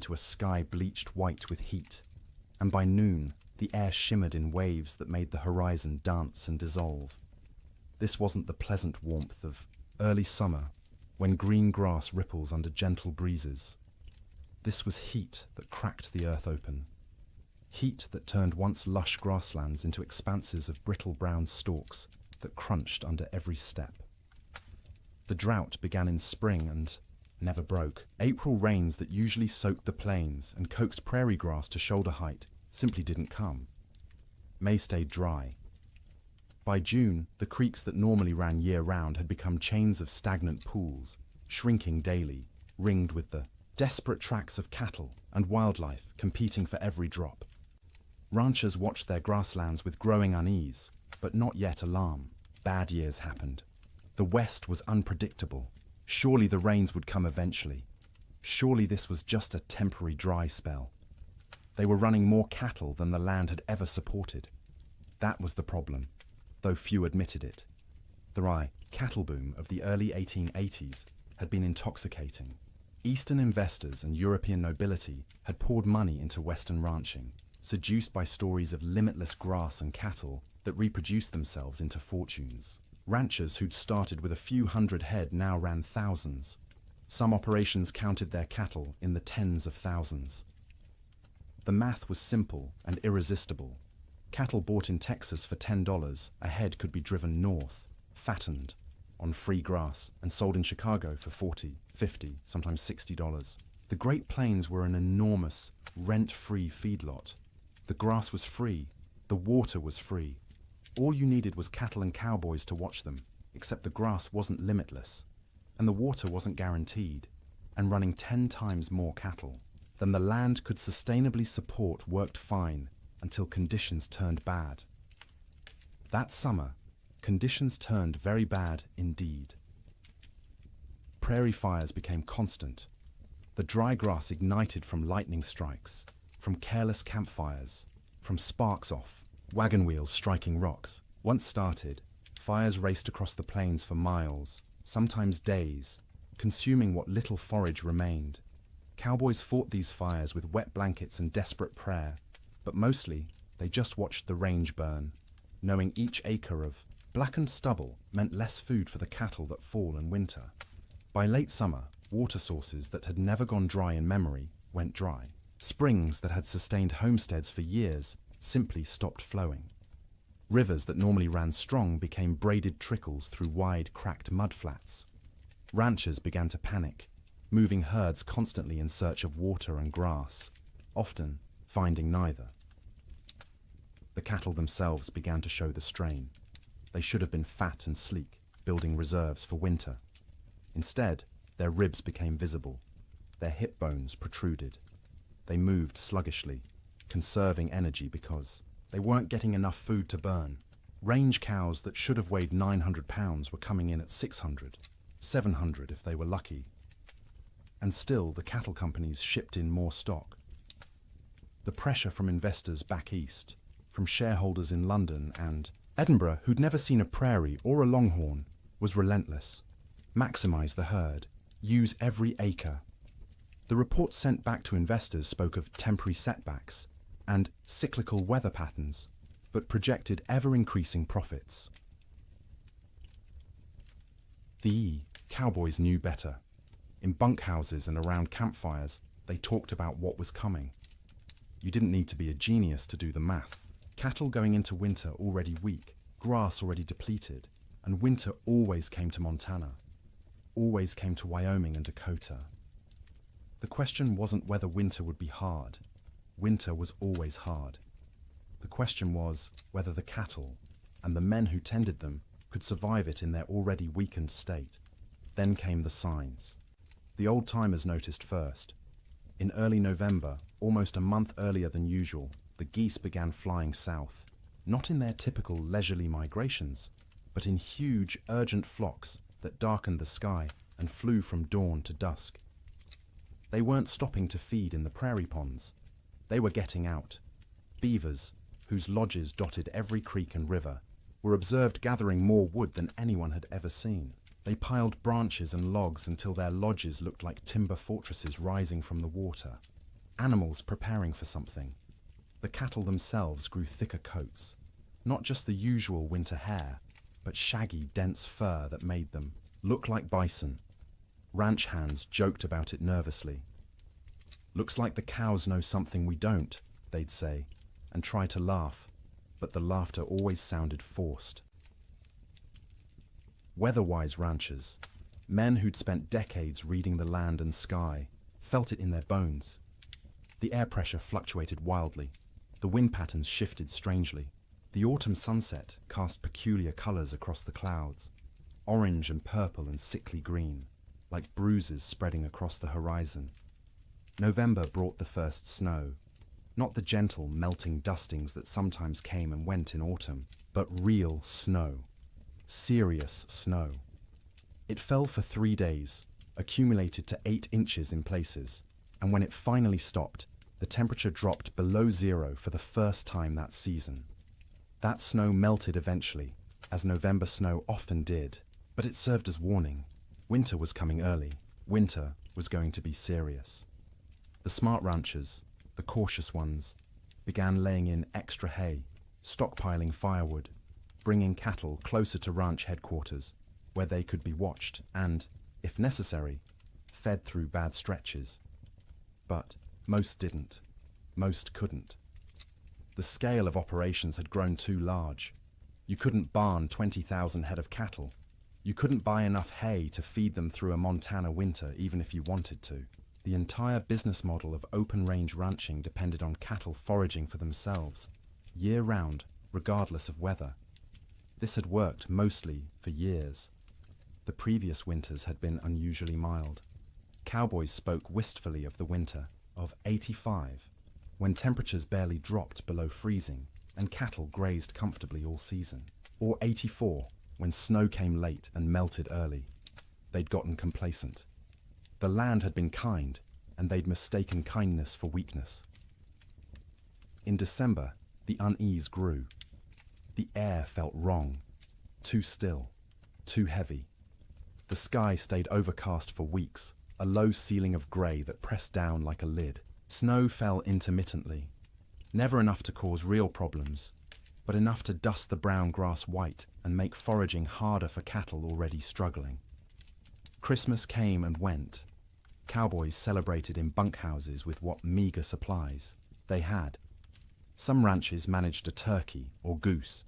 into a sky bleached white with heat, and by noon, the air shimmered in waves that made the horizon dance and dissolve. This wasn't the pleasant warmth of early summer, when green grass ripples under gentle breezes. This was heat that cracked the earth open. Heat that turned once lush grasslands into expanses of brittle brown stalks that crunched under every step. The drought began in spring and never broke. April rains that usually soaked the plains and coaxed prairie grass to shoulder height simply didn't come. May stayed dry. By June, the creeks that normally ran year-round had become chains of stagnant pools, shrinking daily, ringed with the desperate tracks of cattle and wildlife competing for every drop. Ranchers watched their grasslands with growing unease, but not yet alarm. Bad years happened. The West was unpredictable. Surely the rains would come eventually. Surely this was just a temporary dry spell. They were running more cattle than the land had ever supported. That was the problem, though few admitted it. The rye cattle boom of the early 1880s had been intoxicating. Eastern investors and European nobility had poured money into Western ranching, seduced by stories of limitless grass and cattle that reproduced themselves into fortunes. Ranchers who'd started with a few hundred head now ran thousands. Some operations counted their cattle in the tens of thousands. The math was simple and irresistible. Cattle bought in Texas for $10 a head could be driven north, fattened, on free grass, and sold in Chicago for $40, $50, sometimes $60. The Great Plains were an enormous, rent-free feedlot. The grass was free, the water was free. All you needed was cattle and cowboys to watch them, except the grass wasn't limitless, and the water wasn't guaranteed, and running 10 times more cattle than the land could sustainably support worked fine until conditions turned bad. That summer, conditions turned very bad indeed. Prairie fires became constant. The dry grass ignited from lightning strikes, from careless campfires, from sparks off wagon wheels striking rocks. Once started, fires raced across the plains for miles, sometimes days, consuming what little forage remained. Cowboys fought these fires with wet blankets and desperate prayer, but mostly they just watched the range burn, knowing each acre of blackened stubble meant less food for the cattle that fall in winter. By late summer, water sources that had never gone dry in memory went dry. Springs that had sustained homesteads for years simply stopped flowing. Rivers that normally ran strong became braided trickles through wide, cracked mudflats. Ranchers began to panic, moving herds constantly in search of water and grass, often finding neither. The cattle themselves began to show the strain. They should have been fat and sleek, building reserves for winter. Instead, their ribs became visible. Their hip bones protruded. They moved sluggishly, conserving energy because they weren't getting enough food to burn. Range cows that should have weighed 900 pounds were coming in at 600, 700 if they were lucky. And still, the cattle companies shipped in more stock. The pressure from investors back east, from shareholders in London and Edinburgh who'd never seen a prairie or a longhorn, was relentless. Maximize the herd. Use every acre. The reports sent back to investors spoke of temporary setbacks and cyclical weather patterns, but projected ever-increasing profits. The cowboys knew better. In bunkhouses and around campfires, they talked about what was coming. You didn't need to be a genius to do the math. Cattle going into winter already weak, grass already depleted, and winter always came to Montana, always came to Wyoming and Dakota. The question wasn't whether winter would be hard. Winter was always hard. The question was whether the cattle and the men who tended them could survive it in their already weakened state. Then came the signs. The old-timers noticed first. In early November, almost a month earlier than usual, the geese began flying south, not in their typical leisurely migrations, but in huge, urgent flocks that darkened the sky and flew from dawn to dusk. They weren't stopping to feed in the prairie ponds. They were getting out. Beavers, whose lodges dotted every creek and river, were observed gathering more wood than anyone had ever seen. They piled branches and logs until their lodges looked like timber fortresses rising from the water. Animals preparing for something. The cattle themselves grew thicker coats, not just the usual winter hair, but shaggy, dense fur that made them look like bison. Ranch hands joked about it nervously. "Looks like the cows know something we don't," they'd say, and try to laugh, but the laughter always sounded forced. Weather-wise ranchers, men who'd spent decades reading the land and sky, felt it in their bones. The air pressure fluctuated wildly. The wind patterns shifted strangely. The autumn sunset cast peculiar colors across the clouds, orange and purple and sickly green, like bruises spreading across the horizon. November brought the first snow, not the gentle, melting dustings that sometimes came and went in autumn, but real snow. Serious snow. It fell for 3 days, accumulated to 8 inches in places, and when it finally stopped, the temperature dropped below zero for the first time that season. That snow melted eventually, as November snow often did, but it served as warning. Winter was coming early. Winter was going to be serious. The smart ranchers, the cautious ones, began laying in extra hay, stockpiling firewood, bringing cattle closer to ranch headquarters, where they could be watched and, if necessary, fed through bad stretches. But most didn't. Most couldn't. The scale of operations had grown too large. You couldn't barn 20,000 head of cattle. You couldn't buy enough hay to feed them through a Montana winter even if you wanted to. The entire business model of open-range ranching depended on cattle foraging for themselves, year-round, regardless of weather. This had worked mostly for years. The previous winters had been unusually mild. Cowboys spoke wistfully of the winter of '85, when temperatures barely dropped below freezing and cattle grazed comfortably all season. Or '84, when snow came late and melted early. They'd gotten complacent. The land had been kind, and they'd mistaken kindness for weakness. In December, the unease grew. The air felt wrong, too still, too heavy. The sky stayed overcast for weeks, a low ceiling of grey that pressed down like a lid. Snow fell intermittently, never enough to cause real problems, but enough to dust the brown grass white and make foraging harder for cattle already struggling. Christmas came and went. Cowboys celebrated in bunkhouses with what meager supplies they had. Some ranches managed a turkey or goose.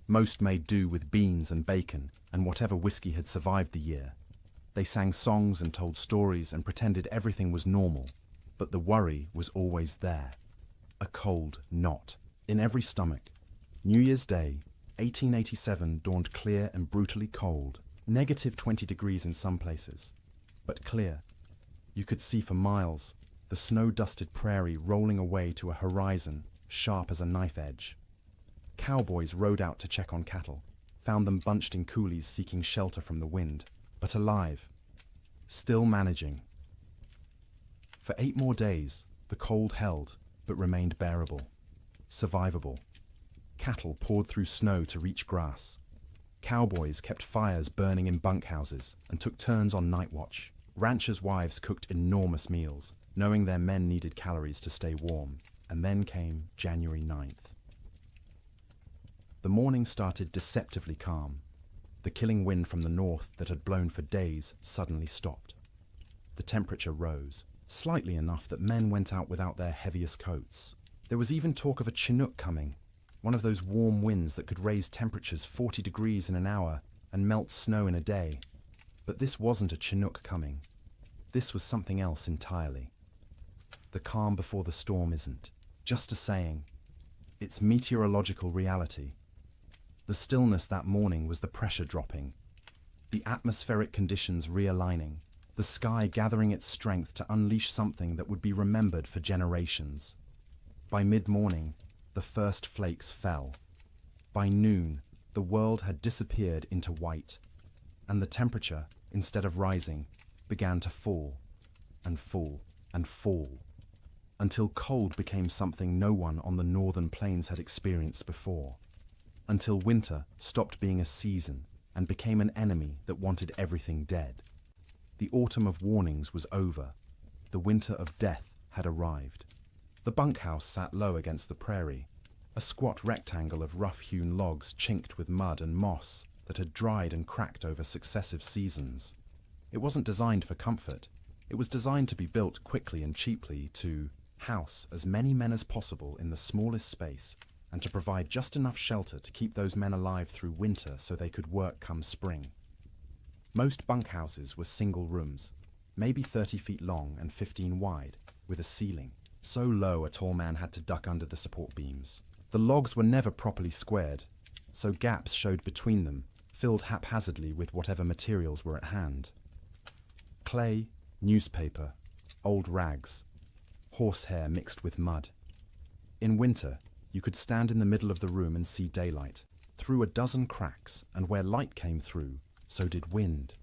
Most made do with beans and bacon and whatever whiskey had survived the year. They sang songs and told stories and pretended everything was normal, but the worry was always there. A cold knot in every stomach. New Year's Day, 1887 dawned clear and brutally cold, negative 20 degrees in some places, but clear. You could see for miles, the snow-dusted prairie rolling away to a horizon sharp as a knife edge. Cowboys rode out to check on cattle, found them bunched in coulees seeking shelter from the wind, but alive, still managing. For 8 more days, the cold held, but remained bearable, survivable. Cattle poured through snow to reach grass. Cowboys kept fires burning in bunkhouses and took turns on night watch. Ranchers' wives cooked enormous meals, knowing their men needed calories to stay warm. And then came January 9th. The morning started deceptively calm. The killing wind from the north that had blown for days suddenly stopped. The temperature rose, slightly enough that men went out without their heaviest coats. There was even talk of a Chinook coming, one of those warm winds that could raise temperatures 40 degrees in an hour and melt snow in a day. But this wasn't a Chinook coming. This was something else entirely. The calm before the storm isn't just a saying. It's meteorological reality. The stillness that morning was the pressure dropping, the atmospheric conditions realigning, the sky gathering its strength to unleash something that would be remembered for generations. By mid-morning, the first flakes fell. By noon, the world had disappeared into white, and the temperature, instead of rising, began to fall, and fall, and fall, until cold became something no one on the northern plains had experienced before, until winter stopped being a season and became an enemy that wanted everything dead. The autumn of warnings was over. The winter of death had arrived. The bunkhouse sat low against the prairie, a squat rectangle of rough-hewn logs chinked with mud and moss that had dried and cracked over successive seasons. It wasn't designed for comfort. It was designed to be built quickly and cheaply to house as many men as possible in the smallest space and to provide just enough shelter to keep those men alive through winter so they could work come spring. Most bunkhouses were single rooms, maybe 30 feet long and 15 wide, with a ceiling, so low a tall man had to duck under the support beams. The logs were never properly squared, so gaps showed between them, filled haphazardly with whatever materials were at hand. Clay, newspaper, old rags, horsehair mixed with mud. In winter, you could stand in the middle of the room and see daylight, through a dozen cracks, and where light came through, so did wind.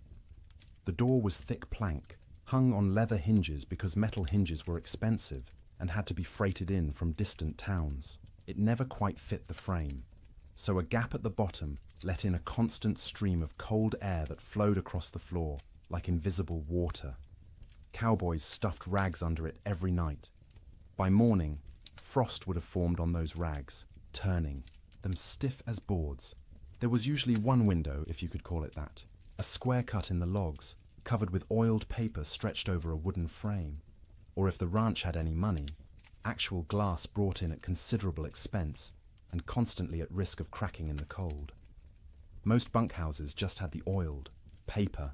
The door was thick plank, hung on leather hinges because metal hinges were expensive and had to be freighted in from distant towns. It never quite fit the frame, so a gap at the bottom let in a constant stream of cold air that flowed across the floor like invisible water. Cowboys stuffed rags under it every night. By morning, frost would have formed on those rags, turning them stiff as boards. There was usually one window, if you could call it that, a square cut in the logs, covered with oiled paper stretched over a wooden frame. Or if the ranch had any money, actual glass brought in at considerable expense and constantly at risk of cracking in the cold. Most bunkhouses just had the oiled paper,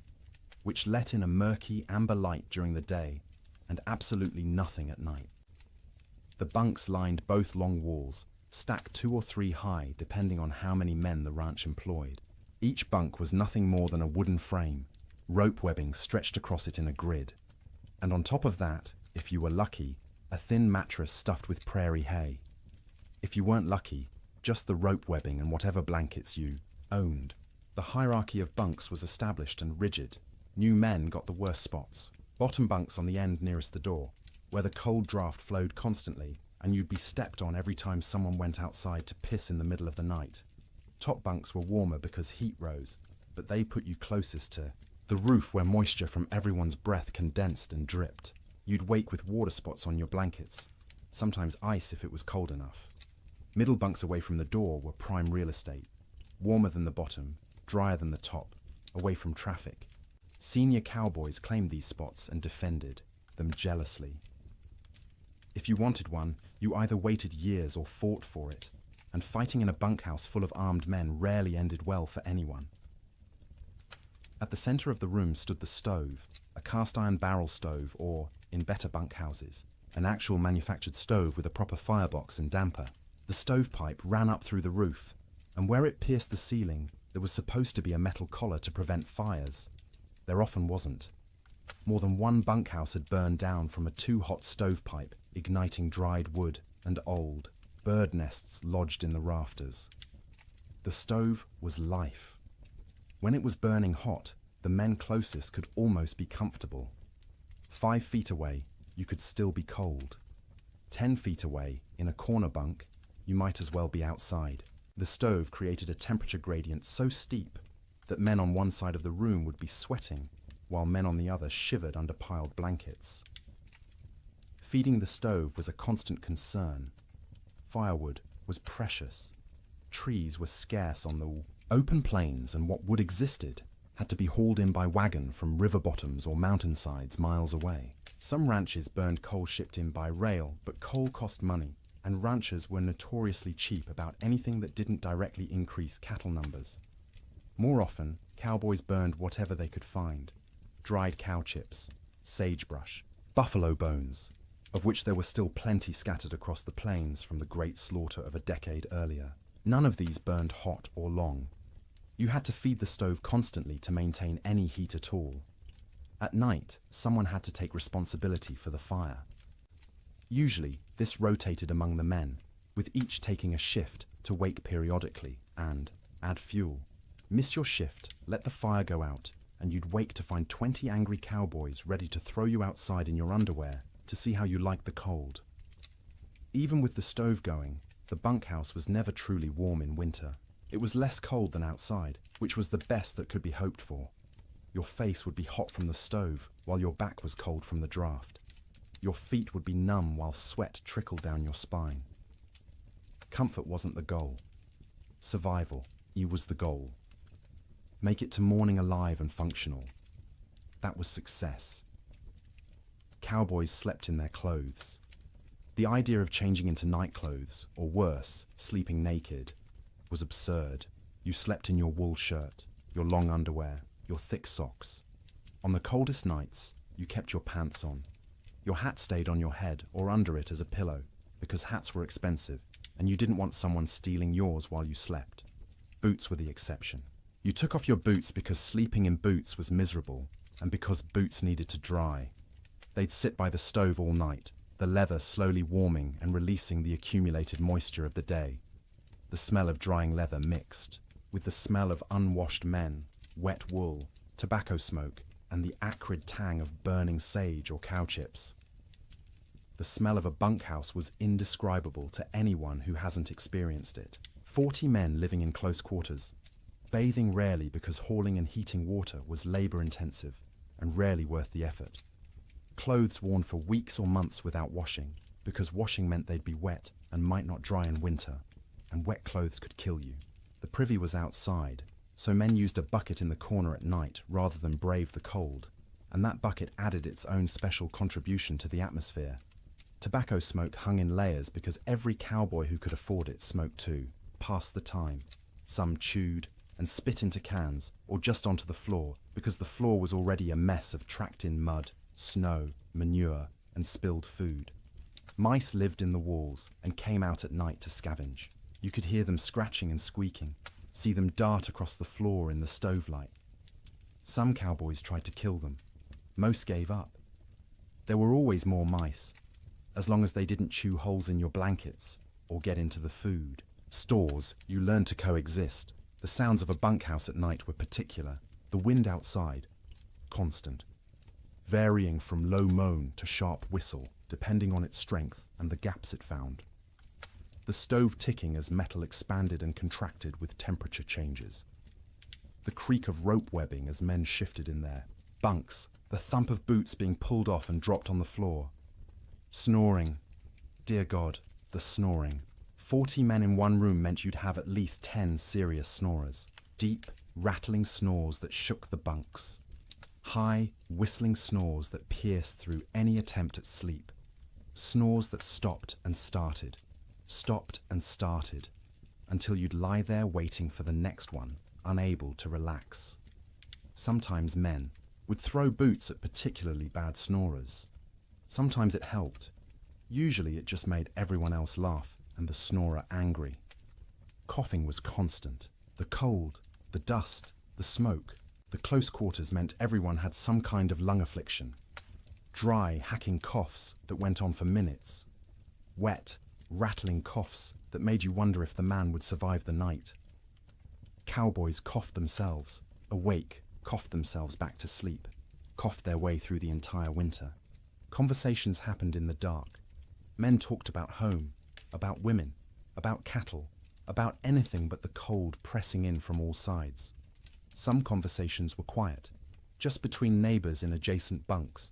which let in a murky amber light during the day and absolutely nothing at night. The bunks lined both long walls, stacked 2 or 3 high depending on how many men the ranch employed. Each bunk was nothing more than a wooden frame, rope webbing stretched across it in a grid. And on top of that, if you were lucky, a thin mattress stuffed with prairie hay. If you weren't lucky, just the rope webbing and whatever blankets you owned. The hierarchy of bunks was established and rigid. New men got the worst spots. Bottom bunks on the end nearest the door, where the cold draft flowed constantly and you'd be stepped on every time someone went outside to piss in the middle of the night. Top bunks were warmer because heat rose, but they put you closest to the roof where moisture from everyone's breath condensed and dripped. You'd wake with water spots on your blankets, sometimes ice if it was cold enough. Middle bunks away from the door were prime real estate, warmer than the bottom, drier than the top, away from traffic. Senior cowboys claimed these spots and defended them jealously. If you wanted one, you either waited years or fought for it, and fighting in a bunkhouse full of armed men rarely ended well for anyone. At the center of the room stood the stove, a cast-iron barrel stove or, in better bunkhouses, an actual manufactured stove with a proper firebox and damper. The stovepipe ran up through the roof, and where it pierced the ceiling, there was supposed to be a metal collar to prevent fires. There often wasn't. More than one bunkhouse had burned down from a too-hot stovepipe, igniting dried wood and old bird nests lodged in the rafters. The stove was life. When it was burning hot, the men closest could almost be comfortable. 5 feet away, you could still be cold. 10 feet away, in a corner bunk, you might as well be outside. The stove created a temperature gradient so steep that men on one side of the room would be sweating, while men on the other shivered under piled blankets. Feeding the stove was a constant concern. Firewood was precious. Trees were scarce on the open plains, and what wood existed had to be hauled in by wagon from river bottoms or mountainsides miles away. Some ranches burned coal shipped in by rail, but coal cost money, and ranchers were notoriously cheap about anything that didn't directly increase cattle numbers. More often, cowboys burned whatever they could find: dried cow chips, sagebrush, buffalo bones, of which there were still plenty scattered across the plains from the great slaughter of a decade earlier. None of these burned hot or long. You had to feed the stove constantly to maintain any heat at all. At night, someone had to take responsibility for the fire. Usually, this rotated among the men, with each taking a shift to wake periodically and add fuel. Miss your shift, let the fire go out, and you'd wake to find 20 angry cowboys ready to throw you outside in your underwear to see how you liked the cold. Even with the stove going, the bunkhouse was never truly warm in winter. It was less cold than outside, which was the best that could be hoped for. Your face would be hot from the stove, while your back was cold from the draft. Your feet would be numb while sweat trickled down your spine. Comfort wasn't the goal. Survival, was the goal. Make it to morning alive and functional. That was success. Cowboys slept in their clothes. The idea of changing into night clothes, or worse, sleeping naked, was absurd. You slept in your wool shirt, your long underwear, your thick socks. On the coldest nights, you kept your pants on. Your hat stayed on your head or under it as a pillow, because hats were expensive, and you didn't want someone stealing yours while you slept. Boots were the exception. You took off your boots because sleeping in boots was miserable, and because boots needed to dry. They'd sit by the stove all night, the leather slowly warming and releasing the accumulated moisture of the day. The smell of drying leather mixed with the smell of unwashed men, wet wool, tobacco smoke, and the acrid tang of burning sage or cow chips. The smell of a bunkhouse was indescribable to anyone who hasn't experienced it. 40 men living in close quarters, bathing rarely because hauling and heating water was labor-intensive and rarely worth the effort. Clothes worn for weeks or months without washing, because washing meant they'd be wet and might not dry in winter, and wet clothes could kill you. The privy was outside, so men used a bucket in the corner at night rather than brave the cold, and that bucket added its own special contribution to the atmosphere. Tobacco smoke hung in layers because every cowboy who could afford it smoked too, passed the time. Some chewed and spit into cans or just onto the floor because the floor was already a mess of tracked-in mud, snow, manure, and spilled food. Mice lived in the walls and came out at night to scavenge. You could hear them scratching and squeaking, see them dart across the floor in the stove light. Some cowboys tried to kill them. Most gave up. There were always more mice, as long as they didn't chew holes in your blankets or get into the food. Stores, you learned to coexist. The sounds of a bunkhouse at night were particular. The wind outside, constant, varying from low moan to sharp whistle, depending on its strength and the gaps it found. The stove ticking as metal expanded and contracted with temperature changes. The creak of rope webbing as men shifted in their bunks, the thump of boots being pulled off and dropped on the floor. Snoring. Dear God, the snoring. 40 men in one room meant you'd have at least 10 serious snorers. Deep, rattling snores that shook the bunks. High, whistling snores that pierced through any attempt at sleep. Snores that stopped and started, until you'd lie there waiting for the next one, unable to relax. Sometimes men would throw boots at particularly bad snorers. Sometimes it helped. Usually it just made everyone else laugh and the snorer angry. Coughing was constant. The cold, the dust, the smoke, the close quarters meant everyone had some kind of lung affliction. Dry, hacking coughs that went on for minutes. Wet, rattling coughs that made you wonder if the man would survive the night. Cowboys coughed themselves, awake, coughed themselves back to sleep, coughed their way through the entire winter. Conversations happened in the dark. Men talked about home, about women, about cattle, about anything but the cold pressing in from all sides. Some conversations were quiet, just between neighbors in adjacent bunks.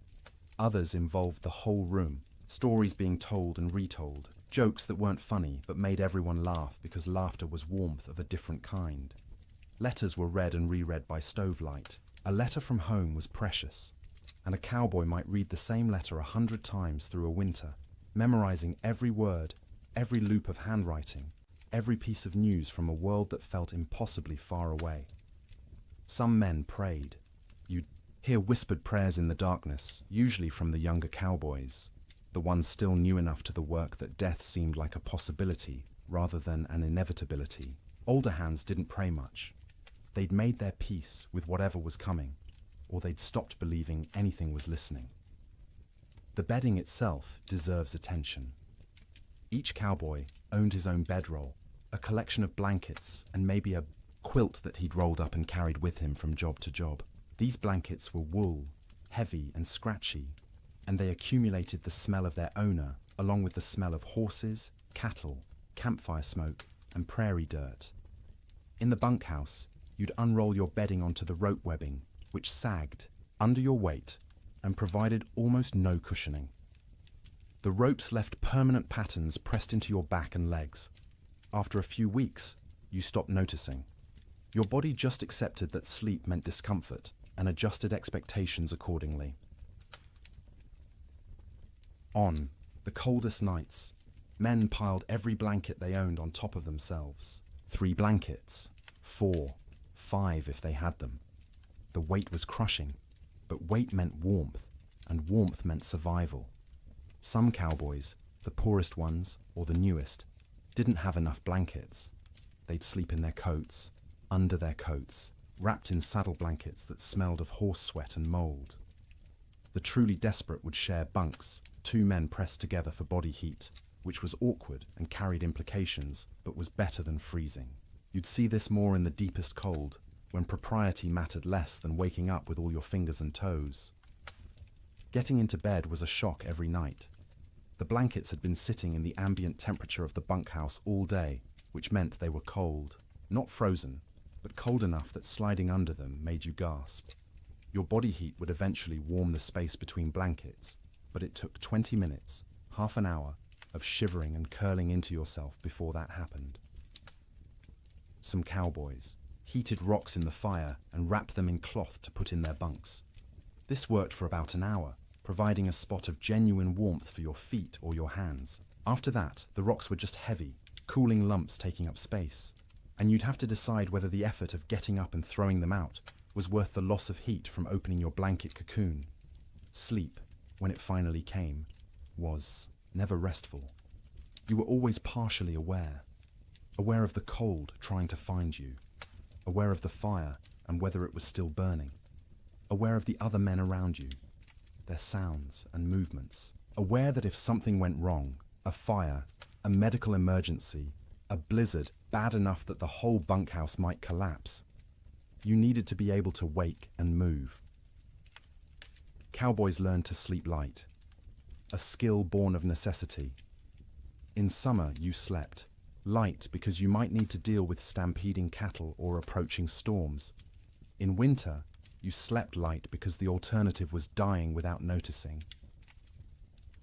Others involved the whole room, stories being told and retold, jokes that weren't funny but made everyone laugh because laughter was warmth of a different kind. Letters were read and reread by stovelight. A letter from home was precious, and a cowboy might read the same letter 100 times through a winter, memorizing every word, every loop of handwriting, every piece of news from a world that felt impossibly far away. Some men prayed. You'd hear whispered prayers in the darkness, usually from the younger cowboys, the ones still new enough to the work that death seemed like a possibility rather than an inevitability. Older hands didn't pray much. They'd made their peace with whatever was coming, or they'd stopped believing anything was listening. The bedding itself deserves attention. Each cowboy owned his own bedroll, a collection of blankets, and maybe a quilt that he'd rolled up and carried with him from job to job. These blankets were wool, heavy and scratchy, and they accumulated the smell of their owner, along with the smell of horses, cattle, campfire smoke, and prairie dirt. In the bunkhouse, you'd unroll your bedding onto the rope webbing, which sagged under your weight and provided almost no cushioning. The ropes left permanent patterns pressed into your back and legs. After a few weeks, you stopped noticing. Your body just accepted that sleep meant discomfort and adjusted expectations accordingly. On the coldest nights, men piled every blanket they owned on top of themselves. 3 blankets, 4, 5 if they had them. The weight was crushing, but weight meant warmth, and warmth meant survival. Some cowboys, the poorest ones or the newest, didn't have enough blankets. They'd sleep in their coats, under their coats, wrapped in saddle blankets that smelled of horse sweat and mold. The truly desperate would share bunks, 2 men pressed together for body heat, which was awkward and carried implications, but was better than freezing. You'd see this more in the deepest cold, when propriety mattered less than waking up with all your fingers and toes. Getting into bed was a shock every night. The blankets had been sitting in the ambient temperature of the bunkhouse all day, which meant they were cold. Not frozen, but cold enough that sliding under them made you gasp. Your body heat would eventually warm the space between blankets, but it took 20 minutes, half an hour, of shivering and curling into yourself before that happened. Some cowboys heated rocks in the fire and wrapped them in cloth to put in their bunks. This worked for about an hour, providing a spot of genuine warmth for your feet or your hands. After that, the rocks were just heavy, cooling lumps taking up space, and you'd have to decide whether the effort of getting up and throwing them out was worth the loss of heat from opening your blanket cocoon. Sleep, when it finally came, was never restful. You were always partially aware of the cold trying to find you, aware of the fire and whether it was still burning, aware of the other men around you, their sounds and movements, aware that if something went wrong, a fire, a medical emergency, a blizzard bad enough that the whole bunkhouse might collapse, you needed to be able to wake and move. Cowboys learned to sleep light, a skill born of necessity. In summer, you slept light because you might need to deal with stampeding cattle or approaching storms. In winter, you slept light because the alternative was dying without noticing.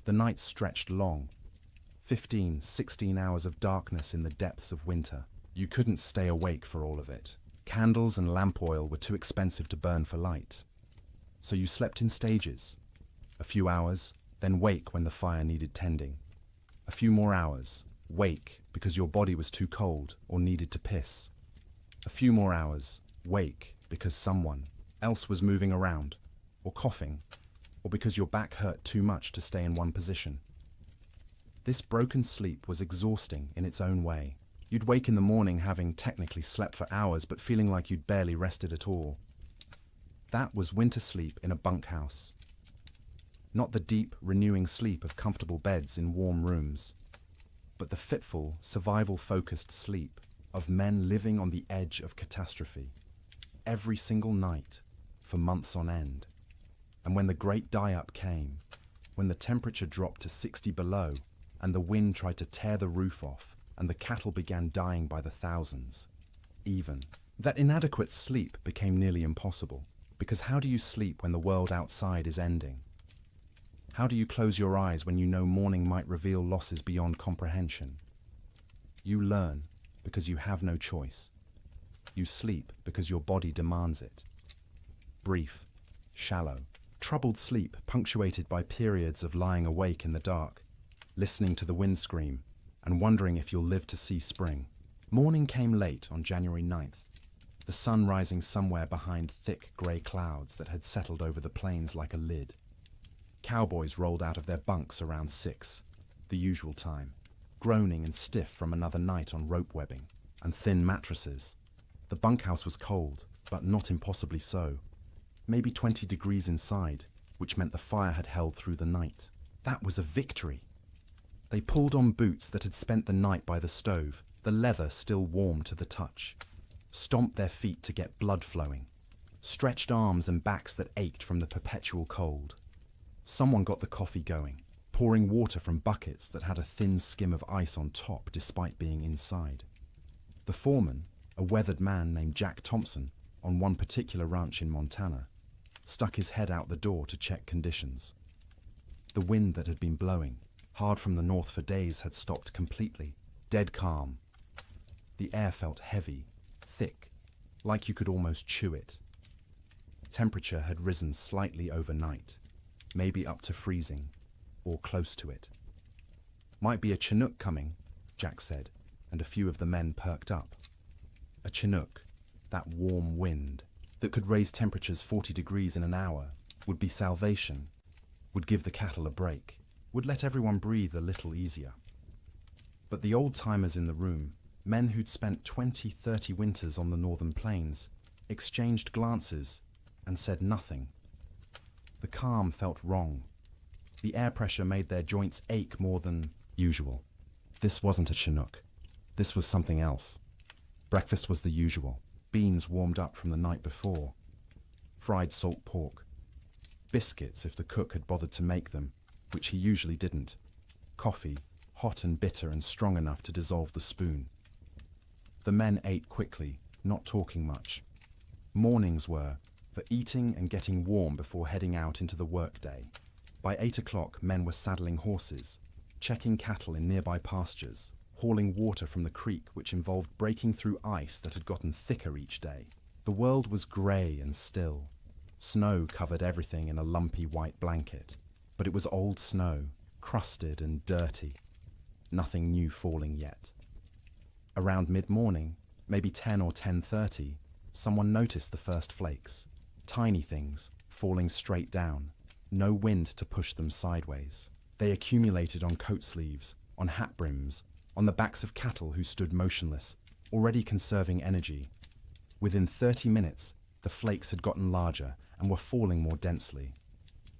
The nights stretched long, 15, 16 hours of darkness in the depths of winter. You couldn't stay awake for all of it. Candles and lamp oil were too expensive to burn for light. So you slept in stages. A few hours, then wake when the fire needed tending. A few more hours, wake because your body was too cold or needed to piss. A few more hours, wake because someone else was moving around, or coughing, or because your back hurt too much to stay in one position. This broken sleep was exhausting in its own way. You'd wake in the morning having technically slept for hours but feeling like you'd barely rested at all. That was winter sleep in a bunkhouse. Not the deep, renewing sleep of comfortable beds in warm rooms, but the fitful, survival-focused sleep of men living on the edge of catastrophe. Every single night, for months on end. And when the great die-up came, when the temperature dropped to 60 below, and the wind tried to tear the roof off, and the cattle began dying by the thousands, that inadequate sleep became nearly impossible. Because how do you sleep when the world outside is ending? How do you close your eyes when you know morning might reveal losses beyond comprehension? You learn because you have no choice. You sleep because your body demands it. Brief, shallow, troubled sleep punctuated by periods of lying awake in the dark, listening to the wind scream, and wondering if you'll live to see spring. Morning came late on January 9th, the sun rising somewhere behind thick grey clouds that had settled over the plains like a lid. Cowboys rolled out of their bunks around 6, the usual time, groaning and stiff from another night on rope webbing and thin mattresses. The bunkhouse was cold, but not impossibly so. Maybe 20 degrees inside, which meant the fire had held through the night. That was a victory. They pulled on boots that had spent the night by the stove, the leather still warm to the touch, stomped their feet to get blood flowing, stretched arms and backs that ached from the perpetual cold. Someone got the coffee going, pouring water from buckets that had a thin skim of ice on top despite being inside. The foreman, a weathered man named Jack Thompson, on one particular ranch in Montana, stuck his head out the door to check conditions. The wind that had been blowing, Hard from the north for days had stopped completely, dead calm. The air felt heavy, thick, like you could almost chew it. Temperature had risen slightly overnight, maybe up to freezing, or close to it. Might be a Chinook coming, Jack said, and a few of the men perked up. A Chinook, that warm wind that could raise temperatures 40 degrees in an hour, would be salvation, would give the cattle a break, would let everyone breathe a little easier. But the old-timers in the room, men who'd spent 20, 30 winters on the northern plains, exchanged glances and said nothing. The calm felt wrong. The air pressure made their joints ache more than usual. This wasn't a Chinook. This was something else. Breakfast was the usual. Beans warmed up from the night before. Fried salt pork. Biscuits if the cook had bothered to make them, which he usually didn't. Coffee, hot and bitter and strong enough to dissolve the spoon. The men ate quickly, not talking much. Mornings were for eating and getting warm before heading out into the workday. By 8 o'clock, men were saddling horses, checking cattle in nearby pastures, hauling water from the creek, which involved breaking through ice that had gotten thicker each day. The world was grey and still. Snow covered everything in a lumpy white blanket, but it was old snow, crusted and dirty. Nothing new falling yet. Around mid-morning, maybe 10 or 10:30, someone noticed the first flakes. Tiny things, falling straight down. No wind to push them sideways. They accumulated on coat sleeves, on hat brims, on the backs of cattle who stood motionless, already conserving energy. Within 30 minutes, the flakes had gotten larger and were falling more densely.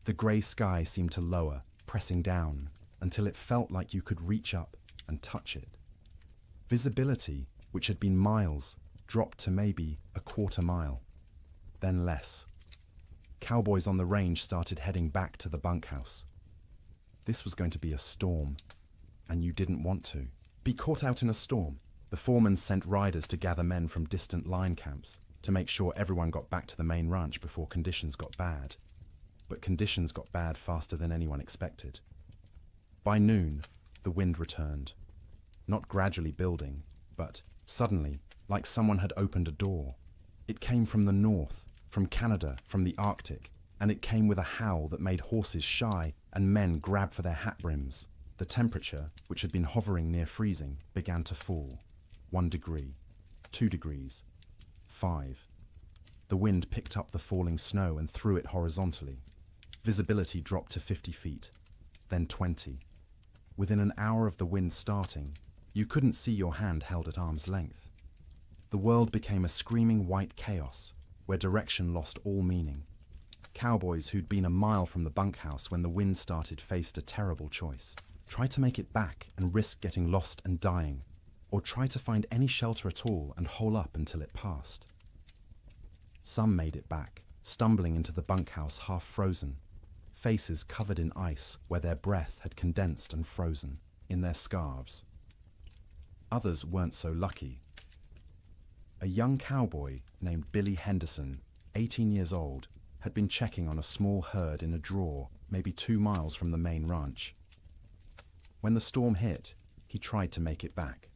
The grey sky seemed to lower, pressing down, until it felt like you could reach up and touch it. Visibility, which had been miles, dropped to maybe a quarter mile, then less. Cowboys on the range started heading back to the bunkhouse. This was going to be a storm, and you didn't want to be caught out in a storm. The foreman sent riders to gather men from distant line camps to make sure everyone got back to the main ranch before conditions got bad. But conditions got bad faster than anyone expected. By noon, the wind returned. Not gradually building, but suddenly, like someone had opened a door. It came from the north, from Canada, from the Arctic, and it came with a howl that made horses shy and men grab for their hat brims. The temperature, which had been hovering near freezing, began to fall. 1 degree, 2 degrees, 5. The wind picked up the falling snow and threw it horizontally. Visibility dropped to 50 feet, then 20. Within an hour of the wind starting, you couldn't see your hand held at arm's length. The world became a screaming white chaos, where direction lost all meaning. Cowboys who'd been a mile from the bunkhouse when the wind started faced a terrible choice. Try to make it back and risk getting lost and dying, or try to find any shelter at all and hole up until it passed. Some made it back, stumbling into the bunkhouse half frozen, faces covered in ice where their breath had condensed and frozen, in their scarves. Others weren't so lucky. A young cowboy named Billy Henderson, 18 years old, had been checking on a small herd in a draw, maybe 2 miles from the main ranch. When the storm hit, he tried to make it back.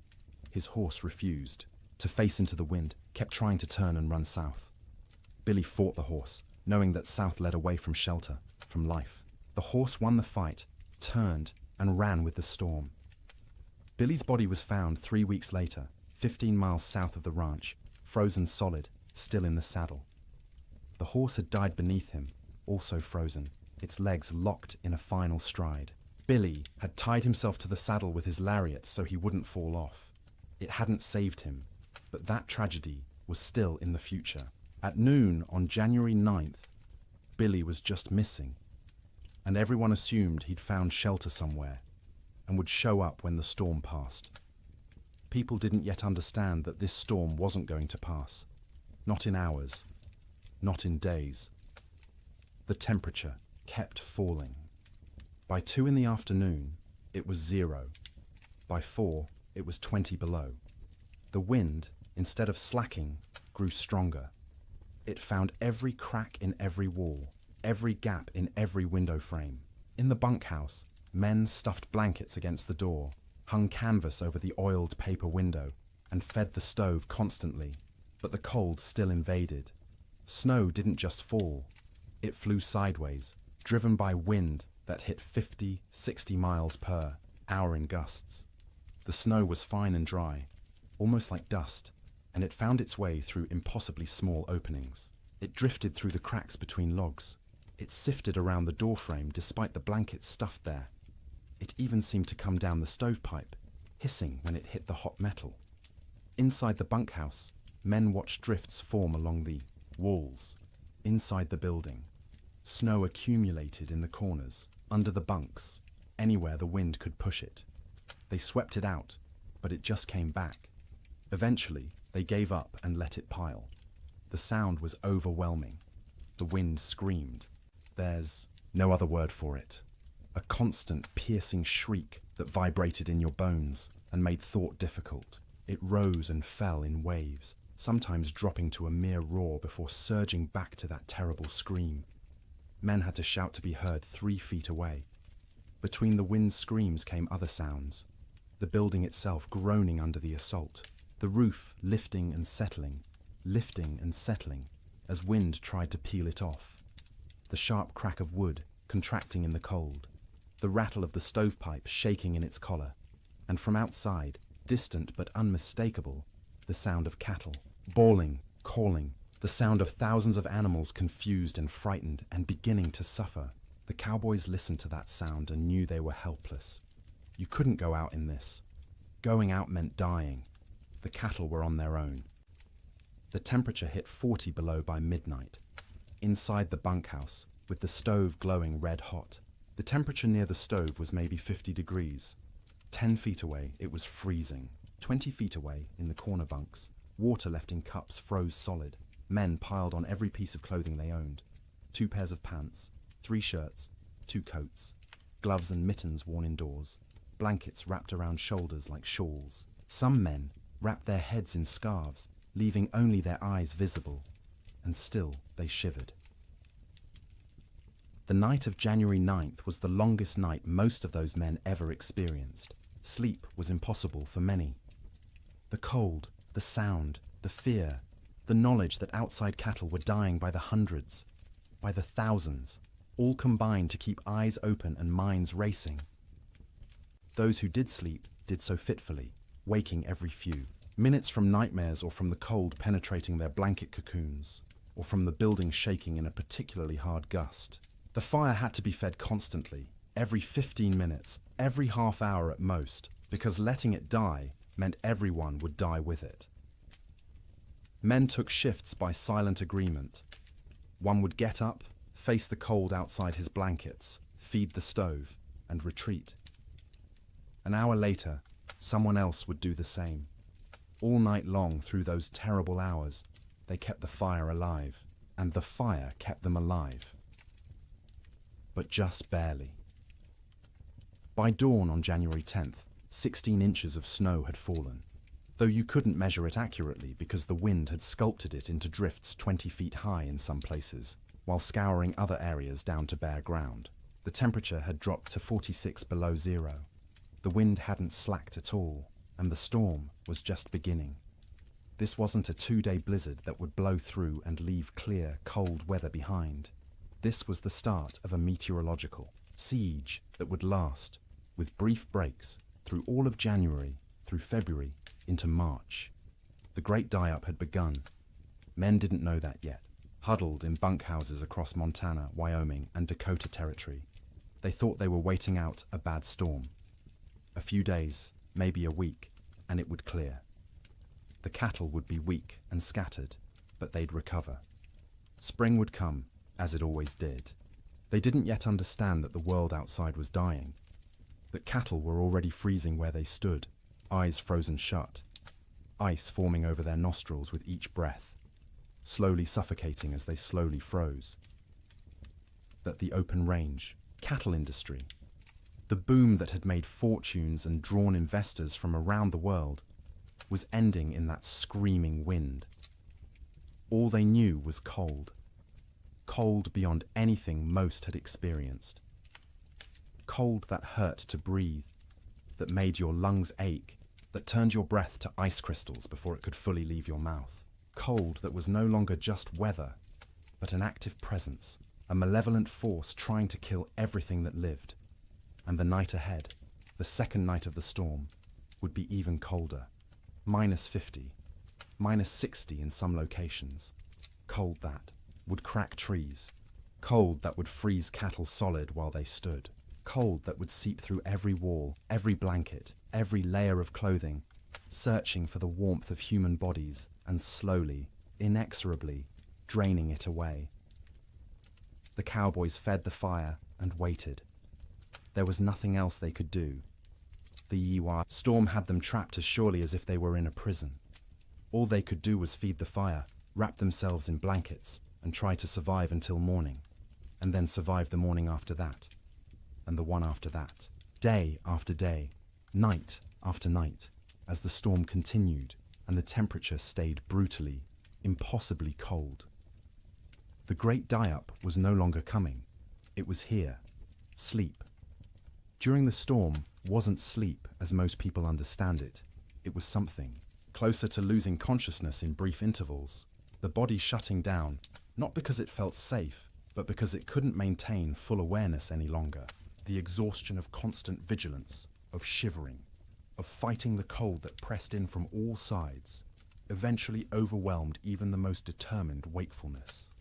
His horse refused to face into the wind, kept trying to turn and run south. Billy fought the horse, knowing that south led away from shelter, from life. The horse won the fight, turned, and ran with the storm. Billy's body was found 3 weeks later, 15 miles south of the ranch, frozen solid, still in the saddle. The horse had died beneath him, also frozen, its legs locked in a final stride. Billy had tied himself to the saddle with his lariat so he wouldn't fall off. It hadn't saved him, but that tragedy was still in the future. At noon on January 9th, Billy was just missing, and everyone assumed he'd found shelter somewhere and would show up when the storm passed. People didn't yet understand that this storm wasn't going to pass. Not in hours, not in days. The temperature kept falling. By 2 in the afternoon, it was 0. By 4, it was 20 below. The wind, instead of slacking, grew stronger. It found every crack in every wall, every gap in every window frame. In the bunkhouse, Men stuffed blankets against the door, hung canvas over the oiled paper window, and fed the stove constantly, but the cold still invaded. Snow didn't just fall, it flew sideways, driven by wind that hit 50, 60 miles per hour in gusts. The snow was fine and dry, almost like dust, and it found its way through impossibly small openings. It drifted through the cracks between logs. It sifted around the doorframe despite the blankets stuffed there. It even seemed to come down the stovepipe, hissing when it hit the hot metal. Inside the bunkhouse, men watched drifts form along the walls. Inside the building, snow accumulated in the corners, under the bunks, anywhere the wind could push it. They swept it out, but it just came back. Eventually, they gave up and let it pile. The sound was overwhelming. The wind screamed. There's no other word for it. A constant, piercing shriek that vibrated in your bones and made thought difficult. It rose and fell in waves, sometimes dropping to a mere roar before surging back to that terrible scream. Men had to shout to be heard 3 feet away. Between the wind's screams came other sounds. The building itself groaning under the assault. The roof lifting and settling as wind tried to peel it off. The sharp crack of wood contracting in the cold. The rattle of the stovepipe shaking in its collar. And from outside, distant but unmistakable, the sound of cattle, bawling, calling, the sound of thousands of animals confused and frightened and beginning to suffer. The cowboys listened to that sound and knew they were helpless. You couldn't go out in this. Going out meant dying. The cattle were on their own. The temperature hit 40 below by midnight. Inside the bunkhouse, with the stove glowing red hot, the temperature near the stove was maybe 50 degrees. 10 feet away, it was freezing. 20 feet away, in the corner bunks, water left in cups froze solid. Men piled on every piece of clothing they owned. 2 pairs of pants, 3 shirts, 2 coats, gloves and mittens worn indoors, blankets wrapped around shoulders like shawls. Some men wrapped their heads in scarves, leaving only their eyes visible, and still they shivered. The night of January 9th was the longest night most of those men ever experienced. Sleep was impossible for many. The cold, the sound, the fear, the knowledge that outside cattle were dying by the hundreds, by the thousands, all combined to keep eyes open and minds racing. Those who did sleep did so fitfully, waking every few minutes from nightmares or from the cold penetrating their blanket cocoons, or from the building shaking in a particularly hard gust. The fire had to be fed constantly, every 15 minutes, every half hour at most, because letting it die meant everyone would die with it. Men took shifts by silent agreement. One would get up, face the cold outside his blankets, feed the stove, and retreat. An hour later, someone else would do the same. All night long through those terrible hours, they kept the fire alive, and the fire kept them alive. But just barely. By dawn on January 10th, 16 inches of snow had fallen, though you couldn't measure it accurately because the wind had sculpted it into drifts 20 feet high in some places, while scouring other areas down to bare ground. The temperature had dropped to 46 below zero. The wind hadn't slacked at all, and the storm was just beginning. This wasn't a 2-day blizzard that would blow through and leave clear, cold weather behind. This was the start of a meteorological siege that would last, with brief breaks, through all of January, through February, into March. The great die-up had begun. Men didn't know that yet, huddled in bunkhouses across Montana, Wyoming, and Dakota Territory. They thought they were waiting out a bad storm. A few days, maybe a week, and it would clear. The cattle would be weak and scattered, but they'd recover. Spring would come, as it always did. They didn't yet understand that the world outside was dying, that cattle were already freezing where they stood, eyes frozen shut, ice forming over their nostrils with each breath, slowly suffocating as they slowly froze. That the open range, cattle industry, the boom that had made fortunes and drawn investors from around the world, was ending in that screaming wind. All they knew was cold. Cold beyond anything most had experienced. Cold that hurt to breathe, that made your lungs ache, that turned your breath to ice crystals before it could fully leave your mouth. Cold that was no longer just weather, but an active presence, a malevolent force trying to kill everything that lived. And the night ahead, the second night of the storm, would be even colder. -50, -60 in some locations. Cold that would crack trees. Cold that would freeze cattle solid while they stood. Cold that would seep through every wall, every blanket, every layer of clothing, searching for the warmth of human bodies and slowly, inexorably, draining it away. The cowboys fed the fire and waited. There was nothing else they could do. The Yiwa storm had them trapped as surely as if they were in a prison. All they could do was feed the fire, wrap themselves in blankets, and try to survive until morning, and then survive the morning after that, and the one after that, day after day, night after night, as the storm continued and the temperature stayed brutally, impossibly cold. The great die-up was no longer coming. It was here. Sleep. During the storm wasn't sleep as most people understand it. It was something closer to losing consciousness in brief intervals, the body shutting down, not because it felt safe, but because it couldn't maintain full awareness any longer. The exhaustion of constant vigilance, of shivering, of fighting the cold that pressed in from all sides, eventually overwhelmed even the most determined wakefulness.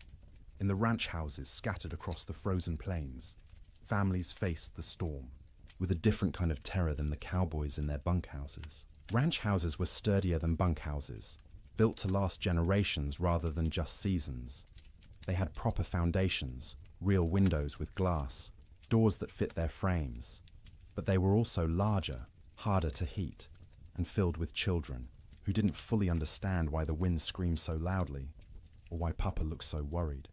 In the ranch houses scattered across the frozen plains, families faced the storm with a different kind of terror than the cowboys in their bunkhouses. Ranch houses were sturdier than bunkhouses, built to last generations rather than just seasons. They had proper foundations, real windows with glass, doors that fit their frames. But they were also larger, harder to heat, and filled with children who didn't fully understand why the wind screamed so loudly or why Papa looked so worried.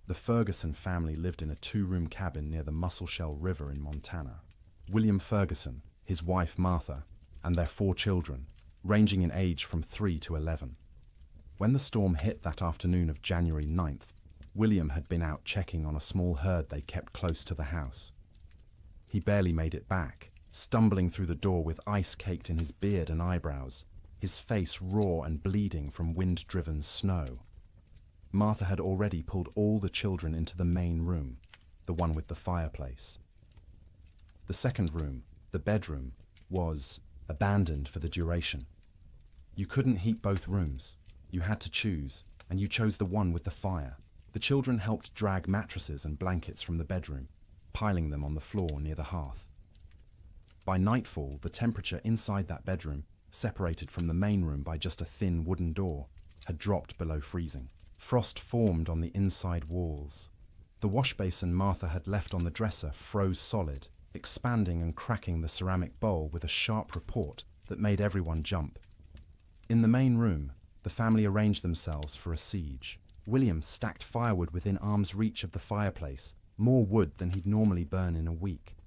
The Ferguson family lived in a 2-room cabin near the Musselshell River in Montana. William Ferguson, his wife Martha, and their 4 children, ranging in age from 3 to 11. When the storm hit that afternoon of January 9th, William had been out checking on a small herd they kept close to the house. He barely made it back, stumbling through the door with ice caked in his beard and eyebrows, his face raw and bleeding from wind-driven snow. Martha had already pulled all the children into the main room, the one with the fireplace. The second room, the bedroom, was abandoned for the duration. You couldn't heat both rooms. You had to choose, and you chose the one with the fire. The children helped drag mattresses and blankets from the bedroom, piling them on the floor near the hearth. By nightfall, the temperature inside that bedroom, separated from the main room by just a thin wooden door, had dropped below freezing. Frost formed on the inside walls. The wash basin Martha had left on the dresser froze solid, expanding and cracking the ceramic bowl with a sharp report that made everyone jump. In the main room, the family arranged themselves for a siege. William stacked firewood within arm's reach of the fireplace, more wood than he'd normally burn in a week.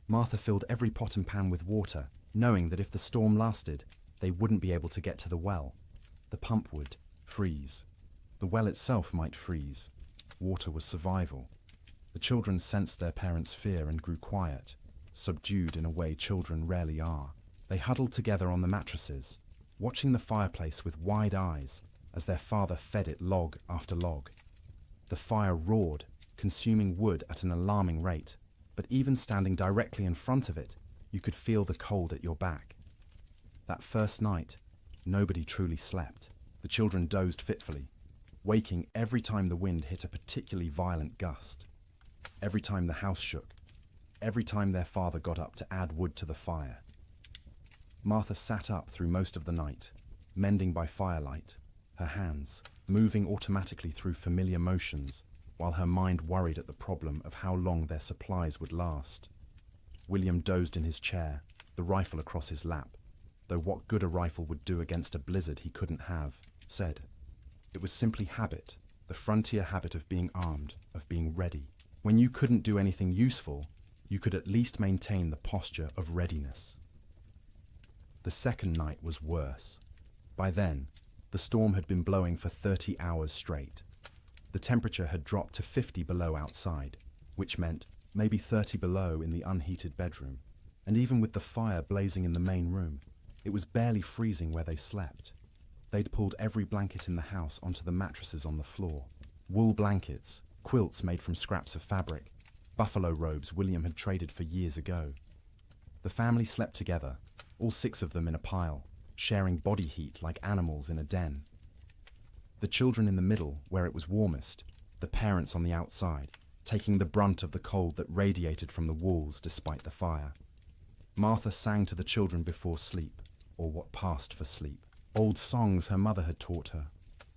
Martha filled every pot and pan with water, knowing that if the storm lasted, they wouldn't be able to get to the well. The pump would freeze. The well itself might freeze. Water was survival. The children sensed their parents' fear and grew quiet, subdued in a way children rarely are. They huddled together on the mattresses, watching the fireplace with wide eyes as their father fed it log after log. The fire roared, consuming wood at an alarming rate, but even standing directly in front of it, you could feel the cold at your back. That first night, nobody truly slept. The children dozed fitfully, waking every time the wind hit a particularly violent gust, every time the house shook, every time their father got up to add wood to the fire. Martha sat up through most of the night, mending by firelight, her hands moving automatically through familiar motions, while her mind worried at the problem of how long their supplies would last. William dozed in his chair, the rifle across his lap, though what good a rifle would do against a blizzard he couldn't have, said. It was simply habit, the frontier habit of being armed, of being ready. When you couldn't do anything useful, you could at least maintain the posture of readiness. The second night was worse. By then, the storm had been blowing for 30 hours straight. The temperature had dropped to 50 below outside, which meant maybe 30 below in the unheated bedroom, and even with the fire blazing in the main room, it was barely freezing where they slept. They'd pulled every blanket in the house onto the mattresses on the floor. Wool blankets, quilts made from scraps of fabric, buffalo robes William had traded for years ago. The family slept together, all 6 of them in a pile, sharing body heat like animals in a den. The children in the middle, where it was warmest, the parents on the outside, taking the brunt of the cold that radiated from the walls despite the fire. Martha sang to the children before sleep, or what passed for sleep. Old songs her mother had taught her,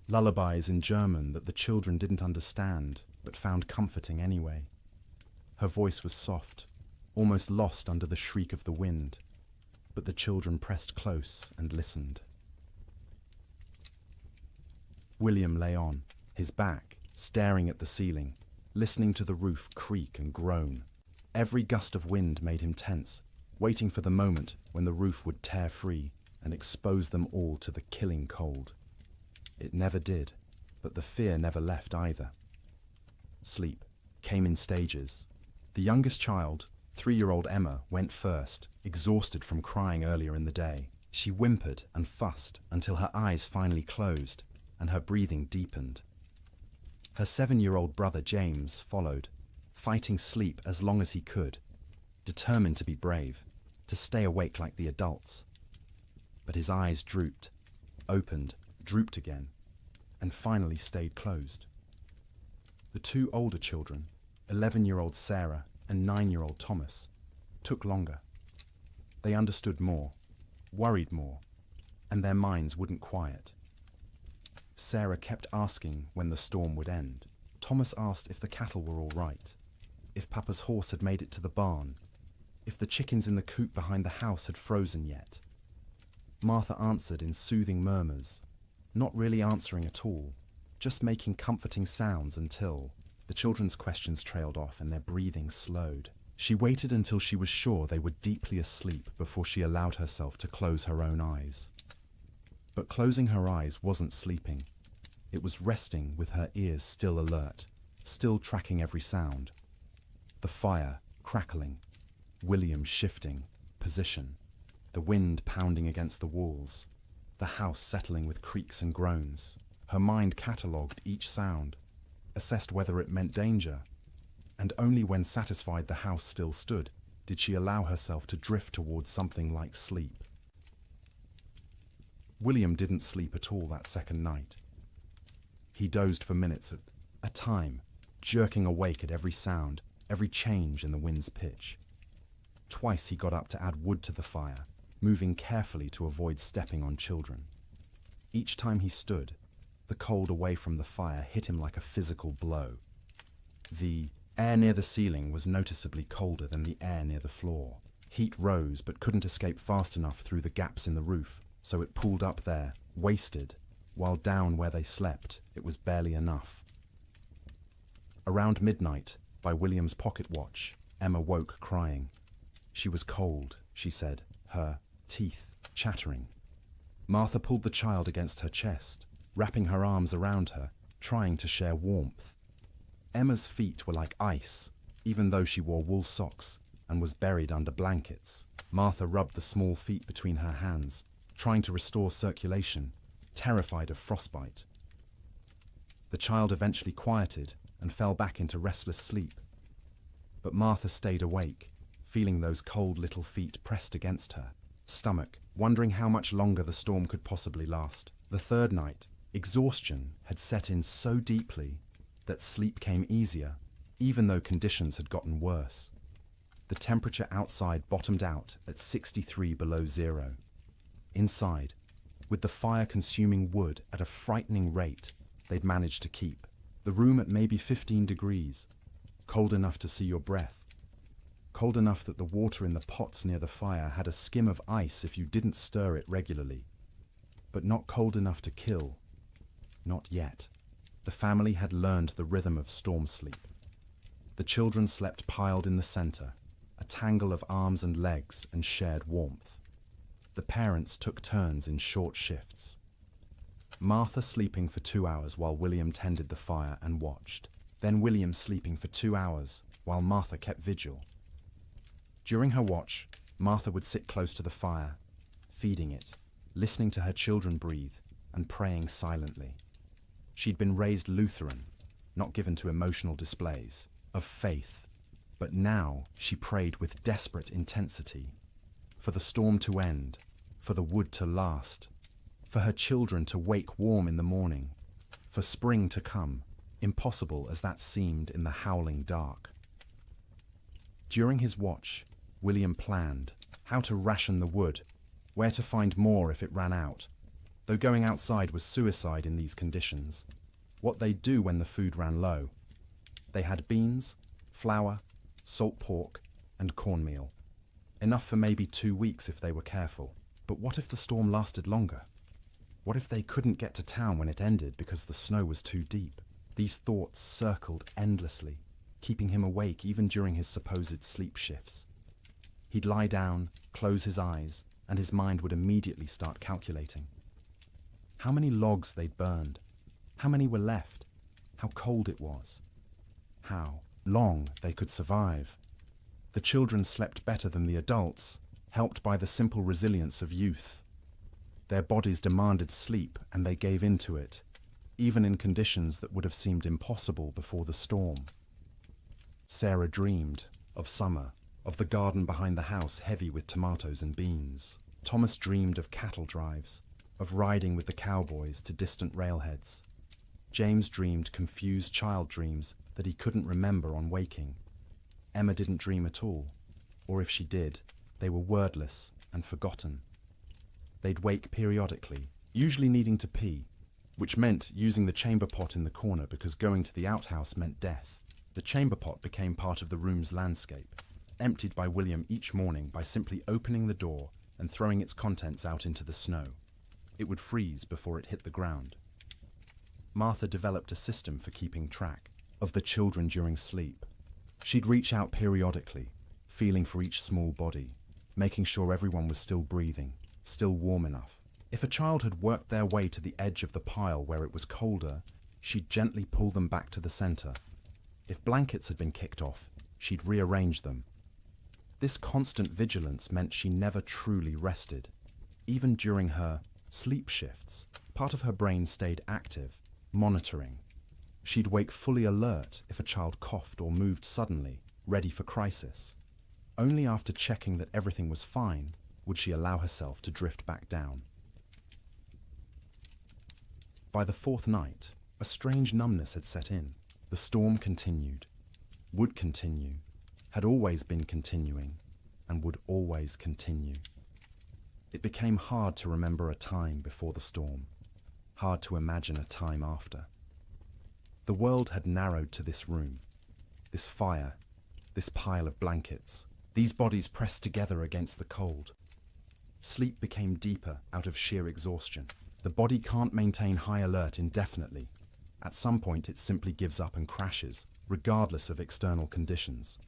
lullabies in German that the children didn't understand, but found comforting anyway. Her voice was soft, almost lost under the shriek of the wind, but the children pressed close and listened. William lay on, his back, staring at the ceiling, listening to the roof creak and groan. Every gust of wind made him tense, waiting for the moment when the roof would tear free and expose them all to the killing cold. It never did, but the fear never left either. Sleep came in stages. The youngest child, 3-year-old Emma, went first, exhausted from crying earlier in the day. She whimpered and fussed until her eyes finally closed and her breathing deepened. Her 7-year-old brother James followed, fighting sleep as long as he could, determined to be brave, to stay awake like the adults. But his eyes drooped, opened, drooped again, and finally stayed closed. The 2 older children, 11-year-old Sarah and 9-year-old Thomas, took longer. They understood more, worried more, and their minds wouldn't quiet. Sarah kept asking when the storm would end. Thomas asked if the cattle were all right, if Papa's horse had made it to the barn, if the chickens in the coop behind the house had frozen yet. Martha answered in soothing murmurs, not really answering at all, just making comforting sounds until the children's questions trailed off and their breathing slowed. She waited until she was sure they were deeply asleep before she allowed herself to close her own eyes. But closing her eyes wasn't sleeping. It was resting with her ears still alert, still tracking every sound. The fire crackling, William shifting position, the wind pounding against the walls, the house settling with creaks and groans. Her mind catalogued each sound, assessed whether it meant danger, and only when satisfied the house still stood did she allow herself to drift towards something like sleep. William didn't sleep at all that second night. He dozed for minutes at a time, jerking awake at every sound, every change in the wind's pitch. Twice he got up to add wood to the fire, moving carefully to avoid stepping on children. Each time he stood, the cold away from the fire hit him like a physical blow. The air near the ceiling was noticeably colder than the air near the floor. Heat rose but couldn't escape fast enough through the gaps in the roof, so it pooled up there, wasted, while down where they slept, it was barely enough. Around midnight, by William's pocket watch, Emma woke crying. She was cold, she said, her teeth chattering. Martha pulled the child against her chest, wrapping her arms around her, trying to share warmth. Emma's feet were like ice, even though she wore wool socks and was buried under blankets. Martha rubbed the small feet between her hands, trying to restore circulation, terrified of frostbite. The child eventually quieted and fell back into restless sleep. But Martha stayed awake, feeling those cold little feet pressed against her stomach, wondering how much longer the storm could possibly last. The third night, exhaustion had set in so deeply that sleep came easier, even though conditions had gotten worse. The temperature outside bottomed out at 63 below zero. Inside, with the fire consuming wood at a frightening rate, they'd managed to keep the room at maybe 15 degrees, cold enough to see your breath, cold enough that the water in the pots near the fire had a skim of ice if you didn't stir it regularly, but not cold enough to kill. Not yet. The family had learned the rhythm of storm sleep. The children slept piled in the center, a tangle of arms and legs, and shared warmth. The parents took turns in short shifts. Martha sleeping for 2 hours while William tended the fire and watched. Then William sleeping for 2 hours while Martha kept vigil. During her watch, Martha would sit close to the fire, feeding it, listening to her children breathe, and praying silently. She'd been raised Lutheran, not given to emotional displays, of faith, but now she prayed with desperate intensity, for the storm to end, for the wood to last, for her children to wake warm in the morning, for spring to come, impossible as that seemed in the howling dark. During his watch, William planned how to ration the wood, where to find more if it ran out, though going outside was suicide in these conditions. What they'd do when the food ran low. They had beans, flour, salt pork, and cornmeal. Enough for maybe 2 weeks if they were careful. But what if the storm lasted longer? What if they couldn't get to town when it ended because the snow was too deep? These thoughts circled endlessly, keeping him awake even during his supposed sleep shifts. He'd lie down, close his eyes, and his mind would immediately start calculating. How many logs they'd burned, how many were left, how cold it was, how long they could survive. The children slept better than the adults, helped by the simple resilience of youth. Their bodies demanded sleep and they gave in to it, even in conditions that would have seemed impossible before the storm. Sarah dreamed of summer, of the garden behind the house heavy with tomatoes and beans. Thomas dreamed of cattle drives, of riding with the cowboys to distant railheads. James dreamed confused child dreams that he couldn't remember on waking. Emma didn't dream at all, or if she did, they were wordless and forgotten. They'd wake periodically, usually needing to pee, which meant using the chamber pot in the corner because going to the outhouse meant death. The chamber pot became part of the room's landscape, emptied by William each morning by simply opening the door and throwing its contents out into the snow. It would freeze before it hit the ground. Martha developed a system for keeping track of the children during sleep. She'd reach out periodically, feeling for each small body, making sure everyone was still breathing, still warm enough. If a child had worked their way to the edge of the pile where it was colder, she'd gently pull them back to the center. If blankets had been kicked off, she'd rearrange them. This constant vigilance meant she never truly rested. Even during her sleep shifts, part of her brain stayed active, monitoring. She'd wake fully alert if a child coughed or moved suddenly, ready for crisis. Only after checking that everything was fine would she allow herself to drift back down. By the fourth night, a strange numbness had set in. The storm continued, would continue, had always been continuing, and would always continue. It became hard to remember a time before the storm, hard to imagine a time after. The world had narrowed to this room, this fire, this pile of blankets, these bodies pressed together against the cold. Sleep became deeper out of sheer exhaustion. The body can't maintain high alert indefinitely. At some point it simply gives up and crashes, regardless of external conditions.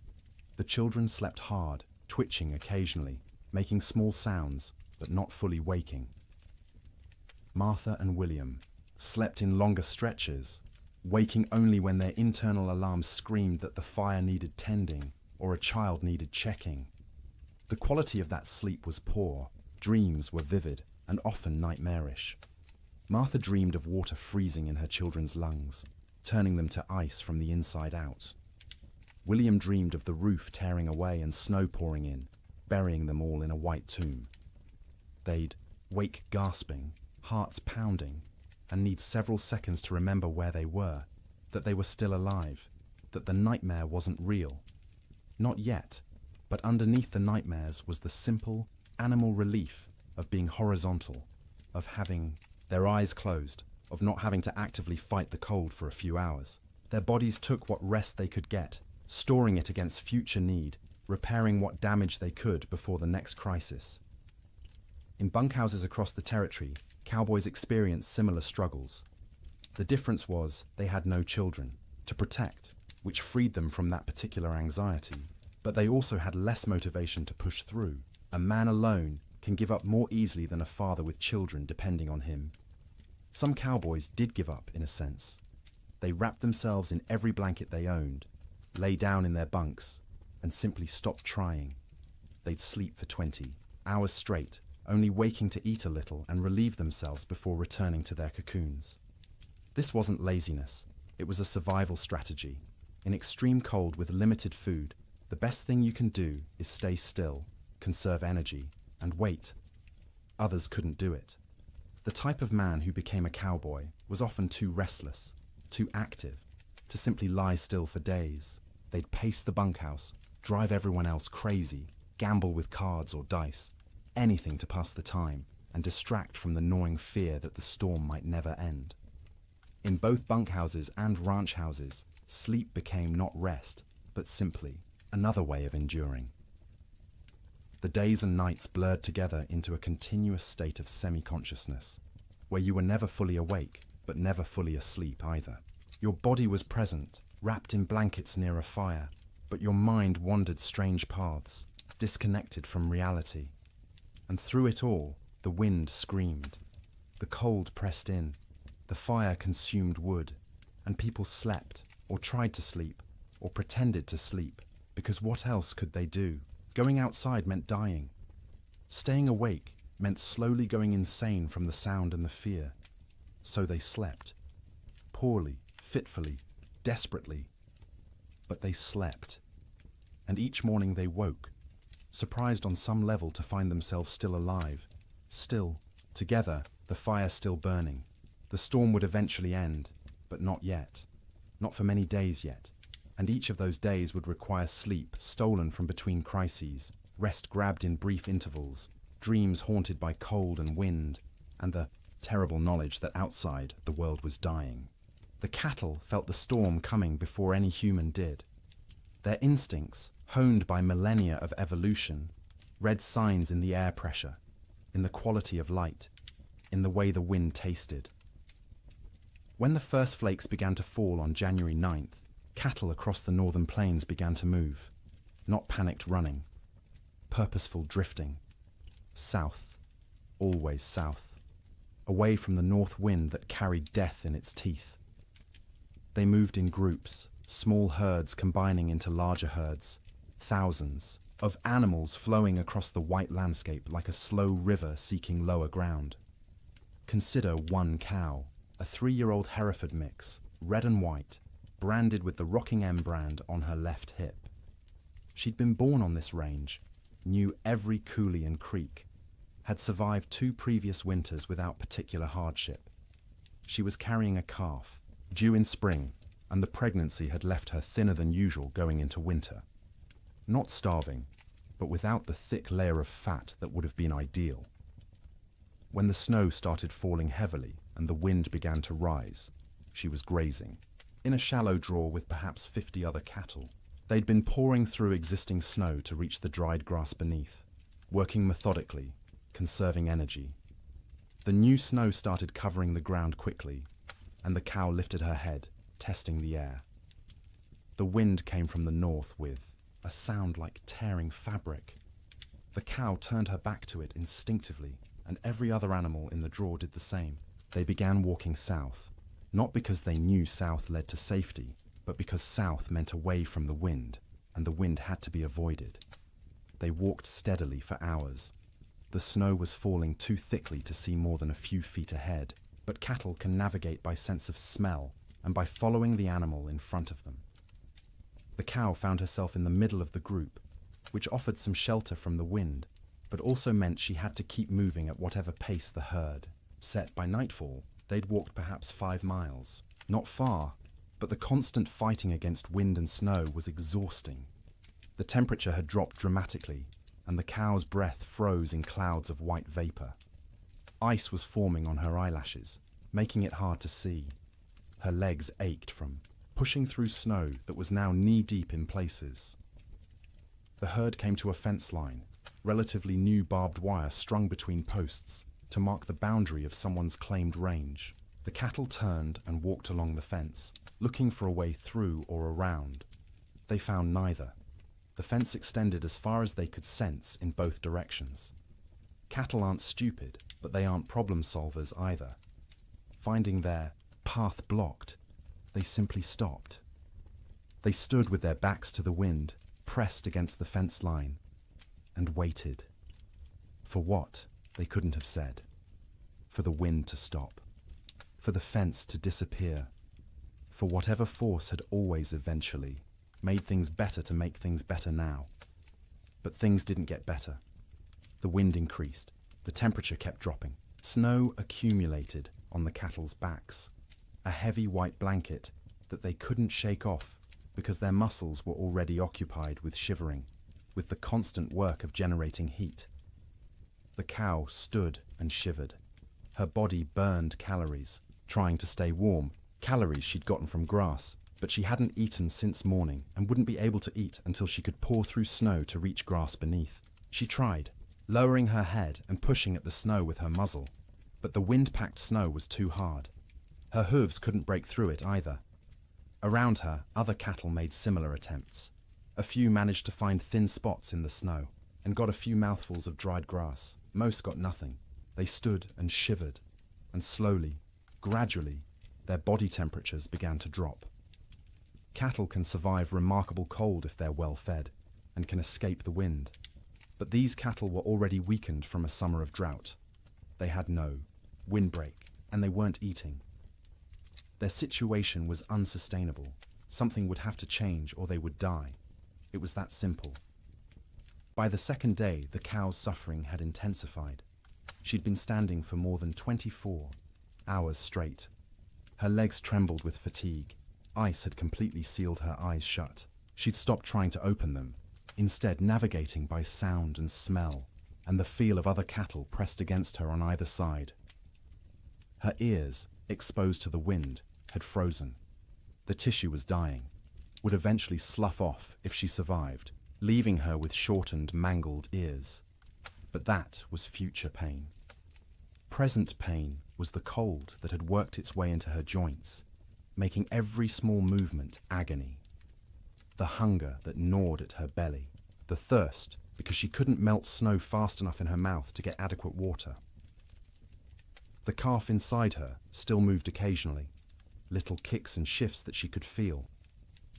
The children slept hard, twitching occasionally, making small sounds, but not fully waking. Martha and William slept in longer stretches, waking only when their internal alarms screamed that the fire needed tending or a child needed checking. The quality of that sleep was poor, dreams were vivid and often nightmarish. Martha dreamed of water freezing in her children's lungs, turning them to ice from the inside out. William dreamed of the roof tearing away and snow pouring in, burying them all in a white tomb. They'd wake gasping, hearts pounding, and need several seconds to remember where they were, that they were still alive, that the nightmare wasn't real. Not yet, but underneath the nightmares was the simple, animal relief of being horizontal, of having their eyes closed, of not having to actively fight the cold for a few hours. Their bodies took what rest they could get, storing it against future need, repairing what damage they could before the next crisis. In bunkhouses across the territory, cowboys experienced similar struggles. The difference was they had no children to protect, which freed them from that particular anxiety, but they also had less motivation to push through. A man alone can give up more easily than a father with children depending on him. Some cowboys did give up in a sense. They wrapped themselves in every blanket they owned, lay down in their bunks, and simply stop trying. They'd sleep for 20 hours straight, only waking to eat a little and relieve themselves before returning to their cocoons. This wasn't laziness, it was a survival strategy. In extreme cold with limited food, the best thing you can do is stay still, conserve energy, and wait. Others couldn't do it. The type of man who became a cowboy was often too restless, too active, to simply lie still for days. They'd pace the bunkhouse, drive everyone else crazy, gamble with cards or dice, anything to pass the time and distract from the gnawing fear that the storm might never end. In both bunkhouses and ranch houses, sleep became not rest, but simply another way of enduring. The days and nights blurred together into a continuous state of semi-consciousness, where you were never fully awake, but never fully asleep either. Your body was present, wrapped in blankets near a fire, but your mind wandered strange paths, disconnected from reality. And through it all, the wind screamed. The cold pressed in, the fire consumed wood, and people slept, or tried to sleep, or pretended to sleep, because what else could they do? Going outside meant dying. Staying awake meant slowly going insane from the sound and the fear. So they slept. Poorly, fitfully, desperately. But they slept. And each morning they woke, surprised on some level to find themselves still alive, still, together, the fire still burning. The storm would eventually end, but not yet. Not for many days yet. And each of those days would require sleep stolen from between crises, rest grabbed in brief intervals, dreams haunted by cold and wind, and the terrible knowledge that outside the world was dying. The cattle felt the storm coming before any human did. Their instincts, honed by millennia of evolution, read signs in the air pressure, in the quality of light, in the way the wind tasted. When the first flakes began to fall on January 9th, cattle across the northern plains began to move, not panicked running, purposeful drifting, south, always south, away from the north wind that carried death in its teeth. They moved in groups, small herds combining into larger herds, thousands of animals flowing across the white landscape like a slow river seeking lower ground. Consider one cow, a 3-year-old Hereford mix, red and white, branded with the Rocking M brand on her left hip. She'd been born on this range, knew every coulee and creek, had survived 2 previous winters without particular hardship. She was carrying a calf, due in spring, and the pregnancy had left her thinner than usual going into winter. Not starving, but without the thick layer of fat that would have been ideal. When the snow started falling heavily and the wind began to rise, she was grazing, in a shallow draw with perhaps 50 other cattle. They'd been pouring through existing snow to reach the dried grass beneath, working methodically, conserving energy. The new snow started covering the ground quickly, and the cow lifted her head, testing the air. The wind came from the north with a sound like tearing fabric. The cow turned her back to it instinctively, and every other animal in the draw did the same. They began walking south, not because they knew south led to safety, but because south meant away from the wind, and the wind had to be avoided. They walked steadily for hours. The snow was falling too thickly to see more than a few feet ahead, but cattle can navigate by sense of smell and by following the animal in front of them. The cow found herself in the middle of the group, which offered some shelter from the wind, but also meant she had to keep moving at whatever pace the herd set. By nightfall, they'd walked perhaps 5 miles. Not far, but the constant fighting against wind and snow was exhausting. The temperature had dropped dramatically, and the cow's breath froze in clouds of white vapor. Ice was forming on her eyelashes, making it hard to see. Her legs ached from pushing through snow that was now knee-deep in places. The herd came to a fence line, relatively new barbed wire strung between posts, to mark the boundary of someone's claimed range. The cattle turned and walked along the fence, looking for a way through or around. They found neither. The fence extended as far as they could sense in both directions. Cattle aren't stupid, but they aren't problem solvers either. Finding their path blocked, they simply stopped. They stood with their backs to the wind, pressed against the fence line, and waited. For what, they couldn't have said. For the wind to stop. For the fence to disappear. For whatever force had always eventually made things better to make things better now. But things didn't get better. The wind increased. The temperature kept dropping. Snow accumulated on the cattle's backs, a heavy white blanket that they couldn't shake off because their muscles were already occupied with shivering, with the constant work of generating heat. The cow stood and shivered. Her body burned calories, trying to stay warm, calories she'd gotten from grass, but she hadn't eaten since morning and wouldn't be able to eat until she could paw through snow to reach grass beneath. She tried, lowering her head and pushing at the snow with her muzzle, but the wind-packed snow was too hard. Her hooves couldn't break through it either. Around her, other cattle made similar attempts. A few managed to find thin spots in the snow and got a few mouthfuls of dried grass. Most got nothing. They stood and shivered, and slowly, gradually, their body temperatures began to drop. Cattle can survive remarkable cold if they're well fed and can escape the wind. But these cattle were already weakened from a summer of drought. They had no windbreak, and they weren't eating. Their situation was unsustainable. Something would have to change or they would die. It was that simple. By the second day, the cow's suffering had intensified. She'd been standing for more than 24 hours straight. Her legs trembled with fatigue. Ice had completely sealed her eyes shut. She'd stopped trying to open them, instead navigating by sound and smell, and the feel of other cattle pressed against her on either side. Her ears, exposed to the wind, had frozen. The tissue was dying, would eventually slough off if she survived, leaving her with shortened, mangled ears. But that was future pain. Present pain was the cold that had worked its way into her joints, making every small movement agony. The hunger that gnawed at her belly. The thirst because she couldn't melt snow fast enough in her mouth to get adequate water. The calf inside her still moved occasionally, little kicks and shifts that she could feel.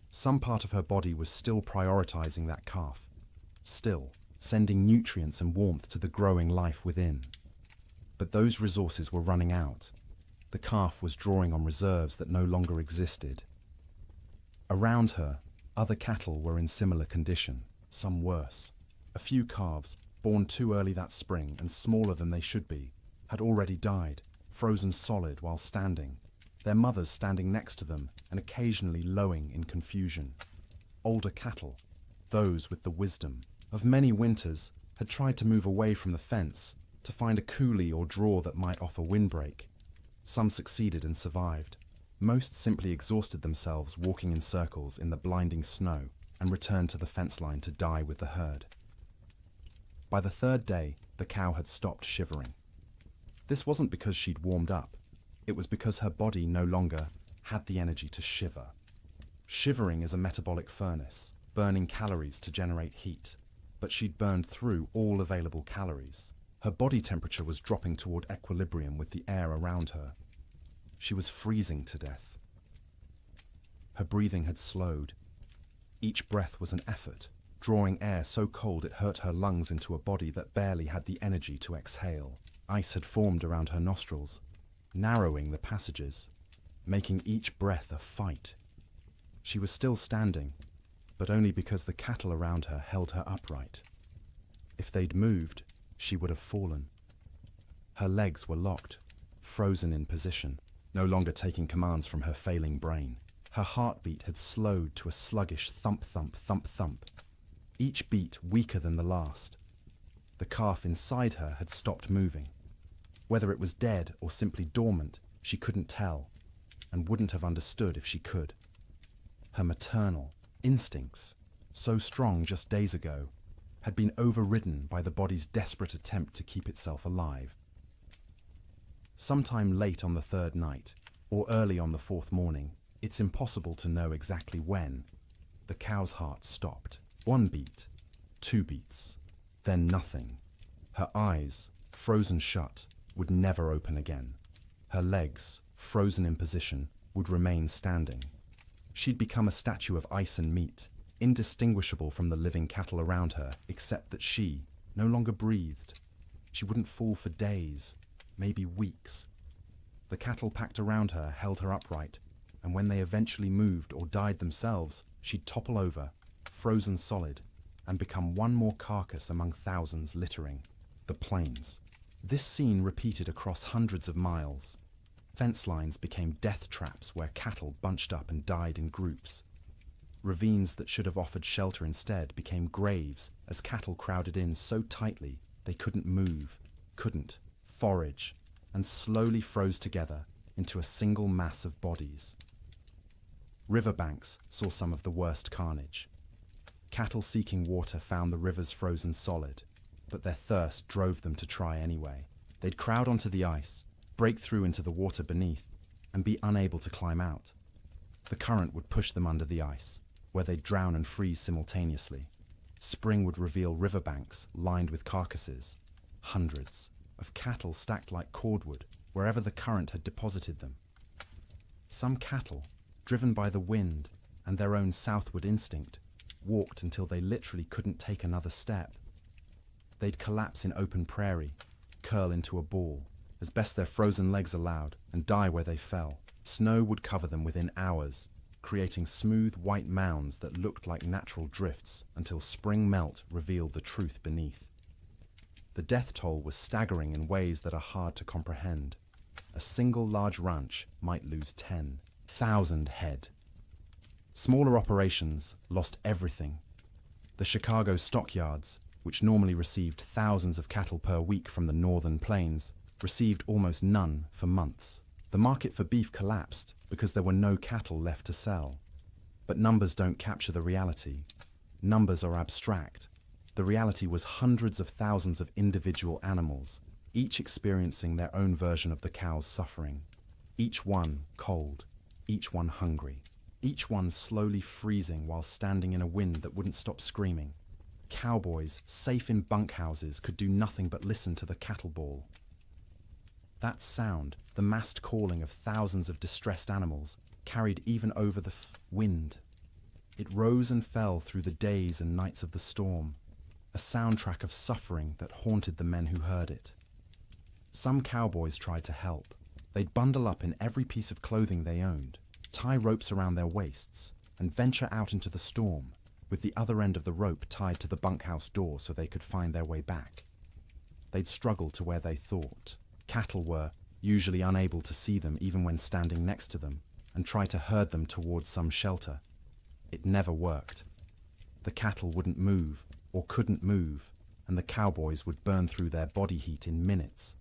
Some part of her body was still prioritizing that calf, still sending nutrients and warmth to the growing life within. But those resources were running out. The calf was drawing on reserves that no longer existed. Around her, other cattle were in similar condition, some worse. A few calves, born too early that spring and smaller than they should be, had already died, frozen solid while standing, their mothers standing next to them and occasionally lowing in confusion. Older cattle, those with the wisdom of many winters, had tried to move away from the fence to find a coulee or draw that might offer windbreak. Some succeeded and survived. Most simply exhausted themselves walking in circles in the blinding snow and returned to the fence line to die with the herd. By the third day, the cow had stopped shivering. This wasn't because she'd warmed up. It was because her body no longer had the energy to shiver. Shivering is a metabolic furnace, burning calories to generate heat, but she'd burned through all available calories. Her body temperature was dropping toward equilibrium with the air around her. She was freezing to death. Her breathing had slowed. Each breath was an effort, drawing air so cold it hurt her lungs into a body that barely had the energy to exhale. Ice had formed around her nostrils, narrowing the passages, making each breath a fight. She was still standing, but only because the cattle around her held her upright. If they'd moved, she would have fallen. Her legs were locked, frozen in position, no longer taking commands from her failing brain. Her heartbeat had slowed to a sluggish thump-thump, thump-thump, each beat weaker than the last. The calf inside her had stopped moving. Whether it was dead or simply dormant, she couldn't tell, and wouldn't have understood if she could. Her maternal instincts, so strong just days ago, had been overridden by the body's desperate attempt to keep itself alive. Sometime late on the third night, or early on the fourth morning, it's impossible to know exactly when, the cow's heart stopped. 1 beat, 2 beats, then nothing. Her eyes, frozen shut, would never open again. Her legs, frozen in position, would remain standing. She'd become a statue of ice and meat, indistinguishable from the living cattle around her, except that she no longer breathed. She wouldn't fall for days, maybe weeks. The cattle packed around her held her upright, and when they eventually moved or died themselves, she'd topple over, frozen solid, and become one more carcass among thousands littering the plains. This scene repeated across hundreds of miles. Fence lines became death traps where cattle bunched up and died in groups. Ravines that should have offered shelter instead became graves as cattle crowded in so tightly they couldn't move, couldn't forage, and slowly froze together into a single mass of bodies. Riverbanks saw some of the worst carnage. Cattle seeking water found the rivers frozen solid, but their thirst drove them to try anyway. They'd crowd onto the ice, break through into the water beneath, and be unable to climb out. The current would push them under the ice, where they'd drown and freeze simultaneously. Spring would reveal riverbanks lined with carcasses, hundreds of cattle stacked like cordwood wherever the current had deposited them. Some cattle, driven by the wind and their own southward instinct, walked until they literally couldn't take another step. They'd collapse in open prairie, curl into a ball, as best their frozen legs allowed, and die where they fell. Snow would cover them within hours, creating smooth white mounds that looked like natural drifts until spring melt revealed the truth beneath. The death toll was staggering in ways that are hard to comprehend. A single large ranch might lose 10,000 head. Smaller operations lost everything. The Chicago stockyards, which normally received thousands of cattle per week from the northern plains, received almost none for months. The market for beef collapsed because there were no cattle left to sell. But numbers don't capture the reality. Numbers are abstract. The reality was hundreds of thousands of individual animals, each experiencing their own version of the cow's suffering. Each one cold, each one hungry, each one slowly freezing while standing in a wind that wouldn't stop screaming. Cowboys, safe in bunkhouses, could do nothing but listen to the cattle bawl. That sound, the massed calling of thousands of distressed animals, carried even over the wind. It rose and fell through the days and nights of the storm, a soundtrack of suffering that haunted the men who heard it. Some cowboys tried to help. They'd bundle up in every piece of clothing they owned, tie ropes around their waists, and venture out into the storm, with the other end of the rope tied to the bunkhouse door so they could find their way back. They'd struggle to where they thought. Cattle were usually unable to see them even when standing next to them, and try to herd them towards some shelter. It never worked. The cattle wouldn't move, or couldn't move, and the cowboys would burn through their body heat in minutes.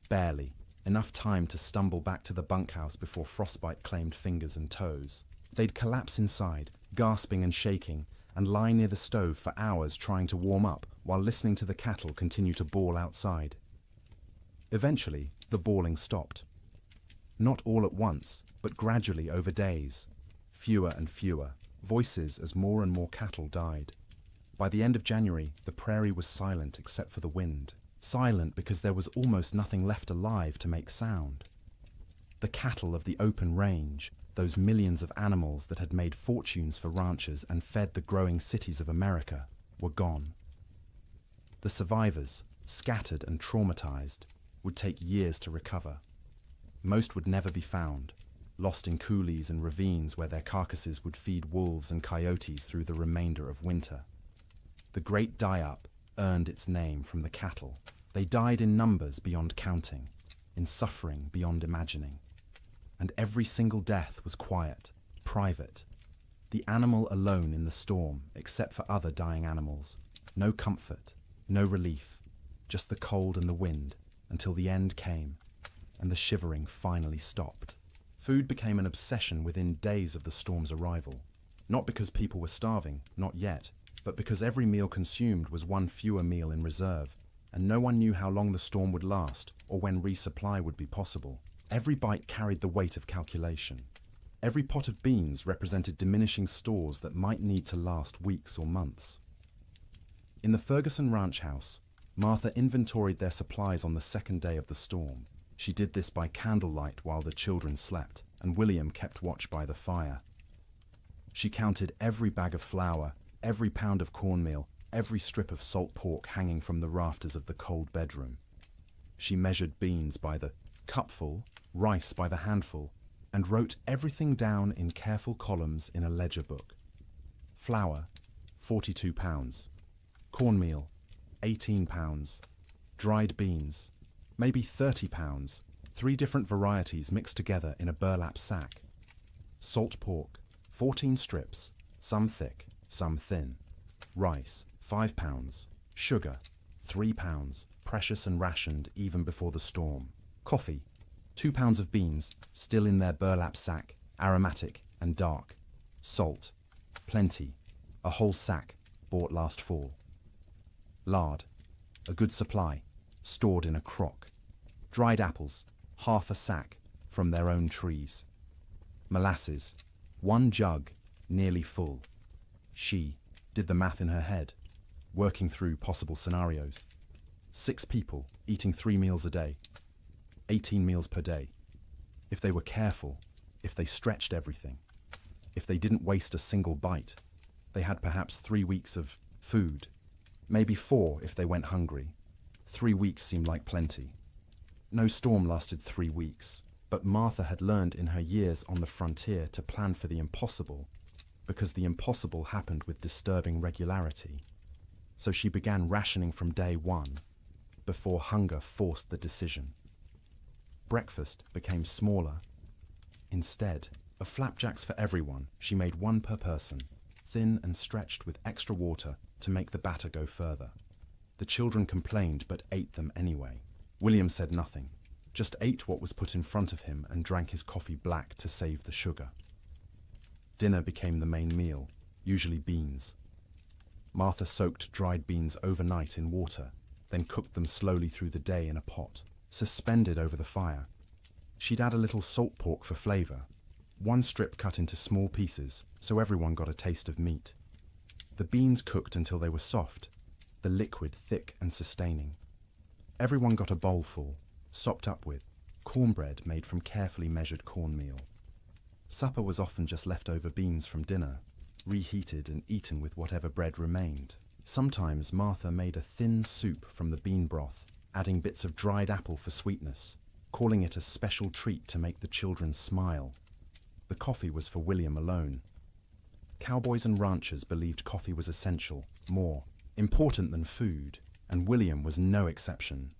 Barely, enough time to stumble back to the bunkhouse before frostbite claimed fingers and toes. They'd collapse inside, gasping and shaking, and lie near the stove for hours trying to warm up while listening to the cattle continue to bawl outside. Eventually, the bawling stopped. Not all at once, but gradually over days. Fewer and fewer, voices as more and more cattle died. By the end of January, the prairie was silent except for the wind. Silent because there was almost nothing left alive to make sound. The cattle of the open range, those millions of animals that had made fortunes for ranchers and fed the growing cities of America, were gone. The survivors, scattered and traumatized, would take years to recover. Most would never be found, lost in coulees and ravines where their carcasses would feed wolves and coyotes through the remainder of winter. The Great Die-Up earned its name from the cattle. They died in numbers beyond counting, in suffering beyond imagining. And every single death was quiet, private. The animal alone in the storm, except for other dying animals. No comfort, no relief, just the cold and the wind, until the end came, and the shivering finally stopped. Food became an obsession within days of the storm's arrival. Not because people were starving, not yet, but because every meal consumed was one fewer meal in reserve, and no one knew how long the storm would last, or when resupply would be possible. Every bite carried the weight of calculation. Every pot of beans represented diminishing stores that might need to last weeks or months. In the Ferguson ranch house, Martha inventoried their supplies on the second day of the storm. She did this by candlelight while the children slept, and William kept watch by the fire. She counted every bag of flour, every pound of cornmeal, every strip of salt pork hanging from the rafters of the cold bedroom. She measured beans by the cupful, rice by the handful, and wrote everything down in careful columns in a ledger book. Flour, 42 pounds. Cornmeal, 18 pounds. Dried beans, maybe 30 pounds, 3 different varieties mixed together in a burlap sack. Salt pork, 14 strips, some thick, some thin. Rice, 5 pounds. Sugar, 3 pounds, precious and rationed even before the storm. Coffee, 2 pounds of beans, still in their burlap sack, aromatic and dark. Salt, plenty, a whole sack, bought last fall. Lard, a good supply, stored in a crock. Dried apples, half a sack, from their own trees. Molasses, 1 jug, nearly full. She did the math in her head, working through possible scenarios. 6 people, eating 3 meals a day. 18 meals per day. If they were careful, if they stretched everything, if they didn't waste a single bite, they had perhaps 3 weeks of food. Maybe 4 if they went hungry. 3 weeks seemed like plenty. No storm lasted 3 weeks, but Martha had learned in her years on the frontier to plan for the impossible, because the impossible happened with disturbing regularity. So she began rationing from day 1, before hunger forced the decision. Breakfast became smaller. Instead of flapjacks for everyone, she made 1 per person, thin and stretched with extra water to make the batter go further. The children complained but ate them anyway. William said nothing, just ate what was put in front of him and drank his coffee black to save the sugar. Dinner became the main meal, usually beans. Martha soaked dried beans overnight in water, then cooked them slowly through the day in a pot, suspended over the fire. She'd add a little salt pork for flavor, 1 strip cut into small pieces so everyone got a taste of meat. The beans cooked until they were soft, the liquid thick and sustaining. Everyone got a bowlful, sopped up with cornbread made from carefully measured cornmeal. Supper was often just leftover beans from dinner, reheated and eaten with whatever bread remained. Sometimes Martha made a thin soup from the bean broth, adding bits of dried apple for sweetness, calling it a special treat to make the children smile. The coffee was for William alone. Cowboys and ranchers believed coffee was essential, more important than food, and William was no exception.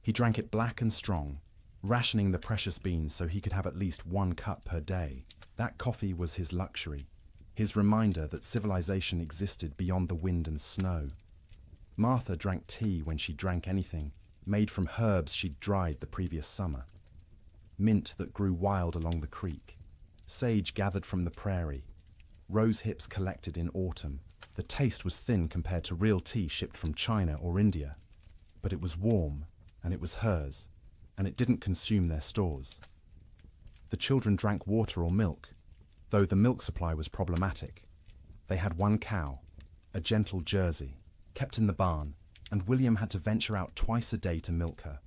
He drank it black and strong, rationing the precious beans so he could have at least 1 cup per day. That coffee was his luxury, his reminder that civilization existed beyond the wind and snow. Martha drank tea when she drank anything, made from herbs she'd dried the previous summer. Mint that grew wild along the creek, sage gathered from the prairie, rose hips collected in autumn. The taste was thin compared to real tea shipped from China or India, but it was warm, and it was hers, and it didn't consume their stores. The children drank water or milk, though the milk supply was problematic. They had 1 cow, a gentle Jersey, kept in the barn, and William had to venture out twice a day to milk her.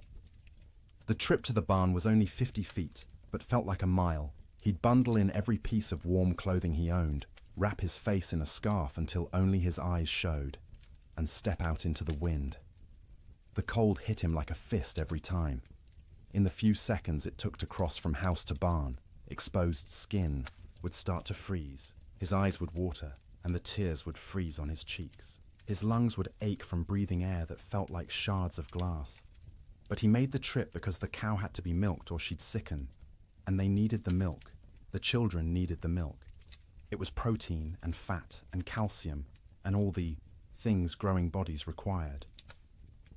The trip to the barn was only 50 feet, but felt like a mile. He'd bundle in every piece of warm clothing he owned, wrap his face in a scarf until only his eyes showed, and step out into the wind. The cold hit him like a fist every time. In the few seconds it took to cross from house to barn, exposed skin would start to freeze. His eyes would water, and the tears would freeze on his cheeks. His lungs would ache from breathing air that felt like shards of glass. But he made the trip because the cow had to be milked or she'd sicken, and they needed the milk. The children needed the milk. It was protein and fat and calcium and all the things growing bodies required.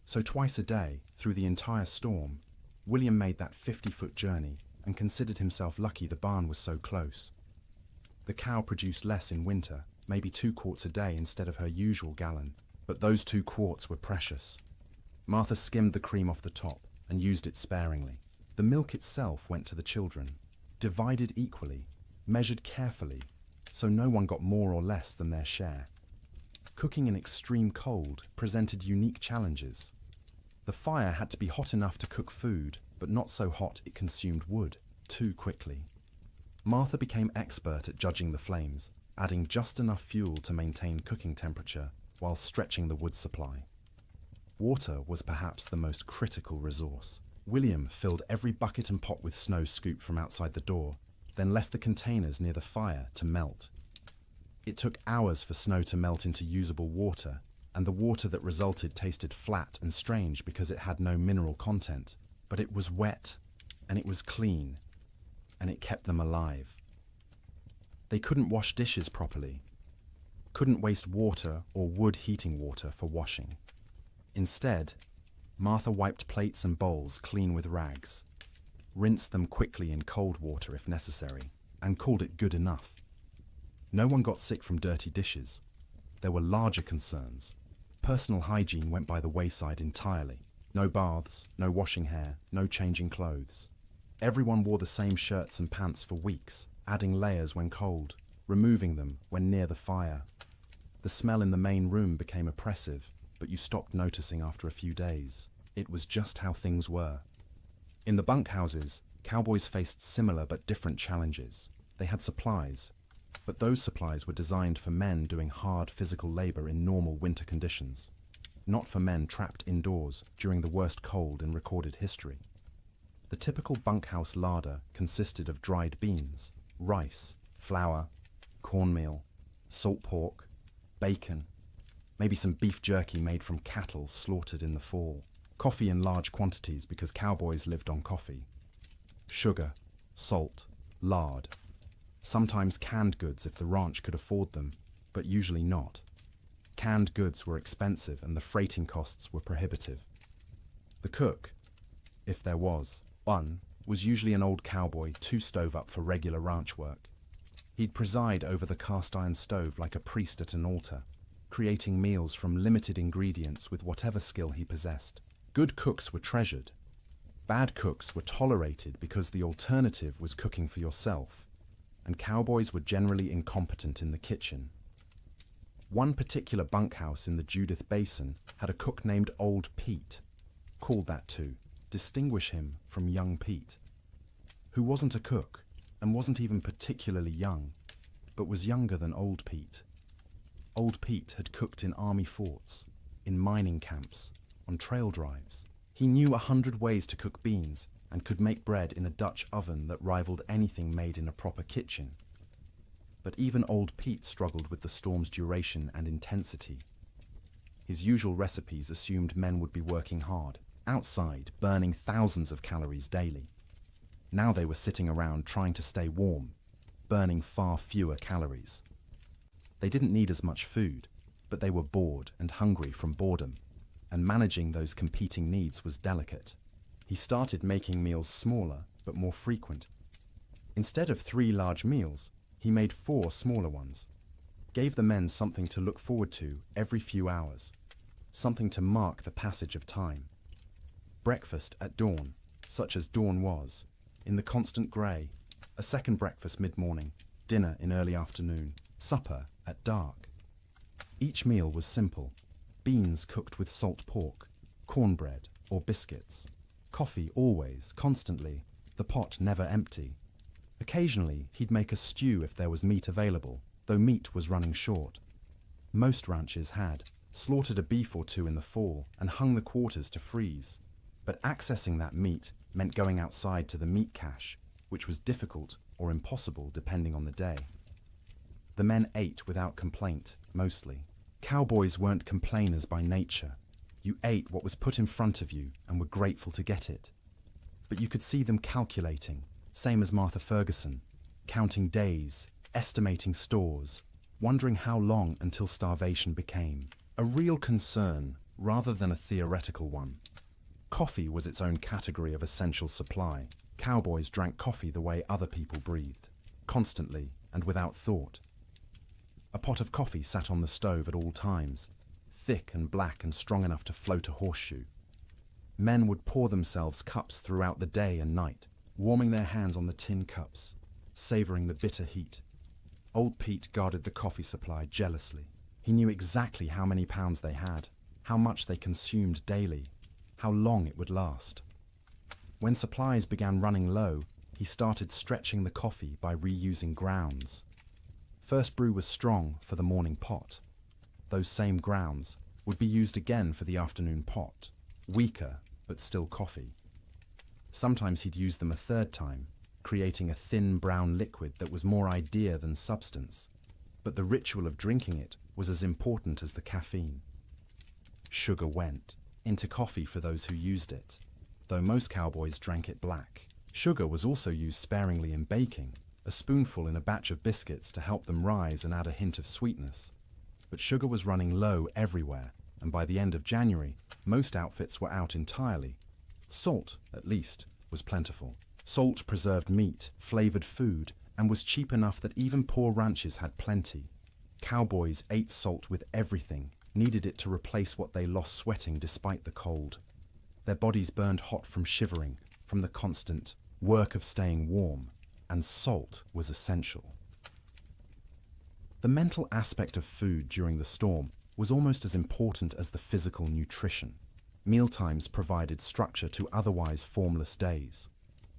So twice a day, through the entire storm, William made that 50-foot journey and considered himself lucky the barn was so close. The cow produced less in winter, maybe 2 quarts a day instead of her usual gallon, but those 2 quarts were precious. Martha skimmed the cream off the top and used it sparingly. The milk itself went to the children, divided equally, measured carefully, so no one got more or less than their share. Cooking in extreme cold presented unique challenges. The fire had to be hot enough to cook food, but not so hot it consumed wood too quickly. Martha became expert at judging the flames, adding just enough fuel to maintain cooking temperature while stretching the wood supply. Water was perhaps the most critical resource. William filled every bucket and pot with snow scooped from outside the door, then left the containers near the fire to melt. It took hours for snow to melt into usable water, and the water that resulted tasted flat and strange because it had no mineral content. But it was wet, and it was clean, and it kept them alive. They couldn't wash dishes properly, couldn't waste water or wood heating water for washing. Instead, Martha wiped plates and bowls clean with rags, rinsed them quickly in cold water if necessary, and called it good enough. No one got sick from dirty dishes. There were larger concerns. Personal hygiene went by the wayside entirely. No baths, no washing hair, no changing clothes. Everyone wore the same shirts and pants for weeks, adding layers when cold, removing them when near the fire. The smell in the main room became oppressive, but you stopped noticing after a few days. It was just how things were. In the bunkhouses, cowboys faced similar but different challenges. They had supplies, but those supplies were designed for men doing hard physical labor in normal winter conditions, not for men trapped indoors during the worst cold in recorded history. The typical bunkhouse larder consisted of dried beans, rice, flour, cornmeal, salt pork, bacon, maybe some beef jerky made from cattle slaughtered in the fall, coffee in large quantities because cowboys lived on coffee, sugar, salt, lard, sometimes canned goods if the ranch could afford them, but usually not. Canned goods were expensive and the freighting costs were prohibitive. The cook, if there was one, was usually an old cowboy too stove up for regular ranch work. He'd preside over the cast iron stove like a priest at an altar, creating meals from limited ingredients with whatever skill he possessed. Good cooks were treasured. Bad cooks were tolerated because the alternative was cooking for yourself, and cowboys were generally incompetent in the kitchen. One particular bunkhouse in the Judith Basin had a cook named Old Pete, called that to distinguish him from young Pete, who wasn't a cook and wasn't even particularly young, but was younger than Old Pete. Old Pete had cooked in army forts, in mining camps, on trail drives. He knew 100 ways to cook beans and could make bread in a Dutch oven that rivaled anything made in a proper kitchen. But even Old Pete struggled with the storm's duration and intensity. His usual recipes assumed men would be working hard, outside, burning thousands of calories daily. Now they were sitting around trying to stay warm, burning far fewer calories. They didn't need as much food, but they were bored and hungry from boredom, and managing those competing needs was delicate. He started making meals smaller but more frequent. Instead of 3 large meals, he made 4 smaller ones, gave the men something to look forward to every few hours, something to mark the passage of time. Breakfast at dawn, such as dawn was, in the constant grey, a second breakfast mid-morning, dinner in early afternoon, supper at dark. Each meal was simple: beans cooked with salt pork, cornbread or biscuits, coffee always, constantly, the pot never empty. Occasionally he'd make a stew if there was meat available, though meat was running short. Most ranches had slaughtered a beef or 2 in the fall and hung the quarters to freeze, but accessing that meat meant going outside to the meat cache, which was difficult or impossible depending on the day. The men ate without complaint, mostly. Cowboys weren't complainers by nature. You ate what was put in front of you and were grateful to get it. But you could see them calculating, same as Martha Ferguson, counting days, estimating stores, wondering how long until starvation became a real concern rather than a theoretical one. Coffee was its own category of essential supply. Cowboys drank coffee the way other people breathed, constantly and without thought. A pot of coffee sat on the stove at all times, thick and black and strong enough to float a horseshoe. Men would pour themselves cups throughout the day and night, warming their hands on the tin cups, savouring the bitter heat. Old Pete guarded the coffee supply jealously. He knew exactly how many pounds they had, how much they consumed daily, how long it would last. When supplies began running low, he started stretching the coffee by reusing grounds. First brew was strong for the morning pot. Those same grounds would be used again for the afternoon pot, weaker but still coffee. Sometimes he'd use them a third time, creating a thin brown liquid that was more idea than substance, but the ritual of drinking it was as important as the caffeine. Sugar went into coffee for those who used it, though most cowboys drank it black. Sugar was also used sparingly in baking, a spoonful in a batch of biscuits to help them rise and add a hint of sweetness. But sugar was running low everywhere, and by the end of January, most outfits were out entirely. Salt, at least, was plentiful. Salt preserved meat, flavored food, and was cheap enough that even poor ranches had plenty. Cowboys ate salt with everything, needed it to replace what they lost sweating despite the cold. Their bodies burned hot from shivering, from the constant work of staying warm, and salt was essential. The mental aspect of food during the storm was almost as important as the physical nutrition. Mealtimes provided structure to otherwise formless days.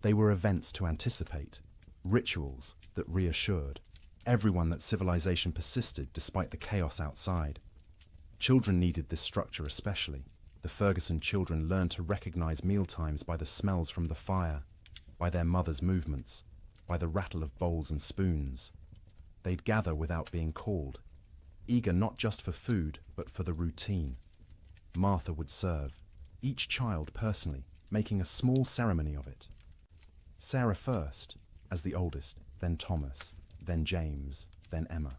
They were events to anticipate, rituals that reassured everyone that civilization persisted despite the chaos outside. Children needed this structure especially. The Ferguson children learned to recognize mealtimes by the smells from the fire, by their mother's movements, by the rattle of bowls and spoons. They'd gather without being called, eager not just for food, but for the routine. Martha would serve, each child personally, making a small ceremony of it. Sarah first, as the oldest, then Thomas, then James, then Emma.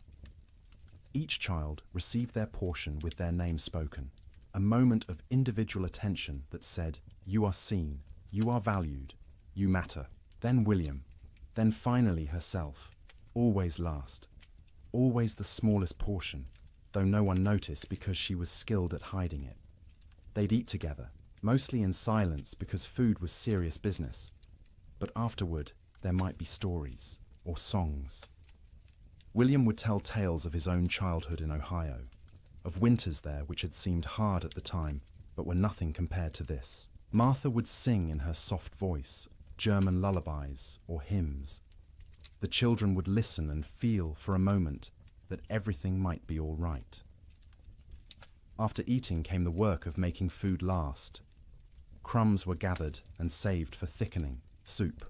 Each child received their portion with their name spoken, a moment of individual attention that said, "You are seen, you are valued, you matter." Then William, then finally herself, always last, always the smallest portion, though no one noticed because she was skilled at hiding it. They'd eat together, mostly in silence because food was serious business, but afterward there might be stories or songs. William would tell tales of his own childhood in Ohio, of winters there which had seemed hard at the time, but were nothing compared to this. Martha would sing in her soft voice, German lullabies or hymns. The children would listen and feel for a moment that everything might be all right. After eating came the work of making food last. Crumbs were gathered and saved for thickening, soup.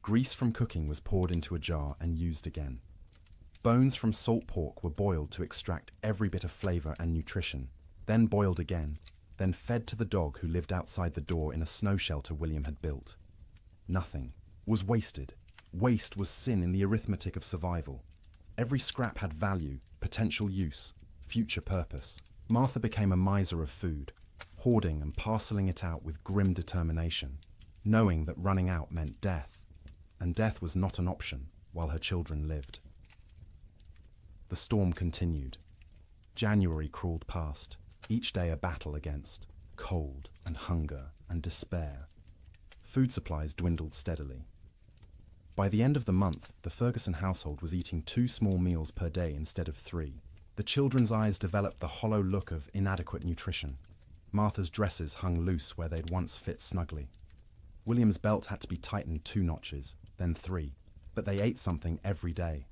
Grease from cooking was poured into a jar and used again. Bones from salt pork were boiled to extract every bit of flavor and nutrition, then boiled again, then fed to the dog who lived outside the door in a snow shelter William had built. Nothing was wasted. Waste was sin in the arithmetic of survival. Every scrap had value, potential use, future purpose. Martha became a miser of food, hoarding and parceling it out with grim determination, knowing that running out meant death, and death was not an option while her children lived. The storm continued. January crawled past, each day a battle against cold and hunger and despair. Food supplies dwindled steadily. By the end of the month, the Ferguson household was eating 2 small meals per day instead of 3. The children's eyes developed the hollow look of inadequate nutrition. Martha's dresses hung loose where they'd once fit snugly. William's belt had to be tightened 2 notches, then 3, but they ate something every day,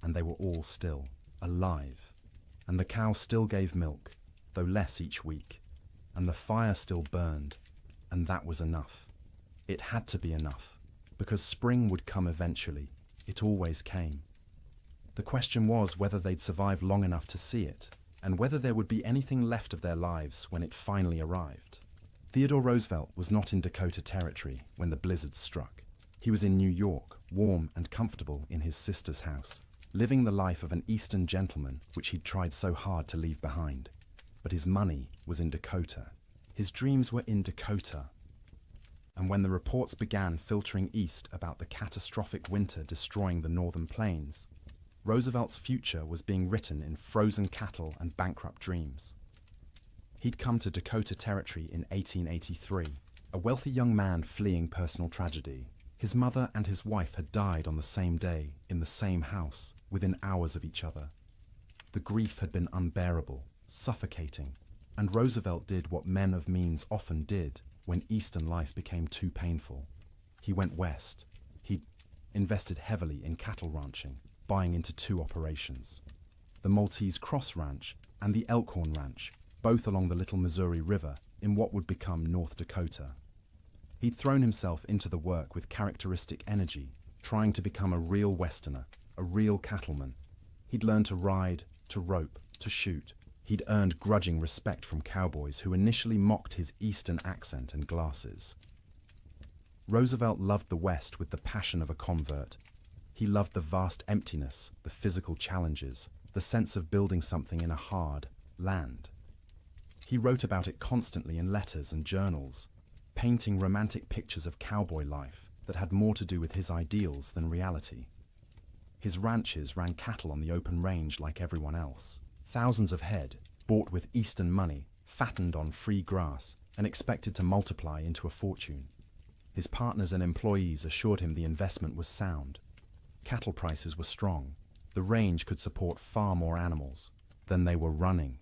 and they were all still alive. And the cow still gave milk, though less each week, and the fire still burned, and that was enough. It had to be enough, because spring would come eventually. It always came. The question was whether they'd survive long enough to see it, and whether there would be anything left of their lives when it finally arrived. Theodore Roosevelt was not in Dakota Territory when the blizzard struck. He was in New York, warm and comfortable in his sister's house, living the life of an Eastern gentleman which he'd tried so hard to leave behind. But his money was in Dakota. His dreams were in Dakota. And when the reports began filtering east about the catastrophic winter destroying the northern plains, Roosevelt's future was being written in frozen cattle and bankrupt dreams. He'd come to Dakota Territory in 1883, a wealthy young man fleeing personal tragedy. His mother and his wife had died on the same day, in the same house, within hours of each other. The grief had been unbearable, suffocating, and Roosevelt did what men of means often did when Eastern life became too painful. He went west. He invested heavily in cattle ranching, buying into two operations: the Maltese Cross Ranch and the Elkhorn Ranch, both along the Little Missouri River in what would become North Dakota. He'd thrown himself into the work with characteristic energy, trying to become a real Westerner, a real cattleman. He'd learned to ride, to rope, to shoot. He'd earned grudging respect from cowboys who initially mocked his Eastern accent and glasses. Roosevelt loved the West with the passion of a convert. He loved the vast emptiness, the physical challenges, the sense of building something in a hard land. He wrote about it constantly in letters and journals, painting romantic pictures of cowboy life that had more to do with his ideals than reality. His ranches ran cattle on the open range like everyone else. Thousands of head, bought with Eastern money, fattened on free grass, and expected to multiply into a fortune. His partners and employees assured him the investment was sound. Cattle prices were strong. The range could support far more animals than they were running.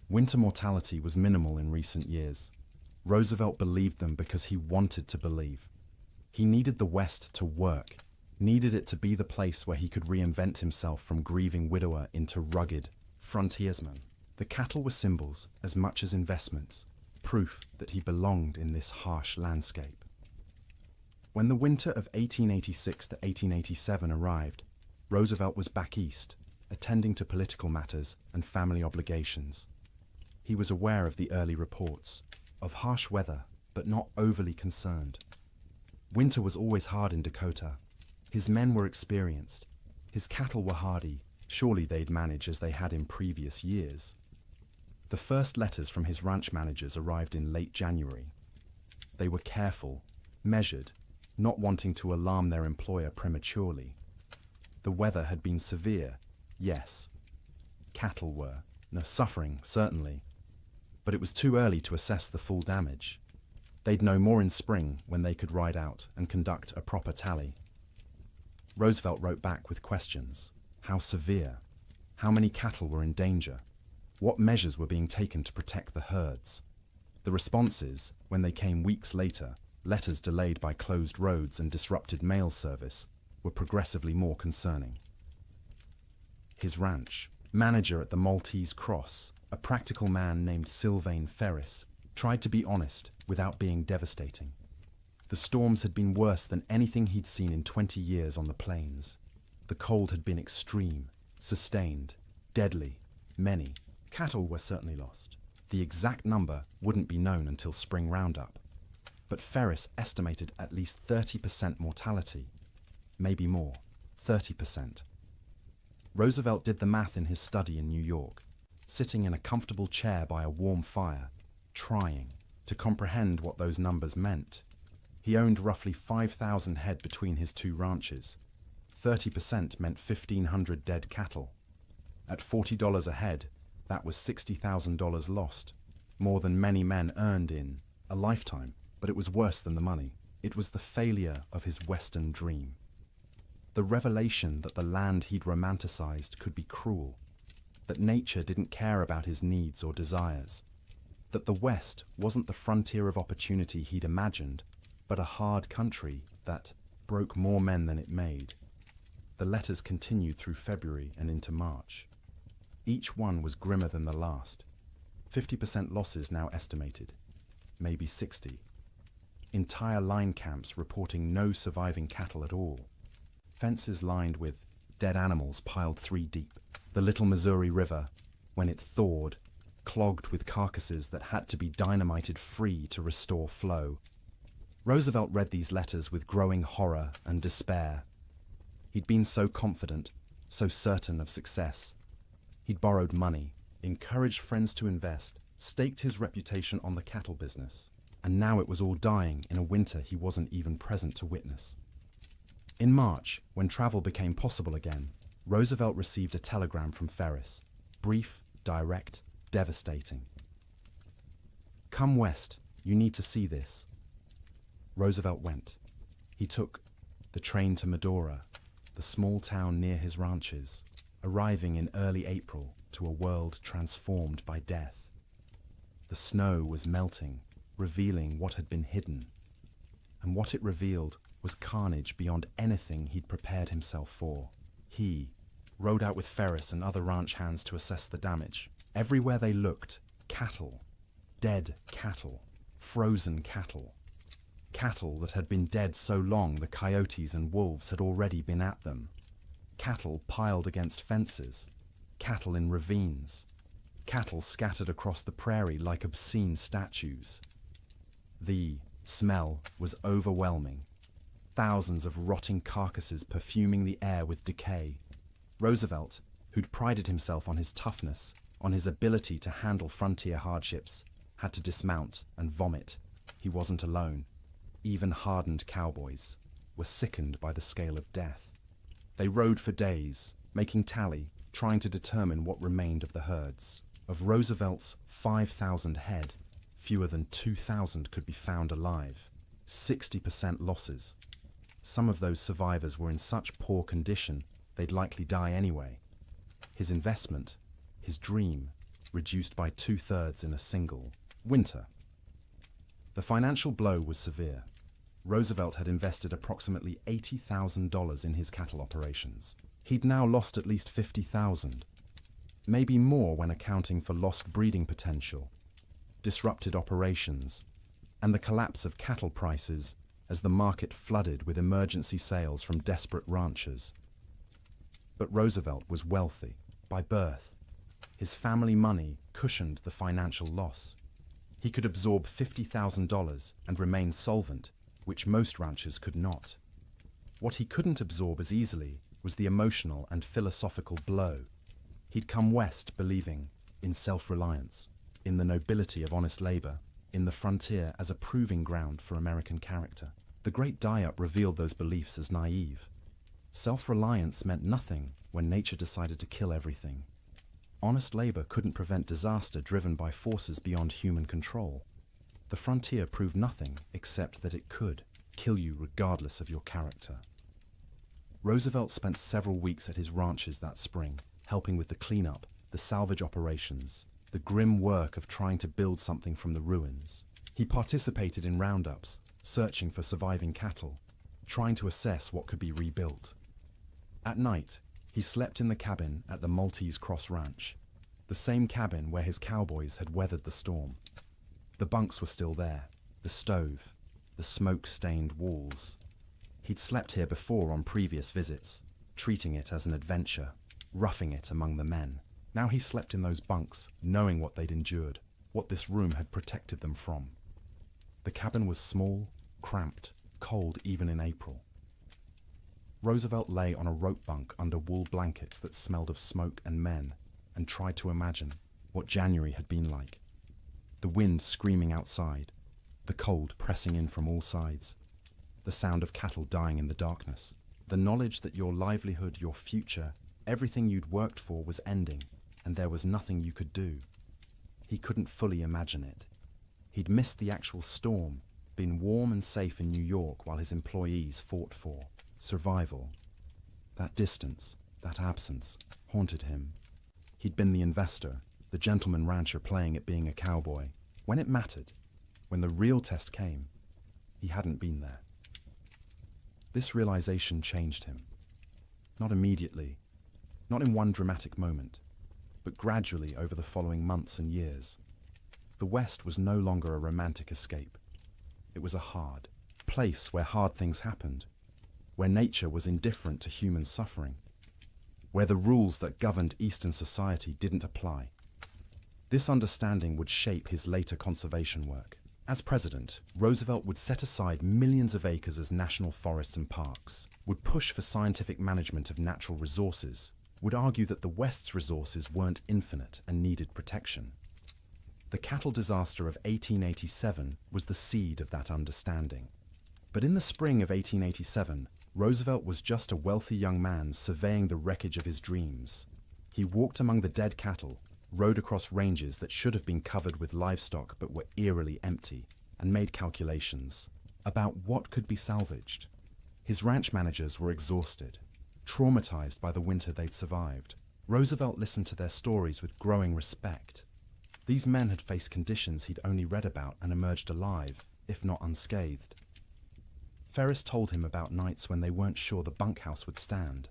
Winter mortality was minimal in recent years. Roosevelt believed them because he wanted to believe. He needed the West to work, needed it to be the place where he could reinvent himself from grieving widower into rugged frontiersman. The cattle were symbols as much as investments, proof that he belonged in this harsh landscape. When the winter of 1886 to 1887 arrived, Roosevelt was back east, attending to political matters and family obligations. He was aware of the early reports, of harsh weather, but not overly concerned. Winter was always hard in Dakota. His men were experienced. His cattle were hardy. Surely they'd manage as they had in previous years. The first letters from his ranch managers arrived in late January. They were careful, measured, not wanting to alarm their employer prematurely. The weather had been severe, yes. Cattle were, suffering, certainly. But it was too early to assess the full damage. They'd know more in spring when they could ride out and conduct a proper tally. Roosevelt wrote back with questions. How severe? How many cattle were in danger? What measures were being taken to protect the herds? The responses, when they came weeks later, letters delayed by closed roads and disrupted mail service, were progressively more concerning. His ranch, manager at the Maltese Cross, a practical man named Sylvain Ferris, tried to be honest without being devastating. The storms had been worse than anything he'd seen in 20 years on the plains. The cold had been extreme, sustained, deadly. Many cattle were certainly lost. The exact number wouldn't be known until spring roundup. But Ferris estimated at least 30% mortality. Maybe more, 30%. Roosevelt did the math in his study in New York, sitting in a comfortable chair by a warm fire, trying to comprehend what those numbers meant. He owned roughly 5,000 head between his two ranches. 30% meant 1,500 dead cattle. At $40 a head, that was $60,000 lost, more than many men earned in a lifetime. But it was worse than the money. It was the failure of his Western dream. The revelation that the land he'd romanticized could be cruel, that nature didn't care about his needs or desires, that the West wasn't the frontier of opportunity he'd imagined, but a hard country that broke more men than it made. The letters continued through February and into March. Each one was grimmer than the last. 50% losses now estimated, maybe 60. Entire line camps reporting no surviving cattle at all. Fences lined with dead animals piled 3 deep. The Little Missouri River, when it thawed, clogged with carcasses that had to be dynamited free to restore flow. Roosevelt read these letters with growing horror and despair. He'd been so confident, so certain of success. He'd borrowed money, encouraged friends to invest, staked his reputation on the cattle business. And now it was all dying in a winter he wasn't even present to witness. In March, when travel became possible again, Roosevelt received a telegram from Ferris. Brief, direct, devastating. Come west, you need to see this. Roosevelt went. He took the train to Medora, the small town near his ranches, arriving in early April to a world transformed by death. The snow was melting, revealing what had been hidden. And what it revealed was carnage beyond anything he'd prepared himself for. He rode out with Ferris and other ranch hands to assess the damage. Everywhere they looked, cattle. Dead cattle. Frozen cattle. Cattle that had been dead so long the coyotes and wolves had already been at them. Cattle piled against fences. Cattle in ravines. Cattle scattered across the prairie like obscene statues. The smell was overwhelming. Thousands of rotting carcasses perfuming the air with decay. Roosevelt, who'd prided himself on his toughness, on his ability to handle frontier hardships, had to dismount and vomit. He wasn't alone. Even hardened cowboys were sickened by the scale of death. They rode for days, making tally, trying to determine what remained of the herds. Of Roosevelt's 5,000 head, fewer than 2,000 could be found alive. 60% losses. Some of those survivors were in such poor condition they'd likely die anyway. His investment, his dream, reduced by 2/3 in a single winter. The financial blow was severe. Roosevelt had invested approximately $80,000 in his cattle operations. He'd now lost at least $50,000, maybe more when accounting for lost breeding potential, disrupted operations, and the collapse of cattle prices as the market flooded with emergency sales from desperate ranchers. But Roosevelt was wealthy by birth. His family money cushioned the financial loss. He could absorb $50,000 and remain solvent, which most ranchers could not. What he couldn't absorb as easily was the emotional and philosophical blow. He'd come west believing in self-reliance, in the nobility of honest labor, in the frontier as a proving ground for American character. The Great Die-Up revealed those beliefs as naive. Self-reliance meant nothing when nature decided to kill everything. Honest labor couldn't prevent disaster driven by forces beyond human control. The frontier proved nothing except that it could kill you regardless of your character. Roosevelt spent several weeks at his ranches that spring, helping with the cleanup, the salvage operations, the grim work of trying to build something from the ruins. He participated in roundups, searching for surviving cattle, trying to assess what could be rebuilt. At night, he slept in the cabin at the Maltese Cross Ranch, the same cabin where his cowboys had weathered the storm. The bunks were still there, the stove, the smoke-stained walls. He'd slept here before on previous visits, treating it as an adventure, roughing it among the men. Now he slept in those bunks, knowing what they'd endured, what this room had protected them from. The cabin was small, cramped, cold even in April. Roosevelt lay on a rope bunk under wool blankets that smelled of smoke and men, and tried to imagine what January had been like. The wind screaming outside, the cold pressing in from all sides, the sound of cattle dying in the darkness, the knowledge that your livelihood, your future, everything you'd worked for was ending, and there was nothing you could do. He couldn't fully imagine it. He'd missed the actual storm, been warm and safe in New York while his employees fought for survival. That distance, that absence, haunted him. He'd been the investor, the gentleman rancher playing at being a cowboy. When it mattered, when the real test came, he hadn't been there. This realization changed him. Not immediately, not in one dramatic moment, but gradually over the following months and years. The West was no longer a romantic escape. It was a hard place where hard things happened, where nature was indifferent to human suffering, where the rules that governed Eastern society didn't apply. This understanding would shape his later conservation work. As president, Roosevelt would set aside millions of acres as national forests and parks, would push for scientific management of natural resources, would argue that the West's resources weren't infinite and needed protection. The cattle disaster of 1887 was the seed of that understanding. But in the spring of 1887, Roosevelt was just a wealthy young man surveying the wreckage of his dreams. He walked among the dead cattle, rode across ranges that should have been covered with livestock but were eerily empty, and made calculations about what could be salvaged. His ranch managers were exhausted, traumatized by the winter they'd survived. Roosevelt listened to their stories with growing respect. These men had faced conditions he'd only read about and emerged alive, if not unscathed. Ferris told him about nights when they weren't sure the bunkhouse would stand,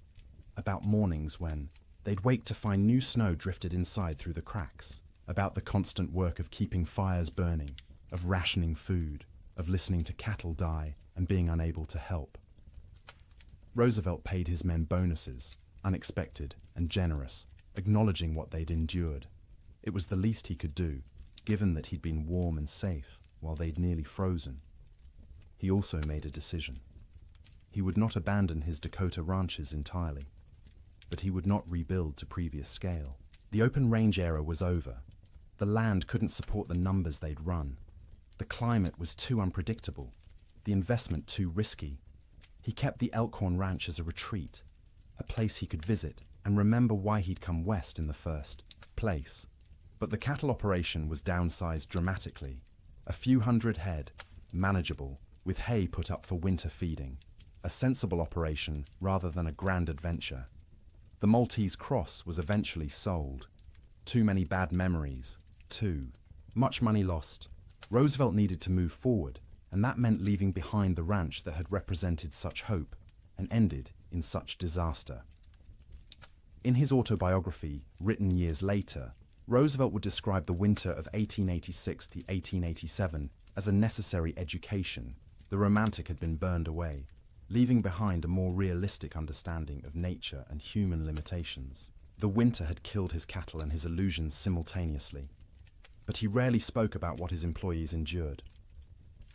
about mornings when they'd wake to find new snow drifted inside through the cracks, about the constant work of keeping fires burning, of rationing food, of listening to cattle die and being unable to help. Roosevelt paid his men bonuses, unexpected and generous, acknowledging what they'd endured. It was the least he could do, given that he'd been warm and safe while they'd nearly frozen. He also made a decision. He would not abandon his Dakota ranches entirely, but he would not rebuild to previous scale. The open range era was over. The land couldn't support the numbers they'd run. The climate was too unpredictable, the investment too risky. He kept the Elkhorn Ranch as a retreat, a place he could visit and remember why he'd come west in the first place. But the cattle operation was downsized dramatically. A few hundred head, manageable, with hay put up for winter feeding. A sensible operation rather than a grand adventure. The Maltese Cross was eventually sold. Too many bad memories. Too much money lost. Roosevelt needed to move forward, and that meant leaving behind the ranch that had represented such hope and ended in such disaster. In his autobiography, written years later, Roosevelt would describe the winter of 1886 to 1887 as a necessary education. The romantic had been burned away, leaving behind a more realistic understanding of nature and human limitations. The winter had killed his cattle and his illusions simultaneously, but he rarely spoke about what his employees endured.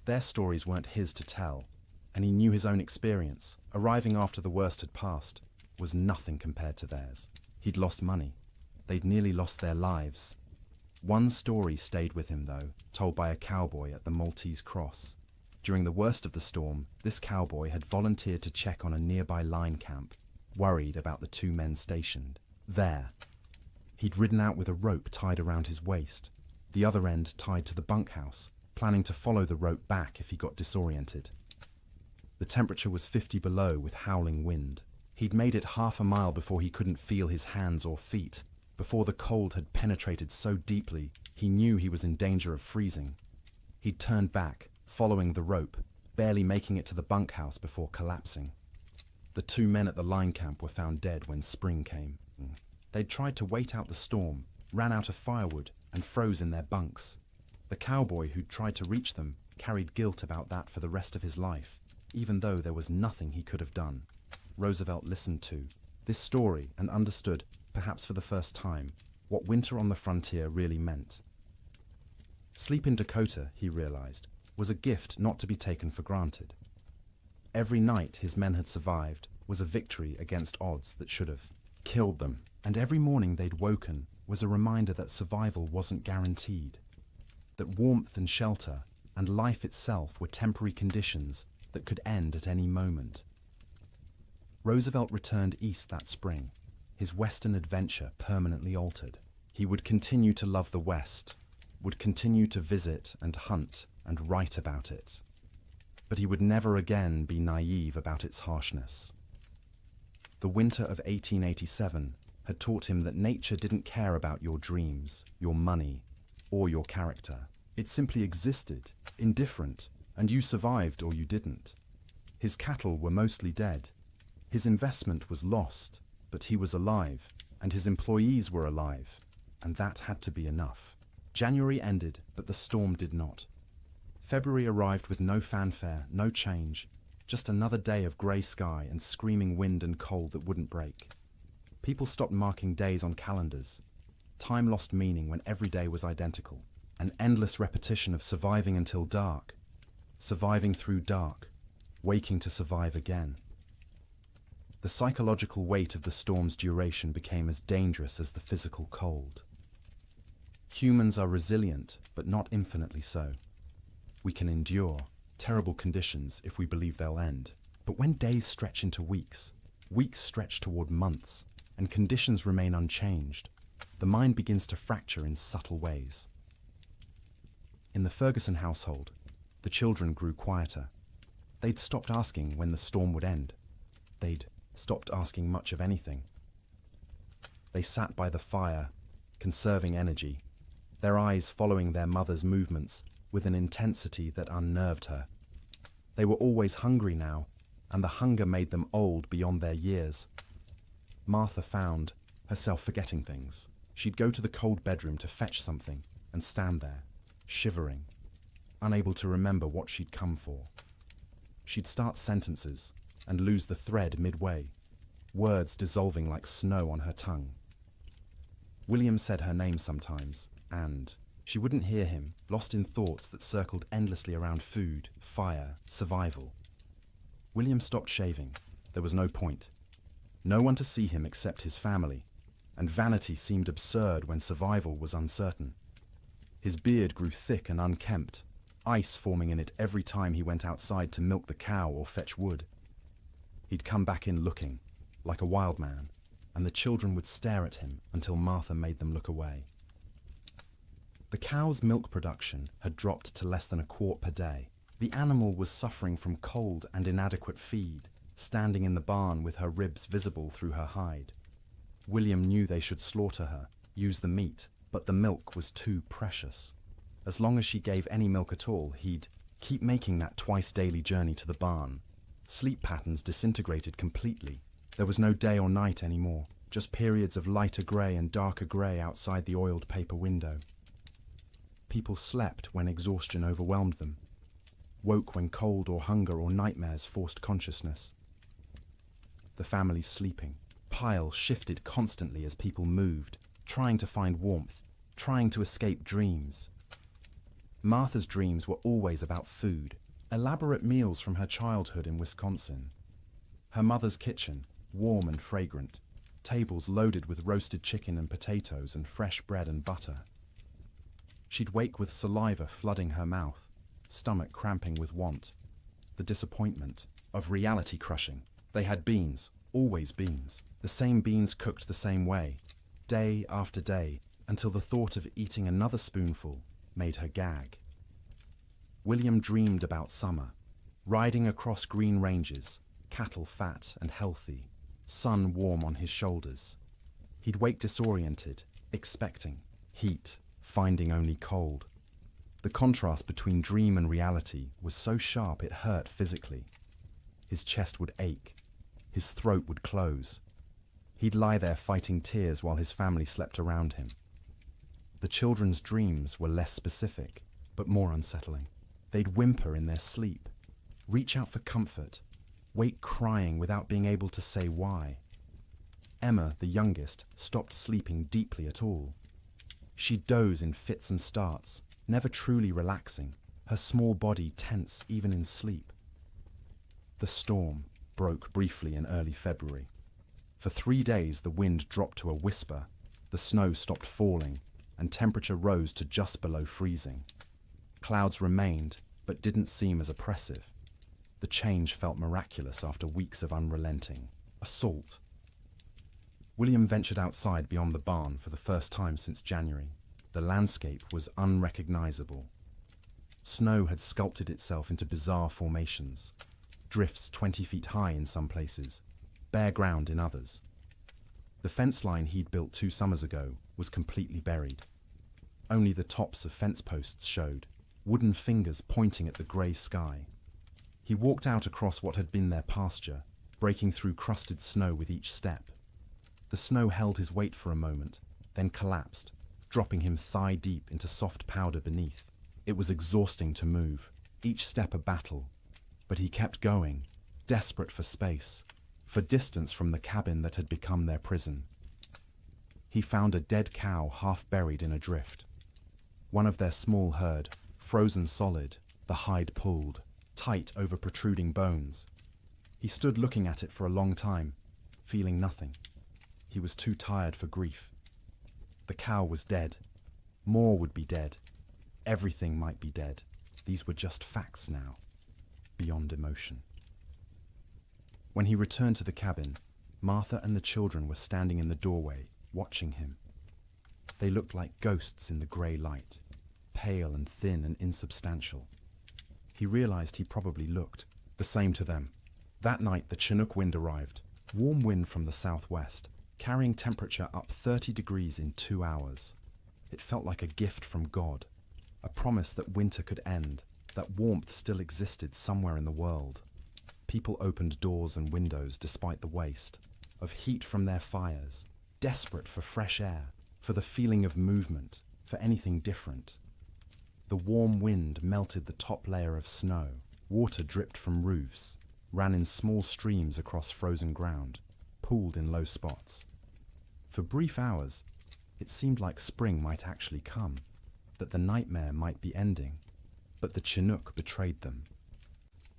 Their stories weren't his to tell, and he knew his own experience, arriving after the worst had passed, was nothing compared to theirs. He'd lost money. They'd nearly lost their lives. One story stayed with him, though, told by a cowboy at the Maltese Cross. During the worst of the storm, this cowboy had volunteered to check on a nearby line camp, worried about the two men stationed there. He'd ridden out with a rope tied around his waist, the other end tied to the bunkhouse, planning to follow the rope back if he got disoriented. The temperature was 50 below with howling wind. He'd made it half a mile before he couldn't feel his hands or feet. Before the cold had penetrated so deeply, he knew he was in danger of freezing. He'd turned back, following the rope, barely making it to the bunkhouse before collapsing. The two men at the line camp were found dead when spring came. They'd tried to wait out the storm, ran out of firewood, and froze in their bunks. The cowboy who'd tried to reach them carried guilt about that for the rest of his life, even though there was nothing he could have done. Roosevelt listened to this story and understood, perhaps for the first time, what winter on the frontier really meant. Sleep in Dakota, he realized, was a gift not to be taken for granted. Every night his men had survived was a victory against odds that should have killed them, and every morning they'd woken was a reminder that survival wasn't guaranteed, that warmth and shelter and life itself were temporary conditions that could end at any moment. Roosevelt returned east that spring, his Western adventure permanently altered. He would continue to love the West, would continue to visit and hunt and write about it. But he would never again be naive about its harshness. The winter of 1887 had taught him that nature didn't care about your dreams, your money, or your character. It simply existed, indifferent, and you survived or you didn't. His cattle were mostly dead. His investment was lost, but he was alive, and his employees were alive, and that had to be enough. January ended, but the storm did not. February arrived with no fanfare, no change, just another day of grey sky and screaming wind and cold that wouldn't break. People stopped marking days on calendars. Time lost meaning when every day was identical. An endless repetition of surviving until dark, surviving through dark, waking to survive again. The psychological weight of the storm's duration became as dangerous as the physical cold. Humans are resilient, but not infinitely so. We can endure terrible conditions if we believe they'll end. But when days stretch into weeks, weeks stretch toward months, and conditions remain unchanged, the mind begins to fracture in subtle ways. In the Ferguson household, the children grew quieter. They'd stopped asking when the storm would end. They'd stopped asking much of anything. They sat by the fire, conserving energy, their eyes following their mother's movements with an intensity that unnerved her. They were always hungry now, and the hunger made them old beyond their years. Martha found herself forgetting things. She'd go to the cold bedroom to fetch something and stand there, shivering, unable to remember what she'd come for. She'd start sentences and lose the thread midway, words dissolving like snow on her tongue. William said her name sometimes, and she wouldn't hear him, lost in thoughts that circled endlessly around food, fire, survival. William stopped shaving. There was no point. No one to see him except his family, and vanity seemed absurd when survival was uncertain. His beard grew thick and unkempt, ice forming in it every time he went outside to milk the cow or fetch wood. He'd come back in looking, like a wild man, and the children would stare at him until Martha made them look away. The cow's milk production had dropped to less than a quart per day. The animal was suffering from cold and inadequate feed, standing in the barn with her ribs visible through her hide. William knew they should slaughter her, use the meat, but the milk was too precious. As long as she gave any milk at all, he'd keep making that twice-daily journey to the barn. Sleep patterns disintegrated completely. There was no day or night anymore, just periods of lighter grey and darker grey outside the oiled paper window. People slept when exhaustion overwhelmed them, woke when cold or hunger or nightmares forced consciousness. The family's sleeping pile shifted constantly as people moved, trying to find warmth, trying to escape dreams. Martha's dreams were always about food, elaborate meals from her childhood in Wisconsin. Her mother's kitchen, warm and fragrant, tables loaded with roasted chicken and potatoes and fresh bread and butter. She'd wake with saliva flooding her mouth, stomach cramping with want. The disappointment of reality crushing. They had beans, always beans, the same beans cooked the same way, day after day, until the thought of eating another spoonful made her gag. William dreamed about summer, riding across green ranges, cattle fat and healthy, sun warm on his shoulders. He'd wake disoriented, expecting heat, finding only cold. The contrast between dream and reality was so sharp it hurt physically. His chest would ache, his throat would close. He'd lie there fighting tears while his family slept around him. The children's dreams were less specific, but more unsettling. They'd whimper in their sleep, reach out for comfort, wake crying without being able to say why. Emma, the youngest, stopped sleeping deeply at all. She'd doze in fits and starts, never truly relaxing, her small body tense even in sleep. The storm broke briefly in early February. For 3 days the wind dropped to a whisper, the snow stopped falling, and temperature rose to just below freezing. Clouds remained, but didn't seem as oppressive. The change felt miraculous after weeks of unrelenting assault. William ventured outside beyond the barn for the first time since January. The landscape was unrecognizable. Snow had sculpted itself into bizarre formations, drifts 20 feet high in some places, bare ground in others. The fence line he'd built 2 summers ago was completely buried. Only the tops of fence posts showed, wooden fingers pointing at the grey sky. He walked out across what had been their pasture, breaking through crusted snow with each step. The snow held his weight for a moment, then collapsed, dropping him thigh-deep into soft powder beneath. It was exhausting to move, each step a battle, but he kept going, desperate for space, for distance from the cabin that had become their prison. He found a dead cow half buried in a drift. One of their small herd, frozen solid, the hide pulled, tight over protruding bones. He stood looking at it for a long time, feeling nothing. He was too tired for grief. The cow was dead. More would be dead. Everything might be dead. These were just facts now, beyond emotion. When he returned to the cabin, Martha and the children were standing in the doorway, watching him. They looked like ghosts in the grey light, pale and thin and insubstantial. He realized he probably looked the same to them. That night the Chinook wind arrived, warm wind from the southwest, carrying temperature up 30 degrees in 2 hours. It felt like a gift from God, a promise that winter could end, that warmth still existed somewhere in the world. People opened doors and windows despite the waste. of heat from their fires, desperate for fresh air, for the feeling of movement, for anything different. The warm wind melted the top layer of snow, water dripped from roofs, ran in small streams across frozen ground, pooled in low spots. For brief hours, it seemed like spring might actually come, that the nightmare might be ending, but the Chinook betrayed them.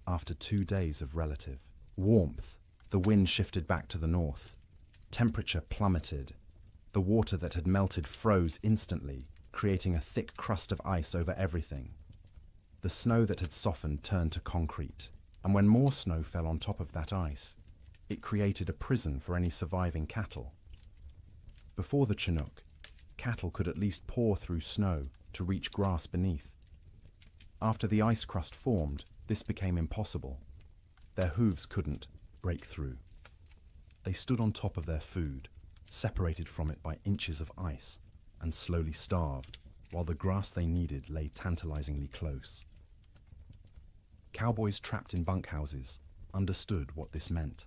After 2 days of relative warmth, the wind shifted back to the north. Temperature plummeted. The water that had melted froze instantly, creating a thick crust of ice over everything. The snow that had softened turned to concrete, and when more snow fell on top of that ice, it created a prison for any surviving cattle. Before the Chinook, cattle could at least paw through snow to reach grass beneath. After the ice crust formed, this became impossible. Their hooves couldn't break through. They stood on top of their food, separated from it by inches of ice, and slowly starved, while the grass they needed lay tantalizingly close. Cowboys trapped in bunkhouses understood what this meant.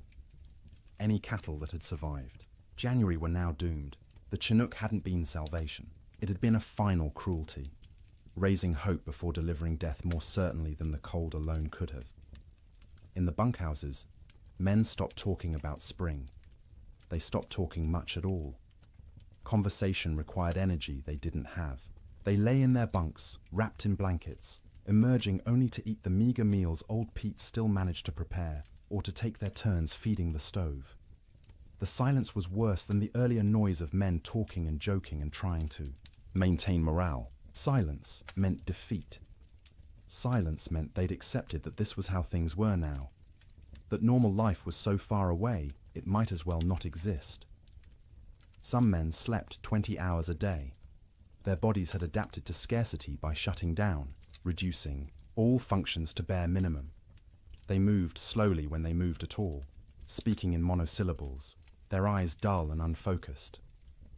Any cattle that had survived January were now doomed. The Chinook hadn't been salvation. It had been a final cruelty, raising hope before delivering death more certainly than the cold alone could have. In the bunkhouses, men stopped talking about spring. They stopped talking much at all. Conversation required energy they didn't have. They lay in their bunks, wrapped in blankets, emerging only to eat the meager meals old Pete still managed to prepare, or to take their turns feeding the stove. The silence was worse than the earlier noise of men talking and joking and trying to maintain morale. Silence meant defeat. Silence meant they'd accepted that this was how things were now, that normal life was so far away it might as well not exist. Some men slept 20 hours a day. Their bodies had adapted to scarcity by shutting down, reducing all functions to bare minimum. They moved slowly when they moved at all, speaking in monosyllables, their eyes dull and unfocused.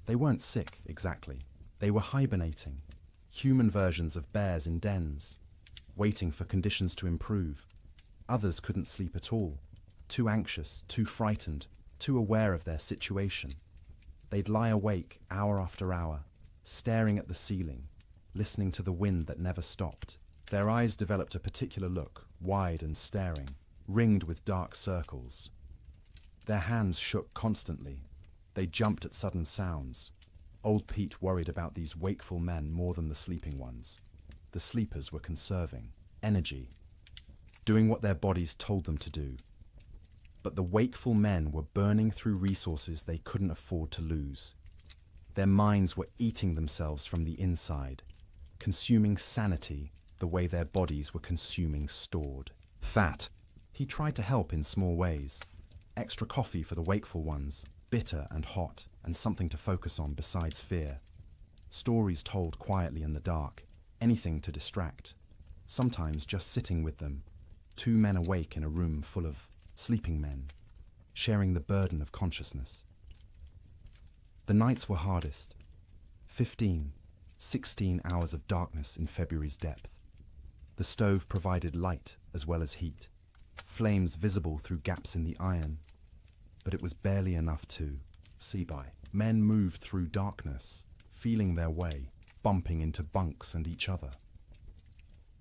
They weren't sick, exactly. They were hibernating, human versions of bears in dens, waiting for conditions to improve. Others couldn't sleep at all, too anxious, too frightened, too aware of their situation. They'd lie awake hour after hour, staring at the ceiling, listening to the wind that never stopped. Their eyes developed a particular look, wide and staring, ringed with dark circles. Their hands shook constantly. They jumped at sudden sounds. Old Pete worried about these wakeful men more than the sleeping ones. The sleepers were conserving energy, doing what their bodies told them to do. But the wakeful men were burning through resources they couldn't afford to lose. Their minds were eating themselves from the inside, consuming sanity the way their bodies were consuming stored fat. He tried to help in small ways. Extra coffee for the wakeful ones, bitter and hot, and something to focus on besides fear. Stories told quietly in the dark, anything to distract. Sometimes just sitting with them, 2 men awake in a room full of sleeping men, sharing the burden of consciousness. The nights were hardest. 15, 16 hours of darkness in February's depth. The stove provided light as well as heat, flames visible through gaps in the iron, but it was barely enough to see by. Men moved through darkness, feeling their way, bumping into bunks and each other.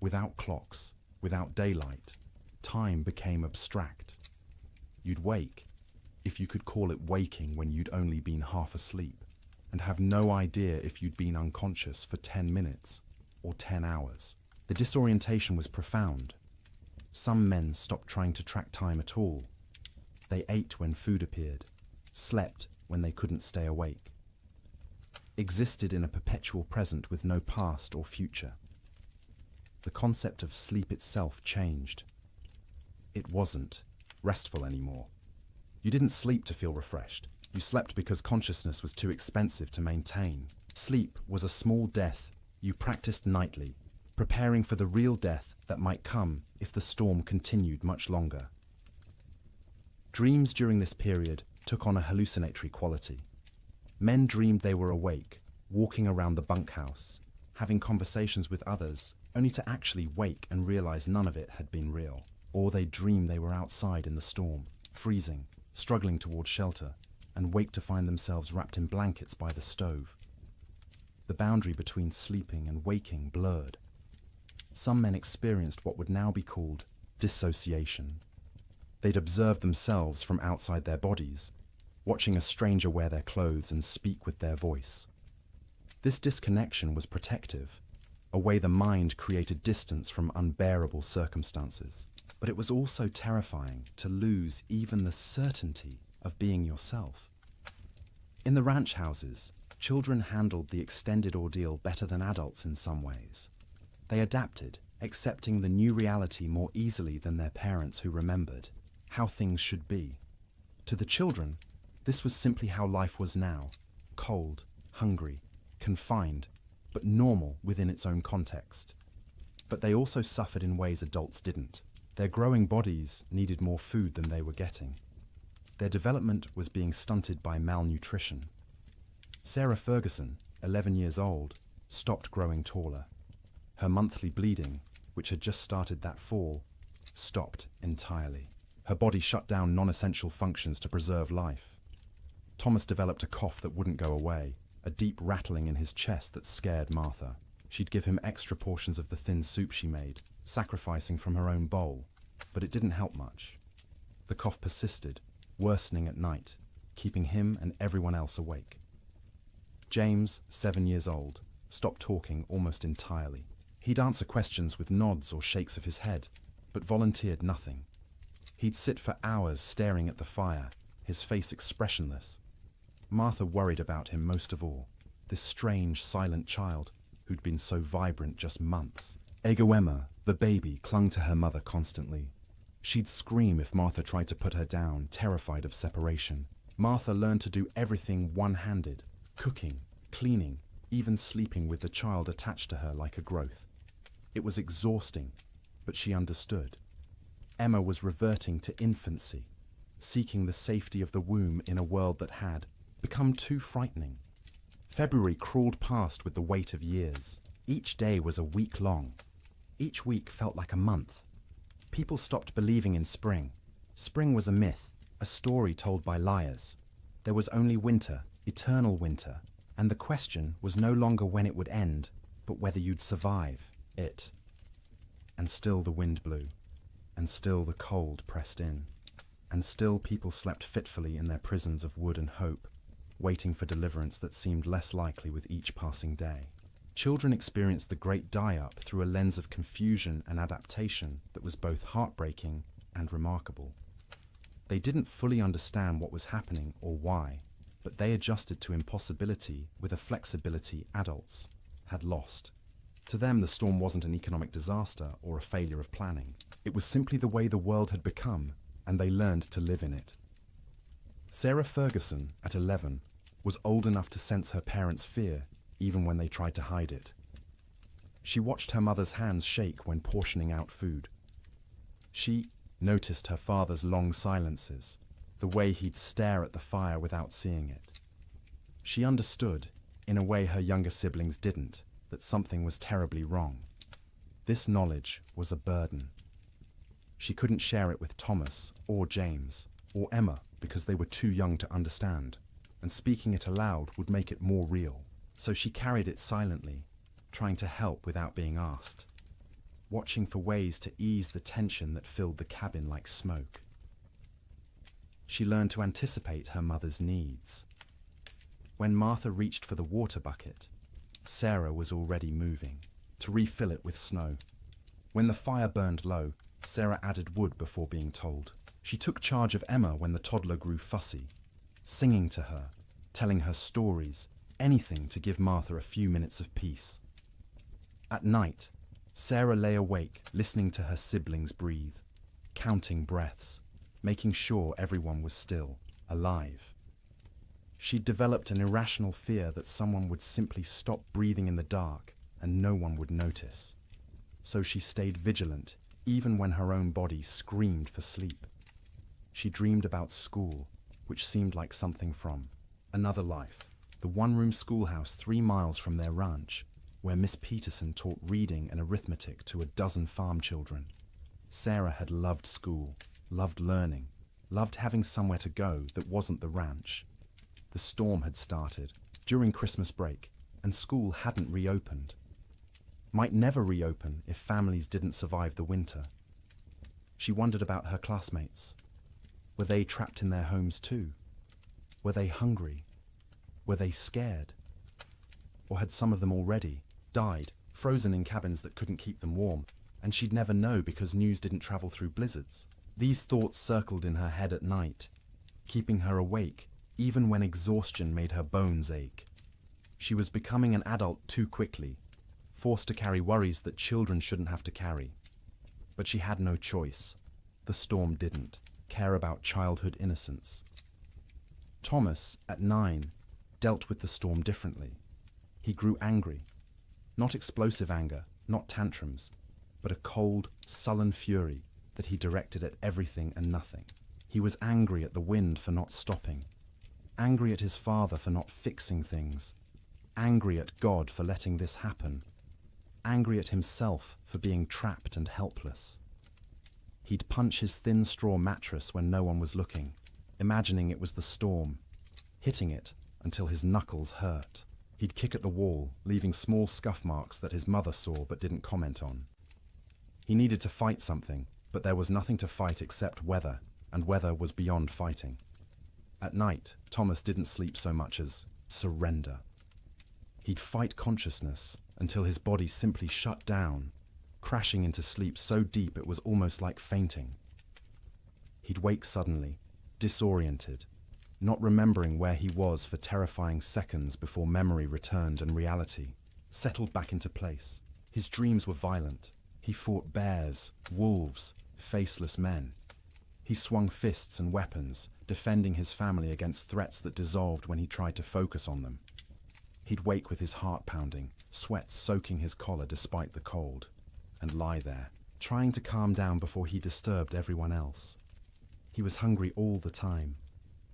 Without clocks, without daylight, time became abstract. You'd wake, if you could call it waking when you'd only been half asleep, and have no idea if you'd been unconscious for 10 minutes or 10 hours. The disorientation was profound. Some men stopped trying to track time at all. They ate when food appeared, slept when they couldn't stay awake, existed in a perpetual present with no past or future. The concept of sleep itself changed. It wasn't restful anymore. You didn't sleep to feel refreshed. You slept because consciousness was too expensive to maintain. Sleep was a small death you practiced nightly, preparing for the real death that might come if the storm continued much longer. Dreams during this period took on a hallucinatory quality. Men dreamed they were awake, walking around the bunkhouse, having conversations with others, only to actually wake and realize none of it had been real. Or they dreamed they were outside in the storm, freezing, struggling toward shelter, and wake to find themselves wrapped in blankets by the stove. The boundary between sleeping and waking blurred. Some men experienced what would now be called dissociation. They'd observe themselves from outside their bodies, watching a stranger wear their clothes and speak with their voice. This disconnection was protective, a way the mind created distance from unbearable circumstances. But it was also terrifying to lose even the certainty of being yourself. In the ranch houses, children handled the extended ordeal better than adults in some ways. They adapted, accepting the new reality more easily than their parents who remembered how things should be. To the children, this was simply how life was now, cold, hungry, confined, but normal within its own context. But they also suffered in ways adults didn't. Their growing bodies needed more food than they were getting. Their development was being stunted by malnutrition. Sarah Ferguson, 11 years old, stopped growing taller. Her monthly bleeding, which had just started that fall, stopped entirely. Her body shut down non-essential functions to preserve life. Thomas developed a cough that wouldn't go away, a deep rattling in his chest that scared Martha. She'd give him extra portions of the thin soup she made, sacrificing from her own bowl, but it didn't help much. The cough persisted, worsening at night, keeping him and everyone else awake. James, 7 years old, stopped talking almost entirely. He'd answer questions with nods or shakes of his head, but volunteered nothing. He'd sit for hours staring at the fire, his face expressionless. Martha worried about him most of all, this strange, silent child who'd been so vibrant just months. Emma, the baby, clung to her mother constantly. She'd scream if Martha tried to put her down, terrified of separation. Martha learned to do everything one-handed, cooking, cleaning, even sleeping with the child attached to her like a growth. It was exhausting, but she understood. Emma was reverting to infancy, seeking the safety of the womb in a world that had become too frightening. February crawled past with the weight of years. Each day was a week long. Each week felt like a month. People stopped believing in spring. Spring was a myth, a story told by liars. There was only winter, eternal winter, and the question was no longer when it would end, but whether you'd survive it. And still the wind blew, and still the cold pressed in, and still people slept fitfully in their prisons of wood and hope, waiting for deliverance that seemed less likely with each passing day. Children experienced the great die-up through a lens of confusion and adaptation that was both heartbreaking and remarkable. They didn't fully understand what was happening or why, but they adjusted to impossibility with a flexibility adults had lost. To them, the storm wasn't an economic disaster or a failure of planning. It was simply the way the world had become, and they learned to live in it. Sarah Ferguson, at 11, was old enough to sense her parents' fear even when they tried to hide it. She watched her mother's hands shake when portioning out food. She noticed her father's long silences, the way he'd stare at the fire without seeing it. She understood, in a way her younger siblings didn't, that something was terribly wrong. This knowledge was a burden. She couldn't share it with Thomas or James or Emma because they were too young to understand, and speaking it aloud would make it more real. So she carried it silently, trying to help without being asked, watching for ways to ease the tension that filled the cabin like smoke. She learned to anticipate her mother's needs. When Martha reached for the water bucket, Sarah was already moving, to refill it with snow. When the fire burned low, Sarah added wood before being told. She took charge of Emma when the toddler grew fussy, singing to her, telling her stories, anything to give Martha a few minutes of peace. At night, Sarah lay awake, listening to her siblings breathe, counting breaths, making sure everyone was still, alive. She'd developed an irrational fear that someone would simply stop breathing in the dark and no one would notice. So she stayed vigilant, even when her own body screamed for sleep. She dreamed about school, which seemed like something from another life. The one-room schoolhouse 3 miles from their ranch, where Miss Peterson taught reading and arithmetic to a dozen farm children. Sarah had loved school, loved learning, loved having somewhere to go that wasn't the ranch. The storm had started during Christmas break, and school hadn't reopened. Might never reopen if families didn't survive the winter. She wondered about her classmates. Were they trapped in their homes too? Were they hungry? Were they scared? Or had some of them already died, frozen in cabins that couldn't keep them warm, and she'd never know because news didn't travel through blizzards? These thoughts circled in her head at night, keeping her awake even when exhaustion made her bones ache. She was becoming an adult too quickly, forced to carry worries that children shouldn't have to carry. But she had no choice. The storm didn't care about childhood innocence. Thomas, at 9, dealt with the storm differently. He grew angry. Not explosive anger, not tantrums, but a cold, sullen fury that he directed at everything and nothing. He was angry at the wind for not stopping, angry at his father for not fixing things, angry at God for letting this happen, angry at himself for being trapped and helpless. He'd punch his thin straw mattress when no one was looking, imagining it was the storm, hitting it until his knuckles hurt. He'd kick at the wall, leaving small scuff marks that his mother saw but didn't comment on. He needed to fight something, but there was nothing to fight except weather, and weather was beyond fighting. At night, Thomas didn't sleep so much as surrender. He'd fight consciousness until his body simply shut down, crashing into sleep so deep it was almost like fainting. He'd wake suddenly, disoriented, not remembering where he was for terrifying seconds before memory returned and reality settled back into place. His dreams were violent. He fought bears, wolves, faceless men. He swung fists and weapons, defending his family against threats that dissolved when he tried to focus on them. He'd wake with his heart pounding, sweat soaking his collar despite the cold, and lie there, trying to calm down before he disturbed everyone else. He was hungry all the time,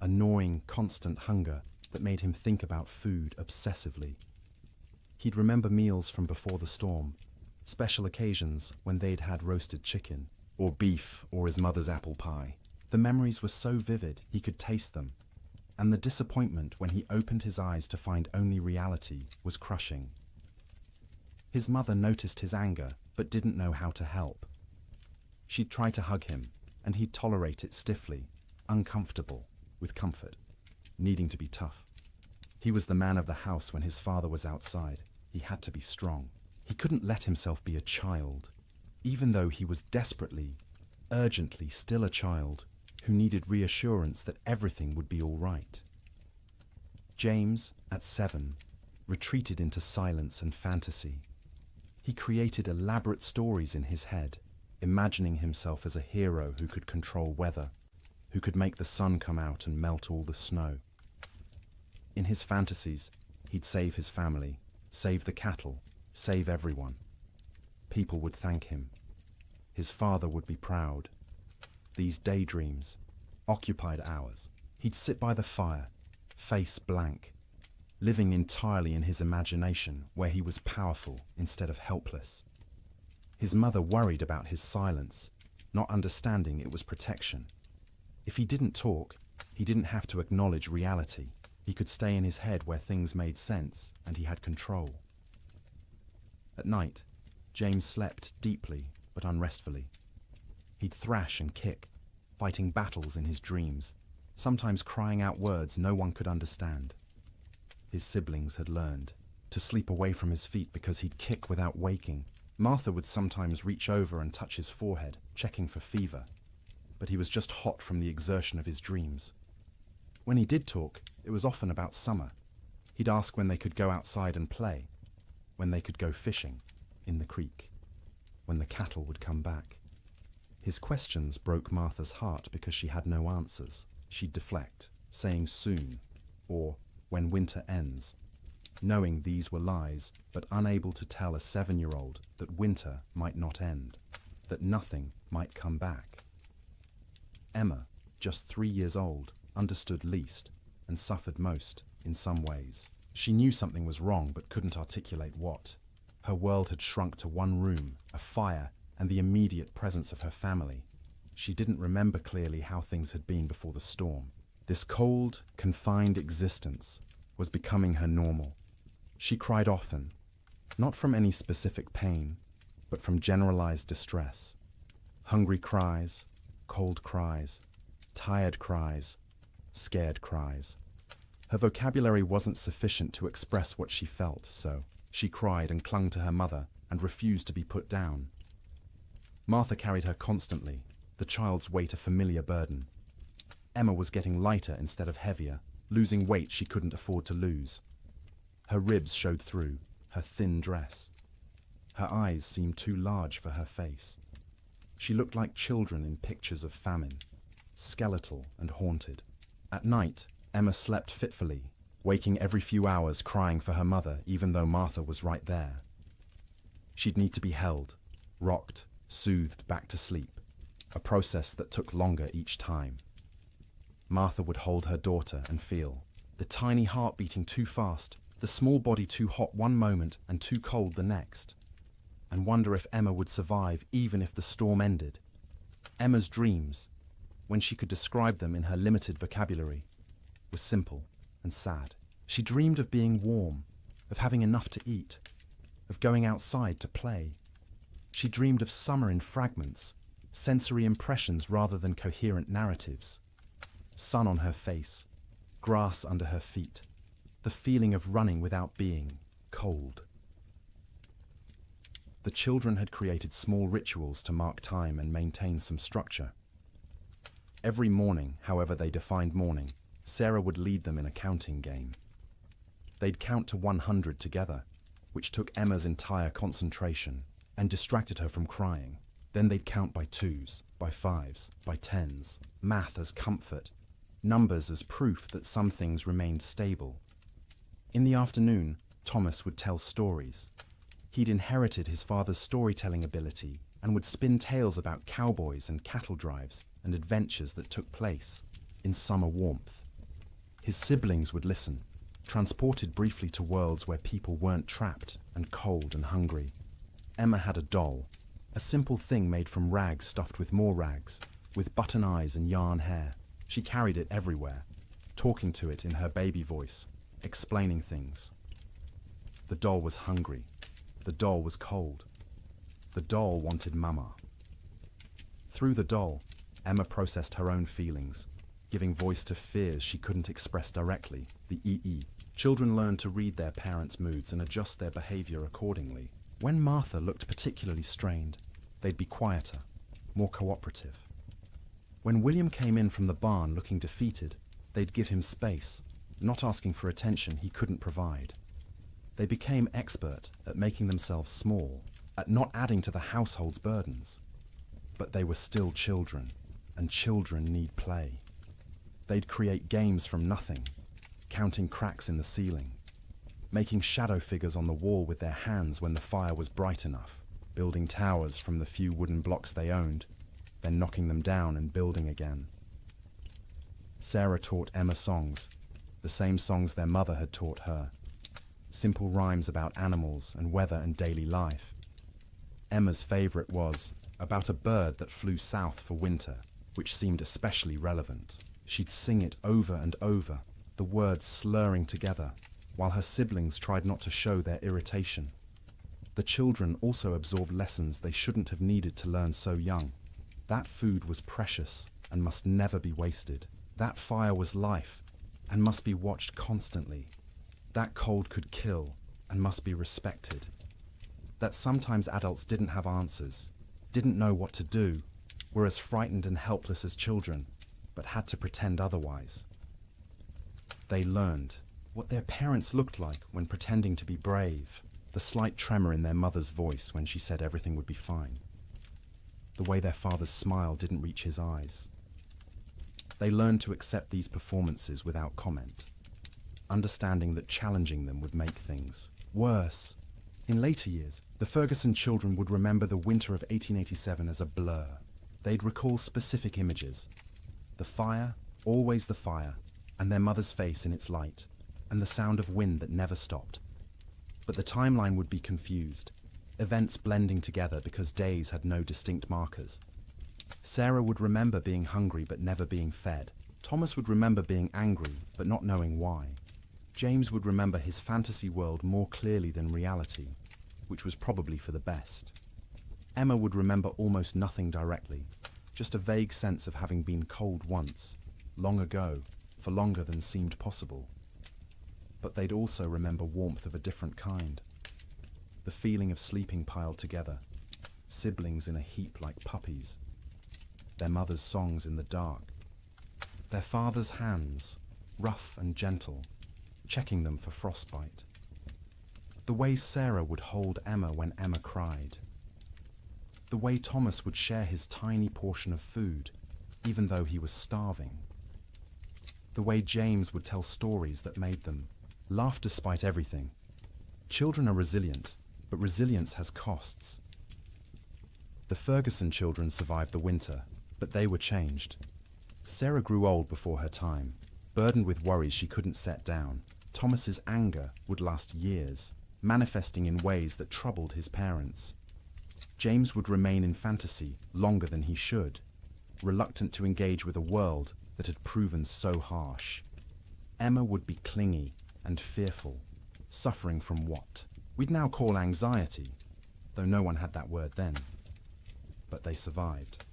a gnawing, constant hunger that made him think about food obsessively. He'd remember meals from before the storm, special occasions when they'd had roasted chicken, or beef, or his mother's apple pie. The memories were so vivid he could taste them, and the disappointment when he opened his eyes to find only reality was crushing. His mother noticed his anger, but didn't know how to help. She'd try to hug him, and he'd tolerate it stiffly, uncomfortable, with comfort, needing to be tough. He was the man of the house when his father was outside. He had to be strong. He couldn't let himself be a child, even though he was desperately, urgently still a child who needed reassurance that everything would be all right. James, at 7, retreated into silence and fantasy. He created elaborate stories in his head, imagining himself as a hero who could control weather, who could make the sun come out and melt all the snow. In his fantasies, he'd save his family, save the cattle, save everyone. People would thank him. His father would be proud. These daydreams, occupied hours. He'd sit by the fire, face blank, living entirely in his imagination where he was powerful instead of helpless. His mother worried about his silence, not understanding it was protection. If he didn't talk, he didn't have to acknowledge reality. He could stay in his head where things made sense and he had control. At night, James slept deeply but unrestfully. He'd thrash and kick, fighting battles in his dreams, sometimes crying out words no one could understand. His siblings had learned to sleep away from his feet because he'd kick without waking. Martha would sometimes reach over and touch his forehead, checking for fever, but he was just hot from the exertion of his dreams. When he did talk, it was often about summer. He'd ask when they could go outside and play, when they could go fishing in the creek, when the cattle would come back. His questions broke Martha's heart because she had no answers. She'd deflect, saying soon, or when winter ends, knowing these were lies, but unable to tell a 7-year-old that winter might not end, that nothing might come back. Emma, just 3 years old, understood least and suffered most in some ways. She knew something was wrong but couldn't articulate what. Her world had shrunk to one room, a fire, and the immediate presence of her family. She didn't remember clearly how things had been before the storm. This cold, confined existence was becoming her normal. She cried often, not from any specific pain, but from generalized distress. Hungry cries, cold cries, tired cries, scared cries. Her vocabulary wasn't sufficient to express what she felt, so she cried and clung to her mother and refused to be put down. Martha carried her constantly, the child's weight a familiar burden. Emma was getting lighter instead of heavier, losing weight she couldn't afford to lose. Her ribs showed through her thin dress. Her eyes seemed too large for her face. She looked like children in pictures of famine, skeletal and haunted. At night, Emma slept fitfully, waking every few hours crying for her mother even though Martha was right there. She'd need to be held, rocked, soothed back to sleep, a process that took longer each time. Martha would hold her daughter and feel the tiny heart beating too fast, the small body too hot one moment and too cold the next, and wonder if Emma would survive even if the storm ended. Emma's dreams, when she could describe them in her limited vocabulary, were simple and sad. She dreamed of being warm, of having enough to eat, of going outside to play. She dreamed of summer in fragments, sensory impressions rather than coherent narratives. Sun on her face, grass under her feet, the feeling of running without being cold. The children had created small rituals to mark time and maintain some structure. Every morning, however they defined morning, Sarah would lead them in a counting game. They'd count to 100 together, which took Emma's entire concentration and distracted her from crying. Then they'd count by twos, by fives, by tens, math as comfort, numbers as proof that some things remained stable. In the afternoon, Thomas would tell stories. He'd inherited his father's storytelling ability and would spin tales about cowboys and cattle drives and adventures that took place in summer warmth. His siblings would listen, transported briefly to worlds where people weren't trapped and cold and hungry. Emma had a doll, a simple thing made from rags stuffed with more rags, with button eyes and yarn hair. She carried it everywhere, talking to it in her baby voice, explaining things. The doll was hungry. The doll was cold. The doll wanted Mama. Through the doll, Emma processed her own feelings, giving voice to fears she couldn't express directly, the EE. Children learn to read their parents' moods and adjust their behavior accordingly. When Martha looked particularly strained, they'd be quieter, more cooperative. When William came in from the barn looking defeated, they'd give him space, not asking for attention he couldn't provide. They became expert at making themselves small, at not adding to the household's burdens. But they were still children, and children need play. They'd create games from nothing, counting cracks in the ceiling, making shadow figures on the wall with their hands when the fire was bright enough, building towers from the few wooden blocks they owned, then knocking them down and building again. Sarah taught Emma songs, the same songs their mother had taught her. Simple rhymes about animals and weather and daily life. Emma's favorite was about a bird that flew south for winter, which seemed especially relevant. She'd sing it over and over, the words slurring together, while her siblings tried not to show their irritation. The children also absorbed lessons they shouldn't have needed to learn so young. That food was precious and must never be wasted. That fire was life and must be watched constantly. That cold could kill and must be respected. That sometimes adults didn't have answers, didn't know what to do, were as frightened and helpless as children, but had to pretend otherwise. They learned what their parents looked like when pretending to be brave, the slight tremor in their mother's voice when she said everything would be fine, the way their father's smile didn't reach his eyes. They learned to accept these performances without comment, understanding that challenging them would make things worse. In later years, the Ferguson children would remember the winter of 1887 as a blur. They'd recall specific images. The fire, always the fire, and their mother's face in its light, and the sound of wind that never stopped. But the timeline would be confused, events blending together because days had no distinct markers. Sarah would remember being hungry but never being fed. Thomas would remember being angry but not knowing why. James would remember his fantasy world more clearly than reality, which was probably for the best. Emma would remember almost nothing directly, just a vague sense of having been cold once, long ago, for longer than seemed possible. But they'd also remember warmth of a different kind. The feeling of sleeping piled together, siblings in a heap like puppies, their mother's songs in the dark, their father's hands, rough and gentle, checking them for frostbite. The way Sarah would hold Emma when Emma cried. The way Thomas would share his tiny portion of food, even though he was starving. The way James would tell stories that made them laugh despite everything. Children are resilient, but resilience has costs. The Ferguson children survived the winter, but they were changed. Sarah grew old before her time, burdened with worries she couldn't set down. Thomas's anger would last years, manifesting in ways that troubled his parents. James would remain in fantasy longer than he should, reluctant to engage with a world that had proven so harsh. Emma would be clingy and fearful, suffering from what we'd now call anxiety, though no one had that word then. But they survived.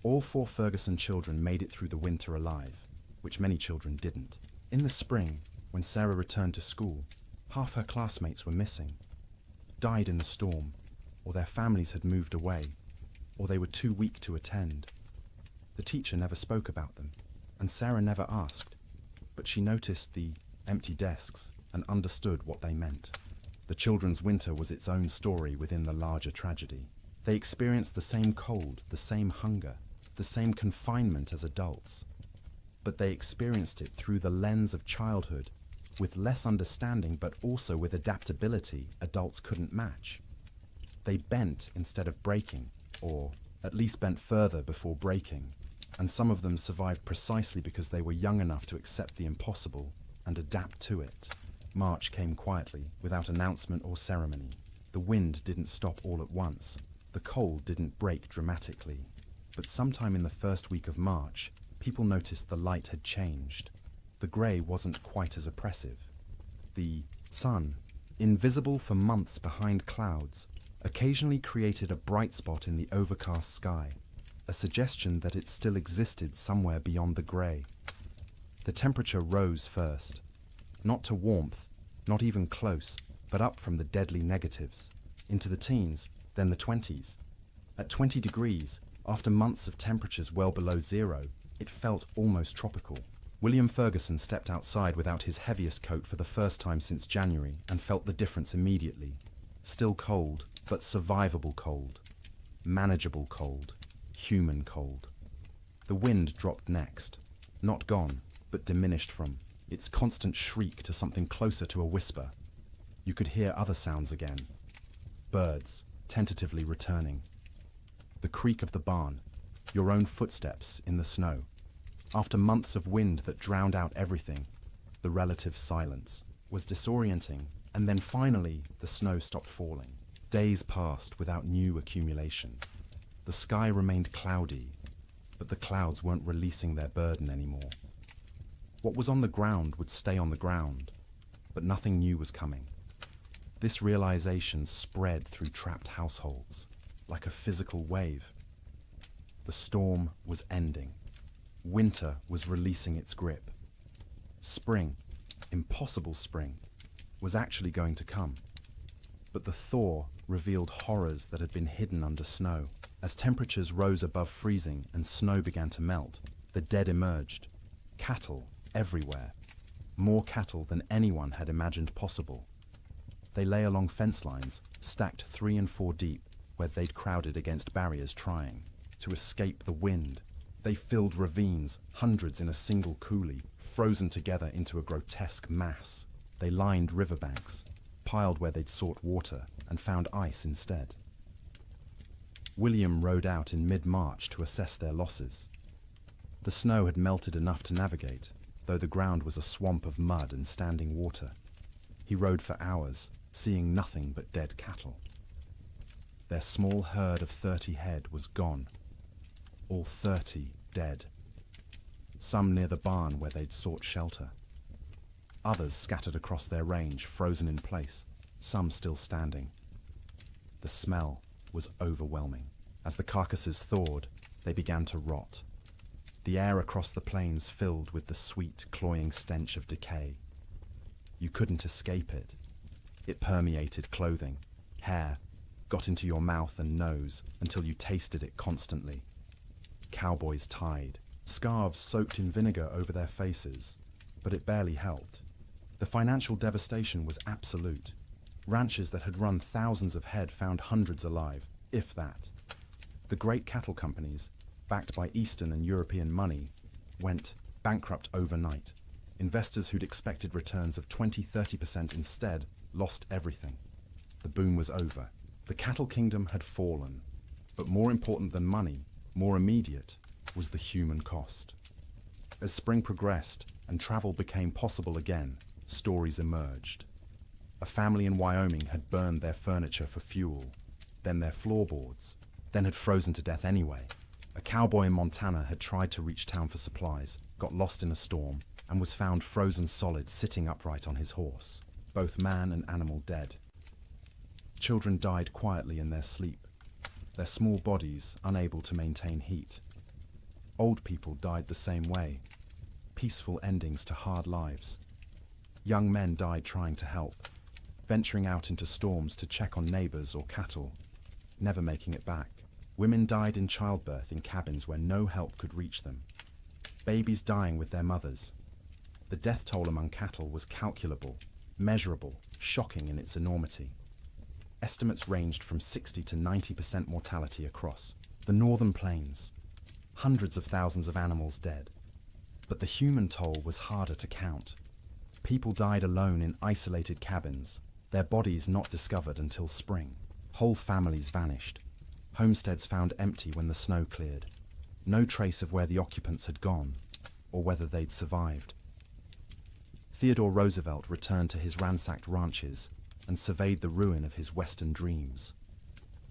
All 4 Ferguson children made it through the winter alive, which many children didn't. In the spring, when Sarah returned to school, half her classmates were missing, died in the storm, or their families had moved away, or they were too weak to attend. The teacher never spoke about them, and Sarah never asked, but she noticed the empty desks and understood what they meant. The children's winter was its own story within the larger tragedy. They experienced the same cold, the same hunger, the same confinement as adults, but they experienced it through the lens of childhood, with less understanding but also with adaptability adults couldn't match. They bent instead of breaking, or at least bent further before breaking, and some of them survived precisely because they were young enough to accept the impossible and adapt to it. March came quietly, without announcement or ceremony. The wind didn't stop all at once. The cold didn't break dramatically. But sometime in the first week of March, people noticed the light had changed. The grey wasn't quite as oppressive. The sun, invisible for months behind clouds, occasionally created a bright spot in the overcast sky, a suggestion that it still existed somewhere beyond the grey. The temperature rose first, not to warmth, not even close, but up from the deadly negatives, into the teens, then the 20s. At 20 degrees, after months of temperatures well below zero, it felt almost tropical. William Ferguson stepped outside without his heaviest coat for the first time since January and felt the difference immediately. Still cold, but survivable cold. Manageable cold. Human cold. The wind dropped next. Not gone, but diminished from its constant shriek to something closer to a whisper. You could hear other sounds again. Birds, tentatively returning. The creak of the barn, your own footsteps in the snow. After months of wind that drowned out everything, the relative silence was disorienting, and then finally the snow stopped falling. Days passed without new accumulation. The sky remained cloudy, but the clouds weren't releasing their burden anymore. What was on the ground would stay on the ground, but nothing new was coming. This realization spread through trapped households, like a physical wave. The storm was ending. Winter was releasing its grip. Spring, impossible spring, was actually going to come. But the thaw revealed horrors that had been hidden under snow. As temperatures rose above freezing and snow began to melt, the dead emerged. Cattle everywhere. More cattle than anyone had imagined possible. They lay along fence lines, stacked 3 and 4 deep, where they'd crowded against barriers trying to escape the wind. They filled ravines, hundreds in a single coulee, frozen together into a grotesque mass. They lined riverbanks, piled where they'd sought water, and found ice instead. William rode out in mid-March to assess their losses. The snow had melted enough to navigate, though the ground was a swamp of mud and standing water. He rode for hours, seeing nothing but dead cattle. Their small herd of 30 head was gone, all 30 dead. Some near the barn where they'd sought shelter. Others scattered across their range, frozen in place, some still standing. The smell was overwhelming. As the carcasses thawed, they began to rot. The air across the plains filled with the sweet, cloying stench of decay. You couldn't escape it. It permeated clothing, hair, got into your mouth and nose until you tasted it constantly. Cowboys tied, scarves soaked in vinegar over their faces, but it barely helped. The financial devastation was absolute. Ranches that had run thousands of head found hundreds alive, if that. The great cattle companies, backed by Eastern and European money, went bankrupt overnight. Investors who'd expected returns of 20–30% instead lost everything. The boom was over. The cattle kingdom had fallen. But more important than money, more immediate, was the human cost. As spring progressed and travel became possible again, stories emerged. A family in Wyoming had burned their furniture for fuel, then their floorboards, then had frozen to death anyway. A cowboy in Montana had tried to reach town for supplies, got lost in a storm, and was found frozen solid sitting upright on his horse, both man and animal dead. Children died quietly in their sleep, their small bodies unable to maintain heat. Old people died the same way, peaceful endings to hard lives. Young men died trying to help, venturing out into storms to check on neighbors or cattle, never making it back. Women died in childbirth in cabins where no help could reach them. Babies dying with their mothers. The death toll among cattle was calculable, measurable, shocking in its enormity. Estimates ranged from 60 to 90% mortality across the northern plains. Hundreds of thousands of animals dead. But the human toll was harder to count. People died alone in isolated cabins, their bodies not discovered until spring. Whole families vanished. Homesteads found empty when the snow cleared. No trace of where the occupants had gone, or whether they'd survived. Theodore Roosevelt returned to his ransacked ranches and surveyed the ruin of his Western dreams.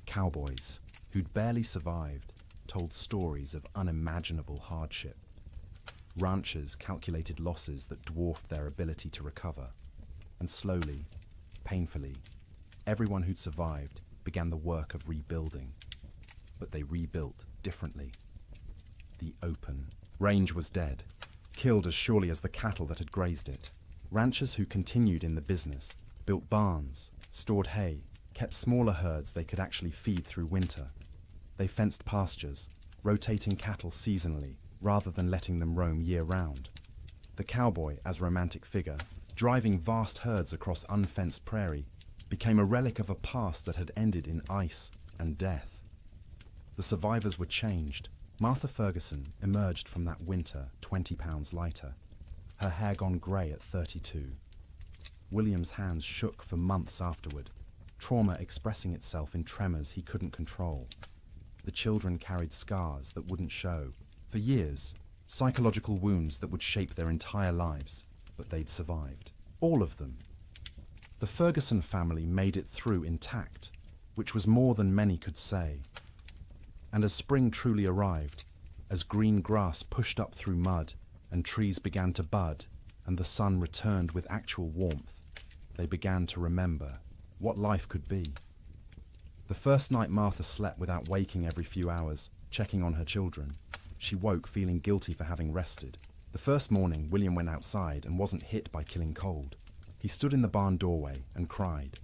Cowboys, who'd barely survived, told stories of unimaginable hardship. Ranchers calculated losses that dwarfed their ability to recover. And slowly, painfully, everyone who'd survived began the work of rebuilding. But they rebuilt differently. The open range was dead, killed as surely as the cattle that had grazed it. Ranchers who continued in the business built barns, stored hay, kept smaller herds they could actually feed through winter. They fenced pastures, rotating cattle seasonally rather than letting them roam year-round. The cowboy, as romantic figure, driving vast herds across unfenced prairie, became a relic of a past that had ended in ice and death. The survivors were changed. Martha Ferguson emerged from that winter 20 pounds lighter, her hair gone grey at 32. William's hands shook for months afterward, trauma expressing itself in tremors he couldn't control. The children carried scars that wouldn't show. For years, psychological wounds that would shape their entire lives, but they'd survived. All of them. The Ferguson family made it through intact, which was more than many could say. And as spring truly arrived, as green grass pushed up through mud and trees began to bud and the sun returned with actual warmth, they began to remember what life could be. The first night Martha slept without waking every few hours, checking on her children. She woke feeling guilty for having rested. The first morning, William went outside and wasn't hit by killing cold. He stood in the barn doorway and cried.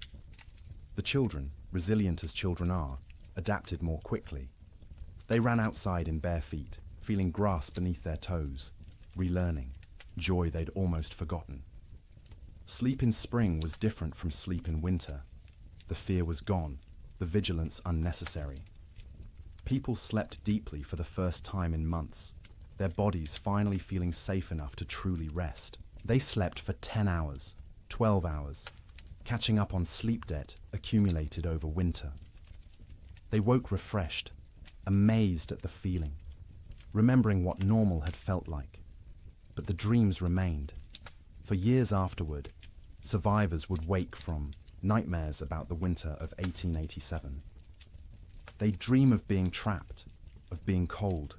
The children, resilient as children are, adapted more quickly. They ran outside in bare feet, feeling grass beneath their toes, relearning, joy they'd almost forgotten. Sleep in spring was different from sleep in winter. The fear was gone, the vigilance unnecessary. People slept deeply for the first time in months, their bodies finally feeling safe enough to truly rest. They slept for 10 hours, 12 hours, catching up on sleep debt accumulated over winter. They woke refreshed, amazed at the feeling, remembering what normal had felt like. But the dreams remained. For years afterward, survivors would wake from nightmares about the winter of 1887. They'd dream of being trapped, of being cold,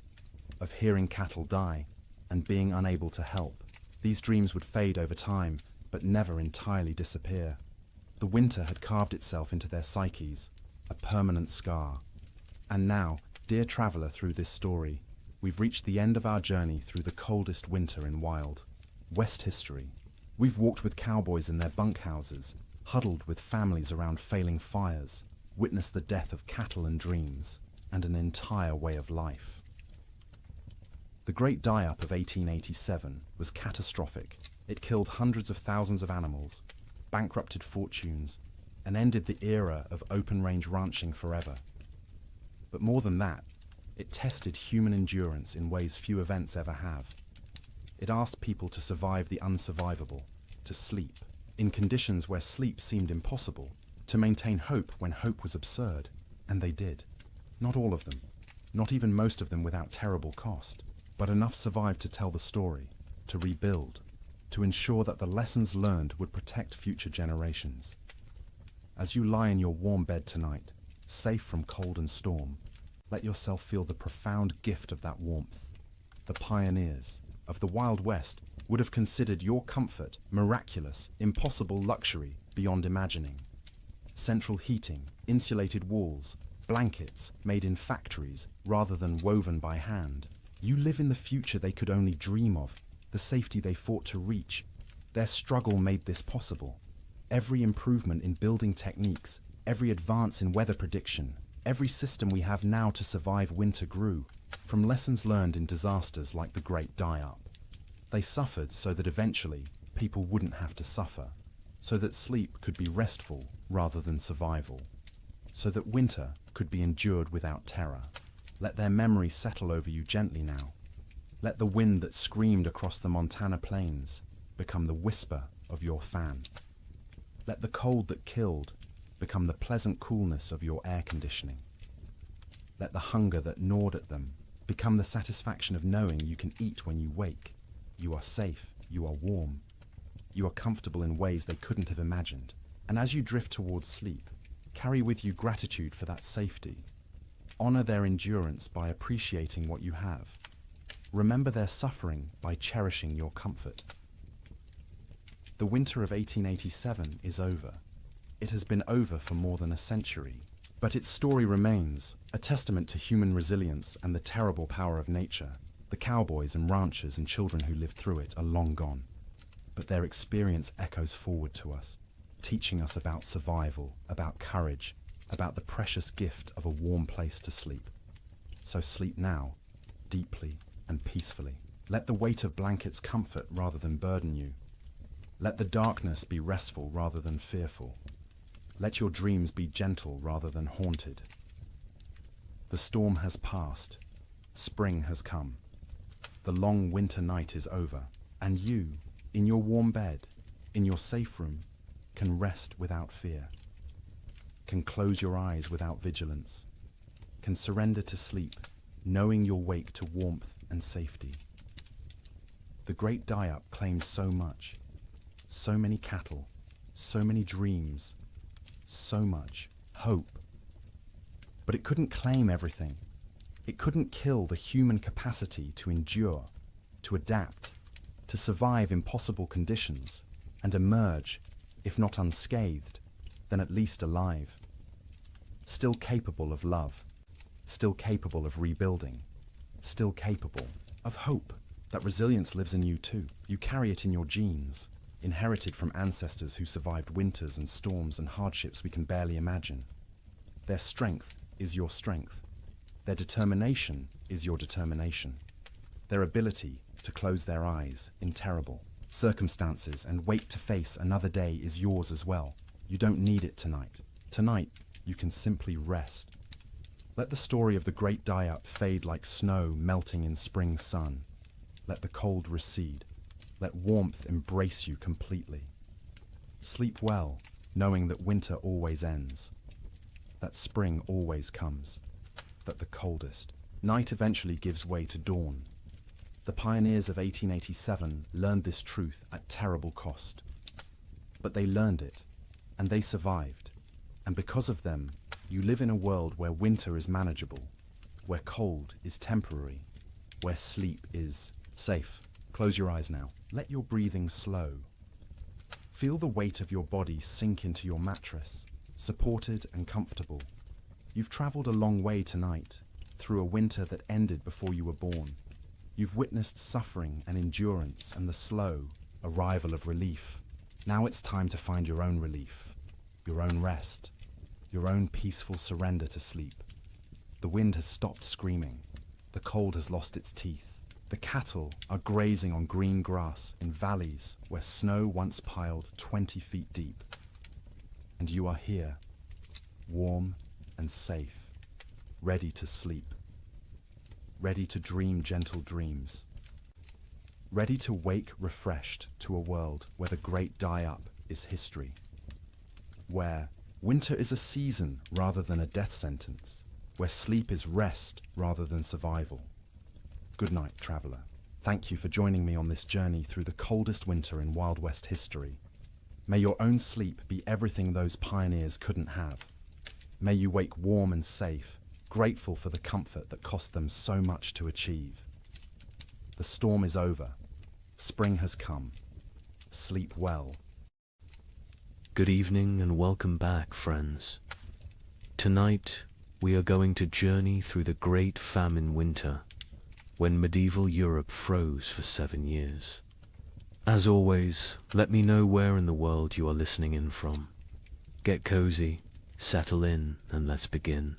of hearing cattle die and being unable to help. These dreams would fade over time, but never entirely disappear. The winter had carved itself into their psyches, a permanent scar. And now, dear traveller through this story, we've reached the end of our journey through the coldest winter in wild West history. We've walked with cowboys in their bunkhouses, huddled with families around failing fires, witnessed the death of cattle and dreams, and an entire way of life. The Great Die-Up of 1887 was catastrophic. It killed hundreds of thousands of animals, bankrupted fortunes, and ended the era of open-range ranching forever. But more than that, it tested human endurance in ways few events ever have. It asked people to survive the unsurvivable, to sleep, in conditions where sleep seemed impossible, to maintain hope when hope was absurd, and they did. Not all of them, not even most of them without terrible cost, but enough survived to tell the story, to rebuild, to ensure that the lessons learned would protect future generations. As you lie in your warm bed tonight, safe from cold and storm, let yourself feel the profound gift of that warmth. The pioneers of the Wild West would have considered your comfort miraculous, impossible luxury beyond imagining. Central heating, insulated walls, blankets made in factories rather than woven by hand. You live in the future they could only dream of, the safety they fought to reach. Their struggle made this possible. Every improvement in building techniques, every advance in weather prediction, every system we have now to survive winter grew from lessons learned in disasters like the Great Die-Up. They suffered so that eventually people wouldn't have to suffer, so that sleep could be restful rather than survival, so that winter could be endured without terror. Let their memory settle over you gently now. Let the wind that screamed across the Montana plains become the whisper of your fan. Let the cold that killed become the pleasant coolness of your air conditioning. Let the hunger that gnawed at them become the satisfaction of knowing you can eat when you wake. You are safe, you are warm, you are comfortable in ways they couldn't have imagined. And as you drift towards sleep, carry with you gratitude for that safety. Honor their endurance by appreciating what you have. Remember their suffering by cherishing your comfort. The winter of 1887 is over. It has been over for more than a century, but its story remains, a testament to human resilience and the terrible power of nature. The cowboys and ranchers and children who lived through it are long gone, but their experience echoes forward to us, teaching us about survival, about courage, about the precious gift of a warm place to sleep. So sleep now, deeply and peacefully. Let the weight of blankets comfort rather than burden you. Let the darkness be restful rather than fearful. Let your dreams be gentle rather than haunted. The storm has passed. Spring has come. The long winter night is over, and you, in your warm bed, in your safe room, can rest without fear, can close your eyes without vigilance, can surrender to sleep, knowing you'll wake to warmth and safety. The Great Die-Up claimed so much, so many cattle, so many dreams, so much hope. But it couldn't claim everything. It couldn't kill the human capacity to endure, to adapt, to survive impossible conditions, and emerge, if not unscathed, then at least alive. Still capable of love, still capable of rebuilding, still capable of hope. That resilience lives in you too. You carry it in your genes, inherited from ancestors who survived winters and storms and hardships we can barely imagine. Their strength is your strength. Their determination is your determination. Their ability to close their eyes in terrible circumstances and wait to face another day is yours as well. You don't need it tonight. Tonight, you can simply rest. Let the story of the Great Die-Up fade like snow melting in spring sun. Let the cold recede. Let warmth embrace you completely. Sleep well, knowing that winter always ends, that spring always comes, that the coldest night eventually gives way to dawn. The pioneers of 1887 learned this truth at terrible cost. But they learned it, and they survived. And because of them, you live in a world where winter is manageable, where cold is temporary, where sleep is safe. Close your eyes now. Let your breathing slow. Feel the weight of your body sink into your mattress, supported and comfortable. You've traveled a long way tonight, through a winter that ended before you were born. You've witnessed suffering and endurance and the slow arrival of relief. Now it's time to find your own relief, your own rest, your own peaceful surrender to sleep. The wind has stopped screaming. The cold has lost its teeth. The cattle are grazing on green grass in valleys where snow once piled 20 feet deep. And you are here, warm and safe, ready to sleep, ready to dream gentle dreams, ready to wake refreshed to a world where the great die-up is history, where winter is a season rather than a death sentence, where sleep is rest rather than survival. Good night, traveller. Thank you for joining me on this journey through the coldest winter in Wild West history. May your own sleep be everything those pioneers couldn't have. May you wake warm and safe, grateful for the comfort that cost them so much to achieve. The storm is over. Spring has come. Sleep well. Good evening and welcome back, friends. Tonight, we are going to journey through the Great Famine winter, when medieval Europe froze for 7 years. As always, let me know where in the world you are listening in from. Get cozy, settle in, and let's begin.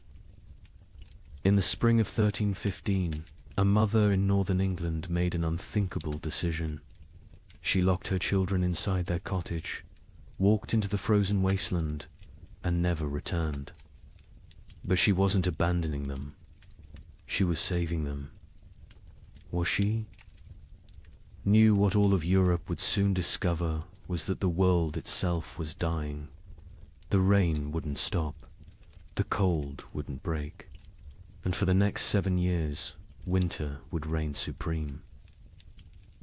In the spring of 1315, a mother in northern England made an unthinkable decision. She locked her children inside their cottage, walked into the frozen wasteland, and never returned. But she wasn't abandoning them. She was saving them. Was she? Knew what all of Europe would soon discover was that the world itself was dying. The rain wouldn't stop. The cold wouldn't break. And for the next 7 years, winter would reign supreme.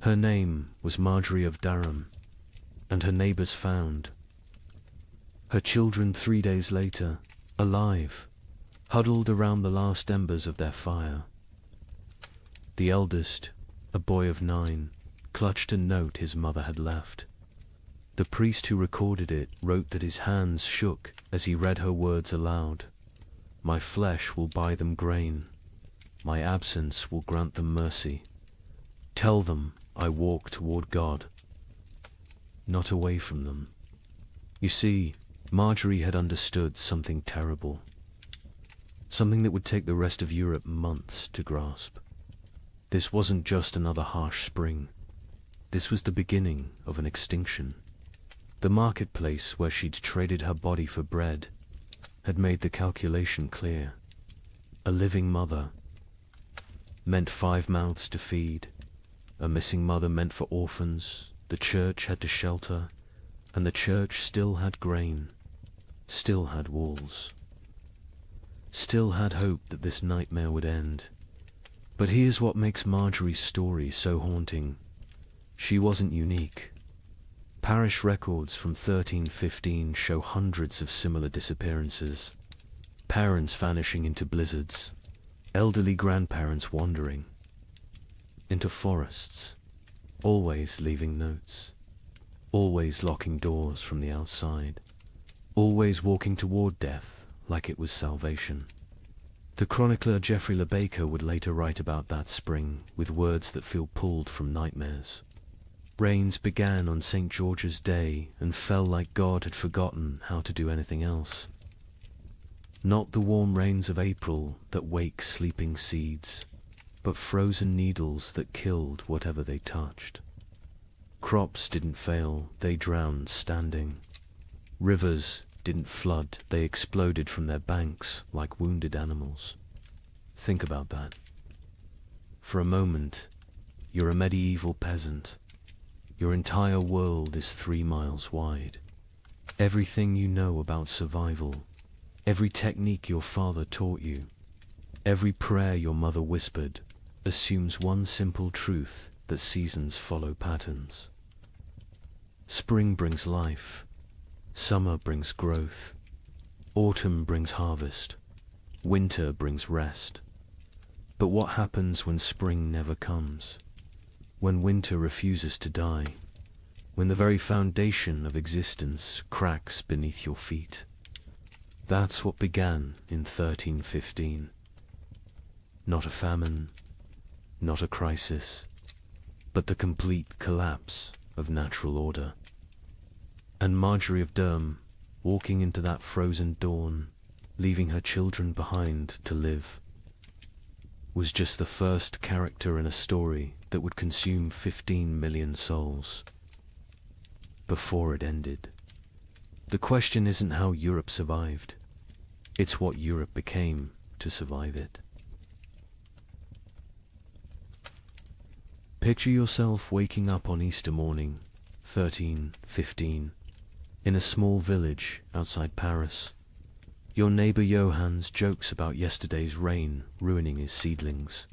Her name was Marjorie of Durham, and her neighbors found her children 3 days later, alive, huddled around the last embers of their fire. The eldest, a boy of 9, clutched a note his mother had left. The priest who recorded it wrote that his hands shook as he read her words aloud. My flesh will buy them grain. My absence will grant them mercy. Tell them I walk toward God, not away from them. You see, Marjorie had understood something terrible. Something that would take the rest of Europe months to grasp. This wasn't just another harsh spring. This was the beginning of an extinction. The marketplace where she'd traded her body for bread had made the calculation clear. A living mother meant 5 mouths to feed. A missing mother meant for orphans. The church had to shelter, and the church still had grain, still had walls, still had hope that this nightmare would end. But here's what makes Marjorie's story so haunting. She wasn't unique. Parish records from 1315 show hundreds of similar disappearances. Parents vanishing into blizzards, elderly grandparents wandering into forests, always leaving notes, always locking doors from the outside, always walking toward death like it was salvation. The chronicler Geoffrey Le Baker would later write about that spring with words that feel pulled from nightmares. Rains began on St. George's Day and fell like God had forgotten how to do anything else. Not the warm rains of April that wake sleeping seeds, but frozen needles that killed whatever they touched. Crops didn't fail, they drowned standing. Rivers didn't flood, they exploded from their banks like wounded animals. Think about that. For a moment, you're a medieval peasant. Your entire world is 3 miles wide. Everything you know about survival, every technique your father taught you, every prayer your mother whispered, assumes one simple truth, that seasons follow patterns. Spring brings life. Summer brings growth. Autumn brings harvest. Winter brings rest. But what happens when spring never comes? When winter refuses to die? When the very foundation of existence cracks beneath your feet? That's what began in 1315. Not a famine, not a crisis, but the complete collapse of natural order. And Marjorie of Durham, walking into that frozen dawn, leaving her children behind to live, was just the first character in a story that would consume 15 million souls. Before it ended. The question isn't how Europe survived, it's what Europe became to survive it. Picture yourself waking up on Easter morning, 1315, in a small village outside Paris. Your neighbor Johannes jokes about yesterday's rain ruining his seedlings.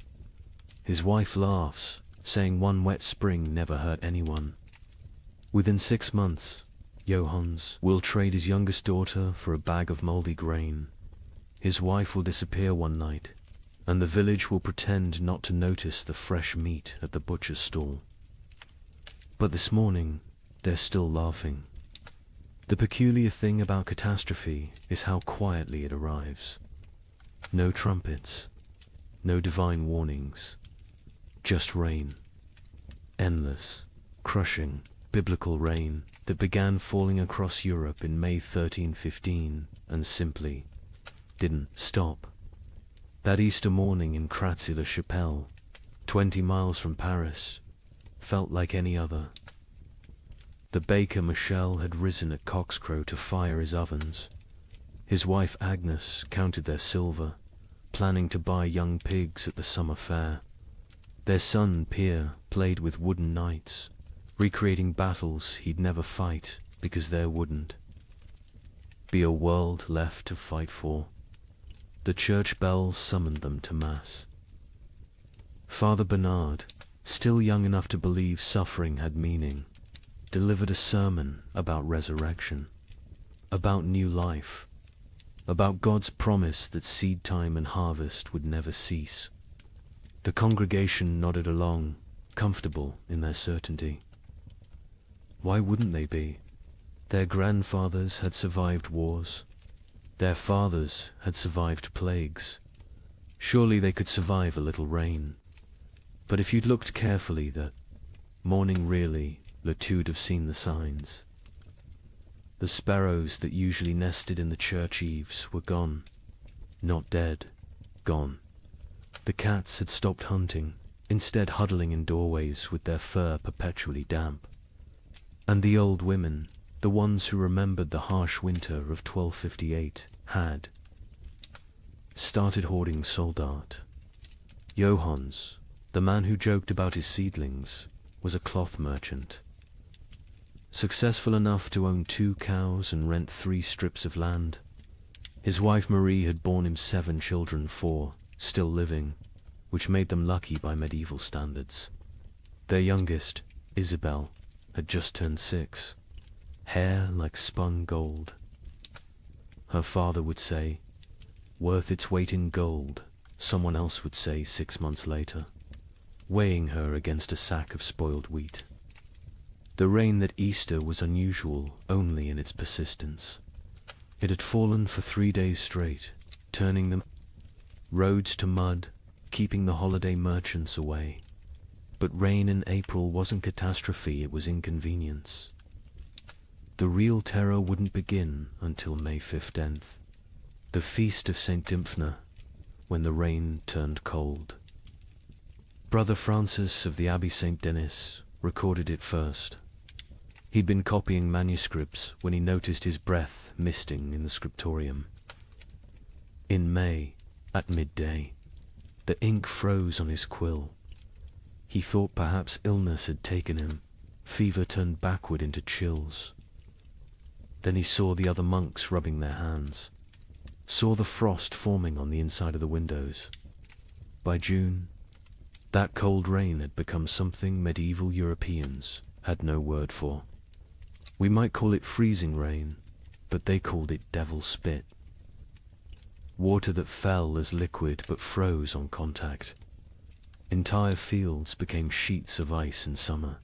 His wife laughs, saying one wet spring never hurt anyone. Within 6 months, Johannes will trade his youngest daughter for a bag of moldy grain. His wife will disappear one night, and the village will pretend not to notice the fresh meat at the butcher's stall. But this morning, they're still laughing. The peculiar thing about catastrophe is how quietly it arrives. No trumpets, no divine warnings, just rain. Endless, crushing, biblical rain that began falling across Europe in May 1315 and simply didn't stop. That Easter morning in Kratzy-le-Chapelle, 20 miles from Paris, felt like any other. The baker Michel had risen at cockscrow to fire his ovens. His wife Agnes counted their silver, planning to buy young pigs at the summer fair. Their son Pierre played with wooden knights, recreating battles he'd never fight because there wouldn't be a world left to fight for. The church bells summoned them to Mass. Father Bernard, still young enough to believe suffering had meaning, delivered a sermon about resurrection, about new life, about God's promise that seed time and harvest would never cease. The congregation nodded along, comfortable in their certainty. Why wouldn't they be? Their grandfathers had survived wars. Their fathers had survived plagues. Surely they could survive a little rain. But if you'd looked carefully that morning really, Latude have seen the signs. The sparrows that usually nested in the church eaves were gone. Not dead, gone. The cats had stopped hunting, instead huddling in doorways with their fur perpetually damp. And the old women, the ones who remembered the harsh winter of 1258, had started hoarding soldat. Johannes, the man who joked about his seedlings, was a cloth merchant. Successful enough to own 2 cows and rent 3 strips of land. His wife Marie had borne him 7 children, 4 still living, which made them lucky by medieval standards. Their youngest, Isabel, had just turned 6, hair like spun gold. Her father would say, worth its weight in gold, someone else would say 6 months later, weighing her against a sack of spoiled wheat. The rain that Easter was unusual only in its persistence. It had fallen for 3 days straight, turning the roads to mud, keeping the holiday merchants away. But rain in April wasn't catastrophe, it was inconvenience. The real terror wouldn't begin until May 15th, the feast of St. Dymphna, when the rain turned cold. Brother Francis of the Abbey St. Denis recorded it first. He'd been copying manuscripts when he noticed his breath misting in the scriptorium. In May, at midday, the ink froze on his quill. He thought perhaps illness had taken him. Fever turned backward into chills. Then he saw the other monks rubbing their hands, saw the frost forming on the inside of the windows. By June, that cold rain had become something medieval Europeans had no word for. We might call it freezing rain, but they called it devil spit. Water that fell as liquid but froze on contact. Entire fields became sheets of ice in summer.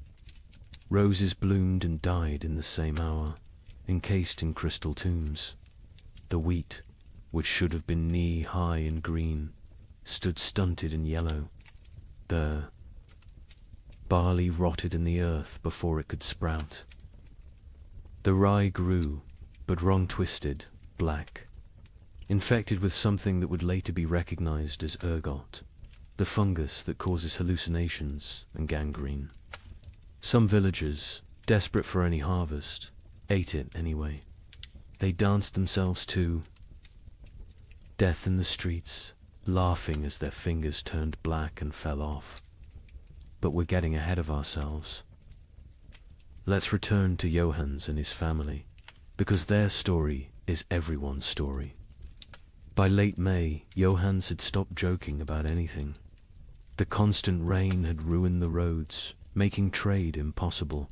Roses bloomed and died in the same hour, encased in crystal tombs. The wheat, which should have been knee-high in green, stood stunted in yellow. The barley rotted in the earth before it could sprout. The rye grew, but wrong-twisted, black, infected with something that would later be recognized as ergot, the fungus that causes hallucinations and gangrene. Some villagers, desperate for any harvest, ate it anyway. They danced themselves to death in the streets, laughing as their fingers turned black and fell off. But we're getting ahead of ourselves. Let's return to Johannes and his family, because their story is everyone's story. By late May, Johannes had stopped joking about anything. The constant rain had ruined the roads, making trade impossible.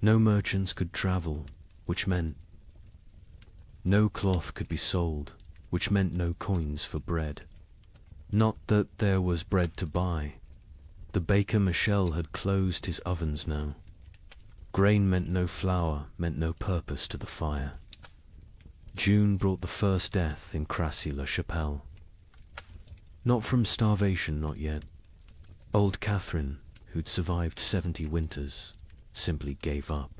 No merchants could travel, which meant no cloth could be sold, which meant no coins for bread. Not that there was bread to buy. The baker Michel had closed his ovens now. Grain meant no flour, meant no purpose to the fire. June brought the first death in Crassy-la-Chapelle. Not from starvation, not yet. Old Catherine, who'd survived 70 winters, simply gave up.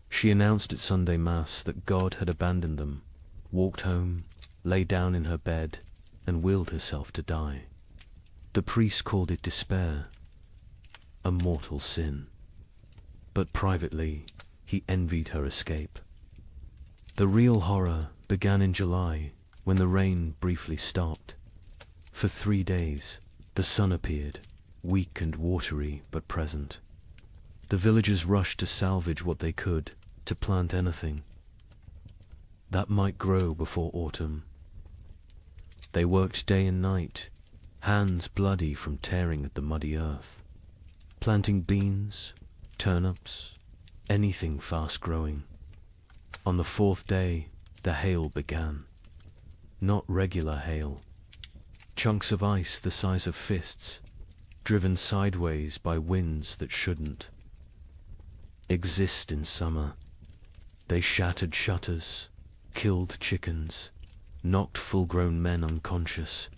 She announced at Sunday Mass that God had abandoned them, walked home, lay down in her bed, and willed herself to die. The priest called it despair, a mortal sin. But privately, he envied her escape. The real horror began in July, when the rain briefly stopped. For 3 days, the sun appeared, weak and watery but present. The villagers rushed to salvage what they could, to plant anything that might grow before autumn. They worked day and night, hands bloody from tearing at the muddy earth, planting beans, turnips, anything fast-growing. On the 4th day, the hail began. Not regular hail. Chunks of ice the size of fists, driven sideways by winds that shouldn't exist in summer. They shattered shutters, killed chickens, knocked full-grown men unconscious.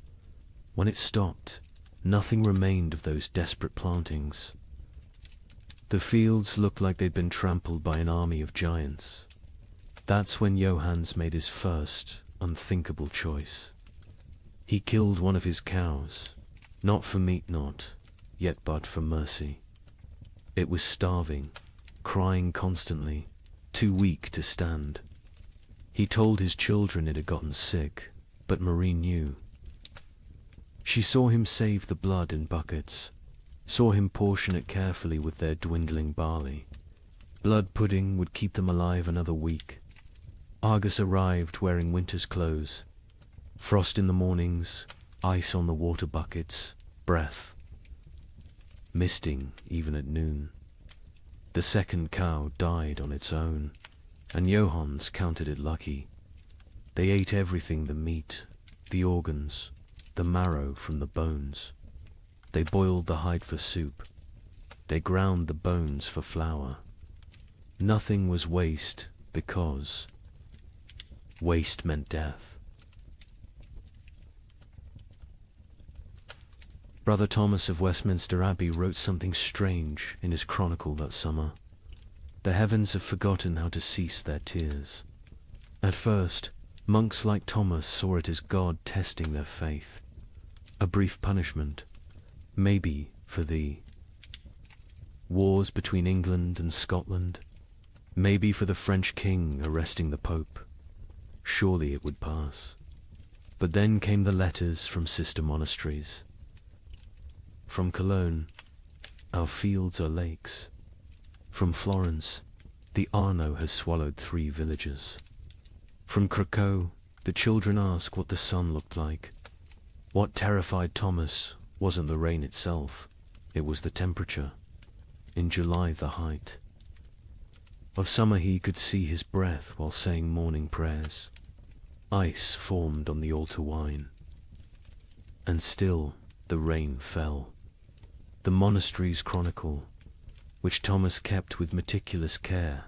When it stopped, nothing remained of those desperate plantings. The fields looked like they'd been trampled by an army of giants. That's when Johannes made his first, unthinkable choice. He killed one of his cows, not for meat not, yet but for mercy. It was starving, crying constantly, too weak to stand. He told his children it had gotten sick, but Marie knew. She saw him save the blood in buckets, saw him portion it carefully with their dwindling barley. Blood pudding would keep them alive another week. Argus arrived wearing winter's clothes. Frost in the mornings, ice on the water buckets, breath misting even at noon. The second cow died on its own, and Johannes counted it lucky. They ate everything: the meat, the organs, the marrow from the bones. They boiled the hide for soup. They ground the bones for flour. Nothing was waste, because waste meant death. Brother Thomas of Westminster Abbey wrote something strange in his chronicle that summer. The heavens have forgotten how to cease their tears. At first, monks like Thomas saw it as God testing their faith. A brief punishment, maybe for the wars between England and Scotland, maybe for the French king arresting the Pope. Surely it would pass. But then came the letters from sister monasteries. From Cologne, our fields are lakes. From Florence, the Arno has swallowed 3 villages. From Krakow, the children ask what the sun looked like. What terrified Thomas wasn't the rain itself, it was the temperature. In July, the height. Of summer he could see his breath while saying morning prayers. Ice formed on the altar wine. And still the rain fell. The monastery's chronicle, which Thomas kept with meticulous care,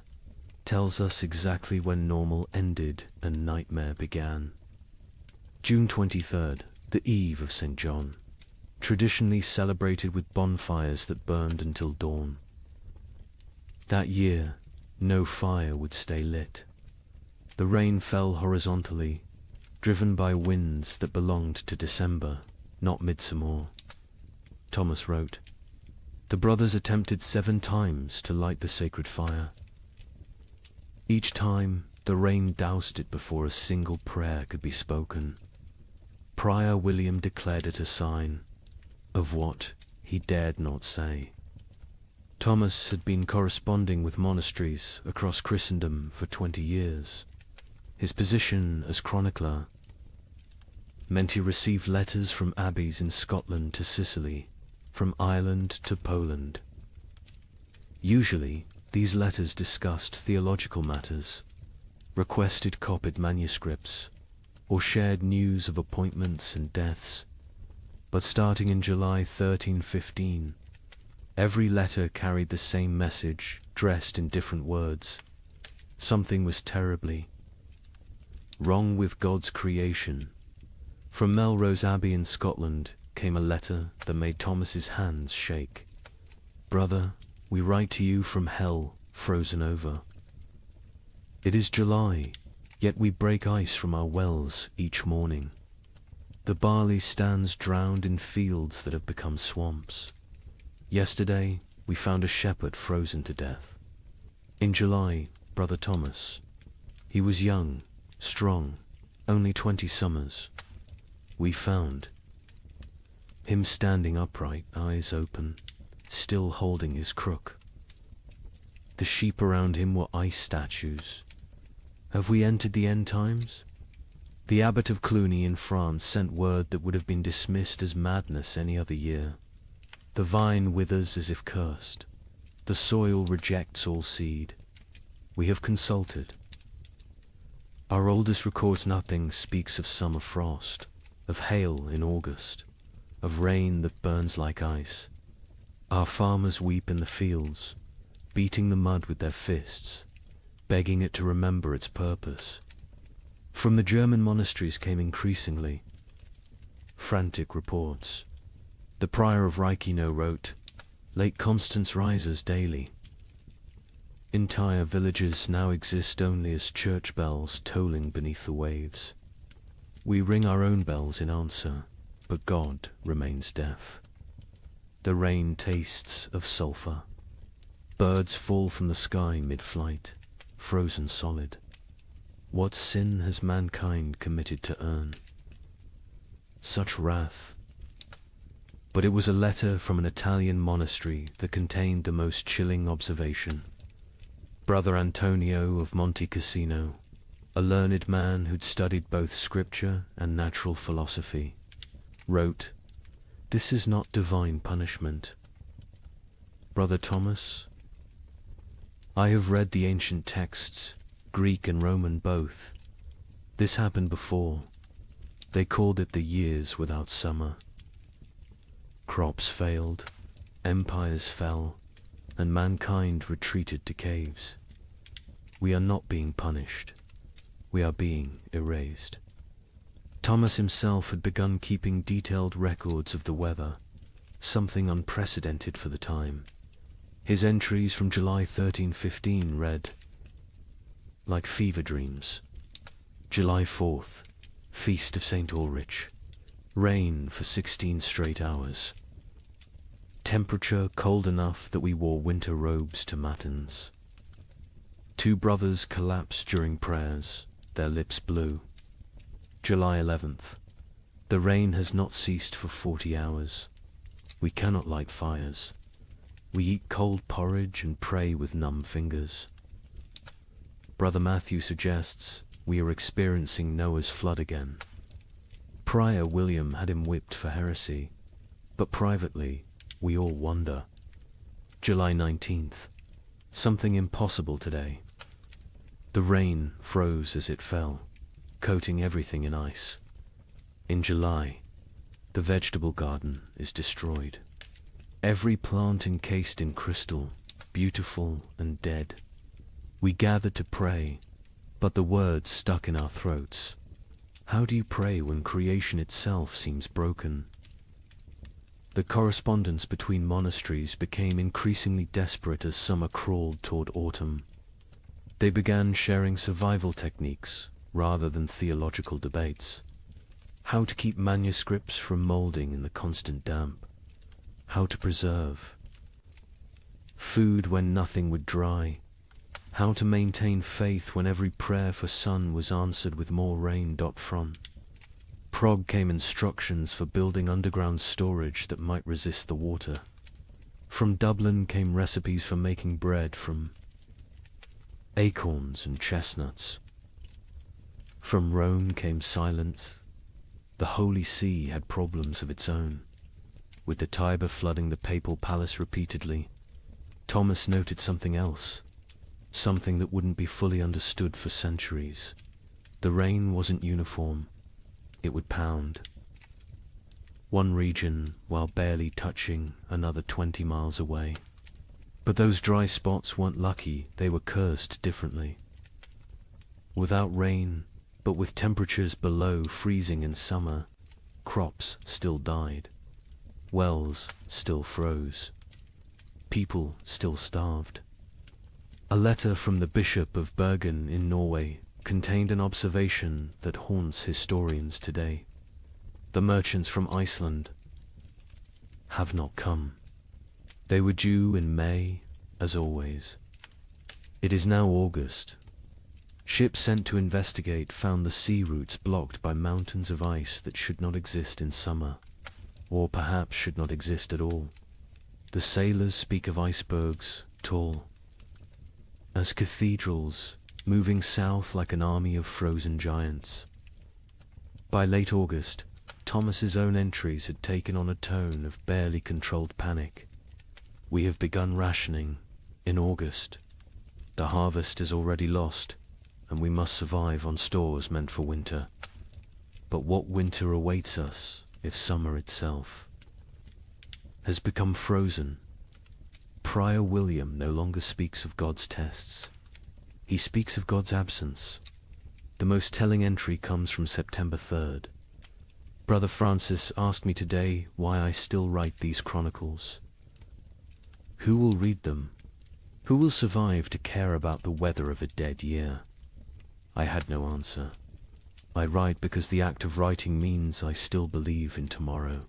tells us exactly when normal ended and nightmare began. June 23rd, the eve of St. John, traditionally celebrated with bonfires that burned until dawn. That year, no fire would stay lit. The rain fell horizontally, driven by winds that belonged to December, not midsummer. Thomas wrote, "The brothers attempted 7 times to light the sacred fire. Each time, the rain doused it before a single prayer could be spoken. Prior William declared it a sign of what he dared not say." Thomas had been corresponding with monasteries across Christendom for 20 years. His position as chronicler meant he received letters from abbeys in Scotland to Sicily, from Ireland to Poland. Usually, these letters discussed theological matters, requested copied manuscripts, or shared news of appointments and deaths. But starting in July 1315, every letter carried the same message, dressed in different words. Something was terribly wrong with God's creation. From Melrose Abbey in Scotland came a letter that made Thomas's hands shake. "Brother, we write to you from hell, frozen over. It is July, yet we break ice from our wells each morning. The barley stands drowned in fields that have become swamps. Yesterday, we found a shepherd frozen to death. In July, Brother Thomas. He was young, strong, only 20 summers. We found him standing upright, eyes open, still holding his crook. The sheep around him were ice statues. Have we entered the end times? The abbot of Cluny in France sent word that would have been dismissed as madness any other year. The vine withers as if cursed. The soil rejects all seed. We have consulted. Our oldest records nothing, speaks of summer frost, of hail in August, of rain that burns like ice. Our farmers weep in the fields, beating the mud with their fists, begging it to remember its purpose. From the German monasteries came increasingly frantic reports. The prior of Reichenau wrote, "Lake Constance rises daily. Entire villages now exist only as church bells tolling beneath the waves. We ring our own bells in answer, but God remains deaf. The rain tastes of sulphur. Birds fall from the sky mid-flight, frozen solid. What sin has mankind committed to earn such wrath?" But it was a letter from an Italian monastery that contained the most chilling observation. Brother Antonio of Monte Cassino, a learned man who'd studied both scripture and natural philosophy, wrote, "This is not divine punishment. Brother Thomas, I have read the ancient texts, Greek and Roman both. This happened before. They called it the years without summer. Crops failed, empires fell, and mankind retreated to caves. We are not being punished. We are being erased." Thomas himself had begun keeping detailed records of the weather, something unprecedented for the time. His entries from July 1315 read, "Like fever dreams. July 4th, Feast of St. Ulrich. Rain for 16 straight hours. Temperature cold enough that we wore winter robes to matins. 2 brothers collapsed during prayers, their lips blue. July 11th. The rain has not ceased for 40 hours. We cannot light fires. We eat cold porridge and pray with numb fingers. Brother Matthew suggests we are experiencing Noah's flood again. Prior William had him whipped for heresy, but privately we all wonder. July 19th. Something impossible today. The rain froze as it fell, coating everything in ice. In July, the vegetable garden is destroyed. every plant encased in crystal, beautiful and dead. We gathered to pray, but the words stuck in our throats. How do you pray when creation itself seems broken? The correspondence between monasteries became increasingly desperate as summer crawled toward autumn. They began sharing survival techniques rather than theological debates. How to keep manuscripts from molding in the constant damp. How to preserve food when nothing would dry. How to maintain faith when every prayer for sun was answered with more rain. From Prague came instructions for building underground storage that might resist the water. From Dublin came recipes for making bread from acorns and chestnuts. From Rome came silence. The Holy See had problems of its own. With the Tiber flooding the papal palace repeatedly, Thomas noted something else, something that wouldn't be fully understood for centuries. The rain wasn't uniform. It would pound. One region while barely touching another 20 miles away. But those dry spots weren't lucky, they were cursed differently. Without rain, but with temperatures below freezing in summer, crops still died. Wells still froze. People still starved. A letter from the Bishop of Bergen in Norway contained an observation that haunts historians today. The merchants from Iceland have not come. They were due in May, as always. It is now August. Ships sent to investigate found the sea routes blocked by mountains of ice that should not exist in summer, or perhaps should not exist at all. The sailors speak of icebergs, tall as cathedrals, moving south like an army of frozen giants. By late August, Thomas's own entries had taken on a tone of barely controlled panic. We have begun rationing in August. The harvest is already lost, and we must survive on stores meant for winter. But what winter awaits us if summer itself has become frozen? Prior William no longer speaks of God's tests. He speaks of God's absence. The most telling entry comes from September 3rd. Brother Francis asked me today why I still write these chronicles. Who will read them? Who will survive to care about the weather of a dead year? I had no answer. I write because the act of writing means I still believe in tomorrow.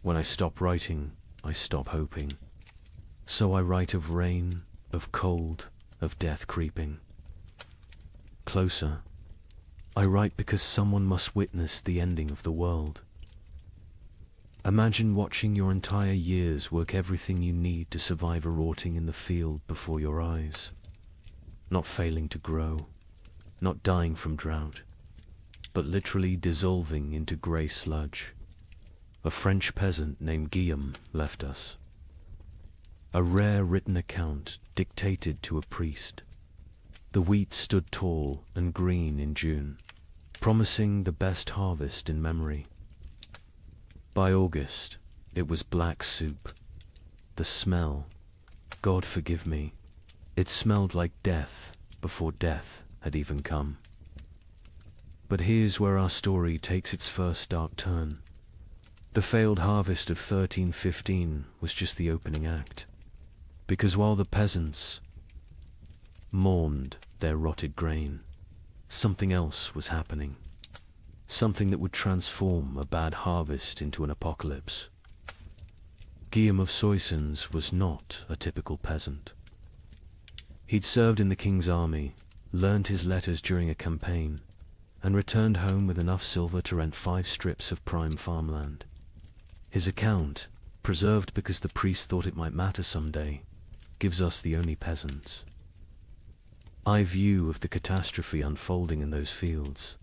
When I stop writing, I stop hoping. So I write of rain, of cold, of death creeping closer. I write because someone must witness the ending of the world. Imagine watching your entire years work everything you need to survive a rotting in the field before your eyes. Not failing to grow, not dying from drought, but literally dissolving into grey sludge. A French peasant named Guillaume left us. A rare written account dictated to a priest. The wheat stood tall and green in June, promising the best harvest in memory. By August, it was black soup. The smell, God forgive me, it smelled like death before death had even come. But here's where our story takes its first dark turn. The failed harvest of 1315 was just the opening act. Because while the peasants mourned their rotted grain, something else was happening. Something that would transform a bad harvest into an apocalypse. Guillaume of Soissons was not a typical peasant. He'd served in the king's army, learned his letters during a campaign, and returned home with enough silver to rent 5 strips of prime farmland. His account, preserved because the priest thought it might matter someday, gives us the only peasants. I view of the catastrophe unfolding in those fields.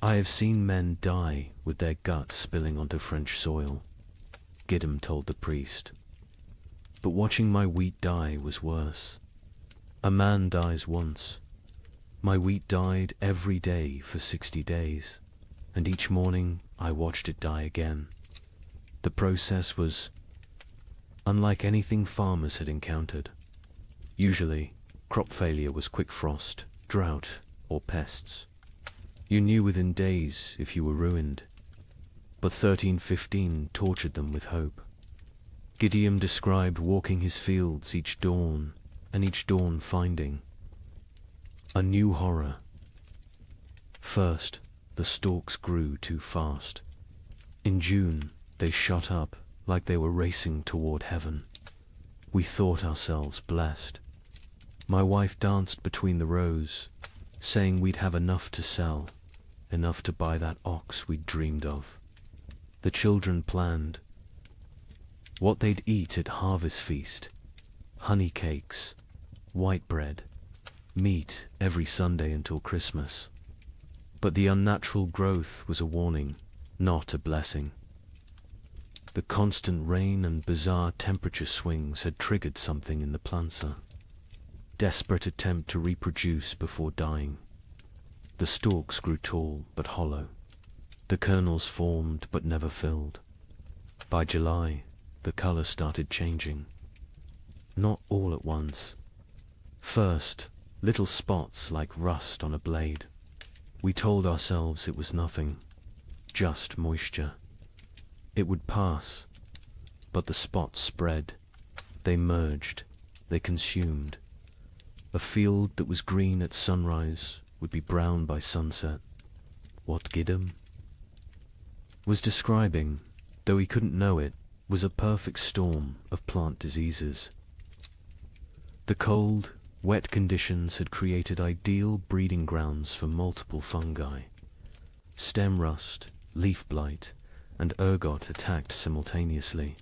I have seen men die with their guts spilling onto French soil, Guillaume told the priest. But watching my wheat die was worse. A man dies once. My wheat died every day for 60 days, and each morning I watched it die again. The process was unlike anything farmers had encountered. Usually, crop failure was quick frost, drought, or pests. You knew within days if you were ruined. But 1315 tortured them with hope. Gideon described walking his fields each dawn, and each dawn finding a new horror. First, the stalks grew too fast. In June, they shot up like they were racing toward heaven. We thought ourselves blessed. My wife danced between the rows, saying we'd have enough to sell, enough to buy that ox we'd dreamed of. The children planned what they'd eat at harvest feast: honey cakes, white bread, meat every Sunday until Christmas. But the unnatural growth was a warning, not a blessing. The constant rain and bizarre temperature swings had triggered something in the planter. Desperate attempt to reproduce before dying. The stalks grew tall but hollow. The kernels formed but never filled. By July, the color started changing. Not all at once. First, little spots like rust on a blade. We told ourselves it was nothing, just moisture. It would pass, but the spots spread. They merged, they consumed. A field that was green at sunrise would be brown by sunset. What Gideon was describing, though he couldn't know it, was a perfect storm of plant diseases. The cold, wet conditions had created ideal breeding grounds for multiple fungi. Stem rust, leaf blight, and ergot attacked simultaneously.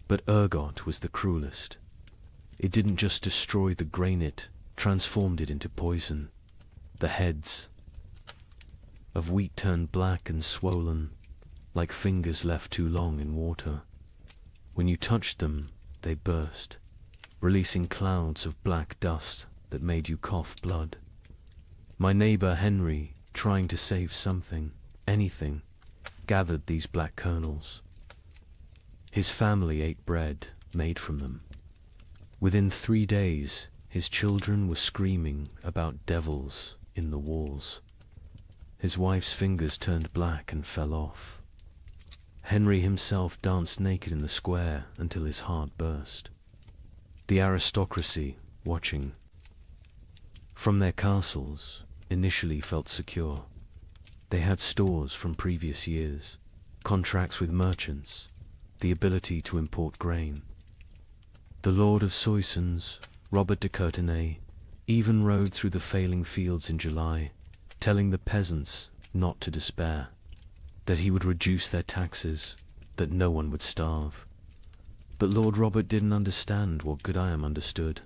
But ergot was the cruelest. It didn't just destroy the grain, it transformed it into poison. The heads of wheat turned black and swollen, like fingers left too long in water. When you touched them, they burst, releasing clouds of black dust that made you cough blood. My neighbor Henry, trying to save something, anything, gathered these black kernels. His family ate bread made from them. Within 3 days, his children were screaming about devils in the walls. His wife's fingers turned black and fell off. Henry himself danced naked in the square until his heart burst. The aristocracy, watching from their castles, initially felt secure. They had stores from previous years, contracts with merchants, the ability to import grain. The Lord of Soissons, Robert de Courtenay, even rode through the failing fields in July, telling the peasants not to despair, that he would reduce their taxes, that no one would starve. But Lord Robert didn't understand what Gideon understood.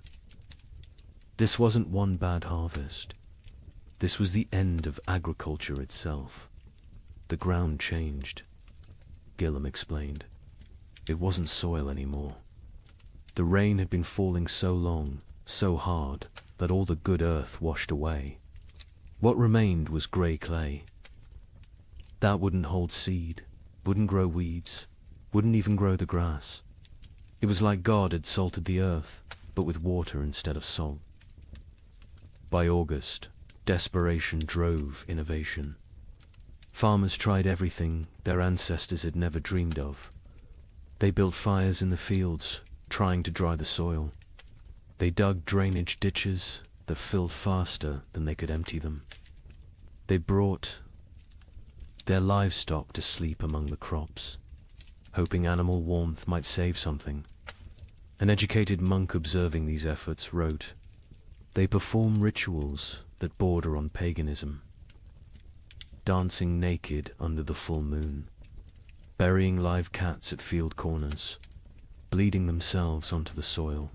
This wasn't one bad harvest. This was the end of agriculture itself. The ground changed. Gillam explained. It wasn't soil anymore. The rain had been falling so long, so hard, that all the good earth washed away. What remained was grey clay. That wouldn't hold seed, wouldn't grow weeds, wouldn't even grow the grass. It was like God had salted the earth, but with water instead of salt. By August, desperation drove innovation. Farmers tried everything their ancestors had never dreamed of. They built fires in the fields, trying to dry the soil. They dug drainage ditches that filled faster than they could empty them. They brought their livestock to sleep among the crops, hoping animal warmth might save something. An educated monk observing these efforts wrote, "They perform rituals that border on paganism, dancing naked under the full moon, burying live cats at field corners, bleeding themselves onto the soil.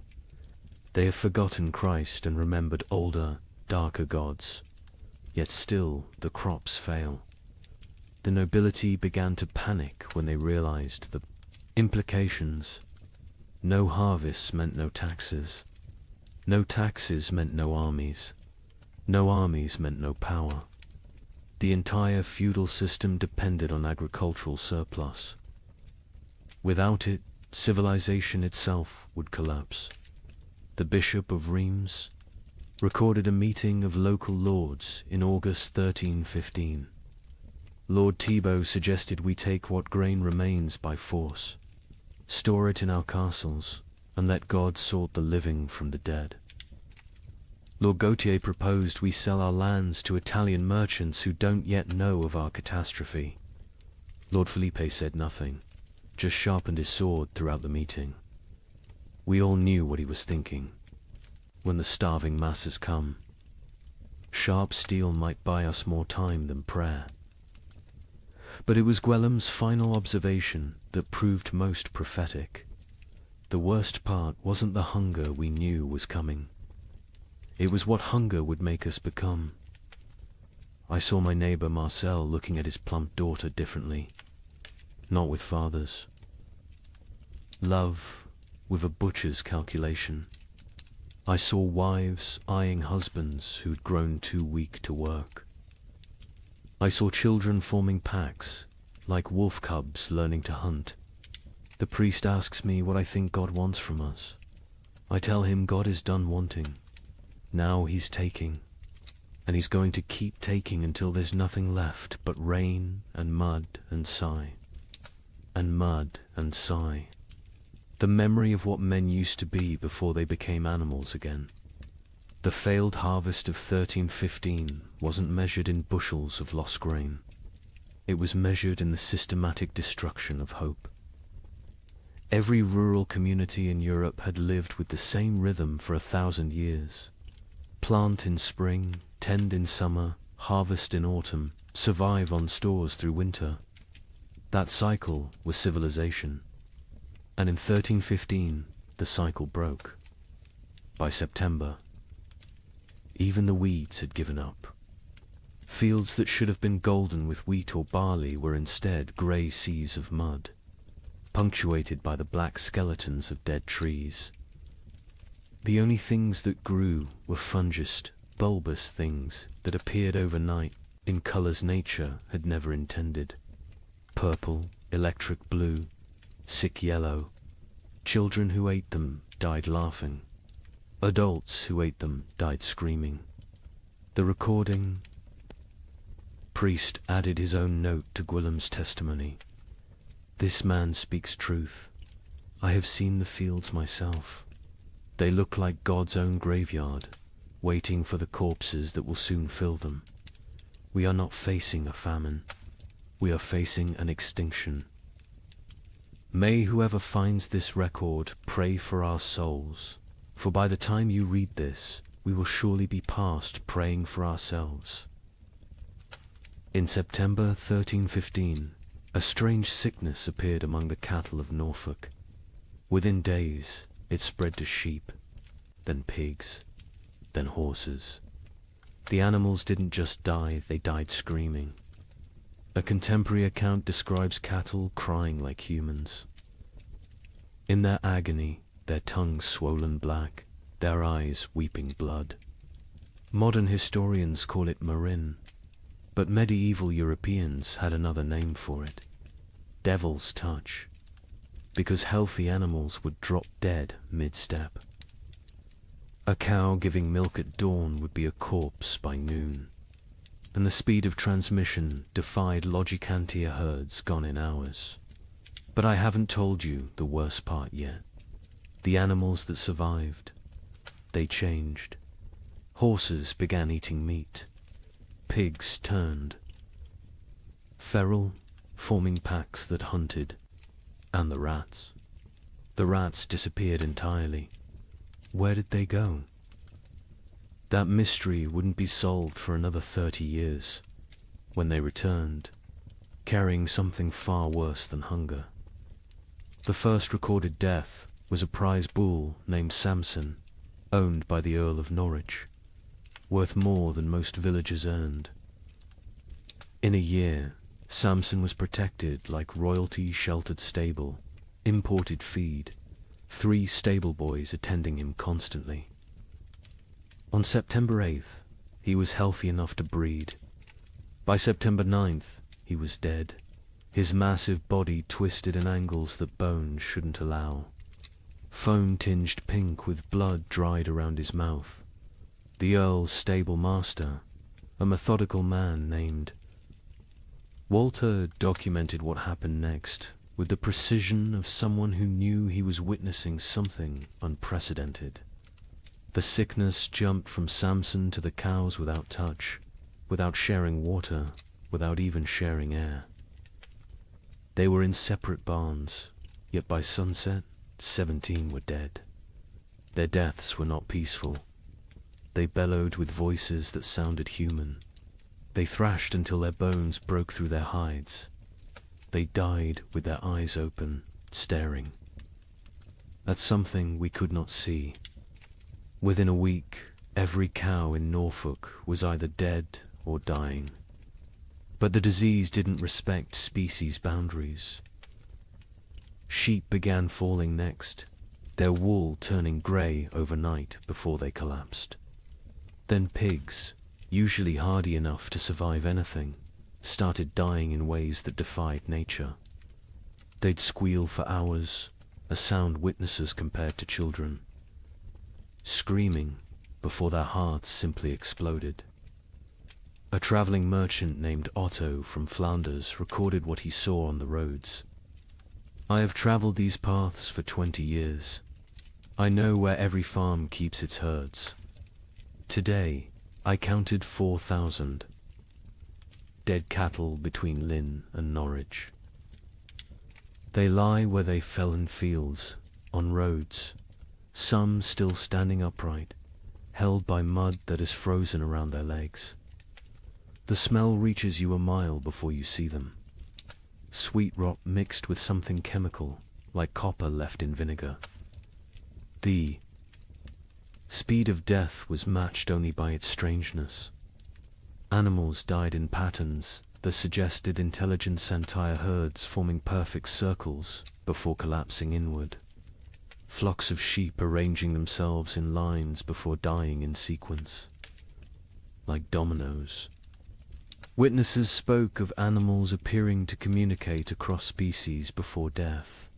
They have forgotten Christ and remembered older, darker gods, yet still the crops fail." The nobility began to panic when they realized the implications. No harvests meant no taxes. No taxes meant no armies. No armies meant no power. The entire feudal system depended on agricultural surplus. Without it, civilization itself would collapse. The Bishop of Reims recorded a meeting of local lords in August 1315. Lord Thibaut suggested we take what grain remains by force, store it in our castles, and let God sort the living from the dead. Lord Gautier proposed we sell our lands to Italian merchants who don't yet know of our catastrophe. Lord Felipe said nothing, just sharpened his sword throughout the meeting. We all knew what he was thinking. When the starving masses come, sharp steel might buy us more time than prayer. But it was Guillem's final observation that proved most prophetic. The worst part wasn't the hunger we knew was coming. It was what hunger would make us become. I saw my neighbor Marcel looking at his plump daughter differently, not with father's love, with a butcher's calculation. I saw wives eyeing husbands who'd grown too weak to work. I saw children forming packs, like wolf cubs learning to hunt. The priest asks me what I think God wants from us. I tell him God is done wanting. Now he's taking, and he's going to keep taking until there's nothing left but rain and mud and sigh. And mud and sigh. The memory of what men used to be before they became animals again. The failed harvest of 1315 wasn't measured in bushels of lost grain. It was measured in the systematic destruction of hope. Every rural community in Europe had lived with the same rhythm for 1,000 years. Plant in spring, tend in summer, harvest in autumn, survive on stores through winter. That cycle was civilization. And in 1315, the cycle broke. By September, even the weeds had given up. Fields that should have been golden with wheat or barley were instead grey seas of mud, punctuated by the black skeletons of dead trees. The only things that grew were fungous, bulbous things that appeared overnight in colors nature had never intended. Purple, electric blue, sick yellow. Children who ate them died laughing. Adults who ate them died screaming. The recording priest added his own note to Guillem's testimony. This man speaks truth. I have seen the fields myself. They look like God's own graveyard, waiting for the corpses that will soon fill them. We are not facing a famine. We are facing an extinction. May whoever finds this record pray for our souls, for by the time you read this, we will surely be past praying for ourselves. In September 1315, a strange sickness appeared among the cattle of Norfolk. Within days, it spread to sheep, then pigs, then horses. The animals didn't just die, they died screaming. A contemporary account describes cattle crying like humans. In their agony, their tongues swollen black, their eyes weeping blood. Modern historians call it marin, but medieval Europeans had another name for it: devil's touch, because healthy animals would drop dead mid-step. A cow giving milk at dawn would be a corpse by noon, and the speed of transmission defied Logicantia herds gone in hours. But I haven't told you the worst part yet. The animals that survived, they changed. Horses began eating meat. Pigs turned feral, forming packs that hunted. And the rats. The rats disappeared entirely. Where did they go? That mystery wouldn't be solved for another 30 years, when they returned, carrying something far worse than hunger. The first recorded death was a prize bull named Samson, owned by the Earl of Norwich, worth more than most villagers earned. In a year, Samson was protected like royalty-sheltered stable, imported feed, 3 stable boys attending him constantly. On September 8th, he was healthy enough to breed. By September 9th, he was dead, his massive body twisted in angles that bones shouldn't allow. Foam tinged pink with blood dried around his mouth. The Earl's stable master, a methodical man named Walter, documented what happened next with the precision of someone who knew he was witnessing something unprecedented. The sickness jumped from Samson to the cows without touch, without sharing water, without even sharing air. They were in separate barns, yet by sunset, 17 were dead. Their deaths were not peaceful. They bellowed with voices that sounded human. They thrashed until their bones broke through their hides. They died with their eyes open, staring at something we could not see. Within a week, every cow in Norfolk was either dead or dying. But the disease didn't respect species boundaries. Sheep began falling next, their wool turning grey overnight before they collapsed. Then pigs, usually hardy enough to survive anything, started dying in ways that defied nature. They'd squeal for hours, a sound witnesses compared to children, screaming before their hearts simply exploded. A traveling merchant named Otto from Flanders recorded what he saw on the roads. "I have traveled these paths for 20 years. I know where every farm keeps its herds. Today, I counted 4,000 dead cattle between Lynn and Norwich. They lie where they fell in fields, on roads, some still standing upright, held by mud that is frozen around their legs. The smell reaches you a mile before you see them. Sweet rot mixed with something chemical, like copper left in vinegar. The speed of death was matched only by its strangeness. Animals died in patterns that suggested intelligent entire herds forming perfect circles before collapsing inward. Flocks of sheep arranging themselves in lines before dying in sequence, like dominoes. Witnesses spoke of animals appearing to communicate across species before death,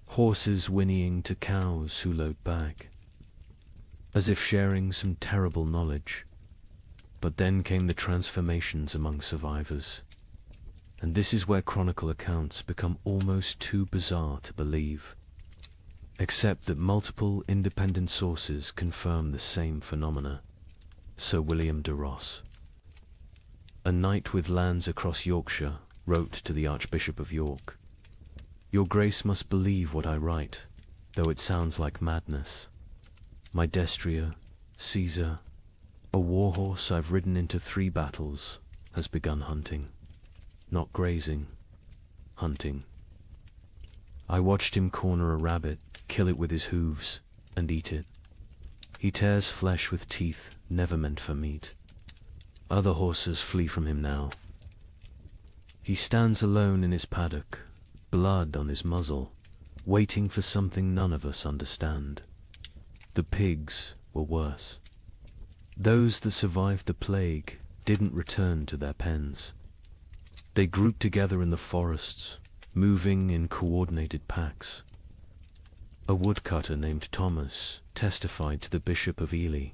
horses whinnying to cows who lowed back, as if sharing some terrible knowledge. But then came the transformations among survivors, and this is where chronicle accounts become almost too bizarre to believe, except that multiple independent sources confirm the same phenomena. Sir William de Ross, a knight with lands across Yorkshire, wrote to the Archbishop of York, "Your Grace must believe what I write, though it sounds like madness. My destrier, Caesar, a warhorse I've ridden into 3 battles, has begun hunting. Not grazing, hunting. I watched him corner a rabbit, kill it with his hooves, and eat it. He tears flesh with teeth never meant for meat. Other horses flee from him now. He stands alone in his paddock, blood on his muzzle, waiting for something none of us understand. The pigs were worse. Those that survived the plague didn't return to their pens. They grouped together in the forests, moving in coordinated packs. A woodcutter named Thomas testified to the Bishop of Ely.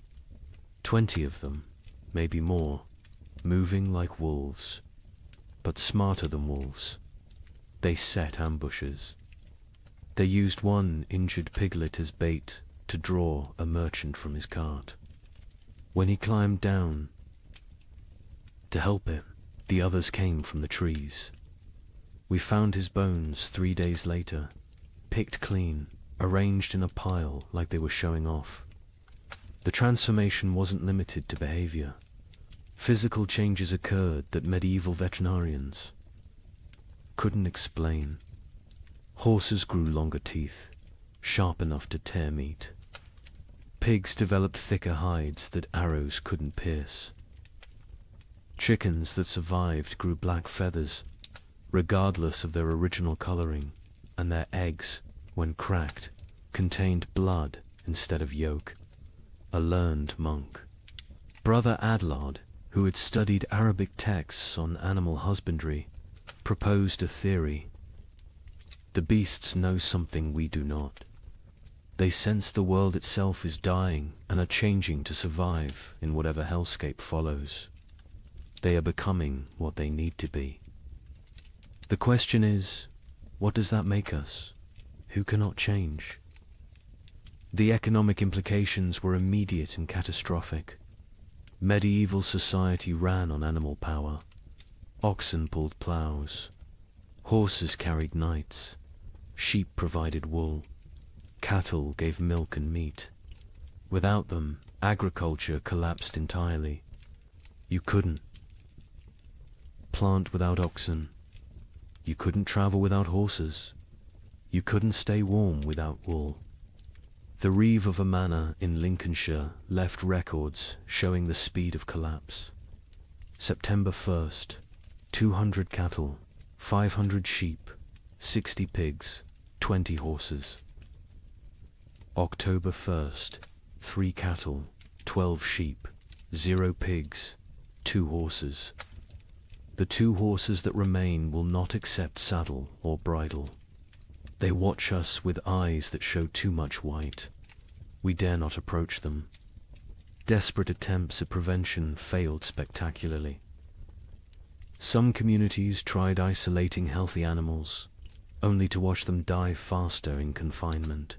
20 of them, maybe more, moving like wolves, but smarter than wolves. They set ambushes. They used one injured piglet as bait to draw a merchant from his cart. When he climbed down to help him, the others came from the trees. We found his bones 3 days later, picked clean, arranged in a pile like they were showing off. The transformation wasn't limited to behavior. Physical changes occurred that medieval veterinarians couldn't explain. Horses grew longer teeth, sharp enough to tear meat. Pigs developed thicker hides that arrows couldn't pierce. Chickens that survived grew black feathers, regardless of their original coloring, and their eggs, when cracked, contained blood instead of yolk. A learned monk, Brother Adlard, who had studied Arabic texts on animal husbandry, proposed a theory. The beasts know something we do not. They sense the world itself is dying and are changing to survive in whatever hellscape follows. They are becoming what they need to be. The question is, what does that make us? Who cannot change? The economic implications were immediate and catastrophic. Medieval society ran on animal power. Oxen pulled plows. Horses carried knights. Sheep provided wool. Cattle gave milk and meat. Without them, agriculture collapsed entirely. You couldn't plant without oxen. You couldn't travel without horses. You couldn't stay warm without wool. The reeve of a manor in Lincolnshire left records showing the speed of collapse. September 1st, 200 cattle, 500 sheep, 60 pigs, 20 horses. October 1st, 3 cattle, 12 sheep, 0 pigs, 2 horses. The 2 horses that remain will not accept saddle or bridle. They watch us with eyes that show too much white. We dare not approach them. Desperate attempts at prevention failed spectacularly. Some communities tried isolating healthy animals, only to watch them die faster in confinement.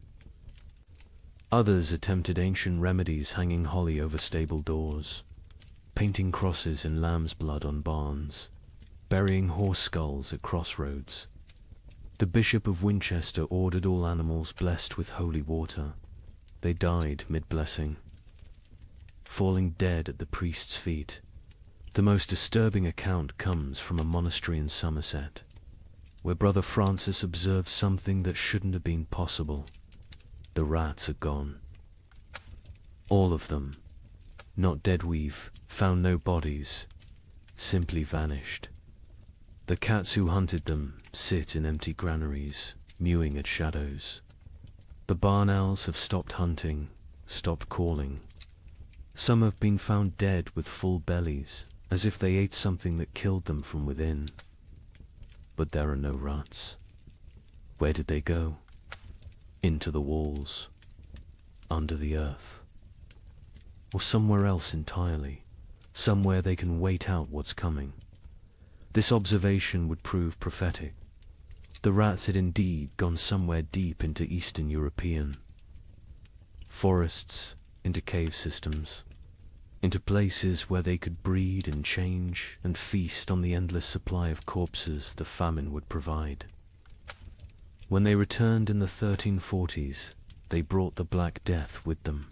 Others attempted ancient remedies, hanging holly over stable doors, painting crosses in lamb's blood on barns, burying horse skulls at crossroads. The Bishop of Winchester ordered all animals blessed with holy water. They died mid-blessing, falling dead at the priest's feet. The most disturbing account comes from a monastery in Somerset, where Brother Francis observed something that shouldn't have been possible. The rats are gone. All of them. Not dead, we've found no bodies, simply vanished. The cats who hunted them sit in empty granaries, mewing at shadows. The barn owls have stopped hunting, stopped calling. Some have been found dead with full bellies, as if they ate something that killed them from within. But there are no rats. Where did they go? Into the walls, under the earth, or somewhere else entirely, somewhere they can wait out what's coming. This observation would prove prophetic. The rats had indeed gone somewhere deep into Eastern Eurpean forests, into cave systems, into places where they could breed and change and feast on the endless supply of corpses the famine would provide. When they returned in the 1340s, they brought the Black Death with them,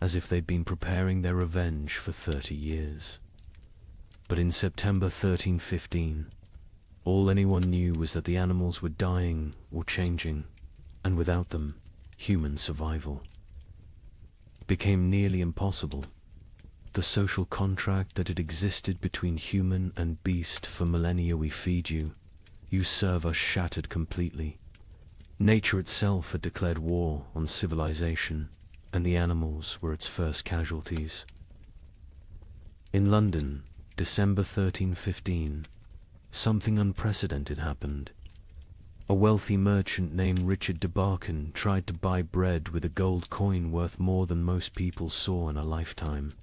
as if they'd been preparing their revenge for 30 years. But in September 1315, all anyone knew was that the animals were dying or changing, and without them, human survival became nearly impossible. The social contract that had existed between human and beast for millennia, we feed you, you serve us, shattered completely. Nature itself had declared war on civilization, and the animals were its first casualties. In London, December 1315, something unprecedented happened. A wealthy merchant named Richard de Barkin tried to buy bread with a gold coin worth more than most people saw in a lifetime.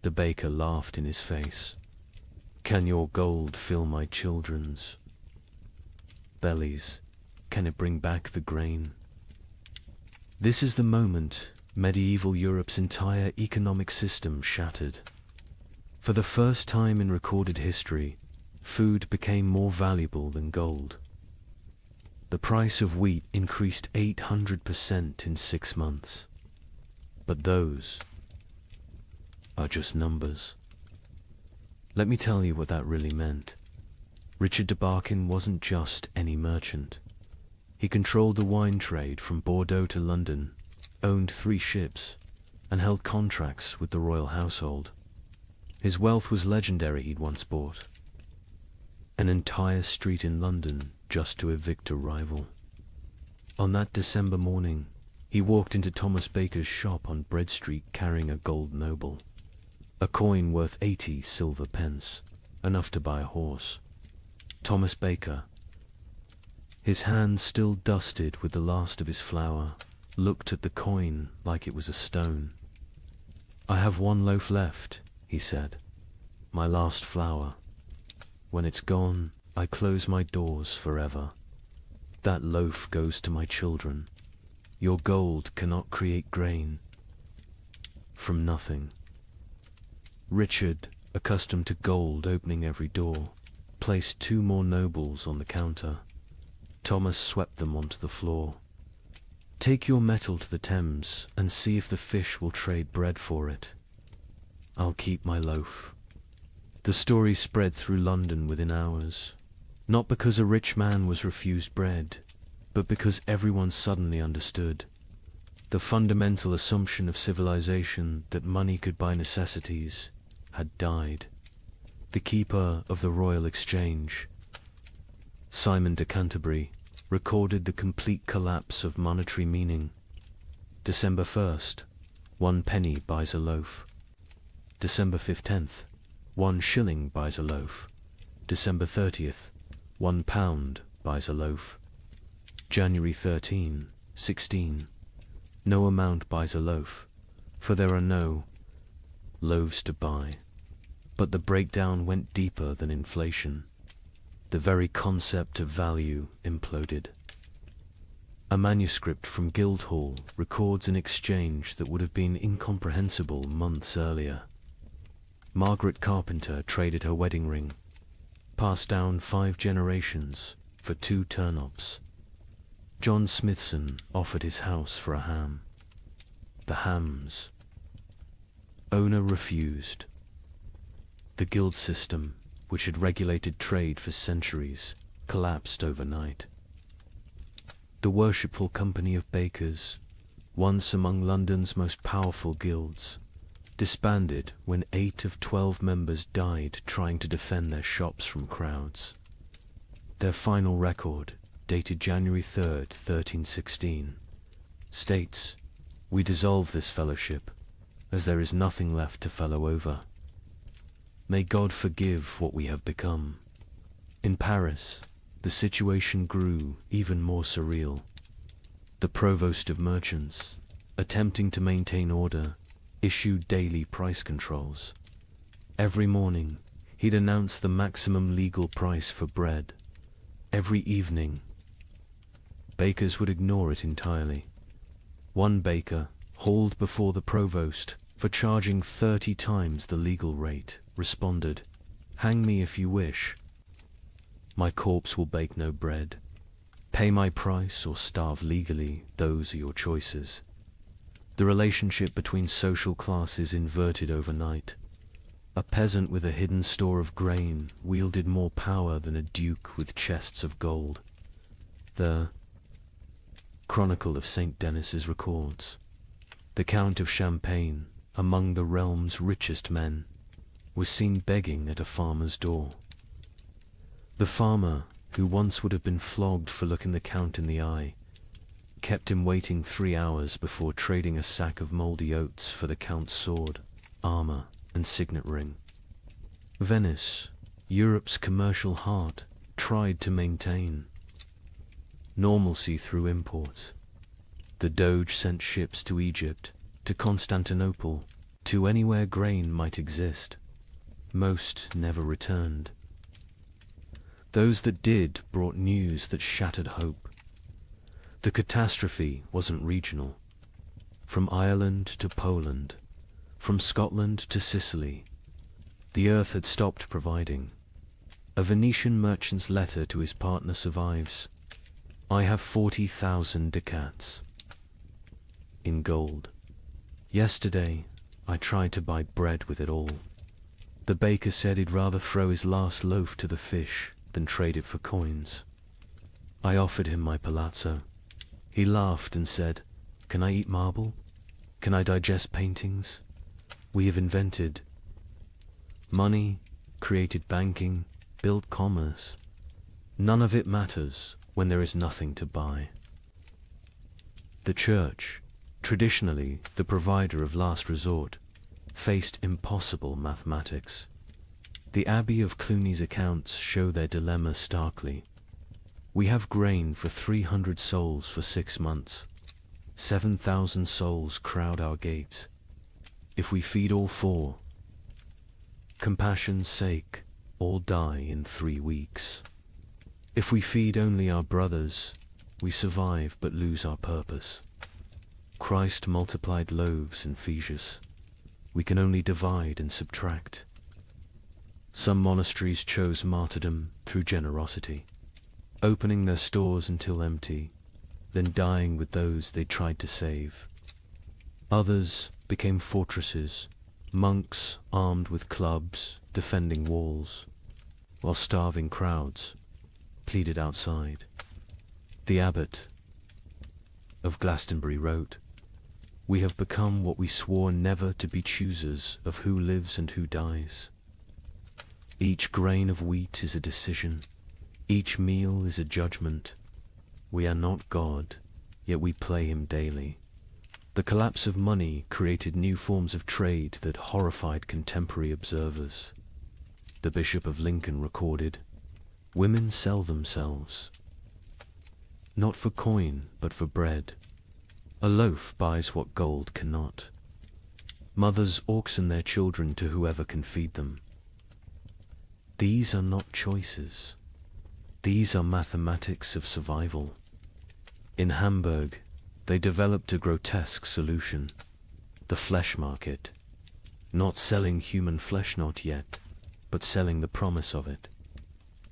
The baker laughed in his face. "Can your gold fill my children's bellies? Can it bring back the grain?" This is the moment medieval Europe's entire economic system shattered. For the first time in recorded history, food became more valuable than gold. The price of wheat increased 800% in 6 months. But those are just numbers. Let me tell you what that really meant. Richard de Barkin wasn't just any merchant. He controlled the wine trade from Bordeaux to London, owned 3 ships, and held contracts with the royal household. His wealth was legendary. He'd once bought an entire street in London just to evict a rival. On that December morning, he walked into Thomas Baker's shop on Bread Street carrying a gold noble, a coin worth 80 silver pence, enough to buy a horse. Thomas Baker, his hands still dusted with the last of his flour, looked at the coin like it was a stone. "I have one loaf left," he said, "my last flour. When it's gone, I close my doors forever. That loaf goes to my children. Your gold cannot create grain from nothing." Richard, accustomed to gold opening every door, placed 2 more nobles on the counter. Thomas swept them onto the floor. "Take your metal to the Thames and see if the fish will trade bread for it. I'll keep my loaf." The story spread through London within hours, not because a rich man was refused bread, but because everyone suddenly understood. The fundamental assumption of civilization that money could buy necessities had died. The keeper of the Royal Exchange, Simon de Canterbury, recorded the complete collapse of monetary meaning. December 1st, 1 penny buys a loaf. December 15th, 1 shilling buys a loaf. December 30th, 1 pound buys a loaf. January 13, 16, no amount buys a loaf, for there are no loaves to buy. But the breakdown went deeper than inflation. The very concept of value imploded. A manuscript from Guildhall records an exchange that would have been incomprehensible months earlier. Margaret Carpenter traded her wedding ring, passed down 5 generations, for 2 turnips. John Smithson offered his house for a ham. The hams. Owner refused. The guild system, which had regulated trade for centuries, collapsed overnight. The worshipful company of bakers, once among London's most powerful guilds, disbanded when 8 of 12 members died trying to defend their shops from crowds. Their final record, dated January 3rd, 1316, states, "We dissolve this fellowship, as there is nothing left to fellow over. May God forgive what we have become." In Paris, the situation grew even more surreal. The provost of merchants, attempting to maintain order, issued daily price controls. Every morning, he'd announce the maximum legal price for bread. Every evening, bakers would ignore it entirely. One baker, hauled before the provost for charging 30 times the legal rate, responded, "Hang me if you wish. My corpse will bake no bread. Pay my price or starve legally, those are your choices." The relationship between social classes inverted overnight. A peasant with a hidden store of grain wielded more power than a duke with chests of gold. The Chronicle of St. Denis's records, the Count of Champagne, among the realm's richest men, was seen begging at a farmer's door. The farmer, who once would have been flogged for looking the Count in the eye, kept him waiting 3 hours before trading a sack of mouldy oats for the Count's sword, armor, and signet ring. Venice, Europe's commercial heart, tried to maintain normalcy through imports. The Doge sent ships to Egypt, to Constantinople, to anywhere grain might exist. Most never returned. Those that did brought news that shattered hope. The catastrophe wasn't regional. From Ireland to Poland, from Scotland to Sicily, the earth had stopped providing. A Venetian merchant's letter to his partner survives. "I have 40,000 ducats in gold. Yesterday, I tried to buy bread with it all. The baker said he'd rather throw his last loaf to the fish than trade it for coins. I offered him my palazzo. He laughed and said, 'Can I eat marble? Can I digest paintings? We have invented money, created banking, built commerce. None of it matters when there is nothing to buy.'" The church, traditionally the provider of last resort, faced impossible mathematics. The Abbey of Cluny's accounts show their dilemma starkly. We have grain for 300 souls for 6 months. 7,000 souls crowd our gates. If we feed all 4, compassion's sake, all die in 3 weeks. If we feed only our brothers, we survive but lose our purpose. Christ multiplied loaves in Phaedrus. We can only divide and subtract. Some monasteries chose martyrdom through generosity, opening their stores until empty, then dying with those they tried to save. Others became fortresses, monks armed with clubs defending walls, while starving crowds pleaded outside. The abbot of Glastonbury wrote, "We have become what we swore never to be, choosers of who lives and who dies. Each grain of wheat is a decision, each meal is a judgment. We are not God, yet we play him daily." The collapse of money created new forms of trade that horrified contemporary observers. The Bishop of Lincoln recorded, "Women sell themselves, not for coin, but for bread. A loaf buys what gold cannot. Mothers auction their children to whoever can feed them. These are not choices. These are mathematics of survival." In Hamburg, they developed a grotesque solution: the flesh market. Not selling human flesh, not yet, but selling the promise of it.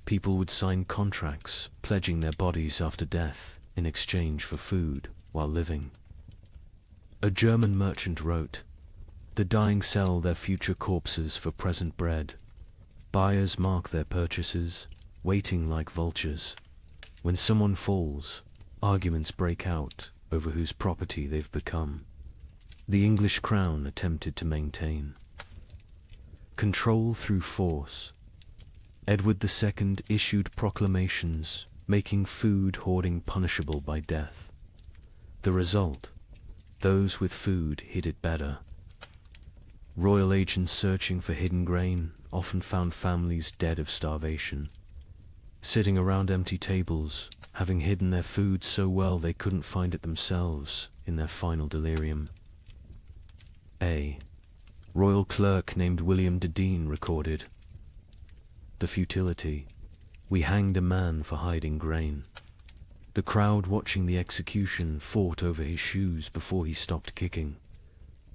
People would sign contracts pledging their bodies after death in exchange for food while living. A German merchant wrote, "The dying sell their future corpses for present bread. Buyers mark their purchases, waiting like vultures. When someone falls, arguments break out over whose property they've become." The English crown attempted to maintain control through force. Edward II issued proclamations making food hoarding punishable by death. The result: those with food hid it better. Royal agents searching for hidden grain often found families dead of starvation, sitting around empty tables, having hidden their food so well they couldn't find it themselves in their final delirium. A royal clerk named William de Dean recorded, "The futility. We hanged a man for hiding grain. The crowd watching the execution fought over his shoes before he stopped kicking.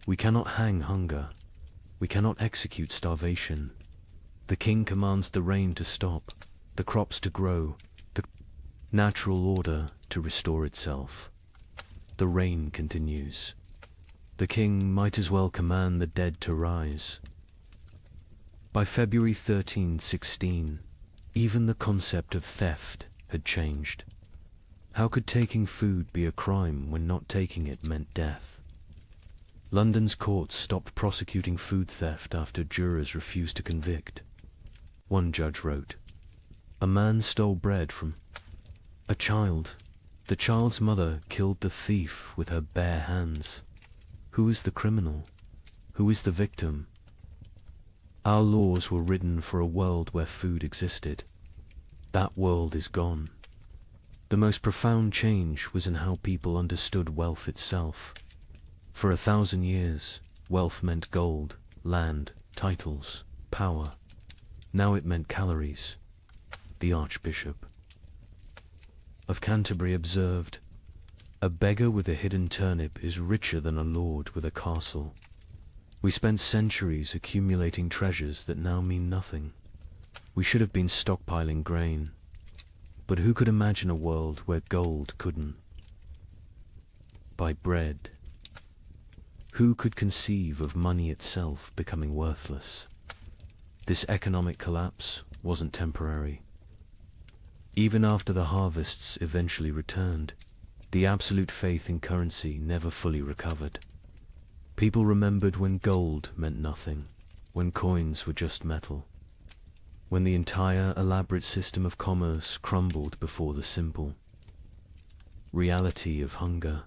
We cannot hang hunger. We cannot execute starvation. The king commands the rain to stop, the crops to grow, the natural order to restore itself. The rain continues. The king might as well command the dead to rise." By February 1316, even the concept of theft had changed. How could taking food be a crime when not taking it meant death? London's courts stopped prosecuting food theft after jurors refused to convict. One judge wrote, "A man stole bread from a child. The child's mother killed the thief with her bare hands. Who is the criminal? Who is the victim? Our laws were written for a world where food existed. That world is gone." The most profound change was in how people understood wealth itself. For 1,000 years, wealth meant gold, land, titles, power. Now it meant calories. The Archbishop of Canterbury observed, "A beggar with a hidden turnip is richer than a lord with a castle." We spent centuries accumulating treasures that now mean nothing. We should have been stockpiling grain. But who could imagine a world where gold couldn't buy bread? Who could conceive of money itself becoming worthless? This economic collapse wasn't temporary. Even after the harvests eventually returned, the absolute faith in currency never fully recovered. People remembered when gold meant nothing, when coins were just metal, when the entire elaborate system of commerce crumbled before the simple reality of hunger.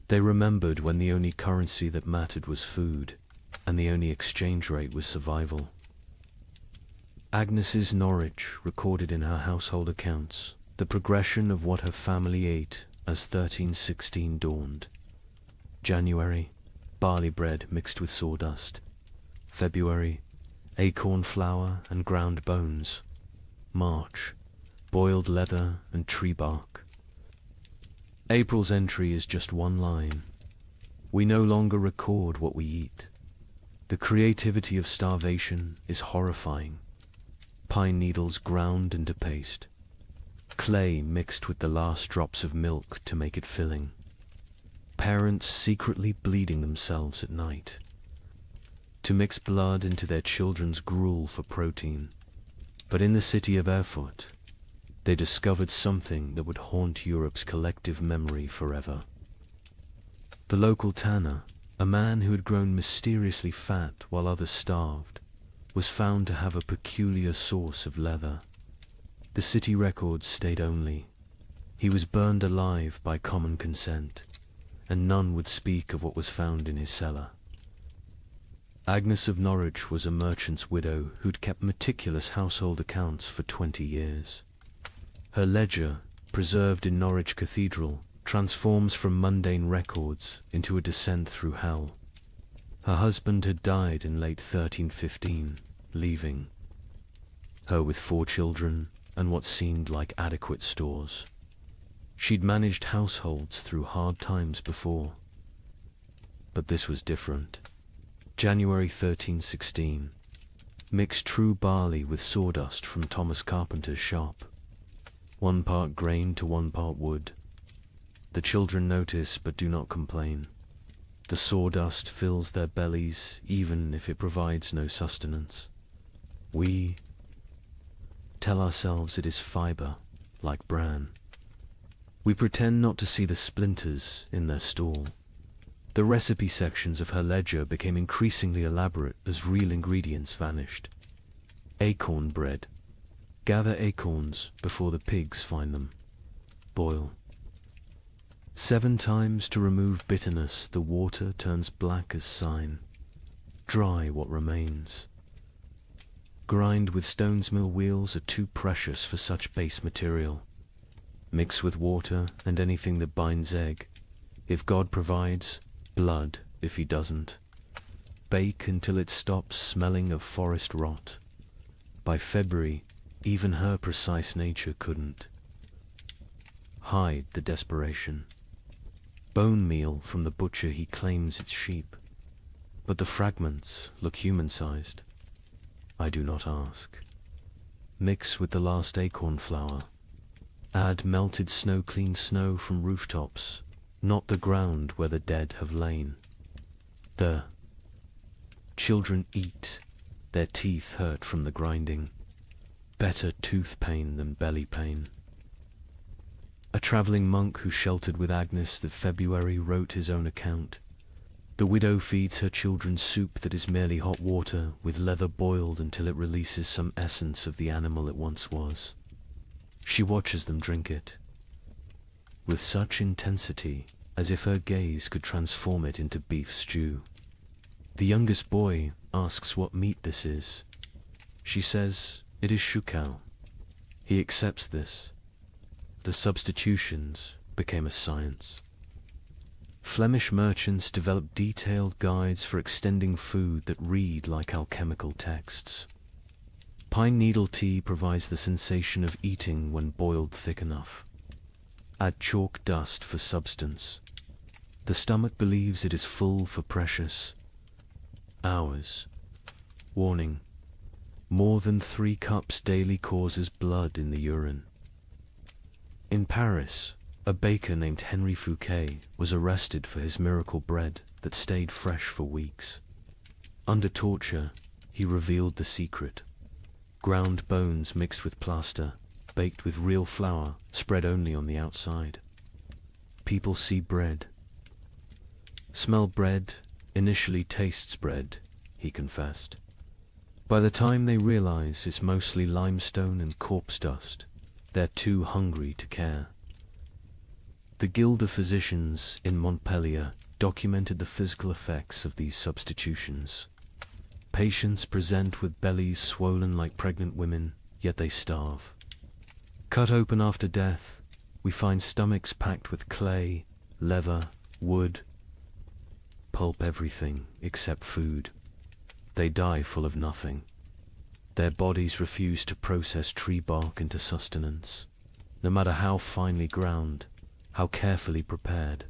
They remembered when the only currency that mattered was food, and the only exchange rate was survival. Agnes's Norwich recorded in her household accounts the progression of what her family ate as 1316 dawned. January, barley bread mixed with sawdust. February, acorn flour and ground bones. March, boiled leather and tree bark. April's entry is just one line. We no longer record what we eat. The creativity of starvation is horrifying. Pine needles ground into paste. Clay mixed with the last drops of milk to make it filling. Parents secretly bleeding themselves at night to mix blood into their children's gruel for protein. But in the city of Erfurt, they discovered something that would haunt Europe's collective memory forever. The local tanner, a man who had grown mysteriously fat while others starved, was found to have a peculiar source of leather. The city records state only, he was burned alive by common consent, and none would speak of what was found in his cellar. Agnes of Norwich was a merchant's widow who'd kept meticulous household accounts for 20 years. Her ledger, preserved in Norwich Cathedral, transforms from mundane records into a descent through hell. Her husband had died in late 1315, leaving her with 4 children and what seemed like adequate stores. She'd managed households through hard times before, but this was different. January 1316. Mix true barley with sawdust from Thomas Carpenter's shop. 1 part grain to 1 part wood. The children notice but do not complain. The sawdust fills their bellies even if it provides no sustenance. We tell ourselves it is fibre, like bran. We pretend not to see the splinters in their stall. The recipe sections of her ledger became increasingly elaborate as real ingredients vanished. Acorn bread. Gather acorns before the pigs find them. Boil. 7 times to remove bitterness, the water turns black as sign. Dry what remains. Grind with stone's mill wheels are too precious for such base material. Mix with water and anything that binds egg. If God provides, blood if he doesn't. Bake until it stops smelling of forest rot. By February, even her precise nature couldn't hide the desperation. Bone meal from the butcher, he claims it's sheep, but the fragments look human-sized. I do not ask. Mix with the last acorn flour. Add melted snow-clean snow from rooftops, not the ground where the dead have lain. The children eat, their teeth hurt from the grinding. Better tooth pain than belly pain. A travelling monk who sheltered with Agnes that February wrote his own account. The widow feeds her children soup that is merely hot water, with leather boiled until it releases some essence of the animal it once was. She watches them drink it, with such intensity as if her gaze could transform it into beef stew. The youngest boy asks what meat this is. She says it is shukau. He accepts this. The substitutions became a science. Flemish merchants developed detailed guides for extending food that read like alchemical texts. Pine needle tea provides the sensation of eating when boiled thick enough. Add chalk dust for substance. The stomach believes it is full for precious hours. Warning: more than 3 cups daily causes blood in the urine. In Paris, a baker named Henri Fouquet was arrested for his miracle bread that stayed fresh for weeks. Under torture, he revealed the secret. Ground bones mixed with plaster, baked with real flour, spread only on the outside. People see bread. Smell bread, initially tastes bread, he confessed. By the time they realize it's mostly limestone and corpse dust, they're too hungry to care. The Guild of Physicians in Montpellier documented the physical effects of these substitutions. Patients present with bellies swollen like pregnant women, yet they starve. Cut open after death, we find stomachs packed with clay, leather, wood, pulp, everything except food. They die full of nothing. Their bodies refuse to process tree bark into sustenance, no matter how finely ground, how carefully prepared.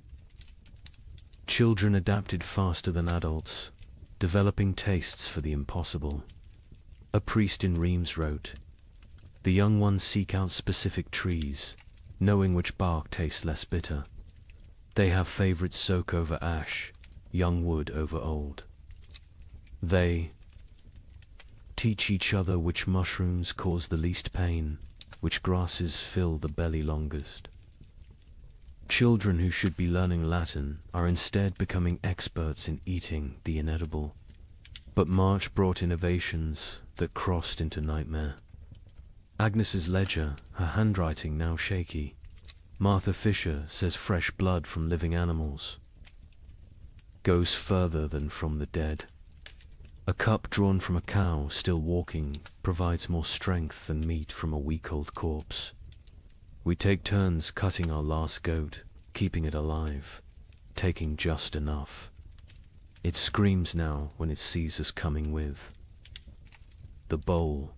Children adapted faster than adults, developing tastes for the impossible. A priest in Reims wrote, "The young ones seek out specific trees, knowing which bark tastes less bitter. They have favorites: soak over ash, young wood over old. They teach each other which mushrooms cause the least pain, which grasses fill the belly longest." Children who should be learning Latin are instead becoming experts in eating the inedible. But March brought innovations that crossed into nightmare. Agnes's ledger, her handwriting now shaky. Martha Fisher says fresh blood from living animals goes further than from the dead. A cup drawn from a cow still walking provides more strength than meat from a week-old corpse. We take turns cutting our last goat, keeping it alive, taking just enough. It screams now when it sees us coming with the bowl.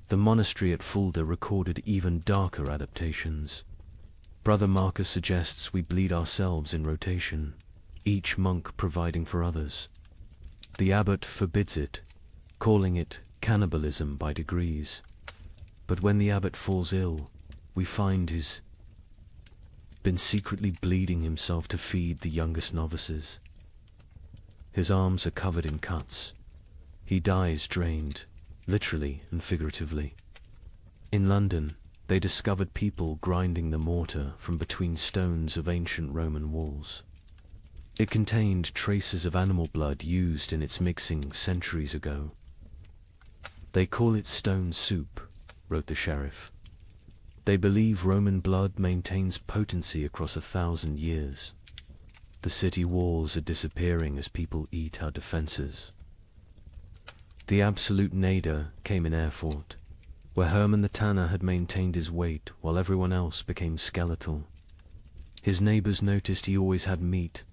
The monastery at Fulda recorded even darker adaptations. Brother Marcus suggests we bleed ourselves in rotation, each monk providing for others. The abbot forbids it, calling it cannibalism by degrees. But when the abbot falls ill, we find he's been secretly bleeding himself to feed the youngest novices. His arms are covered in cuts. He dies drained, literally and figuratively. In London, they discovered people grinding the mortar from between stones of ancient Roman walls. It contained traces of animal blood used in its mixing centuries ago. "They call it stone soup," wrote the sheriff. "They believe Roman blood maintains potency across 1,000 years. The city walls are disappearing as people eat our defenses." The absolute nadir came in Erfurt, where Hermann the tanner had maintained his weight while everyone else became skeletal. His neighbors noticed he always had meat,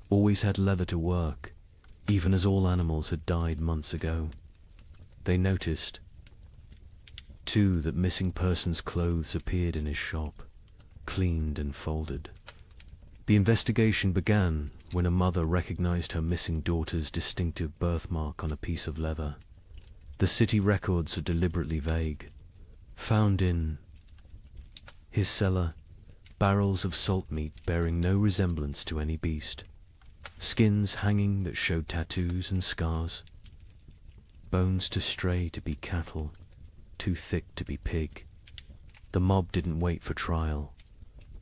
always had leather to work, even as all animals had died months ago. They noticed, too, that missing persons' clothes appeared in his shop, cleaned and folded. The investigation began when a mother recognized her missing daughter's distinctive birthmark on a piece of leather. The city records are deliberately vague. Found in his cellar, barrels of salt meat bearing no resemblance to any beast, skins hanging that showed tattoos and scars, bones too stray to be cattle, too thick to be pig. The mob didn't wait for trial.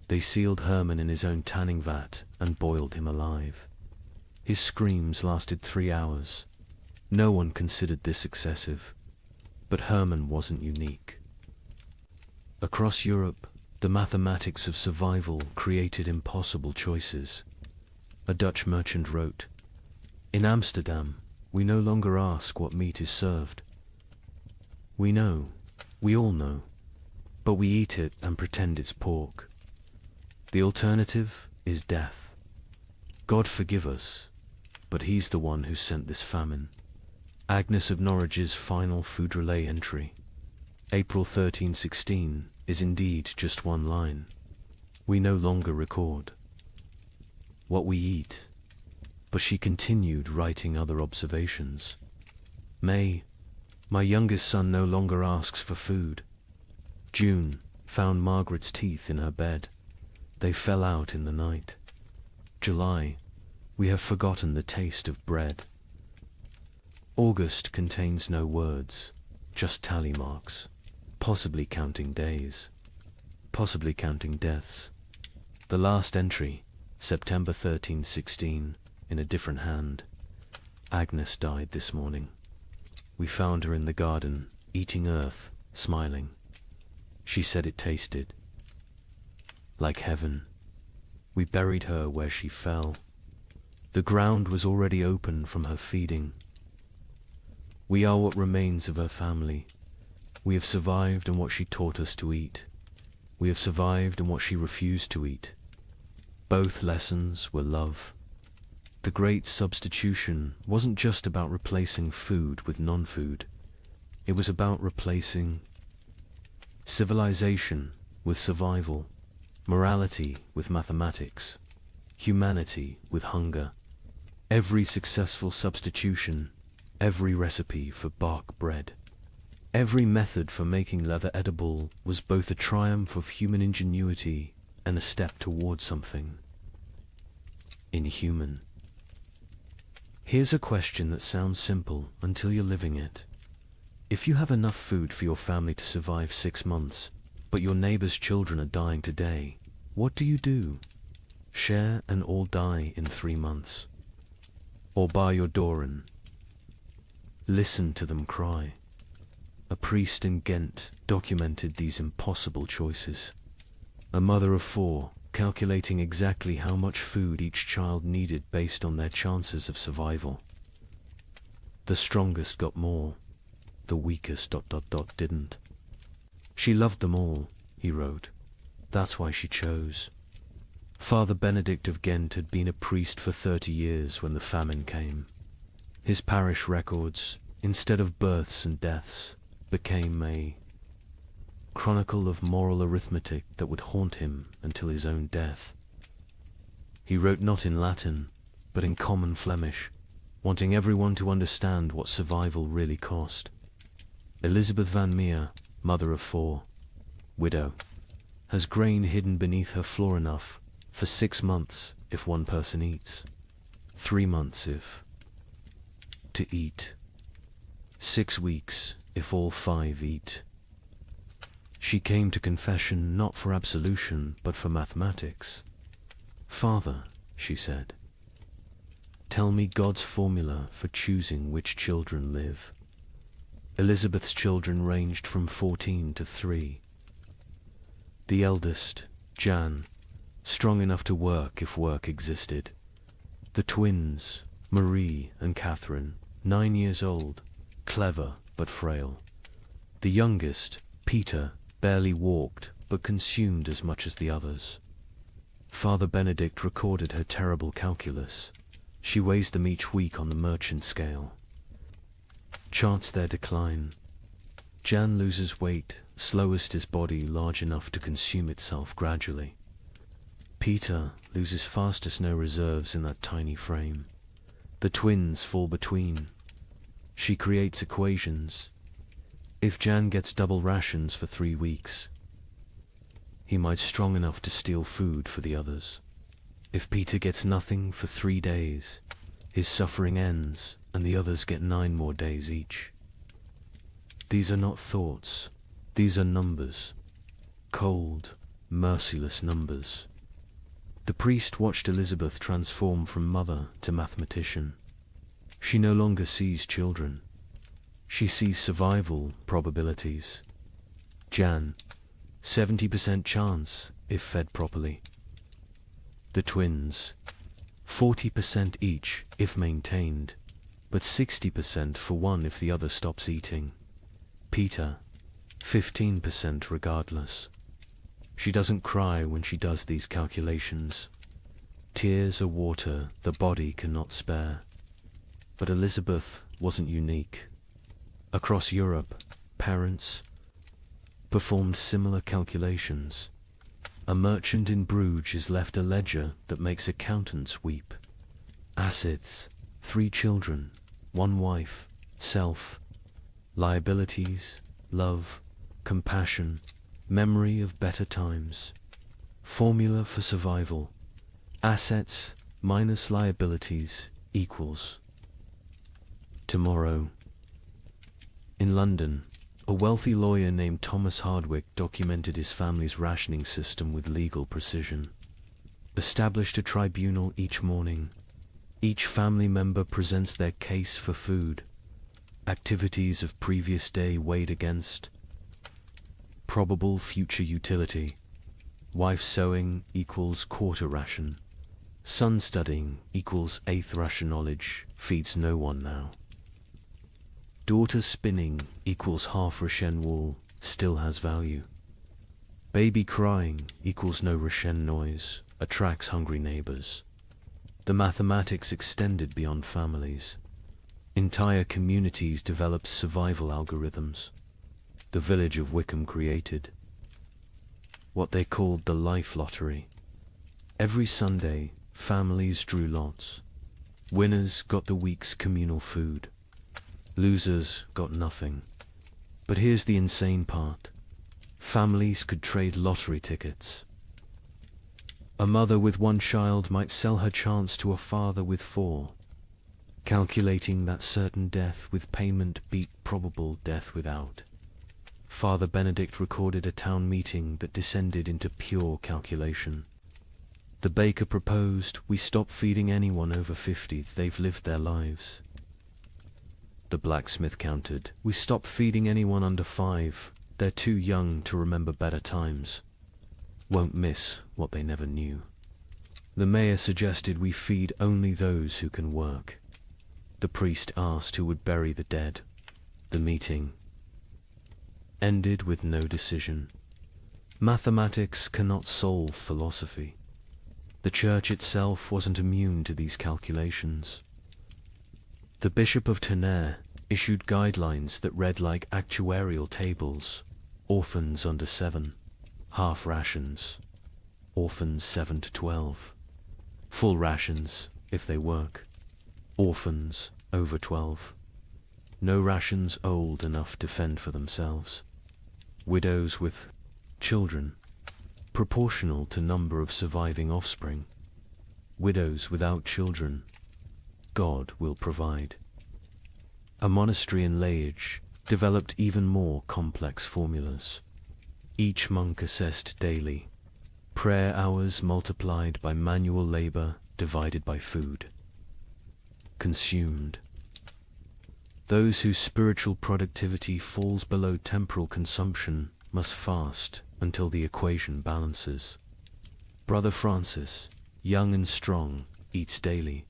They sealed Hermann in his own tanning vat and boiled him alive. His screams lasted 3 hours. No one considered this excessive, but Hermann wasn't unique. Across Europe, the mathematics of survival created impossible choices. A Dutch merchant wrote, "In Amsterdam, we no longer ask what meat is served. We know, we all know, but we eat it and pretend it's pork. The alternative is death. God forgive us, but he's the one who sent this famine." Agnes of Norwich's final food relay entry, April 1316, is indeed just one line. We no longer record what we eat, but she continued writing other observations. May, my youngest son no longer asks for food. June, found Margaret's teeth in her bed. They fell out in the night. July, we have forgotten the taste of bread. August contains no words, just tally marks, possibly counting days, possibly counting deaths. The last entry, September 1316, in a different hand. Agnes died this morning. We found her in the garden, eating earth, smiling. She said it tasted like heaven. We buried her where she fell. The ground was already open from her feeding. We are what remains of her family. We have survived on what she taught us to eat. We have survived on what she refused to eat. Both lessons were love. The great substitution wasn't just about replacing food with non-food. It was about replacing civilization with survival, morality with mathematics, humanity with hunger. Every successful substitution, every recipe for bark bread, every method for making leather edible was both a triumph of human ingenuity and a step towards something inhuman. Here's a question that sounds simple until you're living it. If you have enough food for your family to survive 6 months, but your neighbor's children are dying today, what do? Share and all die in 3 months? Or bar your door and listen to them cry? A priest in Ghent documented these impossible choices. A mother of 4, calculating exactly how much food each child needed based on their chances of survival. The strongest got more, the weakest ... didn't. She loved them all, he wrote. That's why she chose. Father Benedict of Ghent had been a priest for 30 years when the famine came. His parish records, instead of births and deaths, became a chronicle of moral arithmetic that would haunt him until his own death. He wrote not in Latin, but in common Flemish, wanting everyone to understand what survival really cost. Elizabeth van Meer, mother of 4, widow, has grain hidden beneath her floor enough for 6 months if one person eats, 3 months if to eat, 6 weeks if all 5 eat. She came to confession not for absolution, but for mathematics. Father, she said, tell me God's formula for choosing which children live. Elizabeth's children ranged from 14 to 3. The eldest, Jan, strong enough to work if work existed. The twins, Marie and Catherine, 9 years old, clever but frail. The youngest, Peter, barely walked but consumed as much as the others. Father Benedict recorded her terrible calculus. She weighs them each week on the merchant scale. Charts their decline. Jan loses weight, slowest his body large enough to consume itself gradually. Peter loses fastest, no reserves in that tiny frame. The twins fall between. She creates equations. If Jan gets double rations for 3 weeks, he might strong enough to steal food for the others. If Peter gets nothing for 3 days, his suffering ends and the others get 9 more days each. These are not thoughts, these are numbers. Cold, merciless numbers. The priest watched Elizabeth transform from mother to mathematician. She no longer sees children. She sees survival probabilities. Jan, 70% chance if fed properly. The twins, 40% each if maintained, but 60% for one if the other stops eating. Peter, 15% regardless. She doesn't cry when she does these calculations. Tears are water the body cannot spare. But Elizabeth wasn't unique. Across Europe, parents performed similar calculations. A merchant in Bruges is left a ledger that makes accountants weep. Assets, 3 children, 1 wife, self, liabilities, love, compassion, memory of better times. Formula for survival. Assets minus liabilities equals tomorrow. In London, a wealthy lawyer named Thomas Hardwick documented his family's rationing system with legal precision. Established a tribunal each morning. Each family member presents their case for food. Activities of previous day weighed against probable future utility. Wife sewing equals quarter ration. Son studying equals 1/8 ration. Knowledge feeds no one now. Daughter spinning equals half Roshen wool still has value. Baby crying equals no Roshen noise, attracts hungry neighbors. The mathematics extended beyond families. Entire communities developed survival algorithms. The village of Wickham created what they called the life lottery. Every Sunday, families drew lots. Winners got the week's communal food. Losers got nothing. But here's the insane part. Families could trade lottery tickets. A mother with one child might sell her chance to a father with 4, calculating that certain death with payment beat probable death without. Father Benedict recorded a town meeting that descended into pure calculation. The baker proposed we stop feeding anyone over 50, they've lived their lives. The blacksmith countered, we stop feeding anyone under 5, they're too young to remember better times. Won't miss what they never knew. The mayor suggested we feed only those who can work. The priest asked who would bury the dead. The meeting ended with no decision. Mathematics cannot solve philosophy. The church itself wasn't immune to these calculations. The Bishop of Tonnerre issued guidelines that read like actuarial tables. Orphans under 7, half rations, orphans 7 to 12, full rations if they work, orphans over 12, no rations old enough to fend for themselves, widows with children, proportional to number of surviving offspring, widows without children, God will provide. A monastery in Liège developed even more complex formulas. Each monk assessed daily, prayer hours multiplied by manual labor divided by food consumed. Those whose spiritual productivity falls below temporal consumption must fast until the equation balances. Brother Francis, young and strong, eats daily.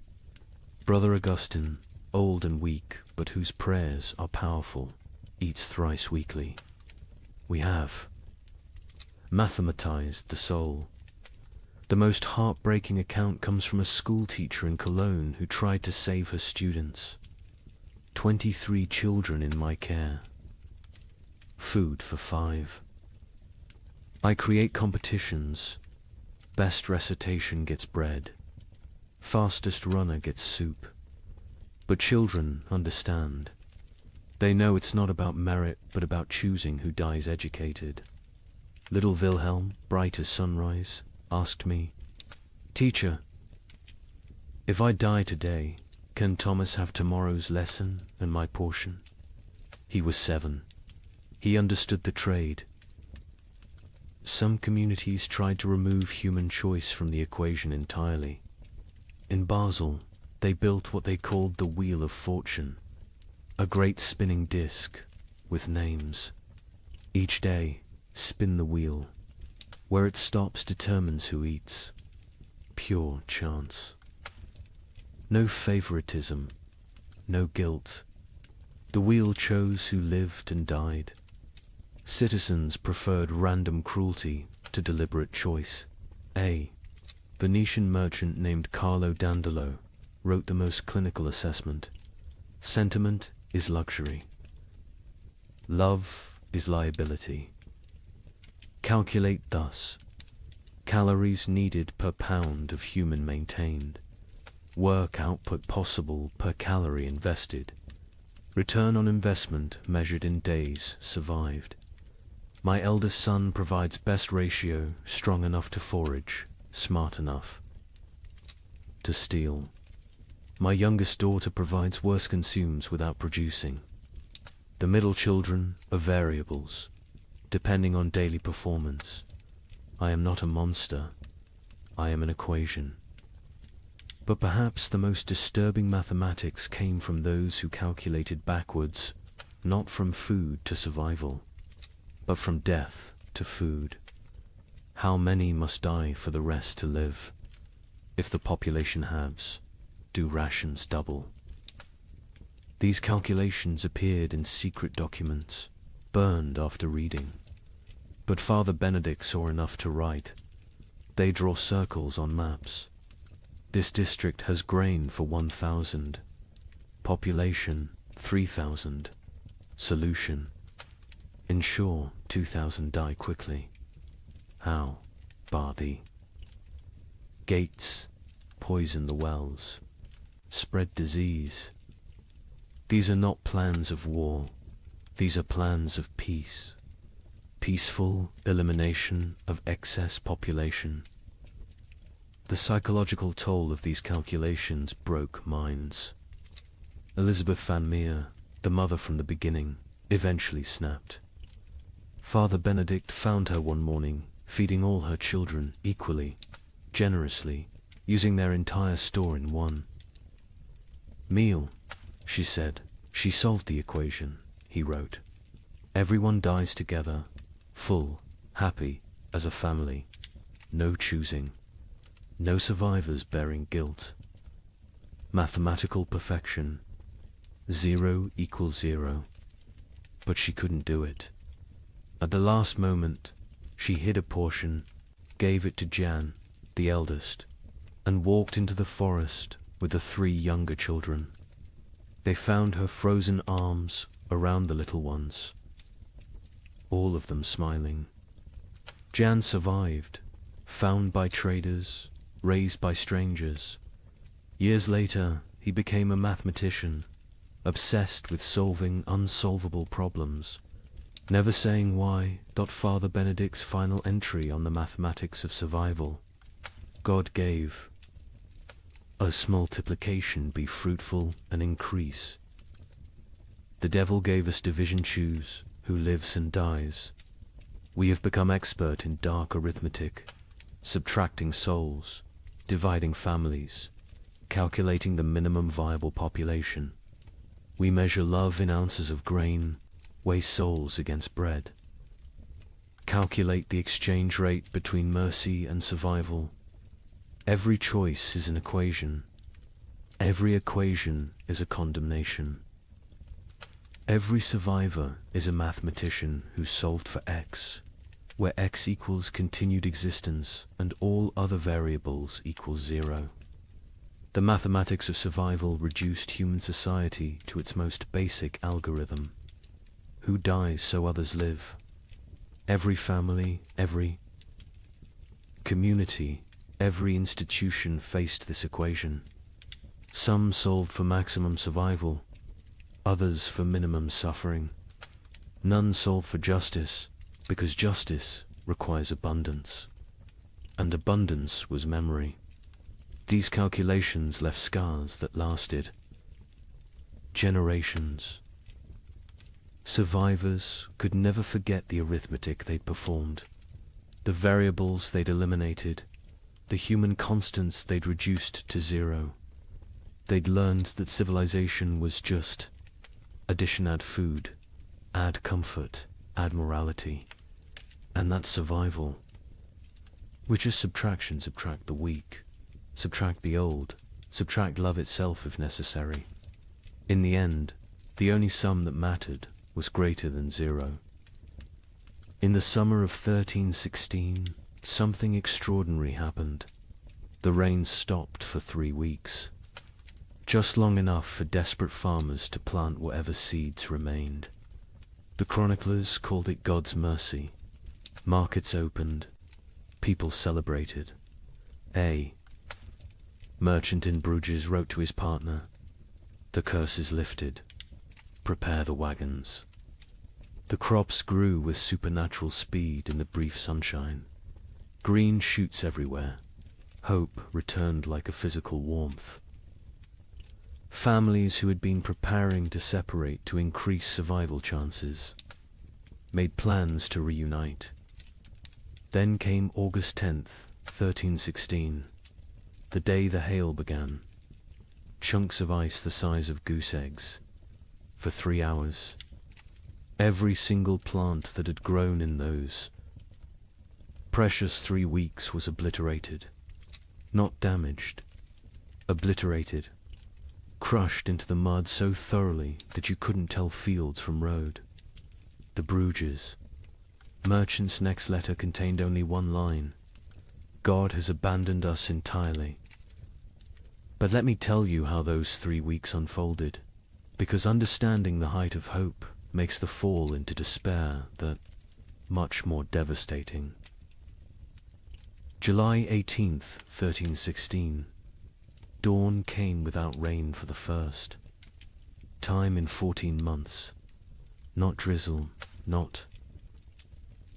Brother Augustine, old and weak, but whose prayers are powerful, eats thrice weekly. We have mathematized the soul. The most heartbreaking account comes from a school teacher in Cologne who tried to save her students. 23 children in my care. Food for 5. I create competitions. Best recitation gets bread. Fastest runner gets soup. But children understand. They know it's not about merit, but about choosing who dies educated. Little Wilhelm, bright as sunrise, asked me, "Teacher, if I die today, can Thomas have tomorrow's lesson and my portion?" He was 7. He understood the trade. Some communities tried to remove human choice from the equation entirely. In Basel, they built what they called the Wheel of Fortune, a great spinning disc with names. Each day, spin the wheel. Where it stops determines who eats. Pure chance. No favoritism, no guilt. The wheel chose who lived and died. Citizens preferred random cruelty to deliberate choice. A Venetian merchant named Carlo Dandolo wrote the most clinical assessment. Sentiment is luxury. Love is liability. Calculate thus. Calories needed per pound of human maintained. Work output possible per calorie invested. Return on investment measured in days survived. My eldest son provides best ratio, strong enough to forage, smart enough to steal. My youngest daughter provides worse, consumes without producing. The middle children are variables, depending on daily performance. I am not a monster, I am an equation. But perhaps the most disturbing mathematics came from those who calculated backwards, not from food to survival, but from death to food. How many must die for the rest to live? If the population halves, do rations double? These calculations appeared in secret documents, burned after reading. But Father Benedict saw enough to write. They draw circles on maps. This district has grain for 1,000. Population 3,000. Solution: ensure 2,000 die quickly. How? Bar thee. Gates: poison the wells. Spread disease. These are not plans of war. These are plans of peace. Peaceful elimination of excess population. The psychological toll of these calculations broke minds. Elizabeth Van Meer, the mother from the beginning, eventually snapped. Father Benedict found her one morning, feeding all her children equally, generously, using their entire store in one meal. She said, "She solved the equation," he wrote. "Everyone dies together, full, happy, as a family. No choosing. No survivors bearing guilt. Mathematical perfection. 0 equals 0. But she couldn't do it. At the last moment, she hid a portion, gave it to Jan, the eldest, and walked into the forest with the 3 younger children. They found her frozen arms around the little ones, all of them smiling. Jan survived, found by traders, raised by strangers. Years later, he became a mathematician, obsessed with solving unsolvable problems, never saying why. Father Benedict's final entry on the mathematics of survival: God gave us multiplication be fruitful and increase. The devil gave us division choose, who lives and dies. We have become expert in dark arithmetic, subtracting souls, dividing families, calculating the minimum viable population. We measure love in ounces of grain, weigh souls against bread. Calculate the exchange rate between mercy and survival. Every choice is an equation. Every equation is a condemnation. Every survivor is a mathematician who solved for x, where x equals continued existence and all other variables equals 0. The mathematics of survival reduced human society to its most basic algorithm. Who dies so others live? Every family, every community, every institution faced this equation. Some solved for maximum survival, others for minimum suffering. None solved for justice, because justice requires abundance, and abundance was memory. These calculations left scars that lasted generations. Survivors could never forget the arithmetic they'd performed, the variables they'd eliminated, the human constants they'd reduced to 0. They'd learned that civilization was just addition, add food, add comfort, add morality, and that's survival, which is subtraction. Subtract the weak, subtract the old, subtract love itself if necessary. In the end, the only sum that mattered was greater than 0. In the summer of 1316, something extraordinary happened. The rain stopped for 3 weeks, just long enough for desperate farmers to plant whatever seeds remained. The chroniclers called it God's mercy. Markets opened, people celebrated. A merchant in Bruges wrote to his partner, "The curse is lifted. Prepare the wagons." The crops grew with supernatural speed in the brief sunshine. Green shoots everywhere. Hope returned like a physical warmth. Families who had been preparing to separate to increase survival chances made plans to reunite. Then came August 10th, 1316, the day the hail began. Chunks of ice the size of goose eggs. For 3 hours, every single plant that had grown in those precious 3 weeks was obliterated. Not damaged, obliterated. crushed into the mud so thoroughly that you couldn't tell fields from road. The Bruges. Merchant's next letter contained only one line: God has abandoned us entirely. But let me tell you how those 3 weeks unfolded, because understanding the height of hope makes the fall into despair that much more devastating. July 18th, 1316. Dawn came without rain for the first time in 14 months. Not drizzle, not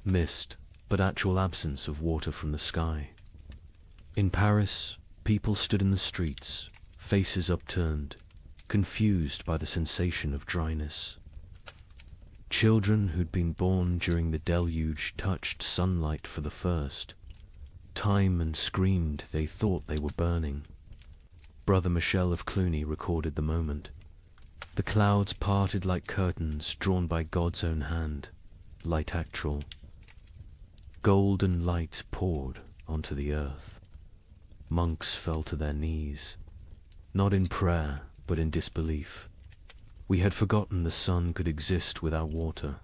mist, but actual absence of water from the sky. In Paris, people stood in the streets, faces upturned, confused by the sensation of dryness. Children who'd been born during the deluge touched sunlight for the first time and screamed they thought they were burning. Brother Michel of Cluny recorded the moment. The clouds parted like curtains drawn by God's own hand, light actual. Golden light poured onto the earth. Monks fell to their knees, not in prayer, but in disbelief. We had forgotten the sun could exist without water.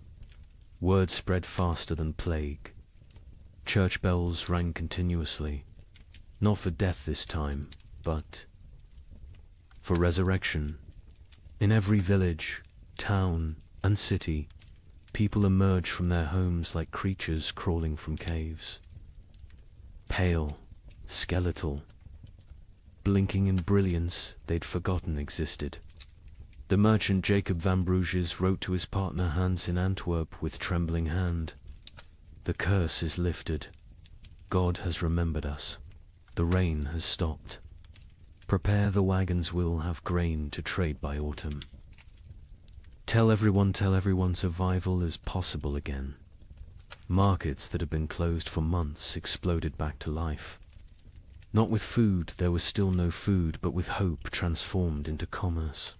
Word spread faster than plague. Church bells rang continuously, not for death this time, but for resurrection. In every village, town, and city, people emerged from their homes like creatures crawling from caves. Pale, skeletal, blinking in brilliance they'd forgotten existed. The merchant Jacob van Bruges wrote to his partner Hans in Antwerp with trembling hand. The curse is lifted. God has remembered us. The rain has stopped. Prepare, the wagons will have grain to trade by autumn. Tell everyone survival is possible again. Markets that had been closed for months exploded back to life. Not with food, there was still no food, but with hope transformed into commerce.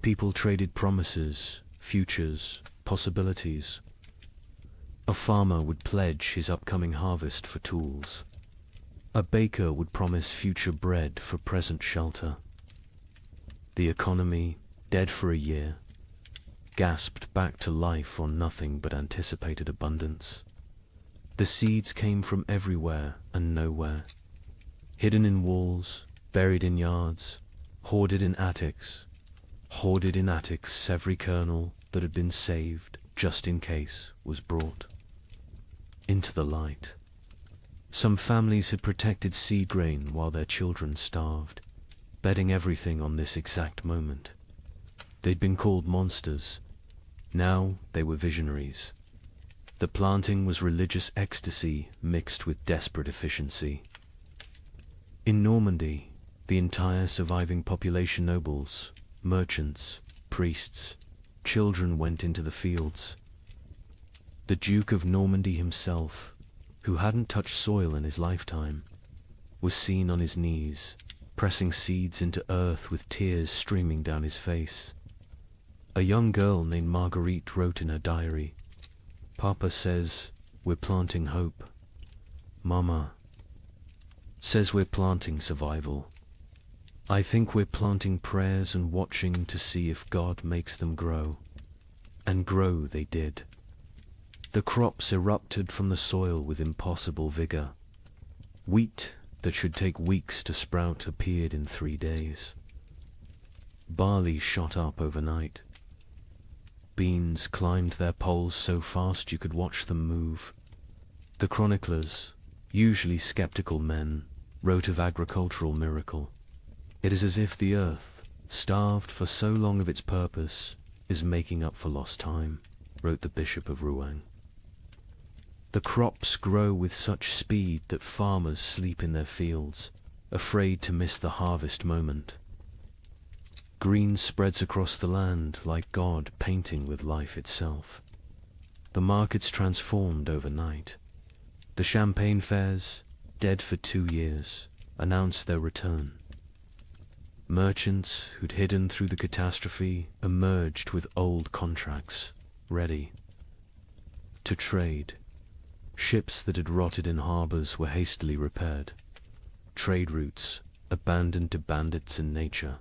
People traded promises, futures, possibilities. A farmer would pledge his upcoming harvest for tools. A baker would promise future bread for present shelter. The economy, dead for a year, gasped back to life on nothing but anticipated abundance. The seeds came from everywhere and nowhere, hidden in walls, buried in yards, hoarded in attics. Every kernel that had been saved, just in case, was brought into the light. Some families had protected seed grain while their children starved, betting everything on this exact moment. They'd been called monsters. Now they were visionaries. The planting was religious ecstasy mixed with desperate efficiency. In Normandy, the entire surviving population, nobles, merchants, priests, children, went into the fields. The Duke of Normandy himself, who hadn't touched soil in his lifetime, was seen on his knees, pressing seeds into earth with tears streaming down his face. A young girl named Marguerite wrote in her diary, "Papa says we're planting hope. Mama says we're planting survival. I think we're planting prayers and watching to see if God makes them grow." And grow they did. The crops erupted from the soil with impossible vigor. Wheat that should take weeks to sprout appeared in 3 days. Barley shot up overnight. Beans climbed their poles so fast you could watch them move. The chroniclers, usually skeptical men, wrote of agricultural miracle. It is as if the earth, starved for so long of its purpose, is making up for lost time, wrote the Bishop of Rouen. The crops grow with such speed that farmers sleep in their fields, afraid to miss the harvest moment. Green spreads across the land like God painting with life itself. The markets transformed overnight. The champagne fairs, dead for 2 years, announced their return. Merchants who'd hidden through the catastrophe emerged with old contracts, ready to trade. Ships that had rotted in harbors were hastily repaired. Trade routes, abandoned to bandits and nature,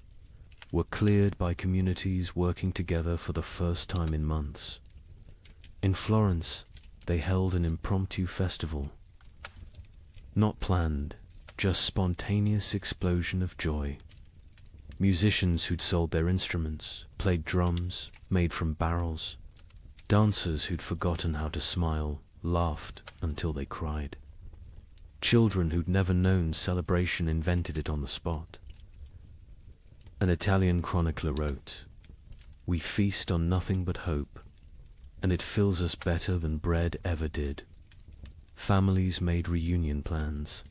were cleared by communities working together for the first time in months. In Florence, they held an impromptu festival. Not planned, just spontaneous explosion of joy. Musicians who'd sold their instruments, played drums, made from barrels. Dancers who'd forgotten how to smile, laughed until they cried. Children who'd never known celebration invented it on the spot. An Italian chronicler wrote, "We feast on nothing but hope, and it fills us better than bread ever did." Families made reunion plans.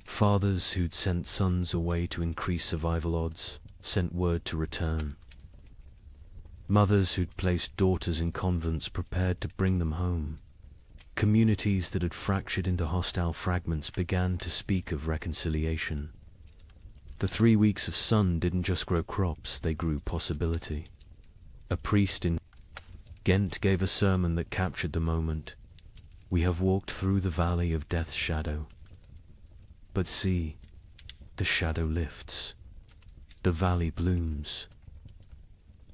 Fathers who'd sent sons away to increase survival odds sent word to return. Mothers who'd placed daughters in convents prepared to bring them home. Communities that had fractured into hostile fragments began to speak of reconciliation. The 3 weeks of sun didn't just grow crops, they grew possibility. A priest in Ghent gave a sermon that captured the moment. "We have walked through the valley of death's shadow. But see, the shadow lifts. The valley blooms.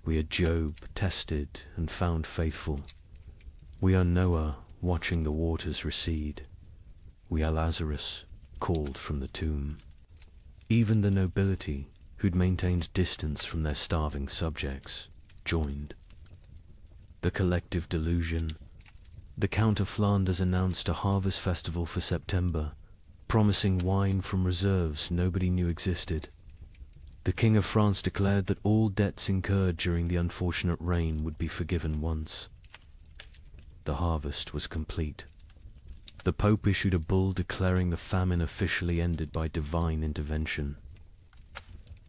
We are Job, tested and found faithful. We are Noah, watching the waters recede. We are Lazarus, called from the tomb." Even the nobility, who'd maintained distance from their starving subjects, joined. The collective delusion. The Count of Flanders announced a harvest festival for September, promising wine from reserves nobody knew existed. The King of France declared that all debts incurred during the unfortunate rain would be forgiven once. The harvest was complete. The Pope issued a bull declaring the famine officially ended by divine intervention.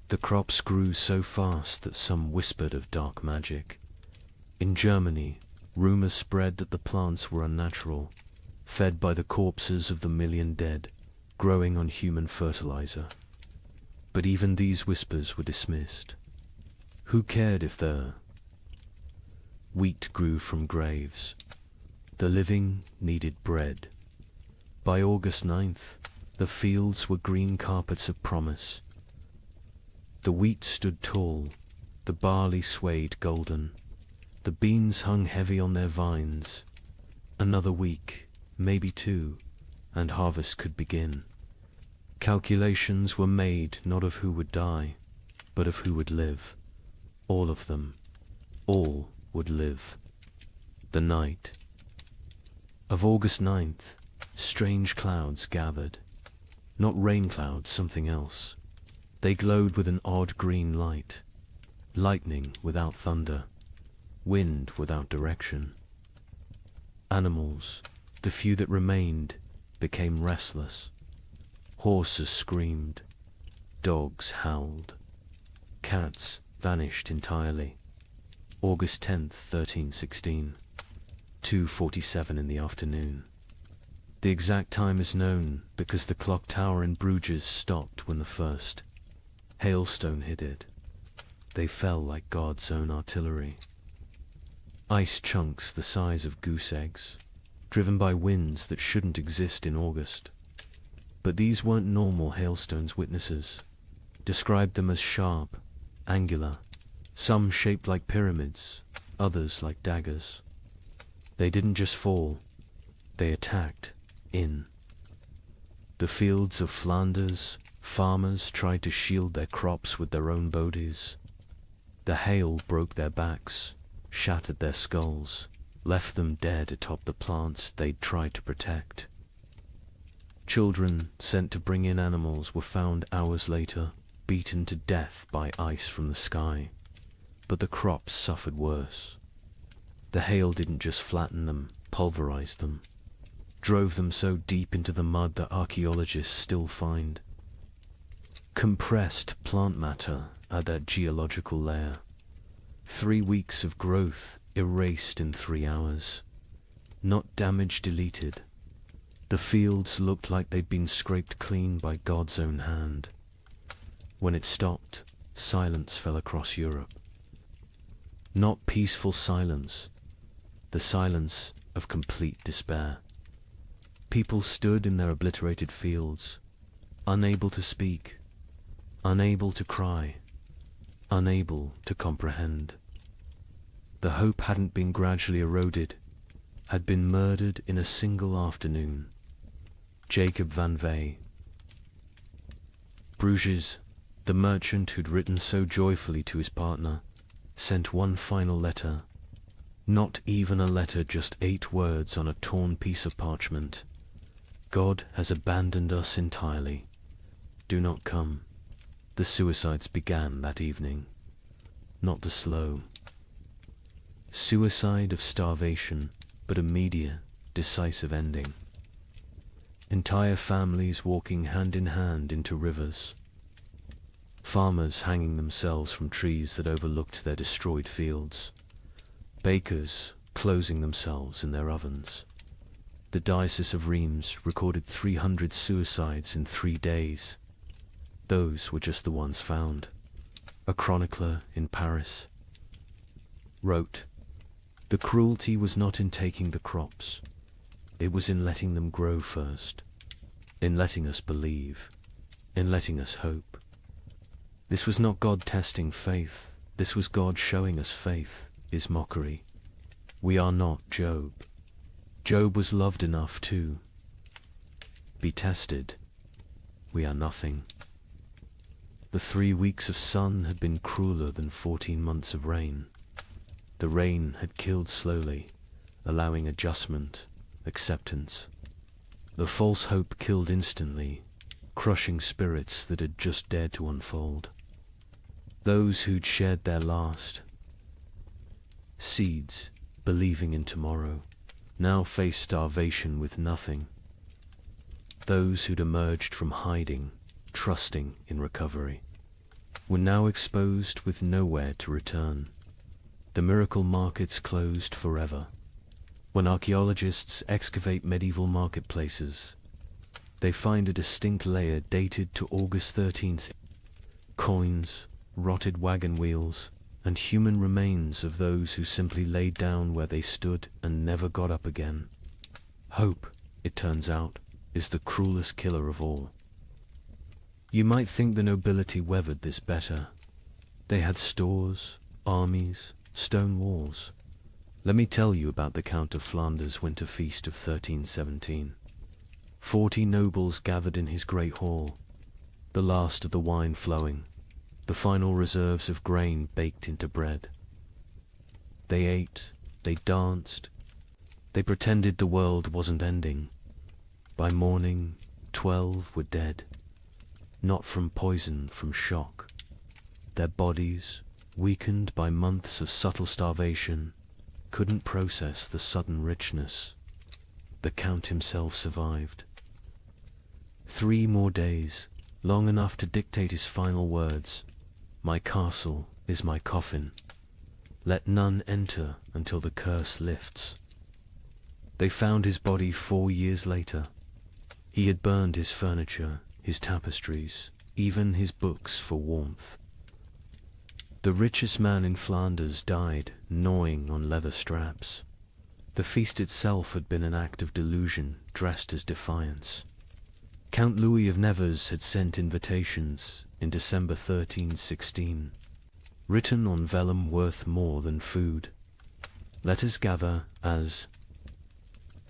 The crops grew so fast that some whispered of dark magic. In Germany, rumors spread that the plants were unnatural, fed by the corpses of the million dead, growing on human fertilizer. But even these whispers were dismissed. Who cared if the wheat grew from graves? The living needed bread. By August 9th, the fields were green carpets of promise. The wheat stood tall, the barley swayed golden, the beans hung heavy on their vines. Another week, maybe 2, and harvest could begin. Calculations were made not of who would die, but of who would live. All of them. All would live. The night of August 9th, strange clouds gathered. Not rain clouds, something else. They glowed with an odd green light. Lightning without thunder. Wind without direction. Animals, the few that remained, became restless. Horses screamed. Dogs howled. Cats vanished entirely. August 10th, 1316. 2:47 in the afternoon. The exact time is known because the clock tower in Bruges stopped when the first hailstone hit it. They fell like God's own artillery. Ice chunks the size of goose eggs, driven by winds that shouldn't exist in August. But these weren't normal hailstones. Witnesses described them as sharp, angular, some shaped like pyramids, others like daggers. They didn't just fall, they attacked in. The fields of Flanders, farmers tried to shield their crops with their own bodies. The hail broke their backs, shattered their skulls, left them dead atop the plants they'd tried to protect. Children sent to bring in animals were found hours later, beaten to death by ice from the sky. But the crops suffered worse. The hail didn't just flatten them, pulverized them, drove them so deep into the mud that archaeologists still find compressed plant matter at that geological layer. 3 weeks of growth erased in 3 hours. Not damage deleted. The fields looked like they'd been scraped clean by God's own hand. When it stopped, silence fell across Europe. Not peaceful silence, the silence of complete despair. People stood in their obliterated fields, unable to speak, unable to cry. unable to comprehend. The hope hadn't been gradually eroded, had been murdered in a single afternoon. Jacob van Vey. Bruges, the merchant who'd written so joyfully to his partner, sent one final letter. Not even a letter, just 8 words on a torn piece of parchment. God has abandoned us entirely. Do not come. The suicides began that evening. Not the slow suicide of starvation, but immediate, decisive ending. Entire families walking hand in hand into rivers. Farmers hanging themselves from trees that overlooked their destroyed fields. Bakers closing themselves in their ovens. The Diocese of Reims recorded 300 suicides in 3 days. Those were just the ones found. A chronicler in Paris wrote, "The cruelty was not in taking the crops. It was in letting them grow first, in letting us believe, in letting us hope. This was not God testing faith. This was God showing us faith is mockery. We are not Job. Job was loved enough to be tested. We are nothing." The 3 weeks of sun had been crueler than 14 months of rain. The rain had killed slowly, allowing adjustment, acceptance. The false hope killed instantly, crushing spirits that had just dared to unfold. Those who'd shared their last seeds, believing in tomorrow, now faced starvation with nothing. Those who'd emerged from hiding, trusting in recovery, were now exposed with nowhere to return. The miracle markets closed forever. When archaeologists excavate medieval marketplaces, they find a distinct layer dated to August 13th. Coins, rotted wagon wheels, and human remains of those who simply laid down where they stood and never got up again. Hope, it turns out, is the cruelest killer of all. You might think the nobility weathered this better. They had stores, armies, stone walls. Let me tell you about the Count of Flanders' winter feast of 1317. 40 nobles gathered in his great hall, the last of the wine flowing, the final reserves of grain baked into bread. They ate, they danced, they pretended the world wasn't ending. By morning, 12 were dead. Not from poison, from shock. Their bodies, weakened by months of subtle starvation, couldn't process the sudden richness. The Count himself survived. 3 more days, long enough to dictate his final words. "My castle is my coffin. Let none enter until the curse lifts." They found his body 4 years later. He had burned his furniture, his tapestries, even his books for warmth. The richest man in Flanders died gnawing on leather straps. The feast itself had been an act of delusion dressed as defiance. Count Louis of Nevers had sent invitations in December 1316, written on vellum worth more than food. "Let us gather as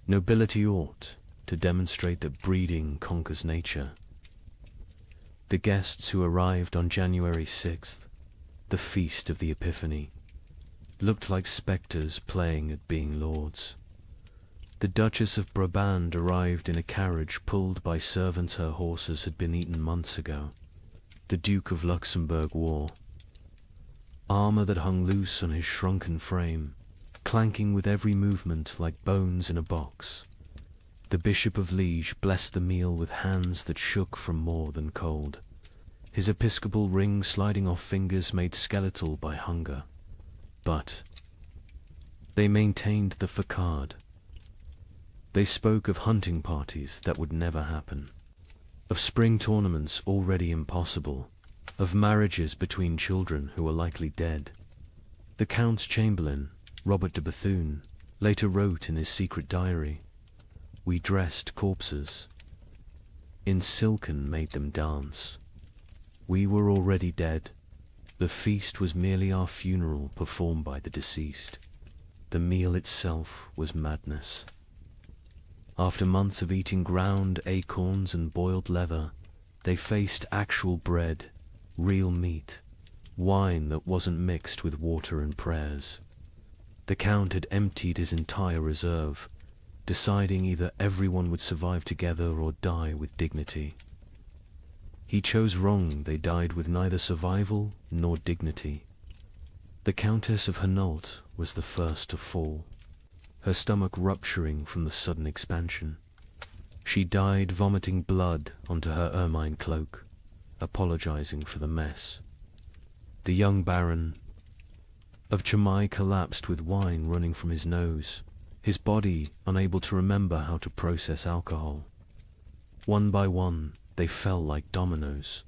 nobility ought, to demonstrate that breeding conquers nature." The guests who arrived on January 6th, the feast of the Epiphany, looked like spectres playing at being lords. The Duchess of Brabant arrived in a carriage pulled by servants her horses had been eaten months ago. The Duke of Luxembourg wore armor that hung loose on his shrunken frame, clanking with every movement like bones in a box. The Bishop of Liege blessed the meal with hands that shook from more than cold, his episcopal ring sliding off fingers made skeletal by hunger. But they maintained the facade. They spoke of hunting parties that would never happen, of spring tournaments already impossible, of marriages between children who were likely dead. The Count's chamberlain, Robert de Bethune, later wrote in his secret diary, "We dressed corpses. In silken made them dance. We were already dead. The feast was merely our funeral performed by the deceased. The meal itself was madness. After months of eating ground acorns and boiled leather, they faced actual bread, real meat, wine that wasn't mixed with water and prayers. The Count had emptied his entire reserve, deciding either everyone would survive together or die with dignity. He chose wrong. They died with neither survival nor dignity. The Countess of Hainault was the first to fall, her stomach rupturing from the sudden expansion. She died vomiting blood onto her ermine cloak, apologizing for the mess. The young Baron of Chimay collapsed with wine running from his nose, his body unable to remember how to process alcohol. One by one, they fell like dominoes,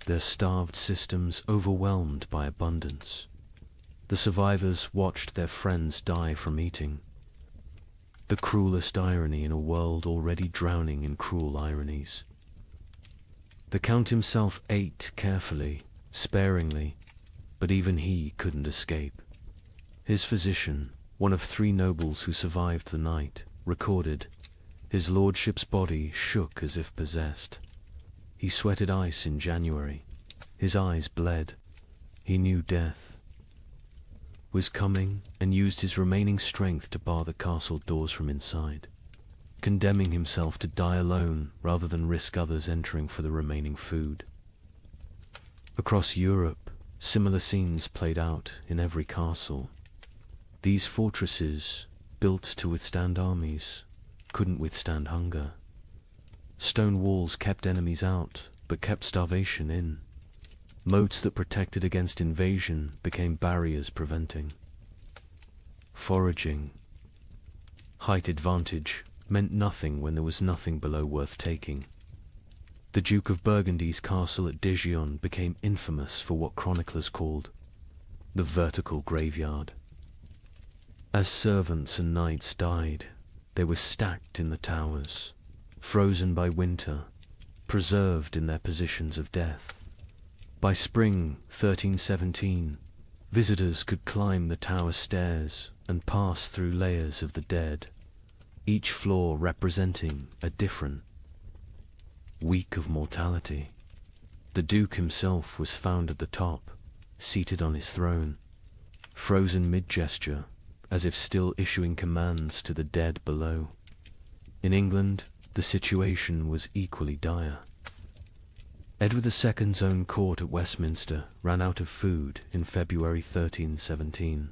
their starved systems overwhelmed by abundance. The survivors watched their friends die from eating. The cruelest irony in a world already drowning in cruel ironies. The Count himself ate carefully, sparingly, but even he couldn't escape. His physician, one of 3 nobles who survived the night, recorded, his lordship's body shook as if possessed. He sweated ice in January. His eyes bled. He knew death was coming and used his remaining strength to bar the castle doors from inside, condemning himself to die alone rather than risk others entering for the remaining food. Across Europe, similar scenes played out in every castle. These fortresses, built to withstand armies, couldn't withstand hunger. Stone walls kept enemies out, but kept starvation in. Moats that protected against invasion became barriers preventing. Foraging. Height advantage meant nothing when there was nothing below worth taking. The Duke of Burgundy's castle at Dijon became infamous for what chroniclers called the vertical graveyard. As servants and knights died, they were stacked in the towers, frozen by winter, preserved in their positions of death. By spring 1317, visitors could climb the tower stairs and pass through layers of the dead, each floor representing a different week of mortality. The Duke himself was found at the top, seated on his throne, frozen mid-gesture, as if still issuing commands to the dead below. In England, the situation was equally dire. Edward II's own court at Westminster ran out of food in February 1317.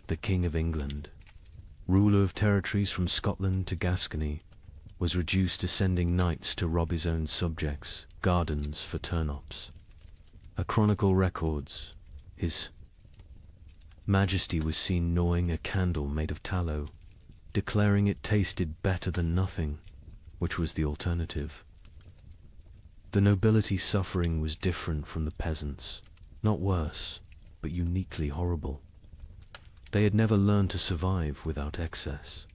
The King of England, ruler of territories from Scotland to Gascony, was reduced to sending knights to rob his own subjects' gardens for turnips. A chronicle records, His Majesty was seen gnawing a candle made of tallow, declaring it tasted better than nothing, which was the alternative. The nobility's suffering was different from the peasants, not worse, but uniquely horrible. They had never learned to survive without excess.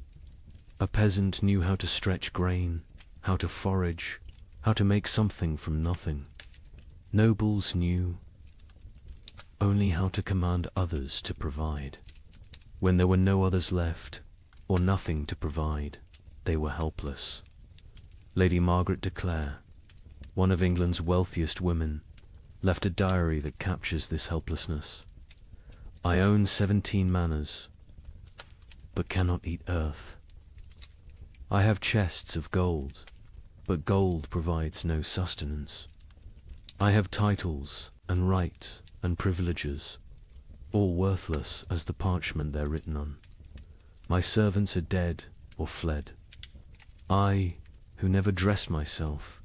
A peasant knew how to stretch grain, how to forage, how to make something from nothing. Nobles knew only how to command others to provide. When there were no others left, or nothing to provide, they were helpless. Lady Margaret de Clare, one of England's wealthiest women, left a diary that captures this helplessness. I own 17 manors, but cannot eat earth. I have chests of gold, but gold provides no sustenance. I have titles and right and privileges, all worthless as the parchment they're written on. My servants are dead or fled. I, who never dressed myself,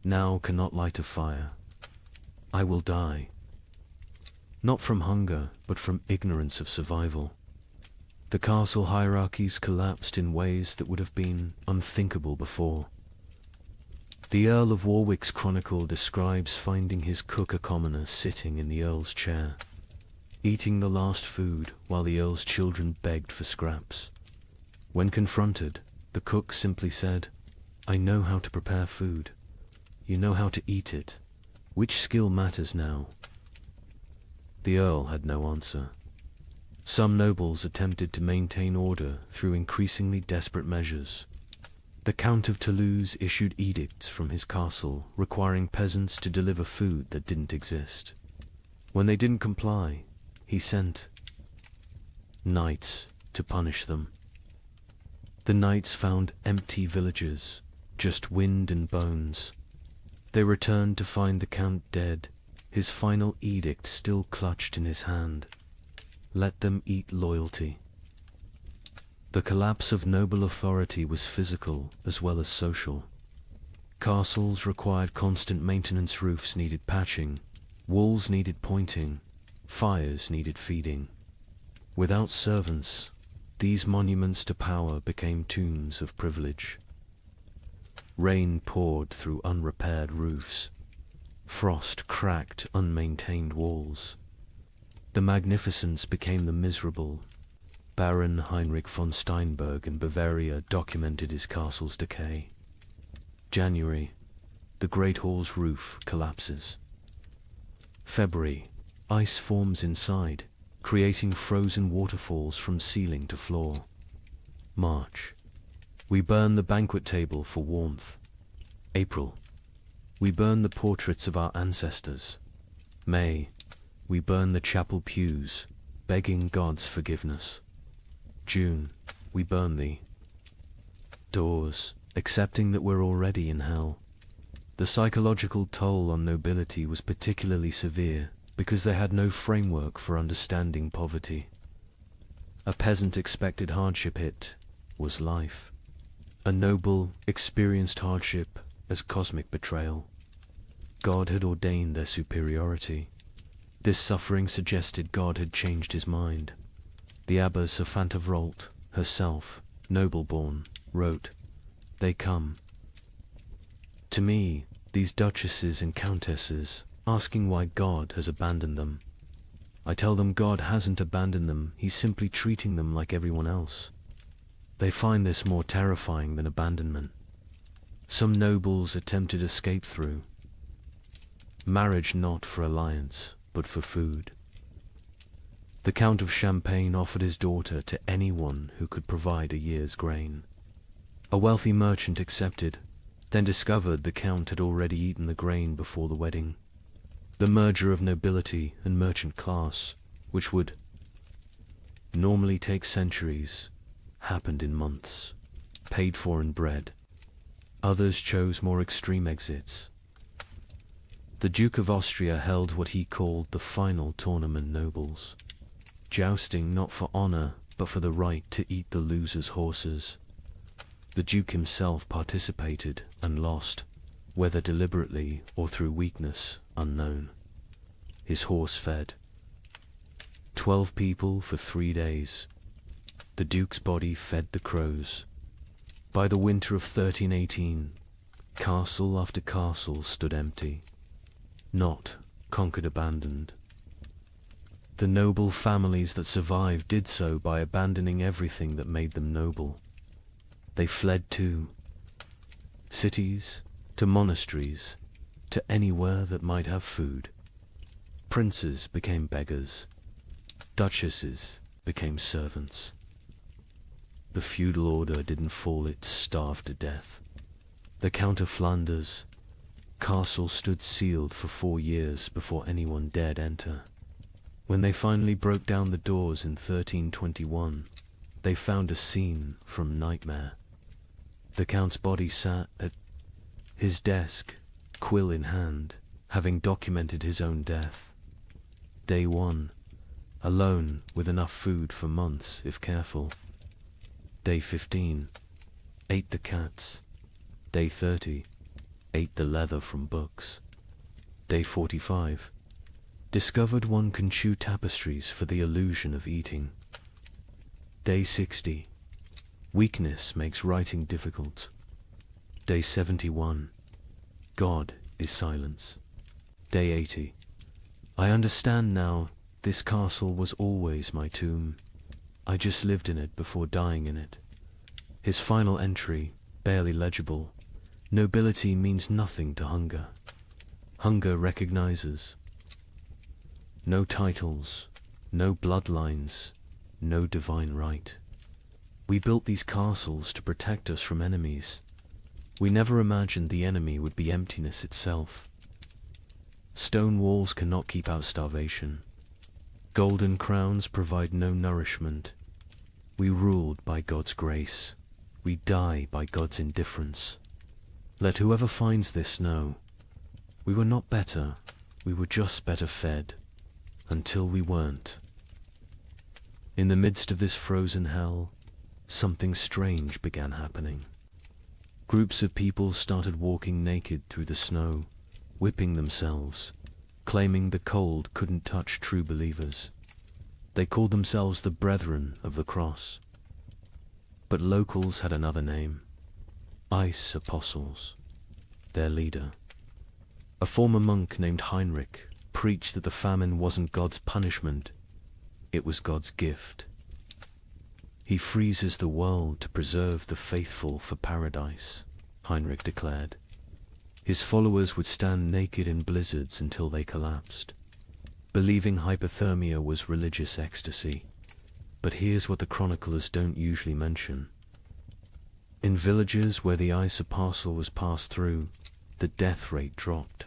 now cannot light a fire. I will die. Not from hunger, but from ignorance of survival. The castle hierarchies collapsed in ways that would have been unthinkable before. The Earl of Warwick's chronicle describes finding his cook a commoner sitting in the Earl's chair, eating the last food while the Earl's children begged for scraps. When confronted, the cook simply said, "I know how to prepare food. You know how to eat it. Which skill matters now?" The Earl had no answer. Some nobles attempted to maintain order through increasingly desperate measures. The Count of Toulouse issued edicts from his castle requiring peasants to deliver food that didn't exist. When they didn't comply, he sent knights to punish them. The knights found empty villages, just wind and bones. They returned to find the Count dead, his final edict still clutched in his hand. Let them eat loyalty. The collapse of noble authority was physical as well as social. Castles required constant maintenance, roofs needed patching, walls needed pointing, fires needed feeding. Without servants, these monuments to power became tombs of privilege. Rain poured through unrepaired roofs. Frost cracked unmaintained walls. The magnificence became the miserable. Baron Heinrich von Steinberg in Bavaria documented his castle's decay. January, the Great Hall's roof collapses. February, ice forms inside, creating frozen waterfalls from ceiling to floor. March, we burn the banquet table for warmth. April, we burn the portraits of our ancestors. May, we burn the chapel pews, begging God's forgiveness. June, we burn the doors, accepting that we're already in hell. The psychological toll on nobility was particularly severe because they had no framework for understanding poverty. A peasant expected hardship, it was life. A noble experienced hardship as cosmic betrayal. God had ordained their superiority. This suffering suggested God had changed his mind. The Abbess of Fantevrolt, herself, noble-born, wrote, "They come to me, these duchesses and countesses, asking why God has abandoned them. I tell them God hasn't abandoned them, he's simply treating them like everyone else. They find this more terrifying than abandonment. Some nobles attempted escape through marriage, not for alliance, but for food. The Count of Champagne offered his daughter to anyone who could provide a year's grain. A wealthy merchant accepted, then discovered the Count had already eaten the grain before the wedding. The merger of nobility and merchant class, which would normally take centuries, happened in months, paid for in bread. Others chose more extreme exits. The Duke of Austria held what he called the final tournament nobles, jousting not for honor, but for the right to eat the loser's horses. The Duke himself participated and lost, whether deliberately or through weakness, unknown. His horse fed 12 people for 3 days. The Duke's body fed the crows. By the winter of 1318, castle after castle stood empty, not conquered, abandoned. The noble families that survived did so by abandoning everything that made them noble. They fled to cities, to monasteries, to anywhere that might have food. Princes became beggars. Duchesses became servants. The feudal order didn't fall, it starved to death. The Count of Flanders' castle stood sealed for 4 years before anyone dared enter. When they finally broke down the doors in 1321, they found a scene from nightmare. The Count's body sat at his desk, quill in hand, having documented his own death. Day 1, alone with enough food for months if careful. Day 15, ate the cats. Day 30, ate the leather from books. Day 45, discovered one can chew tapestries for the illusion of eating. Day 60, weakness makes writing difficult. Day 71, God is silence. Day 80, I understand now, this castle was always my tomb. I just lived in it before dying in it. His final entry, barely legible. Nobility means nothing to hunger. Hunger recognizes No titles, no bloodlines, no divine right. We built these castles to protect us from enemies. We never imagined the enemy would be emptiness itself. Stone walls cannot keep out starvation. Golden crowns provide no nourishment. We ruled by God's grace. We die by God's indifference. Let whoever finds this know, we were not better, we were just better fed, until we weren't. In the midst of this frozen hell, something strange began happening. Groups of people started walking naked through the snow, whipping themselves, claiming the cold couldn't touch true believers. They called themselves the Brethren of the Cross. But locals had another name, Ice Apostles. Their leader, a former monk named Heinrich, preached that the famine wasn't God's punishment, it was God's gift. He freezes the world to preserve the faithful for paradise, Heinrich declared. His followers would stand naked in blizzards until they collapsed, believing hypothermia was religious ecstasy. But here's what the chroniclers don't usually mention. In villages where the ice apostle was passed through, the death rate dropped.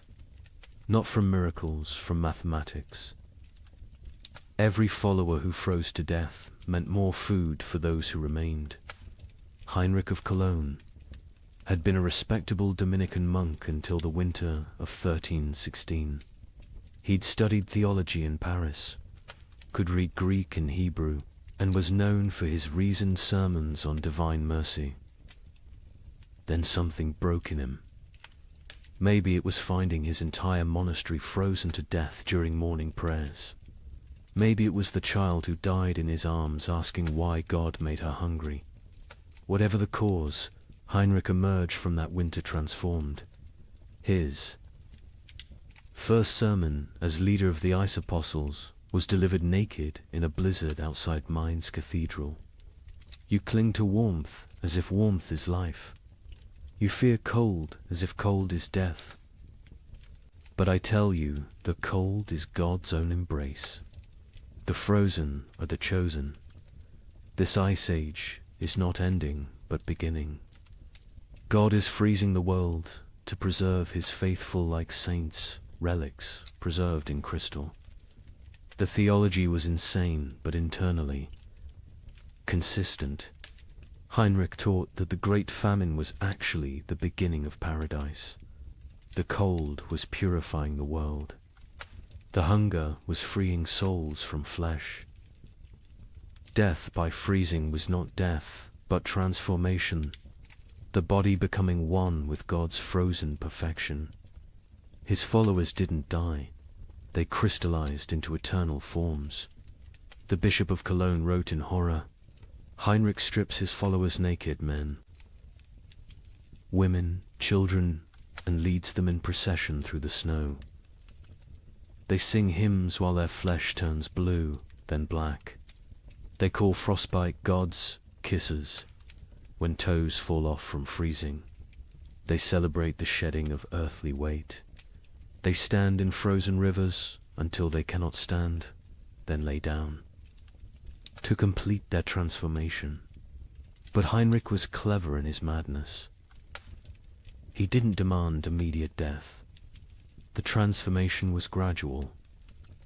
Not from miracles, from mathematics. Every follower who froze to death meant more food for those who remained. Heinrich of Cologne had been a respectable Dominican monk until the winter of 1316. He'd studied theology in Paris, could read Greek and Hebrew, and was known for his reasoned sermons on divine mercy. Then something broke in him. Maybe it was finding his entire monastery frozen to death during morning prayers. Maybe it was the child who died in his arms asking why God made her hungry. Whatever the cause, Heinrich emerged from that winter transformed. His first sermon as leader of the Ice Apostles was delivered naked in a blizzard outside Mainz Cathedral. You cling to warmth as if warmth is life. You fear cold as if cold is death. But I tell you, the cold is God's own embrace. The frozen are the chosen. This ice age is not ending, but beginning. God is freezing the world to preserve his faithful like saints, relics preserved in crystal. The theology was insane, but internally consistent. Heinrich taught that the Great Famine was actually the beginning of paradise. The cold was purifying the world. The hunger was freeing souls from flesh. Death by freezing was not death, but transformation, the body becoming one with God's frozen perfection. His followers didn't die. They crystallized into eternal forms. The Bishop of Cologne wrote in horror, Heinrich strips his followers naked, men, women, children, and leads them in procession through the snow. They sing hymns while their flesh turns blue, then black. They call frostbite gods kisses when toes fall off from freezing. They celebrate the shedding of earthly weight. They stand in frozen rivers until they cannot stand, then lay down to complete their transformation. But Heinrich was clever in his madness. He didn't demand immediate death. The transformation was gradual.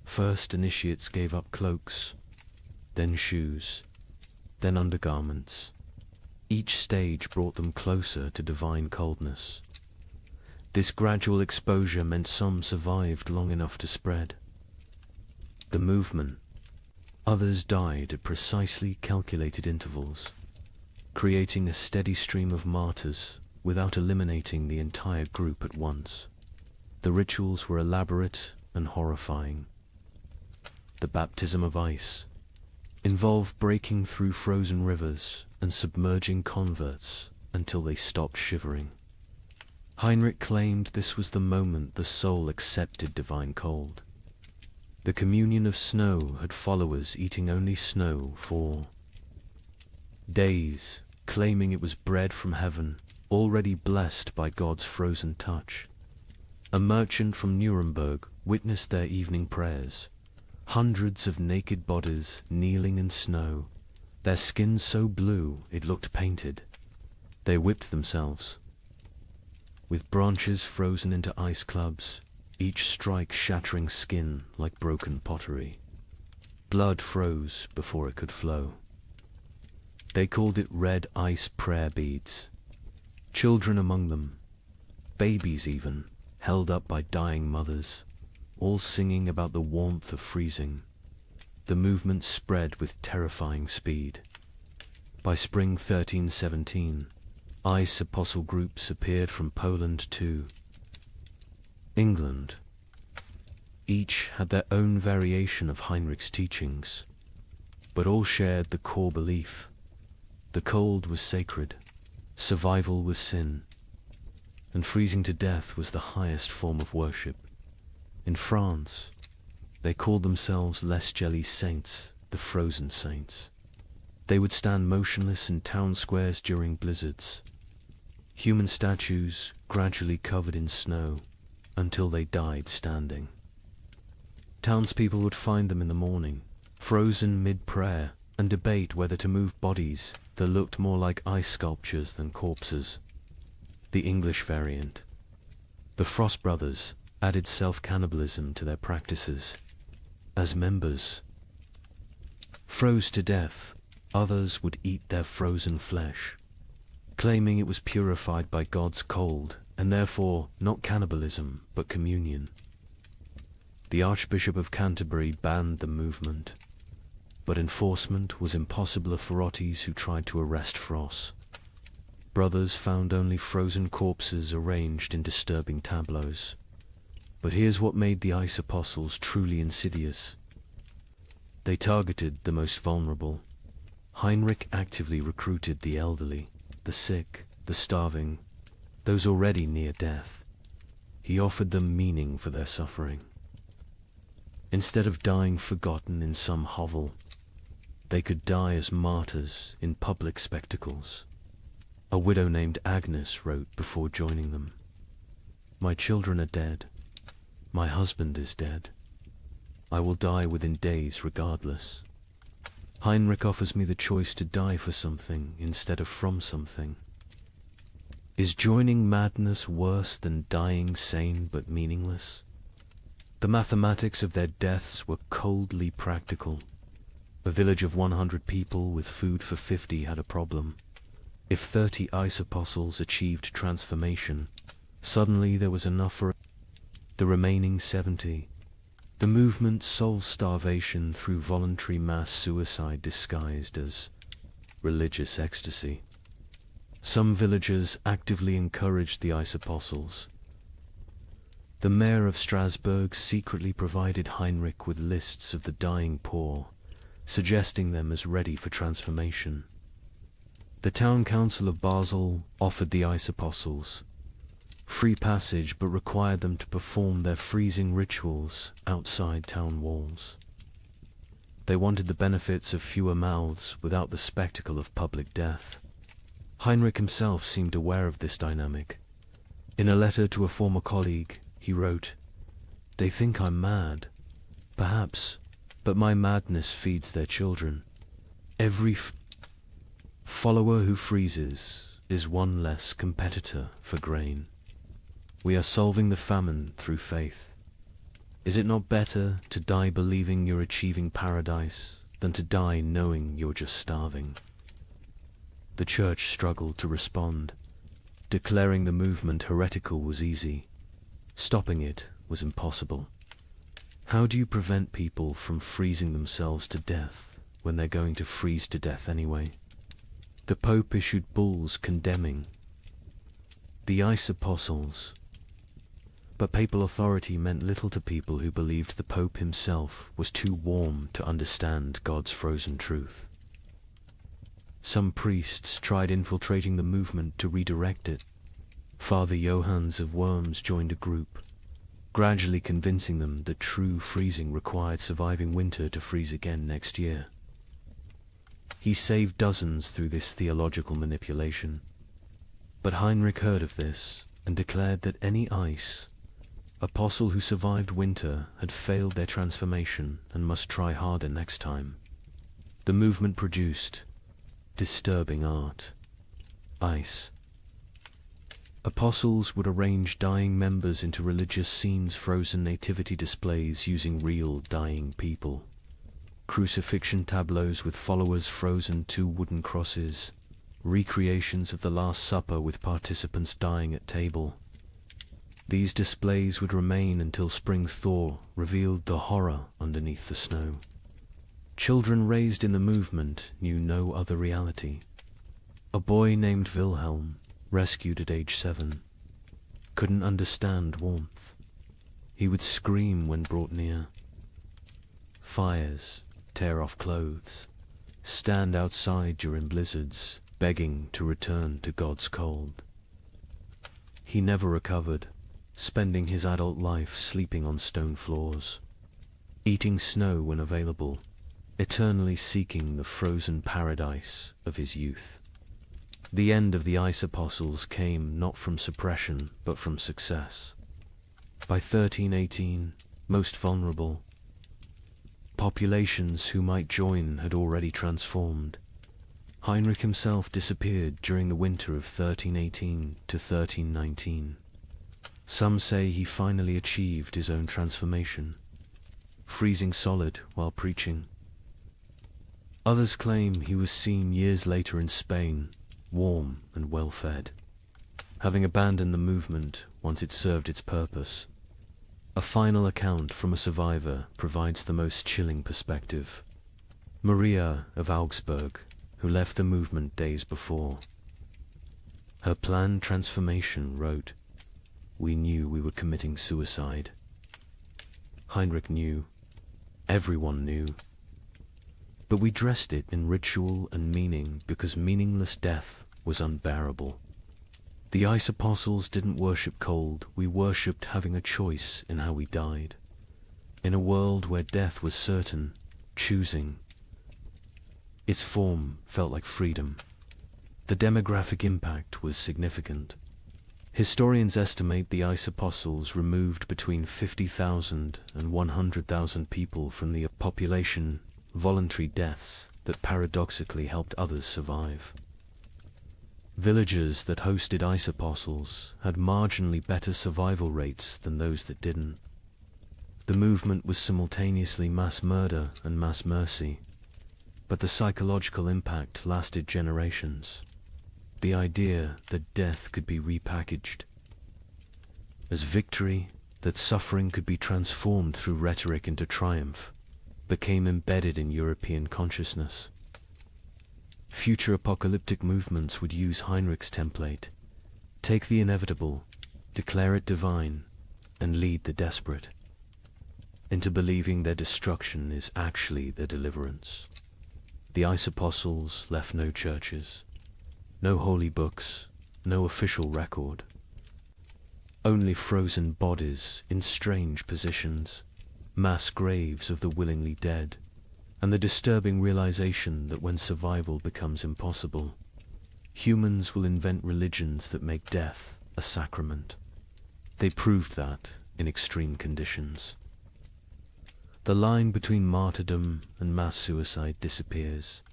First, initiates gave up cloaks, then shoes, then undergarments. Each stage brought them closer to divine coldness. This gradual exposure meant some survived long enough to spread the movement. Others died at precisely calculated intervals, creating a steady stream of martyrs without eliminating the entire group at once. The rituals were elaborate and horrifying. The baptism of ice involved breaking through frozen rivers and submerging converts until they stopped shivering. Heinrich claimed this was the moment the soul accepted divine cold. The communion of snow had followers eating only snow for days, claiming it was bread from heaven, already blessed by God's frozen touch. A merchant from Nuremberg witnessed their evening prayers, Hundreds of naked bodies kneeling in snow, their skins so blue it looked painted. They whipped themselves. With branches frozen into ice clubs, each strike shattering skin like broken pottery. Blood froze before it could flow. They called it red ice prayer beads. Children among them, babies even, held up by dying mothers, all singing about the warmth of freezing. The movement spread with terrifying speed. By spring 1317, ice apostle groups appeared from Poland to England. Each had their own variation of Heinrich's teachings, but all shared the core belief. The cold was sacred, survival was sin, and freezing to death was the highest form of worship. In France, they called themselves Les Jelly Saints, the frozen saints. They would stand motionless in town squares during blizzards, human statues gradually covered in snow until they died standing. Townspeople would find them in the morning, frozen mid-prayer, and debate whether to move bodies that looked more like ice sculptures than corpses. The English variant. The Frost Brothers added self-cannibalism to their practices. As members froze to death, others would eat their frozen flesh, claiming it was purified by God's cold, and therefore not cannibalism but communion. The Archbishop of Canterbury banned the movement, but enforcement was impossible for authorities who tried to arrest Frost. Brothers found only frozen corpses arranged in disturbing tableaus. But here's what made the ice apostles truly insidious. They targeted the most vulnerable. Heinrich actively recruited the elderly, the sick, the starving, those already near death. He offered them meaning for their suffering. Instead of dying forgotten in some hovel, they could die as martyrs in public spectacles. A widow named Agnes wrote before joining them, "My children are dead. My husband is dead. I will die within days regardless. Heinrich offers me the choice to die for something instead of from something. Is joining madness worse than dying sane but meaningless?" The mathematics of their deaths were coldly practical. A village of 100 people with food for 50 had a problem. If 30 ice apostles achieved transformation, suddenly there was enough for the remaining 70. The movement solved starvation through voluntary mass suicide disguised as religious ecstasy. Some villagers actively encouraged the ice apostles. The mayor of Strasbourg secretly provided Heinrich with lists of the dying poor, suggesting them as ready for transformation. The town council of Basel offered the ice apostles free passage but required them to perform their freezing rituals outside town walls. They wanted the benefits of fewer mouths without the spectacle of public death. Heinrich himself seemed aware of this dynamic. In a letter to a former colleague, he wrote, "They think I'm mad, perhaps, but my madness feeds their children. Every follower who freezes is one less competitor for grain. We are solving the famine through faith. Is it not better to die believing you're achieving paradise than to die knowing you're just starving?" The church struggled to respond. Declaring the movement heretical was easy. Stopping it was impossible. How do you prevent people from freezing themselves to death when they're going to freeze to death anyway? The Pope issued bulls condemning the ice apostles. But papal authority meant little to people who believed the Pope himself was too warm to understand God's frozen truth. Some priests tried infiltrating the movement to redirect it. Father Johannes of Worms joined a group, gradually convincing them that true freezing required surviving winter to freeze again next year. He saved dozens through this theological manipulation. But Heinrich heard of this and declared that any ice Apostle who survived winter had failed their transformation and must try harder next time. The movement produced disturbing art. Ice. Apostles would arrange dying members into religious scenes, frozen nativity displays using real dying people, crucifixion tableaus with followers frozen to wooden crosses, recreations of the Last Supper with participants dying at table. These displays would remain until spring thaw revealed the horror underneath the snow. Children raised in the movement knew no other reality. A boy named Wilhelm, rescued at age 7, couldn't understand warmth. He would scream when brought near. Fires, tear off clothes, stand outside during blizzards, begging to return to God's cold. He never recovered, spending his adult life sleeping on stone floors, eating snow when available, eternally seeking the frozen paradise of his youth. The end of the ice apostles came not from suppression, but from success. By 1318, most vulnerable, populations who might join had already transformed. Heinrich himself disappeared during the winter of 1318 to 1319. Some say he finally achieved his own transformation, freezing solid while preaching. Others claim he was seen years later in Spain, warm and well-fed, having abandoned the movement once it served its purpose. A final account from a survivor provides the most chilling perspective. Maria of Augsburg, who left the movement days before. Her planned transformation wrote, "We knew we were committing suicide." Heinrich knew. Everyone knew. But we dressed it in ritual and meaning because meaningless death was unbearable. The ice apostles didn't worship cold, we worshipped having a choice in how we died. In a world where death was certain, choosing. Its form felt like freedom. The demographic impact was significant. Historians estimate the ice apostles removed between 50,000 and 100,000 people from the population, voluntary deaths that paradoxically helped others survive. Villages that hosted ice apostles had marginally better survival rates than those that didn't. The movement was simultaneously mass murder and mass mercy, but the psychological impact lasted generations. The idea that death could be repackaged as victory, that suffering could be transformed through rhetoric into triumph, became embedded in European consciousness. Future apocalyptic movements would use Heinrich's template: take the inevitable, declare it divine, and lead the desperate into believing their destruction is actually their deliverance. The ice apostles left no churches, no holy books, no official record. Only frozen bodies in strange positions, mass graves of the willingly dead, and the disturbing realization that when survival becomes impossible, humans will invent religions that make death a sacrament. They proved that in extreme conditions. The line between martyrdom and mass suicide disappears,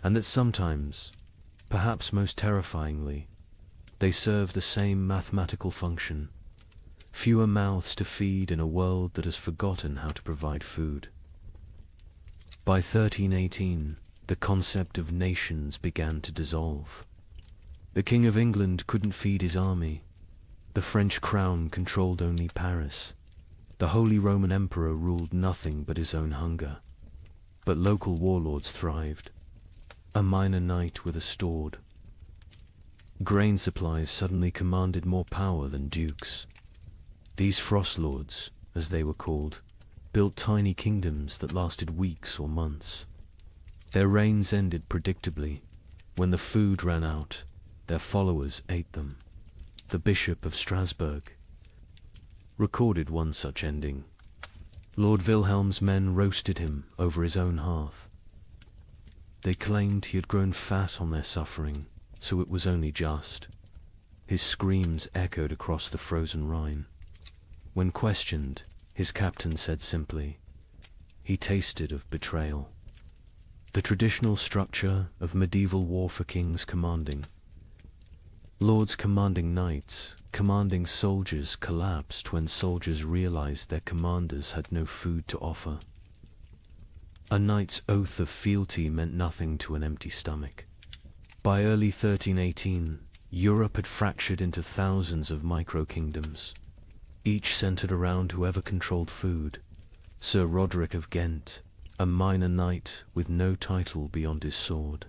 and that sometimes, perhaps most terrifyingly, they serve the same mathematical function: fewer mouths to feed in a world that has forgotten how to provide food. By 1318, the concept of nations began to dissolve. The King of England couldn't feed his army. The French crown controlled only Paris. The Holy Roman Emperor ruled nothing but his own hunger. But local warlords thrived. A minor knight with a sword. Grain supplies suddenly commanded more power than dukes. These frost lords, as they were called, built tiny kingdoms that lasted weeks or months. Their reigns ended predictably. When the food ran out, their followers ate them. The Bishop of Strasbourg recorded one such ending. Lord Wilhelm's men roasted him over his own hearth. They claimed he had grown fat on their suffering, so it was only just. His screams echoed across the frozen Rhine. When questioned, his captain said simply, he tasted of betrayal. The traditional structure of medieval war for kings commanding lords commanding knights, commanding soldiers collapsed when soldiers realized their commanders had no food to offer. A knight's oath of fealty meant nothing to an empty stomach. By early 1318, Europe had fractured into thousands of micro-kingdoms, each centered around whoever controlled food. Sir Roderick of Ghent, a minor knight with no title beyond his sword,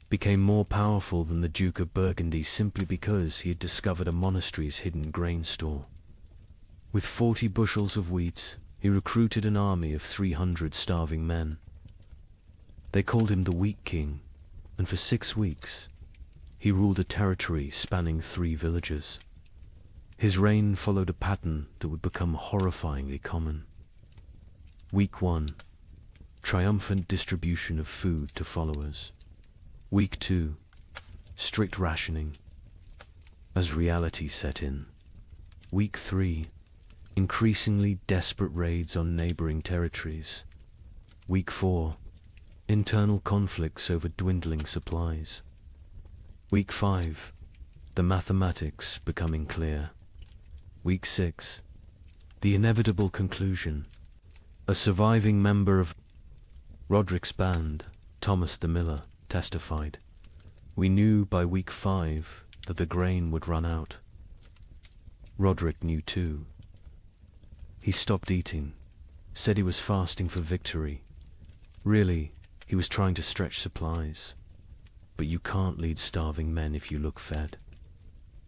became more powerful than the Duke of Burgundy simply because he had discovered a monastery's hidden grain store. With 40 bushels of wheat, he recruited an army of 300 starving men. They called him the Wheat King, and for 6 weeks, he ruled a territory spanning 3 villages. His reign followed a pattern that would become horrifyingly common. Week 1. Triumphant distribution of food to followers. Week 2. Strict rationing. As reality set in. Week 3. Increasingly desperate raids on neighboring territories. Week 4. Internal conflicts over dwindling supplies. Week 5. The mathematics becoming clear. Week 6. The inevitable conclusion. A surviving member of Roderick's band, Thomas the Miller, testified, "We knew by week 5 that the grain would run out." Roderick knew too. He stopped eating, said he was fasting for victory. Really, he was trying to stretch supplies. But you can't lead starving men if you look fed.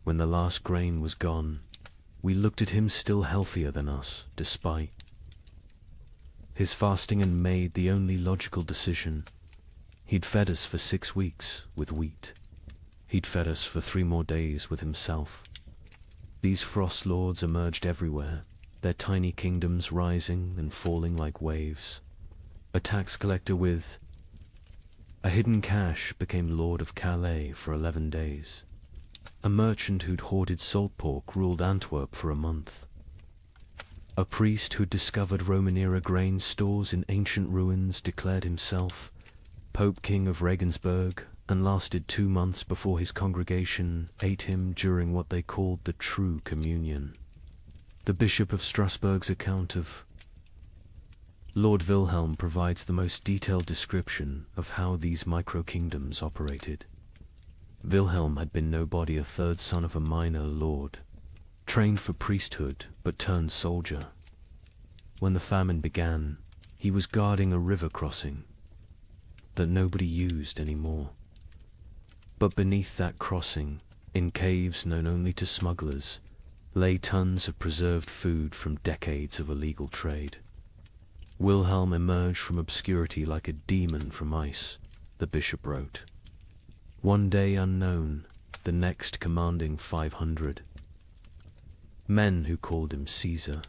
When the last grain was gone, we looked at him still healthier than us, despite his fasting, and made the only logical decision. He'd fed us for 6 weeks with wheat. He'd fed us for 3 more days with himself. These frost lords emerged everywhere, their tiny kingdoms rising and falling like waves. A tax collector with a hidden cache became Lord of Calais for 11 days. A merchant who'd hoarded salt pork ruled Antwerp for a month. A priest who'd discovered Roman-era grain stores in ancient ruins declared himself Pope King of Regensburg, and lasted 2 months before his congregation ate him during what they called the True Communion. The Bishop of Strasbourg's account of Lord Wilhelm provides the most detailed description of how these micro-kingdoms operated. Wilhelm had been nobody, a 3rd son of a minor lord, trained for priesthood but turned soldier. When the famine began, he was guarding a river crossing that nobody used anymore. But beneath that crossing, in caves known only to smugglers, lay tons of preserved food from decades of illegal trade. Wilhelm emerged from obscurity like a demon from ice, the bishop wrote. One day unknown, the next commanding 500. Men who called him Caesar.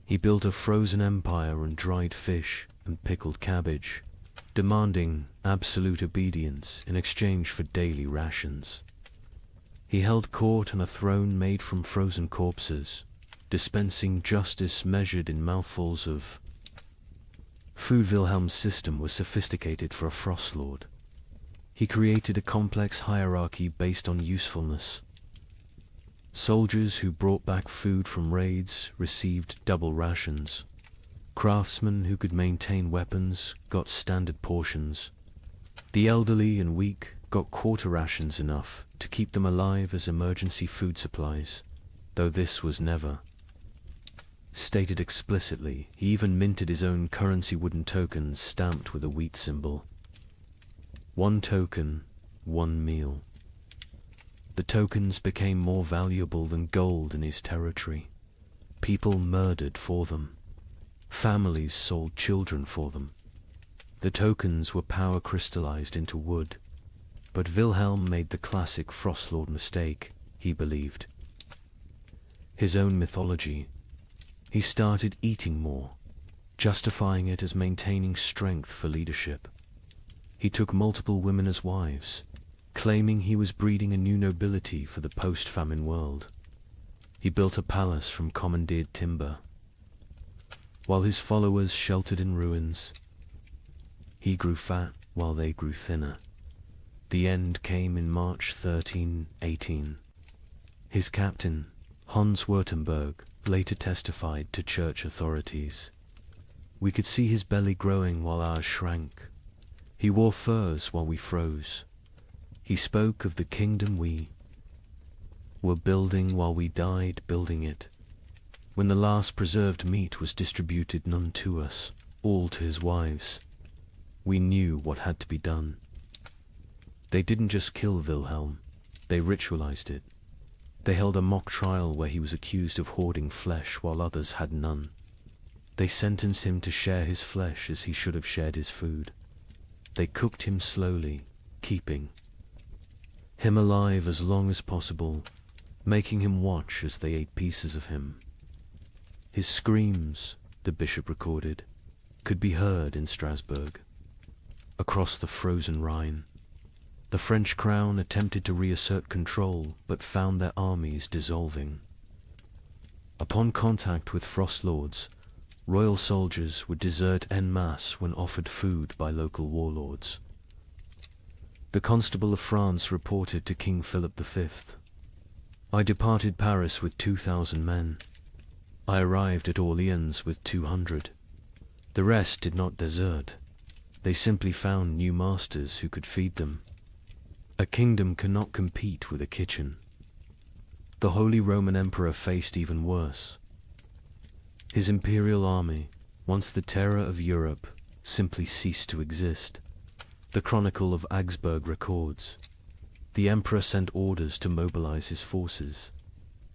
He built a frozen empire on dried fish and pickled cabbage, demanding absolute obedience in exchange for daily rations. He held court on a throne made from frozen corpses, dispensing justice measured in mouthfuls of food. Wilhelm's system was sophisticated for a frost lord. He created a complex hierarchy based on usefulness. Soldiers who brought back food from raids received double rations. Craftsmen who could maintain weapons got standard portions. The elderly and weak got quarter rations, enough to keep them alive as emergency food supplies, though this was never stated explicitly. He even minted his own currency, wooden tokens stamped with a wheat symbol. 1 token, 1 meal. The tokens became more valuable than gold in his territory. People murdered for them. Families sold children for them. The tokens were power crystallized into wood. But Wilhelm made the classic Frostlord mistake, he believed. His own mythology. He started eating more, justifying it as maintaining strength for leadership. He took multiple women as wives, claiming he was breeding a new nobility for the post-famine world. He built a palace from commandeered timber. While his followers sheltered in ruins, he grew fat while they grew thinner. The end came in March 1318. His captain, Hans Württemberg, later testified to church authorities. We could see his belly growing while ours shrank. He wore furs while we froze. He spoke of the kingdom we were building while we died building it. When the last preserved meat was distributed, none to us, all to his wives, we knew what had to be done. They didn't just kill Wilhelm, they ritualized it. They held a mock trial where he was accused of hoarding flesh while others had none. They sentenced him to share his flesh as he should have shared his food. They cooked him slowly, keeping him alive as long as possible, making him watch as they ate pieces of him. His screams, the bishop recorded, could be heard in Strasbourg. Across the frozen Rhine, the French crown attempted to reassert control but found their armies dissolving. Upon contact with frost lords, royal soldiers would desert en masse when offered food by local warlords. The Constable of France reported to King Philip V, "I departed Paris with 2,000 men. I arrived at Orleans with 200. The rest did not desert. They simply found new masters who could feed them. A kingdom cannot compete with a kitchen." The Holy Roman Emperor faced even worse. His imperial army, once the terror of Europe, simply ceased to exist. The Chronicle of Augsburg records, "The emperor sent orders to mobilize his forces.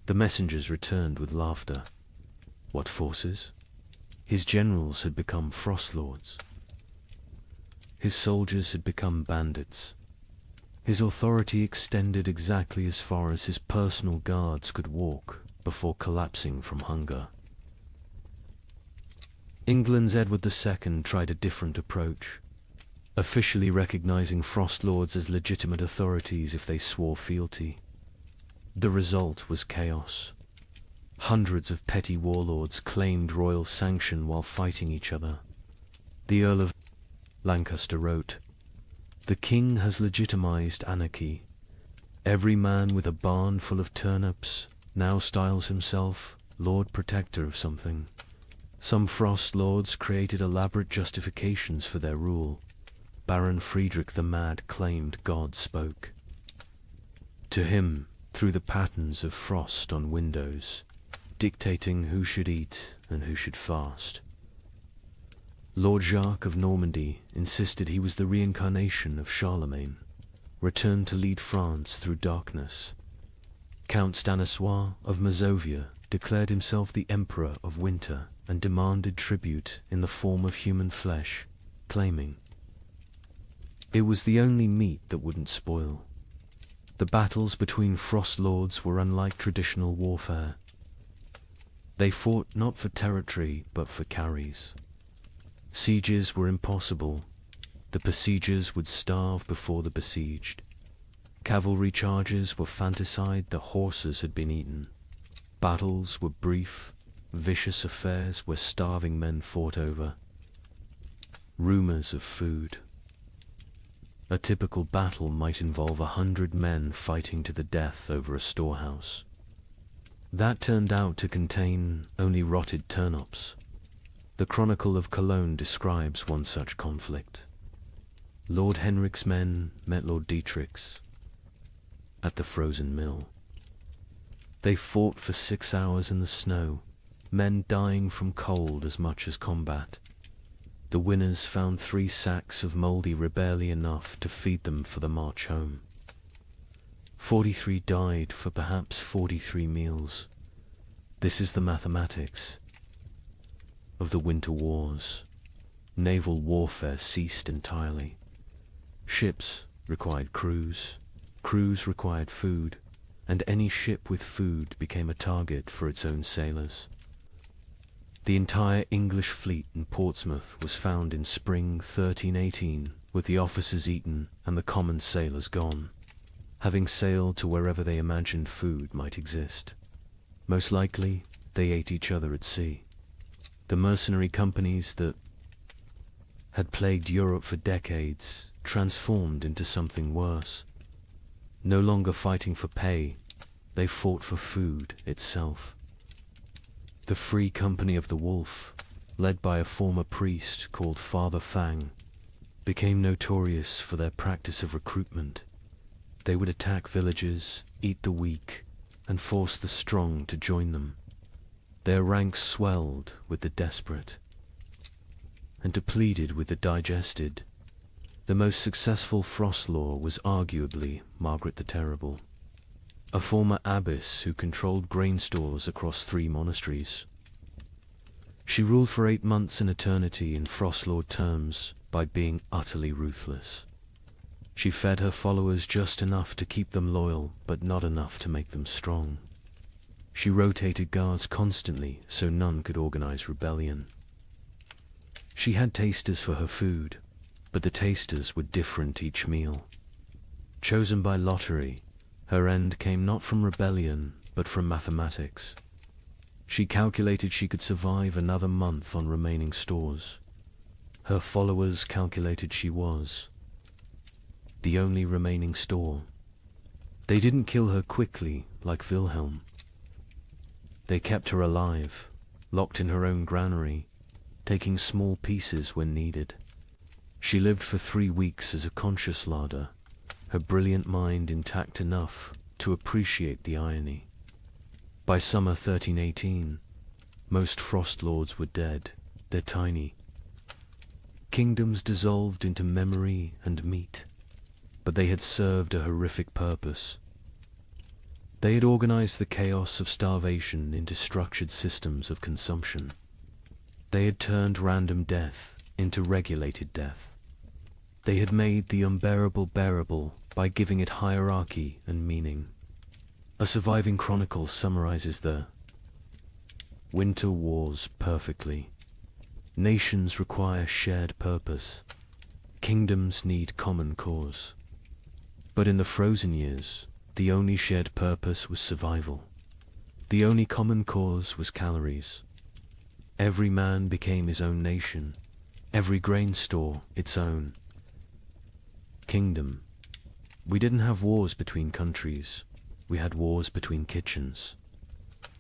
The messengers returned with laughter." What forces? His generals had become frost lords. His soldiers had become bandits. His authority extended exactly as far as his personal guards could walk before collapsing from hunger. England's Edward II tried a different approach, officially recognizing frost lords as legitimate authorities if they swore fealty. The result was chaos. Hundreds of petty warlords claimed royal sanction while fighting each other. The Earl of Lancaster wrote, "The king has legitimized anarchy. Every man with a barn full of turnips now styles himself Lord Protector of something. Some frost lords created elaborate justifications for their rule. Baron Friedrich the Mad claimed God spoke to him through the patterns of frost on windows, dictating who should eat and who should fast. Lord Jacques of Normandy insisted he was the reincarnation of Charlemagne, returned to lead France through darkness. Count Stanislaus of Mazovia declared himself the Emperor of Winter and demanded tribute in the form of human flesh, claiming it was the only meat that wouldn't spoil. The battles between frost lords were unlike traditional warfare. They fought not for territory but for carries. Sieges were impossible. The besiegers would starve before the besieged. Cavalry charges were fantaside the horses had been eaten. Battles were brief, vicious affairs where starving men fought over rumors of food. A typical battle might involve 100 men fighting to the death over a storehouse. That turned out to contain only rotted turnips. The Chronicle of Cologne describes one such conflict. Lord Henrik's men met Lord Dietrich's at the frozen mill. They fought for 6 hours in the snow, men dying from cold as much as combat. The winners found 3 sacks of mouldy barely enough to feed them for the march home. 43 died for perhaps 43 meals. This is the mathematics of the winter wars. Naval warfare ceased entirely. Ships required crews, crews required food, and any ship with food became a target for its own sailors. The entire English fleet in Portsmouth was found in spring 1318, with the officers eaten and the common sailors gone, having sailed to wherever they imagined food might exist. Most likely, they ate each other at sea. The mercenary companies that had plagued Europe for decades transformed into something worse. No longer fighting for pay, they fought for food itself. The Free Company of the Wolf, led by a former priest called Father Fang, became notorious for their practice of recruitment. They would attack villages, eat the weak, and force the strong to join them. Their ranks swelled with the desperate and depleted with the digested. The most successful Frostlore was arguably Margaret the Terrible, a former abbess who controlled grain stores across 3 monasteries. She ruled for 8 months in eternity in Frostlord terms by being utterly ruthless. She fed her followers just enough to keep them loyal, but not enough to make them strong. She rotated guards constantly so none could organize rebellion. She had tasters for her food, but the tasters were different each meal. Chosen by lottery, her end came not from rebellion, but from mathematics. She calculated she could survive another month on remaining stores. Her followers calculated she was the only remaining store. They didn't kill her quickly like Wilhelm. They kept her alive, locked in her own granary, taking small pieces when needed. She lived for 3 weeks as a conscious larder, her brilliant mind intact enough to appreciate the irony. By summer 1318, most Frost Lords were dead. They're tiny. Kingdoms dissolved into memory and meat, but they had served a horrific purpose. They had organized the chaos of starvation into structured systems of consumption. They had turned random death into regulated death. They had made the unbearable bearable by giving it hierarchy and meaning. A surviving chronicle summarizes the winter wars perfectly. Nations require shared purpose. Kingdoms need common cause. But in the frozen years, the only shared purpose was survival. The only common cause was calories. Every man became his own nation, every grain store its own kingdom. We didn't have wars between countries, we had wars between kitchens.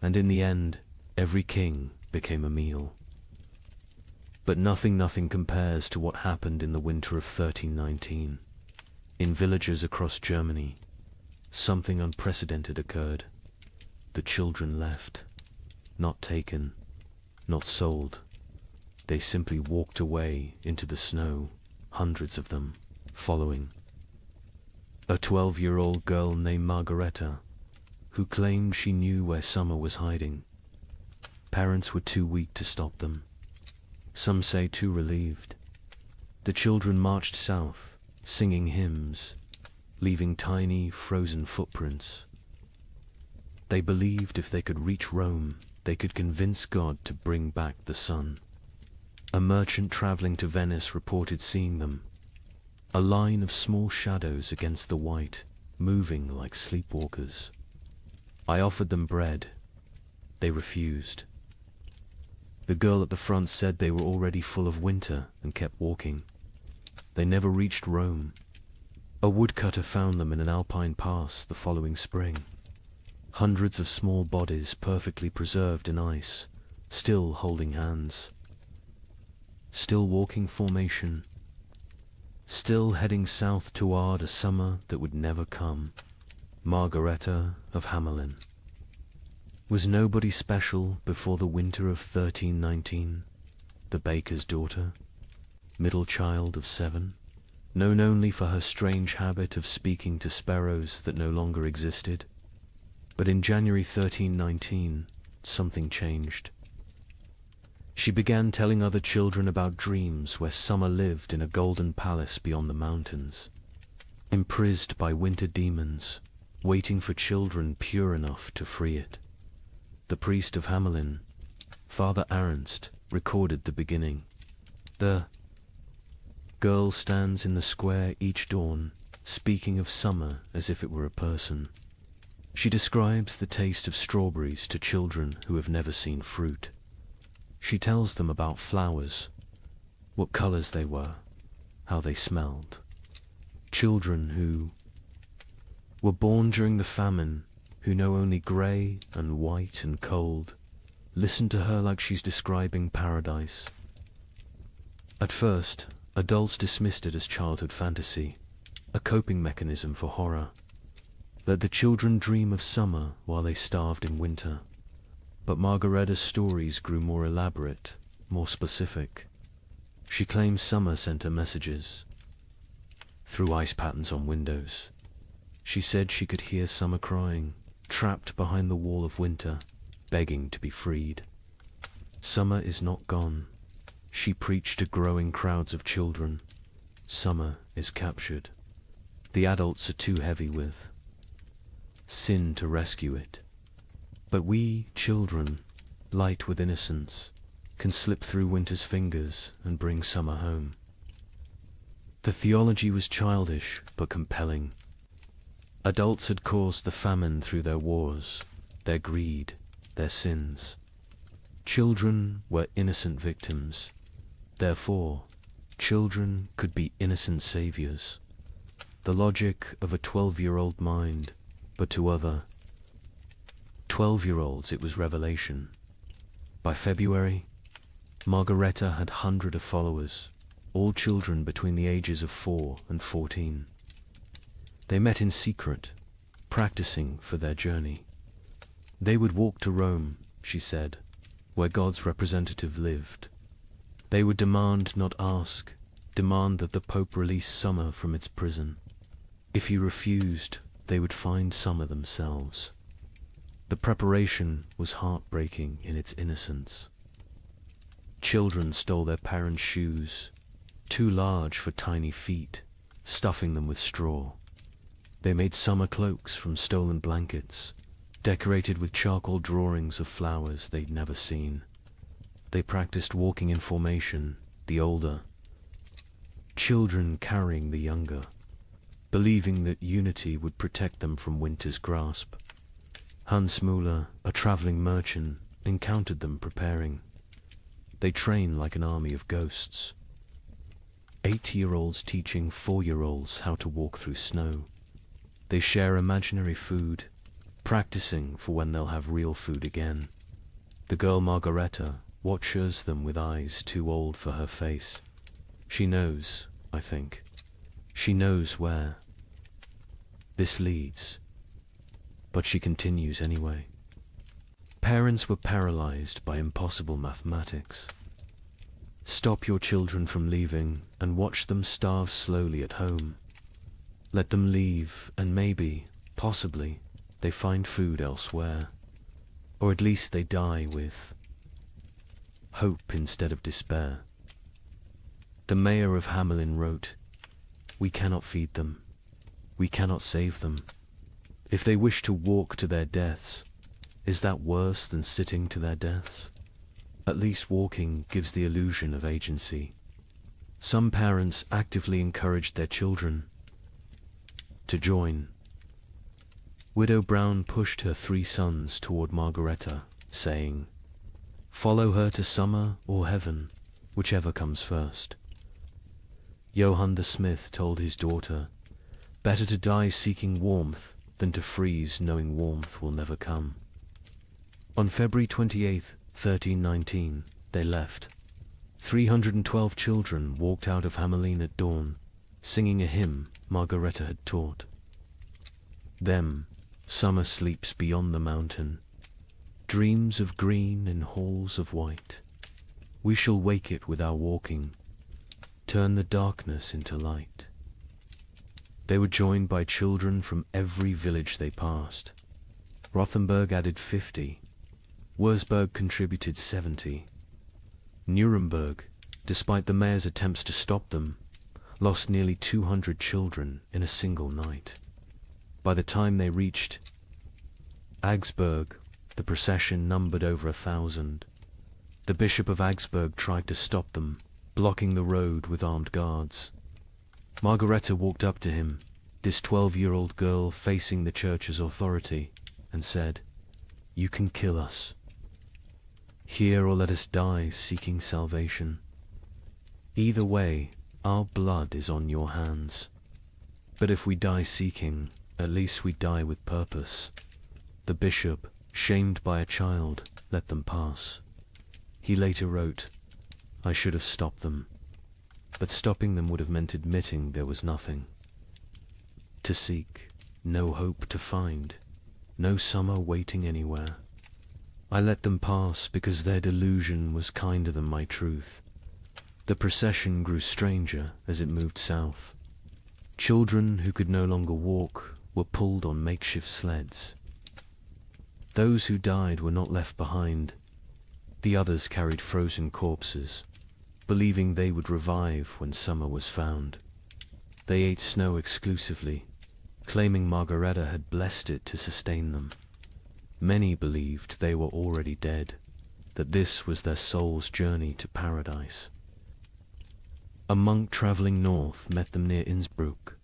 And in the end, every king became a meal. But nothing compares to what happened in the winter of 1319. In villages across Germany, something unprecedented occurred. The children left, not taken, not sold. They simply walked away into the snow, hundreds of them, following. A 12-year-old girl named Margareta, who claimed she knew where summer was hiding. Parents were too weak to stop them. Some say too relieved. The children marched south, singing hymns, leaving tiny, frozen footprints. They believed if they could reach Rome, they could convince God to bring back the sun. A merchant traveling to Venice reported seeing them, a line of small shadows against the white, moving like sleepwalkers. I offered them bread. They refused. The girl at the front said they were already full of winter and kept walking. They never reached Rome. A woodcutter found them in an alpine pass the following spring. Hundreds of small bodies perfectly preserved in ice, still holding hands. Still walking formation. Still heading south toward a summer that would never come. Margareta of Hamelin. Was nobody special before the winter of 1319? The baker's daughter? Middle child of 7, known only for her strange habit of speaking to sparrows that no longer existed. But in January 1319, something changed. She began telling other children about dreams where summer lived in a golden palace beyond the mountains, imprisoned by winter demons, waiting for children pure enough to free it. The priest of Hamelin, Father Ernst, recorded the beginning. The girl stands in the square each dawn, speaking of summer as if it were a person. She describes the taste of strawberries to children who have never seen fruit. She tells them about flowers, what colors they were, how they smelled. Children who were born during the famine, who know only grey and white and cold, listen to her like she's describing paradise. At first, adults dismissed it as childhood fantasy, a coping mechanism for horror. Let the children dream of summer while they starved in winter. But Margaretta's stories grew more elaborate, more specific. She claims summer sent her messages through ice patterns on windows. She said she could hear summer crying, trapped behind the wall of winter, begging to be freed. Summer is not gone. She preached to growing crowds of children. Summer is captured. The adults are too heavy with sin to rescue it. But we, children, light with innocence, can slip through winter's fingers and bring summer home. The theology was childish but compelling. Adults had caused the famine through their wars, their greed, their sins. Children were innocent victims. Therefore, children could be innocent saviors. The logic of a 12-year-old mind, but to other 12-year-olds it was revelation. By February, Margaretta had hundreds of followers, all children between the ages of 4 and 14. They met in secret, practicing for their journey. They would walk to Rome, she said, where God's representative lived. They would demand, not ask, demand that the Pope release summer from its prison. If he refused, they would find summer themselves. The preparation was heartbreaking in its innocence. Children stole their parents' shoes, too large for tiny feet, stuffing them with straw. They made summer cloaks from stolen blankets, decorated with charcoal drawings of flowers they'd never seen. They practiced walking in formation, the older children carrying the younger, believing that unity would protect them from winter's grasp. Hans Müller, a traveling merchant, encountered them preparing. They train like an army of ghosts. 80-year-olds teaching 4-year-olds how to walk through snow. They share imaginary food, practicing for when they'll have real food again. The girl Margaretta watches them with eyes too old for her face. She knows, I think. She knows where this leads. But she continues anyway. Parents were paralyzed by impossible mathematics. Stop your children from leaving and watch them starve slowly at home. Let them leave and maybe, possibly, they find food elsewhere. Or at least they die with hope instead of despair. The mayor of Hamelin wrote, "We cannot feed them. We cannot save them. If they wish to walk to their deaths, is that worse than sitting to their deaths? At least walking gives the illusion of agency." Some parents actively encouraged their children to join. Widow Brown pushed her 3 sons toward Margaretta, saying, "Follow her to summer or heaven, whichever comes first." Johann the smith told his daughter, "Better to die seeking warmth than to freeze knowing warmth will never come." On February 28, 1319, they left. 312 children walked out of Hamelin at dawn, singing a hymn Margaretta had taught. Them, summer sleeps beyond the mountain, dreams of green in halls of white. We shall wake it with our walking, turn the darkness into light. They were joined by children from every village they passed. Rothenburg added 50. Wurzburg contributed 70. Nuremberg, despite the mayor's attempts to stop them, lost nearly 200 children in a single night. By the time they reached Augsburg, the procession numbered over 1,000. The Bishop of Augsburg tried to stop them, blocking the road with armed guards. Margaretta walked up to him, this 12-year-old girl facing the church's authority, and said, "You can kill us. Here or let us die seeking salvation. Either way, our blood is on your hands. But if we die seeking, at least we die with purpose." The bishop, shamed by a child, let them pass. He later wrote, "I should have stopped them, but stopping them would have meant admitting there was nothing to seek, no hope to find, no summer waiting anywhere. I let them pass because their delusion was kinder than my truth." The procession grew stranger as it moved south. Children who could no longer walk were pulled on makeshift sleds. Those who died were not left behind. The others carried frozen corpses, believing they would revive when summer was found. They ate snow exclusively, claiming Margareta had blessed it to sustain them. Many believed they were already dead, that this was their soul's journey to paradise. A monk traveling north met them near Innsbruck.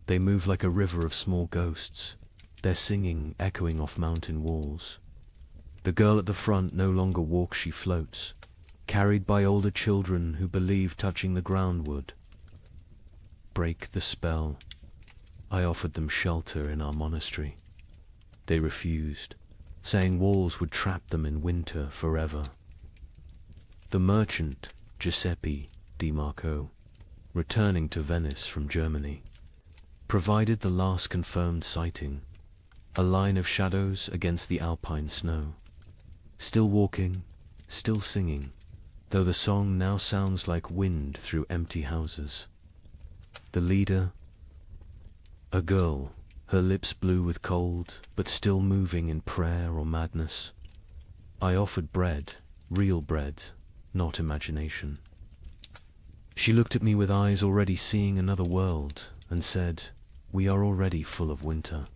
They moved like a river of small ghosts, their singing echoing off mountain walls. The girl at the front no longer walks, she floats, carried by older children who believe touching the ground would break the spell. I offered them shelter in our monastery. They refused, saying walls would trap them in winter forever. The merchant, Giuseppe Di Marco, returning to Venice from Germany, provided the last confirmed sighting, a line of shadows against the alpine snow. Still walking, still singing, though the song now sounds like wind through empty houses. The leader, a girl, her lips blue with cold, but still moving in prayer or madness. I offered bread, real bread, not imagination. She looked at me with eyes already seeing another world, and said, "We are already full of winter.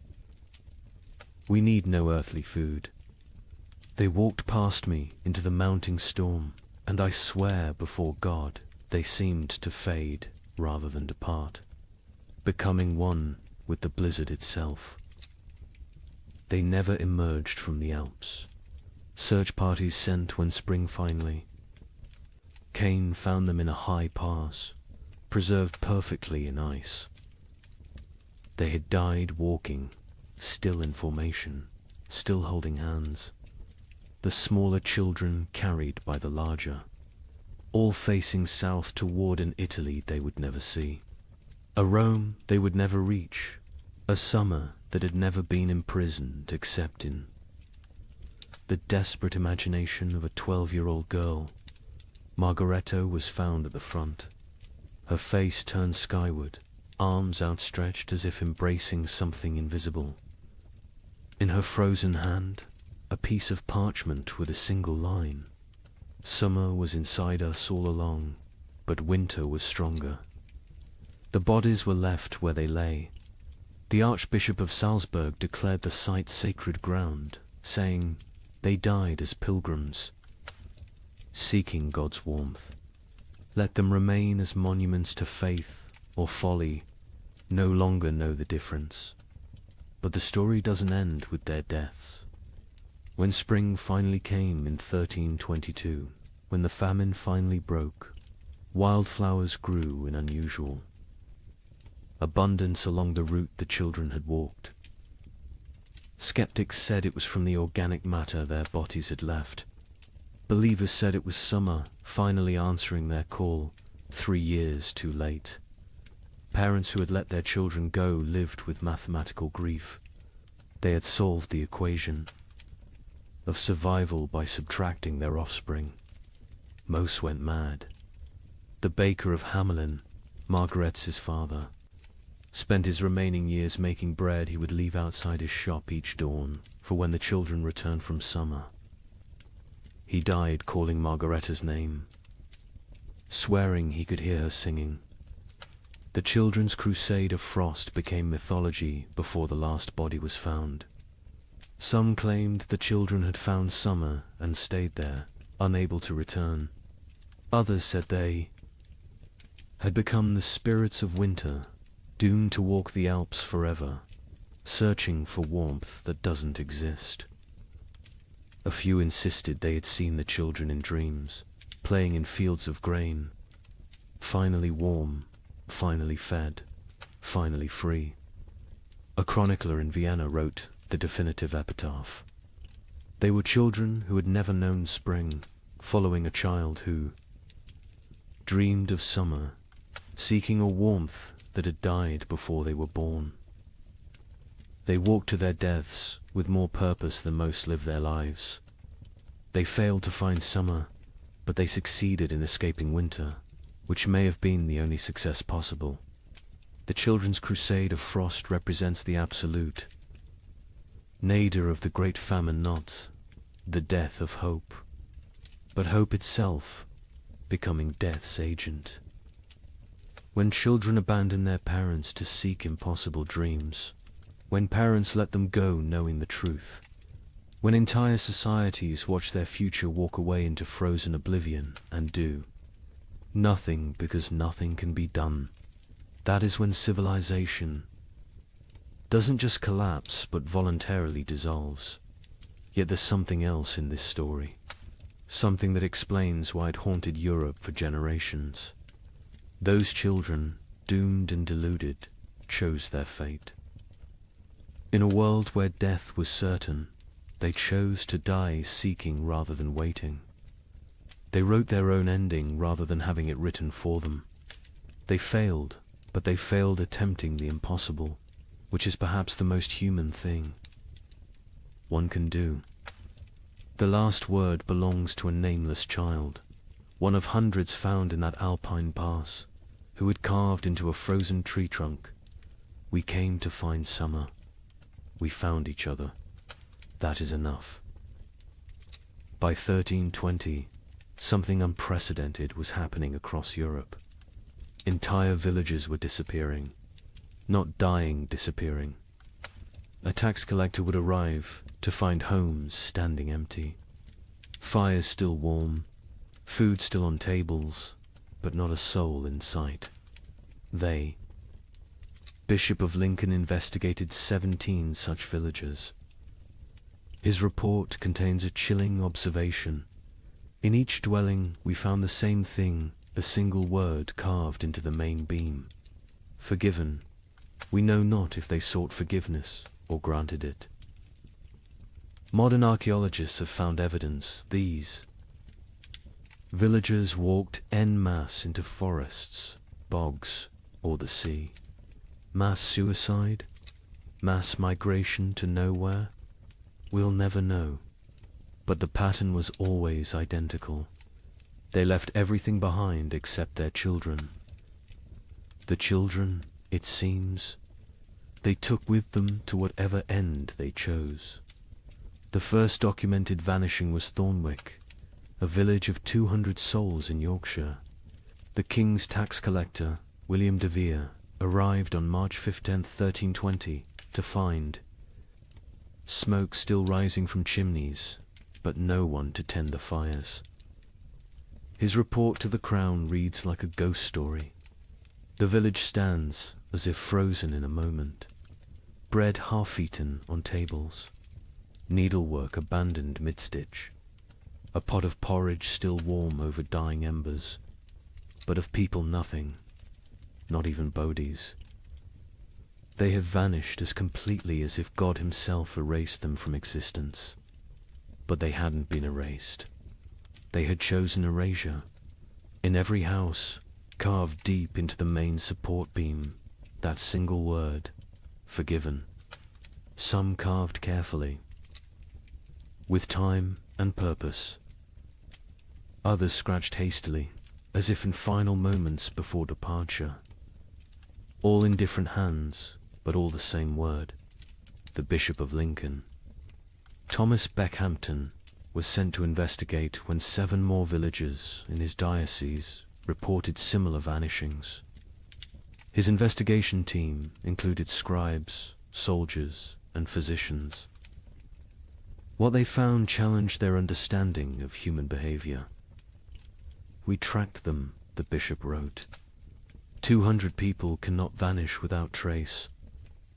We need no earthly food." They walked past me into the mounting storm, and I swear before God they seemed to fade rather than depart, becoming one with the blizzard itself. They never emerged from the Alps. Search parties sent when spring finally came found them in a high pass, preserved perfectly in ice. They had died walking, still in formation, still holding hands. The smaller children carried by the larger, all facing south toward an Italy they would never see, a Rome they would never reach, a summer that had never been imprisoned except in the desperate imagination of a 12-year-old girl. Margareta was found at the front, her face turned skyward, arms outstretched as if embracing something invisible. In her frozen hand, a piece of parchment with a single line. Summer was inside us all along, but winter was stronger. The bodies were left where they lay. The Archbishop of Salzburg declared the site sacred ground, saying, "They died as pilgrims, seeking God's warmth. Let them remain as monuments to faith or folly, no longer know the difference." But the story doesn't end with their deaths. When spring finally came in 1322, when the famine finally broke, wildflowers grew in unusual abundance along the route the children had walked. Skeptics said it was from the organic matter their bodies had left. Believers said it was summer finally answering their call, 3 years too late. Parents who had let their children go lived with mathematical grief. They had solved the equation of survival by subtracting their offspring. Most went mad. The baker of Hamelin, Margaret's father, spent his remaining years making bread he would leave outside his shop each dawn for when the children returned from summer. He died calling Margareta's name, swearing he could hear her singing. The children's crusade of frost became mythology before the last body was found. Some claimed the children had found summer and stayed there, unable to return. Others said they had become the spirits of winter, doomed to walk the Alps forever. searching for warmth that doesn't exist. A few insisted they had seen the children in dreams, playing in fields of grain, finally warm, finally fed, finally free. A chronicler in Vienna wrote the definitive epitaph. They were children who had never known spring, following a child who dreamed of summer, seeking a warmth that had died before they were born. They walked to their deaths with more purpose than most live their lives. They failed to find summer, but they succeeded in escaping winter, which may have been the only success possible. The children's crusade of frost represents the absolute, nadir of the great famine, not the death of hope, but hope itself becoming death's agent. When children abandon their parents to seek impossible dreams, when parents let them go knowing the truth, when entire societies watch their future walk away into frozen oblivion and do nothing because nothing can be done, that is when civilization doesn't just collapse but voluntarily dissolves. Yet there's something else in this story, something that explains why it haunted Europe for generations. Those children, doomed and deluded, chose their fate. In a world where death was certain, they chose to die seeking rather than waiting. They wrote their own ending rather than having it written for them. They failed, but they failed attempting the impossible, which is perhaps the most human thing one can do. The last word belongs to a nameless child, one of hundreds found in that alpine pass, who had carved into a frozen tree trunk. We came to find summer. We found each other. That is enough. By 1320, something unprecedented was happening across Europe. Entire villages were disappearing, not dying, disappearing. A tax collector would arrive to find homes standing empty, fires still warm, food still on tables, but not a soul in sight. Bishop of Lincoln investigated 17 such villages. His report contains a chilling observation. In each dwelling we found the same thing, a single word carved into the main beam. Forgiven. We know not if they sought forgiveness or granted it. Modern archaeologists have found evidence these villagers walked en masse into forests, bogs, or the sea. Mass suicide? Mass migration to nowhere? We'll never know. But the pattern was always identical. They left everything behind except their children. The children, it seems, they took with them to whatever end they chose. The first documented vanishing was Thornwick, a village of 200 souls in Yorkshire. The king's tax collector, William de Vere, arrived on March 15, 1320, to find smoke still rising from chimneys, but no one to tend the fires. His report to the crown reads like a ghost story. The village stands as if frozen in a moment, bread half-eaten on tables, needlework abandoned mid-stitch, a pot of porridge still warm over dying embers, but of people nothing, not even bodies. They have vanished as completely as if God himself erased them from existence. But they hadn't been erased. They had chosen erasure. In every house, carved deep into the main support beam, that single word, forgiven. Some carved carefully, with time and purpose. Others scratched hastily, as if in final moments before departure. All in different hands, but all the same word, the Bishop of Lincoln. Thomas Beckhampton was sent to investigate when 7 more villages in his diocese reported similar vanishings. His investigation team included scribes, soldiers, and physicians. What they found challenged their understanding of human behavior. We tracked them, the bishop wrote. 200 people cannot vanish without trace.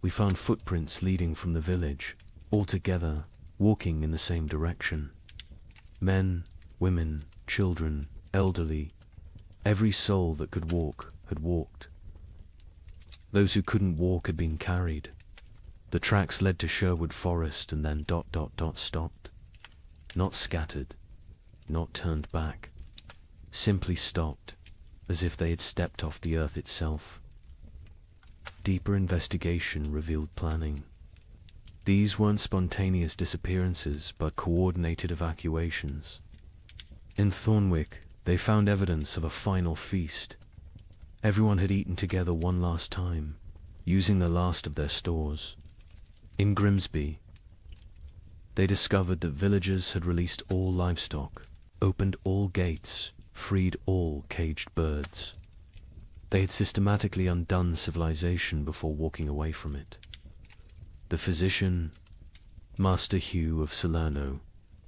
We found footprints leading from the village, all together, walking in the same direction. Men, women, children, elderly, every soul that could walk had walked. Those who couldn't walk had been carried. The tracks led to Sherwood Forest and then ... stopped. Not scattered, not turned back, simply stopped, as if they had stepped off the earth itself. Deeper investigation revealed planning. These weren't spontaneous disappearances, but coordinated evacuations. In Thornwick, they found evidence of a final feast. Everyone had eaten together one last time, using the last of their stores. In Grimsby, they discovered that villagers had released all livestock, opened all gates, freed all caged birds. They had systematically undone civilization before walking away from it. The physician, Master Hugh of Salerno,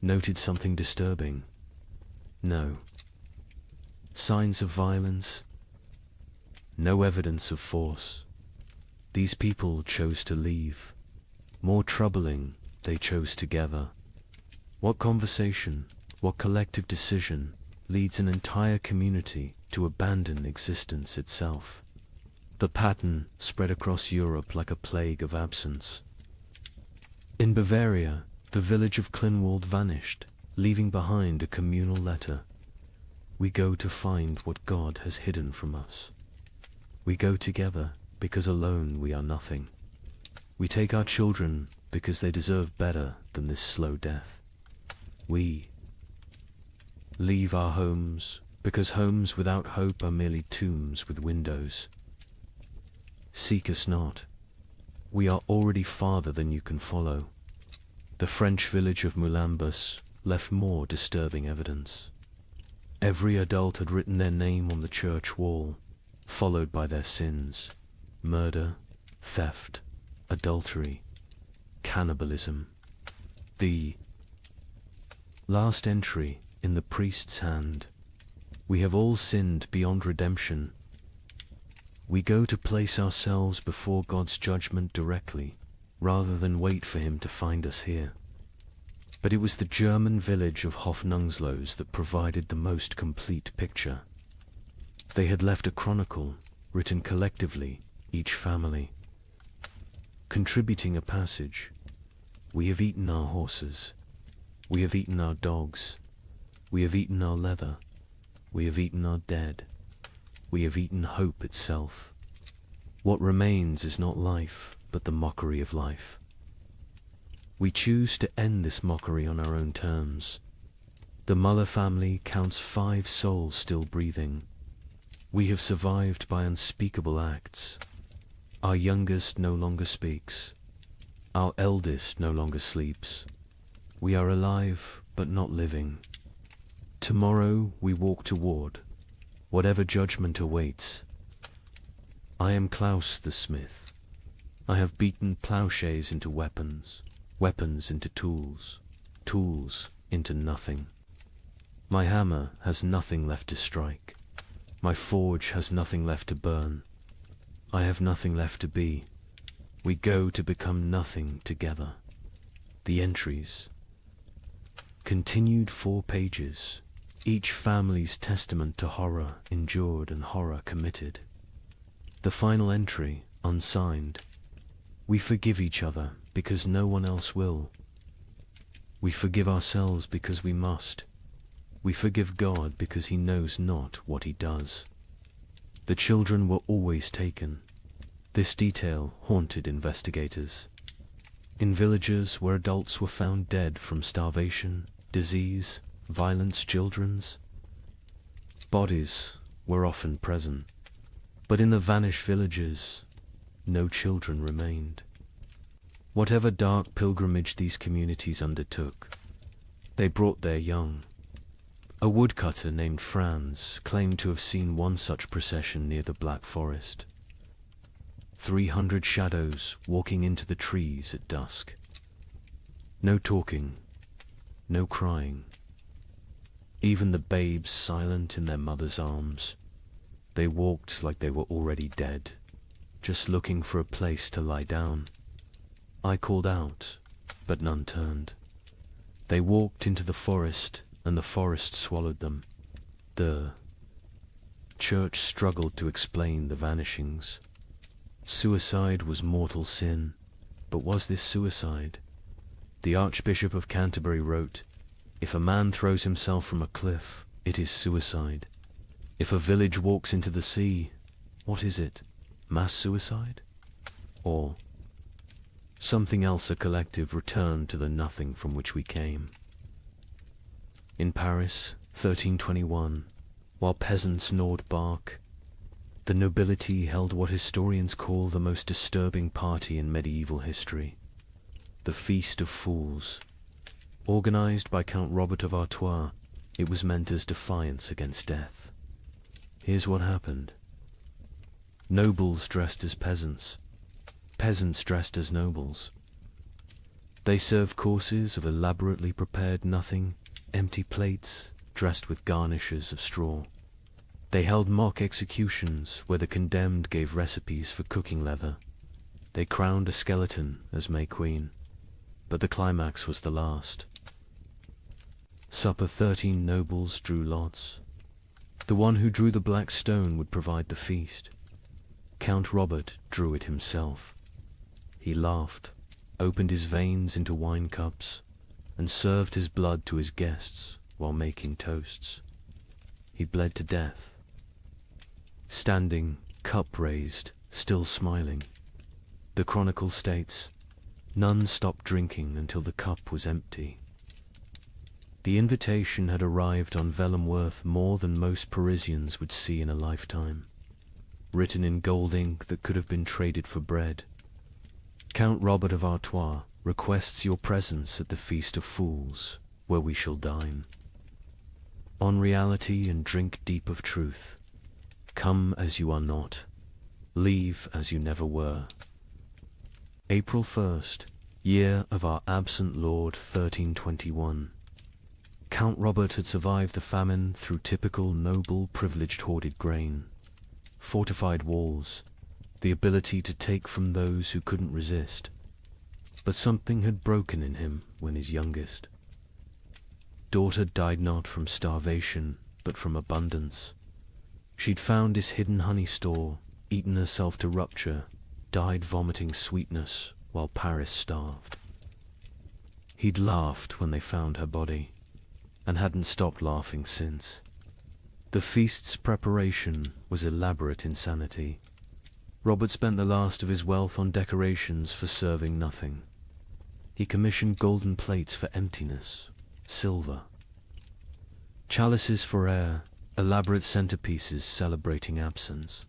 noted something disturbing. No signs of violence, no evidence of force. These people chose to leave. More troubling, they chose together. What conversation, what collective decision leads an entire community to abandon existence itself? The pattern spread across Europe like a plague of absence. In Bavaria, the village of Klinwald vanished, leaving behind a communal letter. We go to find what God has hidden from us. We go together because alone we are nothing. We take our children because they deserve better than this slow death. We leave our homes because homes without hope are merely tombs with windows. Seek us not. We are already farther than you can follow. The French village of Moulambus left more disturbing evidence. Every adult had written their name on the church wall, followed by their sins: murder, theft, adultery, cannibalism. The last entry in the priest's hand: we have all sinned beyond redemption. We go to place ourselves before God's judgment directly, rather than wait for him to find us here. But it was the German village of Hofnungslos that provided the most complete picture. They had left a chronicle, written collectively, each family, contributing a passage. We have eaten our horses. We have eaten our dogs. We have eaten our leather. We have eaten our dead. We have eaten hope itself. What remains is not life, but the mockery of life. We choose to end this mockery on our own terms. The Muller family counts 5 souls still breathing. We have survived by unspeakable acts. Our youngest no longer speaks. Our eldest no longer sleeps. We are alive, but not living. Tomorrow we walk toward whatever judgment awaits. I am Klaus the smith. I have beaten plowshares into weapons, weapons into tools, tools into nothing. My hammer has nothing left to strike. My forge has nothing left to burn. I have nothing left to be. We go to become nothing together. The entries continued 4 pages, each family's testament to horror endured and horror committed. The final entry, unsigned: we forgive each other because no one else will. We forgive ourselves because we must. We forgive God because he knows not what he does. The children were always taken. This detail haunted investigators. In villages where adults were found dead from starvation, disease, violence, children's bodies were often present. But in the vanished villages, no children remained. Whatever dark pilgrimage these communities undertook, they brought their young. A woodcutter named Franz claimed to have seen one such procession near the Black Forest. 300 shadows walking into the trees at dusk. No talking, no crying. Even the babes silent in their mother's arms. They walked like they were already dead. just looking for a place to lie down. I called out, but none turned. They walked into the forest, and the forest swallowed them. The church struggled to explain the vanishings. Suicide was mortal sin, but was this suicide? The Archbishop of Canterbury wrote, "If a man throws himself from a cliff, it is suicide. If a village walks into the sea, what is it? Mass suicide? Or something else, a collective return to the nothing from which we came?" In Paris, 1321, while peasants gnawed bark, the nobility held what historians call the most disturbing party in medieval history, the Feast of Fools. Organized by Count Robert of Artois, it was meant as defiance against death. Here's what happened. Nobles dressed as peasants, peasants dressed as nobles. They served courses of elaborately prepared nothing, empty plates dressed with garnishes of straw. They held mock executions where the condemned gave recipes for cooking leather. They crowned a skeleton as May Queen, but the climax was the last. Supper 13 nobles drew lots. The one who drew the black stone would provide the feast. Count Robert drew it himself. He laughed, opened his veins into wine cups, and served his blood to his guests while making toasts. He bled to death. Standing, cup raised, still smiling. The chronicle states, none stopped drinking until the cup was empty. The invitation had arrived on vellum worth more than most Parisians would see in a lifetime, written in gold ink that could have been traded for bread. Count Robert of Artois requests your presence at the Feast of Fools, where we shall dine. On reality and drink deep of truth. Come as you are not, leave as you never were. April 1st, year of our absent Lord 1321. Count Robert had survived the famine through typical noble privileged hoarded grain, fortified walls, the ability to take from those who couldn't resist. But something had broken in him when his youngest daughter died not from starvation, but from abundance. She'd found his hidden honey store, eaten herself to rupture, died vomiting sweetness while Paris starved. He'd laughed when they found her body, and hadn't stopped laughing since. The feast's preparation was elaborate insanity. Robert spent the last of his wealth on decorations for serving nothing. He commissioned golden plates for emptiness, silver, chalices for air, elaborate centerpieces celebrating absence.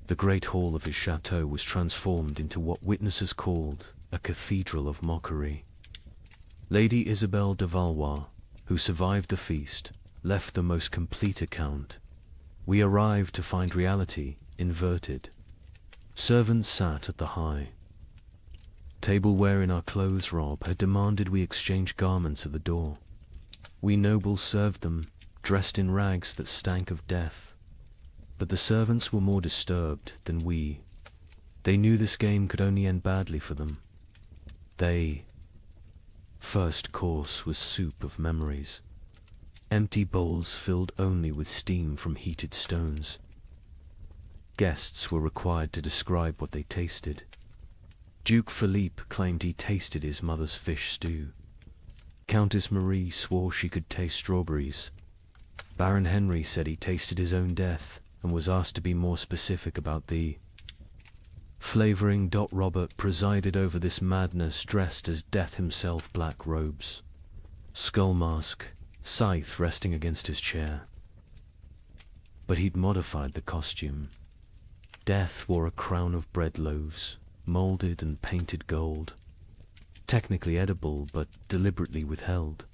The great hall of his chateau was transformed into what witnesses called a cathedral of mockery. Lady Isabelle de Valois, who survived the feast, left the most complete account. We arrived to find reality inverted. Servants sat at the high. Tableware in our clothes rob had demanded we exchange garments at the door. We nobles served them, dressed in rags that stank of death. But the servants were more disturbed than we. They knew this game could only end badly for them. First course was soup of memories. Empty bowls filled only with steam from heated stones. Guests were required to describe what they tasted. Duke Philippe claimed he tasted his mother's fish stew. Countess Marie swore she could taste strawberries. Baron Henry said he tasted his own death and was asked to be more specific about the flavoring. Robert presided over this madness dressed as death himself, black robes, skull mask, scythe resting against his chair. But he'd modified the costume. Death wore a crown of bread loaves, molded and painted gold, technically edible but deliberately withheld.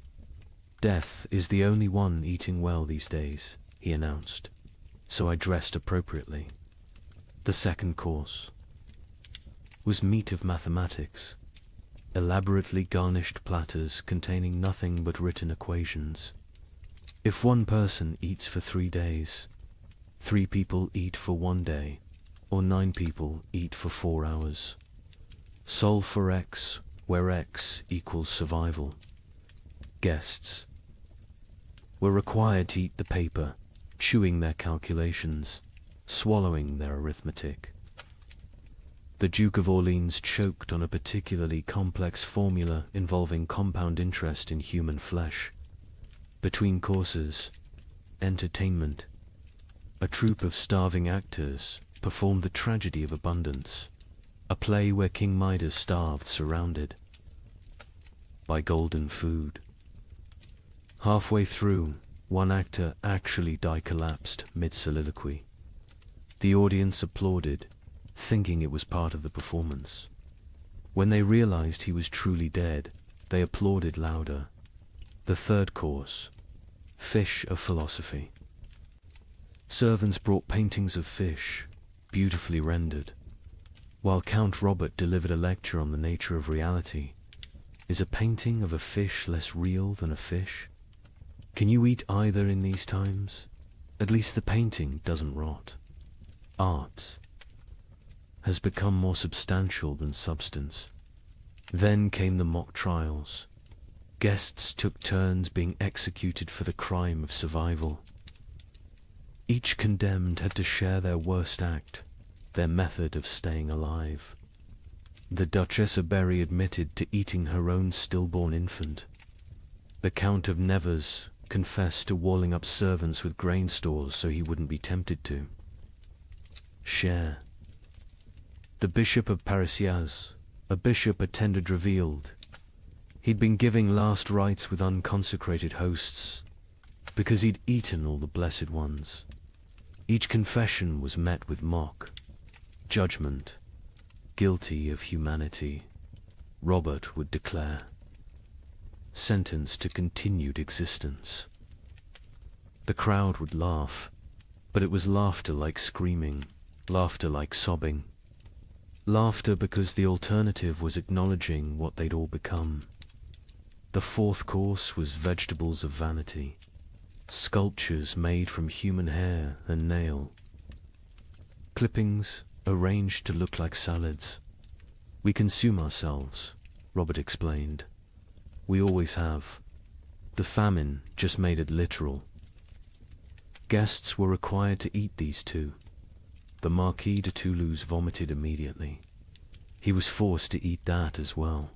Death is the only one eating well these days, he announced, so I dressed appropriately. The second course was meat of mathematics, elaborately garnished platters containing nothing but written equations. If one person eats for 3 days, 3 people eat for 1 day. or 9 people eat for 4 hours. Solve for X, where X equals survival. Guests were required to eat the paper, chewing their calculations, swallowing their arithmetic. The Duke of Orleans choked on a particularly complex formula involving compound interest in human flesh. Between courses, entertainment. A troupe of starving actors performed the tragedy of abundance, a play where King Midas starved surrounded by golden food. Halfway through, one actor actually collapsed mid-soliloquy. The audience applauded, thinking it was part of the performance. When they realized he was truly dead, they applauded louder. The third course, fish of philosophy. Servants brought paintings of fish, beautifully rendered. While Count Robert delivered a lecture on the nature of reality, is a painting of a fish less real than a fish? Can you eat either in these times? At least the painting doesn't rot. Art has become more substantial than substance. Then came the mock trials. Guests took turns being executed for the crime of survival. Each condemned had to share their worst act, their method of staying alive. The Duchess of Berry admitted to eating her own stillborn infant. The Count of Nevers confessed to walling up servants with grain stores so he wouldn't be tempted to share. The Bishop of Parisiaz, a bishop attended, revealed he'd been giving last rites with unconsecrated hosts because he'd eaten all the blessed ones. Each confession was met with mock judgment. Guilty of humanity, Robert would declare. Sentenced to continued existence. The crowd would laugh, but it was laughter like screaming, laughter like sobbing. Laughter because the alternative was acknowledging what they'd all become. The fourth course was vegetables of vanity, sculptures made from human hair and nail. Clippings arranged to look like salads. We consume ourselves, Robert explained. We always have. The famine just made it literal. Guests were required to eat these too. The Marquis de Toulouse vomited immediately. He was forced to eat that as well.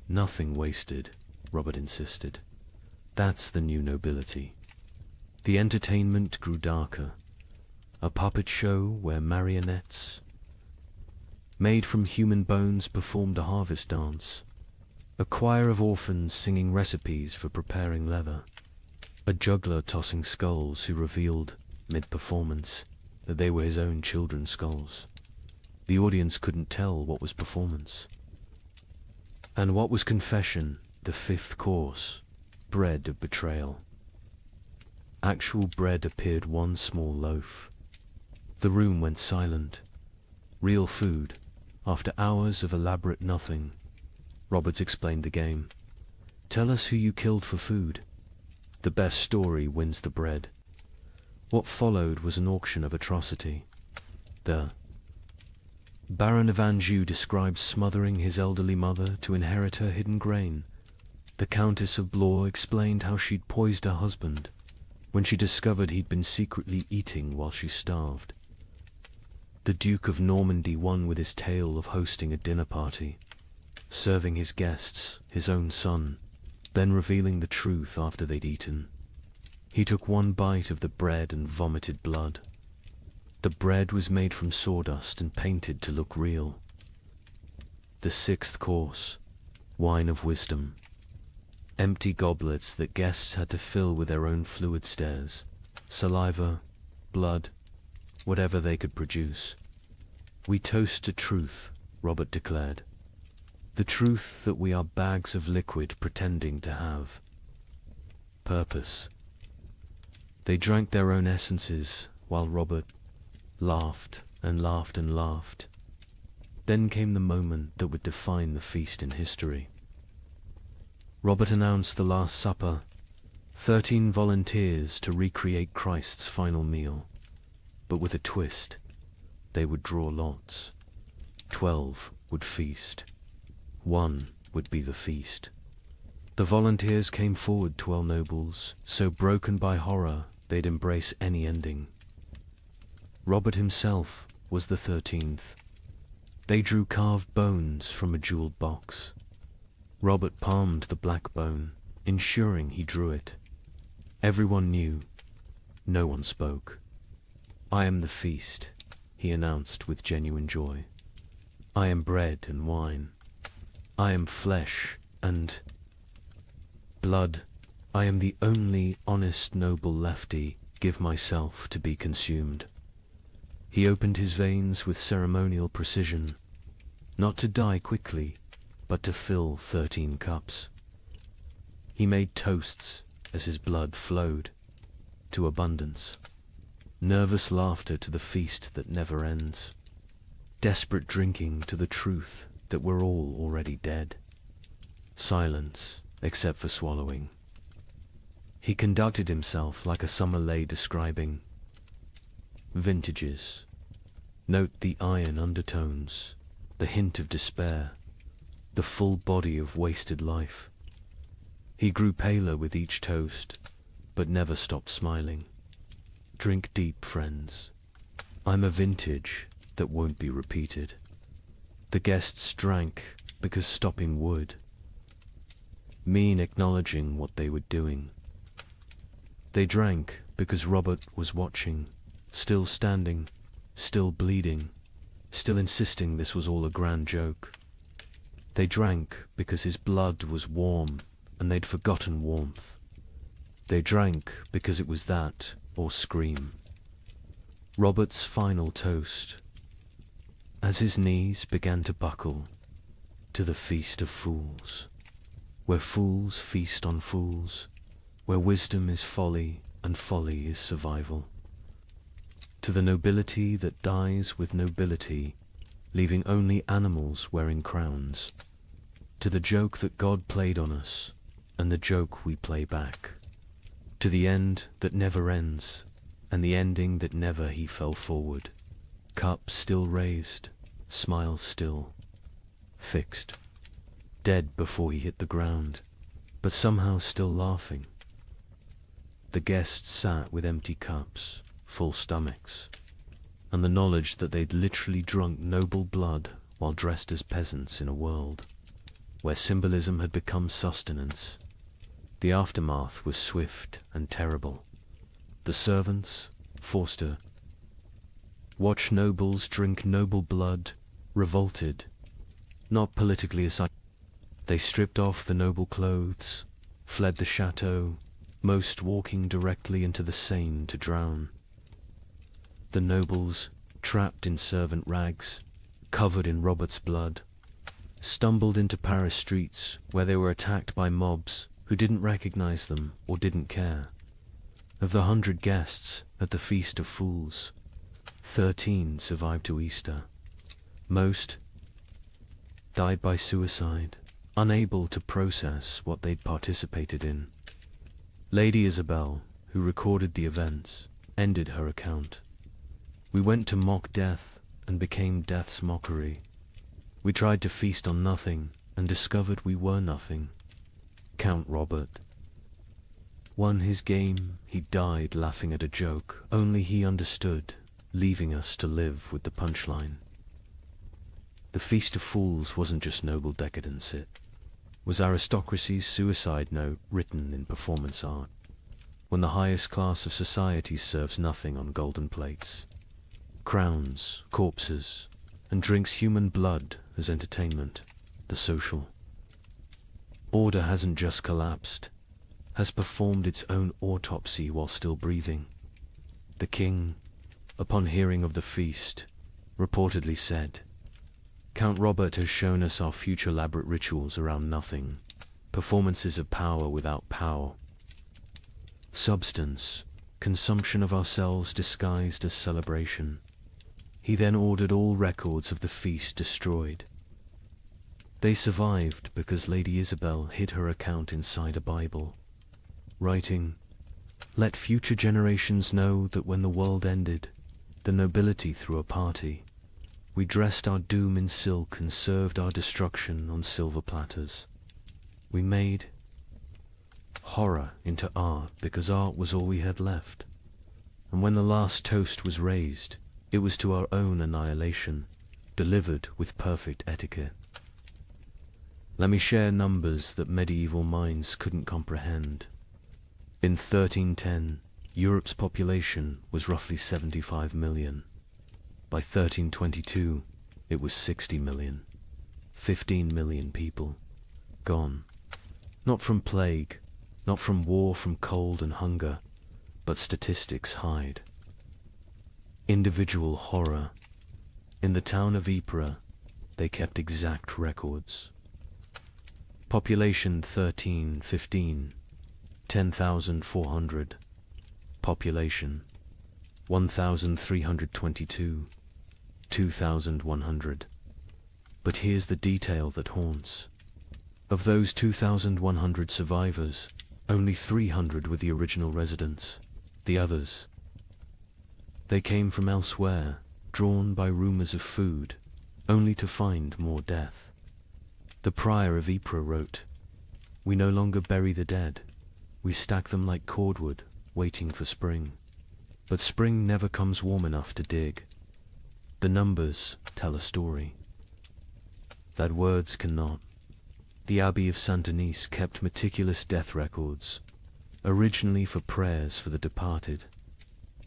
Nothing wasted, Robert insisted. That's the new nobility. The entertainment grew darker. A puppet show where marionettes made from human bones performed a harvest dance. A choir of orphans singing recipes for preparing leather. A juggler tossing skulls who revealed, mid-performance, that they were his own children's skulls. The audience couldn't tell what was performance and what was confession. The fifth course, bread of betrayal. Actual bread appeared one small loaf. The room went silent. Real food, after hours of elaborate nothing. Roberts explained the game. Tell us who you killed for food. The best story wins the bread. What followed was an auction of atrocity. The Baron of Anjou describes smothering his elderly mother to inherit her hidden grain. The Countess of Blois explained how she'd poisoned her husband when she discovered he'd been secretly eating while she starved. The Duke of Normandy won with his tale of hosting a dinner party, serving his guests his own son, then revealing the truth after they'd eaten. He took one bite of the bread and vomited blood. The bread was made from sawdust and painted to look real. The sixth course, wine of wisdom. Empty goblets that guests had to fill with their own fluid stares, saliva, blood, whatever they could produce. We toast to truth, Robert declared. The truth that we are bags of liquid pretending to have purpose. They drank their own essences while Robert laughed and laughed and laughed. Then came the moment that would define the feast in history. Robert announced the Last Supper, 13 volunteers to recreate Christ's final meal, but with a twist. they would draw lots. 12 would feast. 1 would be the feast. The volunteers came forward, 12 nobles, so broken by horror they'd embrace any ending. Robert himself was the 13th. They drew carved bones from a jeweled box. Robert palmed the black bone, ensuring he drew it. Everyone knew. No one spoke. "I am the feast," he announced with genuine joy. "I am bread and wine. I am flesh and blood. I am the only honest noble lefty. Give myself to be consumed." He opened his veins with ceremonial precision, not to die quickly, but to fill 13 cups. He made toasts as his blood flowed, to abundance. Nervous laughter to the feast that never ends. Desperate drinking to the truth that we're all already dead. Silence, except for swallowing. He conducted himself like a summer lay describing vintages. Note the iron undertones, the hint of despair, the full body of wasted life. He grew paler with each toast, but never stopped smiling. Drink deep, friends. I'm a vintage that won't be repeated. The guests drank because stopping would mean acknowledging what they were doing. They drank because Robert was watching, still standing, still bleeding, still insisting this was all a grand joke. They drank because his blood was warm and they'd forgotten warmth. They drank because it was that or scream. Robert's final toast, as his knees began to buckle, to the feast of fools, where fools feast on fools, where wisdom is folly and folly is survival. To the nobility that dies with nobility, leaving only animals wearing crowns. To the joke that God played on us, and the joke we play back. To the end that never ends, and the ending that never he fell forward. Cup still raised, smile still, fixed. Dead before he hit the ground, but somehow still laughing. The guests sat with empty cups, full stomachs, and the knowledge that they'd literally drunk noble blood while dressed as peasants in a world where symbolism had become sustenance. The aftermath was swift and terrible. The servants, forced to watch nobles drink noble blood, revolted, not politically aside. They stripped off the noble clothes, fled the chateau, most walking directly into the Seine to drown. The nobles, trapped in servant rags, covered in Robert's blood, stumbled into Paris streets where they were attacked by mobs who didn't recognize them or didn't care. Of the 100 guests at the Feast of Fools, 13 survived to Easter. Most died by suicide, unable to process what they'd participated in. Lady Isabel, who recorded the events, ended her account. "We went to mock death and became death's mockery. We tried to feast on nothing and discovered we were nothing." Count Robert won his game. He died laughing at a joke only he understood, leaving us to live with the punchline. The Feast of Fools wasn't just noble decadence, it was aristocracy's suicide note written in performance art, when the highest class of society serves nothing on golden plates, crowns, corpses, and drinks human blood as entertainment, the social order hasn't just collapsed, has performed its own autopsy while still breathing. The king, upon hearing of the feast, reportedly said, "Count Robert has shown us our future elaborate rituals around nothing, performances of power without power. Substance, consumption of ourselves disguised as celebration." He then ordered all records of the feast destroyed. They survived because Lady Isabel hid her account inside a Bible, writing, "Let future generations know that when the world ended, the nobility threw a party, We dressed our doom in silk and served our destruction on silver platters. We made horror into art because art was all we had left. And when the last toast was raised, it was to our own annihilation, delivered with perfect etiquette. Let me share numbers that medieval minds couldn't comprehend. In 1310, Europe's population was roughly 75 million. By 1322, it was 60 million. 15 million people gone. Not from plague, not from war, from cold and hunger, but statistics hide. Individual horror. In the town of Ypres, they kept exact records. Population 1315, 10,400. Population 1,322, 2,100. But here's the detail that haunts. Of those 2,100 survivors, only 300 were the original residents. The others, they came from elsewhere, drawn by rumors of food, only to find more death. The prior of Ypres wrote, "We no longer bury the dead. We stack them like cordwood, waiting for spring. But spring never comes warm enough to dig. The numbers tell a story that words cannot." The Abbey of Saint-Denis kept meticulous death records, originally for prayers for the departed.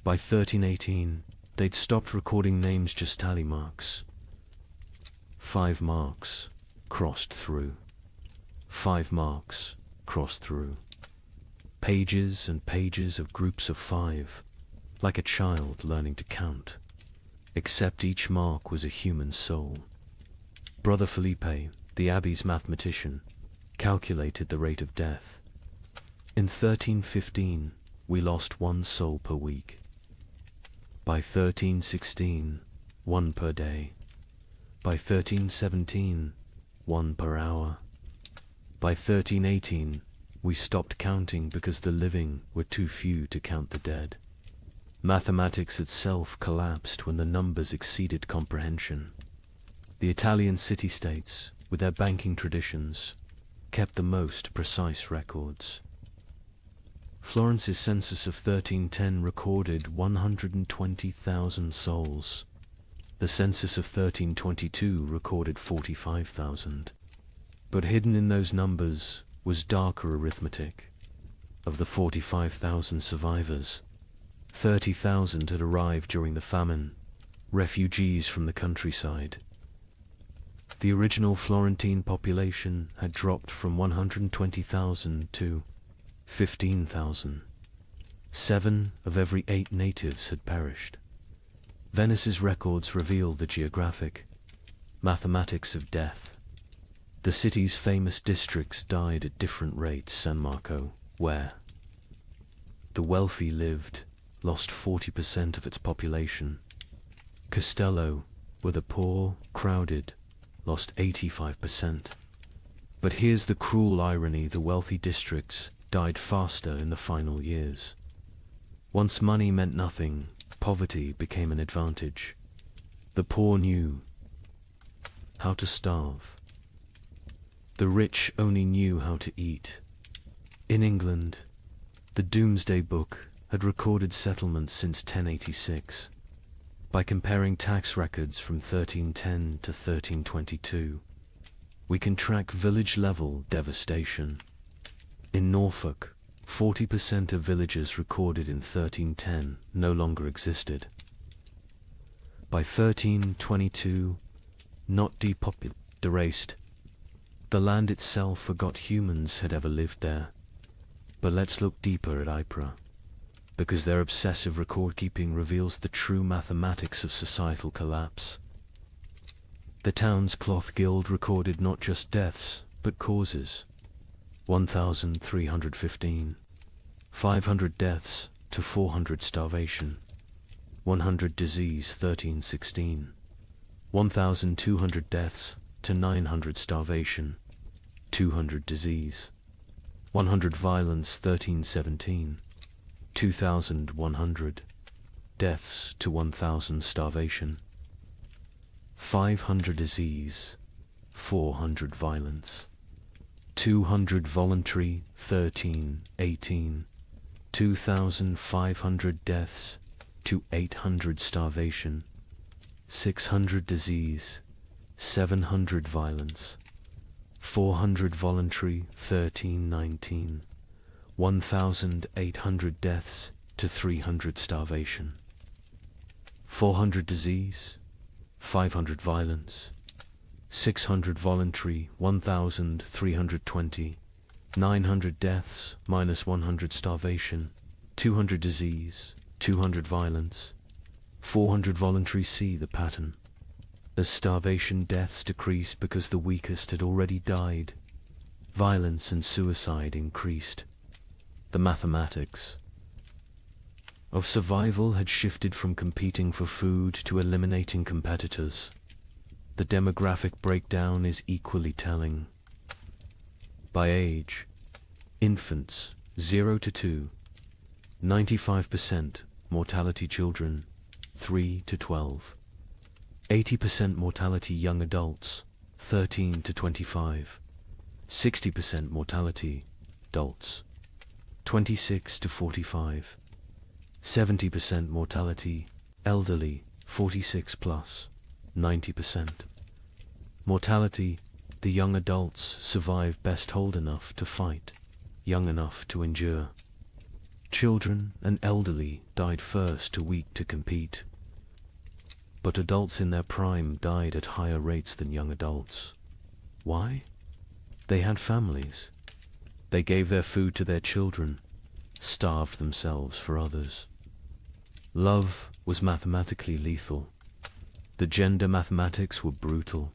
By 1318, they'd stopped recording names, just tally marks. 5 marks crossed through. 5 marks crossed through. Pages and pages of groups of 5, like a child learning to count, except each mark was a human soul. Brother Felipe, the abbey's mathematician, calculated the rate of death. In 1315, we lost 1 soul per week. By 1316, 1 per day. By 1317, 1 per hour. By 1318, we stopped counting because the living were too few to count the dead. Mathematics itself collapsed when the numbers exceeded comprehension. The Italian city-states, with their banking traditions, kept the most precise records. Florence's census of 1310 recorded 120,000 souls. The census of 1322 recorded 45,000. But hidden in those numbers was darker arithmetic. Of the 45,000 survivors, 30,000 had arrived during the famine, refugees from the countryside. The original Florentine population had dropped from 120,000 to 15,000. 7 of every 8 natives had perished. Venice's records reveal the geographic mathematics of death. The city's famous districts died at different rates. San Marco, where the wealthy lived, lost 40% of its population. Castello, where the poor crowded, lost 85%. But here's the cruel irony: the wealthy districts died faster in the final years. Once money meant nothing, poverty became an advantage. The poor knew how to starve. The rich only knew how to eat. In England, the Doomsday Book had recorded settlements since 1086. By comparing tax records from 1310 to 1322, we can track village-level devastation. In Norfolk, 40% of villages recorded in 1310 no longer existed. By 1322, not depopulated, erased. The land itself forgot humans had ever lived there. But let's look deeper at Ypres, because their obsessive record-keeping reveals the true mathematics of societal collapse. The town's cloth guild recorded not just deaths, but causes. 1,315. 500 deaths to 400 starvation. 100 disease 1316. 1,200 deaths to 900 starvation. 200 disease. 100 violence 1317. 2,100 deaths to 1,000 starvation. 500 disease, 400 violence, 200 voluntary, 18, 2,500 deaths, to 800 starvation, 600 disease, 700 violence, 400 voluntary, 19, 1,800 deaths to 300 starvation, 400 disease, 500 violence, 600 voluntary, 1,320, 900 deaths minus 100 starvation, 200 disease, 200 violence, 400 voluntary. See the pattern. As starvation deaths decreased because the weakest had already died, violence and suicide increased. The mathematics of survival had shifted from competing for food to eliminating competitors. The demographic breakdown is equally telling. By age, infants 0 to 2, 95% mortality children 3 to 12, 80% mortality young adults 13 to 25, 60% mortality adults 26 to 45, 70% mortality elderly 46 plus, 90% mortality. The young adults survive best old enough to fight, young enough to endure. Children and elderly died first, too weak to compete. But adults in their prime died at higher rates than young adults. Why? They had families. They gave their food to their children, starved themselves for others. Love was mathematically lethal. The gender mathematics were brutal.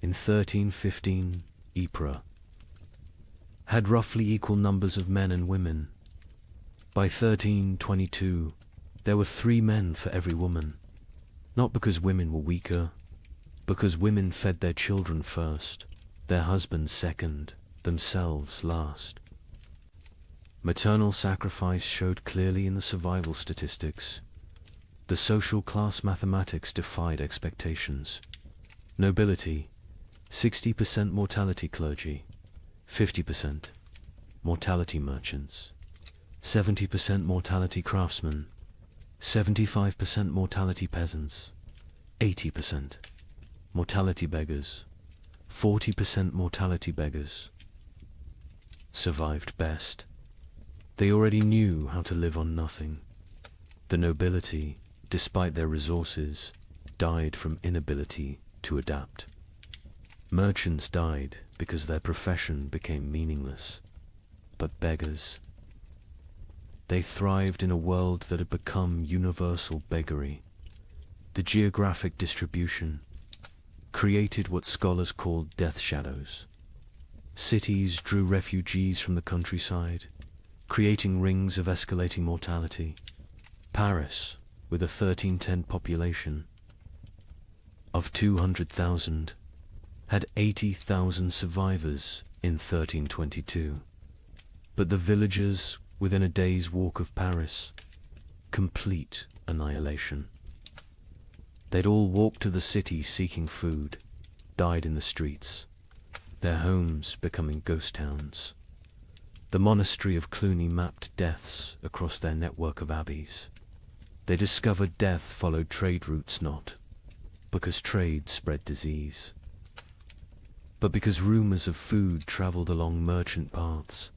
In 1315, Ypres had roughly equal numbers of men and women. By 1322, there were 3 men for every woman. Not because women were weaker, because women fed their children first, their husbands second, themselves last. Maternal sacrifice showed clearly in the survival statistics. The social class mathematics defied expectations. Nobility, 60% mortality clergy, 50% mortality merchants, 70% mortality craftsmen, 75% mortality peasants, 80% mortality beggars, 40% mortality beggars. Survived best. They already knew how to live on nothing. The nobility, despite their resources, died from inability to adapt. Merchants died because their profession became meaningless. But beggars, they thrived in a world that had become universal beggary. The geographic distribution created what scholars called death shadows. Cities drew refugees from the countryside, creating rings of escalating mortality. Paris, with a 1310 population of 200,000, had 80,000 survivors in 1322. But the villagers within a day's walk of Paris, complete annihilation. They'd all walked to the city seeking food, died in the streets, their homes becoming ghost towns. The monastery of Cluny mapped deaths across their network of abbeys. They discovered death followed trade routes not because trade spread disease, but because rumors of food traveled along merchant paths.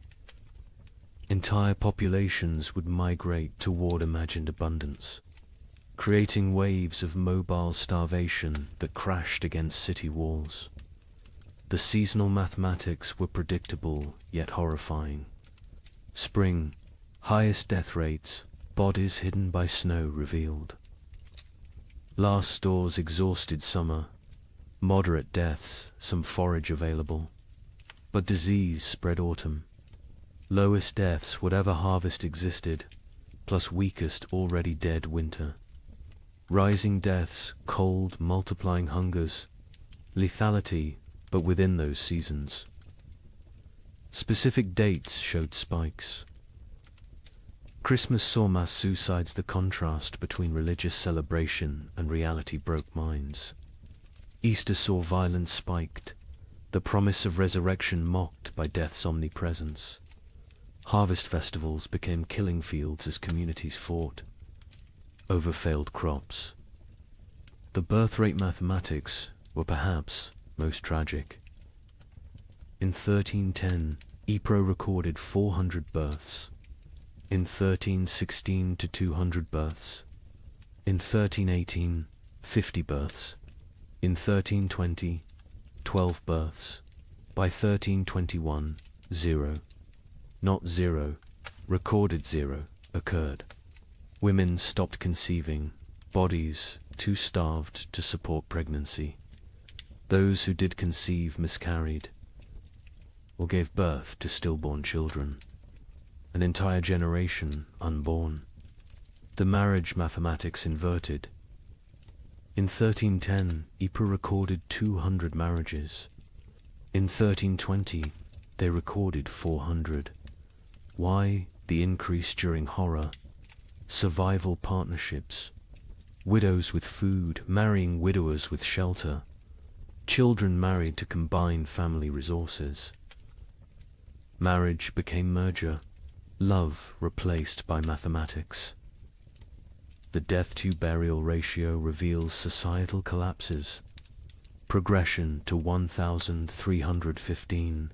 Entire populations would migrate toward imagined abundance, creating waves of mobile starvation that crashed against city walls. The seasonal mathematics were predictable yet horrifying. Spring, highest death rates, bodies hidden by snow revealed. Last stores exhausted summer, moderate deaths, some forage available. But disease spread autumn. Lowest deaths, whatever harvest existed, plus weakest already dead winter. Rising deaths, cold, multiplying hungers, lethality, but within those seasons. Specific dates showed spikes. Christmas saw mass suicides. The contrast between religious celebration and reality broke minds. Easter saw violence spiked, the promise of resurrection mocked by death's omnipresence. Harvest festivals became killing fields as communities fought over failed crops. The birth rate mathematics were perhaps most tragic. In 1310, Ypres recorded 400 births. In 1316 to 200 births. In 1318, 50 births. In 1320, 12 births. By 1321, 0. Not 0, recorded 0, occurred. Women stopped conceiving, bodies too starved to support pregnancy. Those who did conceive miscarried, or gave birth to stillborn children. An entire generation unborn. The marriage mathematics inverted. In 1310, Ypres recorded 200 marriages. In 1320, they recorded 400. Why the increase during horror? Survival partnerships. Widows with food, marrying widowers with shelter. Children married to combine family resources. Marriage became merger. Love replaced by mathematics. The death-to-burial ratio reveals societal collapses. Progression to 1,315.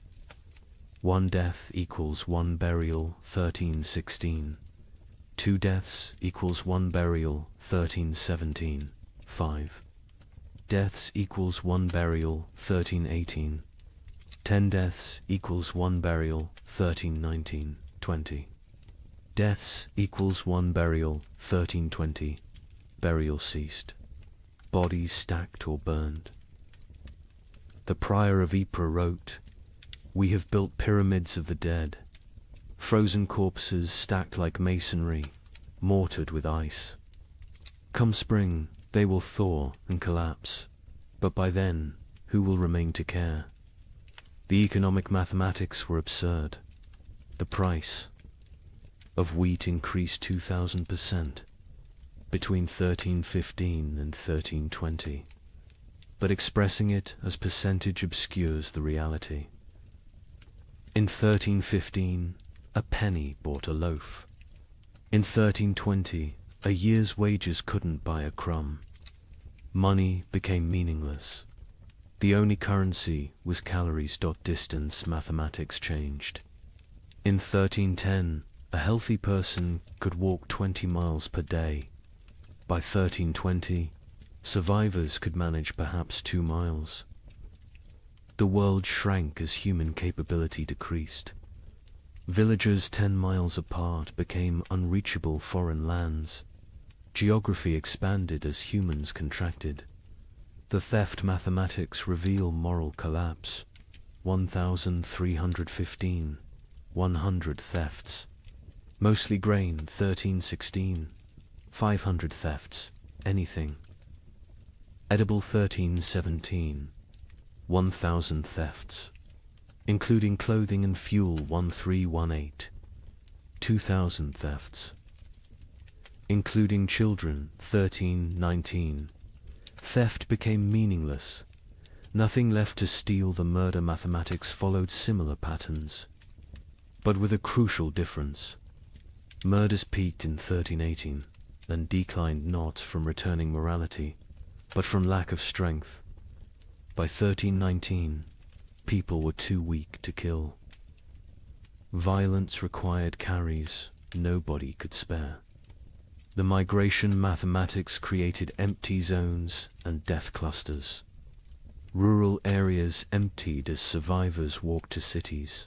1 death equals 1 burial, 1316. 2 deaths equals 1 burial, 1317. 5 deaths equals 1 burial, 1318. 10 deaths equals 1 burial, 1319. 20 deaths equals 1 burial, 1320. Burial ceased. Bodies stacked or burned. The prior of Ypres wrote, "We have built pyramids of the dead, frozen corpses stacked like masonry, mortared with ice. Come spring, they will thaw and collapse, but by then, who will remain to care?" The economic mathematics were absurd. The price of wheat increased 2,000% between 1315 and 1320, but expressing it as percentage obscures the reality. In 1315, a penny bought a loaf. In 1320, a year's wages couldn't buy a crumb. Money became meaningless. The only currency was calories. Distance mathematics changed. In 1310, a healthy person could walk 20 miles per day. By 1320, survivors could manage perhaps 2 miles. The world shrank as human capability decreased. Villages 10 miles apart became unreachable foreign lands. Geography expanded as humans contracted. The theft mathematics reveal moral collapse. 1,315. 100 thefts. Mostly grain, 1316. 500 thefts. Anything. Edible, 1317. 1,000 thefts. Including clothing and fuel, 1318. 2,000 thefts. Including children, 1319. Theft became meaningless. Nothing left to steal. The murder mathematics followed similar patterns, but with a crucial difference. Murders peaked in 1318, then declined not from returning morality, but from lack of strength. By 1319, people were too weak to kill. Violence required carries nobody could spare. The migration mathematics created empty zones and death clusters. Rural areas emptied as survivors walked to cities.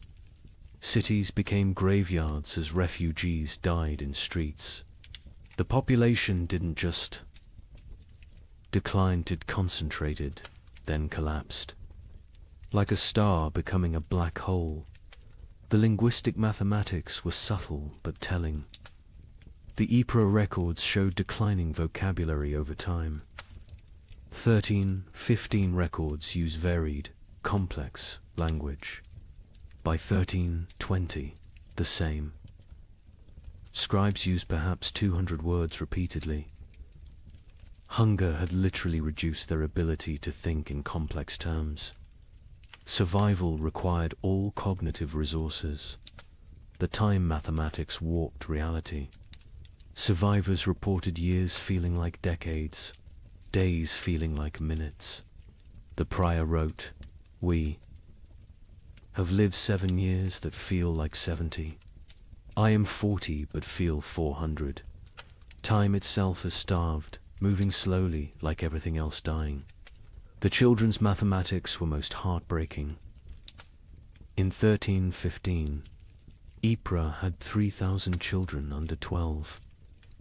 Cities became graveyards as refugees died in streets. The population didn't just decline, it concentrated, then collapsed. Like a star becoming a black hole, the linguistic mathematics were subtle but telling. The Ypres records showed declining vocabulary over time. 1315 records use varied, complex language. By 1320, the same. Scribes used perhaps 200 words repeatedly. Hunger had literally reduced their ability to think in complex terms. Survival required all cognitive resources. The time mathematics warped reality. Survivors reported years feeling like decades, days feeling like minutes. The prior wrote, "We have lived 7 years that feel like 70. I am 40 but feel 400. Time itself has starved, moving slowly like everything else dying." The children's mathematics were most heartbreaking. In 1315, Ypres had 3,000 children under 12.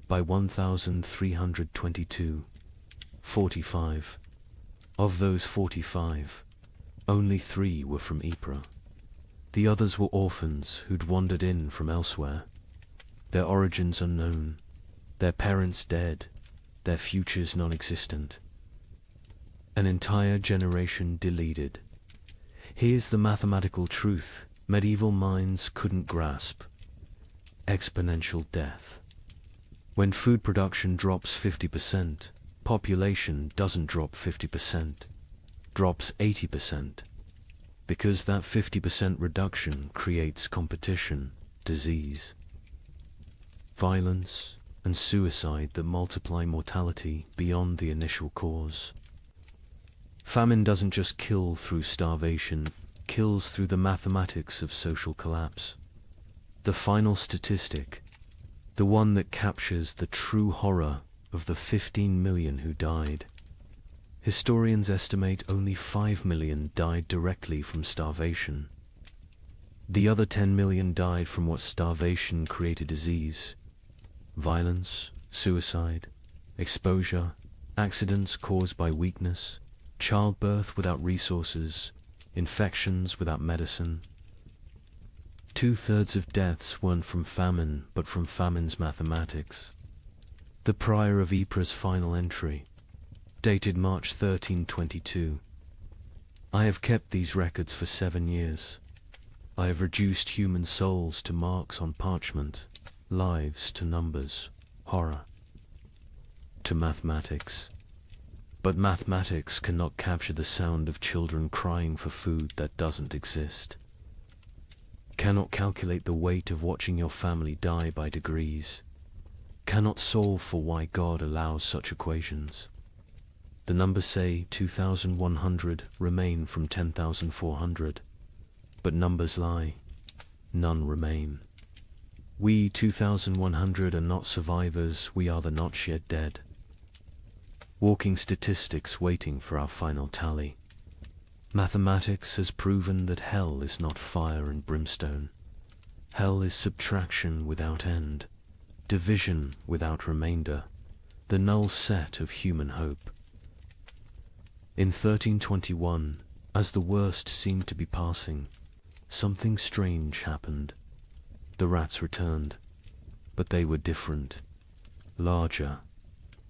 By 1322, 45. Of those 45, only 3 were from Ypres. The others were orphans who'd wandered in from elsewhere, their origins unknown, their parents dead, their futures non-existent. An entire generation deleted. Here's the mathematical truth medieval minds couldn't grasp. Exponential death. When food production drops 50%, population doesn't drop 50%, drops 80%. Because that 50% reduction creates competition, disease, violence, and suicide that multiply mortality beyond the initial cause. Famine doesn't just kill through starvation, kills through the mathematics of social collapse. The final statistic, the one that captures the true horror of the 15 million who died. Historians estimate only 5 million died directly from starvation. The other 10 million died from what starvation created: disease, violence, suicide, exposure, accidents caused by weakness, childbirth without resources, infections without medicine. 2/3 of deaths weren't from famine, but from famine's mathematics. The prior of Ypres' final entry, dated March 1322. I have kept these records for 7 years. I have reduced human souls to marks on parchment, lives to numbers, horror to mathematics. But mathematics cannot capture the sound of children crying for food that doesn't exist. Cannot calculate the weight of watching your family die by degrees. Cannot solve for why God allows such equations. The numbers say 2,100 remain from 10,400. But numbers lie. None remain. We 2,100 are not survivors, we are the not yet dead. Walking statistics waiting for our final tally. Mathematics has proven that hell is not fire and brimstone. Hell is subtraction without end, division without remainder, the null set of human hope. In 1321, as the worst seemed to be passing, something strange happened. The rats returned, but they were different, larger,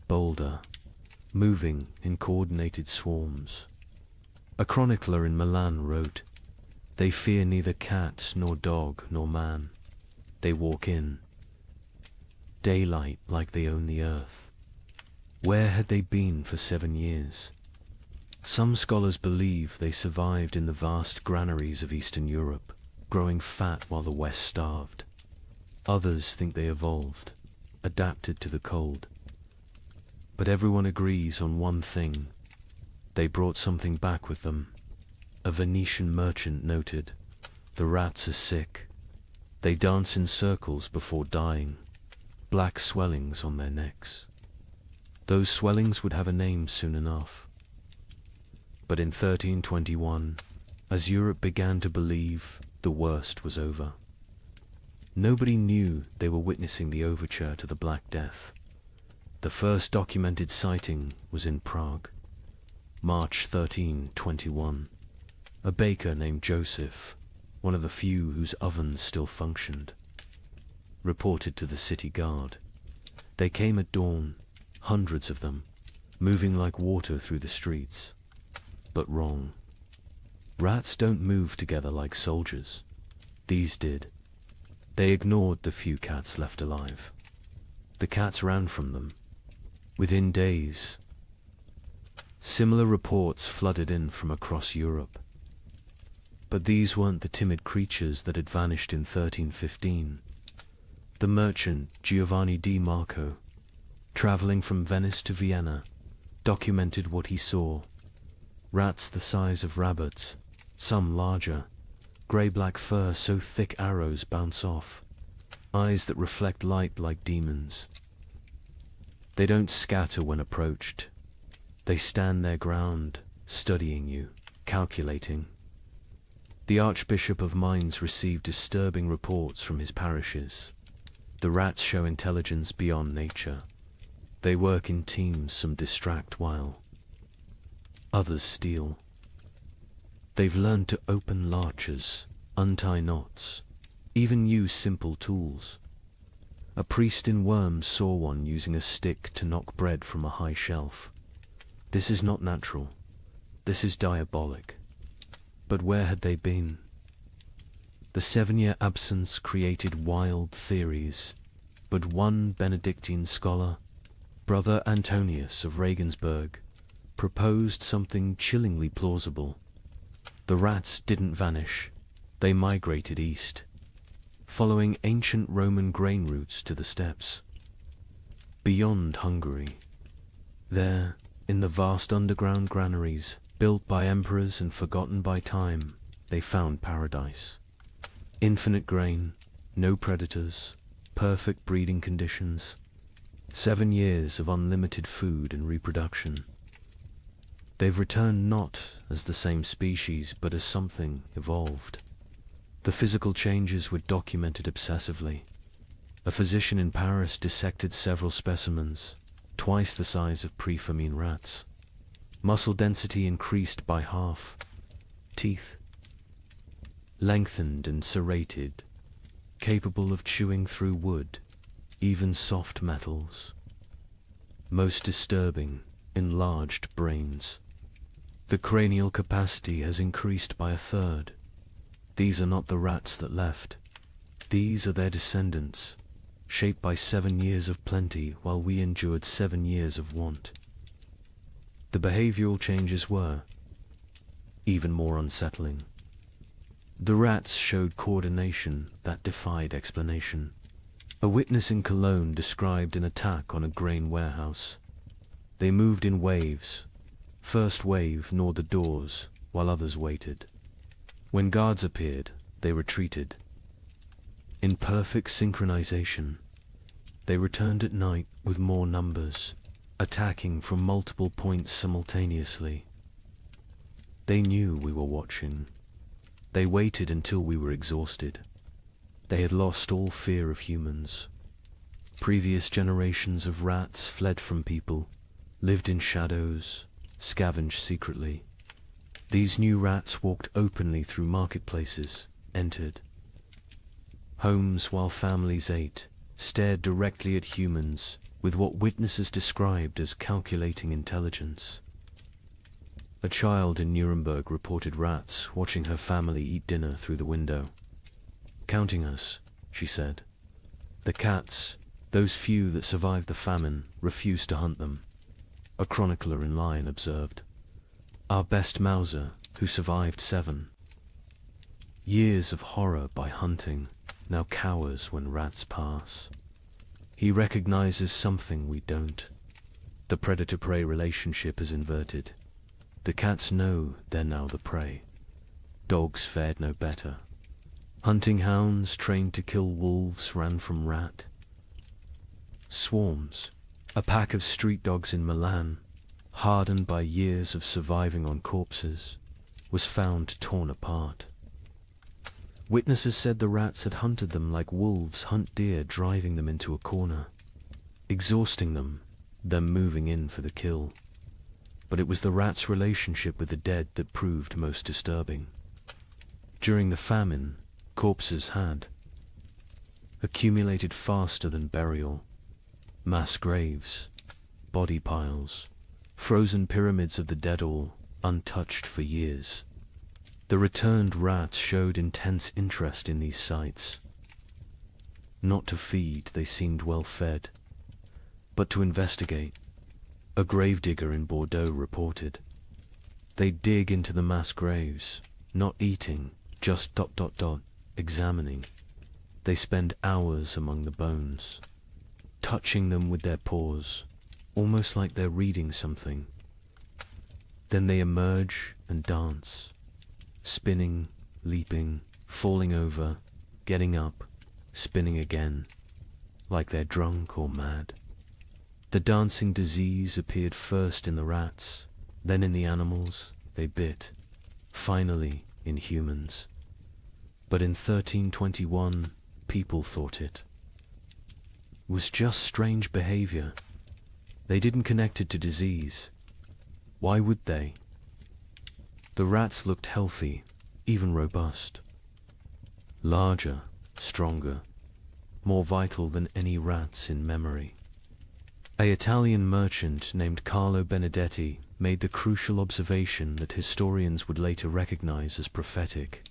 bolder, moving in coordinated swarms. A chronicler in Milan wrote, "They fear neither cat nor dog nor man. They walk in daylight like they own the earth." Where had they been for 7 years? Some scholars believe they survived in the vast granaries of Eastern Europe, growing fat while the West starved. Others think they evolved, adapted to the cold. But everyone agrees on one thing: they brought something back with them. A Venetian merchant noted, "The rats are sick. They dance in circles before dying, black swellings on their necks." Those swellings would have a name soon enough. But in 1321, as Europe began to believe, the worst was over. Nobody knew they were witnessing the overture to the Black Death. The first documented sighting was in Prague, March 1321. A baker named Joseph, one of the few whose ovens still functioned, reported to the city guard. They came at dawn, hundreds of them, moving like water through the streets. But wrong. Rats don't move together like soldiers. These did. They ignored the few cats left alive. The cats ran from them. Within days, Similar reports flooded in from across Europe. But these weren't the timid creatures that had vanished in 1315. The merchant Giovanni di Marco, traveling from Venice to Vienna, documented what he saw. Rats the size of rabbits, some larger, grey-black fur so thick arrows bounce off, eyes that reflect light like demons. They don't scatter when approached. They stand their ground, studying you, calculating. The Archbishop of Mainz received disturbing reports from his parishes. The rats show intelligence beyond nature. They work in teams, some distract while others steal. They've learned to open larches, untie knots, even use simple tools. A priest in Worms saw one using a stick to knock bread from a high shelf. This is not natural. This is diabolic. But where had they been? The 7-year absence created wild theories, but one Benedictine scholar, Brother Antonius of Regensburg, proposed something chillingly plausible. The rats didn't vanish. They migrated east, following ancient Roman grain routes to the steppes. Beyond Hungary, there, in the vast underground granaries, built by emperors and forgotten by time, they found paradise. Infinite grain, no predators, perfect breeding conditions, 7 years of unlimited food and reproduction. They've returned not as the same species, but as something evolved. The physical changes were documented obsessively. A physician in Paris dissected several specimens, twice the size of pre-famine rats. Muscle density increased by half. Teeth lengthened and serrated, capable of chewing through wood, even soft metals. Most disturbing, enlarged brains. The cranial capacity has increased by 1/3. These are not the rats that left. These are their descendants, shaped by 7 years of plenty while we endured 7 years of want. The behavioral changes were even more unsettling. The rats showed coordination that defied explanation. A witness in Cologne described an attack on a grain warehouse. They moved in waves. First wave gnawed the doors, while others waited. When guards appeared, they retreated. In perfect synchronization, they returned at night with more numbers, attacking from multiple points simultaneously. They knew we were watching. They waited until we were exhausted. They had lost all fear of humans. Previous generations of rats fled from people, lived in shadows, scavenged secretly. These new rats walked openly through marketplaces, entered homes while families ate, stared directly at humans with what witnesses described as calculating intelligence. A child in Nuremberg reported rats watching her family eat dinner through the window. "Counting us," she said. "The cats, those few that survived the famine, refused to hunt them." A chronicler in Lyon observed, "Our best Mauser, who survived 7 years of horror by hunting, now cowers when rats pass. He recognizes something we don't. The predator-prey relationship is inverted. The cats know they're now the prey. Dogs fared no better. Hunting hounds trained to kill wolves ran from rat. Swarms. A pack of street dogs in Milan, hardened by years of surviving on corpses, was found torn apart. Witnesses said the rats had hunted them like wolves hunt deer, driving them into a corner, exhausting them, then moving in for the kill. But it was the rats' relationship with the dead that proved most disturbing. During the famine, corpses had accumulated faster than burial. Mass graves, body piles, frozen pyramids of the dead, all untouched for years. The returned rats showed intense interest in these sites. Not to feed, they seemed well fed, but to investigate. a gravedigger in Bordeaux reported. They dig into the mass graves, not eating, just examining. They spend hours among the bones, touching them with their paws, almost like they're reading something. Then they emerge and dance, spinning, leaping, falling over, getting up, spinning again, like they're drunk or mad. The dancing disease appeared first in the rats, then in the animals they bit, finally in humans. But in 1321, people thought it was just strange behavior. They didn't connect it to disease. Why would they? The rats looked healthy, even robust. Larger, stronger, more vital than any rats in memory. An Italian merchant named Carlo Benedetti made the crucial observation that historians would later recognize as prophetic.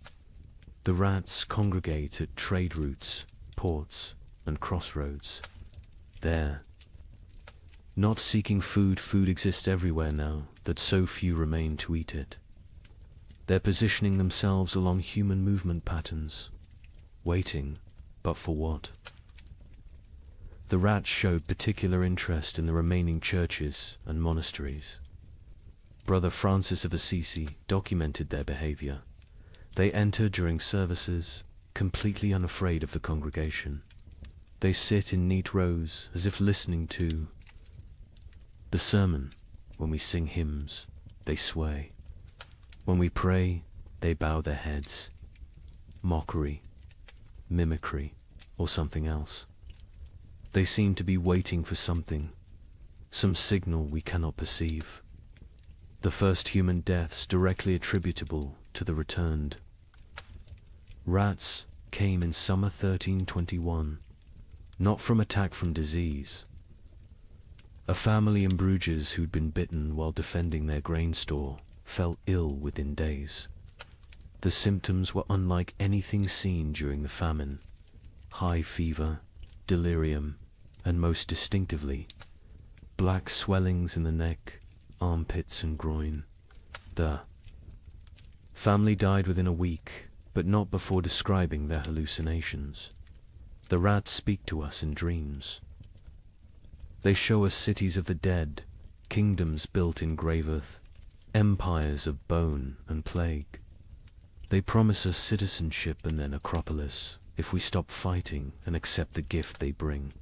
The rats congregate at trade routes, ports, and crossroads. There, not seeking food exists everywhere now that so few remain to eat it. They're positioning themselves along human movement patterns, waiting, but for what? The rats showed particular interest in the remaining churches and monasteries. Brother Francis of Assisi documented their behavior. They enter during services, completely unafraid of the congregation. They sit in neat rows as if listening to the sermon. When we sing hymns, they sway. When we pray, they bow their heads. Mockery, mimicry, or something else. They seem to be waiting for something, some signal we cannot perceive. The first human deaths directly attributable to the returned rats came in summer 1321, not from attack from disease. A family in Bruges who'd been bitten while defending their grain store fell ill within days. The symptoms were unlike anything seen during the famine. High fever, delirium, and most distinctively, black swellings in the neck, armpits and groin. The family died within a week, but not before describing their hallucinations. The rats speak to us in dreams. They show us cities of the dead, kingdoms built in grave earth, empires of bone and plague. They promise us citizenship and then Acropolis if we stop fighting and accept the gift they bring.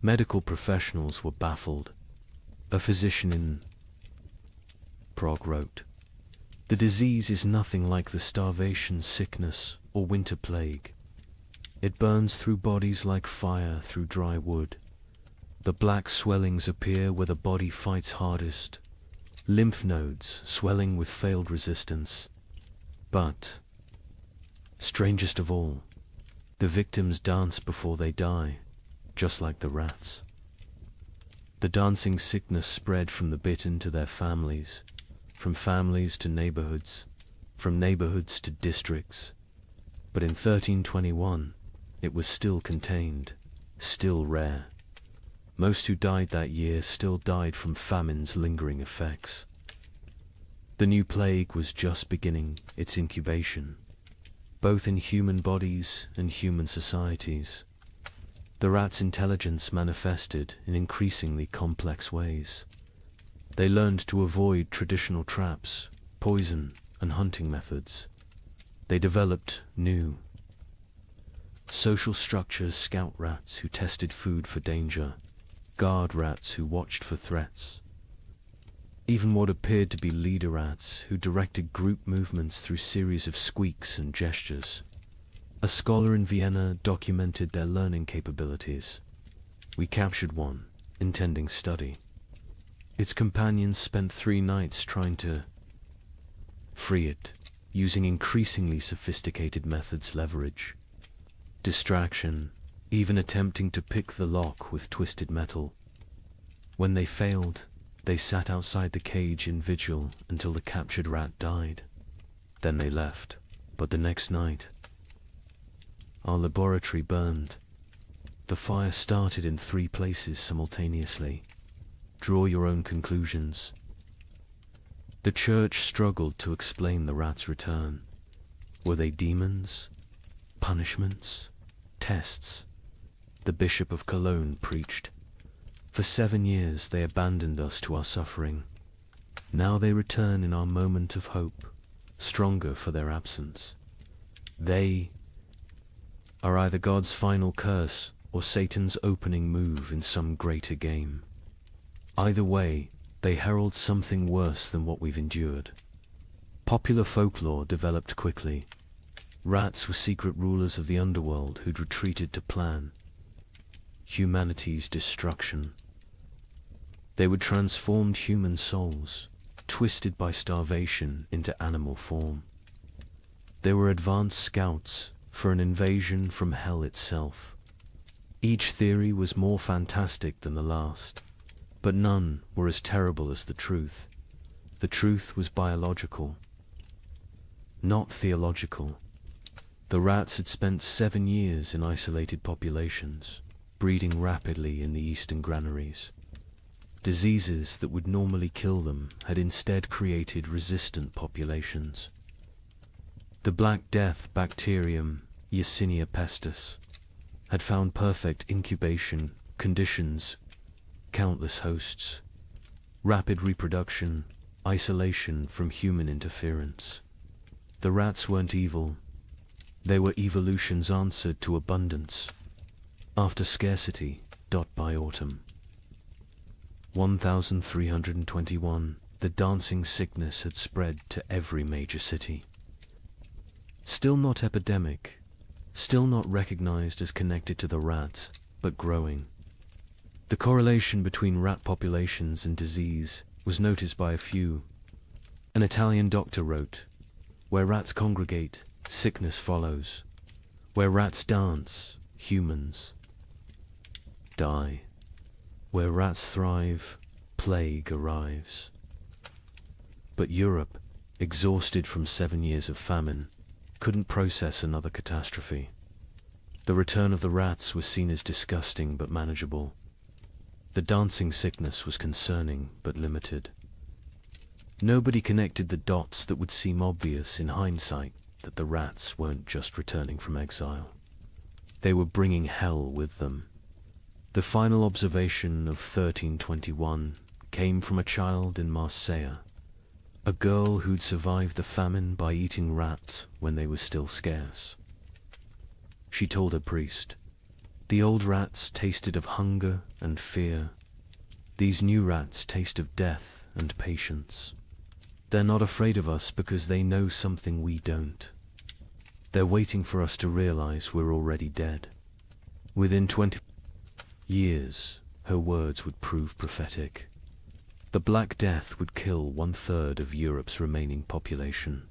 Medical professionals were baffled. A physician in Prague wrote, "The disease is nothing like the starvation sickness or winter plague. It burns through bodies like fire through dry wood. The black swellings appear where the body fights hardest, lymph nodes swelling with failed resistance. But, strangest of all, the victims dance before they die, just like the rats." The dancing sickness spread from the bitten to their families, from families to neighborhoods, from neighborhoods to districts. But in 1321, it was still contained, still rare. Most who died that year still died from famine's lingering effects. The new plague was just beginning its incubation, both in human bodies and human societies. The rats' intelligence manifested in increasingly complex ways. They learned to avoid traditional traps, poison, and hunting methods. They developed new social structures: scout rats who tested food for danger, guard rats who watched for threats, even what appeared to be leader rats who directed group movements through series of squeaks and gestures. A scholar in Vienna documented their learning capabilities. We captured one, intending study. Its companions spent 3 nights trying to free it, using increasingly sophisticated methods: leverage, distraction, even attempting to pick the lock with twisted metal. When they failed, they sat outside the cage in vigil until the captured rat died. Then they left. But the next night, our laboratory burned. The fire started in 3 places simultaneously. Draw your own conclusions. The church struggled to explain the rats' return. Were they demons? Punishments? Tests? The Bishop of Cologne preached. For 7 years they abandoned us to our suffering. Now they return in our moment of hope, stronger for their absence. They are either God's final curse or Satan's opening move in some greater game. Either way, they herald something worse than what we've endured. Popular folklore developed quickly. Rats were secret rulers of the underworld who'd retreated to plan humanity's destruction. They would transform human souls, twisted by starvation into animal form. They were advanced scouts for an invasion from hell itself. Each theory was more fantastic than the last, but none were as terrible as the truth. The truth was biological, not theological. The rats had spent 7 years in isolated populations, breeding rapidly in the eastern granaries. Diseases that would normally kill them had instead created resistant populations. The Black Death bacterium, Yersinia pestis, had found perfect incubation conditions, countless hosts, rapid reproduction, isolation from human interference. The rats weren't evil. They were evolution's answer to abundance. After scarcity, by autumn. 1321, the dancing sickness had spread to every major city. Still not epidemic, still not recognized as connected to the rats, but growing. The correlation between rat populations and disease was noticed by a few. An Italian doctor wrote, "Where rats congregate, sickness follows. Where rats dance, humans die. Where rats thrive, plague arrives." But Europe, exhausted from 7 years of famine, couldn't process another catastrophe. The return of the rats was seen as disgusting but manageable. The dancing sickness was concerning but limited. Nobody connected the dots that would seem obvious in hindsight, that the rats weren't just returning from exile. They were bringing hell with them. The final observation of 1321 came from a child in Marseille, a girl who'd survived the famine by eating rats when they were still scarce. She told her priest, "The old rats tasted of hunger and fear. These new rats taste of death and patience. They're not afraid of us because they know something we don't. They're waiting for us to realize we're already dead." Within 20 years, her words would prove prophetic. The Black Death would kill 1/3 of Europe's remaining population.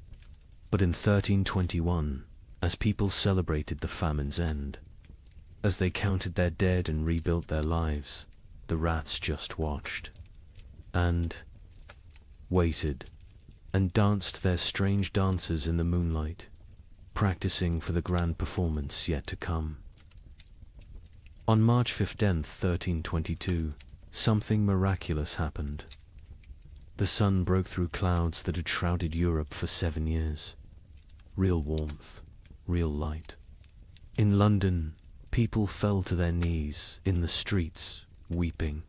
But in 1321, as people celebrated the famine's end, as they counted their dead and rebuilt their lives, the rats just watched, and waited, and danced their strange dances in the moonlight, practicing for the grand performance yet to come. On March 15th, 1322, something miraculous happened. The sun broke through clouds that had shrouded Europe for 7 years. Real warmth, real light. In London, people fell to their knees in the streets, weeping.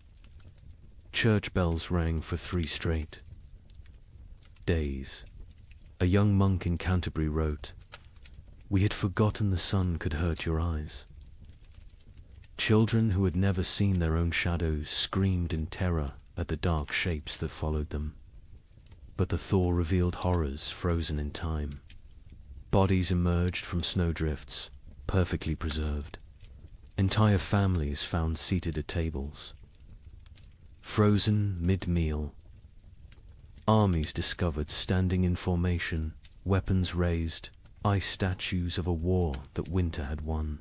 Church bells rang for 3 straight days. A young monk in Canterbury wrote, "We had forgotten the sun could hurt your eyes." Children who had never seen their own shadows screamed in terror at the dark shapes that followed them. But the thaw revealed horrors frozen in time. Bodies emerged from snowdrifts, perfectly preserved. Entire families found seated at tables. Frozen mid-meal. Armies discovered standing in formation, weapons raised, ice statues of a war that winter had won.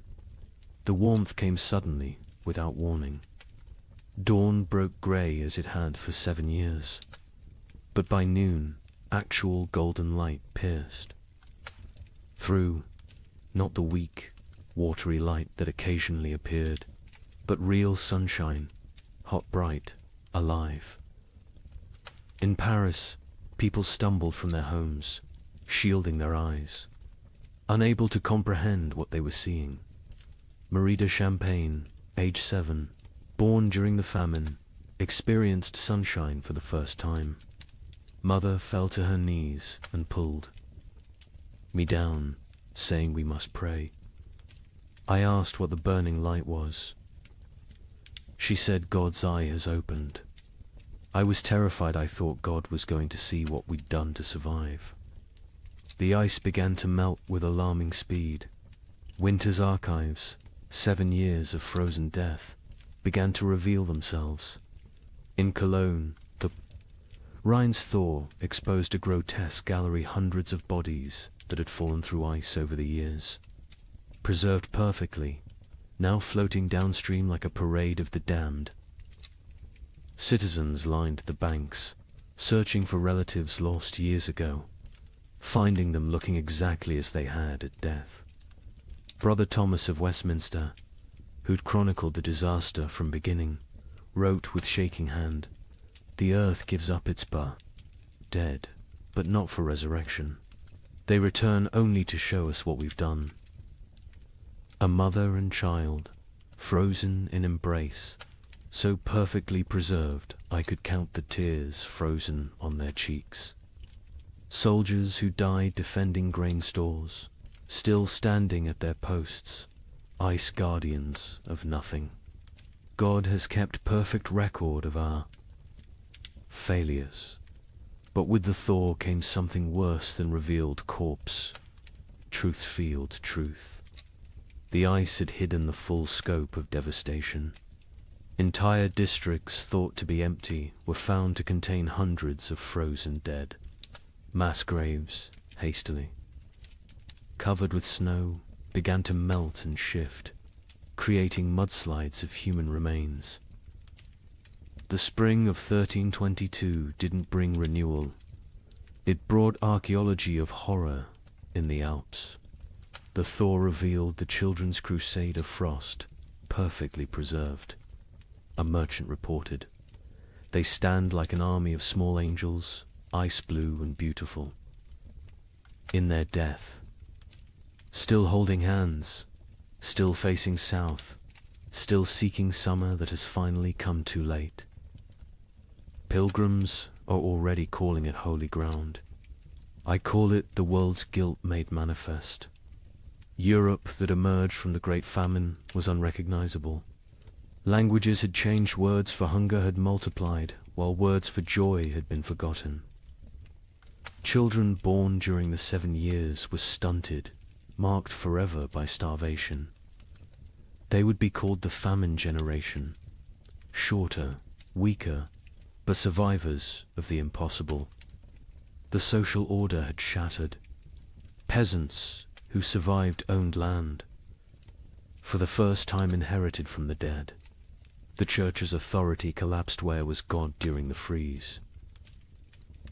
The warmth came suddenly, without warning. Dawn broke grey as it had for 7 years. But by noon, actual golden light pierced through, not the weak, watery light that occasionally appeared, but real sunshine, hot bright, alive. In Paris, people stumbled from their homes, shielding their eyes, unable to comprehend what they were seeing. Marie de Champagne, age 7, born during the famine, experienced sunshine for the first time. Mother fell to her knees and pulled me down, saying we must pray. I asked what the burning light was. She said God's eye has opened. I was terrified. I thought God was going to see what we'd done to survive. The ice began to melt with alarming speed. Winter's archives, 7 years of frozen death, began to reveal themselves. In Cologne, the Rhine's thaw exposed a grotesque gallery, hundreds of bodies that had fallen through ice over the years, preserved perfectly, now floating downstream like a parade of the damned. Citizens lined the banks, searching for relatives lost years ago, finding them looking exactly as they had at death. Brother Thomas of Westminster, who'd chronicled the disaster from beginning, wrote with shaking hand, "The earth gives up its dead, but not for resurrection. They return only to show us what we've done." A mother and child, frozen in embrace, so perfectly preserved I could count the tears frozen on their cheeks. Soldiers who died defending grain stores, still standing at their posts, ice guardians of nothing. God has kept perfect record of our failures. But with the thaw came something worse than revealed corpse. Truth-field truth. The ice had hidden the full scope of devastation. Entire districts thought to be empty were found to contain hundreds of frozen dead. Mass graves, hastily covered with snow, began to melt and shift, creating mudslides of human remains. The spring of 1322 didn't bring renewal. It brought archaeology of horror in the Alps. The thaw revealed the children's crusade of frost, perfectly preserved. A merchant reported, "They stand like an army of small angels, ice blue and beautiful. In their death, still holding hands, still facing south, still seeking summer that has finally come too late. Pilgrims are already calling it holy ground. I call it the world's guilt made manifest. Europe that emerged from the Great Famine was unrecognizable. Languages had changed, words for hunger had multiplied, while words for joy had been forgotten. Children born during the 7 years were stunted, marked forever by starvation. They would be called the famine generation, shorter, weaker, but survivors of the impossible. The social order had shattered. Peasants who survived owned land, for the first time inherited from the dead. The church's authority collapsed where was God during the freeze.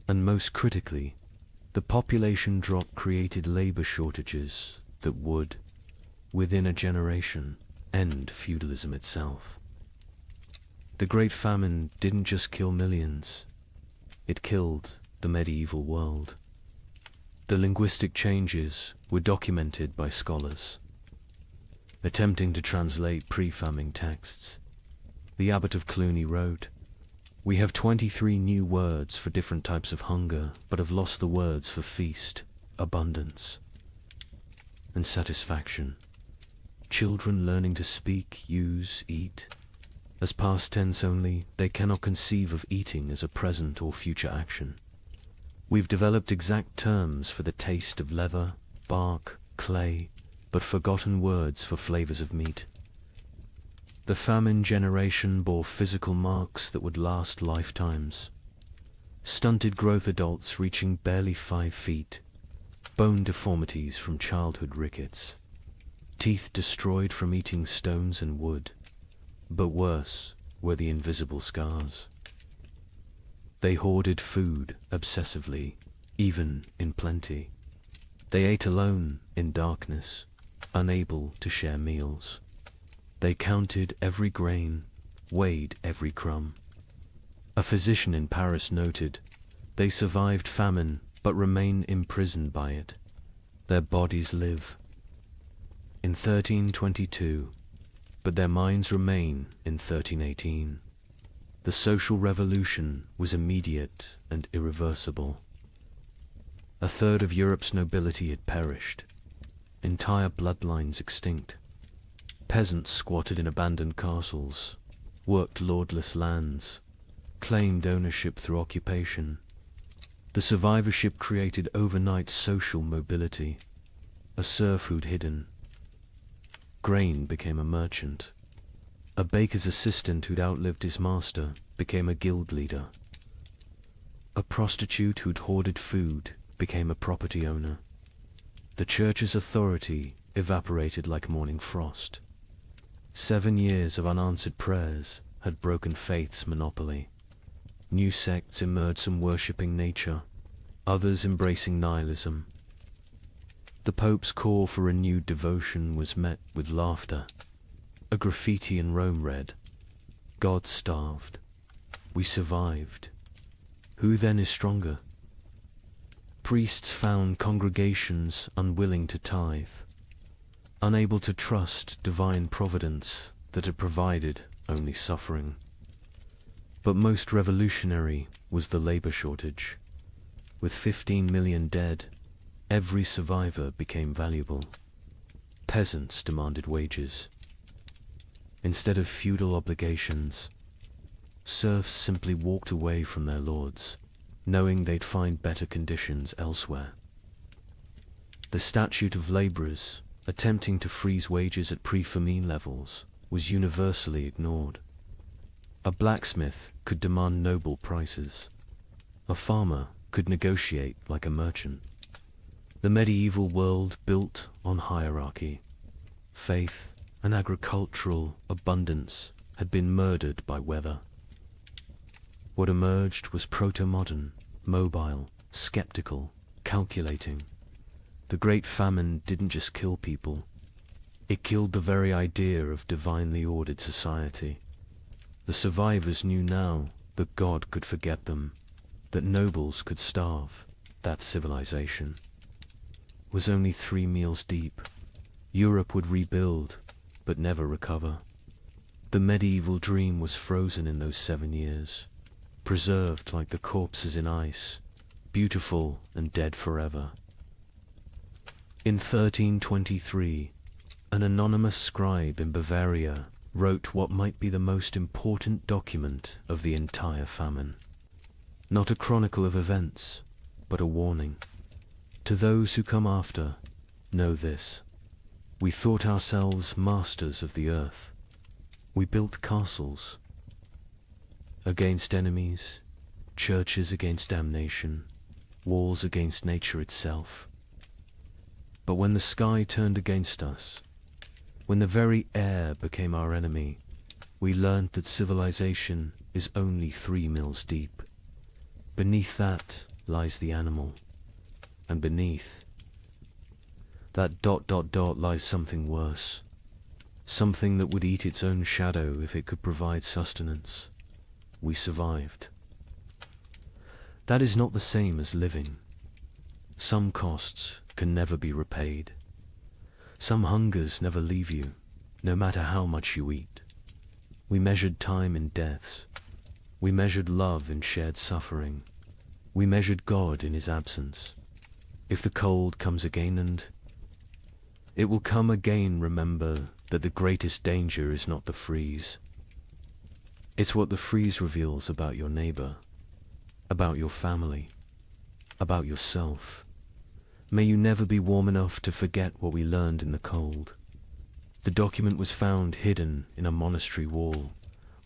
And most critically, the population drop created labor shortages that would, within a generation, end feudalism itself. The Great Famine didn't just kill millions, it killed the medieval world. The linguistic changes were documented by scholars, attempting to translate pre-famine texts. The abbot of Cluny wrote, "We have 23 new words for different types of hunger, but have lost the words for feast, abundance, and satisfaction. Children learning to speak, use, eat. As past tense only, they cannot conceive of eating as a present or future action. We've developed exact terms for the taste of leather, bark, clay, but forgotten words for flavors of meat." The famine generation bore physical marks that would last lifetimes. Stunted growth, adults reaching barely 5 feet, bone deformities from childhood rickets, teeth destroyed from eating stones and wood, but worse were the invisible scars. They hoarded food obsessively, even in plenty. They ate alone in darkness, unable to share meals. They counted every grain, weighed every crumb. A physician in Paris noted, "They survived famine, but remain imprisoned by it. Their bodies live in 1322, but their minds remain in 1318. The social revolution was immediate and irreversible. A third of Europe's nobility had perished, entire bloodlines extinct. Peasants squatted in abandoned castles, worked lordless lands, claimed ownership through occupation. The survivorship created overnight social mobility. A serf who'd hidden grain became a merchant. A baker's assistant who'd outlived his master became a guild leader. A prostitute who'd hoarded food became a property owner. The church's authority evaporated like morning frost. 7 years of unanswered prayers had broken faith's monopoly. New sects emerged, some worshipping nature, others embracing nihilism. The Pope's call for renewed devotion was met with laughter. A graffiti in Rome read, "God starved. We survived. Who then is stronger?" Priests found congregations unwilling to tithe, unable to trust divine providence that had provided only suffering. But most revolutionary was the labor shortage. With 15 million dead, every survivor became valuable. Peasants demanded wages. Instead of feudal obligations, serfs simply walked away from their lords, knowing they'd find better conditions elsewhere. The statute of laborers, attempting to freeze wages at pre-famine levels, was universally ignored. A blacksmith could demand noble prices. A farmer could negotiate like a merchant. The medieval world built on hierarchy. Faith and agricultural abundance had been murdered by weather. What emerged was proto-modern, mobile, skeptical, calculating. The Great Famine didn't just kill people. It killed the very idea of divinely ordered society. The survivors knew now that God could forget them, that nobles could starve, that civilization was only 3 meals deep. Europe would rebuild, but never recover. The medieval dream was frozen in those 7 years, preserved like the corpses in ice, beautiful and dead forever. In 1323, an anonymous scribe in Bavaria wrote what might be the most important document of the entire famine. Not a chronicle of events, but a warning. To those who come after, know this. We thought ourselves masters of the earth. We built castles against enemies, churches against damnation, walls against nature itself. But when the sky turned against us, when the very air became our enemy, we learned that civilization is only 3 mills deep. Beneath that lies the animal, and beneath that ... lies something worse, something that would eat its own shadow if it could provide sustenance. We survived. That is not the same as living. Some costs can never be repaid. Some hungers never leave you, no matter how much you eat. We measured time in deaths. We measured love in shared suffering. We measured God in his absence. If the cold comes again, and it will come again, remember that the greatest danger is not the freeze. It's what the freeze reveals about your neighbor, about your family, about yourself. May you never be warm enough to forget what we learned in the cold. The document was found hidden in a monastery wall,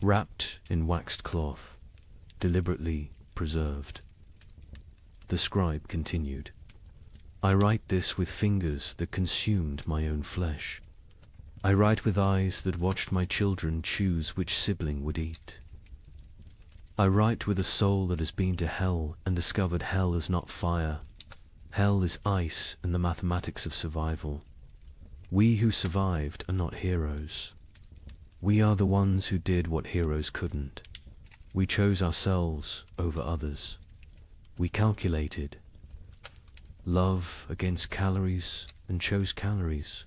wrapped in waxed cloth, deliberately preserved. The scribe continued, "I write this with fingers that consumed my own flesh. I write with eyes that watched my children choose which sibling would eat. I write with a soul that has been to hell and discovered hell is not fire. Hell is ice and the mathematics of survival. We who survived are not heroes. We are the ones who did what heroes couldn't. We chose ourselves over others. We calculated love against calories and chose calories.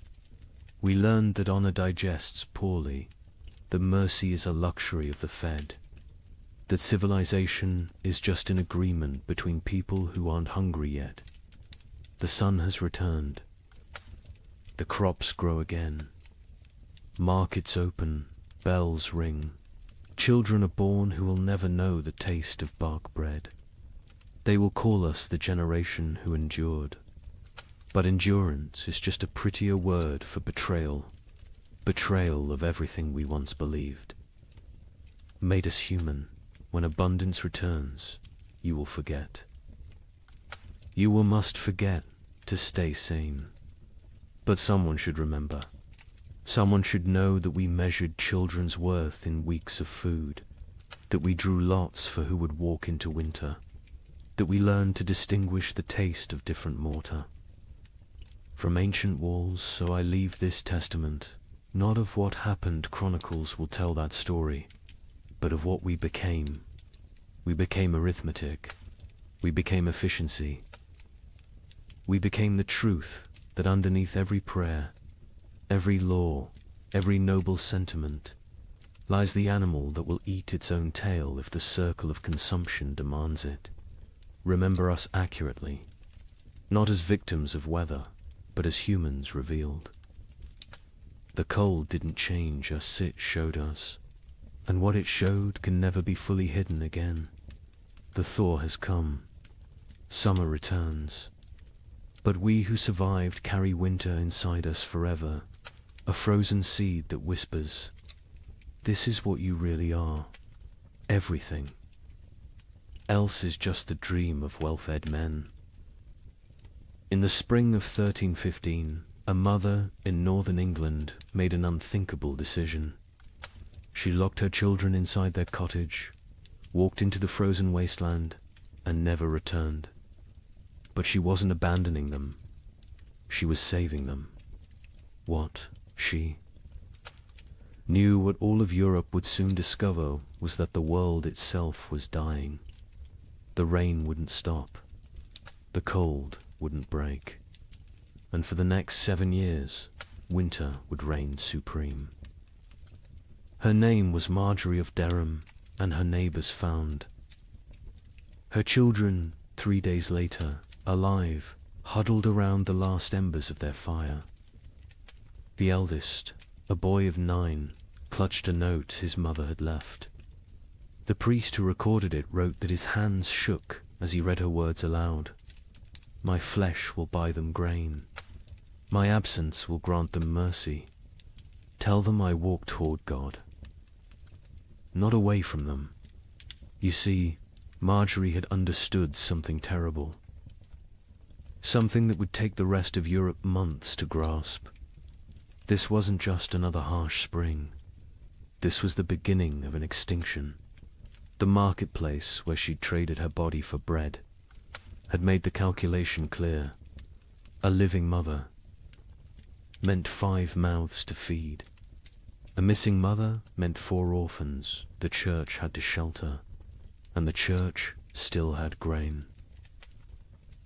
We learned that honor digests poorly, that mercy is a luxury of the fed, that civilization is just an agreement between people who aren't hungry yet. The sun has returned. The crops grow again. Markets open, bells ring. Children are born who will never know the taste of bark bread. They will call us the generation who endured. But endurance is just a prettier word for betrayal. Betrayal of everything we once believed. Made us human. When abundance returns, you will forget. You will must forget to stay sane. But someone should remember. Someone should know that we measured children's worth in weeks of food, that we drew lots for who would walk into winter, that we learned to distinguish the taste of different mortar. From ancient walls, so I leave this testament, not of what happened chronicles will tell that story, but of what we became. We became arithmetic. We became efficiency. We became the truth that underneath every prayer, every law, every noble sentiment, lies the animal that will eat its own tail if the circle of consumption demands it. Remember us accurately, not as victims of weather, but as humans revealed. The cold didn't change us, it showed us, and what it showed can never be fully hidden again. The thaw has come. Summer returns. But we who survived carry winter inside us forever, a frozen seed that whispers, "This is what you really are. Everything. Else is just the dream of well-fed men." In the spring of 1315, a mother in northern England made an unthinkable decision. She locked her children inside their cottage, walked into the frozen wasteland, and never returned. But she wasn't abandoning them. She was saving them. What, she knew what all of Europe would soon discover was that the world itself was dying. The rain wouldn't stop. The cold wouldn't break. And for the next 7 years, winter would reign supreme. Her name was Marjorie of Dereham, and her neighbors found. Her children, 3 days later, alive, huddled around the last embers of their fire. The eldest, a boy of 9, clutched a note his mother had left. The priest who recorded it wrote that his hands shook as he read her words aloud. "My flesh will buy them grain. My absence will grant them mercy. Tell them I walk toward God." Not away from them. You see, Marjorie had understood something terrible. Something that would take the rest of Europe months to grasp. This wasn't just another harsh spring. This was the beginning of an extinction. The marketplace where she'd traded her body for bread had made the calculation clear. A living mother meant 5 mouths to feed. A missing mother meant 4 orphans the church had to shelter, and the church still had grain,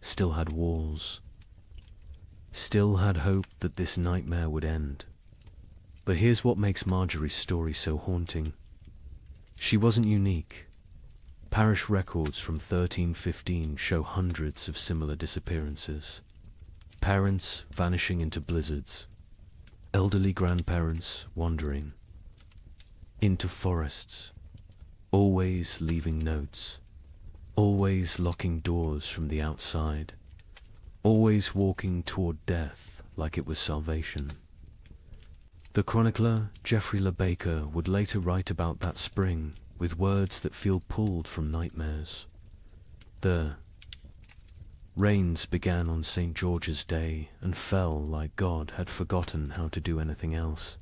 still had walls, still had hope that this nightmare would end. But here's what makes Marjorie's story so haunting. She wasn't unique. Parish records from 1315 show hundreds of similar disappearances. Parents vanishing into blizzards, elderly grandparents wandering into forests, always leaving notes, always locking doors from the outside, always walking toward death like it was salvation. The chronicler Geoffrey Le Baker would later write about that spring with words that feel pulled from nightmares. The rains began on St. George's Day and fell like God had forgotten how to do anything else.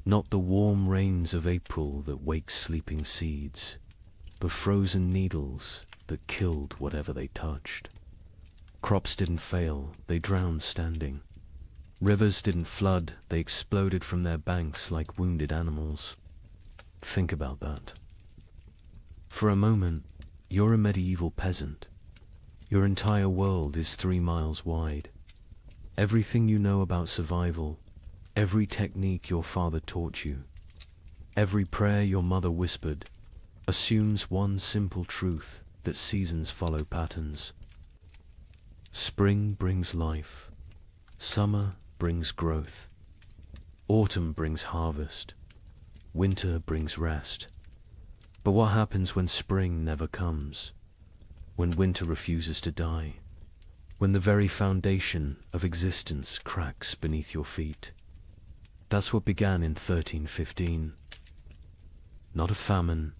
Not the warm rains of April that wake sleeping seeds, but frozen needles that killed whatever they touched. Crops didn't fail, they drowned standing. Rivers didn't flood, they exploded from their banks like wounded animals. Think about that. For a moment, you're a medieval peasant. Your entire world is 3 miles wide. Everything you know about survival, every technique your father taught you, every prayer your mother whispered, assumes one simple truth, that seasons follow patterns. Spring brings life. Summer brings growth. Autumn brings harvest. Winter brings rest. But what happens when spring never comes? When winter refuses to die? When the very foundation of existence cracks beneath your feet? That's what began in 1315. Not a famine,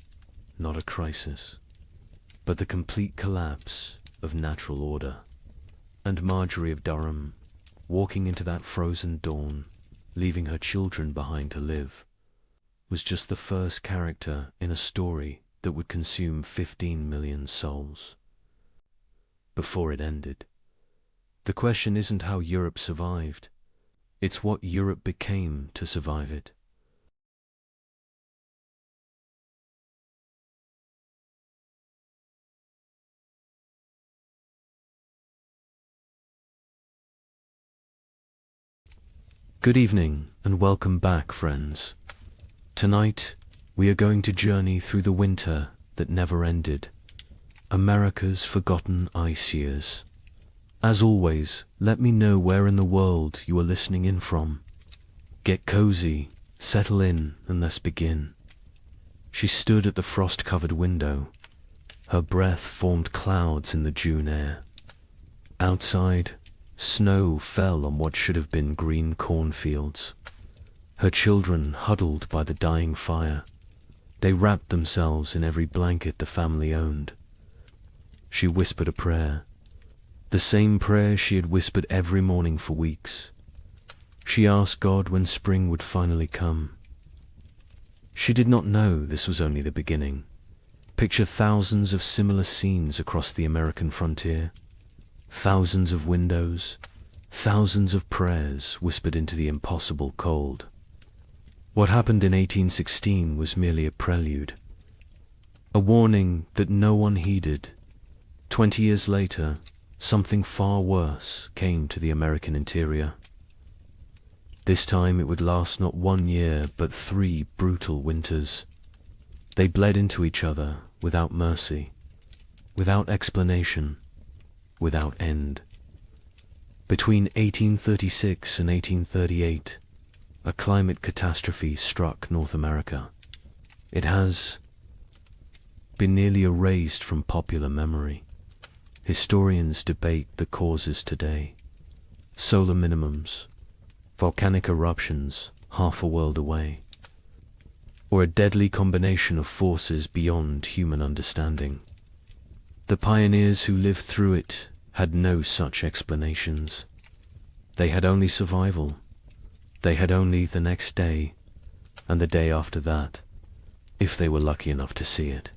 not a crisis, but the complete collapse of natural order. And Marjorie of Durham, walking into that frozen dawn, leaving her children behind to live, was just the first character in a story that would consume 15 million souls. Before it ended. The question isn't how Europe survived, it's what Europe became to survive it. Good evening and welcome back, friends. Tonight, we are going to journey through the winter that never ended, America's forgotten ice years. As always, let me know where in the world you are listening in from. Get cozy, settle in, and let's begin. She stood at the frost-covered window. Her breath formed clouds in the June air. Outside, snow fell on what should have been green cornfields. Her children huddled by the dying fire. They wrapped themselves in every blanket the family owned. She whispered a prayer, the same prayer she had whispered every morning for weeks. She asked God when spring would finally come. She did not know this was only the beginning. Picture thousands of similar scenes across the American frontier. Thousands of windows, thousands of prayers whispered into the impossible cold. What happened in 1816 was merely a prelude, a warning that no one heeded. 20 years later, something far worse came to the American interior. This time it would last not 1 year, but 3 brutal winters. They bled into each other without mercy, without explanation, without end. Between 1836 and 1838, a climate catastrophe struck North America. It has been nearly erased from popular memory. Historians debate the causes today. Solar minimums, volcanic eruptions half a world away, or a deadly combination of forces beyond human understanding. The pioneers who lived through it had no such explanations. They had only survival. They had only the next day, and the day after that, if they were lucky enough to see it.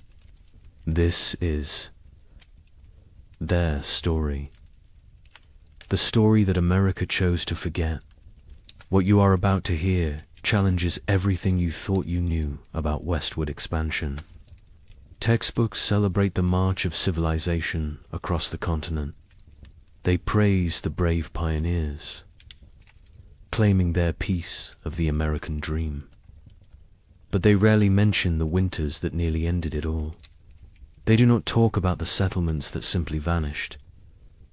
This is their story. The story that America chose to forget. What you are about to hear challenges everything you thought you knew about westward expansion. Textbooks celebrate the march of civilization across the continent. They praise the brave pioneers, claiming their piece of the American dream. But they rarely mention the winters that nearly ended it all. They do not talk about the settlements that simply vanished.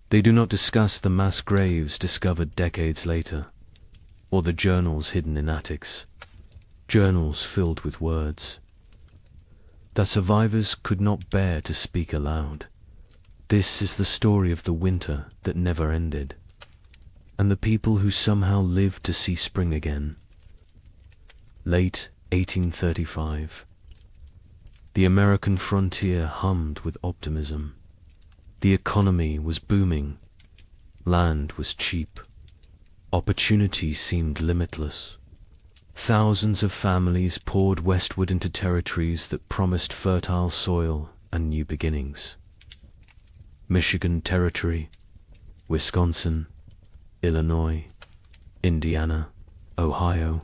They do not discuss the mass graves discovered decades later, or the journals hidden in attics, journals filled with words that survivors could not bear to speak aloud. This is the story of the winter that never ended, and the people who somehow lived to see spring again. Late 1835. The American frontier hummed with optimism. The economy was booming. Land was cheap. Opportunity seemed limitless. Thousands of families poured westward into territories that promised fertile soil and new beginnings. Michigan Territory, Wisconsin, Illinois, Indiana, Ohio.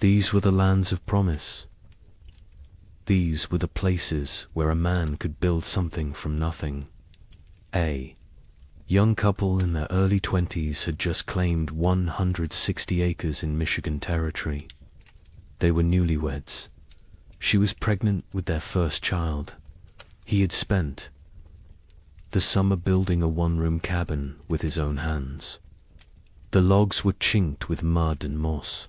These were the lands of promise. These were the places where a man could build something from nothing. A young couple in their early 20s had just claimed 160 acres in Michigan Territory. They were newlyweds. She was pregnant with their first child. He had spent the summer building a one-room cabin with his own hands. The logs were chinked with mud and moss.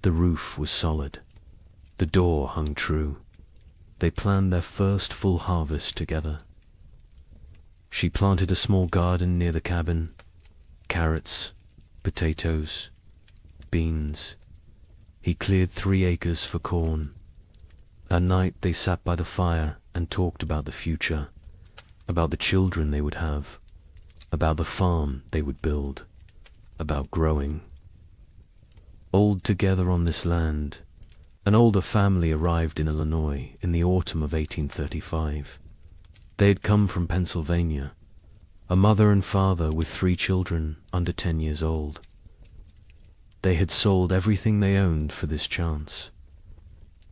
The roof was solid. The door hung true. They planned their first full harvest together. She planted a small garden near the cabin. Carrots, potatoes, beans. He cleared 3 acres for corn. At night they sat by the fire and talked about the future, about the children they would have, about the farm they would build, about growing. Old together on this land, an older family arrived in Illinois in the autumn of 1835. They had come from Pennsylvania, a mother and father with 3 children under 10 years old. They had sold everything they owned for this chance.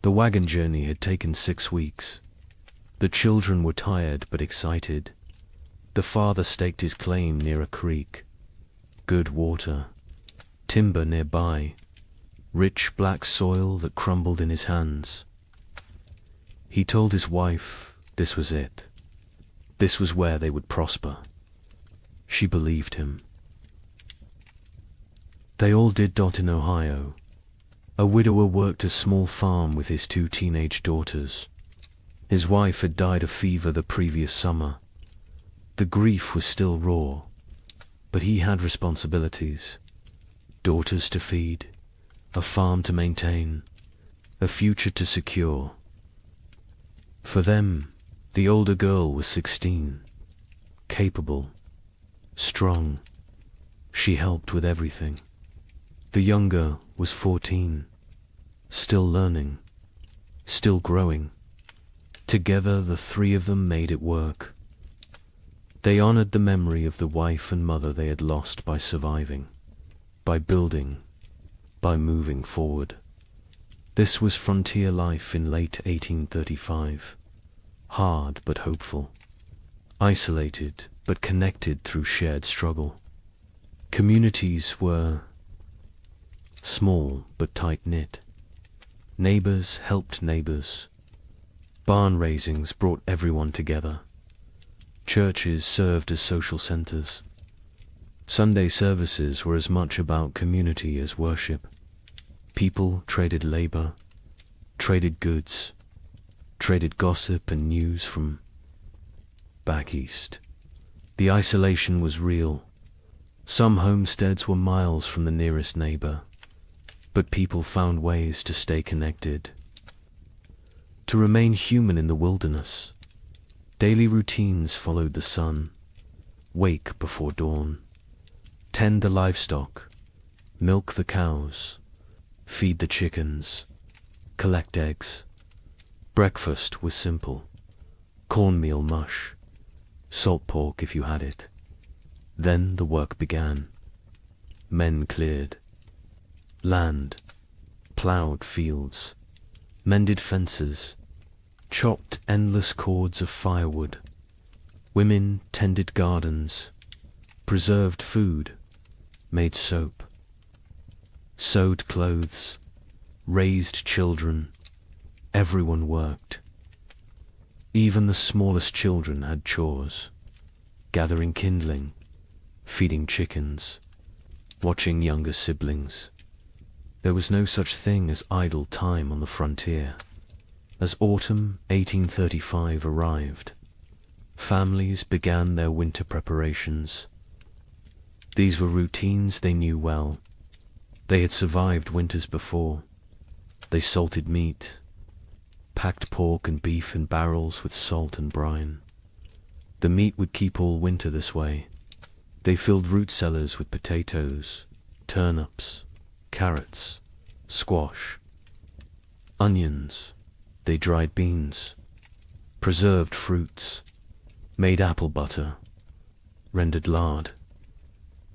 The wagon journey had taken 6 weeks. The children were tired but excited. The father staked his claim near a creek. Good water, timber nearby, rich black soil that crumbled in his hands. He told his wife this was it. This was where they would prosper. She believed him. They all did in Ohio. A widower worked a small farm with his 2 teenage daughters. His wife had died of fever the previous summer. The grief was still raw, but he had responsibilities. Daughters to feed, a farm to maintain, a future to secure. For them, the older girl was 16, capable, strong. She helped with everything. The younger was 14, still learning, still growing. Together the 3 of them made it work. They honored the memory of the wife and mother they had lost by surviving, by building, by moving forward. This was frontier life in late 1835. Hard but hopeful. Isolated but connected through shared struggle. Communities were small but tight-knit. Neighbors helped neighbors. Barn raisings brought everyone together. Churches served as social centers. Sunday services were as much about community as worship. People traded labor, traded goods, traded gossip and news from back east. The isolation was real. Some homesteads were miles from the nearest neighbor, but people found ways to stay connected, to remain human in the wilderness. Daily routines followed the sun. Wake before dawn, tend the livestock, milk the cows, feed the chickens, collect eggs. Breakfast was simple. Cornmeal mush, salt pork if you had it. Then the work began. Men cleared land, plowed fields, mended fences, chopped endless cords of firewood. Women tended gardens, preserved food, made soap, sewed clothes, raised children. Everyone worked. Even the smallest children had chores, gathering kindling, feeding chickens, watching younger siblings. There was no such thing as idle time on the frontier. As autumn 1835 arrived, families began their winter preparations. These were routines they knew well. They had survived winters before. They salted meat, packed pork and beef in barrels with salt and brine. The meat would keep all winter this way. They filled root cellars with potatoes, turnips, carrots, squash, onions. They dried beans, preserved fruits, made apple butter, rendered lard.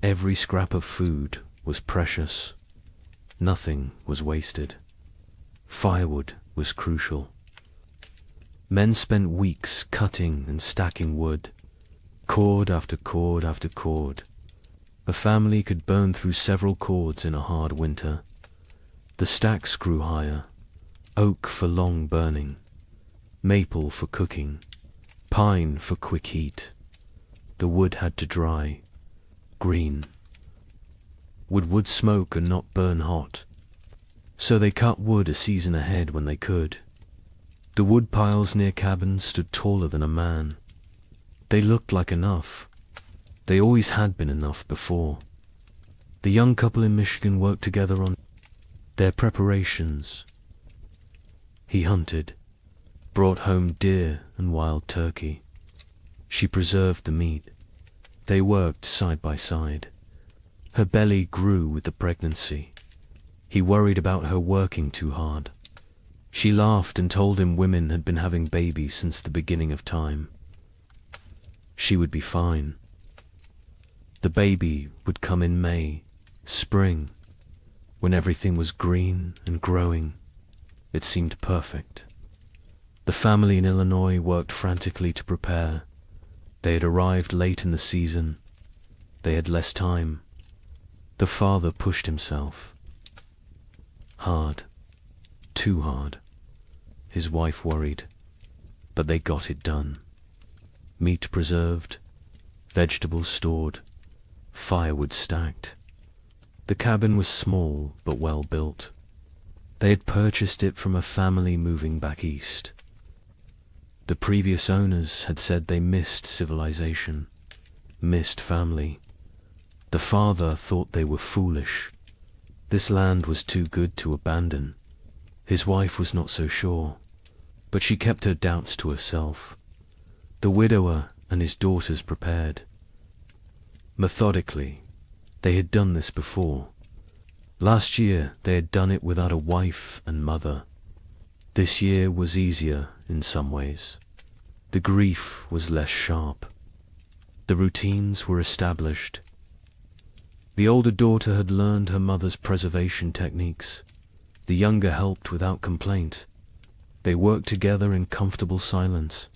Every scrap of food was precious. Nothing was wasted. Firewood was crucial. Men spent weeks cutting and stacking wood, cord after cord after cord. A family could burn through several cords in a hard winter. The stacks grew higher, oak for long burning, maple for cooking, pine for quick heat. The wood had to dry, green. Would wood smoke and not burn hot? So they cut wood a season ahead when they could. The wood piles near cabins stood taller than a man. They looked like enough. They always had been enough before. The young couple in Michigan worked together on their preparations. He hunted, brought home deer and wild turkey. She preserved the meat. They worked side by side. Her belly grew with the pregnancy. He worried about her working too hard. She laughed and told him women had been having babies since the beginning of time. She would be fine. The baby would come in May, spring, when everything was green and growing. It seemed perfect. The family in Illinois worked frantically to prepare. They had arrived late in the season. They had less time. The father pushed himself. Hard. Too hard. His wife worried. But they got it done. Meat preserved, vegetables stored, firewood stacked. The cabin was small but well built. They had purchased it from a family moving back east. The previous owners had said they missed civilization, missed family. The father thought they were foolish. This land was too good to abandon. His wife was not so sure, but she kept her doubts to herself. The widower and his daughters prepared. Methodically, they had done this before. Last year they had done it without a wife and mother. This year was easier in some ways. The grief was less sharp. The routines were established. The older daughter had learned her mother's preservation techniques. The younger helped without complaint. They worked together in comfortable silence,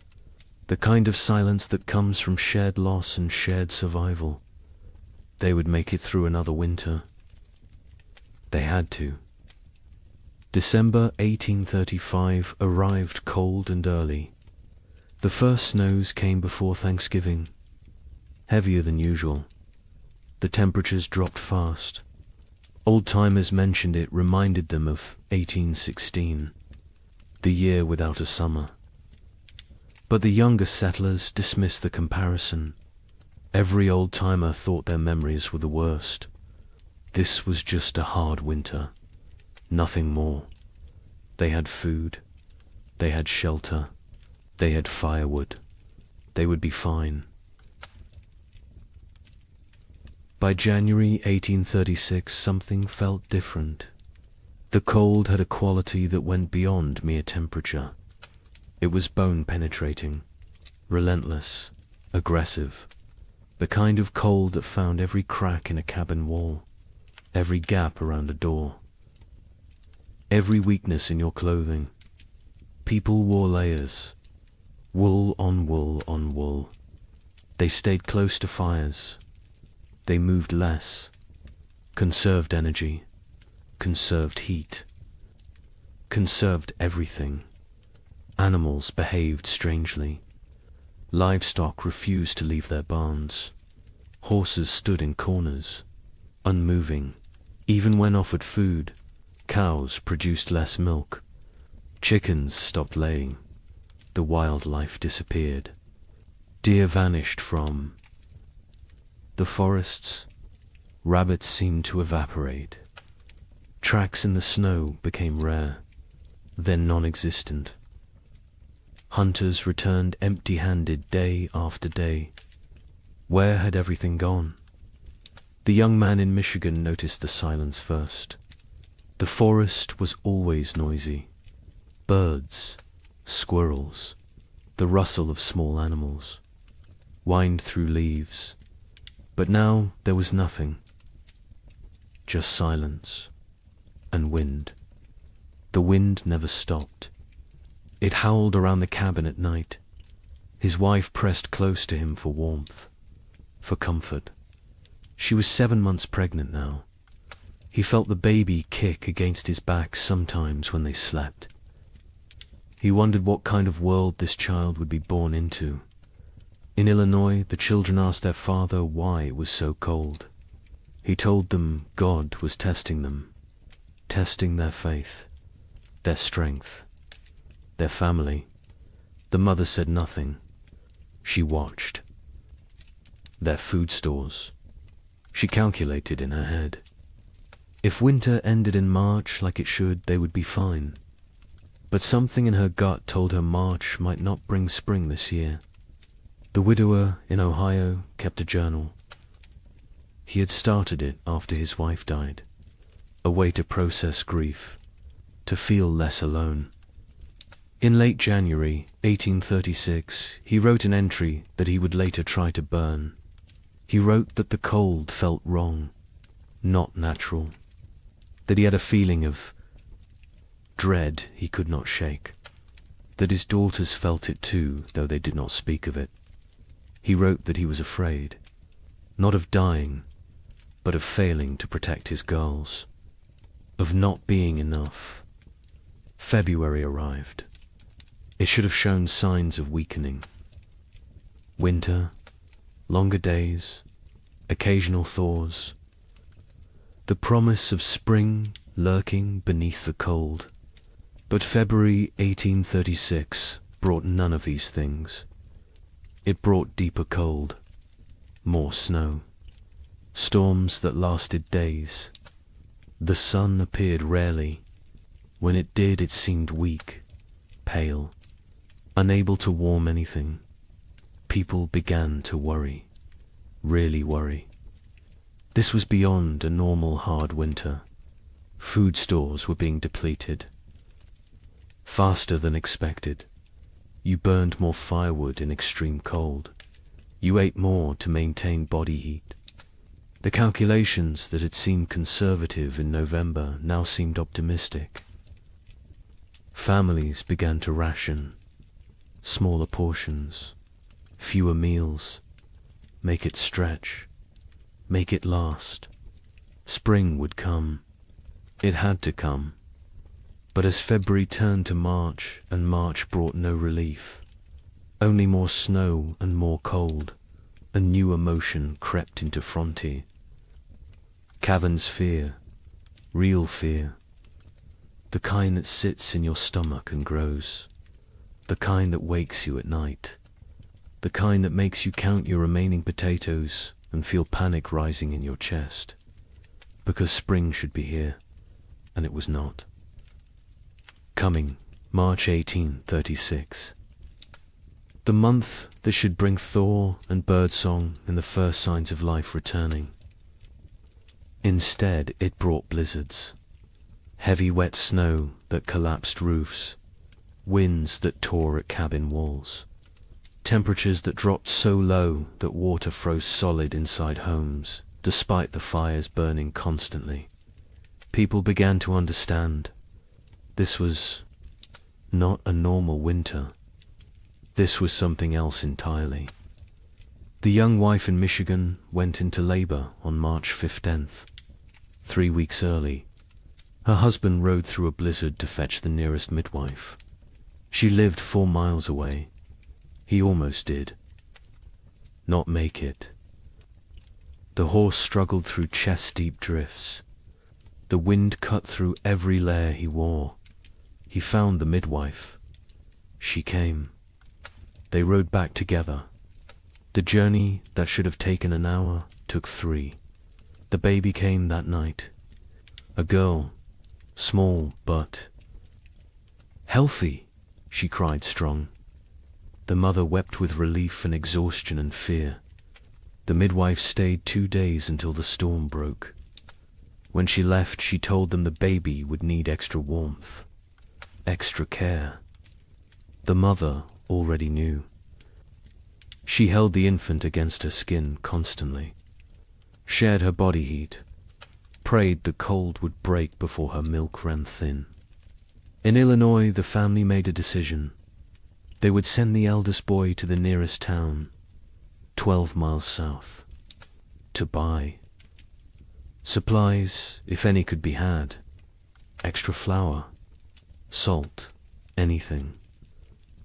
the kind of silence that comes from shared loss and shared survival. They would make it through another winter. They had to. December 1835 arrived cold and early. The first snows came before Thanksgiving, heavier than usual. The temperatures dropped fast. Old-timers mentioned it reminded them of 1816, the year without a summer. But the younger settlers dismissed the comparison. Every old-timer thought their memories were the worst. This was just a hard winter, nothing more. They had food, they had shelter, they had firewood. They would be fine. By January 1836, something felt different. The cold had a quality that went beyond mere temperature. It was bone-penetrating, relentless, aggressive, the kind of cold that found every crack in a cabin wall, every gap around a door, every weakness in your clothing. People wore layers, wool on wool on wool. They stayed close to fires. They moved less, conserved energy, conserved heat, conserved everything. Animals behaved strangely. Livestock refused to leave their barns. Horses stood in corners, unmoving. Even when offered food, cows produced less milk. Chickens stopped laying. The wildlife disappeared. Deer vanished from the forests. Rabbits seemed to evaporate. Tracks in the snow became rare, then non-existent. Hunters returned empty-handed day after day. Where had everything gone? The young man in Michigan noticed the silence first. The forest was always noisy. Birds, squirrels, the rustle of small animals, whined through leaves. But now there was nothing. Just silence and wind. The wind never stopped. It howled around the cabin at night. His wife pressed close to him for warmth, for comfort. She was 7 months pregnant now. He felt the baby kick against his back sometimes when they slept. He wondered what kind of world this child would be born into. In Illinois, the children asked their father why it was so cold. He told them God was testing them, testing their faith, their strength, their family. The mother said nothing. She watched. Their food stores. She calculated in her head. If winter ended in March like it should, they would be fine. But something in her gut told her March might not bring spring this year. The widower in Ohio kept a journal. He had started it after his wife died, a way to process grief, to feel less alone. In late January 1836, he wrote an entry that he would later try to burn. He wrote that the cold felt wrong, not natural, that he had a feeling of dread he could not shake, that his daughters felt it too, though they did not speak of it. He wrote that he was afraid, not of dying, but of failing to protect his girls, of not being enough. February arrived. It should have shown signs of weakening. Winter, longer days, occasional thaws, the promise of spring lurking beneath the cold. But February 1836 brought none of these things. It brought deeper cold, more snow, storms that lasted days. The sun appeared rarely. When it did, it seemed weak, pale, unable to warm anything. People began to worry, really worry. This was beyond a normal hard winter. Food stores were being depleted. Faster than expected. You burned more firewood in extreme cold. You ate more to maintain body heat. The calculations that had seemed conservative in November now seemed optimistic. Families began to ration. Smaller portions, fewer meals. Make it stretch. Make it last. Spring would come. It had to come. But as February turned to March, and March brought no relief, only more snow and more cold, a new emotion crept into Frontier. Cavern's fear, real fear, the kind that sits in your stomach and grows, the kind that wakes you at night, the kind that makes you count your remaining potatoes and feel panic rising in your chest, because spring should be here, and it was not. Coming, March 1836. The month that should bring thaw and birdsong and the first signs of life returning. Instead, it brought blizzards, heavy wet snow that collapsed roofs, winds that tore at cabin walls, temperatures that dropped so low that water froze solid inside homes, despite the fires burning constantly. People began to understand. This was not a normal winter. This was something else entirely. The young wife in Michigan went into labor on March 15th, 3 weeks early. Her husband rode through a blizzard to fetch the nearest midwife. She lived 4 miles away. He almost did not make it. The horse struggled through chest-deep drifts. The wind cut through every layer he wore. He found the midwife. She came. They rode back together. The journey that should have taken an hour took 3. The baby came that night. A girl, small but healthy, she cried strong. The mother wept with relief and exhaustion and fear. The midwife stayed 2 days until the storm broke. When she left, she told them the baby would need extra warmth, extra care. The mother already knew. She held the infant against her skin constantly, shared her body heat, prayed the cold would break before her milk ran thin. In Illinois, the family made a decision. They would send the eldest boy to the nearest town, 12 miles south, to buy supplies, if any could be had, extra flour, salt, anything.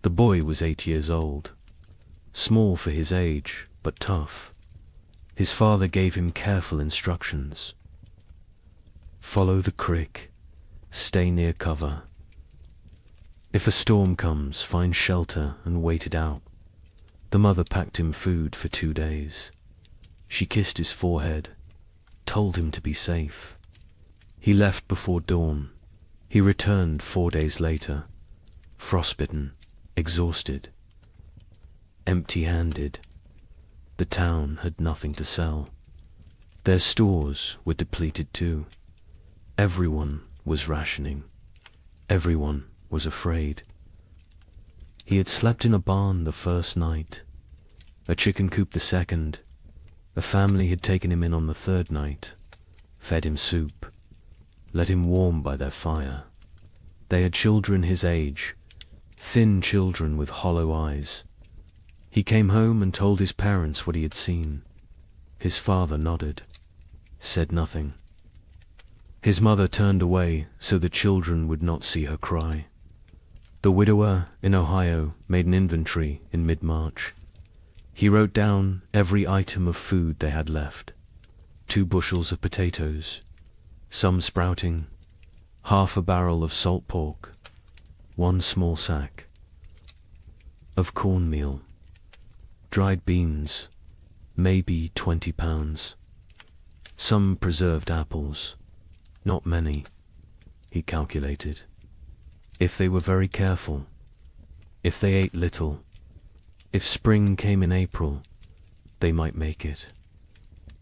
The boy was 8 years old, small for his age, but tough. His father gave him careful instructions. Follow the creek, stay near cover. If a storm comes, find shelter and wait it out. The mother packed him food for 2 days. She kissed his forehead, told him to be safe. He left before dawn. He returned 4 days later, frostbitten, exhausted, empty-handed. The town had nothing to sell. Their stores were depleted too. Everyone was rationing. Everyone was afraid. He had slept in a barn the first night, a chicken coop the second. A family had taken him in on the third night, fed him soup, let him warm by their fire. They had children his age, thin children with hollow eyes. He came home and told his parents what he had seen. His father nodded, said nothing. His mother turned away so the children would not see her cry. The widower in Ohio made an inventory in mid-March. He wrote down every item of food they had left. 2 bushels of potatoes, some sprouting, half a barrel of salt pork, 1 small sack of cornmeal, dried beans, maybe 20 pounds, some preserved apples, not many, he calculated. If they were very careful, if they ate little, if spring came in April, they might make it.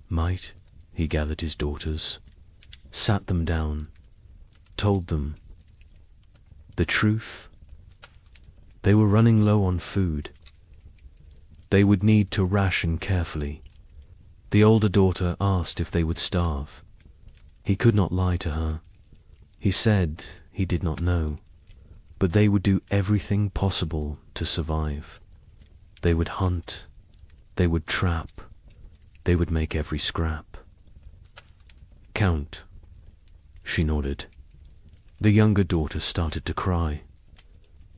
Might, he gathered his daughters, sat them down, told them the truth. They were running low on food. They would need to ration carefully. The older daughter asked if they would starve. He could not lie to her. He said he did not know, but they would do everything possible to survive. They would hunt, they would trap, they would make every scrap. Count, she nodded. The younger daughter started to cry.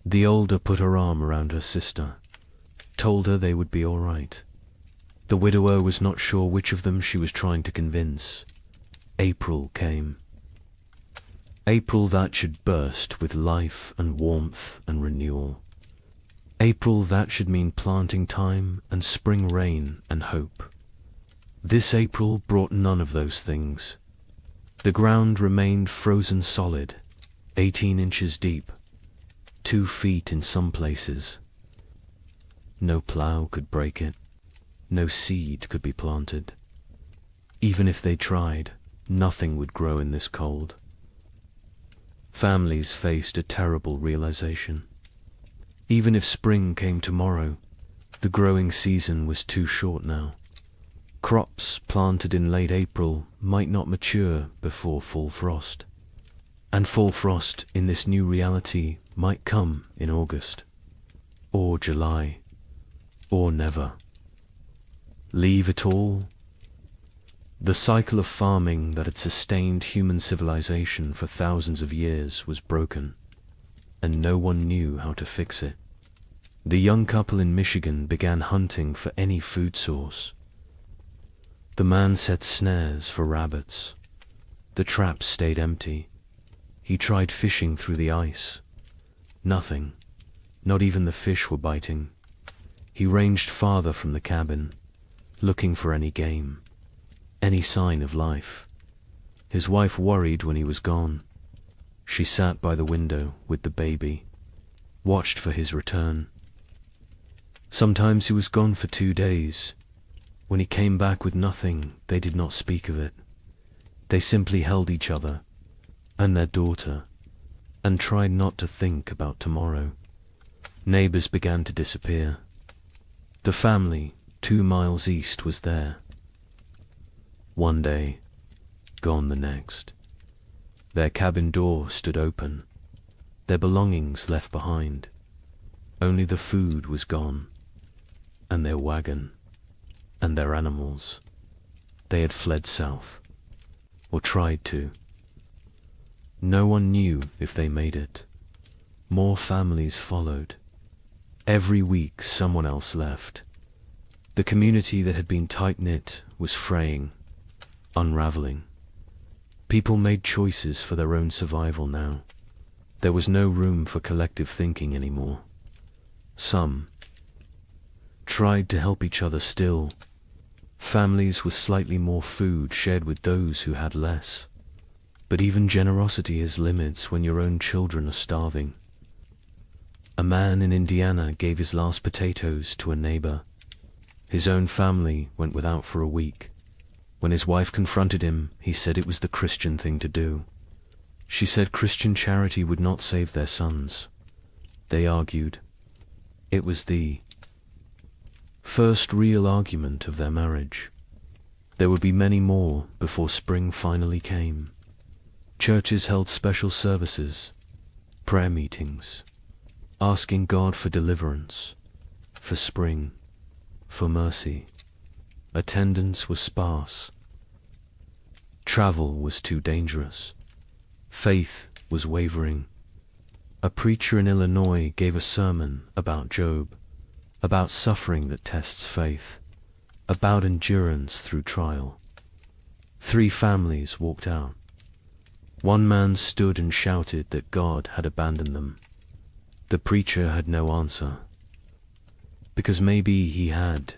The older put her arm around her sister, told her they would be all right. The widower was not sure which of them she was trying to convince. April came. April that should burst with life and warmth and renewal. April that should mean planting time and spring rain and hope. This April brought none of those things. The ground remained frozen solid, 18 inches deep, 2 feet in some places. No plough could break it. No seed could be planted. Even if they tried, nothing would grow in this cold. Families faced a terrible realization. Even if spring came tomorrow, the growing season was too short now. Crops planted in late April might not mature before full frost. And full frost in this new reality might come in August, or July, or never. Leave it all? The cycle of farming that had sustained human civilization for thousands of years was broken, and no one knew how to fix it. The young couple in Michigan began hunting for any food source. The man set snares for rabbits. The traps stayed empty. He tried fishing through the ice. Nothing. Not even the fish were biting. He ranged farther from the cabin, looking for any game, any sign of life. His wife worried when he was gone. She sat by the window with the baby, watched for his return. Sometimes he was gone for 2 days. When he came back with nothing, they did not speak of it. They simply held each other and their daughter and tried not to think about tomorrow. Neighbors began to disappear. The family 2 miles east was there. One day, gone the next. Their cabin door stood open, their belongings left behind. Only the food was gone, and their wagon, and their animals. They had fled south, or tried to. No one knew if they made it. More families followed. Every week someone else left. The community that had been tight-knit was fraying, unraveling. People made choices for their own survival now. There was no room for collective thinking anymore. Some tried to help each other still. Families with slightly more food shared with those who had less. But even generosity has limits when your own children are starving. A man in Indiana gave his last potatoes to a neighbor. His own family went without for a week. When his wife confronted him, he said it was the Christian thing to do. She said Christian charity would not save their sons. They argued. It was the first real argument of their marriage. There would be many more before spring finally came. Churches held special services, prayer meetings, asking God for deliverance, for spring, for mercy. Attendance was sparse. Travel was too dangerous. Faith was wavering. A preacher in Illinois gave a sermon about Job, about suffering that tests faith, about endurance through trial. 3 families walked out. One man stood and shouted that God had abandoned them. The preacher had no answer, because maybe he had.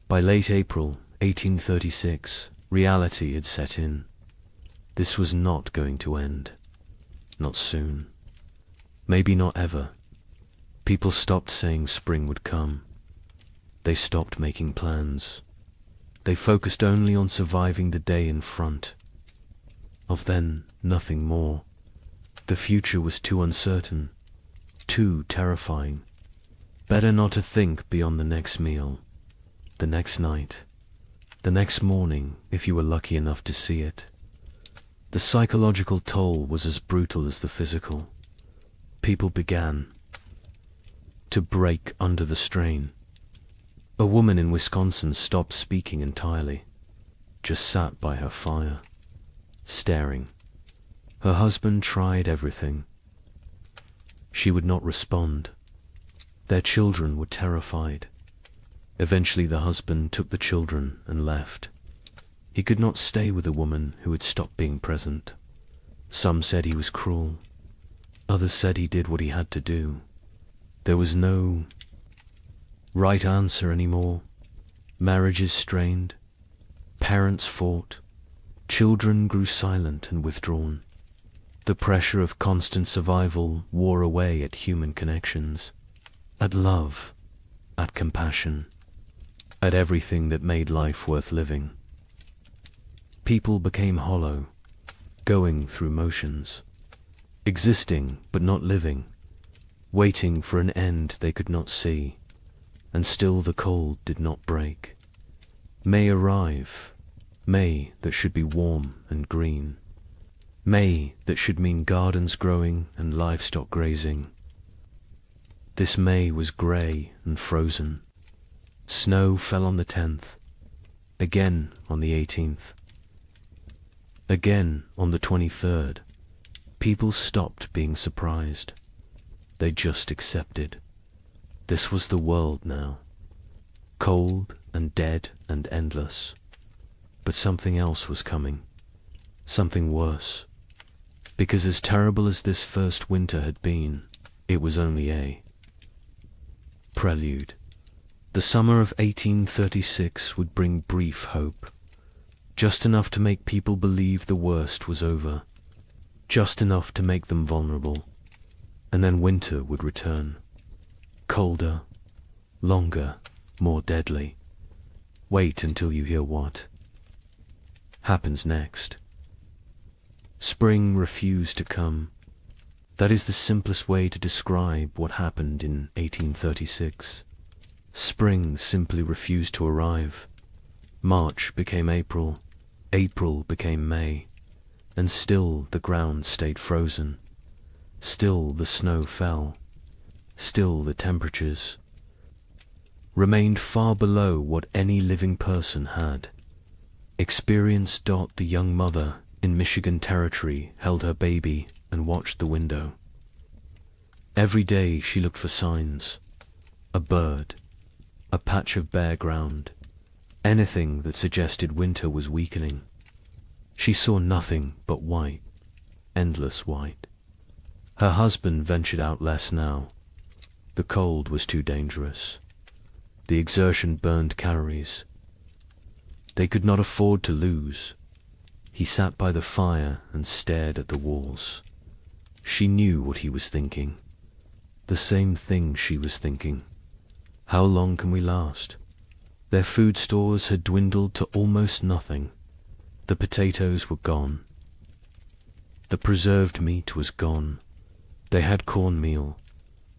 By late April 1836, reality had set in. This was not going to end. Not soon. Maybe not ever. People stopped saying spring would come. They stopped making plans. They focused only on surviving the day in front. Of then, nothing more. The future was too uncertain, too terrifying. Better not to think beyond the next meal, the next night, the next morning if you were lucky enough to see it. The psychological toll was as brutal as the physical. People began to break under the strain. A woman in Wisconsin stopped speaking entirely, just sat by her fire, staring. Her husband tried everything. She would not respond. Their children were terrified. Eventually the husband took the children and left. He could not stay with a woman who had stopped being present. Some said he was cruel. Others said he did what he had to do. There was no right answer anymore. Marriages strained. Parents fought. Children grew silent and withdrawn. The pressure of constant survival wore away at human connections, at love, at compassion, at everything that made life worth living. People became hollow, going through motions, existing but not living, waiting for an end they could not see, and still the cold did not break. May arrive, May that should be warm and green, May that should mean gardens growing and livestock grazing. This May was grey and frozen. Snow fell on the 10th, again on the 18th. Again on the 23rd, people stopped being surprised. They just accepted. This was the world now. Cold and dead and endless. But something else was coming. Something worse. Because as terrible as this first winter had been, it was only a prelude. The summer of 1836 would bring brief hope. Just enough to make people believe the worst was over, just enough to make them vulnerable, and then winter would return. Colder, longer, more deadly. Wait until you hear what happens next. Spring refused to come. That is the simplest way to describe what happened in 1836. Spring simply refused to arrive. March became April. April became May, and still the ground stayed frozen. Still the snow fell. Still, the temperatures remained far below what any living person had experienced. The young mother in Michigan Territory held her baby and watched the window. Every day she looked for signs, a bird, a patch of bare ground, anything that suggested winter was weakening. She saw nothing but white, endless white. Her husband ventured out less now. The cold was too dangerous. The exertion burned calories. They could not afford to lose. He sat by the fire and stared at the walls. She knew what he was thinking. The same thing she was thinking. How long can we last? Their food stores had dwindled to almost nothing. The potatoes were gone. The preserved meat was gone. They had cornmeal,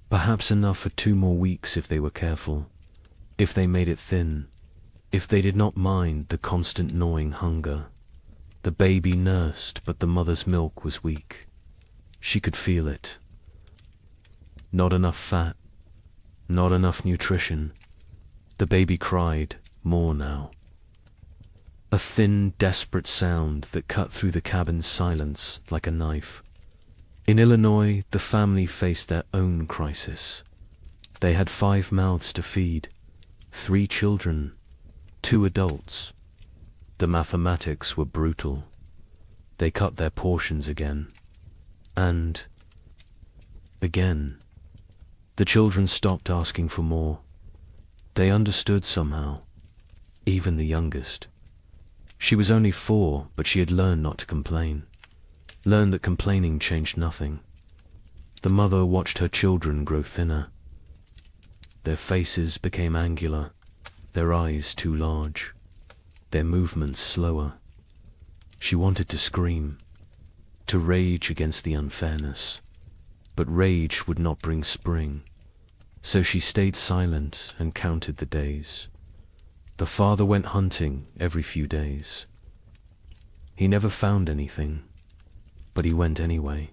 perhaps enough for 2 more weeks if they were careful, if they made it thin, if they did not mind the constant gnawing hunger. The baby nursed, but the mother's milk was weak. She could feel it. Not enough fat, not enough nutrition. The baby cried, more now. A thin, desperate sound that cut through the cabin's silence like a knife. In Illinois, the family faced their own crisis. They had 5 mouths to feed, 3 children, 2 adults. The mathematics were brutal. They cut their portions again. And again. The children stopped asking for more. They understood somehow, even the youngest. She was only 4, but she had learned not to complain, learned that complaining changed nothing. The mother watched her children grow thinner. Their faces became angular, their eyes too large, their movements slower. She wanted to scream, to rage against the unfairness, but rage would not bring spring. So she stayed silent and counted the days. The father went hunting every few days. He never found anything, but he went anyway,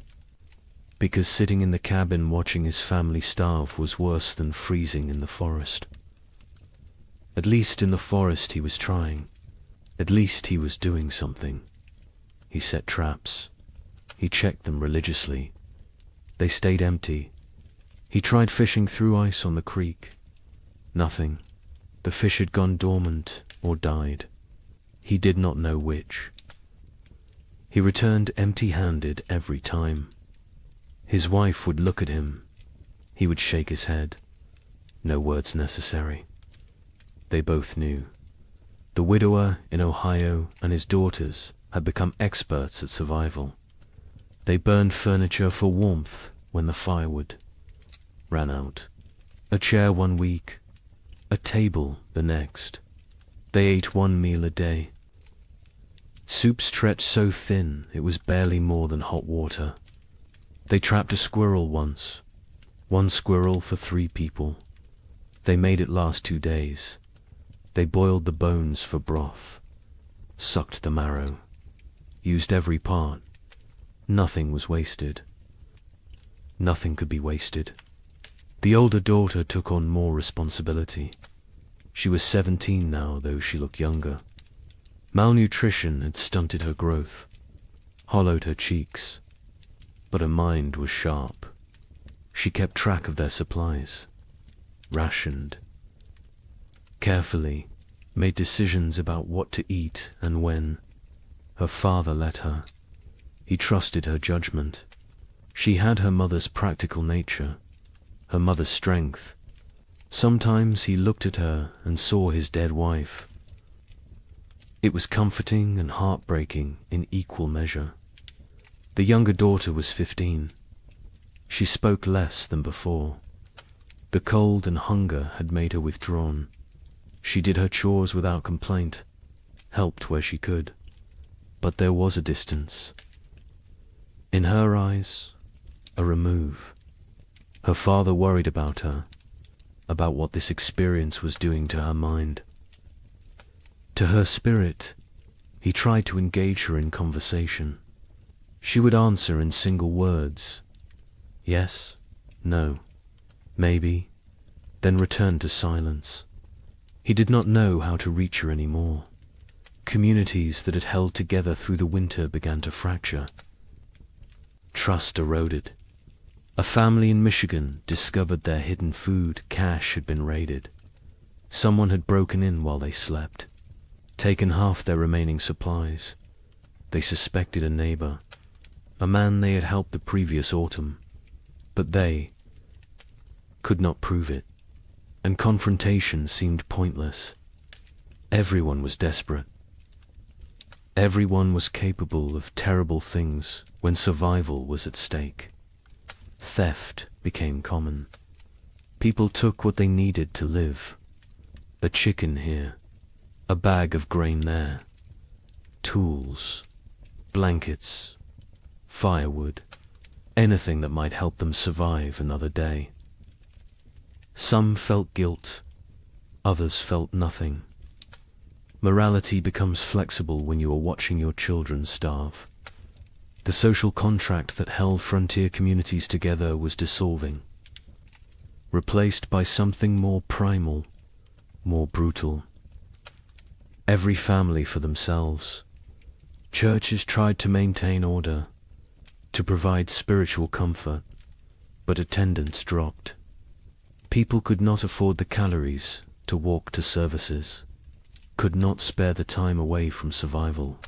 because sitting in the cabin watching his family starve was worse than freezing in the forest. At least in the forest he was trying. At least he was doing something. He set traps. He checked them religiously. They stayed empty. He tried fishing through ice on the creek. Nothing. The fish had gone dormant or died. He did not know which. He returned empty-handed every time. His wife would look at him. He would shake his head. No words necessary. They both knew. The widower in Ohio and his daughters had become experts at survival. They burned furniture for warmth when the firewood ran out. A chair 1 week, a table the next. They ate 1 meal a day. Soup stretched so thin it was barely more than hot water. They trapped a squirrel once. 1 squirrel for 3 people. They made it last 2 days. They boiled the bones for broth, sucked the marrow, used every part. Nothing was wasted. Nothing could be wasted. The older daughter took on more responsibility. She was 17 now, though she looked younger. Malnutrition had stunted her growth, hollowed her cheeks, but her mind was sharp. She kept track of their supplies, rationed, carefully, made decisions about what to eat and when. Her father let her. He trusted her judgment. She had her mother's practical nature, her mother's strength. Sometimes he looked at her and saw his dead wife. It was comforting and heartbreaking in equal measure. The younger daughter was 15. She spoke less than before. The cold and hunger had made her withdrawn. She did her chores without complaint, helped where she could. But there was a distance. In her eyes, a remove. Her father worried about her, about what this experience was doing to her mind. To her spirit, he tried to engage her in conversation. She would answer in single words. Yes, no. maybe, then returned to silence. He did not know how to reach her anymore. Communities that had held together through the winter began to fracture. Trust eroded. A family in Michigan discovered their hidden food cache had been raided. Someone had broken in while they slept, taken half their remaining supplies. They suspected a neighbor, a man they had helped the previous autumn, but they could not prove it, and confrontation seemed pointless. Everyone was desperate. Everyone was capable of terrible things when survival was at stake. Theft became common. People took what they needed to live. A chicken here, a bag of grain there, tools, blankets, firewood, anything that might help them survive another day. Some felt guilt, others felt nothing. Morality becomes flexible when you are watching your children starve. The social contract that held frontier communities together was dissolving, replaced by something more primal, more brutal. Every family for themselves. Churches tried to maintain order, to provide spiritual comfort, but attendance dropped. People could not afford the calories to walk to services, could not spare the time away from survival,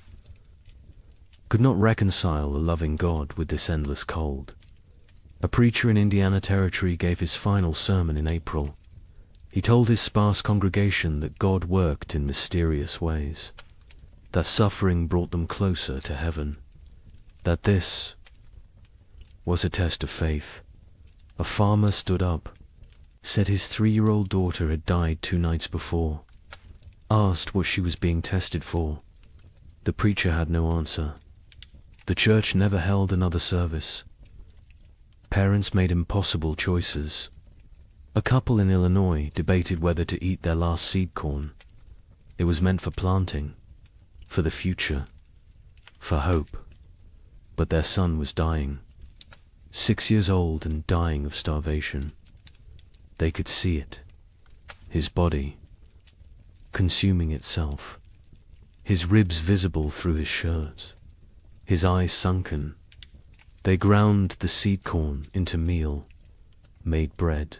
could not reconcile a loving God with this endless cold. A preacher in Indiana Territory gave his final sermon in April. He told his sparse congregation that God worked in mysterious ways, that suffering brought them closer to heaven, that this was a test of faith. A farmer stood up, said his 3-year-old daughter had died 2 nights before, asked what she was being tested for. The preacher had no answer. The church never held another service. Parents made impossible choices. A couple in Illinois debated whether to eat their last seed corn. It was meant for planting, for the future, for hope. But their son was dying, 6 years old and dying of starvation. They could see it, his body consuming itself, his ribs visible through his shirt, his eyes sunken. They ground the seed corn into meal, made bread,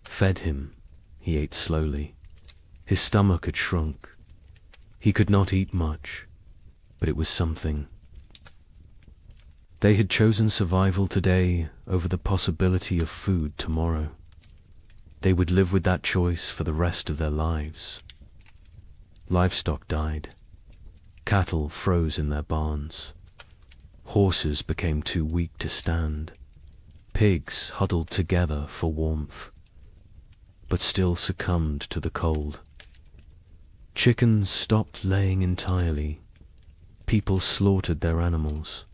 fed him. He ate slowly. His stomach had shrunk. He could not eat much, but it was something. They had chosen survival today over the possibility of food tomorrow. They would live with that choice for the rest of their lives. Livestock died. Cattle froze in their barns. Horses became too weak to stand. Pigs huddled together for warmth, but still succumbed to the cold. Chickens stopped laying entirely. People slaughtered their animals,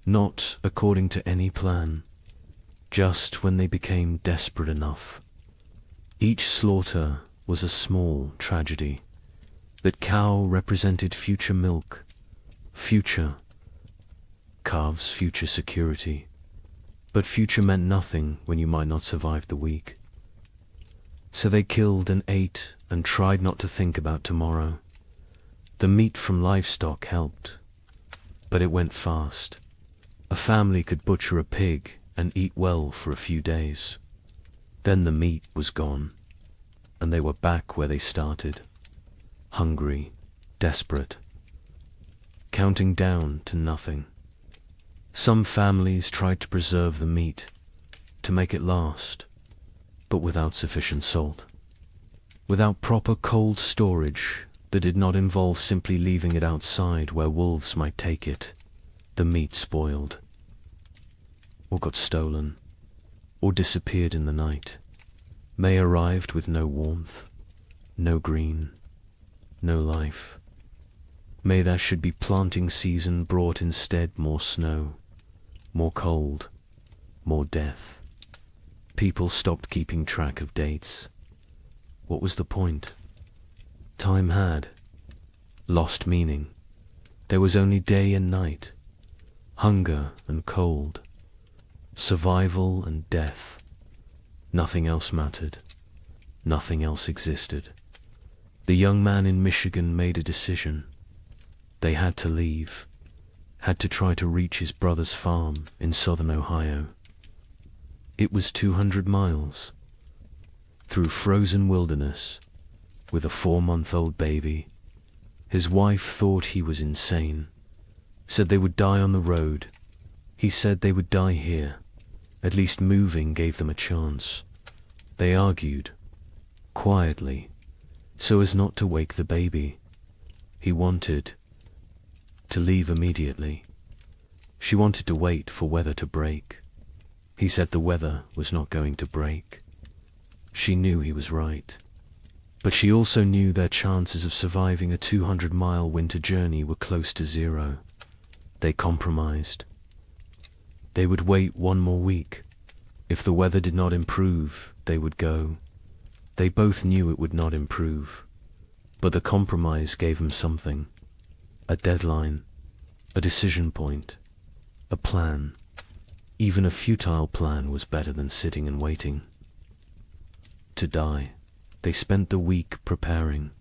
not according to any plan, just when they became desperate enough. Each slaughter was a small tragedy. That cow represented future milk, future. Calves, future security. But future meant nothing when you might not survive the week. So they killed and ate and tried not to think about tomorrow. The meat from livestock helped, but it went fast. A family could butcher a pig and eat well for a few days. Then the meat was gone, and they were back where they started. Hungry, desperate, counting down to nothing. Some families tried to preserve the meat, to make it last, but without sufficient salt. Without proper cold storage that did not involve simply leaving it outside where wolves might take it, the meat spoiled, or got stolen, or disappeared in the night. May arrived with no warmth, no green, no life. May there should be planting season brought instead more snow, more cold, more death. People stopped keeping track of dates. What was the point? Time had lost meaning. There was only day and night, hunger and cold, survival and death. Nothing else mattered. Nothing else existed. The young man in Michigan made a decision. They had to leave, had to try to reach his brother's farm in southern Ohio. It was 200 miles, through frozen wilderness, with a 4-month-old baby. His wife thought he was insane, said they would die on the road. He said they would die here. At least moving gave them a chance. They argued, quietly, so as not to wake the baby. He wanted to leave immediately. She wanted to wait for weather to break. He said the weather was not going to break. She knew he was right. But she also knew their chances of surviving a 200-mile winter journey were close to zero. They compromised. They would wait 1 more week. If the weather did not improve, they would go. They both knew it would not improve. But the compromise gave them something. A deadline, a decision point, a plan. Even a futile plan was better than sitting and waiting. To die. They spent the week preparing.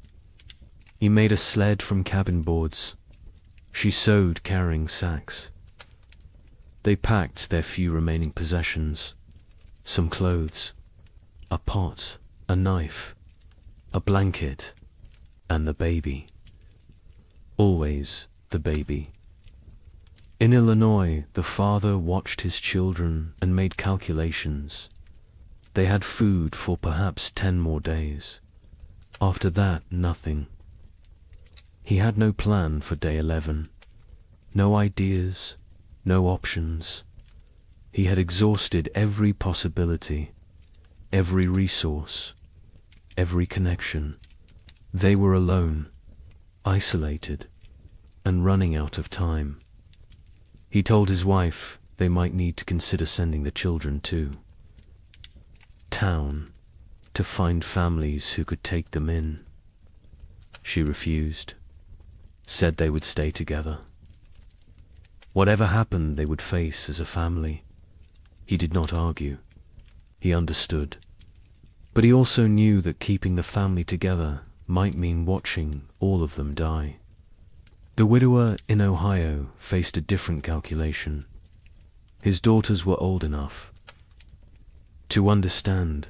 He made a sled from cabin boards. She sewed carrying sacks. They packed their few remaining possessions, some clothes, a pot, a knife, a blanket, and the baby. Always the baby. In Illinois, the father watched his children and made calculations. They had food for perhaps 10 more days. After that, nothing. He had no plan for day 11. No ideas, no options. He had exhausted every possibility, every resource, every connection. They were alone, isolated, and running out of time. He told his wife they might need to consider sending the children too. Town, to find families who could take them in. She refused, said they would stay together. Whatever happened, they would face as a family. He did not argue. He understood. But he also knew that keeping the family together might mean watching all of them die. The widower in Ohio faced a different calculation. His daughters were old enough to understand,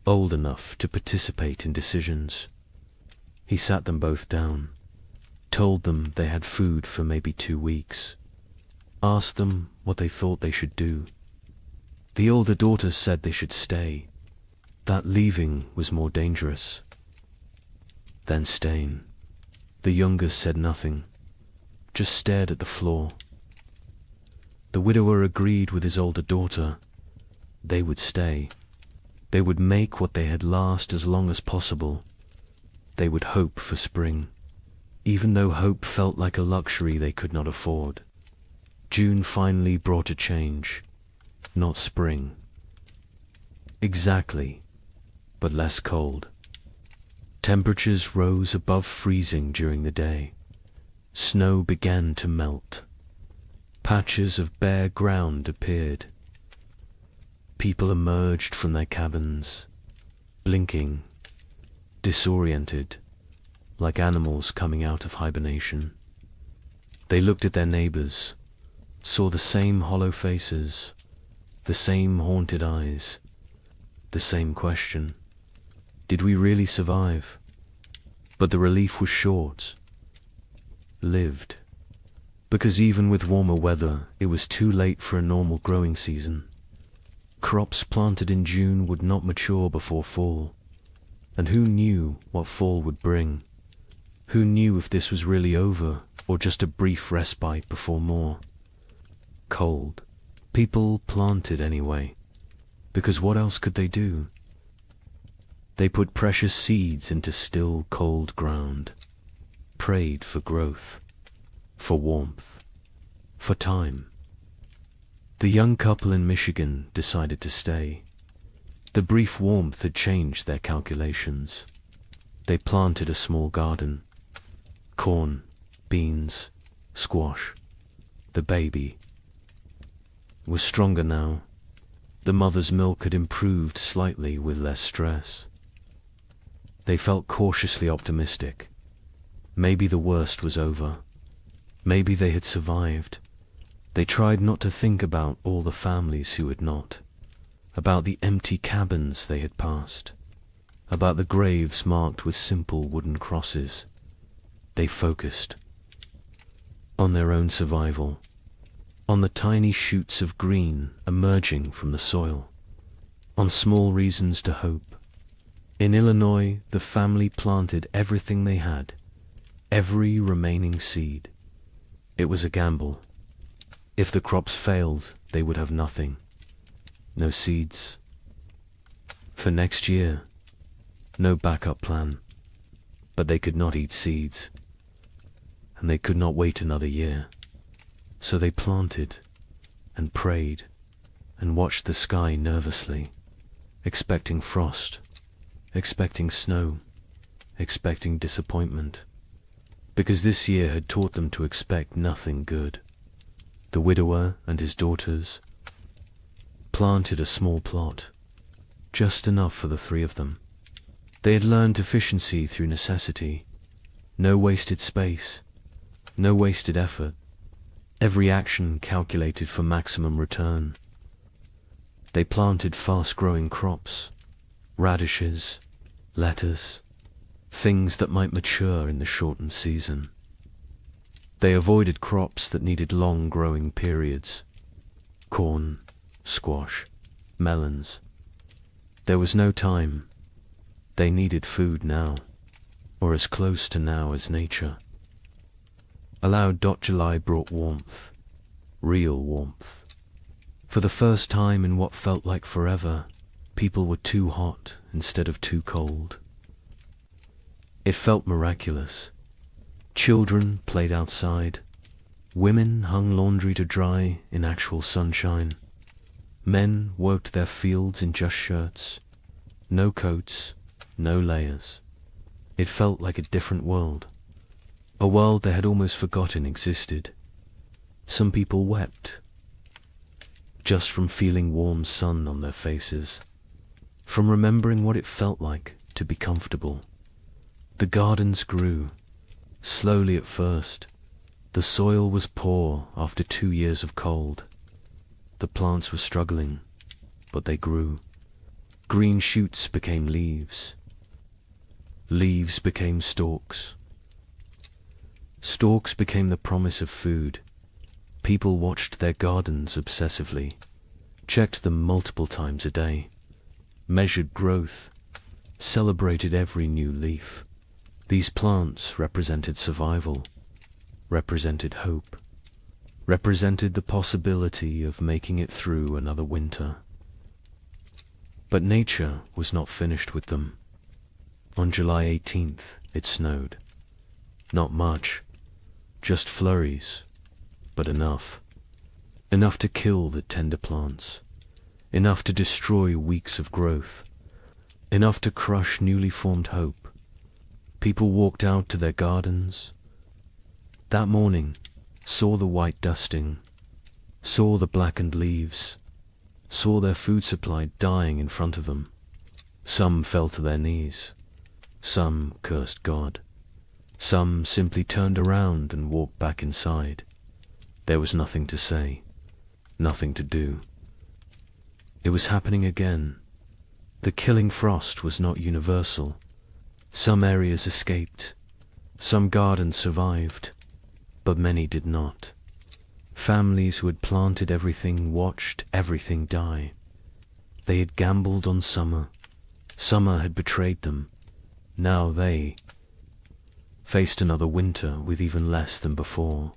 old enough to participate in decisions. He sat them both down, told them they had food for maybe 2 weeks, asked them what they thought they should do. The older daughters said they should stay, that leaving was more dangerous than staying. The youngest said nothing, just stared at the floor. The widower agreed with his older daughter. They would stay. They would make what they had last as long as possible. They would hope for spring, even though hope felt like a luxury they could not afford. June finally brought a change, not spring. Exactly, but less cold. Temperatures rose above freezing during the day. Snow began to melt. Patches of bare ground appeared. People emerged from their cabins, blinking, disoriented, like animals coming out of hibernation. They looked at their neighbors, saw the same hollow faces, the same haunted eyes, the same question. Did we really survive? But the relief was short. Lived. Because even with warmer weather, it was too late for a normal growing season. Crops planted in June would not mature before fall. And who knew what fall would bring? Who knew if this was really over, or just a brief respite before more? Cold. People planted anyway, because what else could they do? They put precious seeds into still, cold ground, prayed for growth, for warmth, for time. The young couple in Michigan decided to stay. The brief warmth had changed their calculations. They planted a small garden. Corn, beans, squash. The baby was stronger now, The mother's milk had improved slightly with less stress. They felt cautiously optimistic. Maybe the worst was over. Maybe they had survived. They tried not to think about all the families who had not, about the empty cabins they had passed, about the graves marked with simple wooden crosses. They focused on their own survival, on the tiny shoots of green emerging from the soil, on small reasons to hope. In Illinois, the family planted everything they had, every remaining seed. It was a gamble. If the crops failed, they would have nothing. No seeds. For next year, no backup plan. But they could not eat seeds, and they could not wait another year. So they planted and prayed and watched the sky nervously, expecting frost, expecting snow, expecting disappointment, because this year had taught them to expect nothing good. The widower and his daughters planted a small plot, just enough for the three of them. They had learned efficiency through necessity, no wasted space, no wasted effort, every action calculated for maximum return. They planted fast-growing crops, radishes, lettuce, things that might mature in the shortened season. They avoided crops that needed long growing periods, corn, squash, melons. There was no time. They needed food now, or as close to now as nature. July brought warmth, real warmth. For the first time in what felt like forever, people were too hot instead of too cold. It felt miraculous. Children played outside. Women hung laundry to dry in actual sunshine. Men worked their fields in just shirts. No coats, no layers. It felt like a different world. A world they had almost forgotten existed. Some people wept, just from feeling warm sun on their faces, from remembering what it felt like to be comfortable. The gardens grew, slowly at first. The soil was poor after 2 years of cold. The plants were struggling, but they grew. Green shoots became leaves. Leaves became stalks. Stalks became the promise of food. People watched their gardens obsessively, checked them multiple times a day, measured growth, celebrated every new leaf. These plants represented survival, represented hope, represented the possibility of making it through another winter. But nature was not finished with them. On July 18th, it snowed. Not much, just flurries, but enough. Enough to kill the tender plants, enough to destroy weeks of growth, enough to crush newly formed hope. People walked out to their gardens. That morning, saw the white dusting, saw the blackened leaves, saw their food supply dying in front of them. Some fell to their knees. Some cursed God. Some simply turned around and walked back inside. There was nothing to say, nothing to do. It was happening again. The killing frost was not universal. Some areas escaped. Some gardens survived, but many did not. Families who had planted everything watched everything die. They had gambled on summer. Summer had betrayed them. Now they faced another winter with even less than before.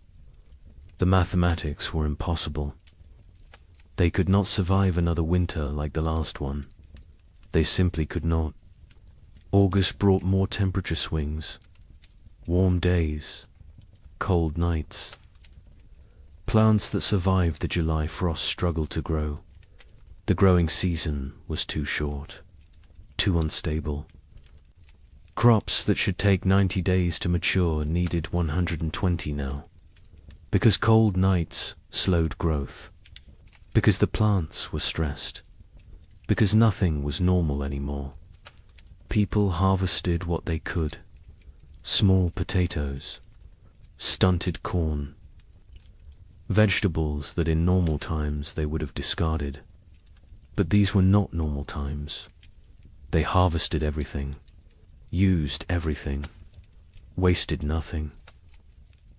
The mathematics were impossible. They could not survive another winter like the last one. They simply could not. August brought more temperature swings, warm days, cold nights. Plants that survived the July frost struggled to grow. The growing season was too short, too unstable. Crops that should take 90 days to mature needed 120 now, because cold nights slowed growth, because the plants were stressed. because nothing was normal anymore. People harvested what they could: small potatoes, stunted corn, vegetables that in normal times they would have discarded. But these were not normal times. They harvested everything, used everything, wasted nothing.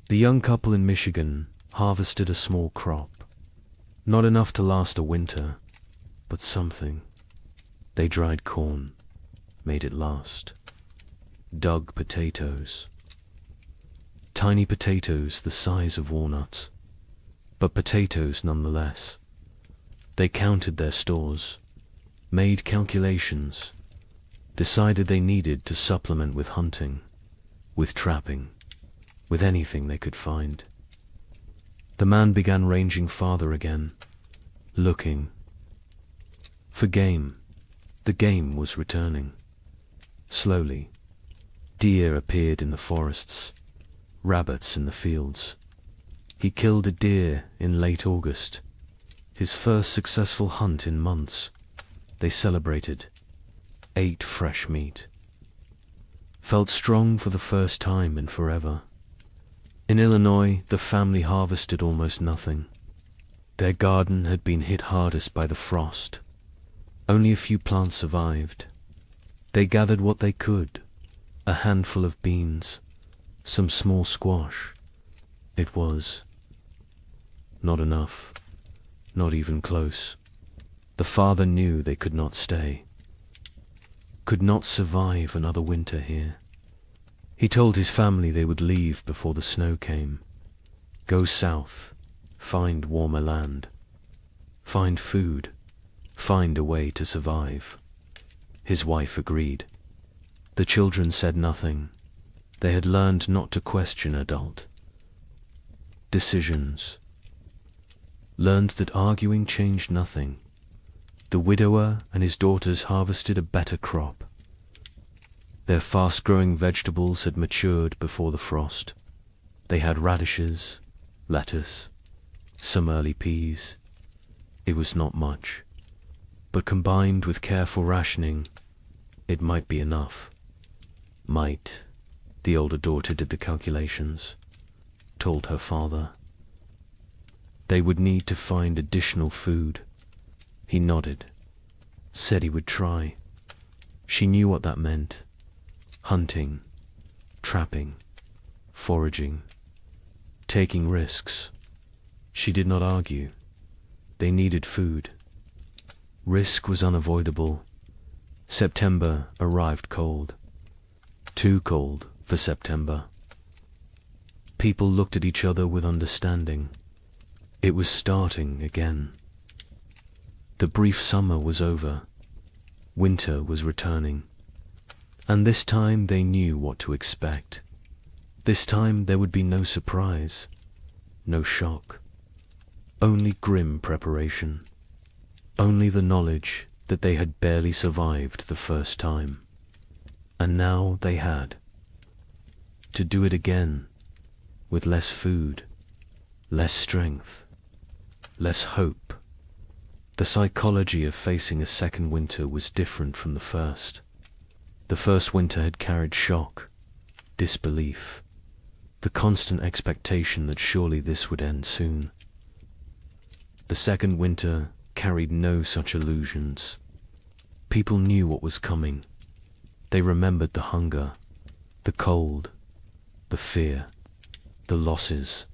The young couple in Michigan harvested a small crop, not enough to last a winter, but something. They dried corn, made it last. Dug potatoes. Tiny potatoes the size of walnuts, but potatoes nonetheless. They counted their stores, made calculations, decided they needed to supplement with hunting, with trapping, with anything they could find. The man began ranging farther again, looking for game. The game was returning. Slowly, deer appeared in the forests, rabbits in the fields. He killed a deer in late August, his first successful hunt in months. They celebrated, ate fresh meat, felt strong for the first time in forever. In Illinois, the family harvested almost nothing. Their garden had been hit hardest by the frost. Only a few plants survived. They gathered what they could: a handful of beans, some small squash. It was not enough, not even close. The father knew they could not stay, could not survive another winter here. He told his family they would leave before the snow came, go south, find warmer land, find food, find a way to survive. His wife agreed. The children said nothing. They had learned not to question adult decisions, learned that arguing changed nothing. The widower and his daughters harvested a better crop. Their fast-growing vegetables had matured before the frost. They had radishes, lettuce, some early peas. It was not much, but combined with careful rationing, it might be enough. Might. The older daughter did the calculations, told her father. They would need to find additional food. He nodded, said he would try. She knew what that meant: hunting, trapping, foraging, taking risks. She did not argue. They needed food. Risk was unavoidable. September arrived cold. Too cold for September. People looked at each other with understanding. It was starting again. The brief summer was over. Winter was returning. And this time they knew what to expect. This time there would be no surprise, no shock, only grim preparation, only the knowledge that they had barely survived the first time. And now they had to do it again, with less food, less strength, less hope. The psychology of facing a second winter was different from the first. The first winter had carried shock, disbelief, the constant expectation that surely this would end soon. The second winter carried no such illusions. People knew what was coming. They remembered the hunger, the cold, the fear, the losses,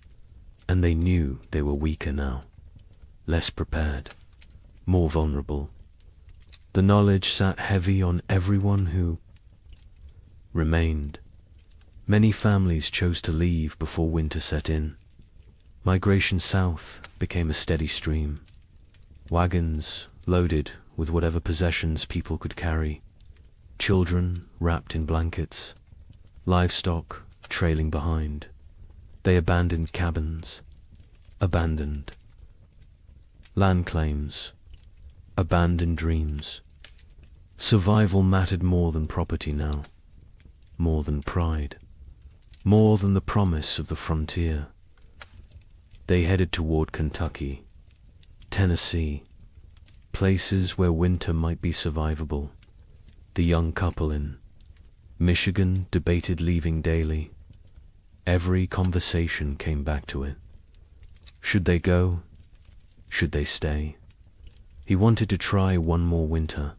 and they knew they were weaker now, less prepared, more vulnerable. The knowledge sat heavy on everyone who remained. Many families chose to leave before winter set in. Migration south became a steady stream. Wagons loaded with whatever possessions people could carry. Children wrapped in blankets. Livestock trailing behind. They abandoned cabins. Abandoned land claims. Abandoned dreams. Survival mattered more than property now. More than pride. More than the promise of the frontier. They headed toward Kentucky, Tennessee, places where winter might be survivable. The young couple in Michigan debated leaving daily. Every conversation came back to it. Should they go? Should they stay? He wanted to try one more winter.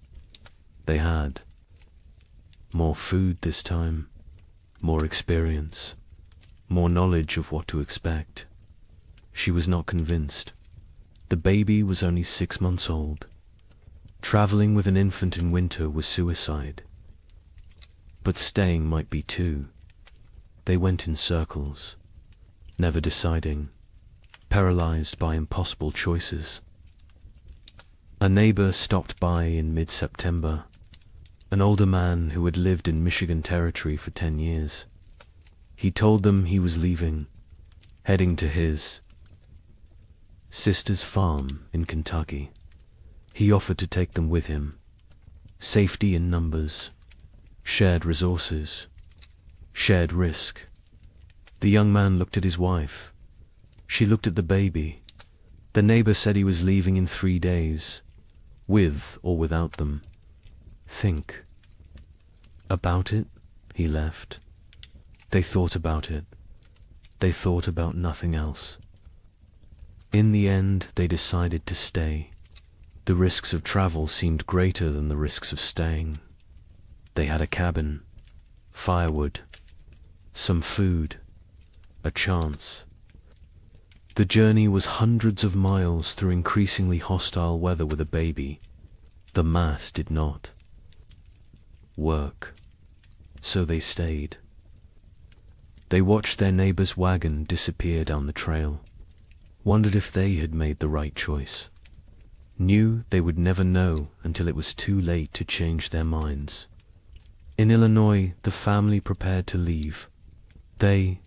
They had more food this time, more experience, more knowledge of what to expect. She was not convinced. The baby was only 6 months old. Traveling with an infant in winter was suicide. But staying might be too. They went in circles, never deciding, paralyzed by impossible choices. A neighbor stopped by in mid-September, an older man who had lived in Michigan Territory for 10 years. He told them he was leaving, heading to his sister's farm in Kentucky. He offered to take them with him. Safety in numbers, shared resources, shared risk. The young man looked at his wife. She looked at the baby. The neighbor said he was leaving in 3 days, with or without them. Think about it. He left. They thought about it. They thought about nothing else. In the end, they decided to stay. The risks of travel seemed greater than the risks of staying. They had a cabin, firewood, some food, a chance. The journey was hundreds of miles through increasingly hostile weather with a baby. The math did not work, so they stayed. They watched their neighbor's wagon disappear down the trail, wondered if they had made the right choice, knew they would never know until it was too late to change their minds. In Illinois, the family prepared to leave. They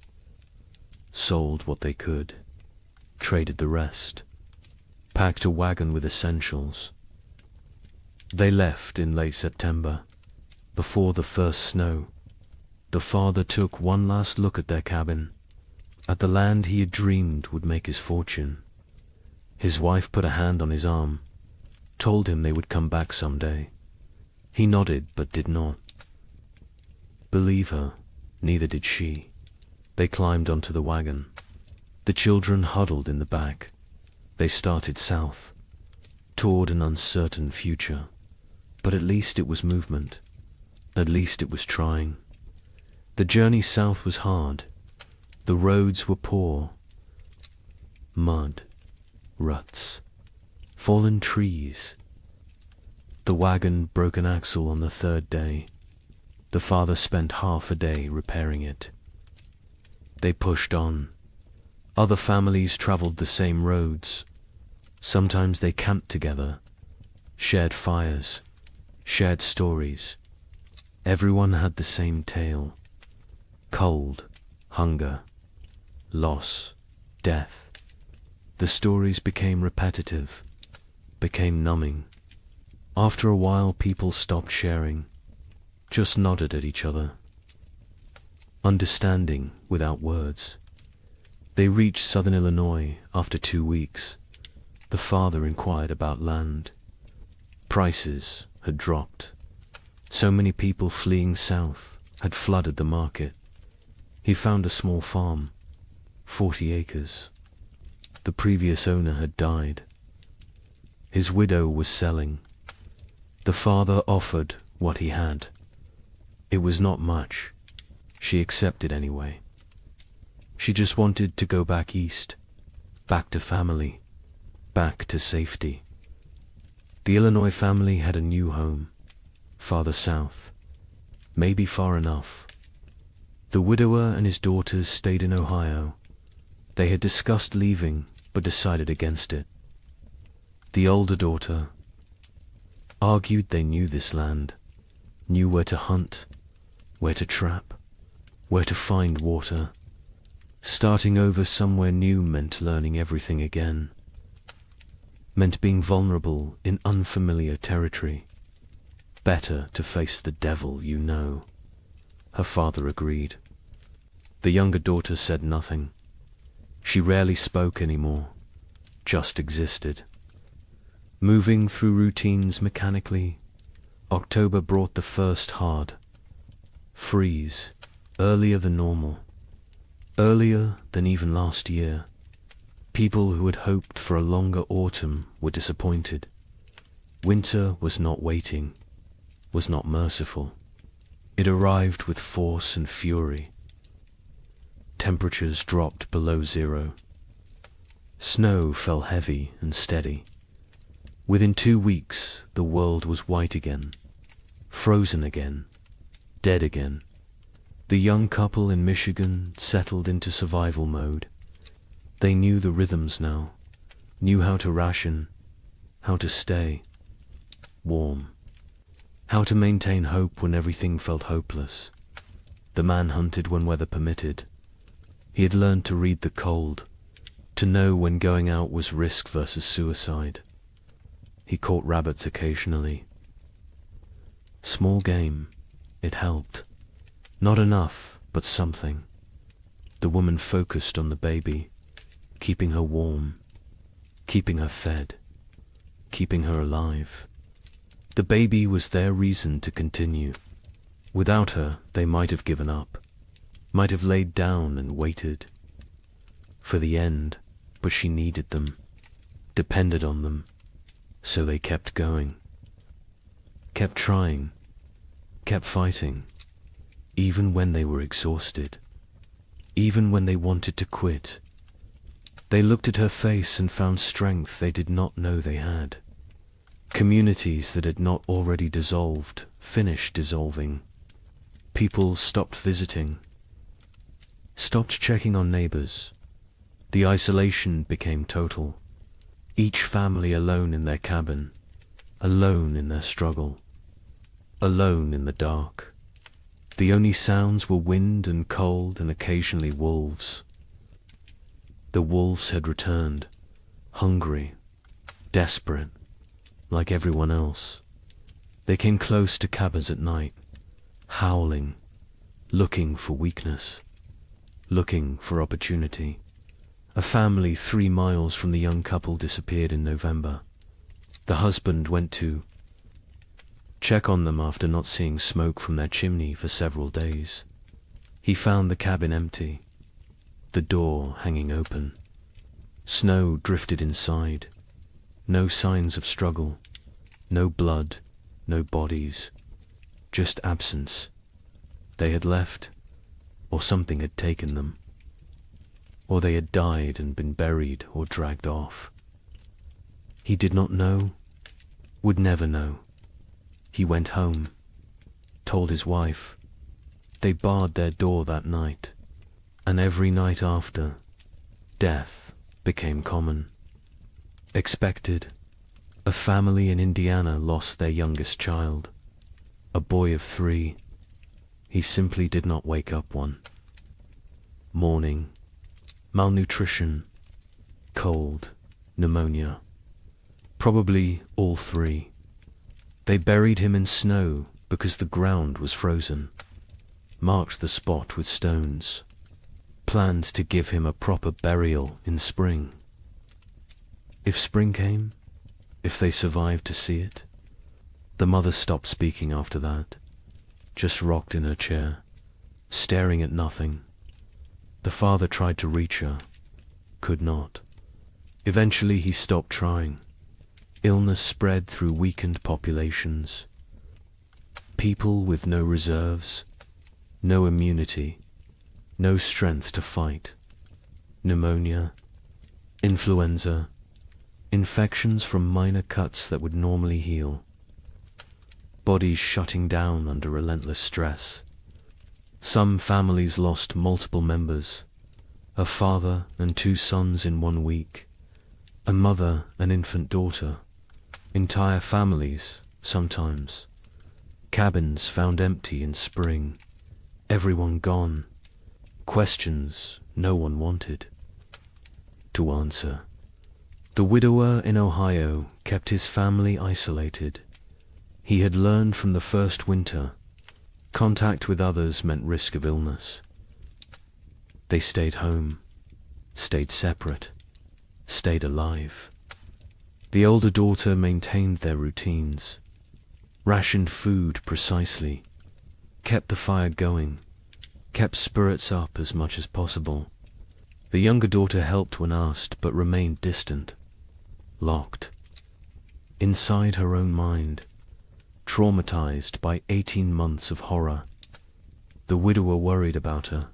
sold what they could, traded the rest, packed a wagon with essentials. They left in late September, before the first snow. The father took one last look at their cabin, at the land he had dreamed would make his fortune. His wife put a hand on his arm, told him they would come back someday. He nodded but did not believe her. Neither did she. They climbed onto the wagon. The children huddled in the back. They started south, toward an uncertain future. But at least it was movement. At least it was trying. The journey south was hard. The roads were poor. Mud, ruts, fallen trees. The wagon broke an axle on the 3rd day. The father spent half a day repairing it. They pushed on. Other families traveled the same roads. Sometimes they camped together, shared fires, shared stories. Everyone had the same tale. Cold, hunger, loss, death. The stories became repetitive, became numbing. After a while, people stopped sharing, just nodded at each other, understanding without words. They reached southern Illinois after 2 weeks. The father inquired about land. Prices had dropped. So many people fleeing south had flooded the market. He found a small farm, 40 acres. The previous owner had died. His widow was selling. The father offered what he had. It was not much. She accepted anyway. She just wanted to go back east, back to family, back to safety. The Illinois family had a new home, farther south, maybe far enough. The widower and his daughters stayed in Ohio. They had discussed leaving, but decided against it. The older daughter argued they knew this land, knew where to hunt, where to trap, where to find water. Starting over somewhere new meant learning everything again, meant being vulnerable in unfamiliar territory. Better to face the devil you know. Her father agreed. The younger daughter said nothing. She rarely spoke anymore, just existed. Moving through routines mechanically, October brought the first hard freeze, earlier than normal, earlier than even last year. People who had hoped for a longer autumn were disappointed. Winter was not waiting, was not merciful. It arrived with force and fury. Temperatures dropped below zero. Snow fell heavy and steady. Within 2 weeks, the world was white again, frozen again, dead again. The young couple in Michigan settled into survival mode. They knew the rhythms now, knew how to ration, how to stay warm, how to maintain hope when everything felt hopeless. The man hunted when weather permitted. He had learned to read the cold, to know when going out was risk versus suicide. He caught rabbits occasionally. Small game, it helped. Not enough, but something. The woman focused on the baby, keeping her warm, keeping her fed, keeping her alive. The baby was their reason to continue. Without her, they might have given up, might have laid down and waited for the end, but she needed them, depended on them, so they kept going, kept trying, kept fighting, even when they were exhausted, even when they wanted to quit. They looked at her face and found strength they did not know they had. Communities that had not already dissolved finished dissolving. People stopped visiting, stopped checking on neighbors. The isolation became total. Each family alone in their cabin, alone in their struggle, alone in the dark. The only sounds were wind and cold and occasionally wolves. The wolves had returned, hungry, desperate, like everyone else. They came close to cabins at night, howling, looking for weakness, looking for opportunity. A family 3 miles from the young couple disappeared in November. The husband went to check on them after not seeing smoke from their chimney for several days. He found the cabin empty, the door hanging open. Snow drifted inside. No signs of struggle, no blood, no bodies, just absence. They had left, or something had taken them. Or they had died and been buried or dragged off. He did not know, would never know. He went home, told his wife. They barred their door that night, and every night after, death became common. Expected. A family in Indiana lost their youngest child, a boy of 3. He simply did not wake up one. Mourning, malnutrition, cold, pneumonia. Probably all 3. They buried him in snow because the ground was frozen, marked the spot with stones, planned to give him a proper burial in spring. If spring came, if they survived to see it, the mother stopped speaking after that, just rocked in her chair, staring at nothing. The father tried to reach her, could not. Eventually he stopped trying. Illness spread through weakened populations. People with no reserves, no immunity, no strength to fight. Pneumonia, influenza, infections from minor cuts that would normally heal. Bodies shutting down under relentless stress. Some families lost multiple members, a father and 2 sons in 1 week, a mother and infant daughter, entire families, sometimes. Cabins found empty in spring, everyone gone, questions no one wanted to answer. The widower in Ohio kept his family isolated. He had learned from the first winter, contact with others meant risk of illness. They stayed home, stayed separate, stayed alive. The older daughter maintained their routines, rationed food precisely, kept the fire going, kept spirits up as much as possible. The younger daughter helped when asked, but remained distant, locked, inside her own mind, traumatized by 18 months of horror. The widower worried about her,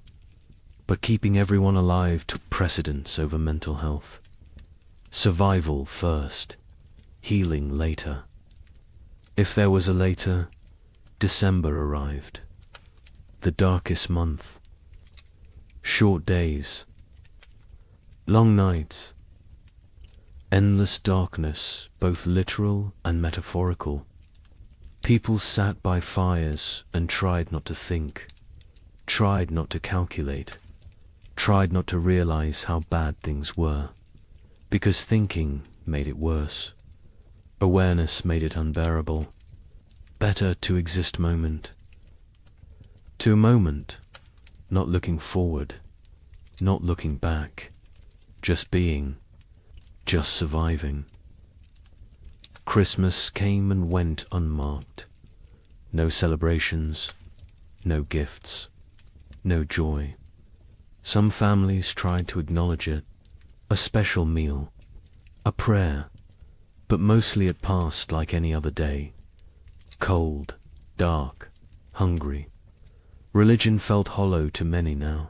but keeping everyone alive took precedence over mental health. Survival first, healing later. If there was a later, December arrived. The darkest month. Short days. Long nights. Endless darkness, both literal and metaphorical. People sat by fires and tried not to think, tried not to calculate, tried not to realize how bad things were, because thinking made it worse. Awareness made it unbearable. Better to exist moment to moment, not looking forward, not looking back, just being, just surviving. Christmas came and went unmarked. No celebrations, no gifts, no joy. Some families tried to acknowledge it, a special meal, a prayer, but mostly it passed like any other day. Cold, dark, hungry. Religion felt hollow to many now.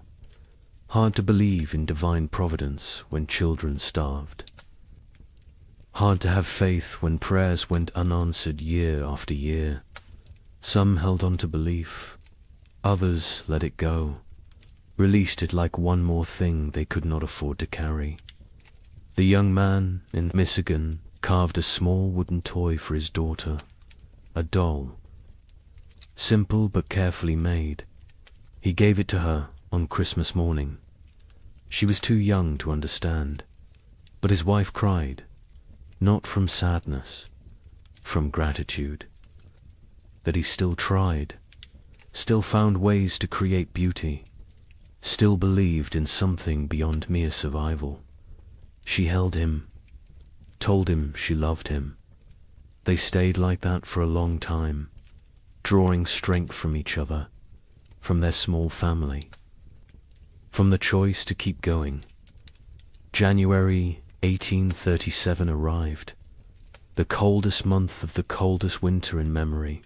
Hard to believe in divine providence when children starved. Hard to have faith when prayers went unanswered year after year. Some held on to belief, others let it go, released it like one more thing they could not afford to carry. The young man in Michigan carved a small wooden toy for his daughter, a doll. Simple but carefully made. He gave it to her on Christmas morning. She was too young to understand, but his wife cried, not from sadness, from gratitude, that he still tried, still found ways to create beauty, still believed in something beyond mere survival. She held him, told him she loved him. They stayed like that for a long time, drawing strength from each other, from their small family, from the choice to keep going. January 1837 arrived, the coldest month of the coldest winter in memory.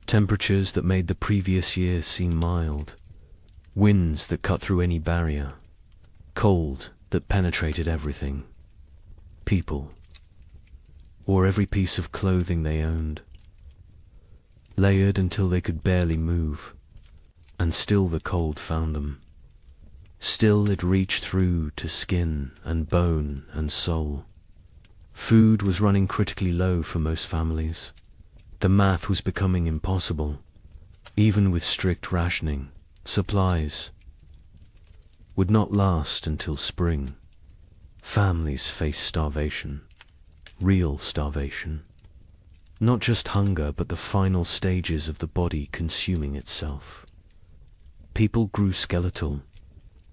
Temperatures that made the previous year seem mild, winds that cut through any barrier, cold that penetrated everything. People wore every piece of clothing they owned, layered until they could barely move, and still the cold found them. Still it reached through to skin and bone and soul. Food was running critically low for most families. The math was becoming impossible. Even with strict rationing, supplies would not last until spring. Families faced starvation, real starvation. Not just hunger, but the final stages of the body consuming itself. People grew skeletal,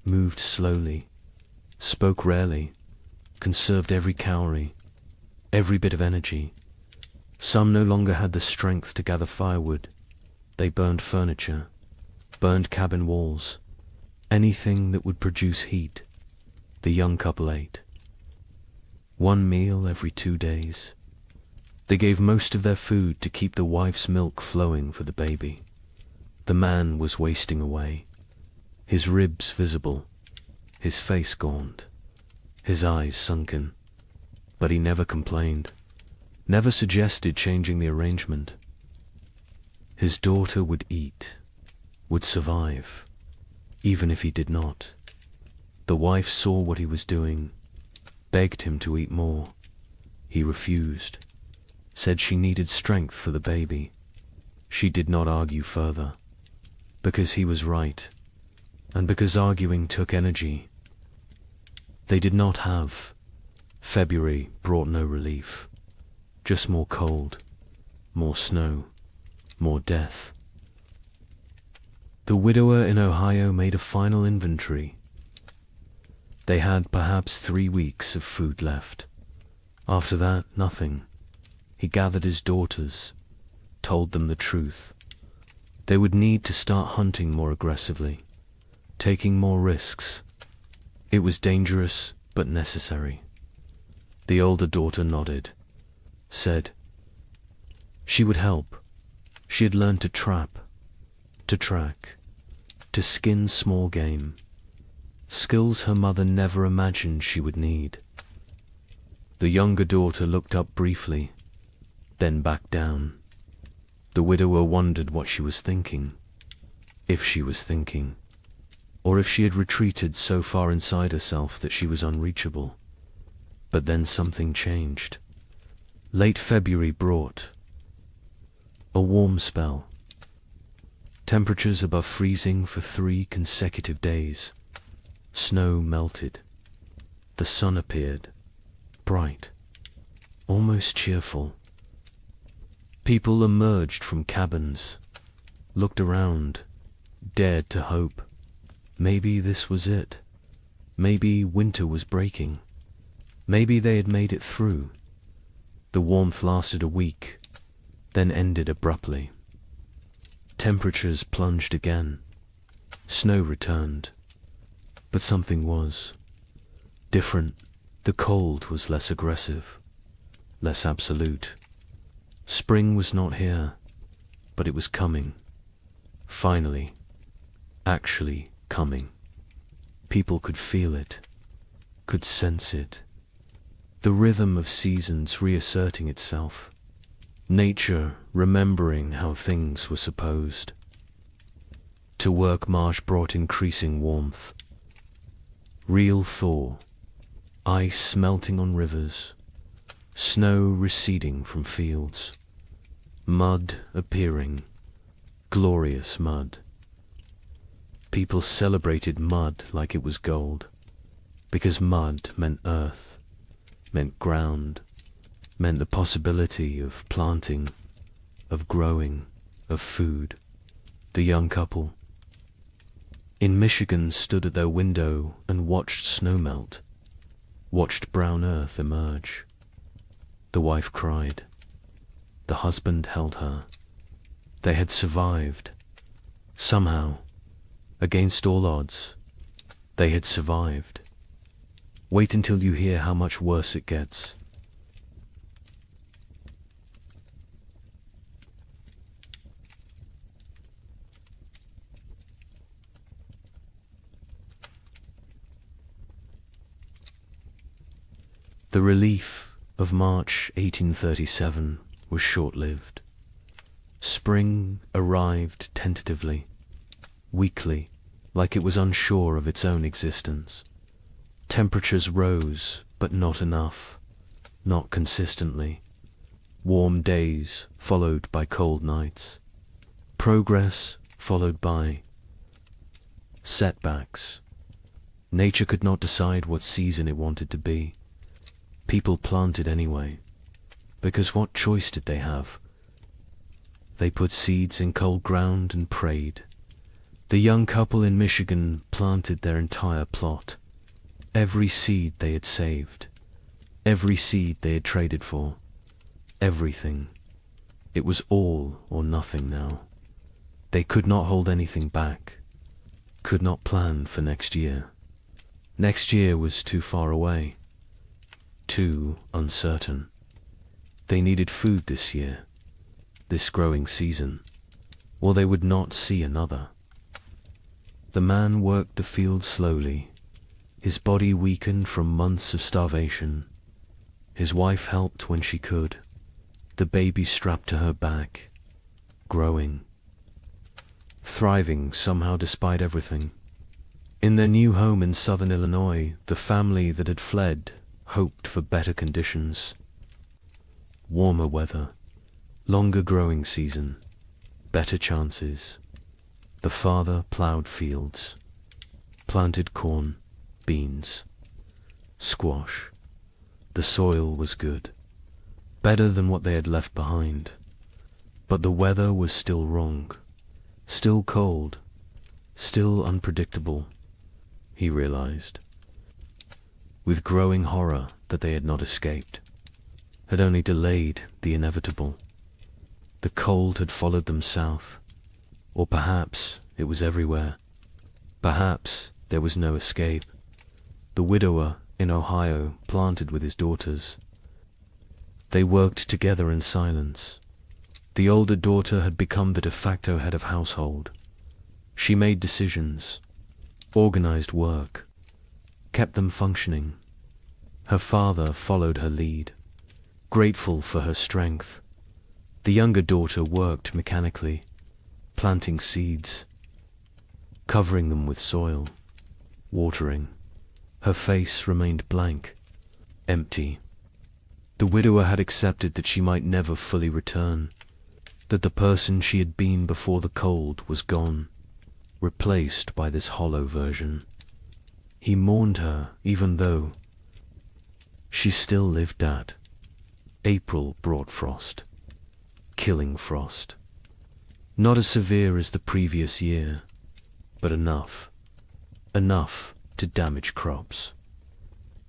moved slowly, spoke rarely, conserved every calorie, every bit of energy. Some no longer had the strength to gather firewood. They burned furniture, burned cabin walls, anything that would produce heat. The young couple ate. One meal every 2 days. They gave most of their food to keep the wife's milk flowing for the baby. The man was wasting away, his ribs visible, his face gaunt, his eyes sunken. But he never complained, never suggested changing the arrangement. His daughter would eat, would survive, even if he did not. The wife saw what he was doing, begged him to eat more. He refused, said she needed strength for the baby. She did not argue further, because he was right, and because arguing took energy. They did not have. February brought no relief, just more cold, more snow, more death. The widower in Ohio made a final inventory. They had perhaps 3 weeks of food left. After that, nothing. He gathered his daughters, told them the truth. They would need to start hunting more aggressively, taking more risks. It was dangerous, but necessary. The older daughter nodded, said she would help. She had learned to trap, to track, to skin small game, skills her mother never imagined she would need. The younger daughter looked up briefly, then back down. The widower wondered what she was thinking, if she was thinking, or if she had retreated so far inside herself that she was unreachable. But then something changed. Late February brought a warm spell. Temperatures above freezing for 3 consecutive days. Snow melted. The sun appeared, bright, almost cheerful. People emerged from cabins, looked around, dared to hope. Maybe this was it. Maybe winter was breaking. Maybe they had made it through. The warmth lasted a week, then ended abruptly. Temperatures plunged again. Snow returned. But something was different. The cold was less aggressive, less absolute. Spring was not here, but it was coming. Finally, actually coming. People could feel it, could sense it. The rhythm of seasons reasserting itself. Nature remembering how things were supposed. To work march brought increasing warmth. Real thaw. Ice melting on rivers. Snow receding from fields. Mud appearing. Glorious mud. People celebrated mud like it was gold, because mud meant earth, meant ground, meant the possibility of planting, of growing, of food. The young couple in Michigan stood at their window and watched snow melt, watched brown earth emerge. The wife cried. The husband held her. They had survived. Somehow, against all odds, they had survived. Wait until you hear how much worse it gets. The relief of March 1837 was short-lived. Spring arrived tentatively, weakly, like it was unsure of its own existence. Temperatures rose, but not enough, not consistently. Warm days followed by cold nights. Progress followed by setbacks. Nature could not decide what season it wanted to be. People planted anyway, because what choice did they have? They put seeds in cold ground and prayed. The young couple in Michigan planted their entire plot. Every seed they had saved, every seed they had traded for, everything. It was all or nothing now. They could not hold anything back, could not plan for next year. Next year was too far away, too uncertain. They needed food this year, this growing season, or they would not see another. The man worked the field slowly, his body weakened from months of starvation. His wife helped when she could, the baby strapped to her back, growing, thriving somehow despite everything. In their new home in southern Illinois, the family that had fled hoped for better conditions. Warmer weather, longer growing season, better chances. The father plowed fields, planted corn, beans, squash. The soil was good, better than what they had left behind. But the weather was still wrong, still cold, still unpredictable, he realized, with growing horror that they had not escaped. had only delayed the inevitable. The cold had followed them south, or perhaps it was everywhere. Perhaps there was no escape. The widower in Ohio planted with his daughters. They worked together in silence. The older daughter had become the de facto head of household. She made decisions, organized work, kept them functioning. Her father followed her lead, grateful for her strength. The younger daughter worked mechanically, planting seeds, covering them with soil, watering. Her face remained blank, empty. The widower had accepted that she might never fully return, that the person she had been before the cold was gone, replaced by this hollow version. He mourned her even though she still lived at. April brought frost, killing frost. Not as severe as the previous year, but enough to damage crops,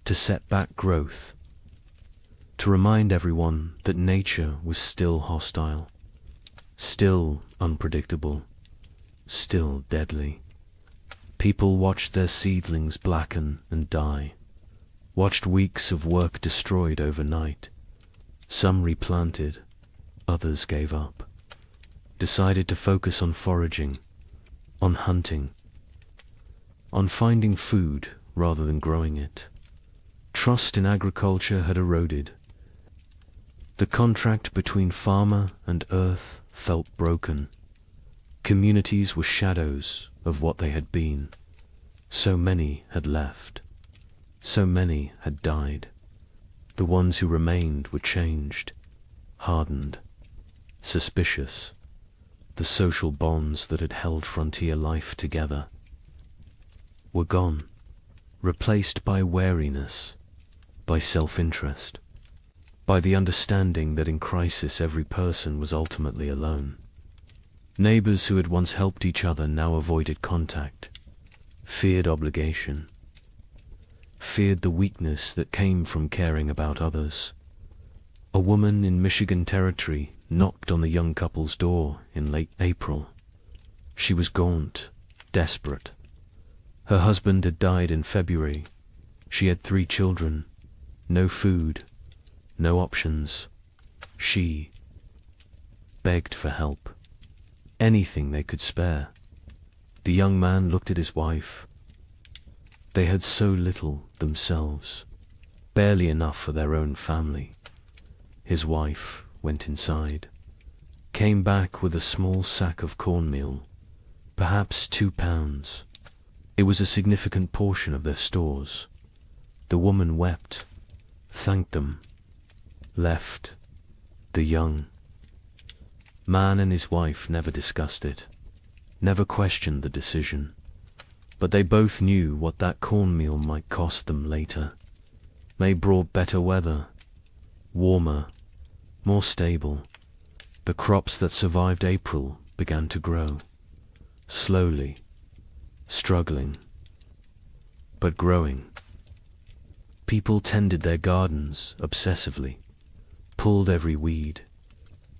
to set back growth, to remind everyone that nature was still hostile, still unpredictable, still deadly. People watched their seedlings blacken and die, watched weeks of work destroyed overnight. Some replanted, others gave up, decided to focus on foraging, on hunting, on finding food rather than growing it. Trust in agriculture had eroded. The contract between farmer and earth felt broken. Communities were shadows of what they had been. So many had left. So many had died. The ones who remained were changed, hardened, suspicious. The social bonds that had held frontier life together were gone, replaced by wariness, by self-interest, by the understanding that in crisis every person was ultimately alone. Neighbors who had once helped each other now avoided contact, feared obligation, feared the weakness that came from caring about others. A woman in Michigan Territory knocked on the young couple's door in late April. She was gaunt, desperate. Her husband had died in February. She had 3 children, no food, no options. She begged for help, anything they could spare. The young man looked at his wife. They had so little themselves, barely enough for their own family. His wife went inside, came back with a small sack of cornmeal, perhaps 2 pounds. It was a significant portion of their stores. The woman wept, thanked them, left. The young man and his wife never discussed it, never questioned the decision, but they both knew what that cornmeal might cost them later. May brought better weather, warmer, more stable. The crops that survived April began to grow, slowly, struggling, but growing. People tended their gardens obsessively, pulled every weed,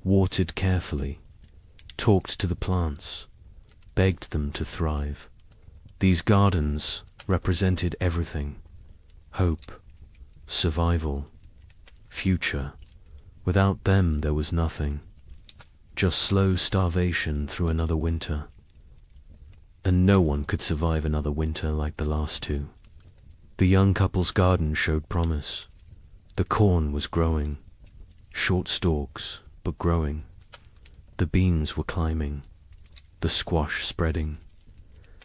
watered carefully, talked to the plants, begged them to thrive. These gardens represented everything: hope, survival, future. Without them there was nothing, just slow starvation through another winter. And no one could survive another winter like the last 2. The young couple's garden showed promise. The corn was growing, short stalks, but growing. The beans were climbing, the squash spreading.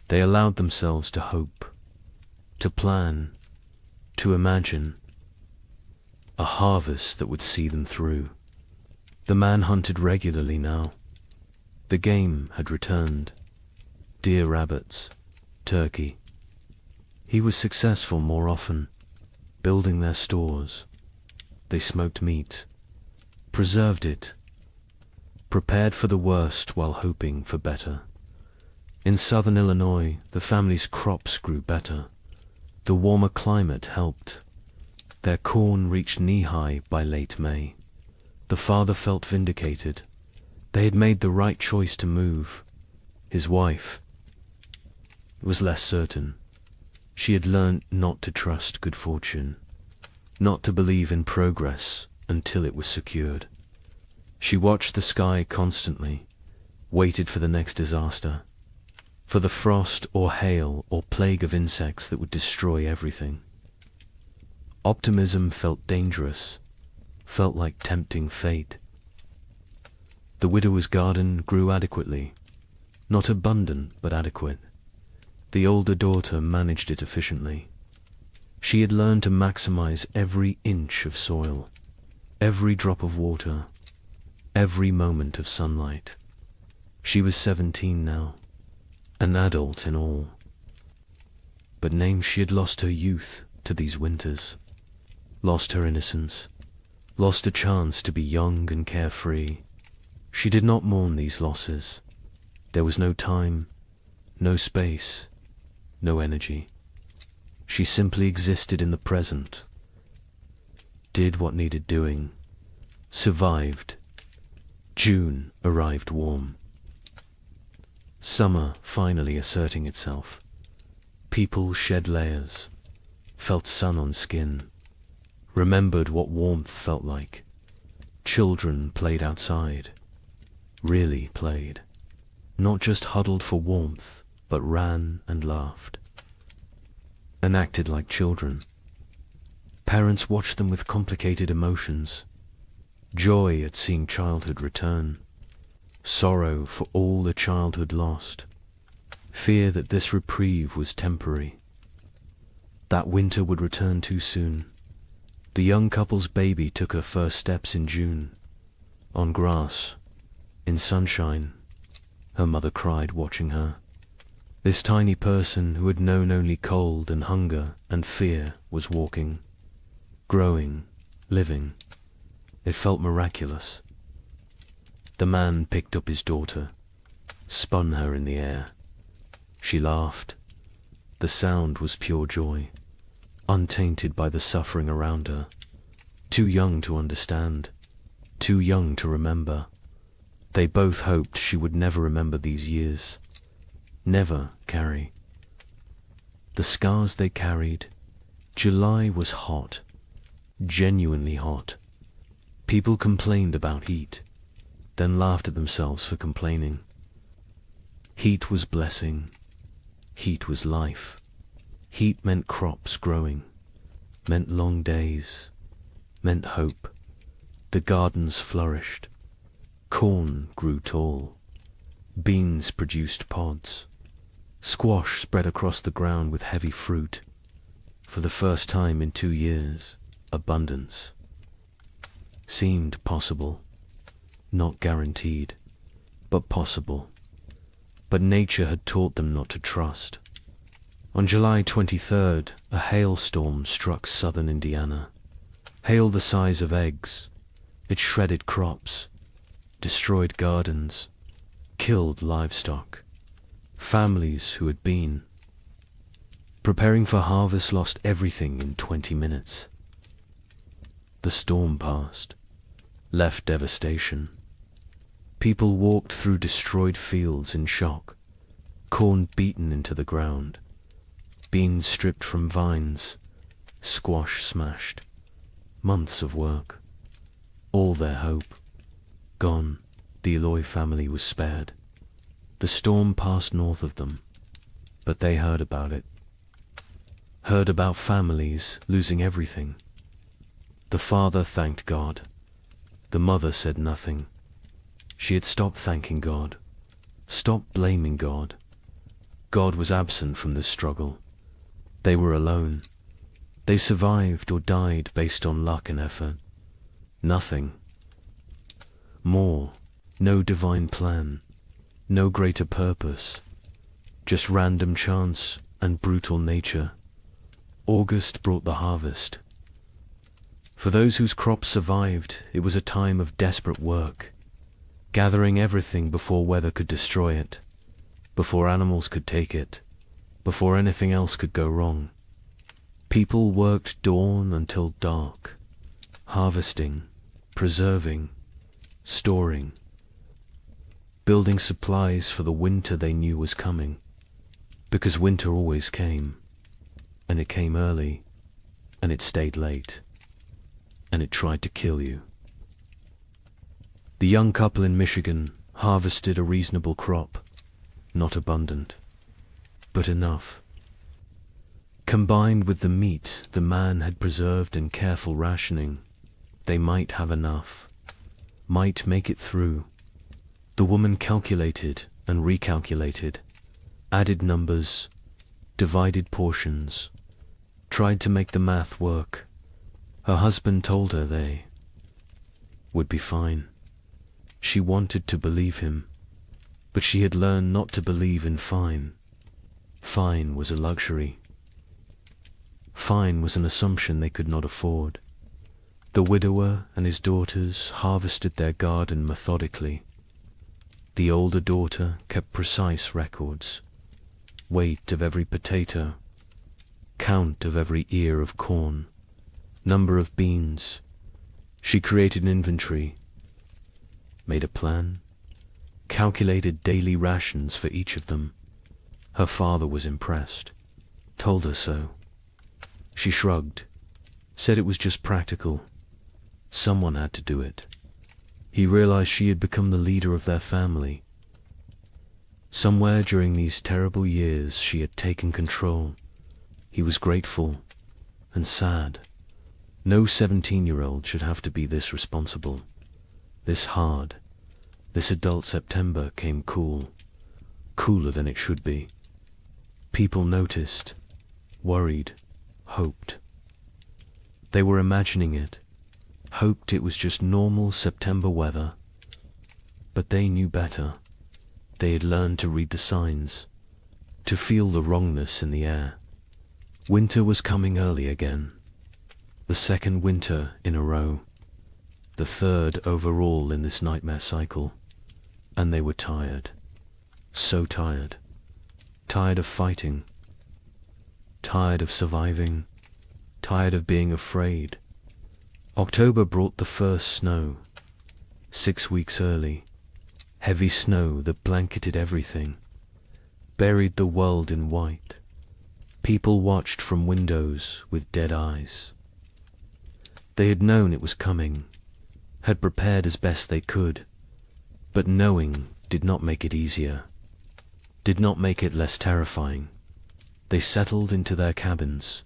They allowed themselves to hope, to plan, to imagine a harvest that would see them through. The man hunted regularly now. The game had returned. Deer, rabbits, turkey. He was successful more often, building their stores. They smoked meat, preserved it, prepared for the worst while hoping for better. In southern Illinois, the family's crops grew better. The warmer climate helped. Their corn reached knee-high by late May. The father felt vindicated. They had made the right choice to move. His wife was less certain. She had learnt not to trust good fortune, not to believe in progress until it was secured. She watched the sky constantly, waited for the next disaster, for the frost or hail or plague of insects that would destroy everything. Optimism felt dangerous, felt like tempting fate. The widower's garden grew adequately, not abundant but adequate. The older daughter managed it efficiently. She had learned to maximize every inch of soil, every drop of water, every moment of sunlight. She was 17 now, an adult in all. But names she had lost her youth to these winters, lost her innocence, lost a chance to be young and carefree. She did not mourn these losses. There was no time, no space, no energy. She simply existed in the present, did what needed doing, survived. June arrived warm. Summer finally asserting itself. People shed layers, felt sun on skin, remembered what warmth felt like. Children played outside, really played. Not just huddled for warmth, but ran and laughed, and acted like children. Parents watched them with complicated emotions, joy at seeing childhood return, sorrow for all the childhood lost, fear that this reprieve was temporary. That winter would return too soon. The young couple's baby took her first steps in June, on grass, in sunshine. Her mother cried, watching her. This tiny person who had known only cold and hunger and fear was walking, growing, living. It felt miraculous. The man picked up his daughter, spun her in the air. She laughed. The sound was pure joy, untainted by the suffering around her. Too young to understand, too young to remember. They both hoped she would never remember these years, never carry the scars they carried. July was hot, genuinely hot. People complained about heat, then laughed at themselves for complaining. Heat was blessing. Heat was life. Heat meant crops growing, meant long days, meant hope. The gardens flourished. Corn grew tall. Beans produced pods. Squash spread across the ground with heavy fruit. For the first time in 2 years, abundance seemed possible. Not guaranteed, but possible. But nature had taught them not to trust. On July 23rd, a hailstorm struck southern Indiana. Hail the size of eggs. It shredded crops, destroyed gardens, killed livestock. Families who had been preparing for harvest lost everything in 20 minutes. The storm passed, left devastation. People walked through destroyed fields in shock, corn beaten into the ground, beans stripped from vines, squash smashed. Months of work, all their hope, gone. The Eloy family was spared. The storm passed north of them, but they heard about it. Heard about families losing everything. The father thanked God. The mother said nothing. She had stopped thanking God, stopped blaming God. God was absent from this struggle. They were alone. They survived or died based on luck and effort. Nothing more, no divine plan, no greater purpose, just random chance and brutal nature. August brought the harvest. For those whose crops survived, it was a time of desperate work, gathering everything before weather could destroy it, before animals could take it, before anything else could go wrong. People worked dawn until dark, harvesting, preserving, storing, building supplies for the winter they knew was coming, because winter always came, and it came early, and it stayed late, and it tried to kill you. The young couple in Michigan harvested a reasonable crop, not abundant, but enough. Combined with the meat the man had preserved in careful rationing, they might have enough, might make it through. The woman calculated and recalculated, added numbers, divided portions, tried to make the math work. Her husband told her they would be fine. She wanted to believe him, but she had learned not to believe in fine. Fine was a luxury. Fine was an assumption they could not afford. The widower and his daughters harvested their garden methodically. The older daughter kept precise records, weight of every potato, count of every ear of corn, number of beans. She created an inventory, made a plan, calculated daily rations for each of them. Her father was impressed, told her so. She shrugged, said it was just practical. Someone had to do it. He realized she had become the leader of their family. Somewhere during these terrible years she had taken control. He was grateful and sad. No 17-year-old should have to be this responsible, this hard. This adult September came cool, cooler than it should be. People noticed, worried, hoped. They were imagining it, hoped it was just normal September weather. But they knew better. They had learned to read the signs, to feel the wrongness in the air. Winter was coming early again. The second winter in a row. The third overall in this nightmare cycle. And they were tired. So tired. Tired of fighting. Tired of surviving. Tired of being afraid. October brought the first snow. 6 weeks early. Heavy snow that blanketed everything. Buried the world in white. People watched from windows with dead eyes. They had known it was coming, had prepared as best they could, but knowing did not make it easier, did not make it less terrifying. They settled into their cabins,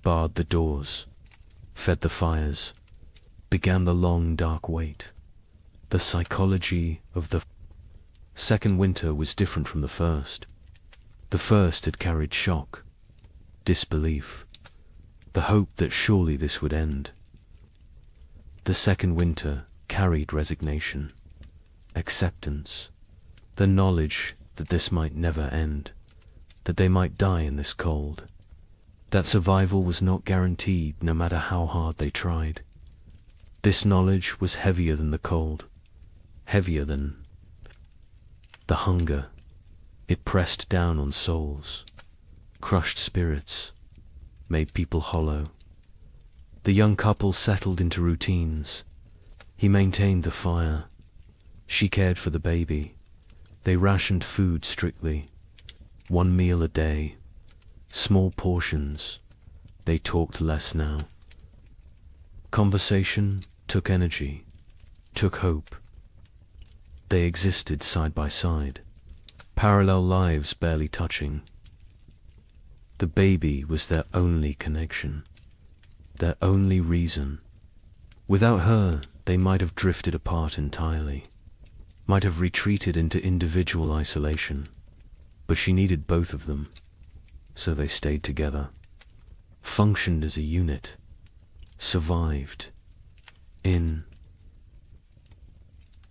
barred the doors, fed the fires, began the long dark wait. The psychology of the second winter was different from the first. The first had carried shock, disbelief, the hope that surely this would end. The second winter carried resignation, acceptance, the knowledge that this might never end, that they might die in this cold, that survival was not guaranteed no matter how hard they tried. This knowledge was heavier than the cold, heavier than the hunger. It pressed down on souls, crushed spirits, made people hollow. The young couple settled into routines. He maintained the fire. She cared for the baby. They rationed food strictly. 1 meal a day. Small portions. They talked less now. Conversation took energy, took hope. They existed side by side, parallel lives barely touching. The baby was their only connection, their only reason. Without her, they might have drifted apart entirely, might have retreated into individual isolation. But she needed both of them, so they stayed together, functioned as a unit, survived. In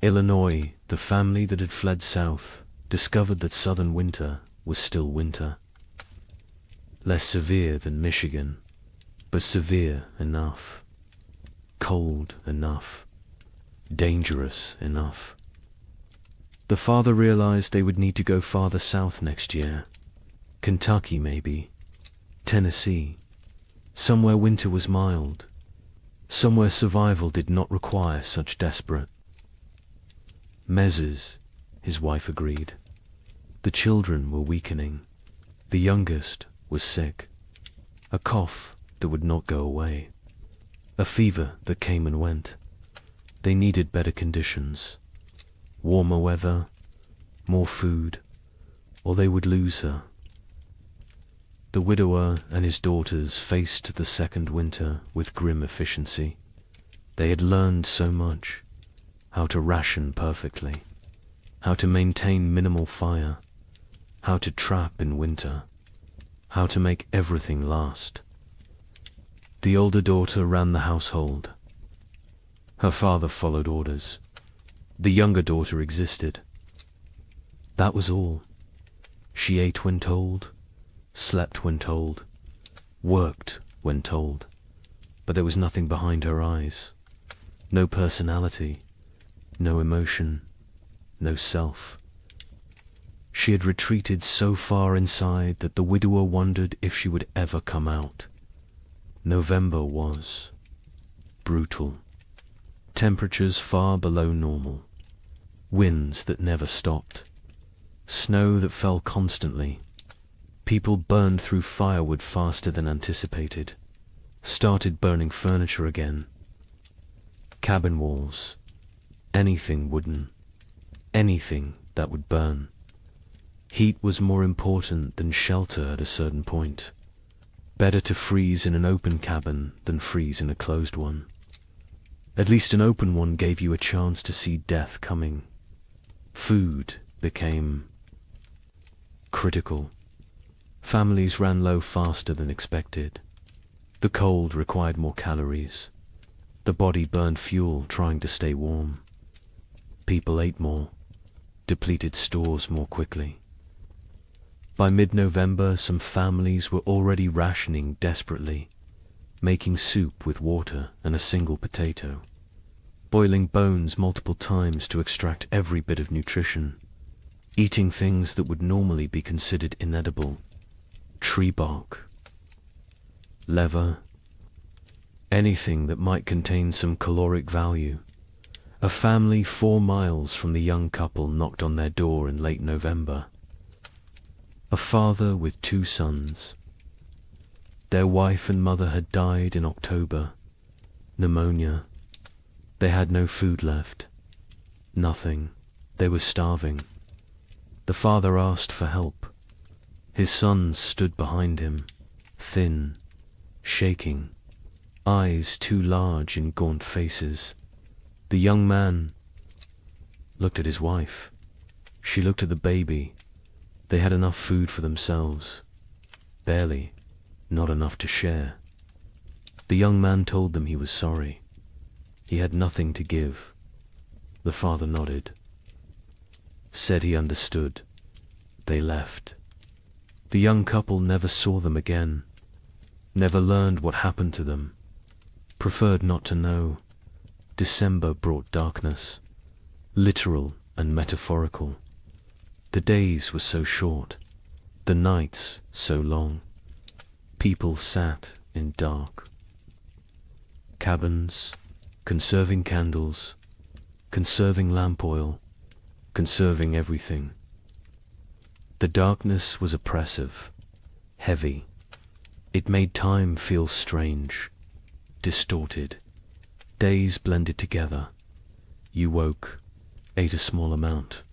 Illinois, the family that had fled south discovered that southern winter was still winter. Less severe than Michigan, but severe enough. Cold enough. Dangerous enough. The father realized they would need to go farther south next year. Kentucky, maybe. Tennessee. Somewhere winter was mild. Somewhere survival did not require such desperate measures, his wife agreed. The children were weakening. The youngest was sick. A cough that would not go away. A fever that came and went. They needed better conditions. Warmer weather, more food, or they would lose her. The widower and his daughters faced the second winter with grim efficiency. They had learned so much. How to ration perfectly. How to maintain minimal fire. How to trap in winter. How to make everything last. The older daughter ran the household. Her father followed orders. The younger daughter existed. That was all. She ate when told, slept when told, worked when told, but there was nothing behind her eyes. No personality, no emotion, no self. She had retreated so far inside that the widower wondered if she would ever come out. November was brutal. Temperatures far below normal. Winds that never stopped. Snow that fell constantly. People burned through firewood faster than anticipated. Started burning furniture again. Cabin walls. Anything wooden. Anything that would burn. Heat was more important than shelter at a certain point. Better to freeze in an open cabin than freeze in a closed one. At least an open one gave you a chance to see death coming. Food became critical. Families ran low faster than expected. The cold required more calories. The body burned fuel trying to stay warm. People ate more, depleted stores more quickly. By mid-November, some families were already rationing desperately, making soup with water and a single potato, boiling bones multiple times to extract every bit of nutrition, eating things that would normally be considered inedible, tree bark, leather, anything that might contain some caloric value. A family 4 miles from the young couple knocked on their door in late November. A father with 2 sons. Their wife and mother had died in October. Pneumonia. They had no food left. Nothing. They were starving. The father asked for help. His sons stood behind him, thin, shaking, eyes too large in gaunt faces. The young man looked at his wife. She looked at the baby. They had enough food for themselves. Barely, not enough to share. The young man told them he was sorry. He had nothing to give. The father nodded. Said he understood. They left. The young couple never saw them again. Never learned what happened to them. Preferred not to know. December brought darkness. Literal and metaphorical. The days were so short, the nights so long. People sat in dark. Cabins, conserving candles, conserving lamp oil, conserving everything. The darkness was oppressive, heavy. It made time feel strange, distorted. Days blended together. You woke, ate a small amount.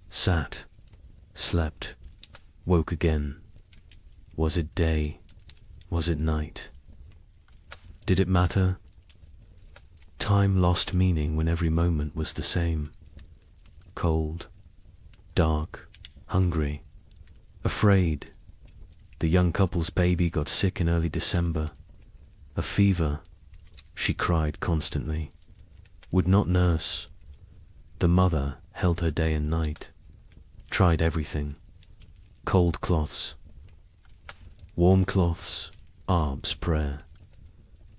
Sat, slept, woke again. Was it day? Was it night? Did it matter? Time lost meaning when every moment was the same. Cold, dark, hungry, afraid. The young couple's baby got sick in early December. A fever. She cried constantly. Would not nurse. The mother held her day and night. Tried everything. Cold cloths. Warm cloths. Arbs prayer.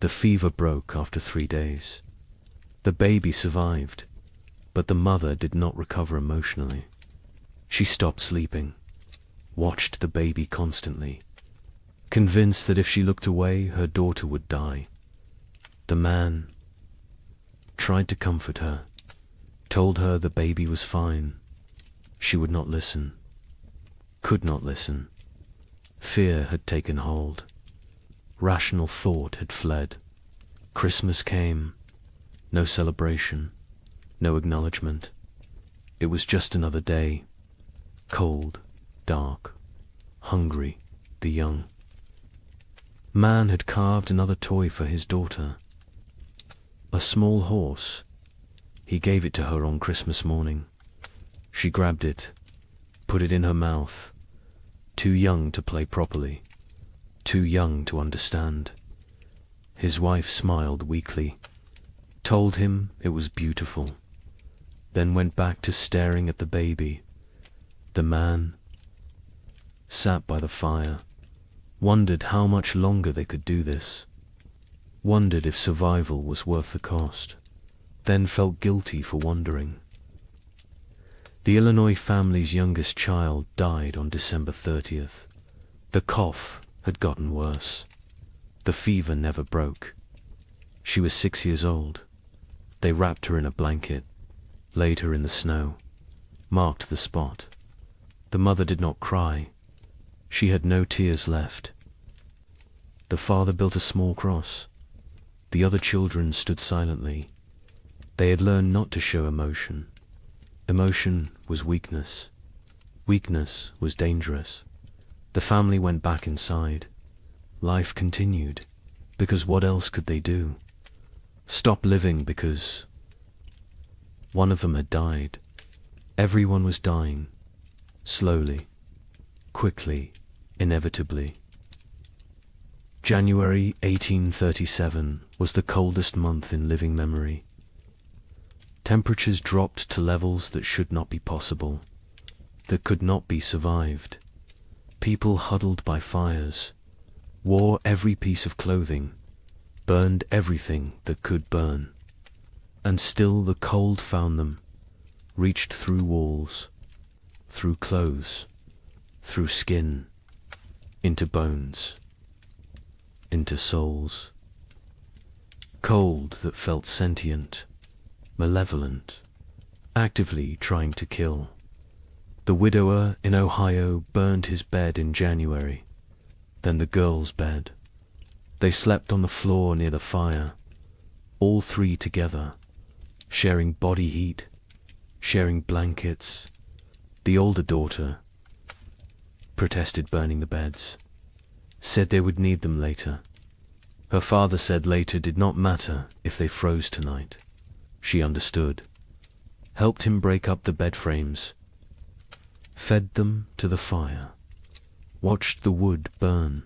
The fever broke after 3 days. The baby survived, but the mother did not recover emotionally. She stopped sleeping. Watched the baby constantly. convinced that if she looked away, her daughter would die. The man tried to comfort her, told her the baby was fine. She would not listen, could not listen. Fear had taken hold. Rational thought had fled. Christmas came. No celebration, no acknowledgement. It was just another day. Cold, dark, hungry, the young. Man had carved another toy for his daughter. A small horse. He gave it to her on Christmas morning. She grabbed it, put it in her mouth. Too young to play properly, too young to understand. His wife smiled weakly, told him it was beautiful, then went back to staring at the baby. The man sat by the fire, wondered how much longer they could do this, wondered if survival was worth the cost, then felt guilty for wondering. The Illinois family's youngest child died on December 30th. The cough had gotten worse. The fever never broke. She was 6 years old. They wrapped her in a blanket, laid her in the snow, marked the spot. The mother did not cry. She had no tears left. The father built a small cross. The other children stood silently. They had learned not to show emotion. Emotion was weakness. Weakness was dangerous. The family went back inside. Life continued, because what else could they do? Stop living because one of them had died. Everyone was dying, slowly, quickly, inevitably. January 1837 was the coldest month in living memory. Temperatures dropped to levels that should not be possible, that could not be survived. People huddled by fires, wore every piece of clothing, burned everything that could burn. And still the cold found them, reached through walls, through clothes, through skin, into bones, into souls. Cold that felt sentient, malevolent, actively trying to kill. The widower in Ohio burned his bed in January, then the girl's bed. They slept on the floor near the fire, all three together, sharing body heat, sharing blankets. The older daughter protested burning the beds, said they would need them later. Her father said later did not matter if they froze tonight. She understood, helped him break up the bed frames, fed them to the fire, watched the wood burn,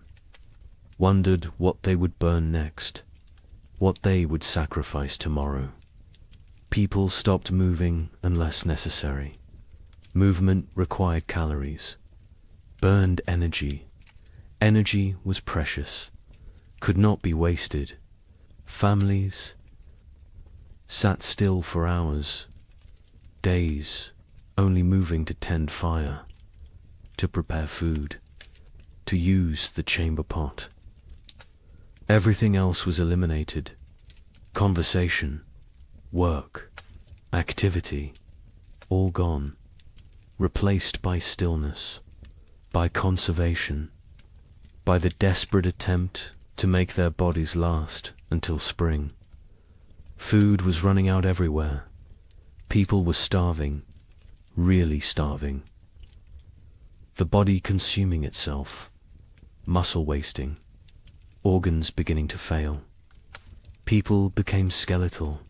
wondered what they would burn next, what they would sacrifice tomorrow. People stopped moving unless necessary. Movement required calories, burned energy. Energy was precious, could not be wasted. Families sat still for hours, days, only moving to tend fire, to prepare food, to use the chamber pot. Everything else was eliminated. Conversation, work, activity, all gone, replaced by stillness, by conservation, by the desperate attempt to make their bodies last until spring. Food was running out everywhere. People were starving, really starving. The body consuming itself, muscle wasting, organs beginning to fail. People became skeletal,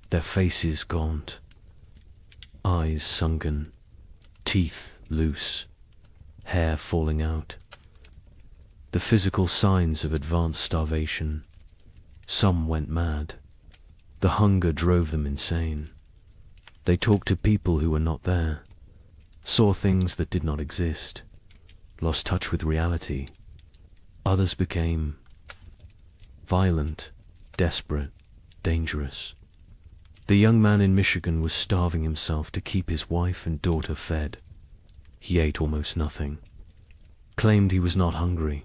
their faces gaunt, eyes sunken, teeth loose, hair falling out. The physical signs of advanced starvation. Some went mad. The hunger drove them insane. They talked to people who were not there, saw things that did not exist, lost touch with reality. Others became violent, desperate, dangerous. The young man in Michigan was starving himself to keep his wife and daughter fed. He ate almost nothing, claimed he was not hungry.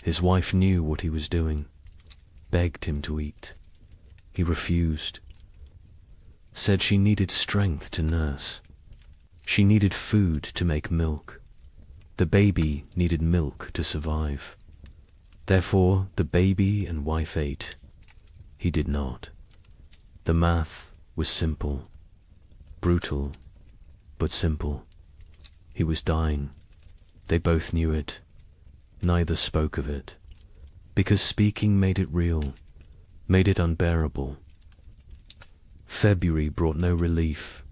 His wife knew what he was doing, begged him to eat. He refused, said she needed strength to nurse. She needed food to make milk. The baby needed milk to survive. Therefore, the baby and wife ate. He did not. The math was simple, brutal, but simple. He was dying. They both knew it. Neither spoke of it, because speaking made it real, made it unbearable. February brought no relief,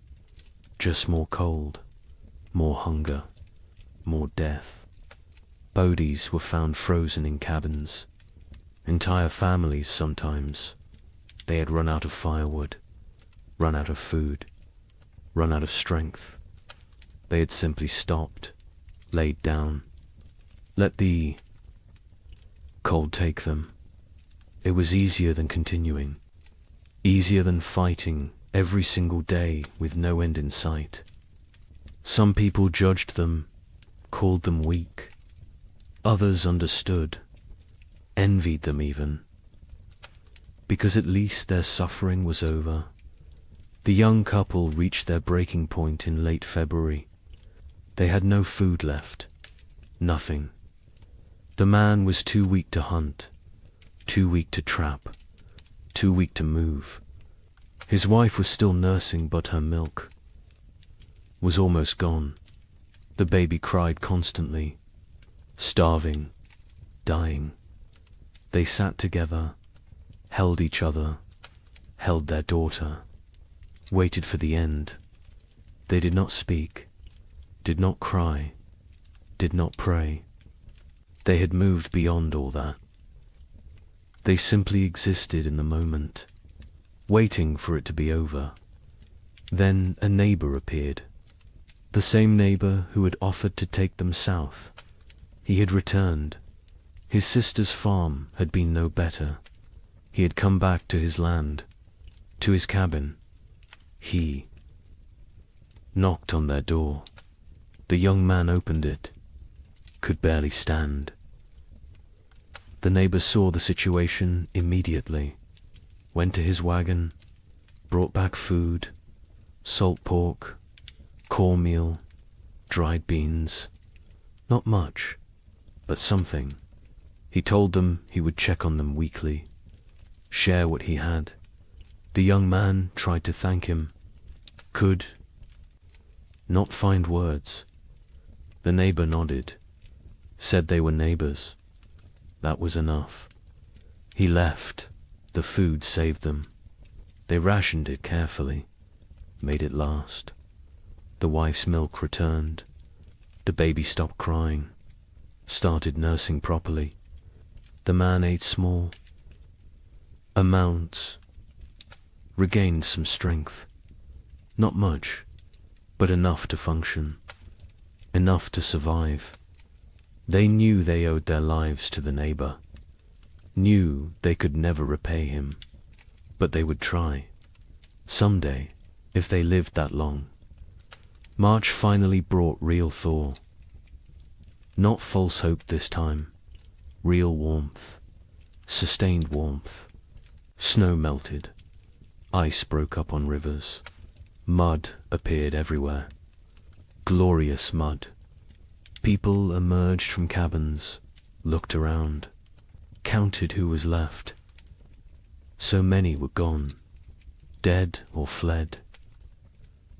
just more cold, more hunger, more death. Bodies were found frozen in cabins. Entire families sometimes. They had run out of firewood, run out of food, run out of strength. They had simply stopped, laid down, let the cold take them. It was easier than continuing, easier than fighting every single day with no end in sight. Some people judged them, called them weak. Others understood, envied them even, because at least their suffering was over. The young couple reached their breaking point in late February. They had no food left, nothing. The man was too weak to hunt, too weak to trap, too weak to move. His wife was still nursing, but her milk was almost gone. The baby cried constantly, starving, dying. They sat together, held each other, held their daughter, waited for the end. They did not speak, did not cry, did not pray. They had moved beyond all that. They simply existed in the moment, waiting for it to be over. Then a neighbor appeared, the same neighbor who had offered to take them south. He had returned. His sister's farm had been no better. He had come back to his land, to his cabin. He knocked on their door. The young man opened it, could barely stand. The neighbor saw the situation immediately, went to his wagon, brought back food, salt pork, cornmeal, dried beans. Not much, but something. He told them he would check on them weekly, share what he had. The young man tried to thank him, could not find words. The neighbor nodded, said they were neighbors. That was enough. He left. The food saved them. They rationed it carefully, made it last. The wife's milk returned. The baby stopped crying, started nursing properly. The man ate small amounts, regained some strength. Not much, but enough to function, enough to survive. They knew they owed their lives to the neighbor, knew they could never repay him, but they would try. Someday, if they lived that long. March finally brought real thaw. Not false hope this time, real warmth, sustained warmth. Snow melted, ice broke up on rivers, mud appeared everywhere. Glorious mud. People emerged from cabins, looked around, counted who was left. So many were gone, dead or fled.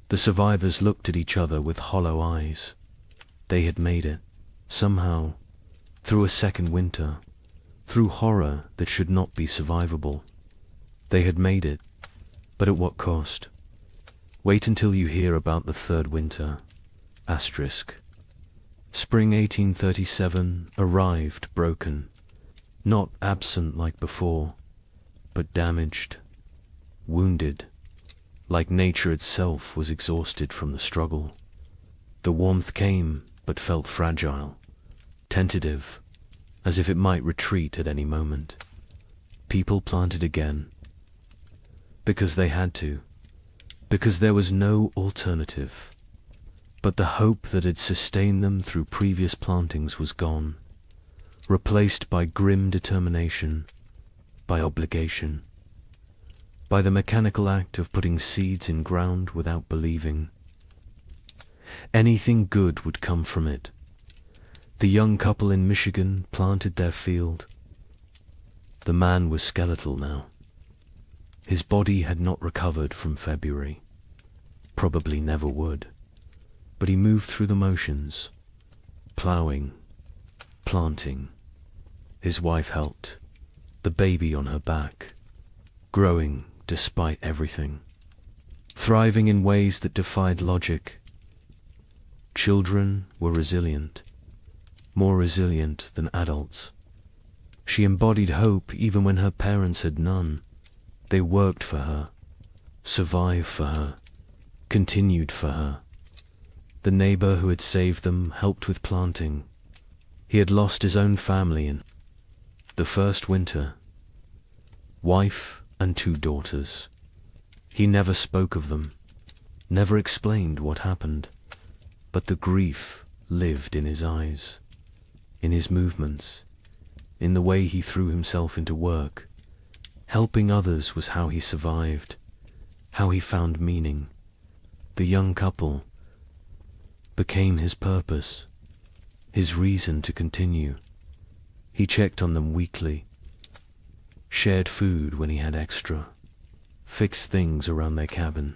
The survivors looked at each other with hollow eyes. They had made it, somehow, through a second winter, through horror that should not be survivable. They had made it, but at what cost? Wait until you hear about the third winter. Asterisk. Spring 1837 arrived broken, not absent like before, but damaged, wounded, like nature itself was exhausted from the struggle. The warmth came, but felt fragile, tentative, as if it might retreat at any moment. People planted again, because they had to, because there was no alternative. But the hope that had sustained them through previous plantings was gone. replaced by grim determination, by obligation, by the mechanical act of putting seeds in ground without believing. Anything good would come from it. The young couple in Michigan planted their field. The man was skeletal now. His body had not recovered from February, probably never would, but he moved through the motions, ploughing, planting. His wife helped, the baby on her back, growing despite everything, thriving in ways that defied logic. Children were resilient, more resilient than adults. She embodied hope even when her parents had none. They worked for her, survived for her, continued for her. The neighbor who had saved them helped with planting. He had lost his own family in the first winter. Wife and 2 daughters. He never spoke of them, never explained what happened, but the grief lived in his eyes, in his movements, in the way he threw himself into work. Helping others was how he survived, how he found meaning. The young couple became his purpose, his reason to continue. He checked on them weekly, shared food when he had extra, fixed things around their cabin,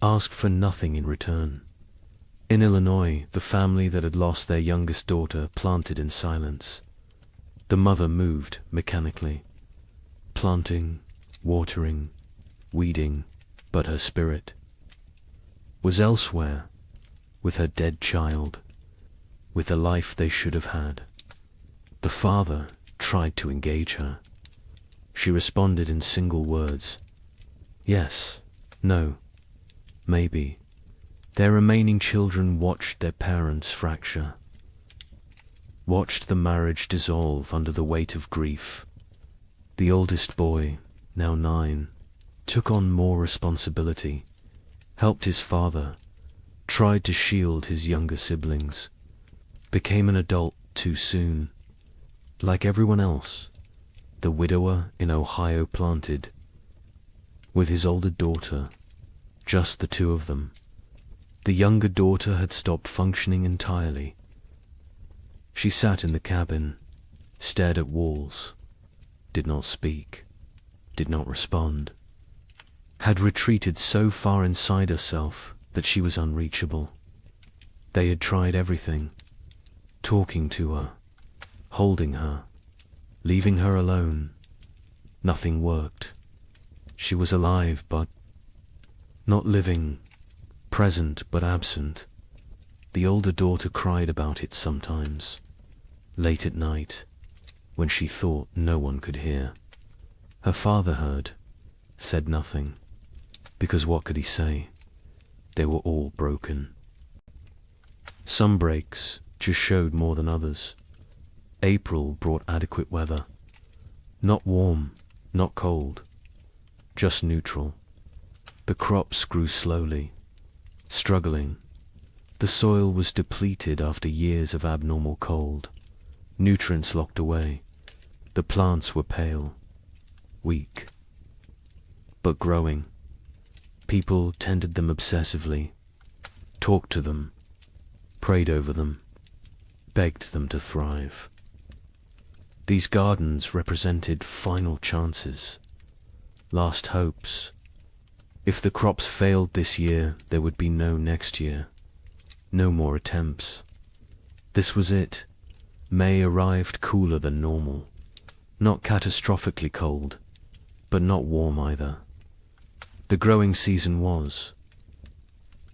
asked for nothing in return. In Illinois, the family that had lost their youngest daughter planted in silence. The mother moved mechanically, planting, watering, weeding, but her spirit was elsewhere, with her dead child, with the life they should have had. The father tried to engage her. She responded in single words. Yes, no, maybe. Their remaining children watched their parents fracture, watched the marriage dissolve under the weight of grief. The oldest boy, now 9, took on more responsibility, helped his father, tried to shield his younger siblings, became an adult too soon. Like everyone else, the widower in Ohio planted, with his older daughter, just the 2 of them. The younger daughter had stopped functioning entirely. She sat in the cabin, stared at walls, did not speak, did not respond, had retreated so far inside herself that she was unreachable. They had tried everything, talking to her, holding her, leaving her alone. Nothing worked. She was alive but not living, present but absent. The older daughter cried about it sometimes, late at night, when she thought no one could hear. Her father heard, said nothing, because what could he say? They were all broken. Some breaks just showed more than others. April brought adequate weather. Not warm, not cold, just neutral. The crops grew slowly, struggling. The soil was depleted after years of abnormal cold. Nutrients locked away. The plants were pale, weak, but growing. People tended them obsessively, talked to them, prayed over them, begged them to thrive. These gardens represented final chances, last hopes. If the crops failed this year, there would be no next year, no more attempts. This was it. May arrived cooler than normal, not catastrophically cold, but not warm either. The growing season was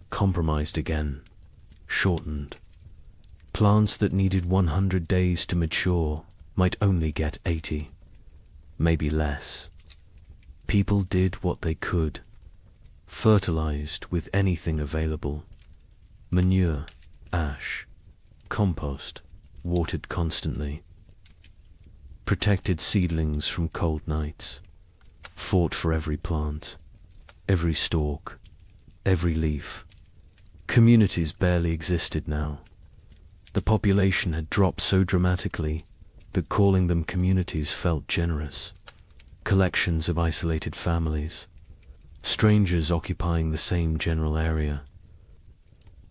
compromised again, shortened. Plants that needed 100 days to mature might only get 80, maybe less. People did what they could, fertilized with anything available. Manure, ash, compost, watered constantly. Protected seedlings from cold nights, fought for every plant, every stalk, every leaf. Communities barely existed now. The population had dropped so dramatically, that calling them communities felt generous. Collections of isolated families, strangers occupying the same general area.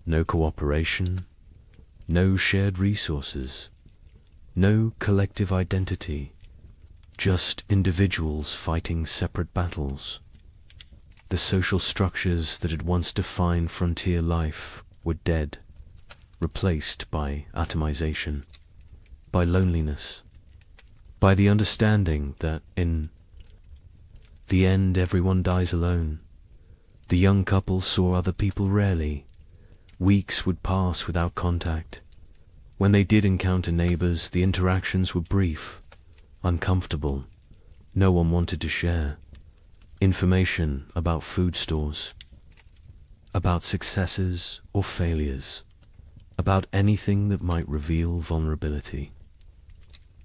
No cooperation, no shared resources, no collective identity, just individuals fighting separate battles. The social structures that had once defined frontier life were dead, replaced by atomization, by loneliness, by the understanding that in the end everyone dies alone. The young couple saw other people rarely. Weeks would pass without contact. When they did encounter neighbors, the interactions were brief, uncomfortable. No one wanted to share information about food stores, about successes or failures, about anything that might reveal vulnerability.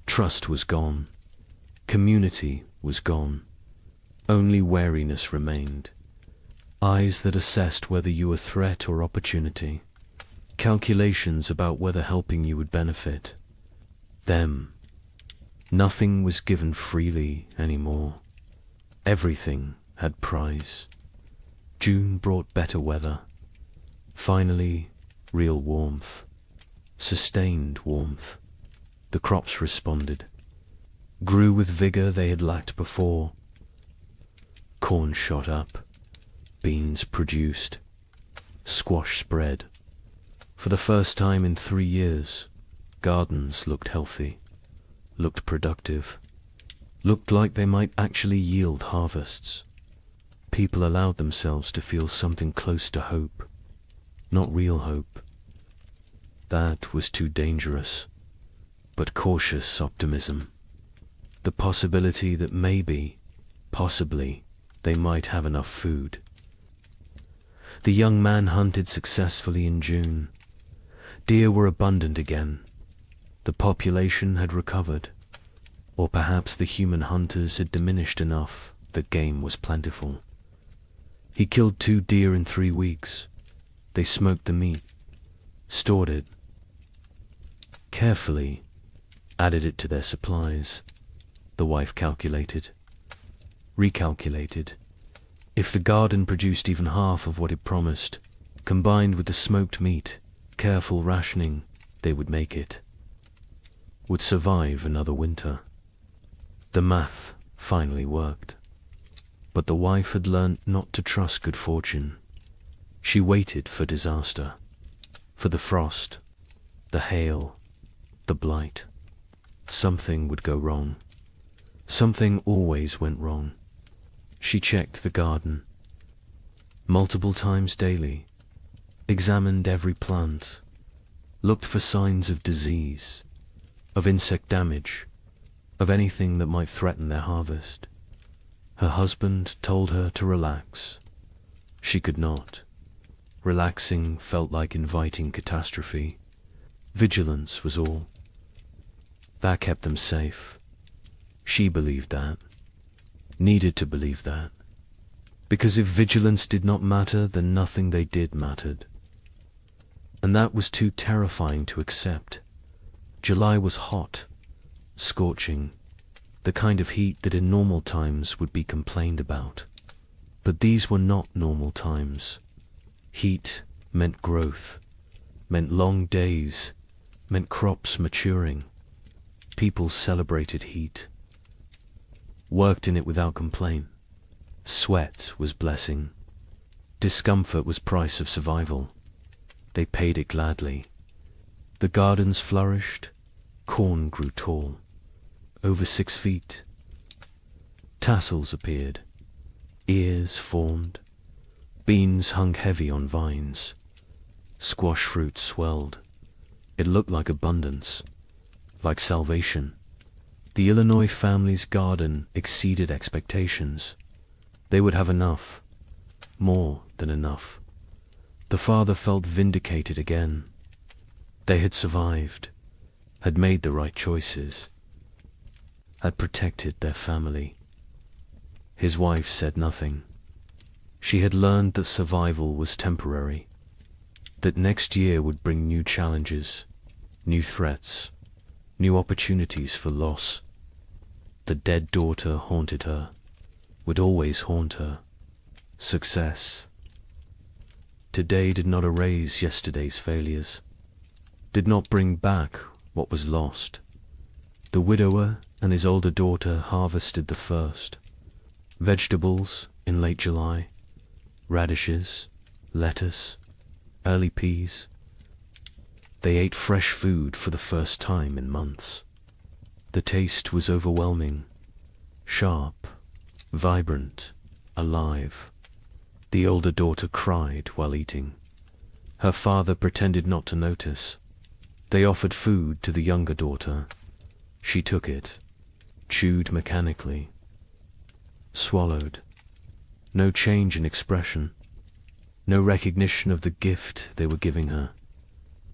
Trust was gone. Community was gone. Only wariness remained. Eyes that assessed whether you were threat or opportunity. Calculations about whether helping you would benefit them. Nothing was given freely anymore. Everything had price. June brought better weather. Finally, real warmth. Sustained warmth. The crops responded. Grew with vigor they had lacked before. Corn shot up. Beans produced. Squash spread. For the first time in 3 years, gardens looked healthy, looked productive, looked like they might actually yield harvests. People allowed themselves to feel something close to hope, not real hope. That was too dangerous, but cautious optimism. The possibility that maybe, possibly, they might have enough food. The young man hunted successfully in June. Deer were abundant again. The population had recovered, or perhaps the human hunters had diminished enough that game was plentiful. He killed 2 deer in 3 weeks. They smoked the meat, stored it, carefully added it to their supplies. The wife calculated, recalculated. If the garden produced even half of what it promised, combined with the smoked meat, careful rationing, they would make it. Would survive another winter. The math finally worked. But the wife had learnt not to trust good fortune. She waited for disaster, for the frost, the hail, the blight. Something would go wrong. Something always went wrong. She checked the garden multiple times daily, examined every plant, looked for signs of disease, of insect damage, of anything that might threaten their harvest. Her husband told her to relax. She could not. Relaxing felt like inviting catastrophe. Vigilance was all. That kept them safe. She believed that. Needed to believe that. Because if vigilance did not matter, then nothing they did mattered. And that was too terrifying to accept. July was hot, scorching, the kind of heat that in normal times would be complained about. But these were not normal times. Heat meant growth, meant long days, meant crops maturing. People celebrated heat, worked in it without complaint. Sweat was blessing. Discomfort was price of survival. They paid it gladly. The gardens flourished. Corn grew tall, over 6 feet. Tassels appeared. Ears formed. Beans hung heavy on vines. Squash fruit swelled. It looked like abundance, like salvation. The Illinois family's garden exceeded expectations. They would have enough, more than enough. The father felt vindicated again. They had survived, had made the right choices, had protected their family. His wife said nothing. She had learned that survival was temporary, that next year would bring new challenges, new threats, new opportunities for loss. The dead daughter haunted her, would always haunt her. Success. Today did not erase yesterday's failures, did not bring back what was lost. The widower and his older daughter harvested the first. Vegetables in late July, radishes, lettuce, early peas. They ate fresh food for the first time in months. The taste was overwhelming, sharp, vibrant, alive. The older daughter cried while eating. Her father pretended not to notice. They offered food to the younger daughter. She took it, chewed mechanically, swallowed. No change in expression, no recognition of the gift they were giving her.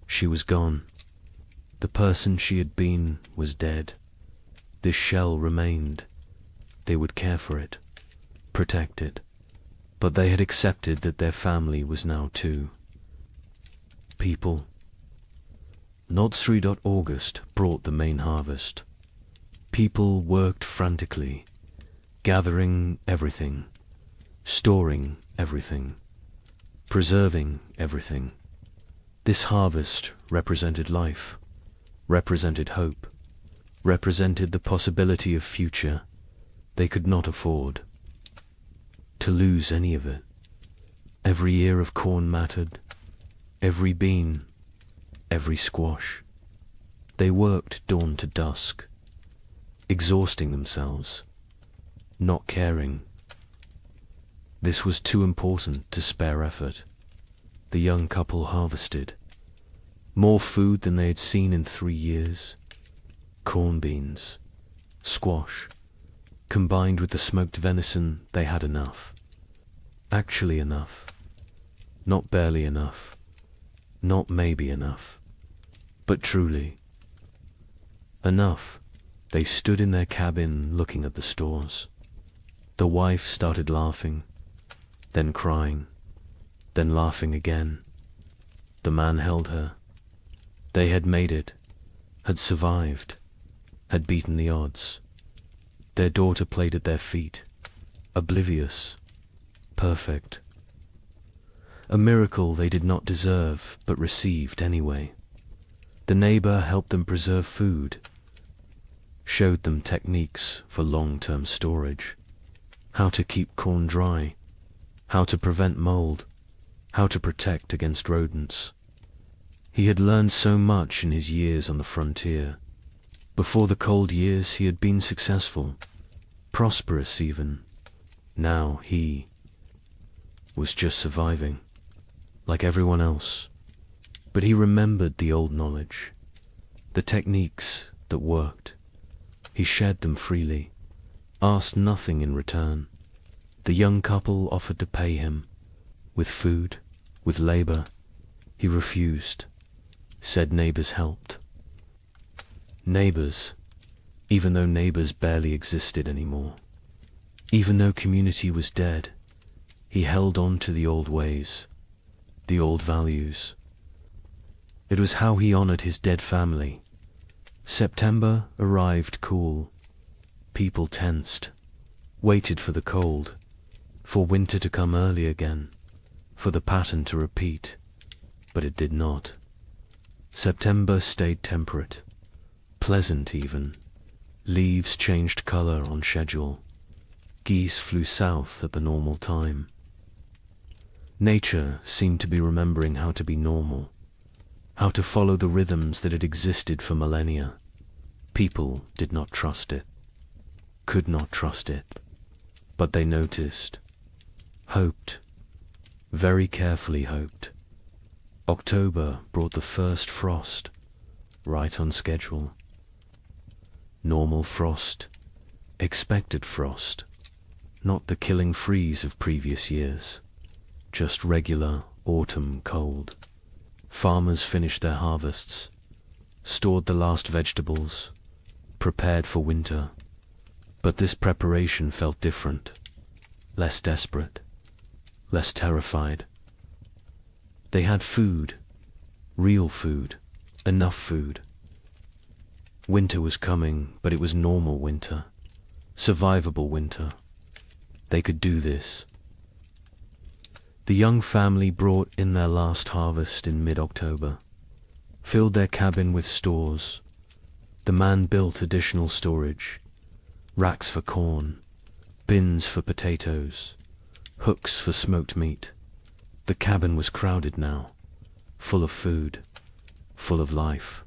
She was gone. The person she had been was dead. This shell remained. They would care for it, protect it. But they had accepted that their family was now too. People. Not August brought the main harvest. People worked frantically, gathering everything, storing everything, preserving everything. This harvest represented life, represented hope, represented the possibility of future they could not afford to lose any of it. Every ear of corn mattered, every bean, every squash. They worked dawn to dusk, exhausting themselves, not caring. This was too important to spare effort. The young couple harvested more food than they had seen in 3 years. Corn beans, squash, combined with the smoked venison, they had enough. Actually enough. Not barely enough. Not maybe enough. But truly. Enough. They stood in their cabin looking at the stores. The wife started laughing, then crying, then laughing again. The man held her. They had made it, had survived, had beaten the odds. Their daughter played at their feet, oblivious, perfect. A miracle they did not deserve, but received anyway. The neighbor helped them preserve food, showed them techniques for long-term storage, how to keep corn dry, how to prevent mold, how to protect against rodents. He had learned so much in his years on the frontier. Before the cold years he had been successful, prosperous even. Now he was just surviving, like everyone else. But he remembered the old knowledge, the techniques that worked. He shared them freely, asked nothing in return. The young couple offered to pay him, with food, with labor. He refused, said neighbors helped. Neighbors, even though neighbors barely existed anymore. Even though community was dead, he held on to the old ways, the old values. It was how he honored his dead family. September arrived cool. People tensed, waited for the cold, for winter to come early again, for the pattern to repeat, but it did not. September stayed temperate, pleasant even. Leaves changed color on schedule. Geese flew south at the normal time. Nature seemed to be remembering how to be normal, how to follow the rhythms that had existed for millennia. People did not trust it, could not trust it, but they noticed, hoped, very carefully hoped. October brought the first frost, right on schedule. Normal frost, expected frost, not the killing freeze of previous years, just regular autumn cold. Farmers finished their harvests, stored the last vegetables, prepared for winter. But this preparation felt different, less desperate, less terrified. They had food, real food, enough food. Winter was coming, but it was normal winter. Survivable winter. They could do this. The young family brought in their last harvest in mid-October, filled their cabin with stores. The man built additional storage, racks for corn, bins for potatoes, hooks for smoked meat. The cabin was crowded now, full of food, full of life,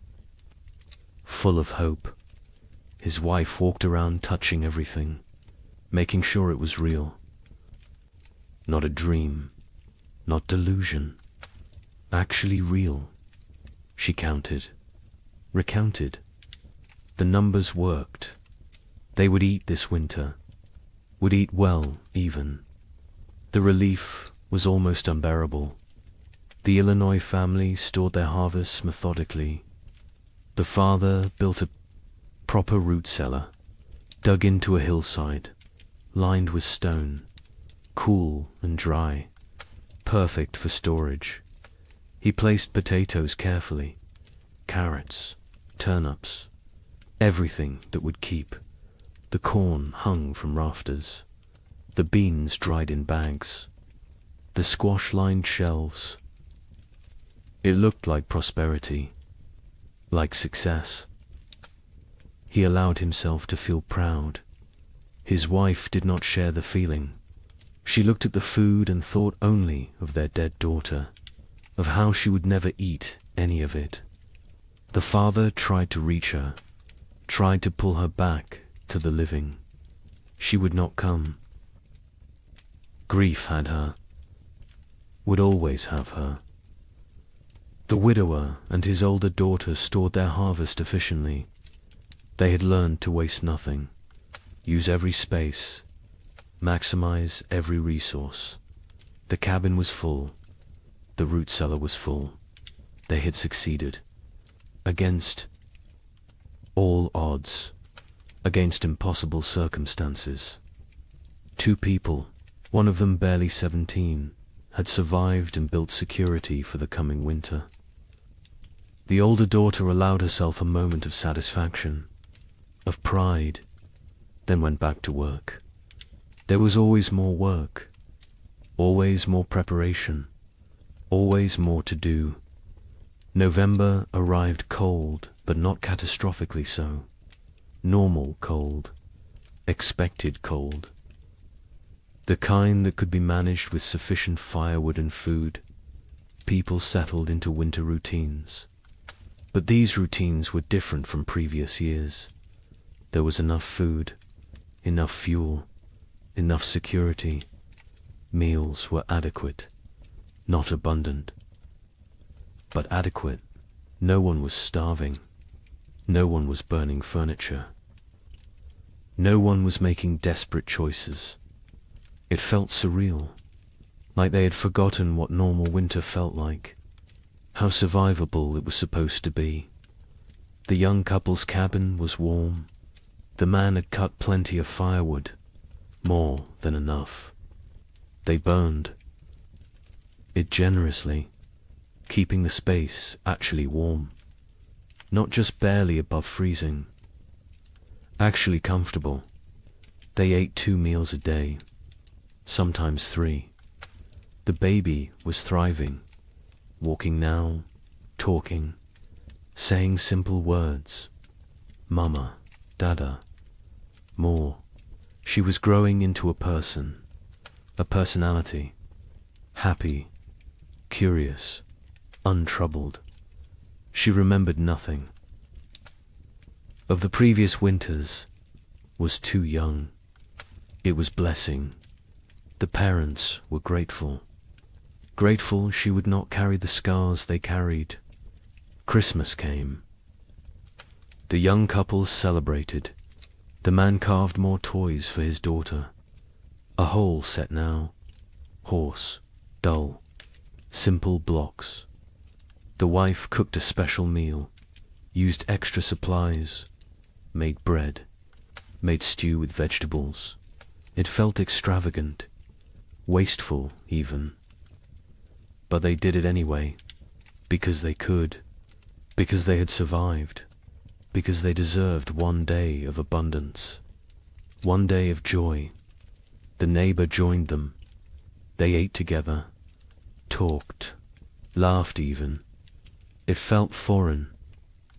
full of hope. His wife walked around touching everything, making sure it was real. Not a dream, not delusion, actually real. She counted, recounted. The numbers worked. They would eat this winter, would eat well even. The relief was almost unbearable. The Illinois family stored their harvests methodically. The father built a proper root cellar, dug into a hillside, lined with stone, cool and dry, perfect for storage. He placed potatoes carefully, carrots, turnips, everything that would keep. The corn hung from rafters, the beans dried in bags, the squash lined shelves. It looked like prosperity, like success. He allowed himself to feel proud. His wife did not share the feeling. She looked at the food and thought only of their dead daughter, of how she would never eat any of it. The father tried to reach her, tried to pull her back to the living. She would not come. Grief had her, would always have her. The widower and his older daughter stored their harvest efficiently. They had learned to waste nothing, use every space, maximize every resource. The cabin was full. The root cellar was full. They had succeeded. Against all odds, against impossible circumstances. 2 people, one of them barely 17, had survived and built security for the coming winter. The older daughter allowed herself a moment of satisfaction, of pride, then went back to work. There was always more work, always more preparation, always more to do. November arrived cold, but not catastrophically so. Normal cold, expected cold. The kind that could be managed with sufficient firewood and food. People settled into winter routines. But these routines were different from previous years. There was enough food, enough fuel, enough security. Meals were adequate, not abundant, but adequate. No one was starving. No one was burning furniture. No one was making desperate choices. It felt surreal, like they had forgotten what normal winter felt like, how survivable it was supposed to be. The young couple's cabin was warm. The man had cut plenty of firewood, more than enough. They burned it generously, keeping the space actually warm, not just barely above freezing, actually comfortable. They ate 2 meals a day, sometimes 3. The baby was thriving, walking now, talking, saying simple words. Mama, Dada, more. She was growing into a person, a personality, happy, curious, untroubled. She remembered nothing. Of the previous winters, was too young. It was blessing. The parents were grateful. Grateful she would not carry the scars they carried. Christmas came. The young couple celebrated. The man carved more toys for his daughter. A whole set now. Horse, dull, simple blocks. The wife cooked a special meal, used extra supplies, made bread, made stew with vegetables. It felt extravagant, wasteful even. But they did it anyway, because they could, because they had survived. because they deserved one day of abundance, one day of joy. The neighbor joined them. They ate together, talked, laughed even. It felt foreign,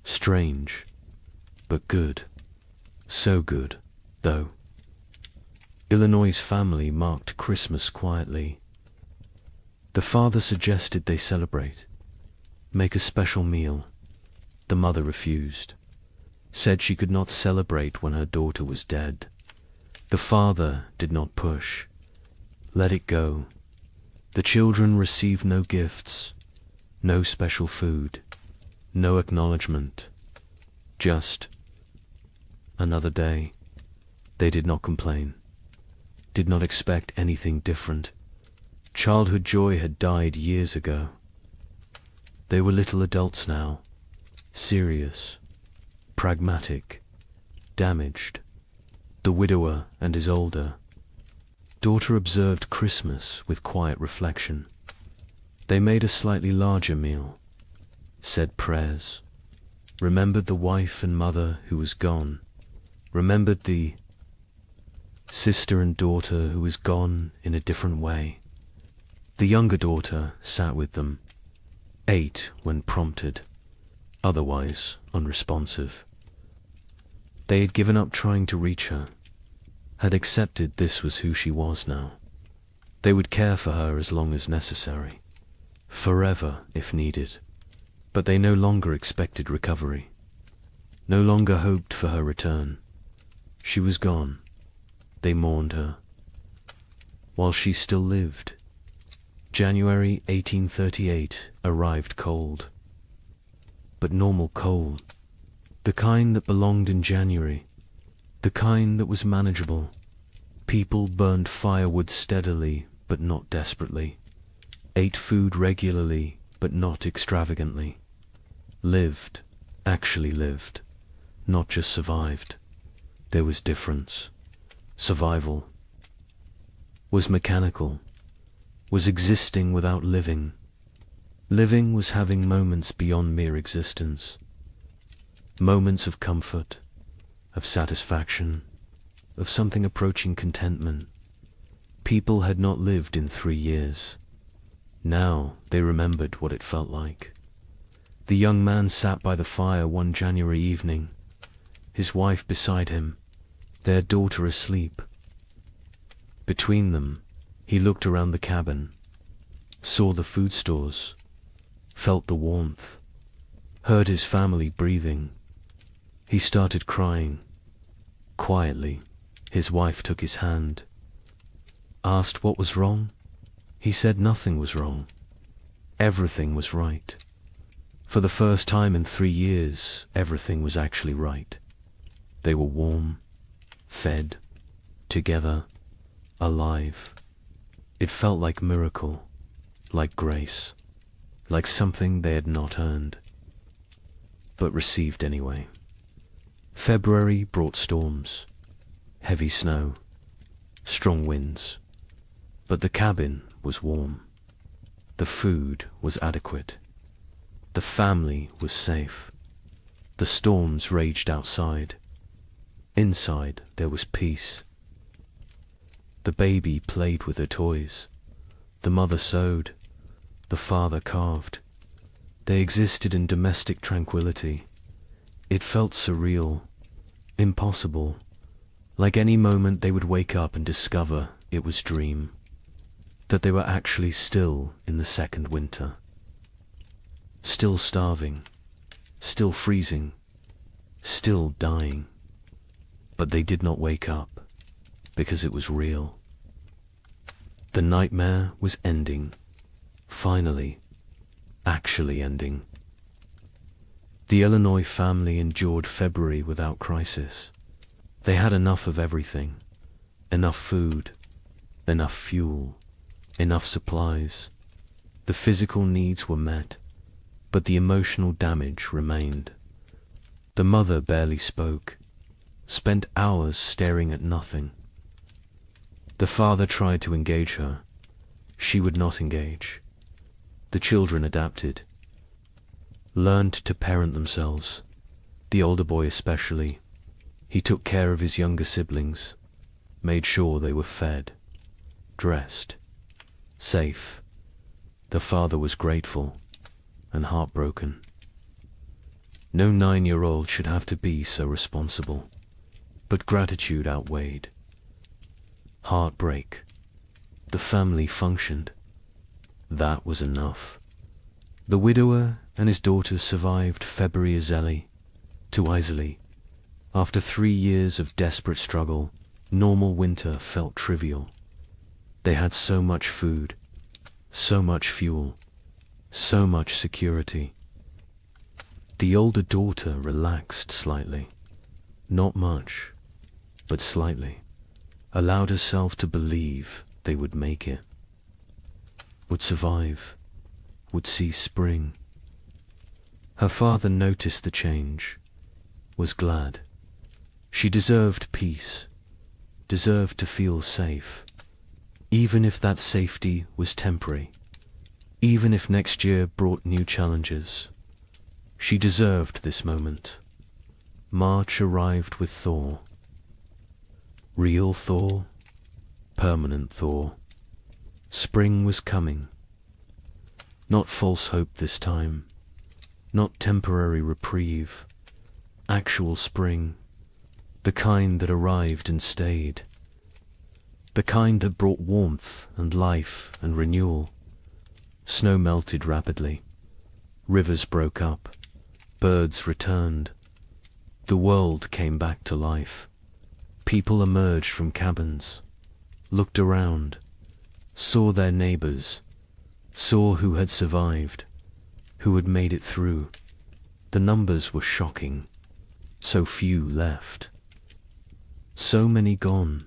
strange, but good. So good, though. Illinois' family marked Christmas quietly. The father suggested they celebrate, make a special meal. The mother refused, said she could not celebrate when her daughter was dead. The father did not push, let it go. The children received no gifts, no special food, no acknowledgement, just another day. They did not complain, did not expect anything different. Childhood joy had died years ago. They were little adults now, serious, pragmatic, damaged. The widower and his older daughter observed Christmas with quiet reflection. They made a slightly larger meal, said prayers, remembered the wife and mother who was gone, remembered the sister and daughter who was gone in a different way. The younger daughter sat with them, ate when prompted, otherwise unresponsive. They had given up trying to reach her, had accepted this was who she was now. They would care for her as long as necessary, forever if needed, but they no longer expected recovery, no longer hoped for her return. She was gone. They mourned her. While she still lived, January 1838 arrived cold, but normal cold, the kind that belonged in January, the kind that was manageable. People burned firewood steadily but not desperately, ate food regularly but not extravagantly, lived, actually lived, not just survived. There was difference. Survival was mechanical, was existing without living. Living was having moments beyond mere existence, moments of comfort, of satisfaction, of something approaching contentment. People had not lived in 3 years. Now they remembered what it felt like. The young man sat by the fire one January evening, his wife beside him, their daughter asleep. Between them, he looked around the cabin, saw the food stores, felt the warmth, heard his family breathing. He started crying. Quietly, his wife took his hand, asked what was wrong. He said nothing was wrong. Everything was right. For the first time in 3 years, everything was actually right. They were warm, fed, together, alive. It felt like miracle, like grace, like something they had not earned, but received anyway. February brought storms, heavy snow, strong winds, but the cabin was warm. The food was adequate. The family was safe. The storms raged outside. Inside there was peace. The baby played with her toys. The mother sewed. The father carved. They existed in domestic tranquility. It felt surreal, impossible, like any moment they would wake up and discover it was dream, that they were actually still in the second winter, still starving, still freezing, still dying. But they did not wake up, because it was real. The nightmare was ending, finally, actually ending. The Illinois family endured February without crisis. They had enough of everything, enough food, enough fuel, enough supplies. The physical needs were met, but the emotional damage remained. The mother barely spoke, spent hours staring at nothing. The father tried to engage her. She would not engage. The children adapted, learned to parent themselves, The older boy especially. He took care of his younger siblings, made sure they were fed, dressed, safe. The father was grateful and heartbroken. No 9-year-old should have to be so responsible, but gratitude outweighed. Heartbreak. The family functioned. That was enough. The widower and his daughters survived February too easily. After 3 years of desperate struggle, normal winter felt trivial. They had so much food, so much fuel, so much security. The older daughter relaxed slightly. Not much, but slightly. Allowed herself to believe they would make it. Would survive. Would see spring. Her father noticed the change. Was glad. She deserved peace. Deserved to feel safe. Even if that safety was temporary. Even if next year brought new challenges. She deserved this moment. March arrived with thaw. Real thaw. Permanent thaw. Spring was coming. Not false hope this time. Not temporary reprieve. Actual spring. The kind that arrived and stayed. The kind that brought warmth and life and renewal. Snow melted rapidly. Rivers broke up. Birds returned. The world came back to life. People emerged from cabins, looked around, saw their neighbors, saw who had survived, who had made it through. The numbers were shocking. So few left. So many gone.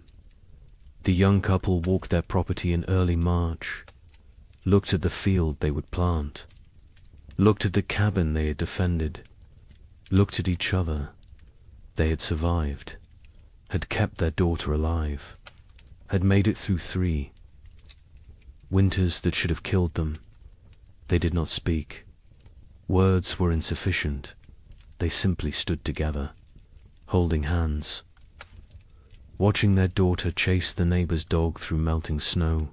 The young couple walked their property in early March, looked at the field they would plant, looked at the cabin they had defended, looked at each other. They had survived, had kept their daughter alive, had made it through 3 winters that should have killed them. They did not speak. Words were insufficient. They simply stood together, holding hands, watching their daughter chase the neighbor's dog through melting snow,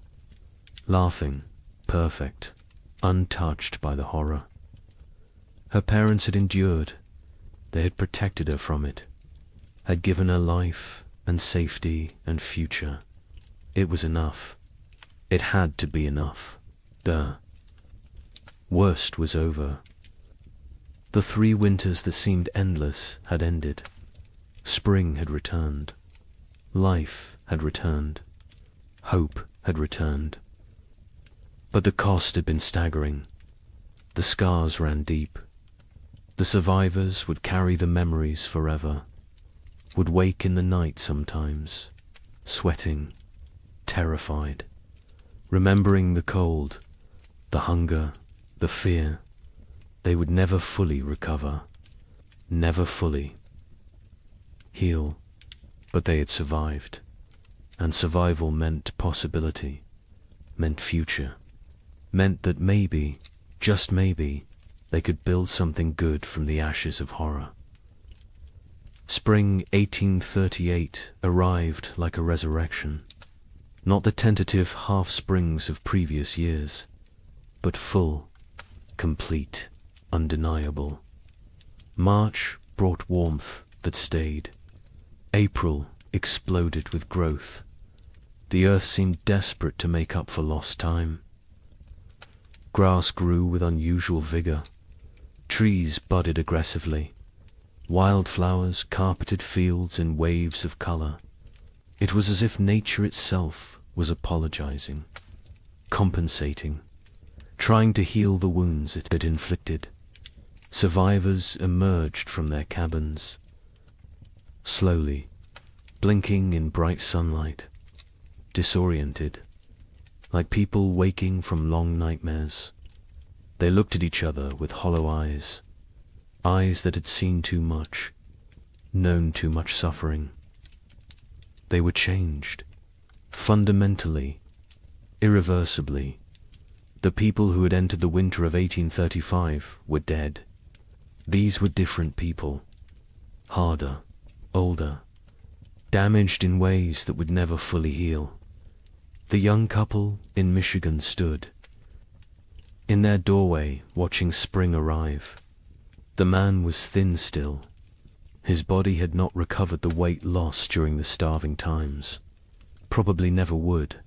laughing, perfect, untouched by the horror. Her parents had endured. They had protected her from it, had given her life and safety and future. It was enough. It had to be enough. The worst was over. The 3 winters that seemed endless had ended. Spring had returned. Life had returned. Hope had returned. But the cost had been staggering. The scars ran deep. The survivors would carry the memories forever, would wake in the night sometimes, sweating, terrified, remembering the cold, the hunger, the fear. They would never fully recover, never fully heal, but they had survived, and survival meant possibility, meant future, meant that maybe, just maybe, they could build something good from the ashes of horror. Spring 1838 arrived like a resurrection, not the tentative half-springs of previous years, but full, complete, undeniable. March brought warmth that stayed. April exploded with growth. The earth seemed desperate to make up for lost time. Grass grew with unusual vigor. Trees budded aggressively. Wildflowers carpeted fields in waves of color. It was as if nature itself was apologizing, compensating, trying to heal the wounds it had inflicted. Survivors emerged from their cabins, slowly, blinking in bright sunlight, disoriented, like people waking from long nightmares. They looked at each other with hollow eyes, eyes that had seen too much, known too much suffering. They were changed, fundamentally, irreversibly. The people who had entered the winter of 1835 were dead. These were different people, harder, older, damaged in ways that would never fully heal. The young couple in Michigan stood in their doorway watching spring arrive. The man was thin still. His body had not recovered the weight lost during the starving times. Probably never would.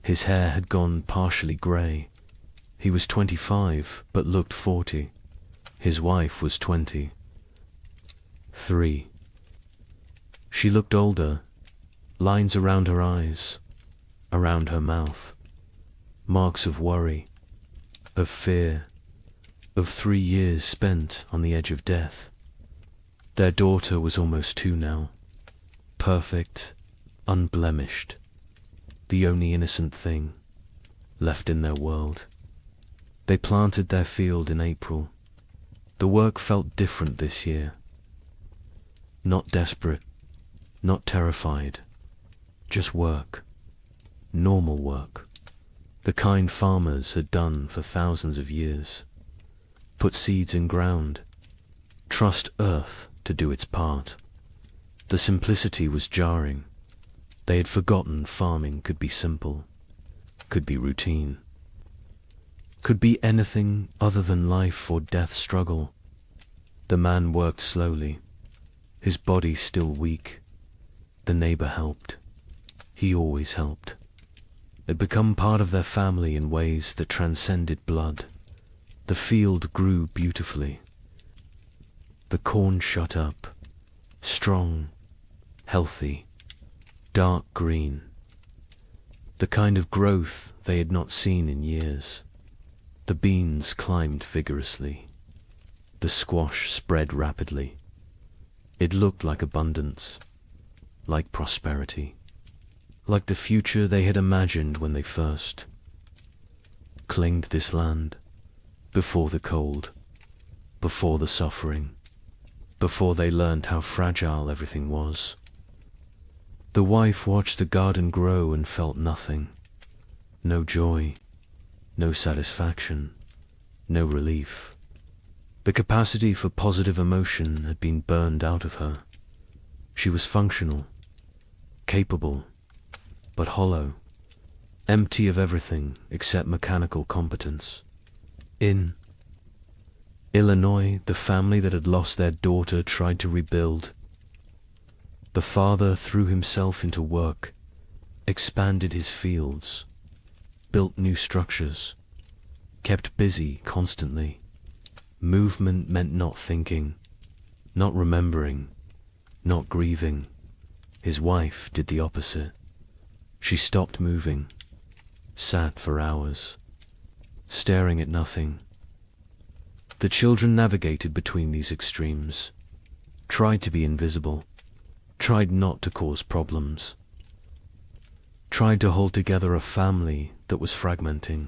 His hair had gone partially grey. He was 25, but looked 40. His wife was 23. She looked older, lines around her eyes, around her mouth, marks of worry, of fear, of 3 years spent on the edge of death. Their daughter was almost 2 now, perfect, unblemished, the only innocent thing left in their world. They planted their field in April. The work felt different this year. Not desperate, not terrified, just work, normal work, the kind farmers had done for thousands of years. Put seeds in ground, trust earth to do its part. The simplicity was jarring. They had forgotten farming could be simple, could be routine, could be anything other than life or death struggle. The man worked slowly, his body still weak. The neighbor helped. He always helped. It had become part of their family in ways that transcended blood. The field grew beautifully. The corn shut up, strong, healthy, dark green, the kind of growth they had not seen in years. The beans climbed vigorously. The squash spread rapidly. It looked like abundance, like prosperity, like the future they had imagined when they first claimed this land, before the cold, before the suffering, before they learned how fragile everything was. The wife watched the garden grow and felt nothing. No joy, no satisfaction, no relief. The capacity for positive emotion had been burned out of her. She was functional, capable, but hollow, empty of everything except mechanical competence. In Illinois, the family that had lost their daughter tried to rebuild. The father threw himself into work, expanded his fields, built new structures, kept busy constantly. Movement meant not thinking, not remembering, not grieving. His wife did the opposite. She stopped moving, sat for hours, staring at nothing. The children navigated between these extremes, tried to be invisible, tried not to cause problems, tried to hold together a family that was fragmenting.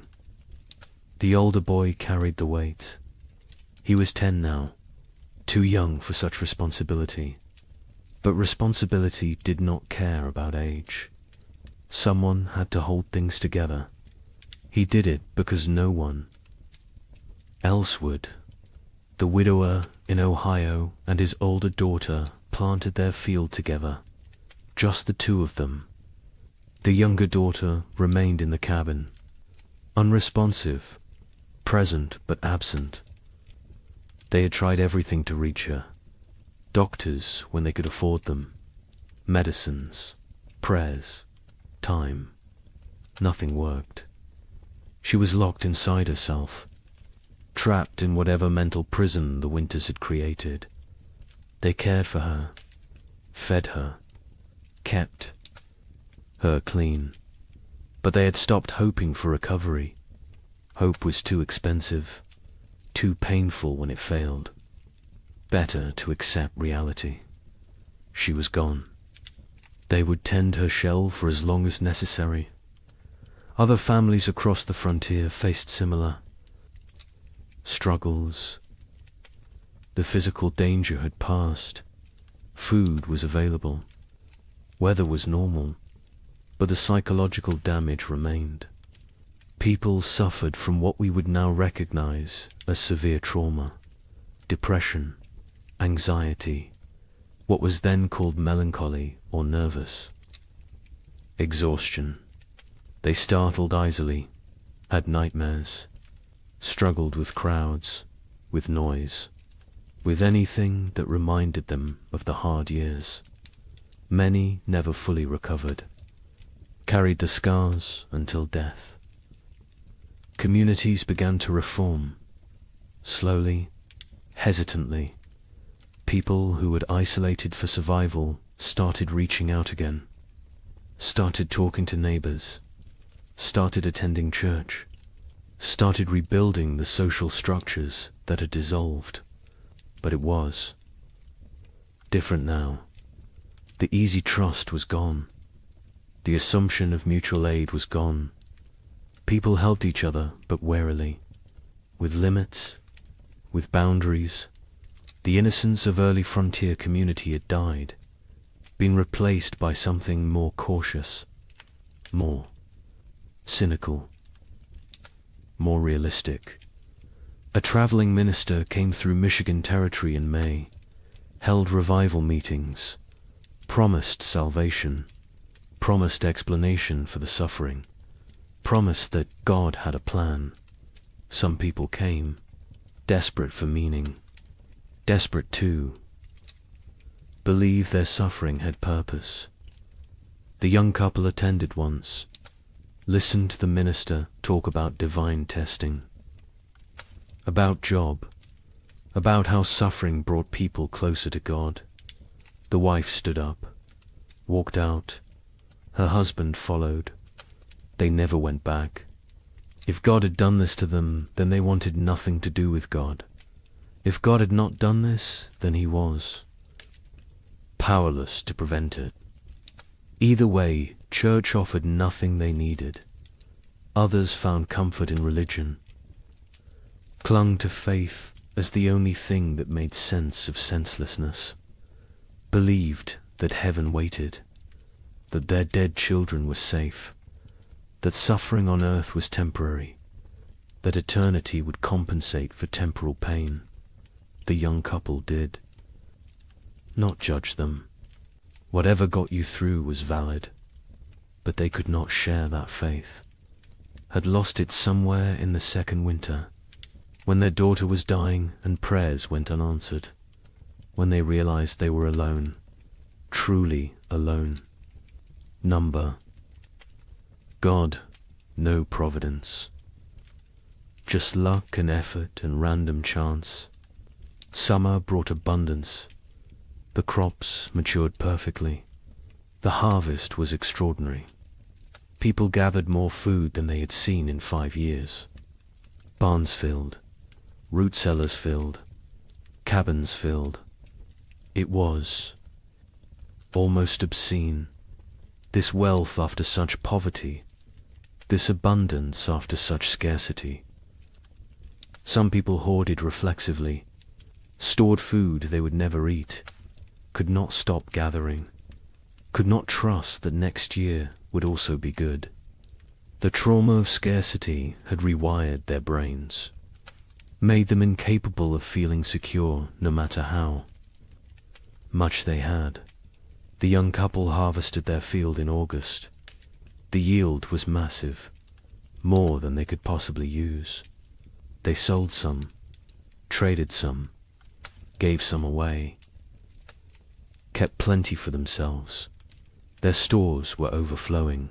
The older boy carried the weight. He was 10 now, too young for such responsibility. But responsibility did not care about age. Someone had to hold things together. He did it because no one else would. The widower in Ohio and his older daughter planted their field together, just the 2 of them. The younger daughter remained in the cabin, unresponsive, present but absent. They had tried everything to reach her. Doctors when they could afford them, medicines, prayers, time. Nothing worked. She was locked inside herself, trapped in whatever mental prison the winters had created. They cared for her, fed her, kept her clean, but they had stopped hoping for recovery. Hope was too expensive, too painful when it failed. Better to accept reality. She was gone. They would tend her shell for as long as necessary. Other families across the frontier faced similar struggles. The physical danger had passed. Food was available. Weather was normal, but the psychological damage remained. People suffered from what we would now recognize as severe trauma, depression, anxiety, what was then called melancholy or nervous. Exhaustion. They startled easily, had nightmares, struggled with crowds, with noise, with anything that reminded them of the hard years. Many never fully recovered, carried the scars until death. Communities began to reform. Slowly, hesitantly, people who had isolated for survival started reaching out again, started talking to neighbors, started attending church, started rebuilding the social structures that had dissolved. But it was different now. The easy trust was gone. The assumption of mutual aid was gone. People helped each other, but warily, with limits, with boundaries. The innocence of early frontier community had died, been replaced by something more cautious, more cynical, more realistic. A traveling minister came through Michigan territory in May, held revival meetings, promised salvation, promised explanation for the suffering, promised that God had a plan. Some people came, desperate for meaning, desperate to believe their suffering had purpose. The young couple attended once, listened to the minister talk about divine testing, about Job, about how suffering brought people closer to God. The wife stood up, walked out. Her husband followed. They never went back. If God had done this to them, then they wanted nothing to do with God. If God had not done this, then he was powerless to prevent it. Either way, church offered nothing they needed. Others found comfort in religion, clung to faith as the only thing that made sense of senselessness, believed that heaven waited, that their dead children were safe, that suffering on earth was temporary, that eternity would compensate for temporal pain. The young couple did not judge them. Whatever got you through was valid, but they could not share that faith, had lost it somewhere in the second winter, when their daughter was dying and prayers went unanswered, when they realized they were alone, truly alone. Number. God, no providence. Just luck and effort and random chance. Summer brought abundance. The crops matured perfectly. The harvest was extraordinary. People gathered more food than they had seen in 5 years. Barns filled, root cellars filled, cabins filled. It was almost obscene, this wealth after such poverty, this abundance after such scarcity. Some people hoarded reflexively, stored food they would never eat, could not stop gathering, could not trust that next year would also be good. The trauma of scarcity had rewired their brains, made them incapable of feeling secure no matter how much they had. The young couple harvested their field in August. The yield was massive, more than they could possibly use. They sold some, traded some, gave some away, kept plenty for themselves. Their stores were overflowing.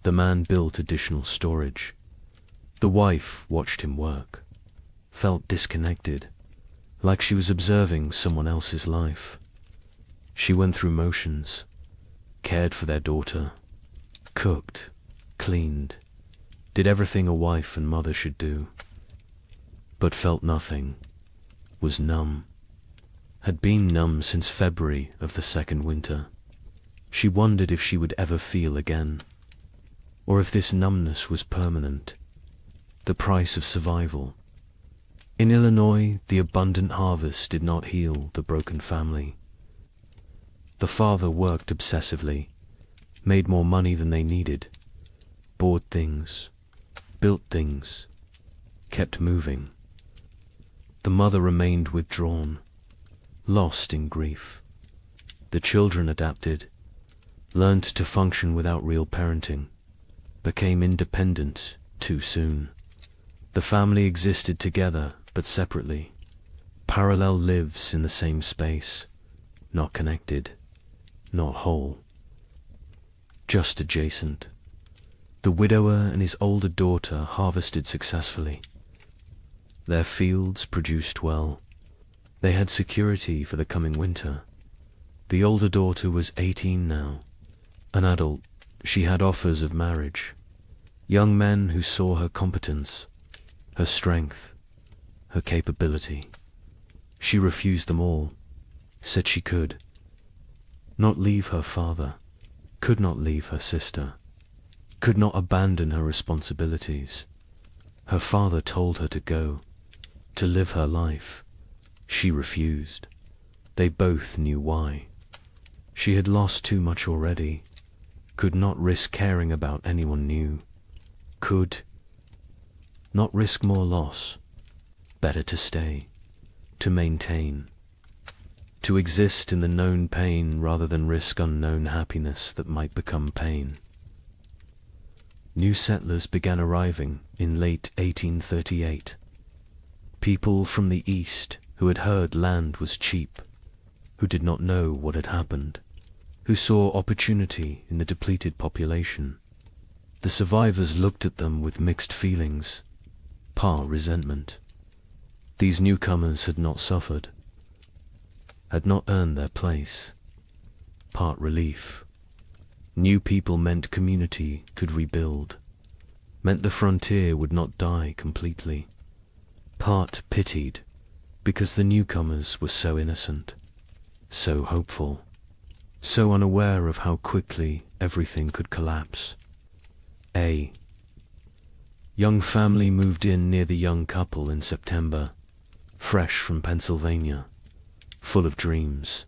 The man built additional storage. The wife watched him work, felt disconnected, like she was observing someone else's life. She went through motions, cared for their daughter, cooked, cleaned, did everything a wife and mother should do, but felt nothing, was numb, had been numb since February of the second winter. She wondered if she would ever feel again, or if this numbness was permanent, the price of survival. In Illinois, the abundant harvest did not heal the broken family. The father worked obsessively, made more money than they needed, bought things, built things, kept moving. The mother remained withdrawn, lost in grief, The children adapted, learned to function without real parenting, became independent too soon. The family existed together but separately. Parallel lives in the same space, not connected, not whole, just adjacent. The widower and his older daughter harvested successfully. Their fields produced well. They had security for the coming winter. The older daughter was 18 now. An adult, she had offers of marriage. Young men who saw her competence, her strength, her capability. She refused them all, said she could not leave her father, could not leave her sister, could not abandon her responsibilities. Her father told her to go, to live her life. She refused. They both knew why. She had lost too much already, could not risk caring about anyone new, could not risk more loss. Better to stay, to maintain, to exist in the known pain rather than risk unknown happiness that might become pain. New settlers began arriving in late 1838. People from the east who had heard land was cheap, who did not know what had happened, who saw opportunity in the depleted population. The survivors looked at them with mixed feelings, part resentment. These newcomers had not suffered, had not earned their place, part relief. New people meant community could rebuild, meant the frontier would not die completely. Part pitied, because the newcomers were so innocent, so hopeful, so unaware of how quickly everything could collapse. A young family moved in near the young couple in September, fresh from Pennsylvania, full of dreams.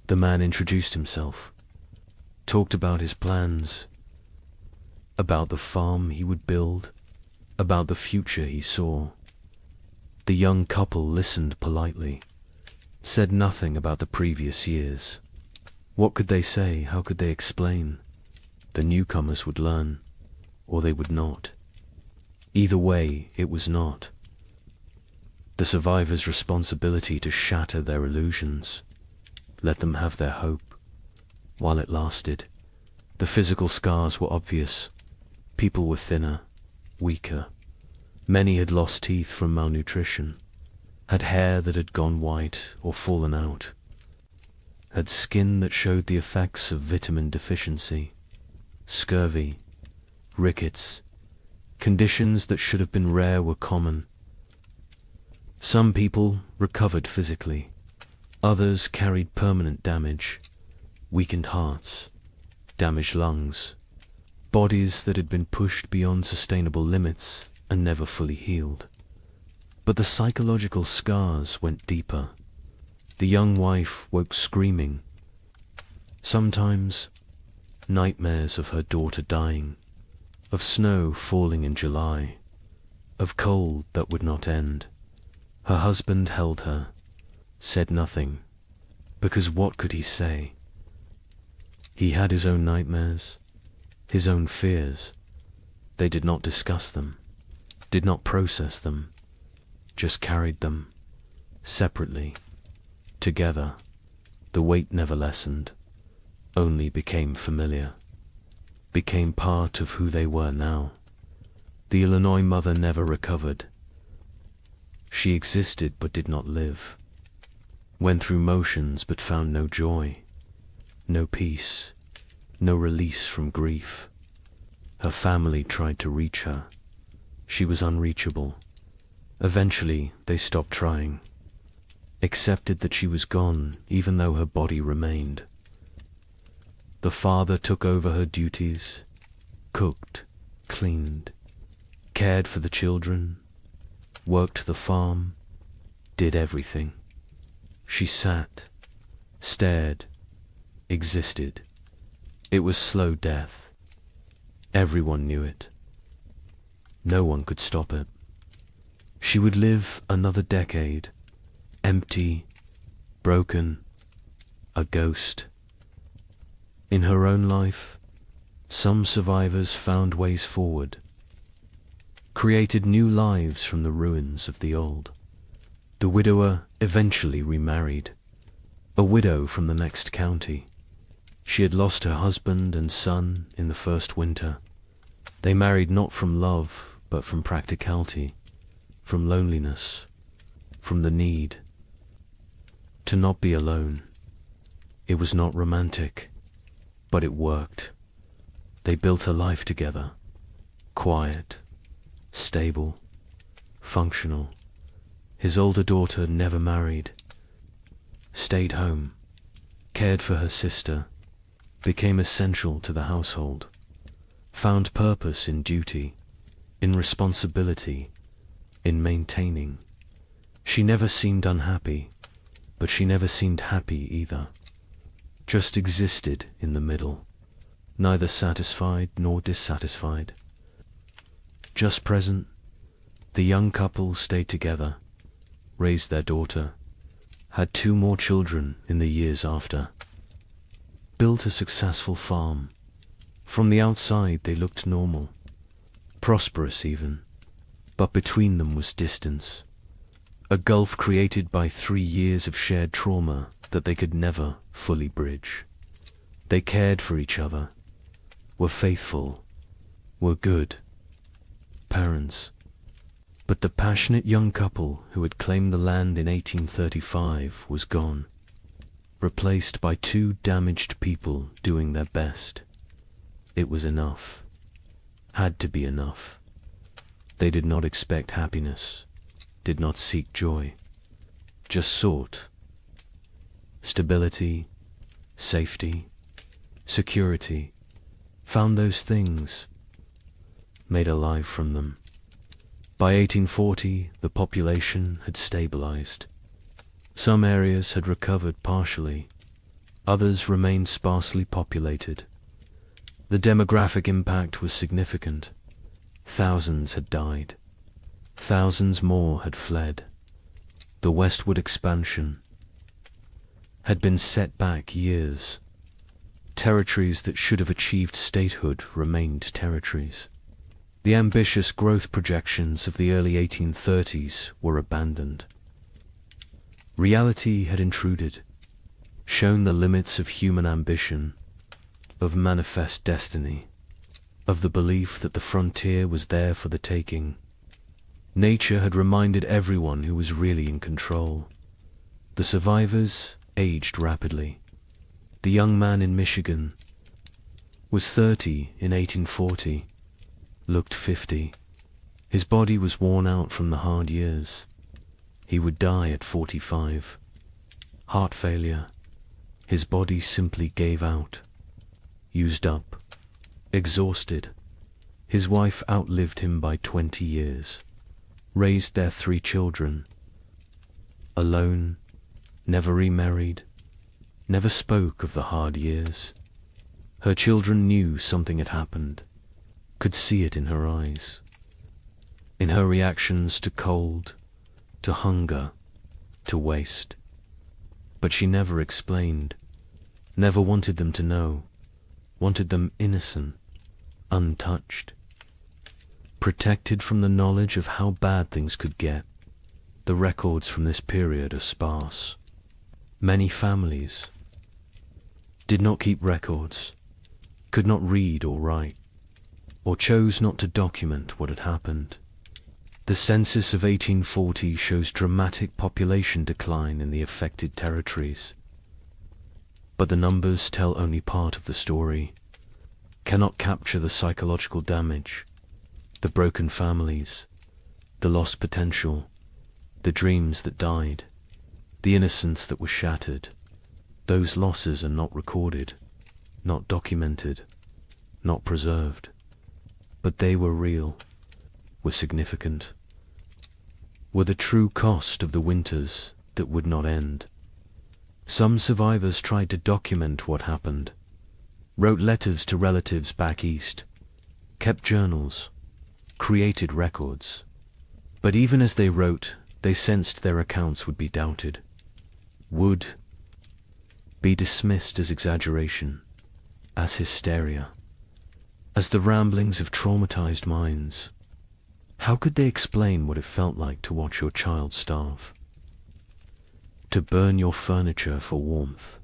The man introduced himself, talked about his plans, about the farm he would build, about the future he saw. The young couple listened politely, said nothing about the previous years. What could they say? How could they explain? The newcomers would learn, or they would not. Either way, it was not the survivors' responsibility to shatter their illusions, let them have their hope, while it lasted. The physical scars were obvious. People were thinner, weaker. Many had lost teeth from malnutrition, had hair that had gone white or fallen out, had skin that showed the effects of vitamin deficiency, scurvy, rickets. Conditions that should have been rare were common. Some people recovered physically. Others carried permanent damage, weakened hearts, damaged lungs, bodies that had been pushed beyond sustainable limits and never fully healed. But the psychological scars went deeper. The young wife woke screaming. Sometimes nightmares of her daughter dying, of snow falling in July, of cold that would not end. Her husband held her, said nothing, because what could he say? He had his own nightmares, his own fears. They did not discuss them, did not process them, just carried them, separately, together. The weight never lessened, only became familiar, became part of who they were now. The Illinois mother never recovered. She existed but did not live, went through motions but found no joy, no peace, no release from grief. Her family tried to reach her. She was unreachable. Eventually, they stopped trying, accepted that she was gone even though her body remained. The father took over her duties, cooked, cleaned, cared for the children, worked the farm, did everything. She sat, stared, existed. It was slow death. Everyone knew it. No one could stop it. She would live another decade, empty, broken, a ghost. In her own life, some survivors found ways forward, created new lives from the ruins of the old. The widower eventually remarried, a widow from the next county. She had lost her husband and son in the first winter. They married not from love, but from practicality, from loneliness, from the need to not be alone. It was not romantic, but it worked. They built a life together, quiet, stable, functional. His older daughter never married, stayed home, cared for her sister, became essential to the household, found purpose in duty, in responsibility, in maintaining. She never seemed unhappy, but she never seemed happy either. Just existed in the middle, neither satisfied nor dissatisfied. Just present, the young couple stayed together, raised their daughter, had 2 more children in the years after, built a successful farm. From the outside they looked normal, prosperous even, but between them was distance, a gulf created by 3 years of shared trauma that they could never fully bridge. They cared for each other, were faithful, were good parents. But the passionate young couple who had claimed the land in 1835 was gone, replaced by 2 damaged people doing their best. It was enough, had to be enough. They did not expect happiness, did not seek joy, just sought stability, safety, security, found those things, made a life from them. By 1840, the population had stabilized. Some areas had recovered partially, others remained sparsely populated. The demographic impact was significant. Thousands had died. Thousands more had fled. The westward expansion had been set back years. Territories that should have achieved statehood remained territories. The ambitious growth projections of the early 1830s were abandoned. Reality had intruded, shown the limits of human ambition, of manifest destiny, of the belief that the frontier was there for the taking. Nature had reminded everyone who was really in control. The survivors aged rapidly. The young man in Michigan was 30 in 1840, looked 50. His body was worn out from the hard years. He would die at 45. Heart failure. His body simply gave out. Used up. Exhausted. His wife outlived him by 20 years. Raised their 3 children. Alone. Never remarried. Never spoke of the hard years. Her children knew something had happened. Could see it in her eyes. In her reactions to cold, to hunger, to waste. But she never explained, never wanted them to know, wanted them innocent, untouched, protected from the knowledge of how bad things could get. The records from this period are sparse. Many families did not keep records, could not read or write, or chose not to document what had happened. The census of 1840 shows dramatic population decline in the affected territories. But the numbers tell only part of the story, cannot capture the psychological damage, the broken families, the lost potential, the dreams that died, the innocence that was shattered. Those losses are not recorded, not documented, not preserved. But they were real, were significant, were the true cost of the winters that would not end. Some survivors tried to document what happened, wrote letters to relatives back east, kept journals, created records. But even as they wrote, they sensed their accounts would be doubted, would be dismissed as exaggeration, as hysteria, as the ramblings of traumatized minds. How could they explain what it felt like to watch your child starve? To burn your furniture for warmth?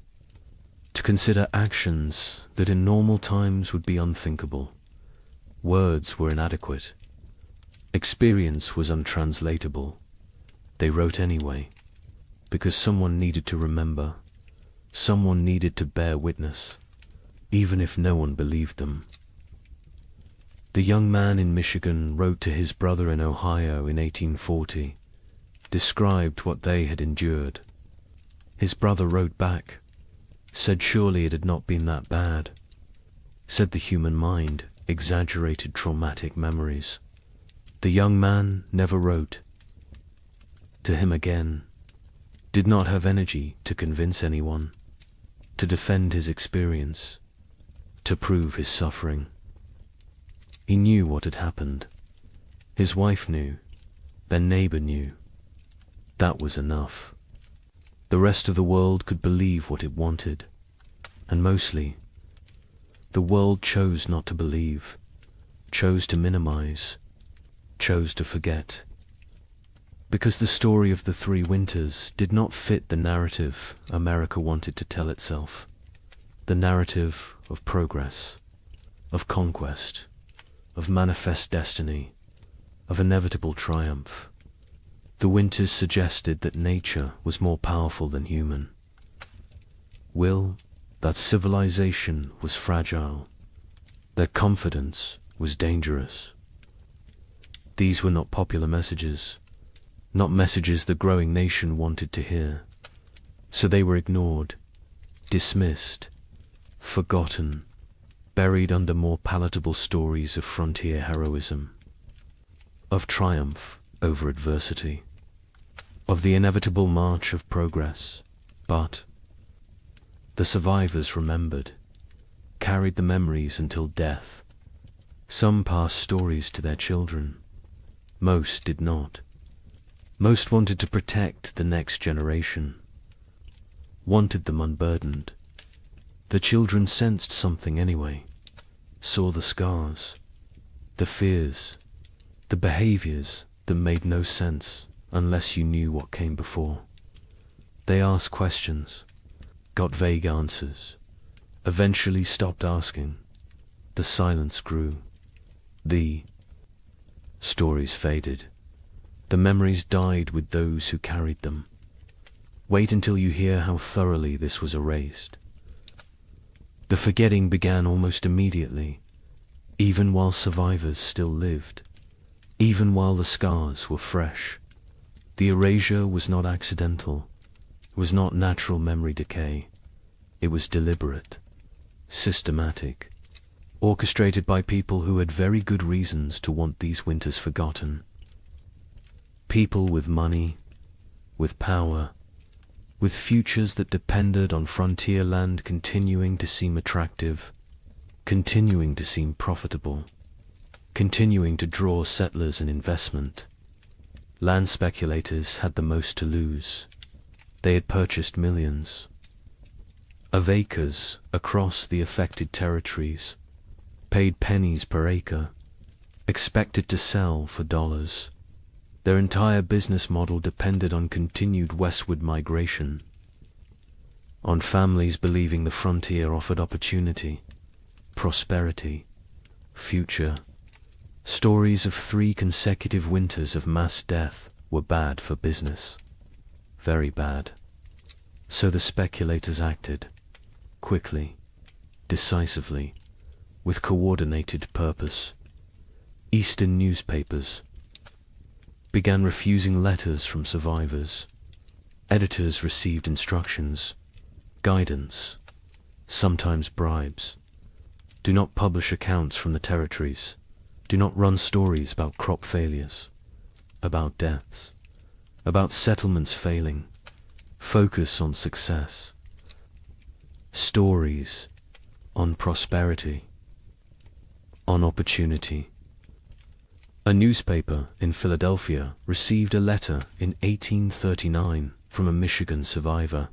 To consider actions that in normal times would be unthinkable? Words were inadequate. Experience was untranslatable. They wrote anyway, because someone needed to remember, someone needed to bear witness, even if no one believed them. The young man in Michigan wrote to his brother in Ohio in 1840, described what they had endured. His brother wrote back, said surely it had not been that bad, said the human mind exaggerated traumatic memories. The young man never wrote to him again, did not have energy to convince anyone, to defend his experience, to prove his suffering. He knew what had happened. His wife knew, their neighbor knew. That was enough. The rest of the world could believe what it wanted, and mostly, the world chose not to believe, chose to minimize, chose to forget. Because the story of the 3 winters did not fit the narrative America wanted to tell itself. The narrative of progress, of conquest, of manifest destiny, of inevitable triumph. The winters suggested that nature was more powerful than human. Will, that civilization was fragile, that confidence was dangerous. These were not popular messages, not messages the growing nation wanted to hear. So they were ignored, dismissed, forgotten, buried under more palatable stories of frontier heroism, of triumph over adversity, of the inevitable march of progress. But the survivors remembered, carried the memories until death. Some passed stories to their children. Most did not. Most wanted to protect the next generation, wanted them unburdened. The children sensed something anyway, saw the scars, the fears, the behaviors that made no sense unless you knew what came before. They asked questions, got vague answers, eventually stopped asking. The silence grew. The stories faded. The memories died with those who carried them. Wait until you hear how thoroughly this was erased. The forgetting began almost immediately, even while survivors still lived, even while the scars were fresh. The erasure was not accidental, it was not natural memory decay. It was deliberate, systematic, orchestrated by people who had very good reasons to want these winters forgotten. People with money, with power, with futures that depended on frontier land continuing to seem attractive, continuing to seem profitable, continuing to draw settlers and investment. Land speculators had the most to lose. They had purchased millions of acres across the affected territories, paid pennies per acre, expected to sell for dollars. Their entire business model depended on continued westward migration, on families believing the frontier offered opportunity, prosperity, future. Stories of 3 consecutive winters of mass death were bad for business, very bad. So the speculators acted, quickly, decisively, with coordinated purpose. Eastern newspapers began refusing letters from survivors. Editors received instructions, guidance, sometimes bribes. Do not publish accounts from the territories. Do not run stories about crop failures, about deaths, about settlements failing. Focus on success. Stories on prosperity, on opportunity. A newspaper in Philadelphia received a letter in 1839 from a Michigan survivor.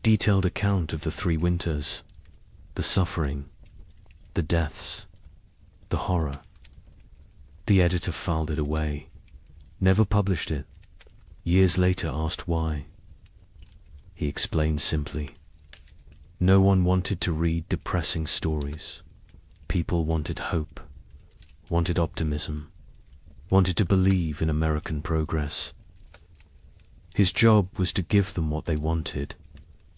Detailed account of the 3 winters, the suffering, the deaths, the horror. The editor filed it away, never published it. Years later asked why. He explained simply, no one wanted to read depressing stories. People wanted hope, wanted optimism, wanted to believe in American progress. His job was to give them what they wanted.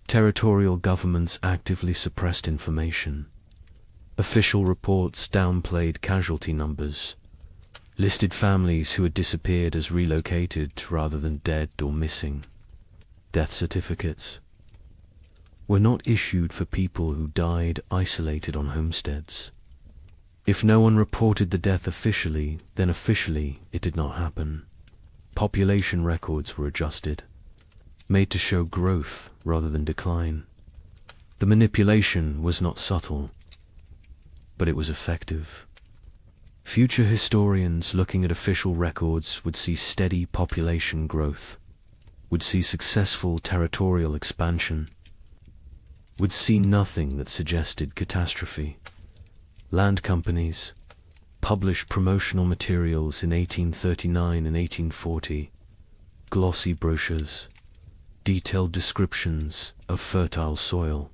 Territorial governments actively suppressed information. Official reports downplayed casualty numbers, listed families who had disappeared as relocated rather than dead or missing. Death certificates were not issued for people who died isolated on homesteads. If no one reported the death officially, then officially it did not happen. Population records were adjusted, made to show growth rather than decline. The manipulation was not subtle, but it was effective. Future historians looking at official records would see steady population growth, would see successful territorial expansion, would see nothing that suggested catastrophe. Land companies published promotional materials in 1839 and 1840, glossy brochures, detailed descriptions of fertile soil,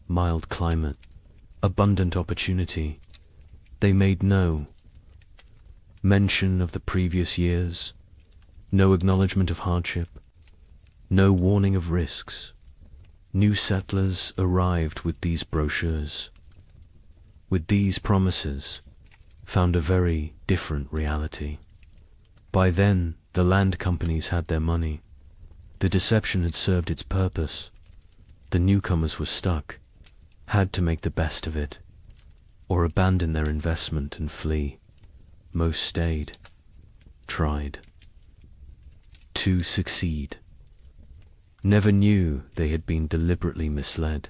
mild climate, abundant opportunity. They made no mention of the previous years, no acknowledgement of hardship, no warning of risks. New settlers arrived with these brochures, with these promises, found a very different reality. By then, the land companies had their money. The deception had served its purpose. The newcomers were stuck, had to make the best of it, or abandon their investment and flee. Most stayed, tried to succeed. Never knew they had been deliberately misled.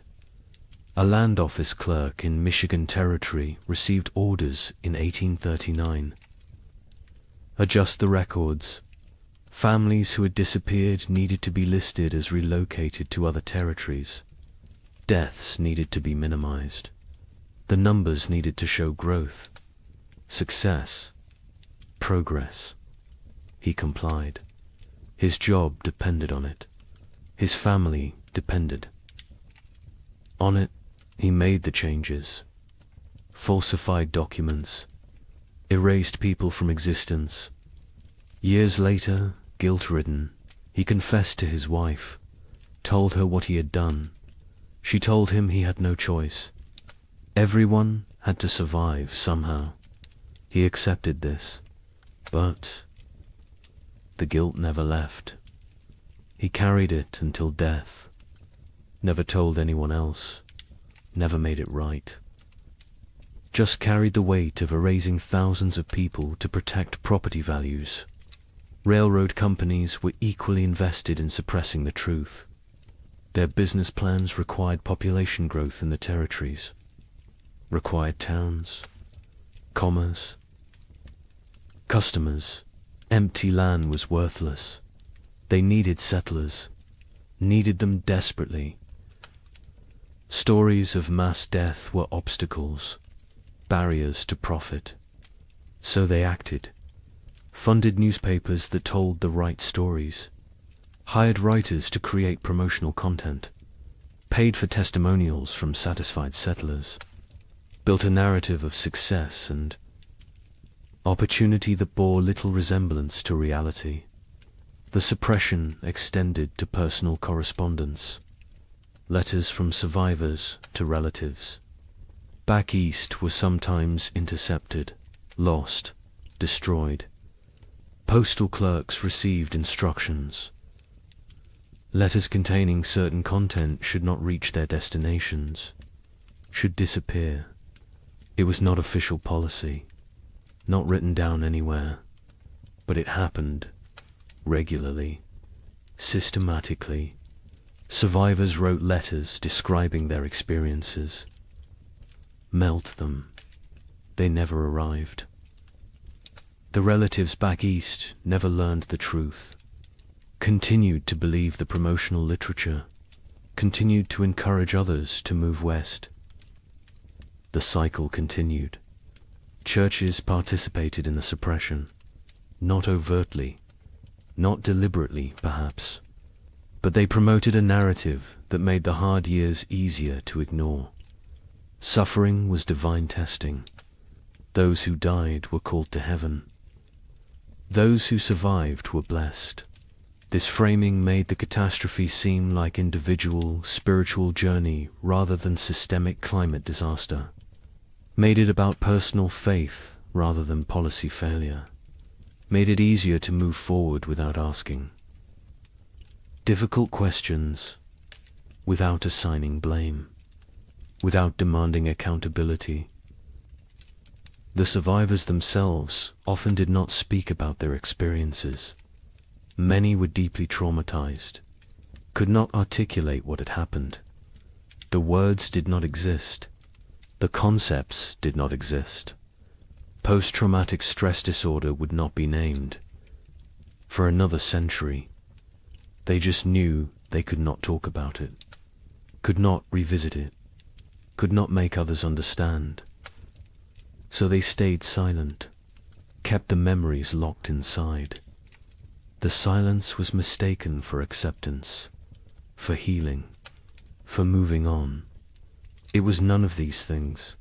A land office clerk in Michigan Territory received orders in 1839. Adjust the records. Families who had disappeared needed to be listed as relocated to other territories. Deaths needed to be minimized. The numbers needed to show growth, success, progress. He complied. His job depended on it. His family depended on it. He made the changes, falsified documents, erased people from existence. Years later, guilt-ridden, he confessed to his wife, told her what he had done. She told him he had no choice. Everyone had to survive somehow. He accepted this, but the guilt never left. He carried it until death, never told anyone else, never made it right. Just carried the weight of erasing thousands of people to protect property values. Railroad companies were equally invested in suppressing the truth. Their business plans required population growth in the territories, required towns, commerce, customers. Empty land was worthless. They needed settlers, needed them desperately. Stories of mass death were obstacles, barriers to profit. So they acted, funded newspapers that told the right stories, hired writers to create promotional content, paid for testimonials from satisfied settlers, built a narrative of success and opportunity that bore little resemblance to reality. The suppression extended to personal correspondence, letters from survivors to relatives. Back east were sometimes intercepted, lost, destroyed. Postal clerks received instructions. Letters containing certain content should not reach their destinations, should disappear. It was not official policy, not written down anywhere, but it happened regularly, systematically. Survivors wrote letters describing their experiences. Melt them. They never arrived. The relatives back east never learned the truth, continued to believe the promotional literature, continued to encourage others to move west. The cycle continued. Churches participated in the suppression, not overtly, not deliberately, perhaps, but they promoted a narrative that made the hard years easier to ignore. Suffering was divine testing. Those who died were called to heaven. Those who survived were blessed. This framing made the catastrophe seem like individual, spiritual journey rather than systemic climate disaster. Made it about personal faith rather than policy failure. Made it easier to move forward without asking difficult questions, without assigning blame, without demanding accountability. The survivors themselves often did not speak about their experiences. Many were deeply traumatized, could not articulate what had happened. The words did not exist. The concepts did not exist. Post-traumatic stress disorder would not be named. For another century, they just knew they could not talk about it, could not revisit it, could not make others understand. So they stayed silent, kept the memories locked inside. The silence was mistaken for acceptance, for healing, for moving on. It was none of these things.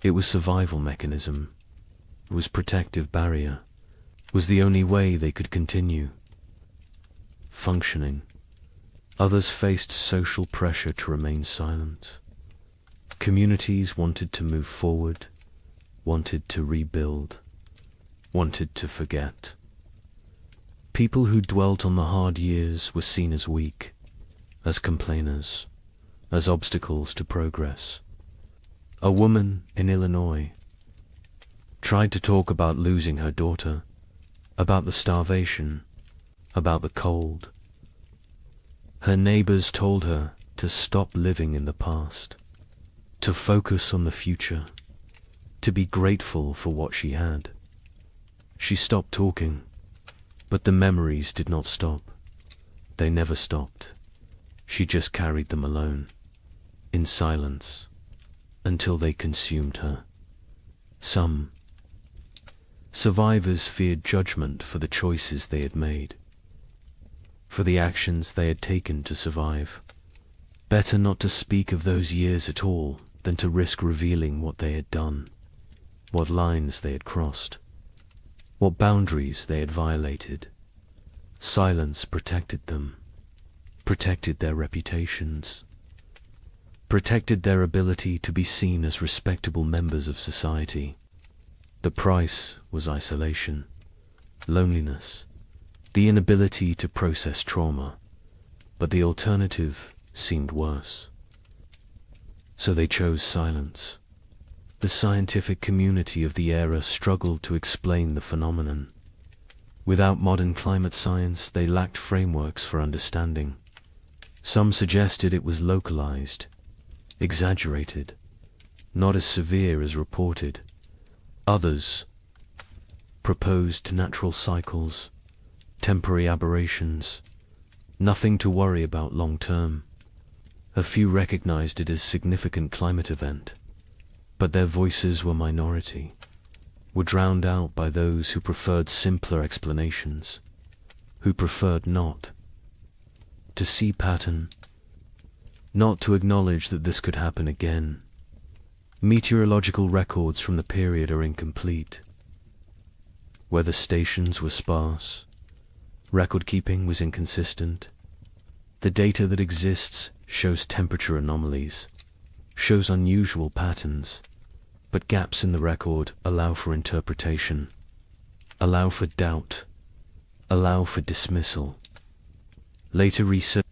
It was survival mechanism. It was protective barrier. It was the only way they could continue functioning. Others faced social pressure to remain silent. Communities wanted to move forward, wanted to rebuild, wanted to forget. People who dwelt on the hard years were seen as weak, as complainers, as obstacles to progress. A woman in Illinois tried to talk about losing her daughter, about the starvation, about the cold. Her neighbors told her to stop living in the past, to focus on the future, to be grateful for what she had. She stopped talking, but the memories did not stop. They never stopped. She just carried them alone, in silence, until they consumed her. Some survivors feared judgment for the choices they had made, for the actions they had taken to survive. Better not to speak of those years at all than to risk revealing what they had done, what lines they had crossed, what boundaries they had violated. Silence protected them, protected their reputations, protected their ability to be seen as respectable members of society. The price was isolation, loneliness, the inability to process trauma, but the alternative seemed worse. So they chose silence. The scientific community of the era struggled to explain the phenomenon. Without modern climate science, they lacked frameworks for understanding. Some suggested it was localized, exaggerated, not as severe as reported. Others proposed natural cycles, temporary aberrations, nothing to worry about long term. A few recognized it as significant climate event, but their voices were minority, were drowned out by those who preferred simpler explanations, who preferred not to see pattern, not to acknowledge that this could happen again. Meteorological records from the period are incomplete. Weather stations were sparse. Record-keeping was inconsistent. The data that exists shows temperature anomalies, shows unusual patterns, but gaps in the record allow for interpretation, allow for doubt, allow for dismissal. Later research,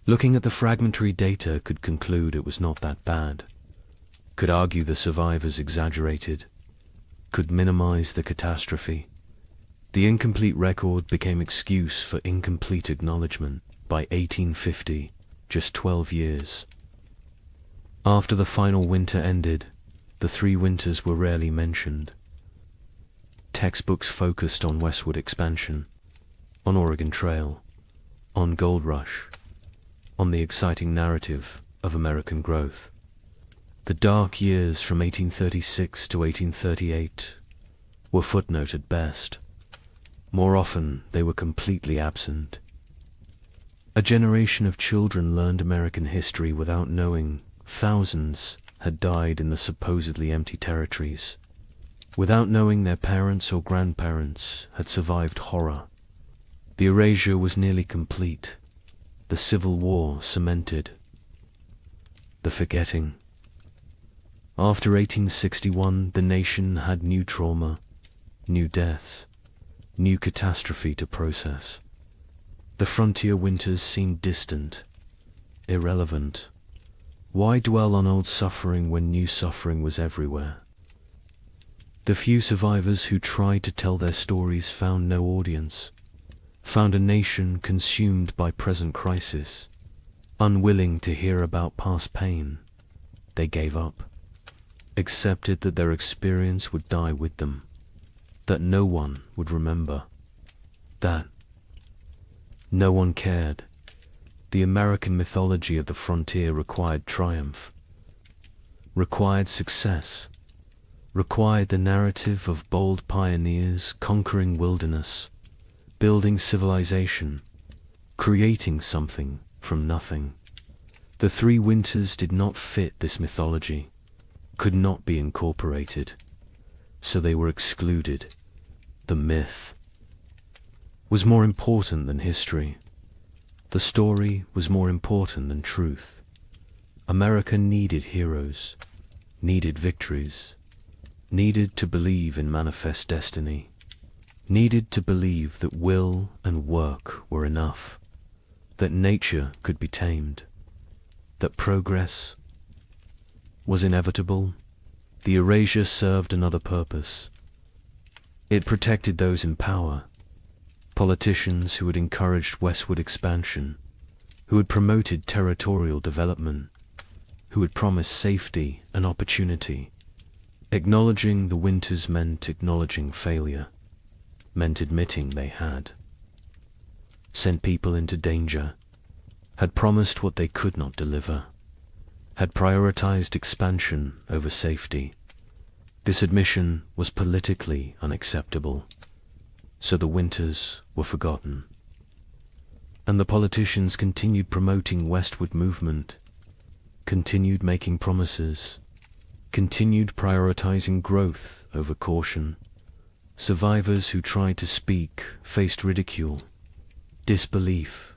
looking at the fragmentary data, could conclude it was not that bad, could argue the survivors exaggerated, could minimize the catastrophe. The incomplete record became excuse for incomplete acknowledgement. By 1850, just 12 years after the final winter ended, the 3 winters were rarely mentioned. Textbooks focused on westward expansion, on Oregon Trail, on Gold Rush. on the exciting narrative of American growth. The dark years from 1836 to 1838 were footnote at best. More often, they were completely absent. A generation of children learned American history without knowing thousands had died in the supposedly empty territories, without knowing their parents or grandparents had survived horror. The erasure was nearly complete. The Civil War cemented. The forgetting. After 1861, the nation had new trauma, new deaths, new catastrophe to process. The frontier winters seemed distant, irrelevant. Why dwell on old suffering when new suffering was everywhere? The few survivors who tried to tell their stories found no audience, found a nation consumed by present crisis. Unwilling to hear about past pain, they gave up, accepted that their experience would die with them, that no one would remember, that no one cared. The American mythology of the frontier required triumph, required success, required the narrative of bold pioneers conquering wilderness, building civilization, creating something from nothing. The three winters did not fit this mythology, could not be incorporated, so they were excluded. The myth was more important than history. The story was more important than truth. America needed heroes, needed victories, needed to believe in manifest destiny, needed to believe that will and work were enough, that nature could be tamed, that progress was inevitable. The erasure served another purpose. It protected those in power, politicians who had encouraged westward expansion, who had promoted territorial development, who had promised safety and opportunity. Acknowledging the winters meant acknowledging failure, meant admitting they had sent people into danger, had promised what they could not deliver, had prioritized expansion over safety. This admission was politically unacceptable, so the winters were forgotten. And the politicians continued promoting westward movement, continued making promises, continued prioritizing growth over caution. Survivors who tried to speak faced ridicule, disbelief,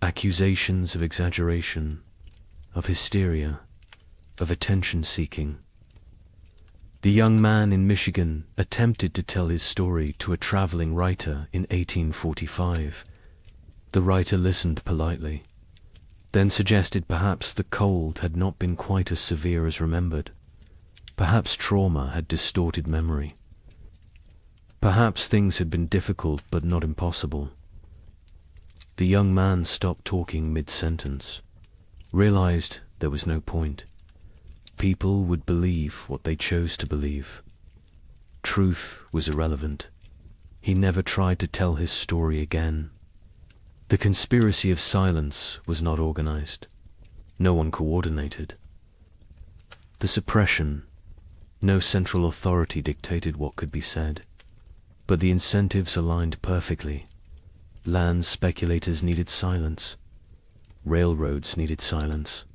accusations of exaggeration, of hysteria, of attention-seeking. The young man in Michigan attempted to tell his story to a traveling writer in 1845. The writer listened politely, then suggested perhaps the cold had not been quite as severe as remembered. Perhaps trauma had distorted memory. Perhaps things had been difficult but not impossible. The young man stopped talking mid-sentence, realized there was no point. People would believe what they chose to believe. Truth was irrelevant. He never tried to tell his story again. The conspiracy of silence was not organized. No one coordinated. The suppression, no central authority dictated what could be said. But the incentives aligned perfectly. Land speculators needed silence. Railroads needed silence.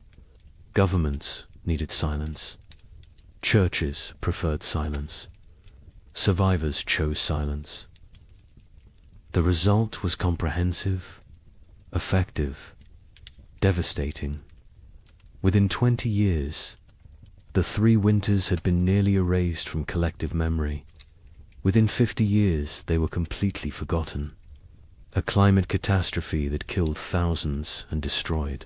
Governments needed silence. Churches preferred silence. Survivors chose silence. The result was comprehensive, effective, devastating. Within 20 years, the three winters had been nearly erased from collective memory. Within 50 years, they were completely forgotten. A climate catastrophe that killed thousands and destroyed.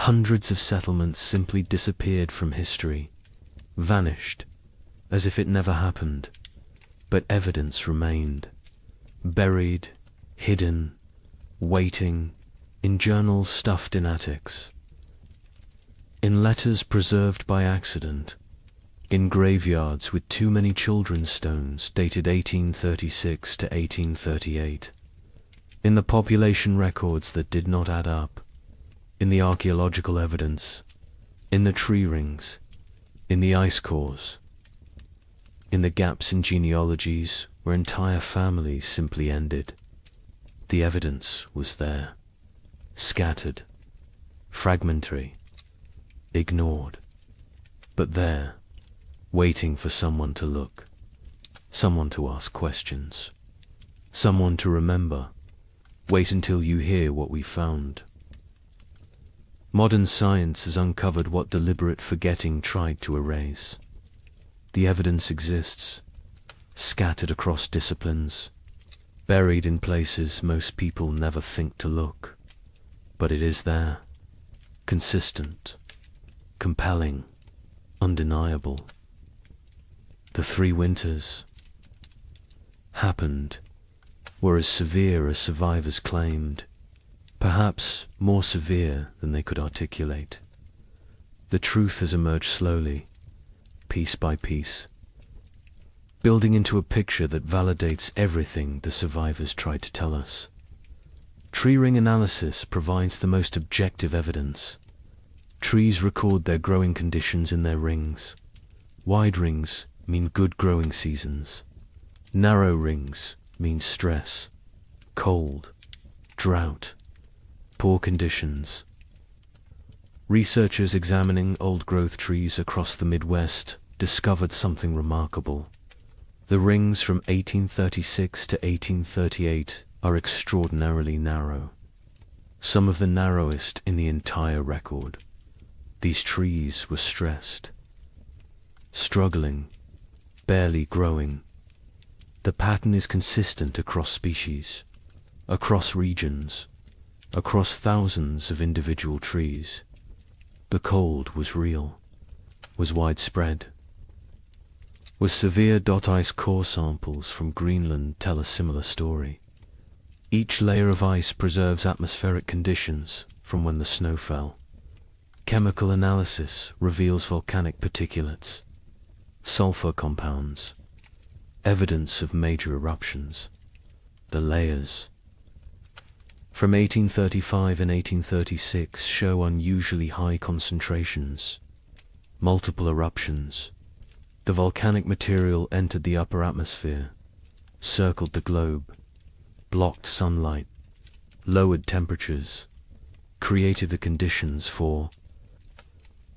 Hundreds of settlements simply disappeared from history, vanished, as if it never happened. But evidence remained, buried, hidden, waiting, in journals stuffed in attics, in letters preserved by accident, in graveyards with too many children's stones dated 1836 to 1838, In the population records that did not add up, in the archaeological evidence, in the tree rings, in the ice cores, in the gaps in genealogies where entire families simply ended. The evidence was there, scattered, fragmentary, ignored, but there, waiting for someone to look, someone to ask questions, someone to remember. Wait until you hear what we found. Modern science has uncovered what deliberate forgetting tried to erase. The evidence exists, scattered across disciplines, buried in places most people never think to look. But it is there, consistent, compelling, undeniable. The 3 winters happened, were as severe as survivors claimed, perhaps more severe than they could articulate. The truth has emerged slowly, piece by piece, building into a picture that validates everything the survivors tried to tell us. Tree ring analysis provides the most objective evidence. Trees record their growing conditions in their rings. Wide rings mean good growing seasons. Narrow rings mean stress, cold, drought, poor conditions. Researchers examining old-growth trees across the Midwest discovered something remarkable. The rings from 1836 to 1838 are extraordinarily narrow, some of the narrowest in the entire record. These trees were stressed, struggling, barely growing. The pattern is consistent across species, across regions, across thousands of individual trees. The cold was real, was widespread. With severe ice core samples from Greenland tell a similar story. Each layer of ice preserves atmospheric conditions from when the snow fell. Chemical analysis reveals volcanic particulates, sulfur compounds, evidence of major eruptions. The layers from 1835 and 1836 show unusually high concentrations, multiple eruptions. The volcanic material entered the upper atmosphere, circled the globe, blocked sunlight, lowered temperatures, created the conditions for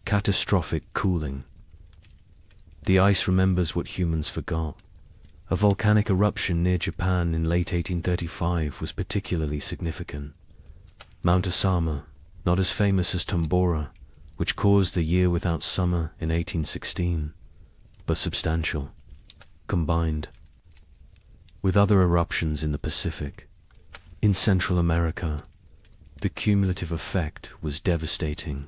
catastrophic cooling. The ice remembers what humans forgot. A volcanic eruption near Japan in late 1835 was particularly significant. Mount Osama, not as famous as Tambora, which caused a year without summer in 1816, but substantial, combined with other eruptions in the Pacific. In Central America, the cumulative effect was devastating.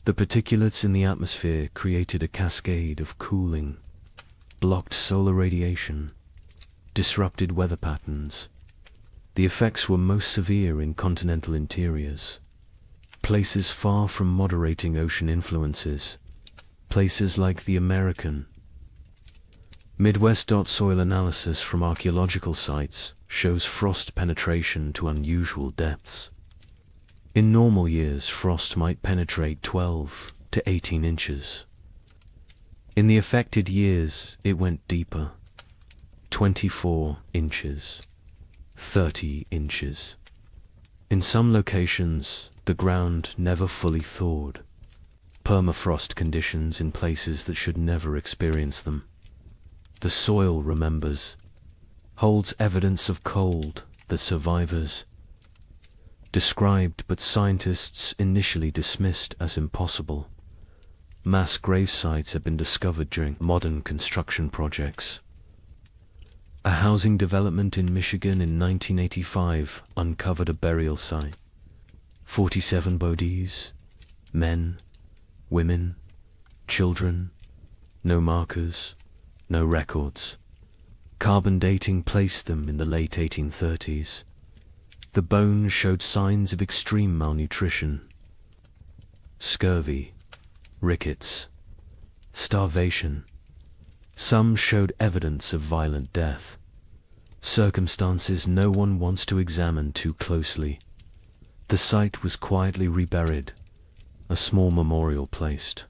The particulates in the atmosphere created a cascade of cooling, blocked solar radiation, disrupted weather patterns. The effects were most severe in continental interiors, places far from moderating ocean influences, places like the American. Midwest soil analysis from archaeological sites shows frost penetration to unusual depths. In normal years, frost might penetrate 12 to 18 inches. In the affected years, it went deeper, 24 inches, 30 inches. In some locations, the ground never fully thawed. Permafrost conditions in places that should never experience them. The soil remembers, holds evidence of cold that survivors described but scientists initially dismissed as impossible. Mass grave sites have been discovered during modern construction projects. A housing development in Michigan in 1985 uncovered a burial site. 47 bodies, men, women, children, no markers, no records. Carbon dating placed them in the late 1830s. The bones showed signs of extreme malnutrition, scurvy, rickets, starvation. Some showed evidence of violent death. Circumstances no one wants to examine too closely. The site was quietly reburied, a small memorial placed.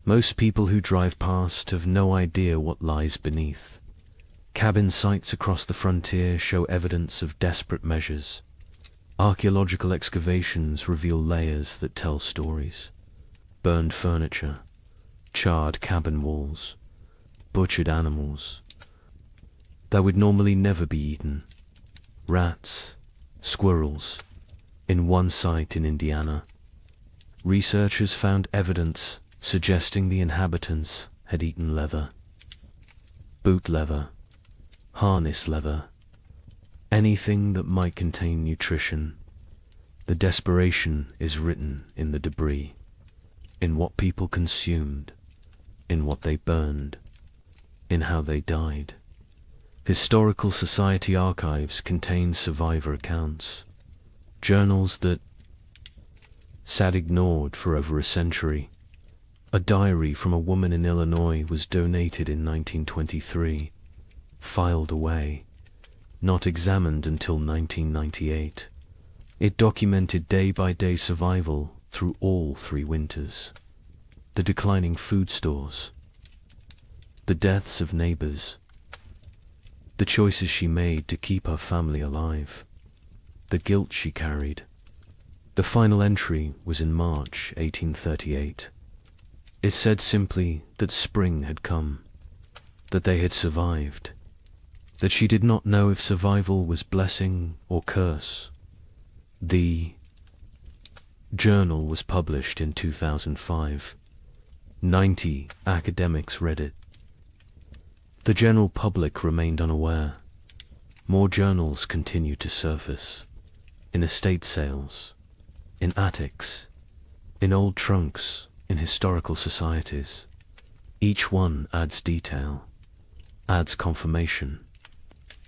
Most people who drive past have no idea what lies beneath. Cabin sites across the frontier show evidence of desperate measures. Archaeological excavations reveal layers that tell stories. Burned furniture, charred cabin walls, butchered animals that would normally never be eaten. Rats, squirrels. In one site in Indiana, researchers found evidence suggesting the inhabitants had eaten leather. Boot leather, harness leather, anything that might contain nutrition. The desperation is written in the debris, in what people consumed, in what they burned, in how they died. Historical Society archives contain survivor accounts, journals that sat ignored for over a century. A diary from a woman in Illinois was donated in 1923, filed away, not examined until 1998. It documented day-by-day survival through all 3 winters, the declining food stores, the deaths of neighbors, the choices she made to keep her family alive, the guilt she carried. The final entry was in March 1838. It said simply that spring had come, that they had survived, that she did not know if survival was blessing or curse. The journal was published in 2005. 90 academics read it. The general public remained unaware. More journals continued to surface, in estate sales, in attics, in old trunks, in historical societies. Each one adds detail, adds confirmation,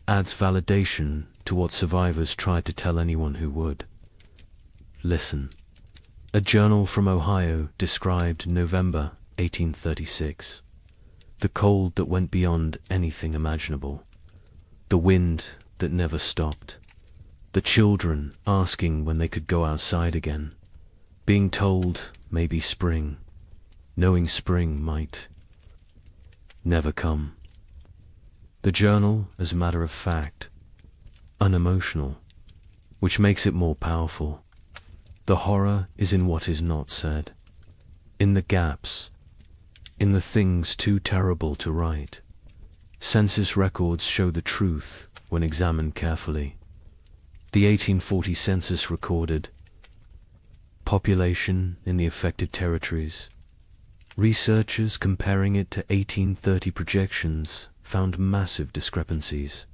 adds validation to what survivors tried to tell anyone who would. Listen. A journal from Ohio described November 1836. The cold that went beyond anything imaginable. The wind that never stopped. The children asking when they could go outside again. Being told maybe spring, knowing spring might never come. The journal, as a matter of fact, unemotional, which makes it more powerful. The horror is in what is not said, in the gaps, in the things too terrible to write. Census records show the truth when examined carefully. The 1840 census recorded population in the affected territories. Researchers comparing it to 1830 projections found massive discrepancies.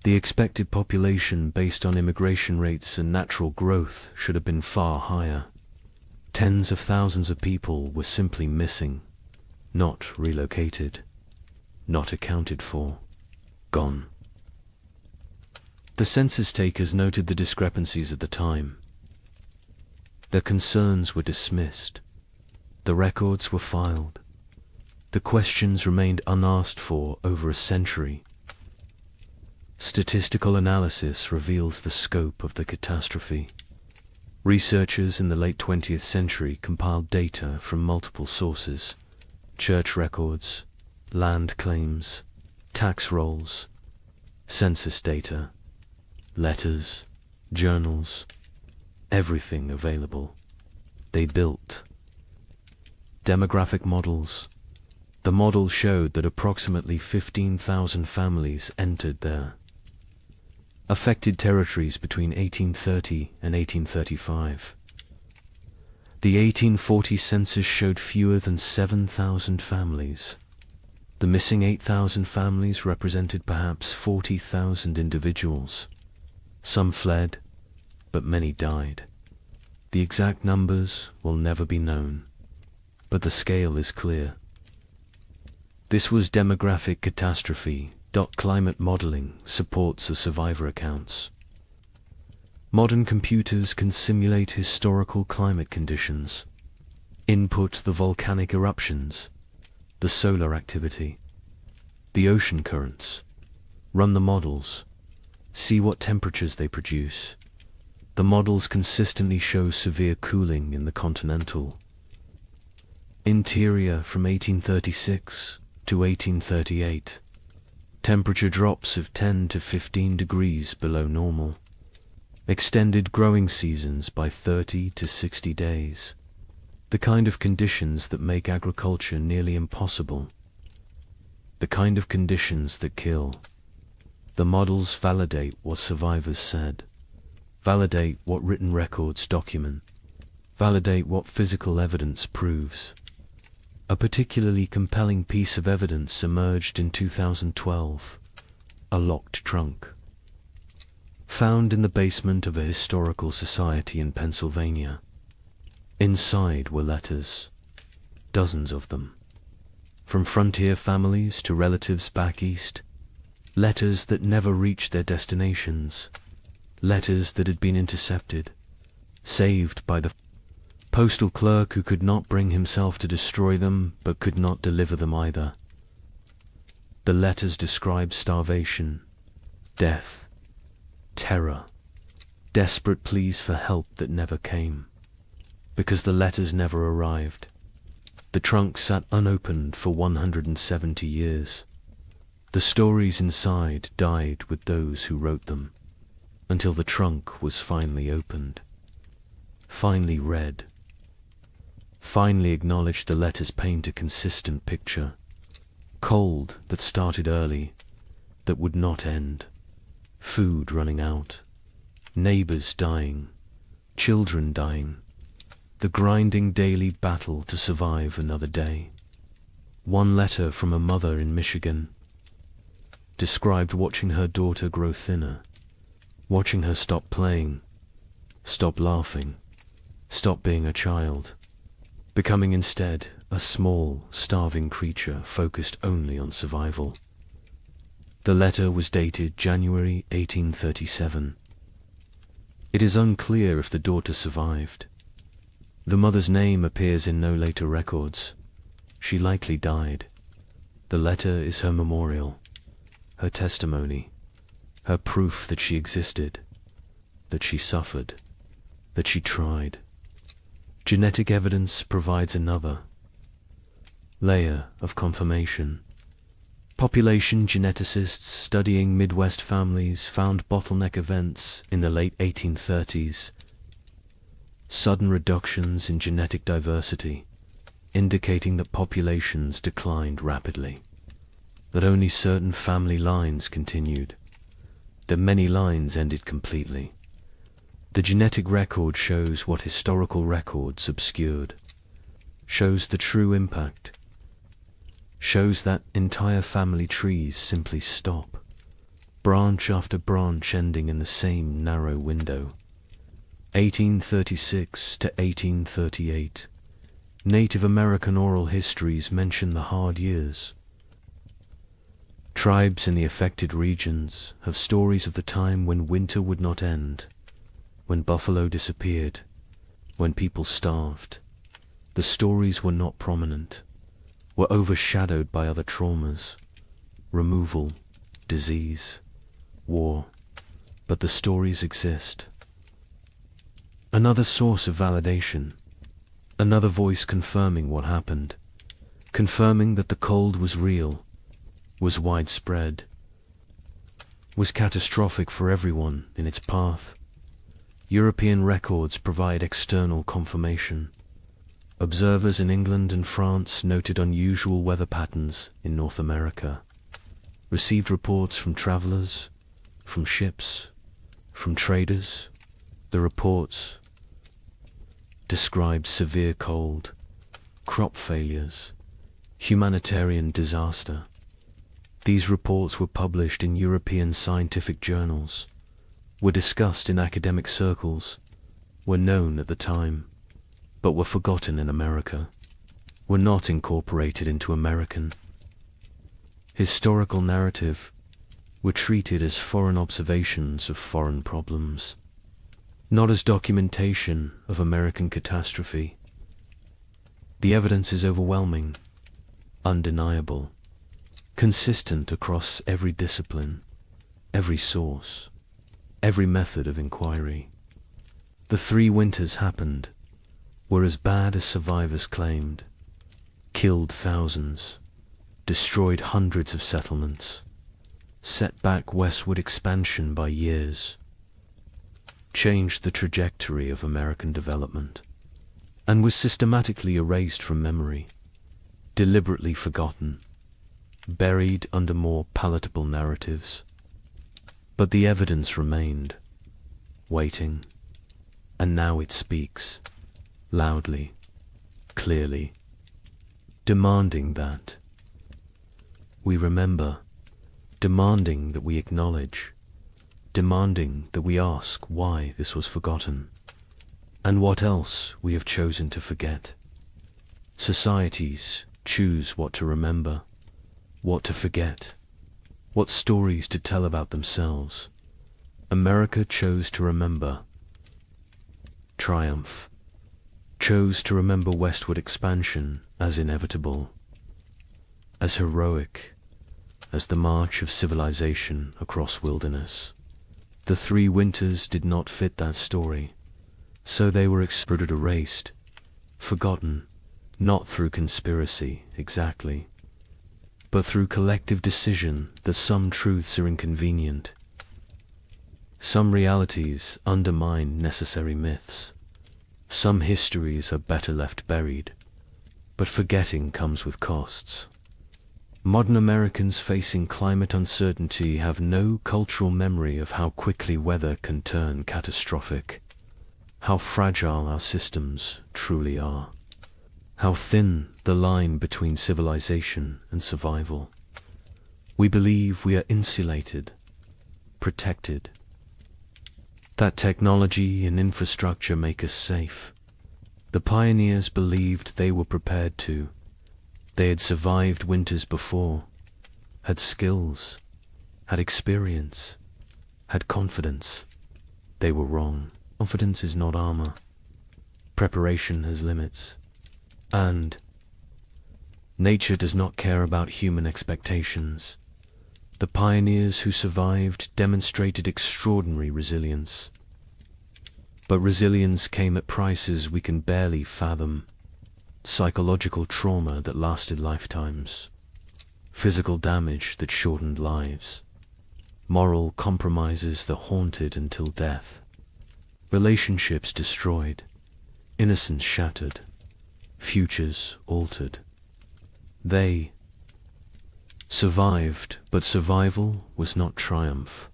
The expected population based on immigration rates and natural growth should have been far higher. Tens of thousands of people were simply missing, not relocated, not accounted for, gone. The census takers noted the discrepancies at the time. Their concerns were dismissed. The records were filed. The questions remained unasked for over a century. Statistical analysis reveals the scope of the catastrophe. Researchers in the late 20th century compiled data from multiple sources: church records, land claims, tax rolls, census data, letters, journals, everything available. They built demographic models. The model showed that approximately 15,000 families entered their affected territories between 1830 and 1835. The 1840 census showed fewer than 7,000 families. The missing 8,000 families represented perhaps 40,000 individuals. Some fled, but many died. The exact numbers will never be known, but the scale is clear. This was demographic catastrophe. Climate modeling supports the survivor accounts. Modern computers can simulate historical climate conditions, input the volcanic eruptions, the solar activity, the ocean currents, Run the models. See what temperatures they produce. The models consistently show severe cooling in the continental interior from 1836 to 1838. Temperature drops of 10 to 15 degrees below normal. Extended growing seasons by 30 to 60 days. The kind of conditions that make agriculture nearly impossible. The kind of conditions that kill. The models validate what survivors said. Validate what written records document. Validate what physical evidence proves. A particularly compelling piece of evidence emerged in 2012. A locked trunk. Found in the basement of a historical society in Pennsylvania. Inside were letters. Dozens of them. From frontier families to relatives back east. Letters that never reached their destinations. Letters that had been intercepted. Saved by the postal clerk who could not bring himself to destroy them, but could not deliver them either. The letters describe starvation, death, terror, desperate pleas for help that never came. Because the letters never arrived. The trunk sat unopened for 170 years. The stories inside died with those who wrote them, until the trunk was finally opened, finally read, finally acknowledged. The letters paint a consistent picture. Cold that started early, that would not end. Food running out. Neighbors dying. Children dying. The grinding daily battle to survive another day. One letter from a mother in Michigan described watching her daughter grow thinner, watching her stop playing, stop laughing, stop being a child, becoming instead a small, starving creature focused only on survival. The letter was dated January 1837. It is unclear if the daughter survived. The mother's name appears in no later records. She likely died. The letter is her memorial, her testimony, her proof that she existed, that she suffered, that she tried. Genetic evidence provides another layer of confirmation. Population geneticists studying Midwest families found bottleneck events in the late 1830s. Sudden reductions in genetic diversity, indicating that populations declined rapidly, that only certain family lines continued, that many lines ended completely. The genetic record shows what historical records obscured, shows the true impact, shows that entire family trees simply stop, branch after branch ending in the same narrow window. 1836 to 1838. Native American oral histories mention the hard years. Tribes in the affected regions have stories of the time when winter would not end, when buffalo disappeared, when people starved. The stories were not prominent, were overshadowed by other traumas, removal, disease, war, but the stories exist. Another source of validation, another voice confirming what happened, confirming that the cold was real, was widespread, was catastrophic for everyone in its path. European records provide external confirmation. Observers in England and France noted unusual weather patterns in North America, received reports from travelers, from ships, from traders. The reports described severe cold, crop failures, humanitarian disaster. These reports were published in European scientific journals, were discussed in academic circles, were known at the time, but were forgotten in America, were not incorporated into American historical narrative, were treated as foreign observations of foreign problems, not as documentation of American catastrophe. The evidence is overwhelming, undeniable, consistent across every discipline. every source, every method of inquiry. The 3 winters happened, were as bad as survivors claimed, killed thousands, destroyed hundreds of settlements, set back westward expansion by years, changed the trajectory of American development, and was systematically erased from memory, deliberately forgotten, buried under more palatable narratives. But the evidence remained, waiting, and now it speaks, loudly, clearly, demanding that we remember, demanding that we acknowledge, demanding that we ask why this was forgotten, and what else we have chosen to forget. Societies choose what to remember, what to forget, what stories to tell about themselves. America chose to remember triumph, chose to remember westward expansion as inevitable, as heroic as the march of civilization across wilderness. The 3 winters did not fit that story, so they were erased, forgotten, not through conspiracy exactly, but through collective decision that some truths are inconvenient. Some realities undermine necessary myths. Some histories are better left buried, but forgetting comes with costs. Modern Americans facing climate uncertainty have no cultural memory of how quickly weather can turn catastrophic, how fragile our systems truly are, how thin the line between civilization and survival. We believe we are insulated, protected, that technology and infrastructure make us safe. The pioneers believed they were prepared to. They had survived winters before, had skills, had experience, had confidence. They were wrong. Confidence is not armor. Preparation has limits. And nature does not care about human expectations. The pioneers who survived demonstrated extraordinary resilience. But resilience came at prices we can barely fathom. Psychological trauma that lasted lifetimes, physical damage that shortened lives, moral compromises that haunted until death, relationships destroyed, innocence shattered, futures altered. They survived, but survival was not triumph,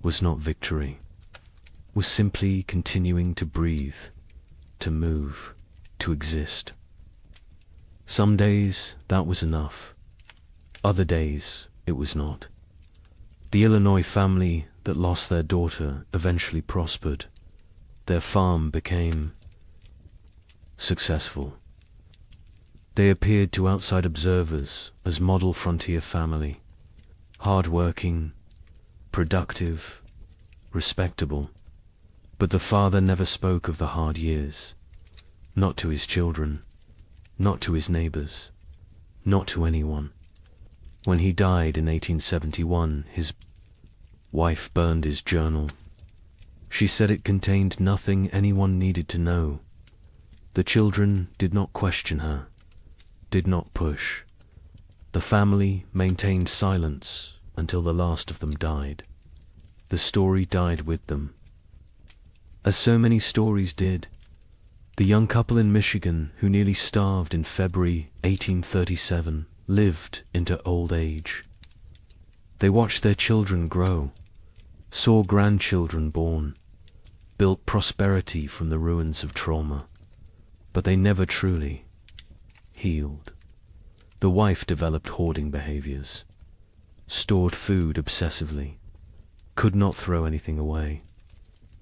was not victory, was simply continuing to breathe, to move, to exist. Some days that was enough. Other days it was not. The Illinois family that lost their daughter eventually prospered. Their farm became successful. They appeared to outside observers as model frontier family, hard-working, productive, respectable. But the father never spoke of the hard years, not to his children, not to his neighbors, not to anyone. When he died in 1871, his wife burned his journal. She said it contained nothing anyone needed to know. The children did not question her, did not push. The family maintained silence until the last of them died. The story died with them. As so many stories did, the young couple in Michigan who nearly starved in February 1837 lived into old age. They watched their children grow, saw grandchildren born, built prosperity from the ruins of trauma, but they never truly healed. The wife developed hoarding behaviors, stored food obsessively, could not throw anything away,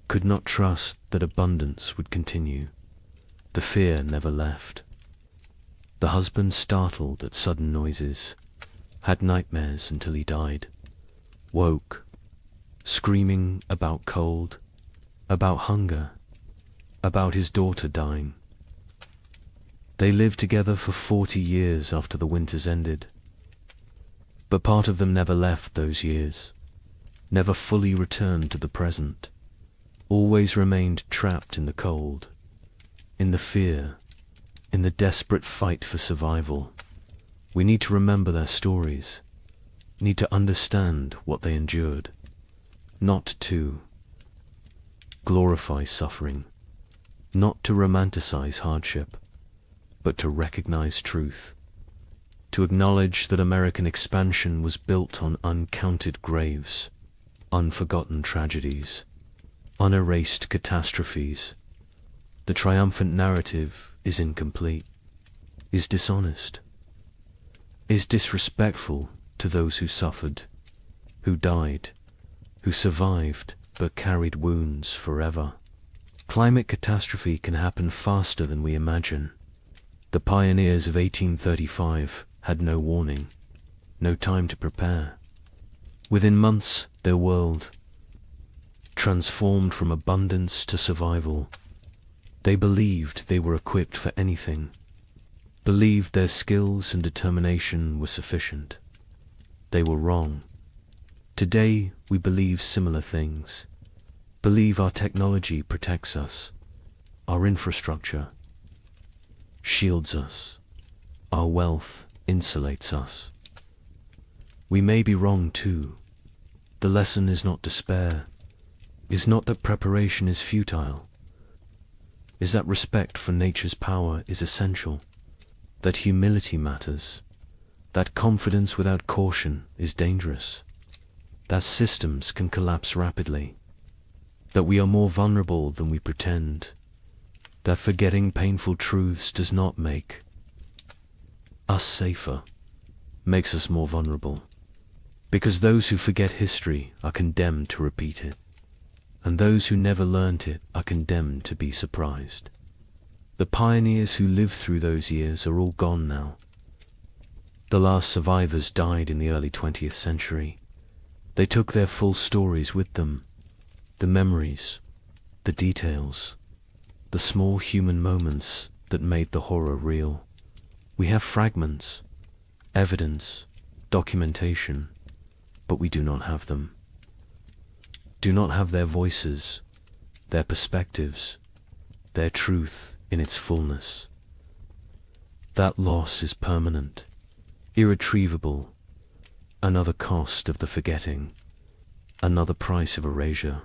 could not trust that abundance would continue. The fear never left. The husband, startled at sudden noises, had nightmares until he died, woke, screaming about cold, about hunger, about his daughter dying. They lived together for 40 years after the winters ended. But part of them never left those years. never fully returned to the present, always remained trapped in the cold, in the fear, in the desperate fight for survival. We need to remember their stories, need to understand what they endured, not to glorify suffering, not to romanticize hardship, but to recognize truth, to acknowledge that American expansion was built on uncounted graves, unforgotten tragedies, unerased catastrophes. The triumphant narrative is incomplete, is dishonest, is disrespectful to those who suffered, who died, who survived but carried wounds forever. Climate catastrophe can happen faster than we imagine. The pioneers of 1835 had no warning, no time to prepare. Within months, their world transformed from abundance to survival. They believed they were equipped for anything, believed their skills and determination were sufficient. They were wrong. Today, we believe similar things, believe our technology protects us, our infrastructure shields us, our wealth insulates us. We may be wrong too. The lesson is not despair, is not that preparation is futile, is that respect for nature's power is essential, that humility matters, that confidence without caution is dangerous, that systems can collapse rapidly, that we are more vulnerable than we pretend, that forgetting painful truths does not make us safer, makes us more vulnerable, because those who forget history are condemned to repeat it, and those who never learnt it are condemned to be surprised. The pioneers who lived through those years are all gone now. The last survivors died in the early 20th century. They took their full stories with them, the memories, the details, the small human moments that made the horror real. We have fragments, evidence, documentation, but we do not have them. Do not have their voices, their perspectives, their truth in its fullness. That loss is permanent, irretrievable, another cost of the forgetting, another price of erasure.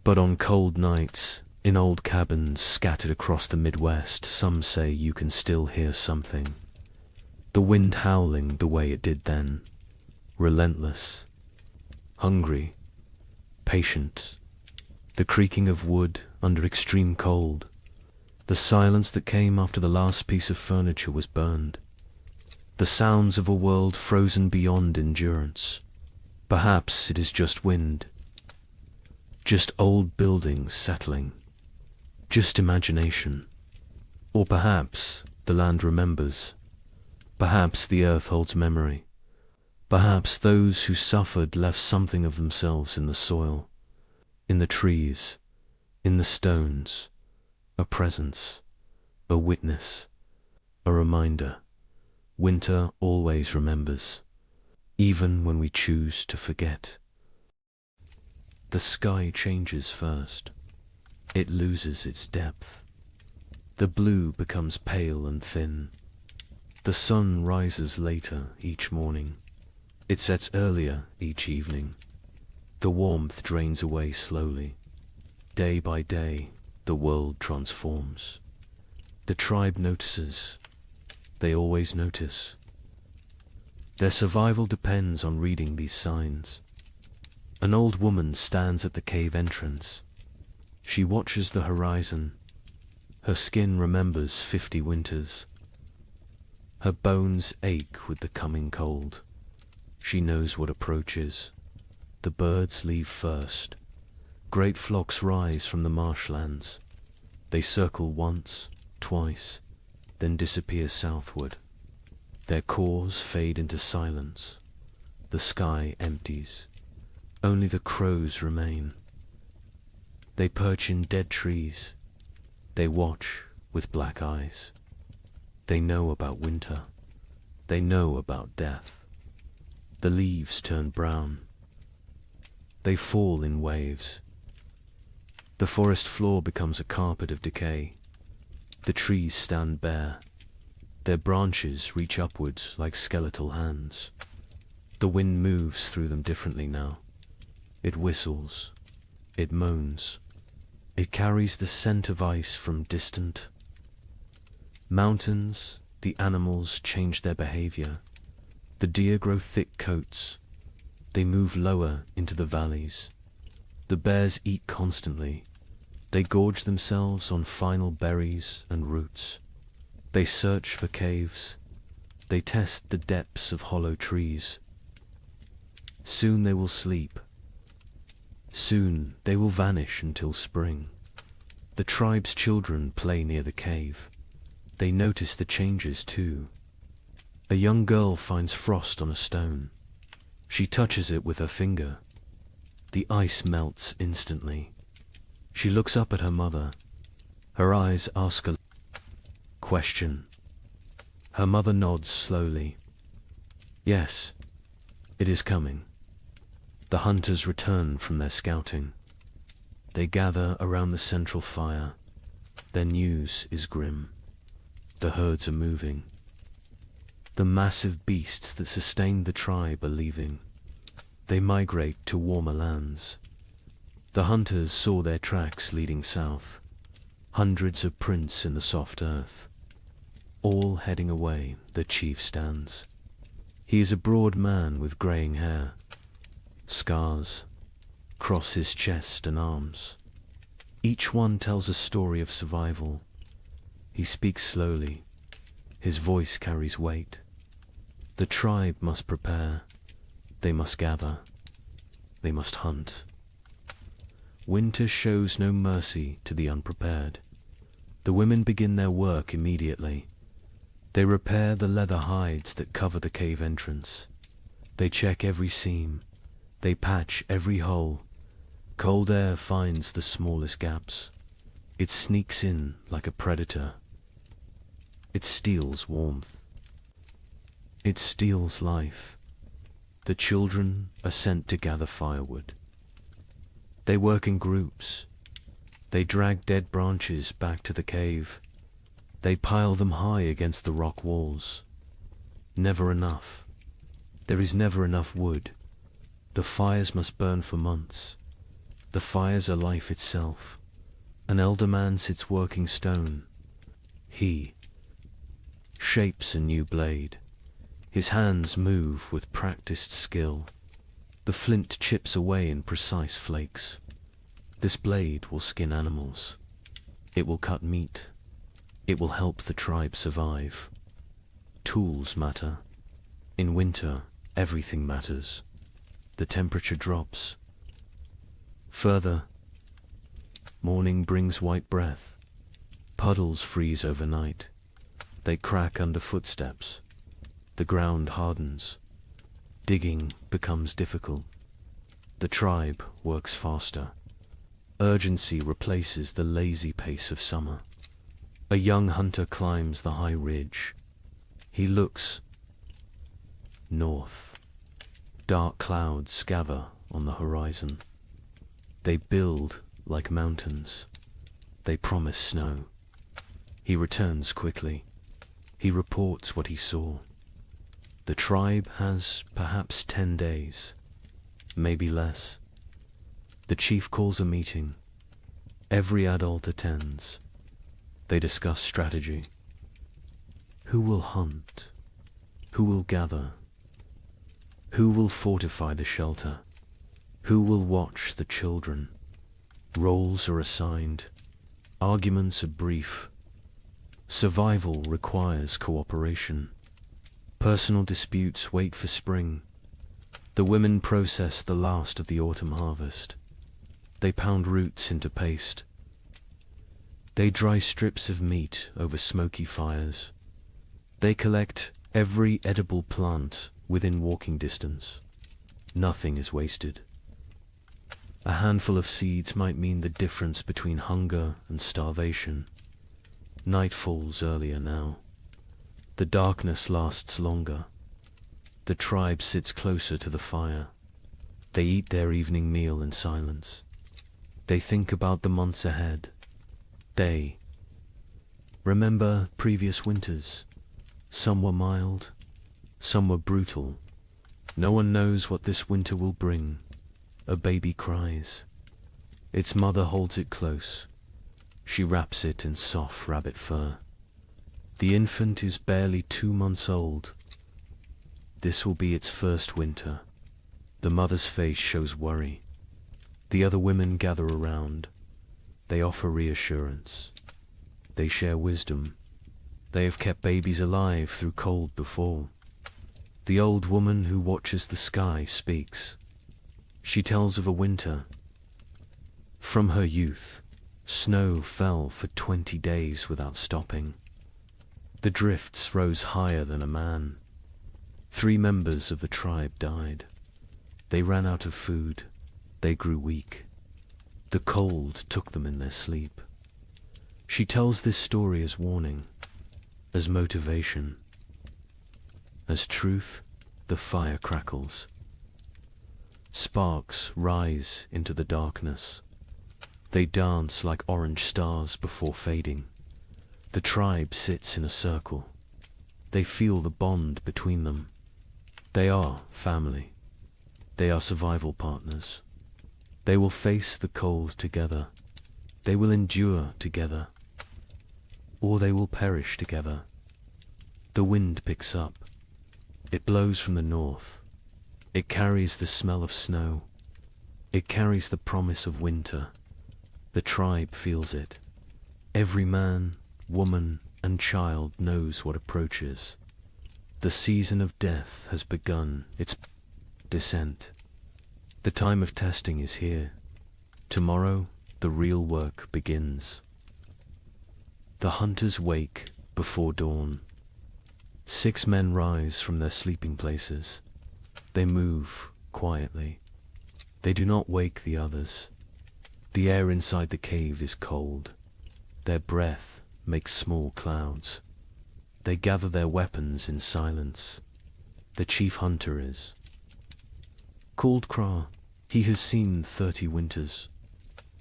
But on cold nights, in old cabins scattered across the Midwest, some say you can still hear something. The wind howling the way it did then, relentless, hungry, patient, the creaking of wood under extreme cold, the silence that came after the last piece of furniture was burned, the sounds of a world frozen beyond endurance. Perhaps it is just wind, just old buildings settling, just imagination. Or perhaps the land remembers, perhaps the earth holds memory, perhaps those who suffered left something of themselves in the soil, in the trees, in the stones, a presence, a witness, a reminder. Winter always remembers, even when we choose to forget. The sky changes first. It loses its depth. The blue becomes pale and thin. The sun rises later each morning. It sets earlier each evening. The warmth drains away slowly. Day by day, the world transforms. The tribe notices. They always notice. Their survival depends on reading these signs. An old woman stands at the cave entrance. She watches the horizon. Her skin remembers 50 winters. Her bones ache with the coming cold. She knows what approaches. The birds leave first. Great flocks rise from the marshlands. They circle once, twice, then disappear southward. Their cores fade into silence. The sky empties. Only the crows remain. They perch in dead trees. They watch with black eyes. They know about winter. They know about death. The leaves turn brown. They fall in waves. The forest floor becomes a carpet of decay. The trees stand bare. Their branches reach upwards like skeletal hands. The wind moves through them differently now. It whistles. It moans. It carries the scent of ice from distant mountains. The animals change their behavior. The deer grow thick coats. They move lower into the valleys. The bears eat constantly. They gorge themselves on final berries and roots. They search for caves. They test the depths of hollow trees. Soon they will sleep. Soon they will vanish until spring. The tribe's children play near the cave. They notice the changes too. A young girl finds frost on a stone. She touches it with her finger. The ice melts instantly. She looks up at her mother. Her eyes ask a question. Her mother nods slowly. Yes, it is coming. The hunters return from their scouting. They gather around the central fire. Their news is grim. The herds are moving. The massive beasts that sustained the tribe are leaving. They migrate to warmer lands. The hunters saw their tracks leading south. Hundreds of prints in the soft earth. All heading away, the chief stands. He is a broad man with greying hair. Scars cross his chest and arms. Each one tells a story of survival. He speaks slowly. His voice carries weight. The tribe must prepare. They must gather. They must hunt. Winter shows no mercy to the unprepared. The women begin their work immediately. They repair the leather hides that cover the cave entrance. They check every seam. They patch every hole. Cold air finds the smallest gaps. It sneaks in like a predator. It steals warmth. It steals life. The children are sent to gather firewood. They work in groups. They drag dead branches back to the cave. They pile them high against the rock walls. Never enough. There is never enough wood. The fires must burn for months. The fires are life itself. An elder man sits working stone. He shapes a new blade. His hands move with practiced skill. The flint chips away in precise flakes. This blade will skin animals. It will cut meat. It will help the tribe survive. Tools matter. In winter, everything matters. The temperature drops. Further, morning brings white breath. Puddles freeze overnight. They crack under footsteps. The ground hardens. Digging becomes difficult. The tribe works faster. Urgency replaces the lazy pace of summer. A young hunter climbs the high ridge. He looks north. Dark clouds gather on the horizon. They build like mountains. They promise snow. He returns quickly. He reports what he saw. The tribe has perhaps 10 days, maybe less. The chief calls a meeting. Every adult attends. They discuss strategy. Who will hunt? Who will gather? Who will fortify the shelter? Who will watch the children? Roles are assigned. Arguments are brief. Survival requires cooperation. Personal disputes wait for spring. The women process the last of the autumn harvest. They pound roots into paste. They dry strips of meat over smoky fires. They collect every edible plant within walking distance. Nothing is wasted. A handful of seeds might mean the difference between hunger and starvation. Night falls earlier now. The darkness lasts longer. The tribe sits closer to the fire. They eat their evening meal in silence. They think about the months ahead. They remember previous winters. Some were mild, some were brutal. No one knows what this winter will bring. A baby cries. Its mother holds it close. She wraps it in soft rabbit fur. The infant is barely 2 months old. This will be its first winter. The mother's face shows worry. The other women gather around. They offer reassurance. They share wisdom. They have kept babies alive through cold before. The old woman who watches the sky speaks. She tells of a winter. From her youth, snow fell for 20 days without stopping. The drifts rose higher than a man. 3 members of the tribe died. They ran out of food. They grew weak. The cold took them in their sleep. She tells this story as warning, as motivation. As truth, the fire crackles. Sparks rise into the darkness. They dance like orange stars before fading. The tribe sits in a circle. They feel the bond between them. They are family. They are survival partners. They will face the cold together. They will endure together. Or they will perish together. The wind picks up. It blows from the north. It carries the smell of snow. It carries the promise of winter. The tribe feels it. Every man, woman, and child knows what approaches. The season of death has begun its descent. The time of testing is here. Tomorrow, the real work begins. The hunters wake before dawn. 6 men rise from their sleeping places. They move quietly. They do not wake the others. The air inside the cave is cold. Their breath makes small clouds. They gather their weapons in silence. The chief hunter is called Kra. He has seen 30 winters.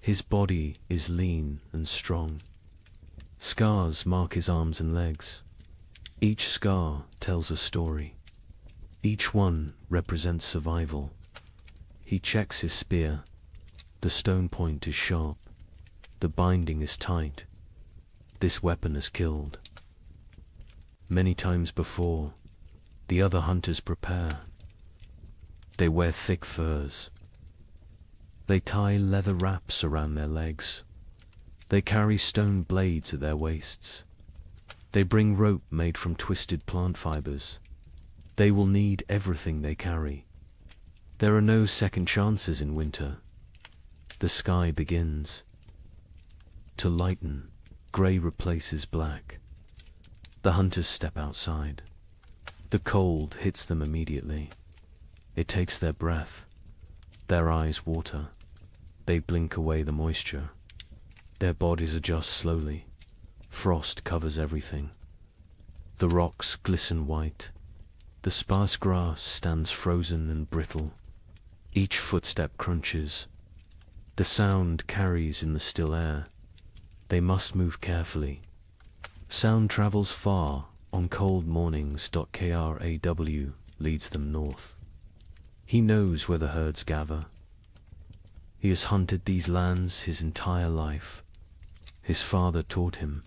His body is lean and strong. Scars mark his arms and legs. Each scar tells a story. Each one represents survival. He checks his spear. The stone point is sharp. The binding is tight. This weapon has killed. Many times before, the other hunters prepare. They wear thick furs. They tie leather wraps around their legs. They carry stone blades at their waists. They bring rope made from twisted plant fibers. They will need everything they carry. There are no second chances in winter. The sky begins to lighten. Grey replaces black. The hunters step outside. The cold hits them immediately. It takes their breath. Their eyes water. They blink away the moisture. Their bodies adjust slowly. Frost covers everything. The rocks glisten white. The sparse grass stands frozen and brittle. Each footstep crunches. The sound carries in the still air. They must move carefully. Sound travels far on cold mornings. Kraw leads them north. He knows where the herds gather. He has hunted these lands his entire life. His father taught him.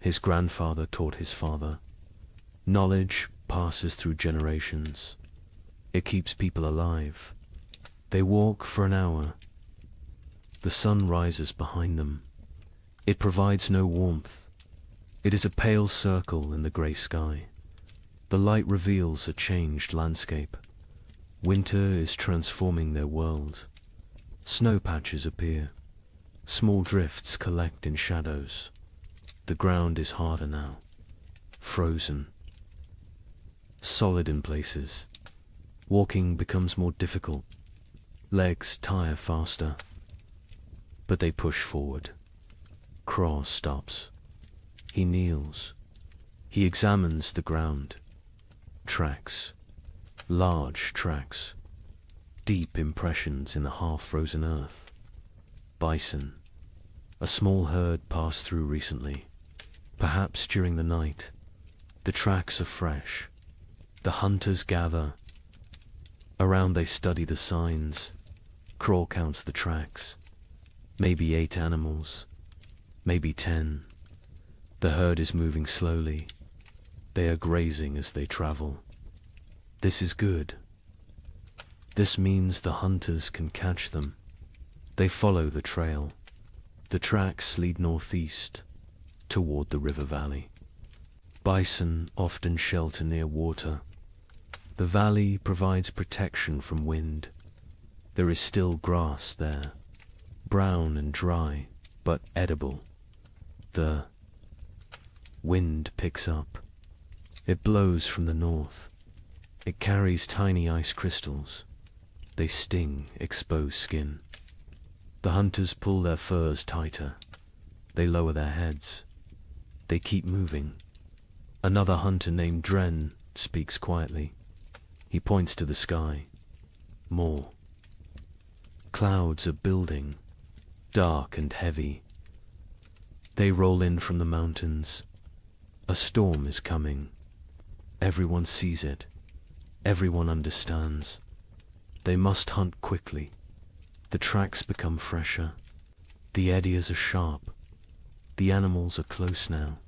His grandfather taught his father. Knowledge passes through generations. It keeps people alive. They walk for an hour. The sun rises behind them. It provides no warmth. It is a pale circle in the grey sky. The light reveals a changed landscape. Winter is transforming their world. Snow patches appear. Small drifts collect in shadows. The ground is harder now. Frozen. Solid in places. Walking becomes more difficult. Legs tire faster. But they push forward. Kraw stops. He kneels. He examines the ground. Tracks. Large tracks. deep impressions in the half-frozen earth. Bison. A small herd passed through recently, perhaps during the night. The tracks are fresh. The hunters gather. Around they study the signs. Craw counts the tracks. Maybe 8 animals. Maybe 10. The herd is moving slowly. They are grazing as they travel. This is good. This means the hunters can catch them. They follow the trail. The tracks lead northeast, toward the river valley. Bison often shelter near water. The valley provides protection from wind. There is still grass there, brown and dry, but edible. The wind picks up. It blows from the north. It carries tiny ice crystals. They sting exposed skin. The hunters pull their furs tighter. They lower their heads. They keep moving. Another hunter named Dren speaks quietly. He points to the sky. More. Clouds are building, dark and heavy. They roll in from the mountains. A storm is coming. Everyone sees it. Everyone understands. They must hunt quickly. The tracks become fresher. The eddies are sharp. The animals are close now.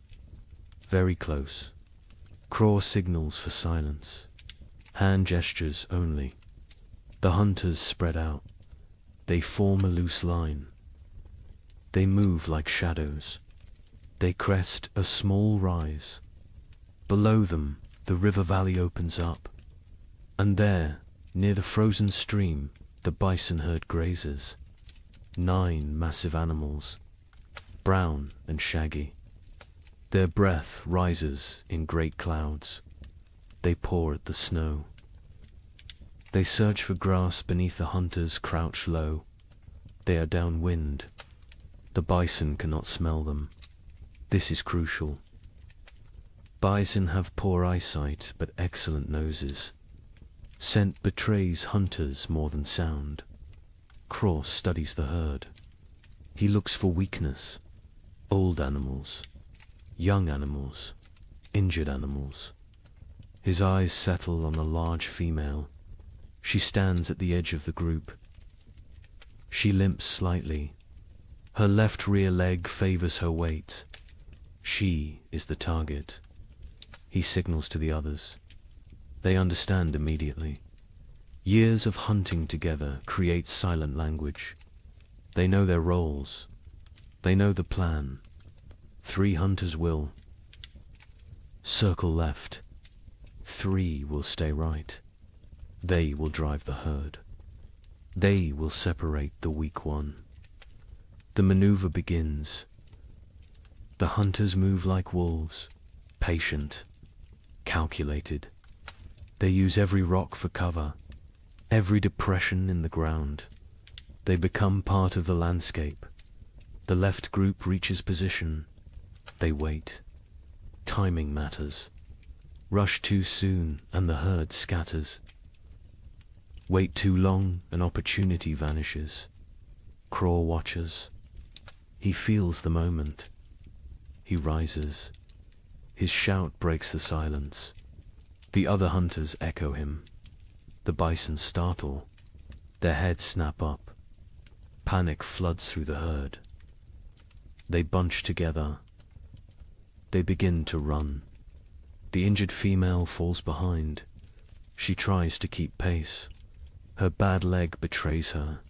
Very close. Craw signals for silence. Hand gestures only. The hunters spread out. They form a loose line. They move like shadows. They crest a small rise. Below them, the river valley opens up. And there, near the frozen stream, the bison herd grazes. 9 massive animals, brown and shaggy. Their breath rises in great clouds. They paw at the snow. They search for grass beneath the hunters crouch low. They are downwind. The bison cannot smell them. This is crucial. Bison have poor eyesight but excellent noses. Scent betrays hunters more than sound. Craw studies the herd. He looks for weakness. Old animals. Young animals. Injured animals. His eyes settle on a large female. She stands at the edge of the group. She limps slightly. Her left rear leg favors her weight. She is the target. He signals to the others. They understand immediately. Years of hunting together create silent language. They know their roles. They know the plan. 3 hunters will circle left. 3 will stay right. They will drive the herd. They will separate the weak one. The maneuver begins. The hunters move like wolves, patient, calculated. They use every rock for cover, every depression in the ground. They become part of the landscape. The left group reaches position. They wait. Timing matters. Rush too soon and the herd scatters. Wait too long, an opportunity vanishes. Craw watches. He feels the moment. He rises. His shout breaks the silence. The other hunters echo him. The bison startle. Their heads snap up. Panic floods through the herd. They bunch together. They begin to run. The injured female falls behind. She tries to keep pace. Her bad leg betrays her.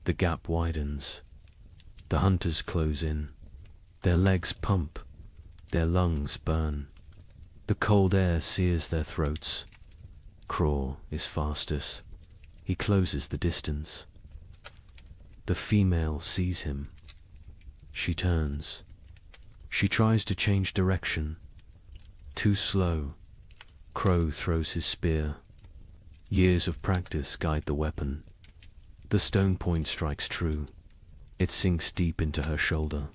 The gap widens. The hunters close in. Their legs pump. Their lungs burn. The cold air sears their throats. Craw is fastest. He closes the distance. The female sees him. She turns. She tries to change direction. Too slow. Crow throws his spear. Years of practice guide the weapon. The stone point strikes true. It sinks deep into her shoulder.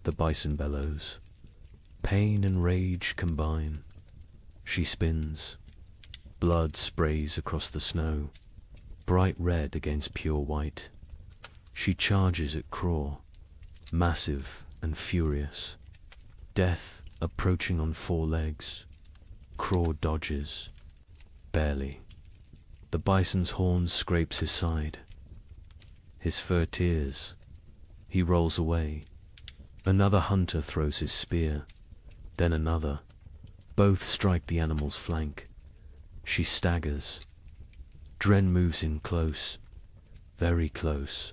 The bison bellows. Pain and rage combine. She spins. Blood sprays across the snow. bright red against pure white. She charges at Craw, massive and furious. Death approaching on 4 legs. Craw dodges, barely. The bison's horn scrapes his side. His fur tears. He rolls away. Another hunter throws his spear, then another. Both strike the animal's flank. She staggers. Dren moves in close, very close,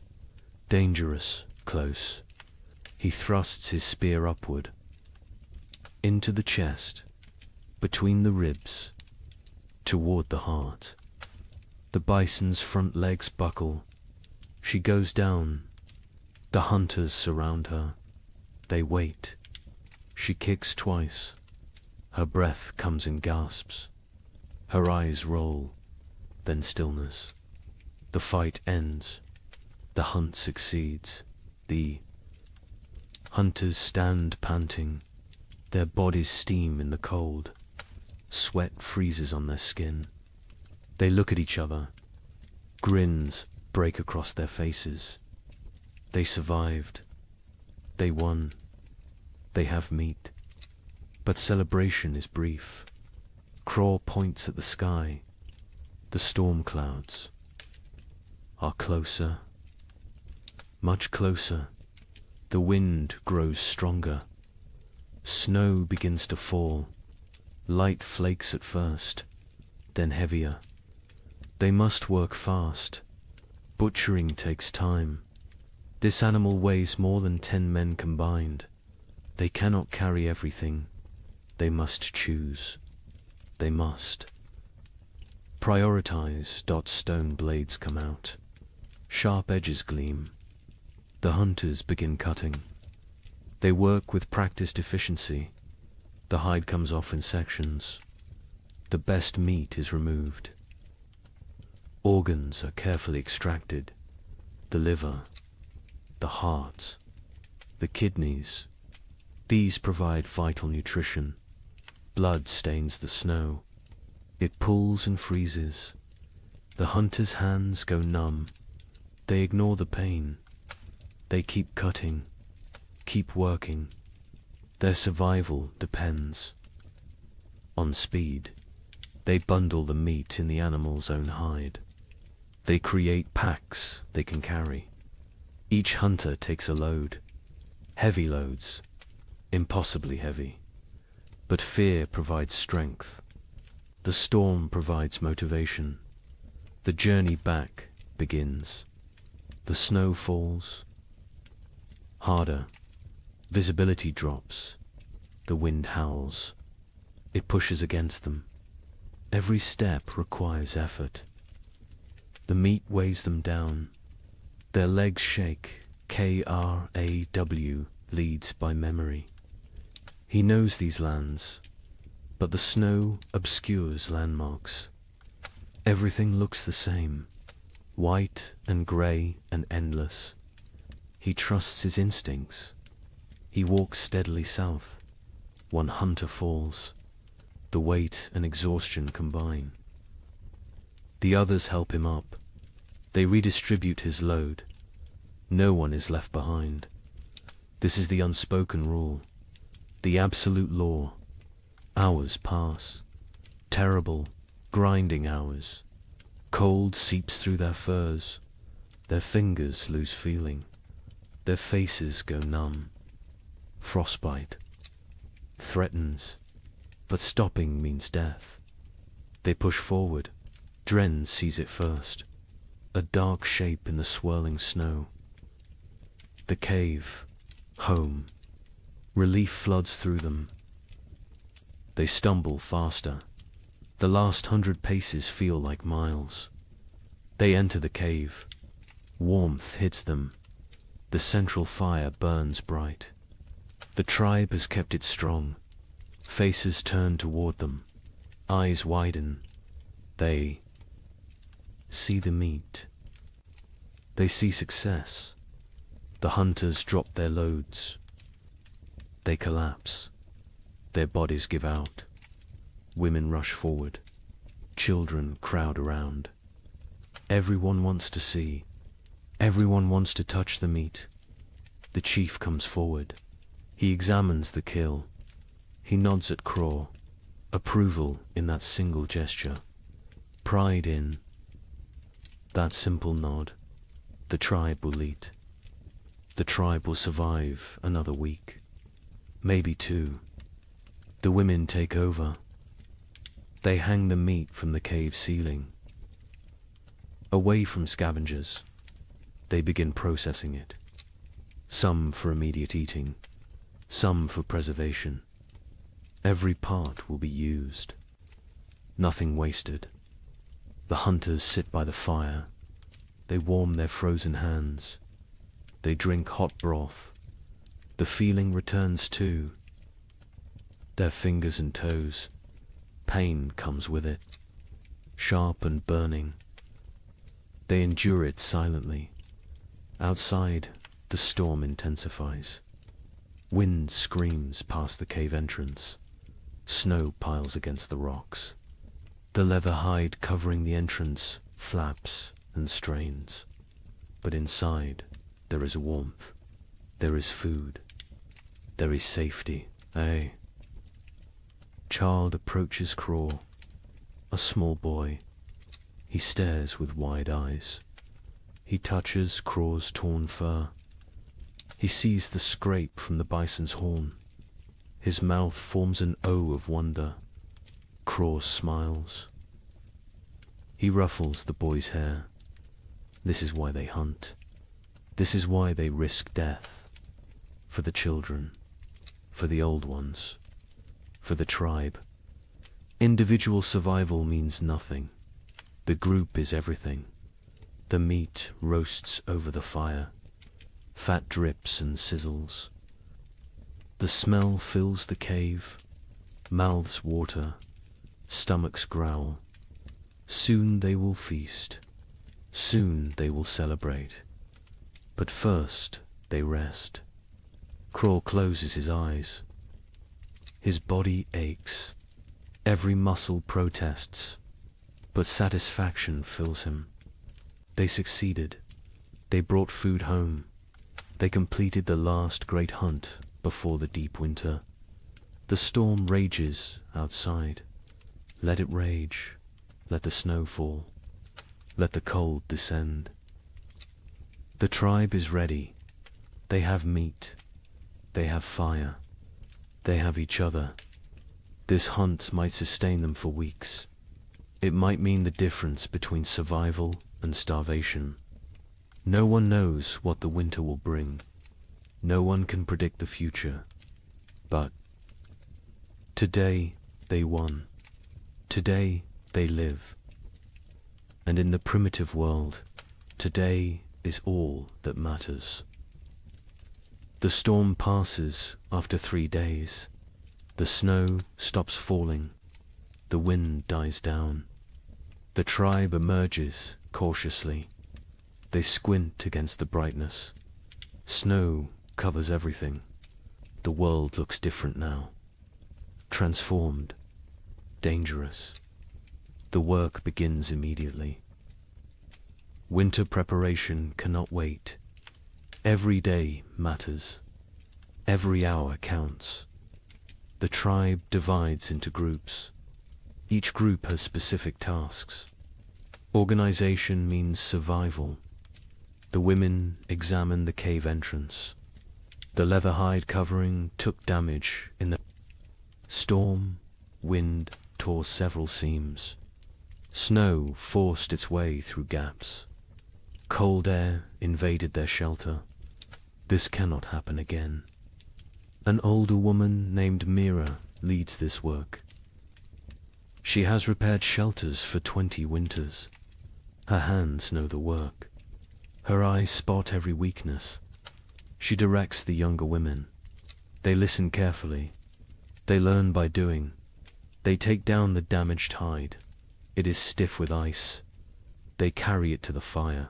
dangerous close. He thrusts his spear upward, into the chest, between the ribs, toward the heart. The bison's front legs buckle. She goes down. The hunters surround her. They wait. She kicks twice. Her breath comes in gasps. Her eyes roll, then stillness. The fight ends. The hunt succeeds. The hunters stand panting. Their bodies steam in the cold. Sweat freezes on their skin. They look at each other. Grins break across their faces. They survived. They won. They have meat. But celebration is brief. Craw points at the sky. The storm clouds are closer, much closer. The wind grows stronger. Snow begins to fall. Light flakes at first, then heavier. They must work fast. Butchering takes time. This animal weighs more than 10 men combined. They cannot carry everything. They must choose. They must prioritize. Stone blades come out. Sharp edges gleam. The hunters begin cutting. They work with practiced efficiency. The hide comes off in sections. The best meat is removed. Organs are carefully extracted. The liver, the heart, the kidneys. These provide vital nutrition. Blood stains the snow. It pulls and freezes. The hunter's hands go numb. They ignore the pain. They keep cutting, keep working. Their survival depends on speed. They bundle the meat in the animal's own hide. They create packs they can carry. Each hunter takes a load. Heavy loads, impossibly heavy. But fear provides strength. The storm provides motivation. The journey back begins. The snow falls harder. Visibility drops. The wind howls. It pushes against them. Every step requires effort. The meat weighs them down. Their legs shake. Kraw leads by memory. He knows these lands, but the snow obscures landmarks. Everything looks the same, white and grey and endless. He trusts his instincts. He walks steadily south. One hunter falls. The weight and exhaustion combine. The others help him up. They redistribute his load. No one is left behind. This is the unspoken rule, the absolute law. Hours pass. Terrible, grinding hours. Cold seeps through their furs. Their fingers lose feeling. Their faces go numb. Frostbite threatens, but stopping means death. They push forward. Dren sees it first. A dark shape in the swirling snow. The cave. Home. Relief floods through them. They stumble faster. The last 100 paces feel like miles. They enter the cave. Warmth hits them. The central fire burns bright. The tribe has kept it strong. Faces turn toward them. Eyes widen. They see the meat. They see success. The hunters drop their loads. They collapse. Their bodies give out. Women rush forward. Children crowd around. Everyone wants to see. Everyone wants to touch the meat. The chief comes forward. He examines the kill. He nods at Craw. Approval in that single gesture. Pride in that simple nod. The tribe will eat. The tribe will survive another week. Maybe two. The women take over. They hang the meat from the cave ceiling. Away from scavengers, they begin processing it. Some for immediate eating, some for preservation. Every part will be used. Nothing wasted. The hunters sit by the fire. They warm their frozen hands. They drink hot broth. The feeling returns too. Their fingers and toes. Pain comes with it. Sharp and burning. They endure it silently. Outside, the storm intensifies. Wind screams past the cave entrance. Snow piles against the rocks. The leather hide covering the entrance flaps and strains. But inside, there is warmth. There is food. There is safety. A child approaches Craw. A small boy. He stares with wide eyes. He touches Craw's torn fur. He sees the scrape from the bison's horn. His mouth forms an O of wonder. Craw smiles. He ruffles the boy's hair. This is why they hunt. This is why they risk death. For the children. For the old ones. For the tribe. Individual survival means nothing. The group is everything. The meat roasts over the fire. Fat drips and sizzles. The smell fills the cave. Mouths water. Stomachs growl. Soon they will feast. Soon they will celebrate. But first they rest. Craw closes his eyes. His body aches. Every muscle protests. But satisfaction fills him. They succeeded. They brought food home. They completed the last great hunt before the deep winter. The storm rages outside. Let it rage. Let the snow fall. Let the cold descend. The tribe is ready. They have meat. They have fire. They have each other. This hunt might sustain them for weeks. It might mean the difference between survival and starvation. No one knows what the winter will bring. No one can predict the future. But today they won. Today they live. And in the primitive world, today is all that matters. The storm passes after 3 days. The snow stops falling. The wind dies down. The tribe emerges cautiously. They squint against the brightness. Snow covers everything. The world looks different now. Transformed. Dangerous. The work begins immediately. Winter preparation cannot wait. Every day matters. Every hour counts. The tribe divides into groups. Each group has specific tasks. Organization means survival. The women examine the cave entrance. The leather hide covering took damage in the storm. Wind tore several seams. Snow forced its way through gaps. Cold air invaded their shelter. This cannot happen again. An older woman named Mira leads this work. She has repaired shelters for 20 winters. Her hands know the work. Her eyes spot every weakness. She directs the younger women. They listen carefully. They learn by doing. They take down the damaged hide. It is stiff with ice. They carry it to the fire.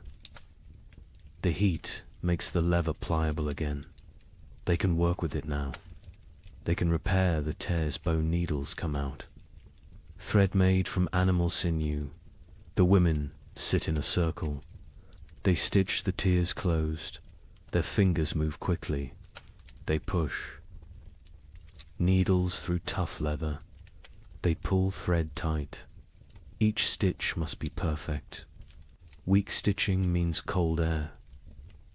The heat makes the leather pliable again. They can work with it now. They can repair the tears bone needles come out. Thread made from animal sinew, the women sit in a circle. They stitch the tears closed. Their fingers move quickly. They push. Needles through tough leather. They pull thread tight. Each stitch must be perfect. Weak stitching means cold air.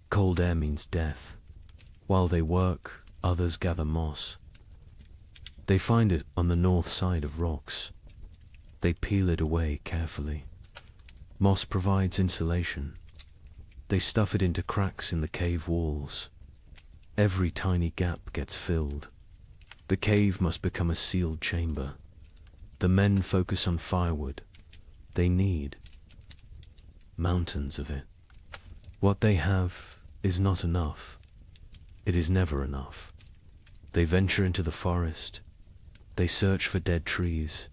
Cold air means death. While they work, others gather moss. They find it on the north side of rocks. They peel it away carefully. Moss provides insulation. They stuff it into cracks in the cave walls. Every tiny gap gets filled. The cave must become a sealed chamber. The men focus on firewood. They need mountains of it. What they have is not enough. It is never enough. They venture into the forest. They search for dead trees.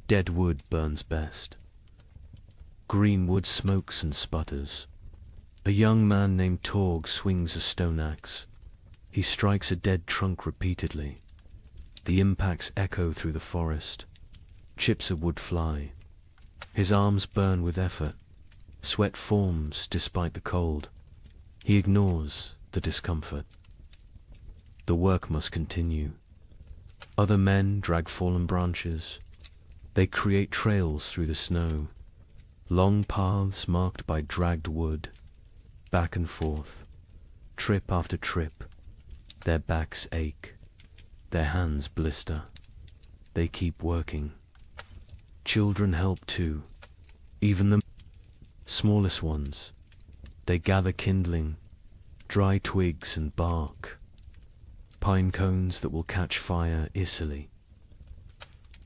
Dead wood burns best. Green wood smokes and sputters. A young man named Torg swings a stone axe. He strikes a dead trunk repeatedly. The impacts echo through the forest. Chips of wood fly. His arms burn with effort. Sweat forms despite the cold. He ignores the discomfort. The work must continue. Other men drag fallen branches. They create trails through the snow. Long paths marked by dragged wood. Back and forth. Trip after trip. Their backs ache. Their hands blister. They keep working. Children help too. Even the smallest ones. They gather kindling, dry twigs and bark, pine cones that will catch fire easily.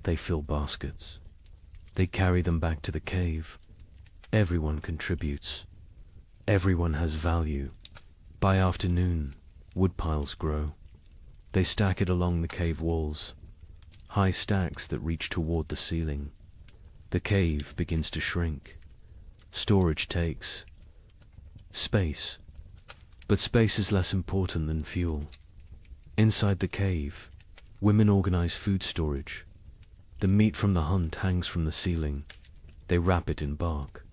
They fill baskets. They carry them back to the cave. Everyone contributes. Everyone has value. By afternoon, wood piles grow. They stack it along the cave walls, high stacks that reach toward the ceiling. The cave begins to shrink. Storage takes space, but space is less important than fuel. Inside the cave, women organize food storage. The meat from the hunt hangs from the ceiling. They wrap it in bark.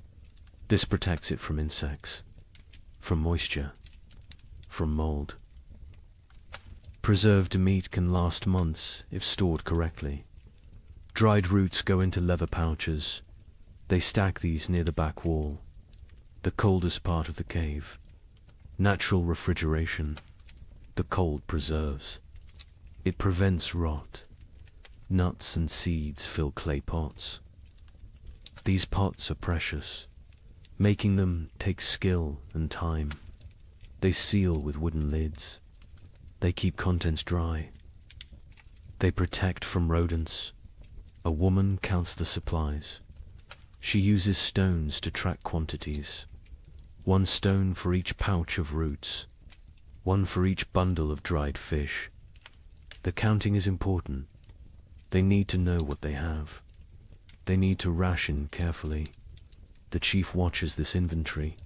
This protects it from insects, from moisture, from mold. Preserved meat can last months if stored correctly. Dried roots go into leather pouches. They stack these near the back wall, the coldest part of the cave. Natural refrigeration. The cold preserves. It prevents rot. Nuts and seeds fill clay pots. These pots are precious. Making them takes skill and time. They seal with wooden lids. They keep contents dry. They protect from rodents. A woman counts the supplies. She uses stones to track quantities. 1 stone for each pouch of roots. 1 for each bundle of dried fish. The counting is important. They need to know what they have. They need to ration carefully. The chief watches this inventory.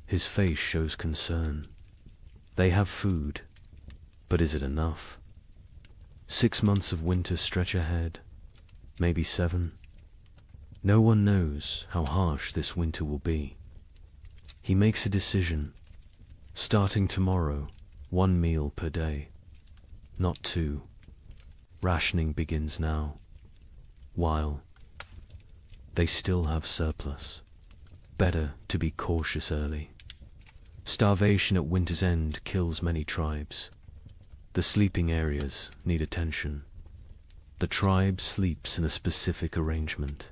His face shows concern. They have food, but is it enough? 6 months of winter stretch ahead, maybe 7. No one knows how harsh this winter will be. He makes a decision. Starting tomorrow, 1 meal per day, not 2. Rationing begins now, while they still have surplus. Better to be cautious early. Starvation at winter's end kills many tribes. The sleeping areas need attention. The tribe sleeps in a specific arrangement.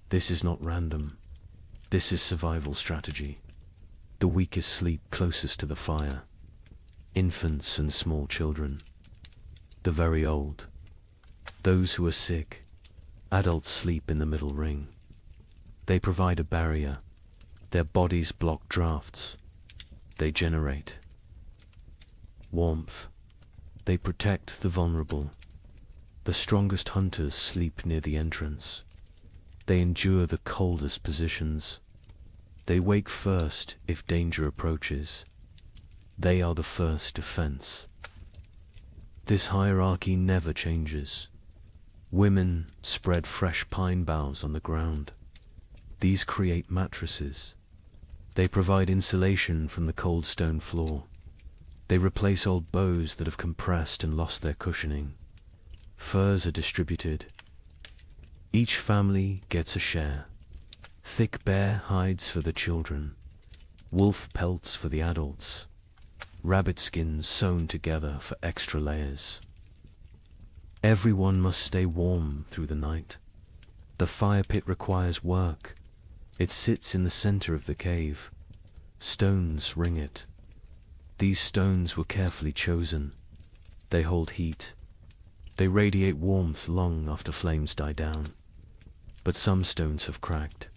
This is not random. This is survival strategy. The weakest sleep closest to the fire. Infants and small children. The very old. Those who are sick. Adults sleep in the middle ring. They provide a barrier. Their bodies block drafts. They generate warmth. They protect the vulnerable. The strongest hunters sleep near the entrance. They endure the coldest positions. They wake first if danger approaches. They are the first defense. This hierarchy never changes. Women spread fresh pine boughs on the ground. These create mattresses. They provide insulation from the cold stone floor. They replace old bows that have compressed and lost their cushioning. Furs are distributed. Each family gets a share. Thick bear hides for the children, wolf pelts for the adults, rabbit skins sewn together for extra layers. Everyone must stay warm through the night. The fire pit requires work. It sits in the center of the cave. Stones ring it. These stones were carefully chosen. They hold heat. They radiate warmth long after flames die down. But some stones have cracked.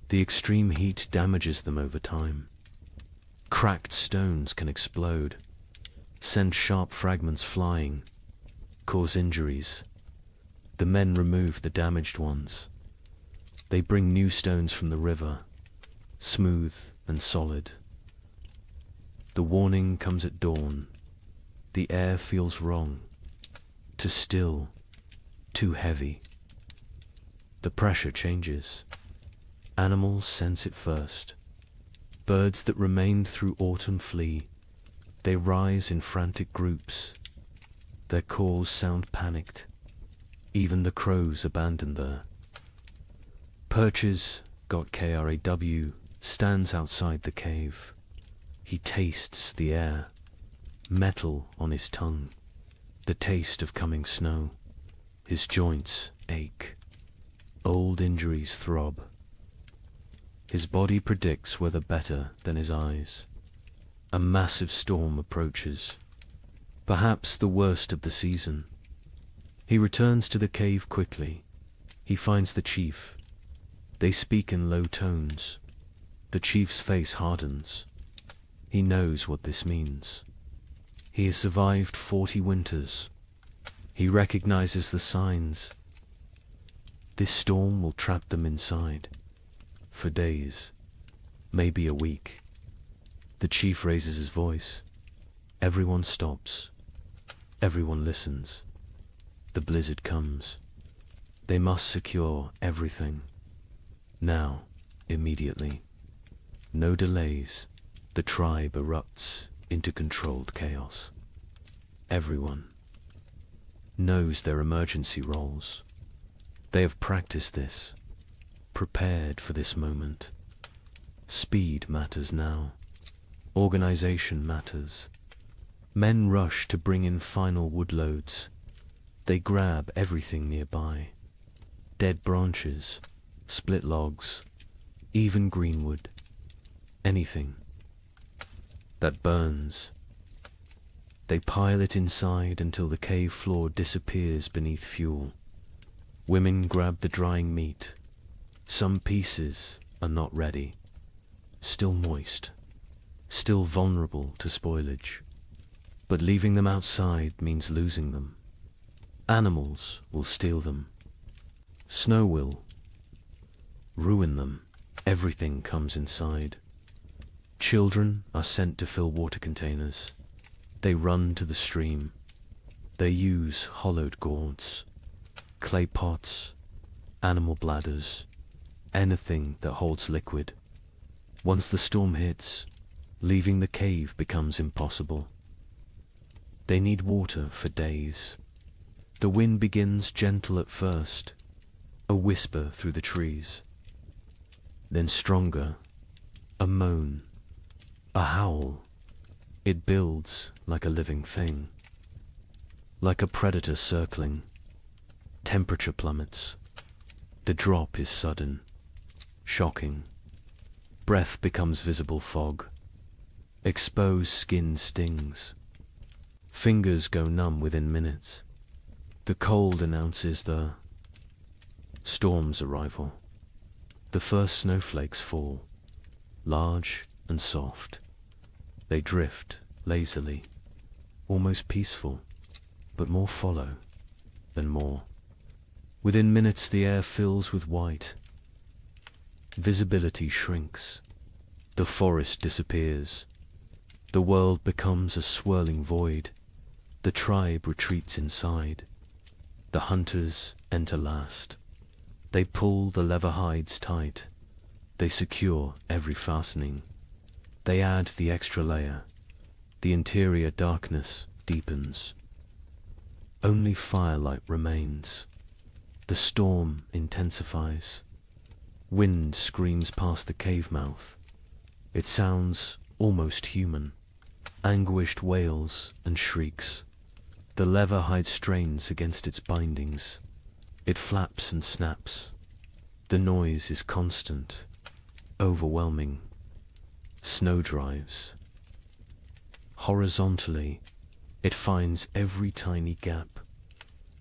The extreme heat damages them over time. Cracked stones can explode, send sharp fragments flying, cause injuries. The men remove the damaged ones. They bring new stones from the river, smooth and solid. The warning comes at dawn. The air feels wrong, too still, too heavy. The pressure changes. Animals sense it first. Birds that remained through autumn flee. They rise in frantic groups. Their calls sound panicked. Even the crows abandon there. Perches, got KRAW, stands outside the cave. He tastes the air, metal on his tongue, the taste of coming snow. His joints ache. Old injuries throb. His body predicts weather better than his eyes. A massive storm approaches, perhaps the worst of the season. He returns to the cave quickly. He finds the chief. They speak in low tones. The chief's face hardens. He knows what this means. He has survived 40 winters. He recognizes the signs. This storm will trap them inside. For days, maybe a week. The chief raises his voice. Everyone stops. Everyone listens. The blizzard comes. They must secure everything. Now, immediately. No delays. The tribe erupts into controlled chaos. Everyone knows their emergency roles. They have practiced this, prepared for this moment. Speed matters now. Organization matters. Men rush to bring in final wood loads. They grab everything nearby. Dead branches, split logs, even greenwood. Anything that burns. They pile it inside until the cave floor disappears beneath fuel. Women grab the drying meat. Some pieces are not ready, still moist, still vulnerable to spoilage. But leaving them outside means losing them. Animals will steal them. Snow will ruin them. Everything comes inside. Children are sent to fill water containers. They run to the stream. They use hollowed gourds, clay pots, animal bladders, anything that holds liquid. Once the storm hits, leaving the cave becomes impossible. They need water for days. The wind begins gentle at first, a whisper through the trees. Then stronger, a moan, a howl. It builds like a living thing, like a predator circling. Temperature plummets. The drop is sudden, shocking. Breath becomes visible fog. Exposed skin stings. Fingers go numb within minutes. The cold announces the storm's arrival. The first snowflakes fall, large and soft. They drift lazily, almost peaceful, but more follow than more. Within minutes the air fills with white. Visibility shrinks. The forest disappears. The world becomes a swirling void. The tribe retreats inside. The hunters enter last. They pull the leather hides tight. They secure every fastening. They add the extra layer. The interior darkness deepens. Only firelight remains. The storm intensifies. Wind screams past the cave mouth. It sounds almost human. Anguished wails and shrieks. The leather hide strains against its bindings. It flaps and snaps. The noise is constant, overwhelming. Snow drives. Horizontally, it finds every tiny gap.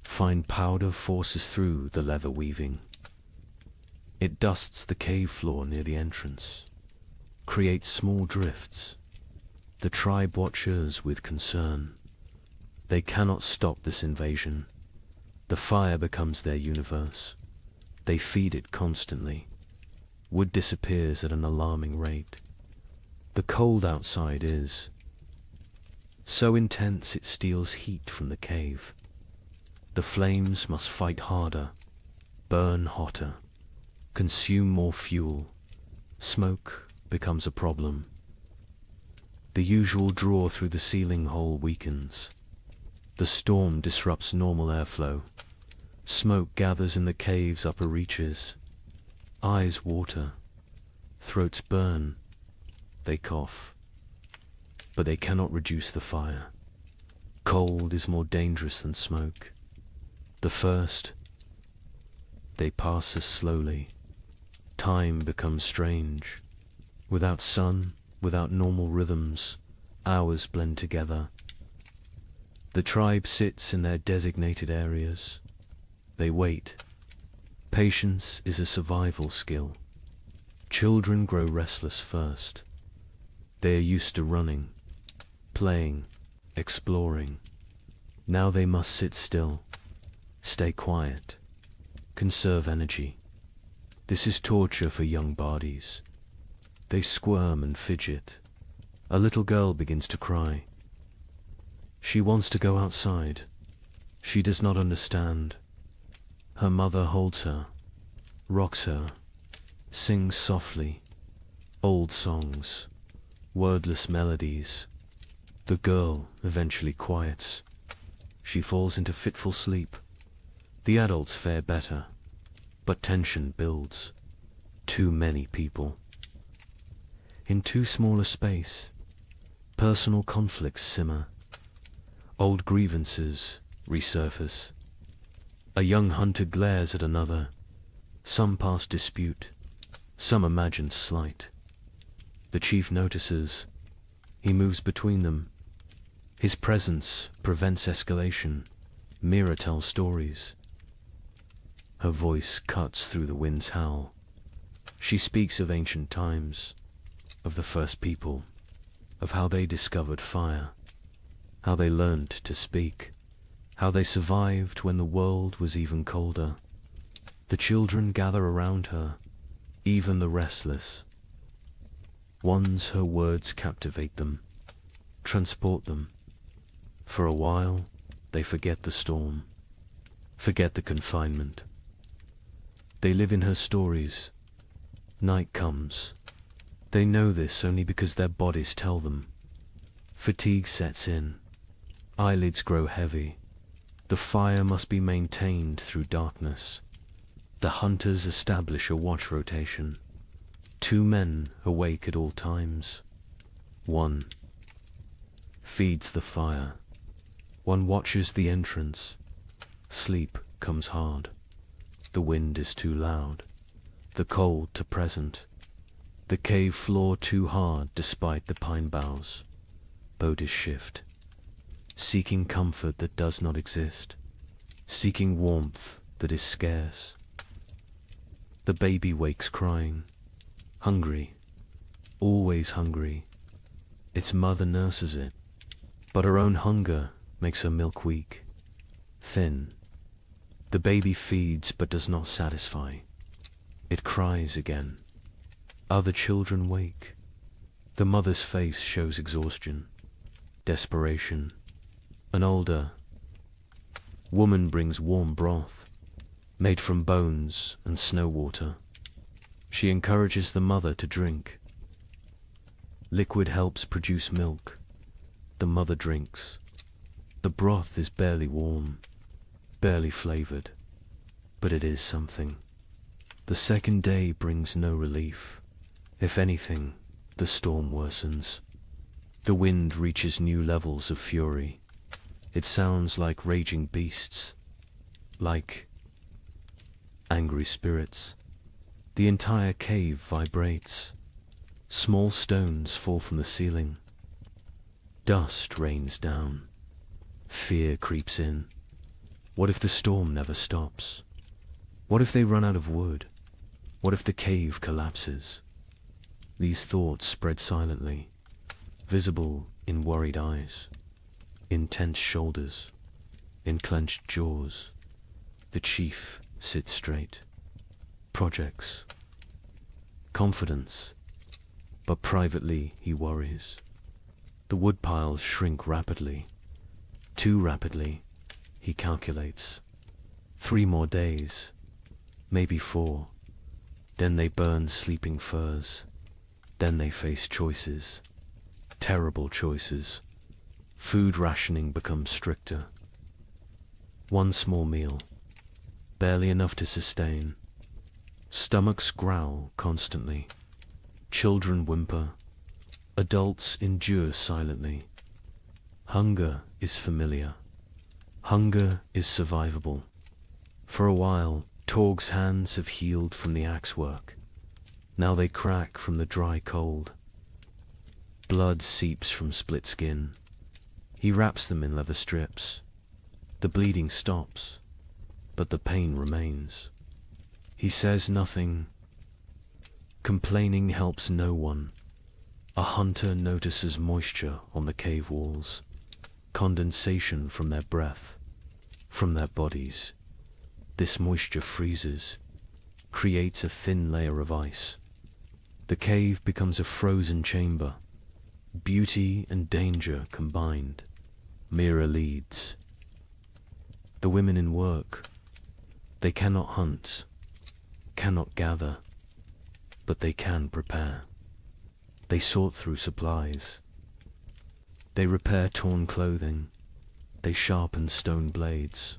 Fine powder forces through the leather weaving. It dusts the cave floor near the entrance, creates small drifts. The tribe watches with concern. They cannot stop this invasion. The fire becomes their universe. They feed it constantly. Wood disappears at an alarming rate. The cold outside is so intense it steals heat from the cave. The flames must fight harder, burn hotter, consume more fuel. Smoke becomes a problem. The usual draw through the ceiling hole weakens. The storm disrupts normal airflow. Smoke gathers in the cave's upper reaches. Eyes water. Throats burn. They cough. But they cannot reduce the fire. Cold is more dangerous than smoke. The first, they pass us slowly. Time becomes strange. Without sun, without normal rhythms, hours blend together. The tribe sits in their designated areas. They wait. Patience is a survival skill. Children grow restless first. They are used to running, playing, exploring. Now they must sit still, stay quiet, conserve energy. This is torture for young bodies. They squirm and fidget. A little girl begins to cry. She wants to go outside. She does not understand. Her mother holds her, rocks her, sings softly, old songs, wordless melodies. The girl eventually quiets. She falls into fitful sleep. The adults fare better, but tension builds. Too many people. In too small a space, personal conflicts simmer. Old grievances resurface. A young hunter glares at another. Some past dispute, some imagined slight. The chief notices. He moves between them. His presence prevents escalation. Mira tells stories. Her voice cuts through the wind's howl. She speaks of ancient times, of the first people, of how they discovered fire, how they learned to speak, how they survived when the world was even colder. The children gather around her, even the restless. Once her words captivate them, transport them. For a while, they forget the storm, forget the confinement. They live in her stories. Night comes. They know this only because their bodies tell them. Fatigue sets in. Eyelids grow heavy. The fire must be maintained through darkness. The hunters establish a watch rotation. 2 men awake at all times. 1 feeds the fire. 1 watches the entrance. Sleep comes hard. The wind is too loud. The cold too present. The cave floor too hard despite the pine boughs. Bodies shift. Seeking comfort that does not exist. Seeking warmth that is scarce. The baby wakes crying. Hungry. Always hungry. Its mother nurses it. But her own hunger makes her milk weak. Thin. The baby feeds but does not satisfy. It cries again. Other children wake. The mother's face shows exhaustion, desperation. An older woman brings warm broth. made from bones and snow water. She encourages the mother to drink. Liquid helps produce milk. The mother drinks. The broth is barely warm, barely flavored, but it is something. The second day brings no relief. If anything, the storm worsens. The wind reaches new levels of fury. It sounds like raging beasts, like angry spirits. The entire cave vibrates. Small stones fall from the ceiling. Dust rains down. Fear creeps in. What if the storm never stops? What if they run out of wood? What if the cave collapses? These thoughts spread silently, visible in worried eyes, in tense shoulders, in clenched jaws. The chief sits straight. Projects. Confidence. But privately he worries. The woodpiles shrink rapidly. Too rapidly, he calculates. 3 more days, maybe 4. Then they burn sleeping firs. Then they face choices. Terrible choices. Food rationing becomes stricter. 1 small meal, barely enough to sustain. Stomachs growl constantly. Children whimper. Adults endure silently. Hunger is familiar. Hunger is survivable. For a while, Torg's hands have healed from the axe work. Now they crack from the dry cold. Blood seeps from split skin. He wraps them in leather strips. The bleeding stops, but the pain remains. He says nothing. Complaining helps no one. A hunter notices moisture on the cave walls, condensation from their breath, from their bodies. This moisture freezes, creates a thin layer of ice. The cave becomes a frozen chamber. Beauty and danger combined. Mira leads. The women in work. They cannot hunt, cannot gather, but they can prepare. They sort through supplies. They repair torn clothing. They sharpen stone blades.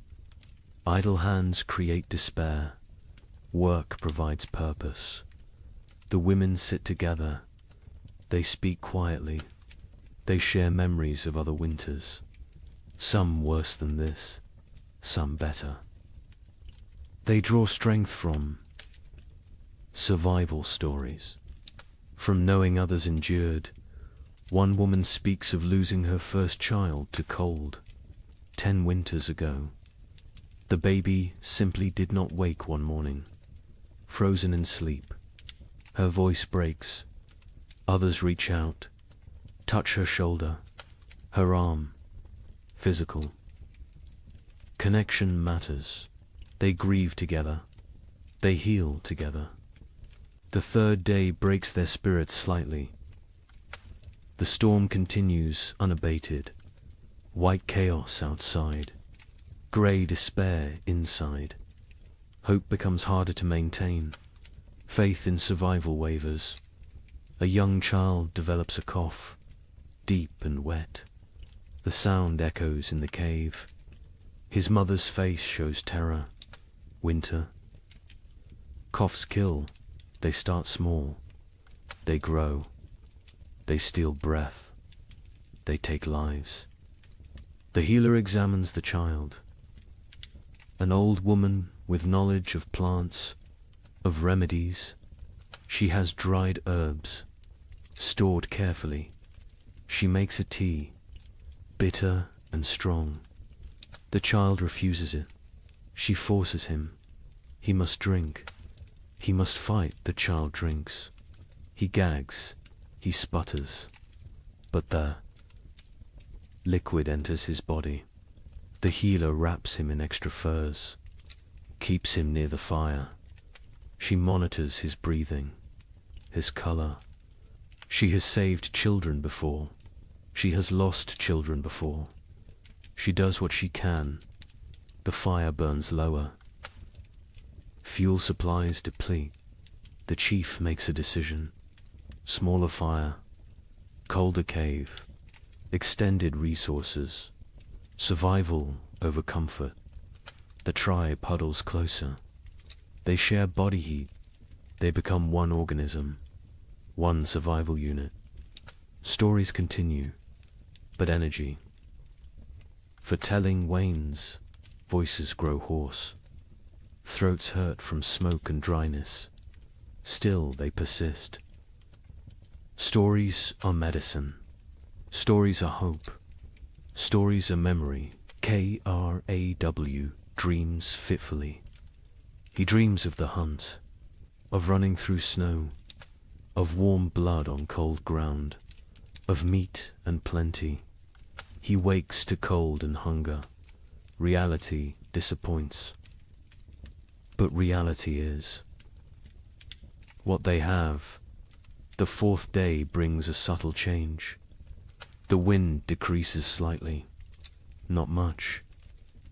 Idle hands create despair. Work provides purpose. The women sit together. They speak quietly. They share memories of other winters. Some worse than this, some better. They draw strength from survival stories. From knowing others endured. One woman speaks of losing her first child to cold 10 winters ago. The baby simply did not wake one morning, frozen in sleep. Her voice breaks. Others reach out, touch her shoulder, her arm. Physical. Connection matters. They grieve together. They heal together. The 3rd day breaks their spirits slightly. The storm continues unabated. White chaos outside. Grey despair inside. Hope becomes harder to maintain. Faith in survival wavers. A young child develops a cough, deep and wet. The sound echoes in the cave. His mother's face shows terror. Winter. Coughs kill. They start small. They grow. They steal breath. They take lives. The healer examines the child. An old woman with knowledge of plants, of remedies. She has dried herbs, stored carefully. She makes a tea, bitter and strong. The child refuses it. She forces him. He must drink. He must fight. The child drinks. He gags. He sputters. But the liquid enters his body. The healer wraps him in extra furs, keeps him near the fire. She monitors his breathing, his color. She has saved children before. She has lost children before. She does what she can. The fire burns lower. Fuel supplies deplete. The chief makes a decision. Smaller fire, colder cave, extended resources, survival over comfort. The tribe huddles closer. They share body heat. They become one organism, one survival unit. Stories continue, but energy for telling wanes. Voices grow hoarse. Throats hurt from smoke and dryness. Still they persist. Stories are medicine. Stories are hope. Stories are memory. Kraw dreams fitfully. He dreams of the hunt, of running through snow, of warm blood on cold ground, of meat and plenty. He wakes to cold and hunger. Reality disappoints. But reality is what they have. The fourth day brings a subtle change. The wind decreases slightly. Not much,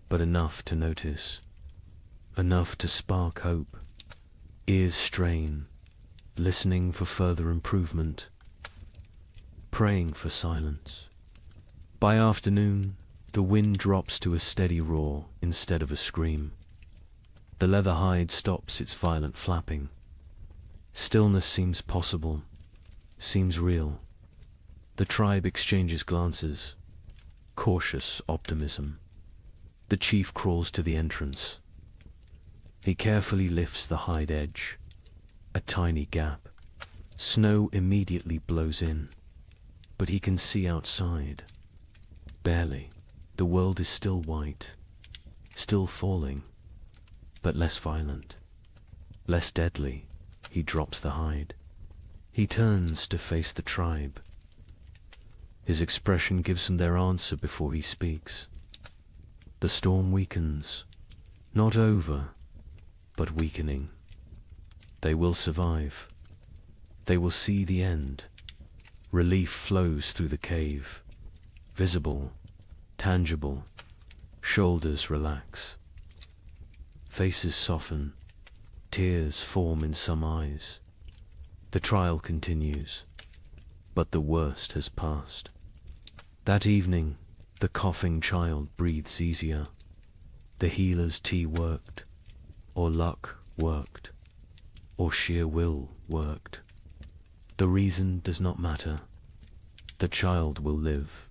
but enough to notice. Enough to spark hope. Ears strain, listening for further improvement. Praying for silence. By afternoon, the wind drops to a steady roar instead of a scream. The leather hide stops its violent flapping. Stillness seems possible, seems real. The tribe exchanges glances. Cautious optimism. The chief crawls to the entrance. He carefully lifts the hide edge. A tiny gap. Snow immediately blows in, but he can see outside. Barely. The world is still white, still falling, but less violent, less deadly. He drops the hide. He turns to face the tribe. His expression gives them their answer before he speaks. The storm weakens, not over, but weakening. They will survive. They will see the end. Relief flows through the cave, visible, tangible. Shoulders relax. Faces soften. Tears form in some eyes. The trial continues, but the worst has passed. That evening, the coughing child breathes easier. The healer's tea worked, or luck worked, or sheer will worked. The reason does not matter. The child will live.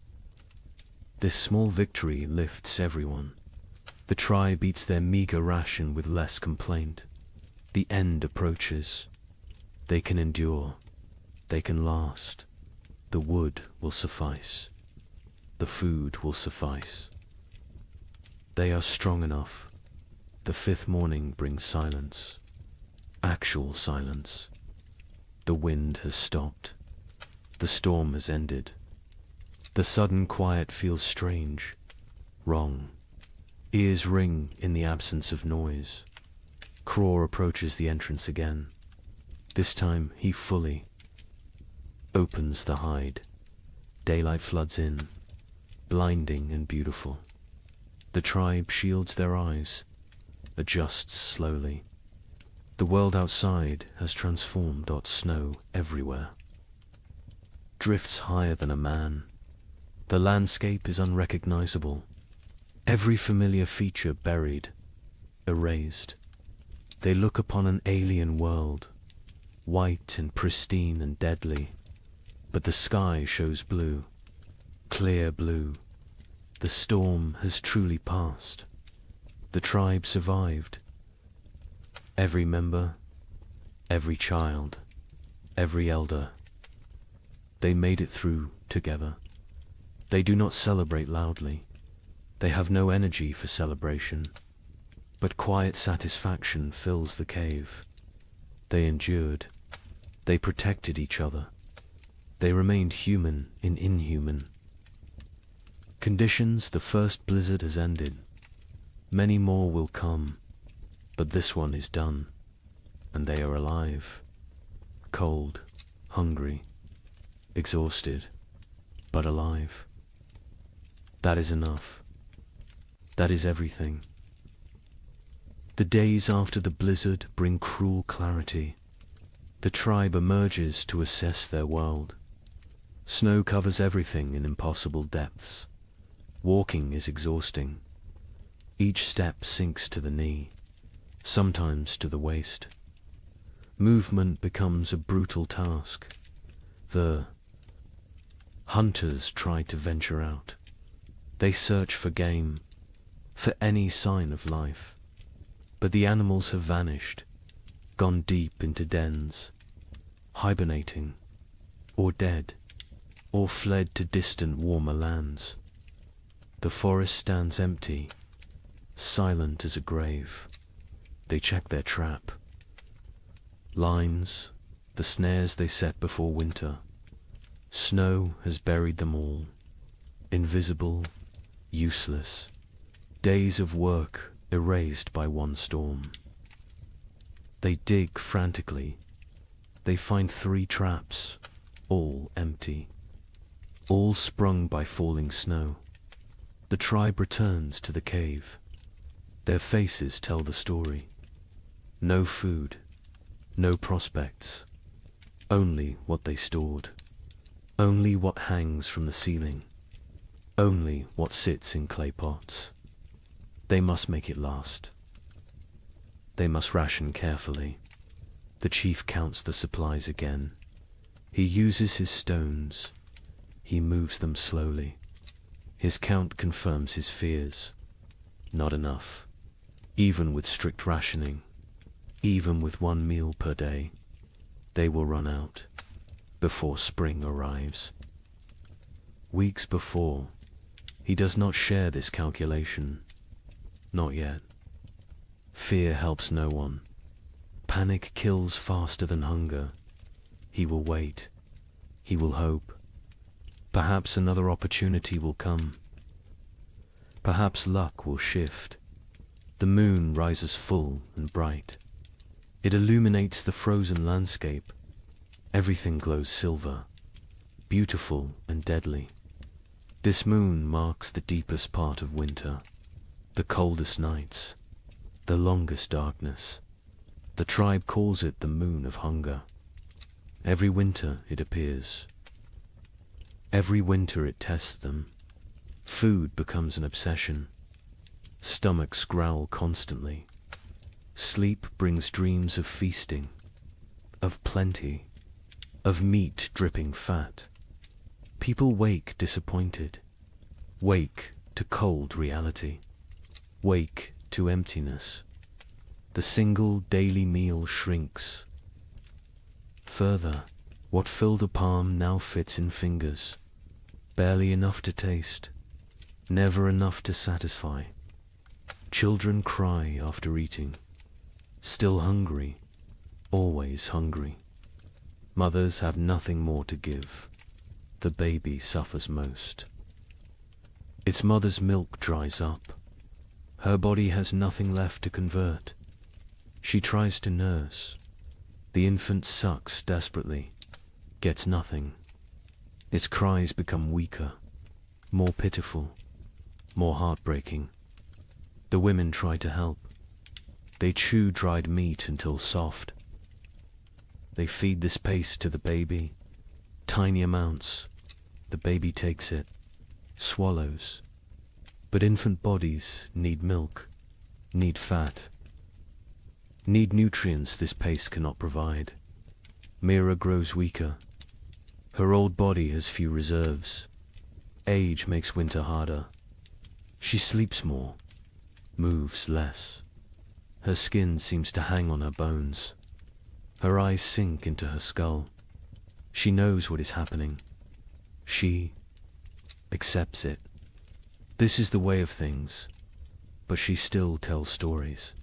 This small victory lifts everyone. The tribe eats their meager ration with less complaint. The end approaches. They can endure. They can last. The wood will suffice. The food will suffice. They are strong enough. The fifth morning brings silence. Actual silence. The wind has stopped. The storm has ended. The sudden quiet feels strange, wrong. Ears ring in the absence of noise. Kraw approaches the entrance again. This time he fully opens the hide. Daylight floods in, blinding and beautiful. The tribe shields their eyes, adjusts slowly. The world outside has transformed. Snow everywhere. Drifts higher than a man. The landscape is unrecognizable. Every familiar feature buried, erased. They look upon an alien world, white and pristine and deadly. But the sky shows blue, clear blue. The storm has truly passed. The tribe survived. Every member, every child, every elder. They made it through together. They do not celebrate loudly. They have no energy for celebration. But quiet satisfaction fills the cave. They endured. They protected each other. They remained human in inhuman. Conditions: the first blizzard has ended. Many more will come, but this one is done, and they are alive. Cold, hungry, exhausted, but alive. That is enough. That is everything. The days after the blizzard bring cruel clarity. The tribe emerges to assess their world. Snow covers everything in impossible depths. Walking is exhausting. Each step sinks to the knee, sometimes to the waist. Movement becomes a brutal task. The hunters try to venture out. They search for game, for any sign of life. But the animals have vanished, gone deep into dens, hibernating, or dead, or fled to distant warmer lands. The forest stands empty, silent as a grave. They check their trap. Lines, the snares they set before winter. Snow has buried them all. Invisible, useless. Days of work erased by one storm. They dig frantically. They find 3 traps, all empty. All sprung by falling snow. The tribe returns to the cave. Their faces tell the story. No food, no prospects, only what they stored. Only what hangs from the ceiling. Only what sits in clay pots. They must make it last. They must ration carefully. The chief counts the supplies again. He uses his stones. He moves them slowly. His count confirms his fears. Not enough. Even with strict rationing, even with 1 meal per day, they will run out before spring arrives. Weeks before, he does not share this calculation. Not yet. Fear helps no one. Panic kills faster than hunger. He will wait. He will hope. Perhaps another opportunity will come. Perhaps luck will shift. The moon rises full and bright. It illuminates the frozen landscape. Everything glows silver, beautiful and deadly. This moon marks the deepest part of winter, the coldest nights, the longest darkness. The tribe calls it the moon of hunger. Every winter it appears. Every winter it tests them. Food becomes an obsession. Stomachs growl constantly. Sleep brings dreams of feasting, of plenty, of meat dripping fat. People wake disappointed, wake to cold reality, wake to emptiness. The single daily meal shrinks. Further, what filled a palm now fits in fingers, barely enough to taste, never enough to satisfy. Children cry after eating, still hungry, always hungry. Mothers have nothing more to give. The baby suffers most. Its mother's milk dries up. Her body has nothing left to convert. She tries to nurse. The infant sucks desperately, gets nothing. Its cries become weaker, more pitiful, more heartbreaking. The women try to help. They chew dried meat until soft. They feed this paste to the baby, tiny amounts. The baby takes it, swallows. But infant bodies need milk, need fat, need nutrients this paste cannot provide. Mira grows weaker. Her old body has few reserves. Age makes winter harder. She sleeps more, moves less. Her skin seems to hang on her bones. Her eyes sink into her skull. She knows what is happening. She accepts it. This is the way of things, but she still tells stories.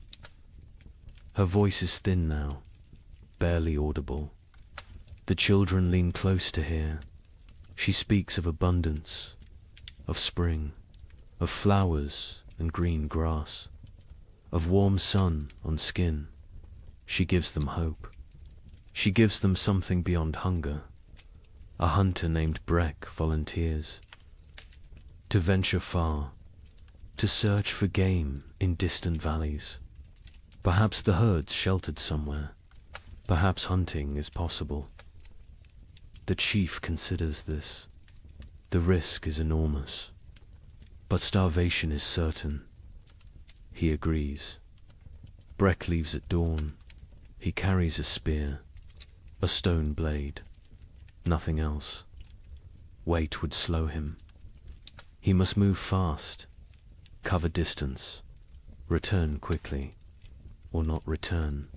Her voice is thin now, barely audible. The children lean close to hear. She speaks of abundance, of spring, of flowers and green grass, of warm sun on skin. She gives them hope. She gives them something beyond hunger. A hunter named Breck volunteers to venture far, to search for game in distant valleys. Perhaps the herd's sheltered somewhere. Perhaps hunting is possible. The chief considers this. The risk is enormous, but starvation is certain. He agrees. Breck leaves at dawn. He carries a spear, a stone blade, nothing else. Weight would slow him. He must move fast, cover distance, return quickly, or not return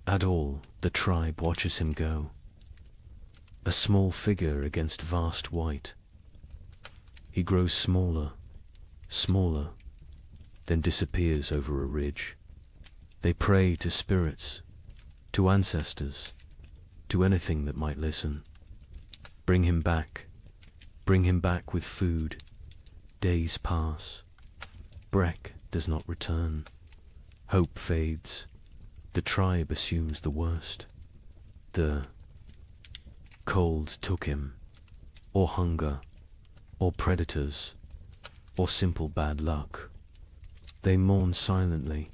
at all. The tribe watches him go, a small figure against vast white. He grows smaller, smaller, then disappears over a ridge. They pray to spirits, to ancestors, to anything that might listen. Bring him back with food. Days pass. Breck does not return. Hope fades. The tribe assumes the worst. The cold took him, or hunger, or predators, or simple bad luck. They mourn silently.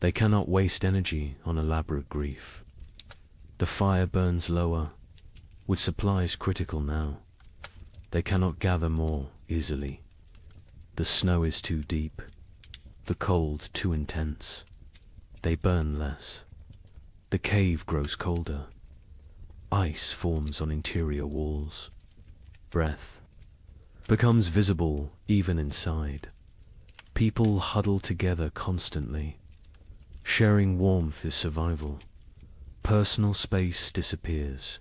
They cannot waste energy on elaborate grief. The fire burns lower, with supplies critical now. They cannot gather more easily. The snow is too deep, the cold too intense. They burn less. The cave grows colder. Ice forms on interior walls. Breath becomes visible even inside. People huddle together constantly. Sharing warmth is survival. Personal space disappears.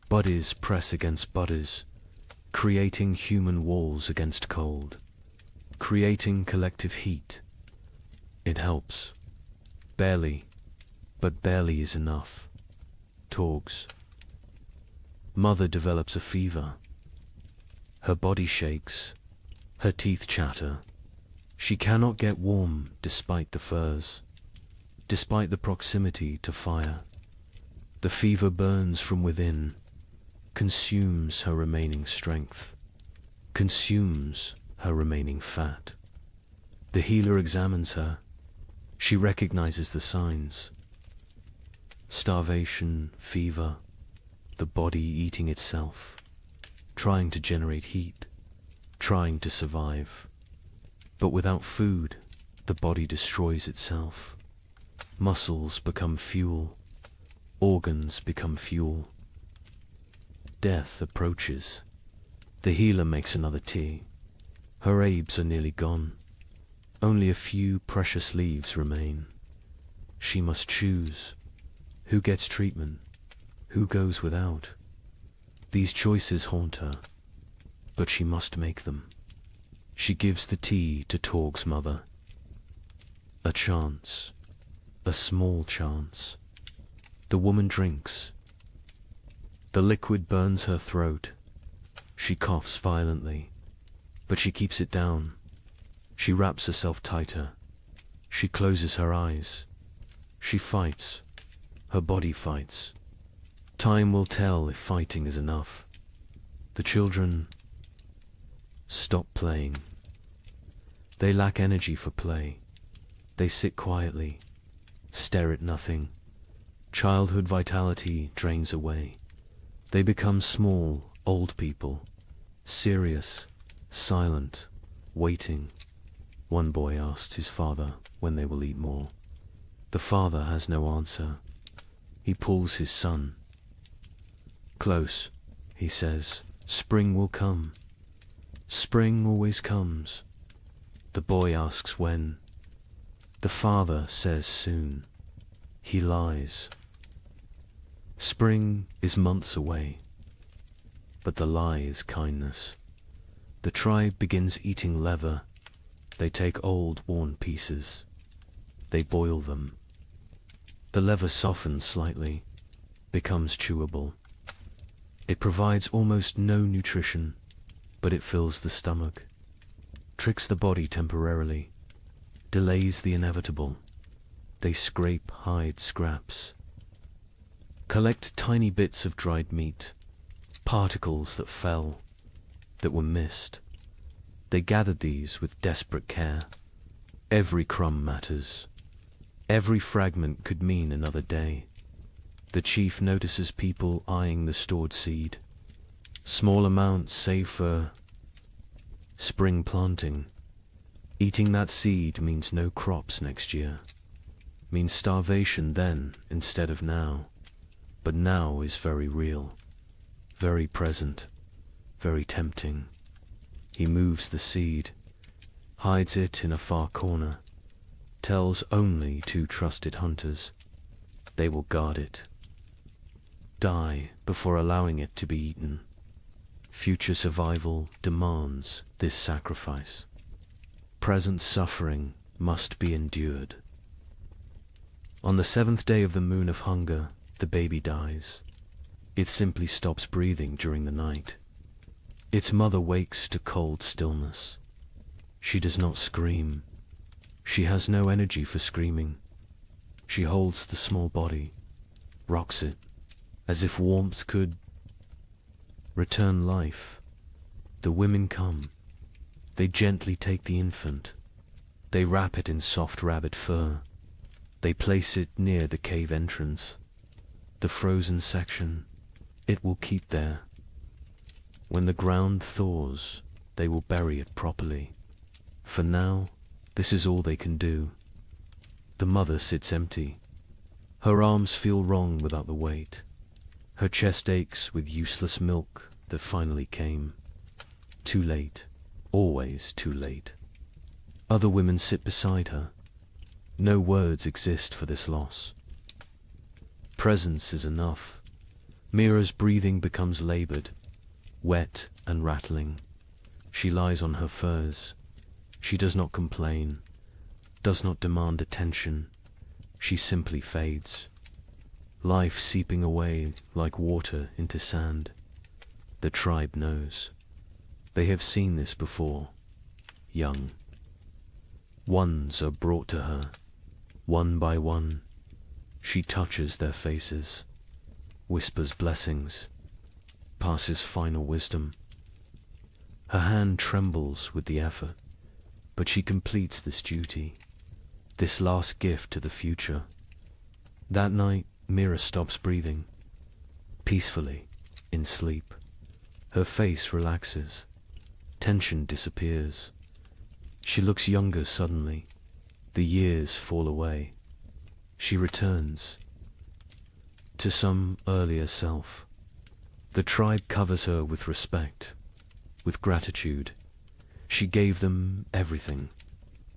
Bodies press against bodies, creating human walls against cold, creating collective heat. It helps. Barely, but barely is enough. Torgs. Mother develops a fever. Her body shakes. Her teeth chatter. She cannot get warm despite the furs, despite the proximity to fire. The fever burns from within, consumes her remaining strength, consumes her remaining fat. The healer examines her. She recognizes the signs. Starvation, fever, the body eating itself, trying to generate heat, trying to survive. But without food, the body destroys itself. Muscles become fuel, organs become fuel. Death approaches. The healer makes another tea. Her herbs are nearly gone. Only a few precious leaves remain. She must choose. Who gets treatment? Who goes without? These choices haunt her, but she must make them. She gives the tea to Torg's mother. A chance. A small chance. The woman drinks. The liquid burns her throat. She coughs violently, but she keeps it down. She wraps herself tighter. She closes her eyes. She fights. Her body fights. Time will tell if fighting is enough. The children stop playing. They lack energy for play. They sit quietly, stare at nothing. Childhood vitality drains away. They become small, old people, serious, silent, waiting. One boy asks his father when they will eat more. The father has no answer. He pulls his son. Close, he says, spring will come. Spring always comes. The boy asks when. The father says soon. He lies. Spring is months away, but the lie is kindness. The tribe begins eating leather. They take old, worn pieces. They boil them. The leather softens slightly, becomes chewable. It provides almost no nutrition, but it fills the stomach, tricks the body temporarily, delays the inevitable. They scrape hide scraps, collect tiny bits of dried meat, particles that fell, that were missed. They gathered these with desperate care. Every crumb matters. Every fragment could mean another day. The chief notices people eyeing the stored seed. Small amounts save for spring planting. Eating that seed means no crops next year. Means starvation then instead of now. But now is very real, very present, very tempting. He moves the seed, hides it in a far corner, tells only 2 trusted hunters. They will guard it. Die before allowing it to be eaten. Future survival demands this sacrifice. Present suffering must be endured. On the 7th day of the moon of hunger, the baby dies. It simply stops breathing during the night. Its mother wakes to cold stillness. She does not scream. She has no energy for screaming. She holds the small body, rocks it, as if warmth could return life. The women come. They gently take the infant. They wrap it in soft rabbit fur. They place it near the cave entrance. The frozen section, it will keep there. When the ground thaws, they will bury it properly. For now, this is all they can do. The mother sits empty. Her arms feel wrong without the weight. Her chest aches with useless milk that finally came. Too late, always too late. Other women sit beside her. No words exist for this loss. Presence is enough. Mira's breathing becomes labored, wet and rattling. She lies on her furs. She does not complain, does not demand attention. She simply fades. Life seeping away like water into sand. The tribe knows. They have seen this before. Young. Ones are brought to her, one by one. She touches their faces, whispers blessings, passes final wisdom. Her hand trembles with the effort, but she completes this duty, this last gift to the future. That night, Mira stops breathing, peacefully, in sleep. Her face relaxes, tension disappears. She looks younger suddenly. The years fall away. She returns to some earlier self. The tribe covers her with respect, with gratitude. She gave them everything,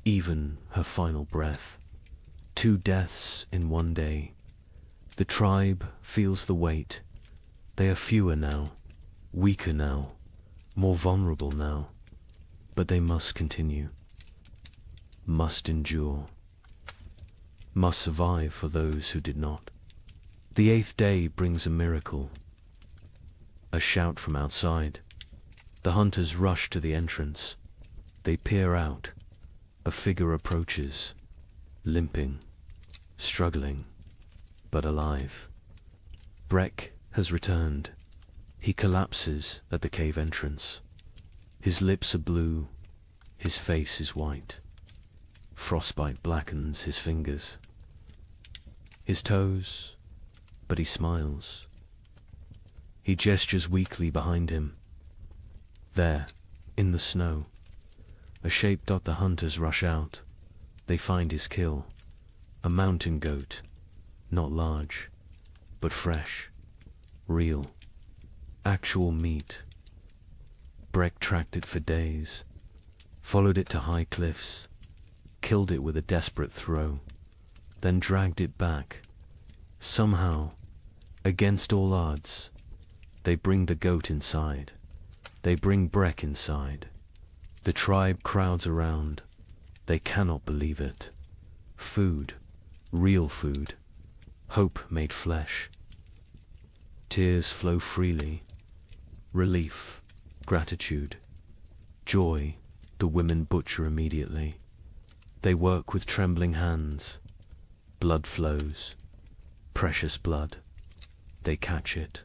even her final breath. 2 deaths in one day. The tribe feels the weight. They are fewer now, weaker now, more vulnerable now. But they must continue, must endure, must survive for those who did not. The 8th day brings a miracle. A shout from outside. The hunters rush to the entrance. They peer out. A figure approaches, limping, struggling, but alive. Breck has returned. He collapses at the cave entrance. His lips are blue, his face is white. Frostbite blackens his fingers, his toes, but he smiles. He gestures weakly behind him. There, in the snow, a shape. The hunters rush out. They find his kill, a mountain goat, not large, but fresh, real, actual meat. Breck tracked it for days, followed it to high cliffs, killed it with a desperate throw, then dragged it back. Somehow, against all odds, they bring the goat inside. They bring Breck inside. The tribe crowds around. They cannot believe it. Food, real food, hope made flesh. Tears flow freely. Relief, gratitude, joy. The women butcher immediately. They work with trembling hands. Blood flows. Precious blood. They catch it.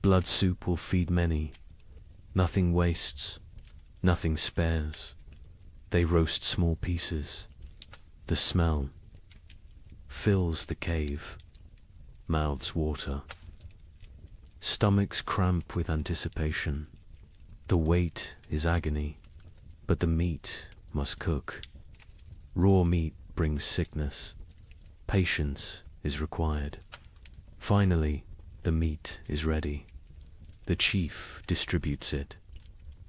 Blood soup will feed many. Nothing wastes. Nothing spares. They roast small pieces. The smell fills the cave, mouths water, stomachs cramp with anticipation. The wait is agony, but the meat must cook. Raw meat brings sickness. Patience is required. Finally, the meat is ready. The chief distributes it.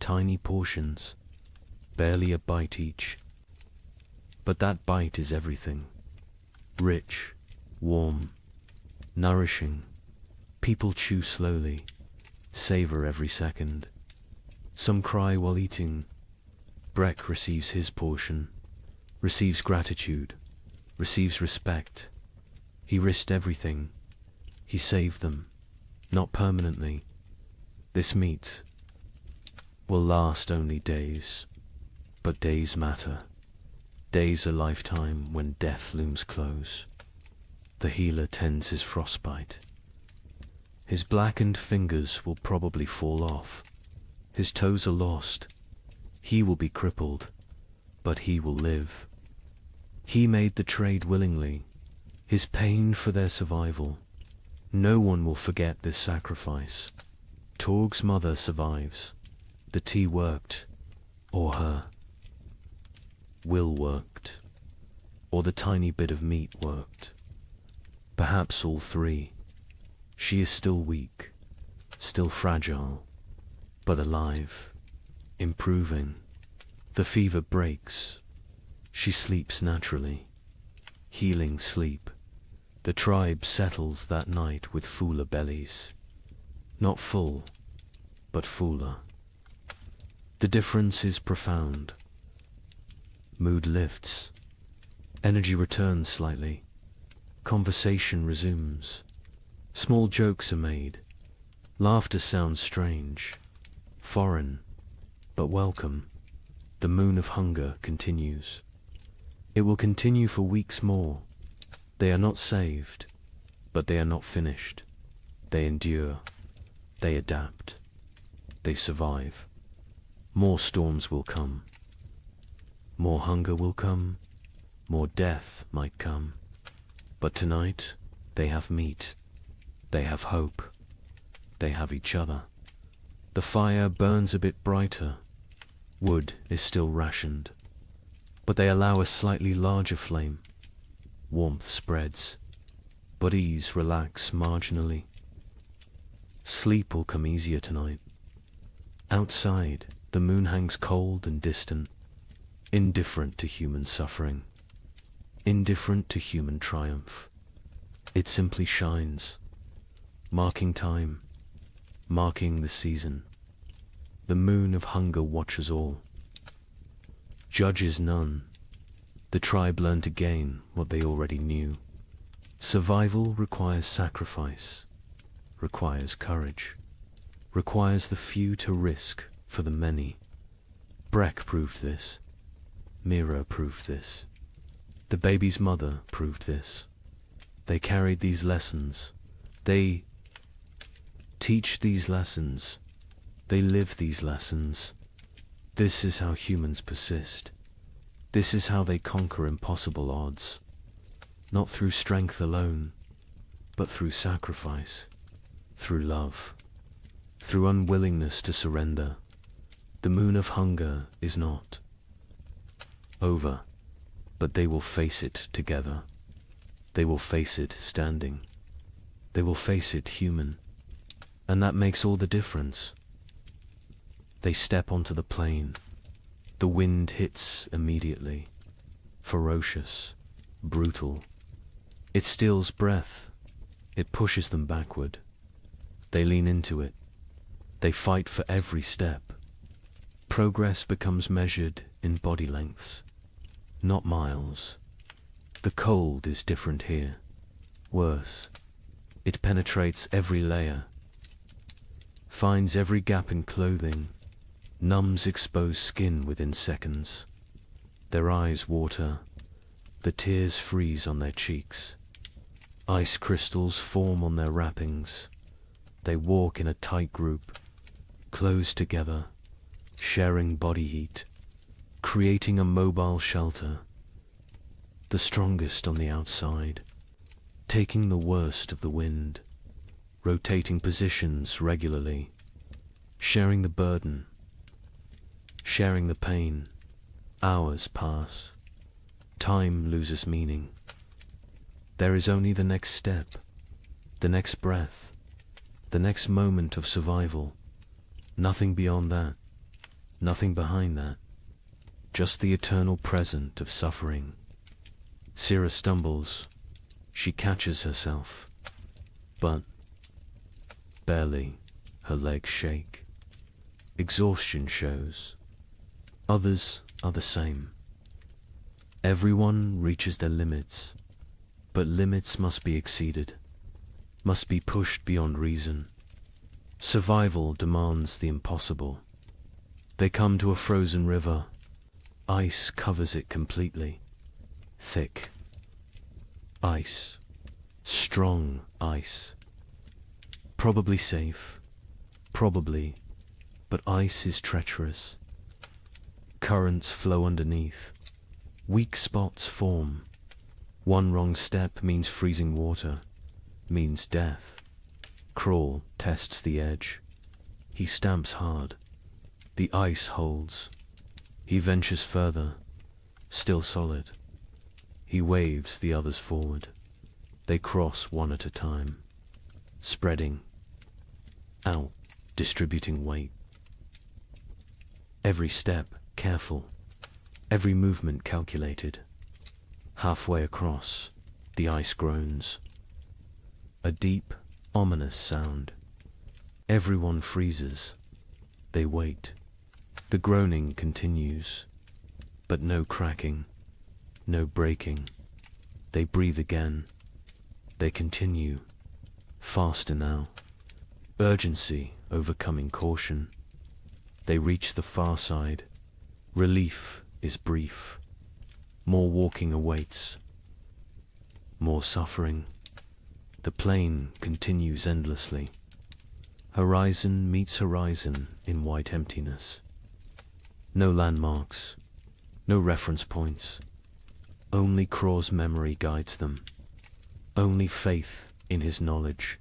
Tiny portions, barely a bite each. But that bite is everything. Rich, warm, nourishing. People chew slowly, savor every second. Some cry while eating. Breck receives his portion, receives gratitude, receives respect. He risked everything. He saved them, not permanently. This meat will last only days, but days matter. Days a lifetime when death looms close. The healer tends his frostbite. His blackened fingers will probably fall off. His toes are lost. He will be crippled, but he will live. He made the trade willingly, his pain for their survival. No one will forget this sacrifice. Torg's mother survives. The tea worked, or her will worked, or the tiny bit of meat worked. Perhaps all three. She is still weak, still fragile, but alive, improving. The fever breaks. She sleeps naturally. Healing sleep. The tribe settles that night with fuller bellies. Not full, but fuller. The difference is profound. Mood lifts. Energy returns slightly. Conversation resumes. Small jokes are made. Laughter sounds strange, foreign, but welcome. The moon of hunger continues. It will continue for weeks more. They are not saved, but they are not finished. They endure. They adapt. They survive. More storms will come. More hunger will come. More death might come. But tonight, they have meat. They have hope. They have each other. The fire burns a bit brighter. Wood is still rationed. But they allow a slightly larger flame. Warmth spreads. Bodies relax marginally. Sleep will come easier tonight. Outside, the moon hangs cold and distant, indifferent to human suffering, indifferent to human triumph. It simply shines, marking time, marking the season. The moon of hunger watches all, judges none. The tribe learned again what they already knew. Survival requires sacrifice, requires courage, requires the few to risk for the many. Breck proved this. Mira proved this. The baby's mother proved this. They carried these lessons. They teach these lessons. They live these lessons. This is how humans persist. This is how they conquer impossible odds. Not through strength alone, but through sacrifice, through love, through unwillingness to surrender. The moon of hunger is not over, but they will face it together. They will face it standing. They will face it human. And that makes all the difference. They step onto the plain. The wind hits immediately. Ferocious, brutal. It steals breath. It pushes them backward. They lean into it. They fight for every step. Progress becomes measured in body lengths, not miles. The cold is different here. Worse. It penetrates every layer, finds every gap in clothing, numbs exposed skin within seconds. Their eyes water. The tears freeze on their cheeks. Ice crystals form on their wrappings. They walk in a tight group, close together, sharing body heat, creating a mobile shelter. the strongest on the outside, taking the worst of the wind, rotating positions regularly, sharing the burden, sharing the pain. Hours pass. Time loses meaning. There is only the next step, the next breath, the next moment of survival. Nothing beyond that, nothing behind that. Just the eternal present of suffering. Sira stumbles. She catches herself. But barely. Her legs shake. Exhaustion shows. Others are the same. Everyone reaches their limits, but limits must be exceeded, must be pushed beyond reason. Survival demands the impossible. They come to a frozen river. Ice covers it completely. Thick. Ice. Strong ice. Probably safe. Probably. But ice is treacherous. Currents flow underneath. Weak spots form. One wrong step means freezing water, means death. Crawl tests the edge. He stamps hard. The ice holds. He ventures further, still solid. He waves the others forward. They cross one at a time, spreading out, distributing weight. Every step careful, every movement calculated. Halfway across, the ice groans. A deep, ominous sound. Everyone freezes. They wait. The groaning continues, but no cracking, no breaking. They breathe again. They continue, faster now. Urgency overcoming caution. They reach the far side. Relief is brief. More walking awaits. More suffering. The plain continues endlessly. Horizon meets horizon in white emptiness. No landmarks, no reference points. Only Craw's memory guides them. Only faith in his knowledge.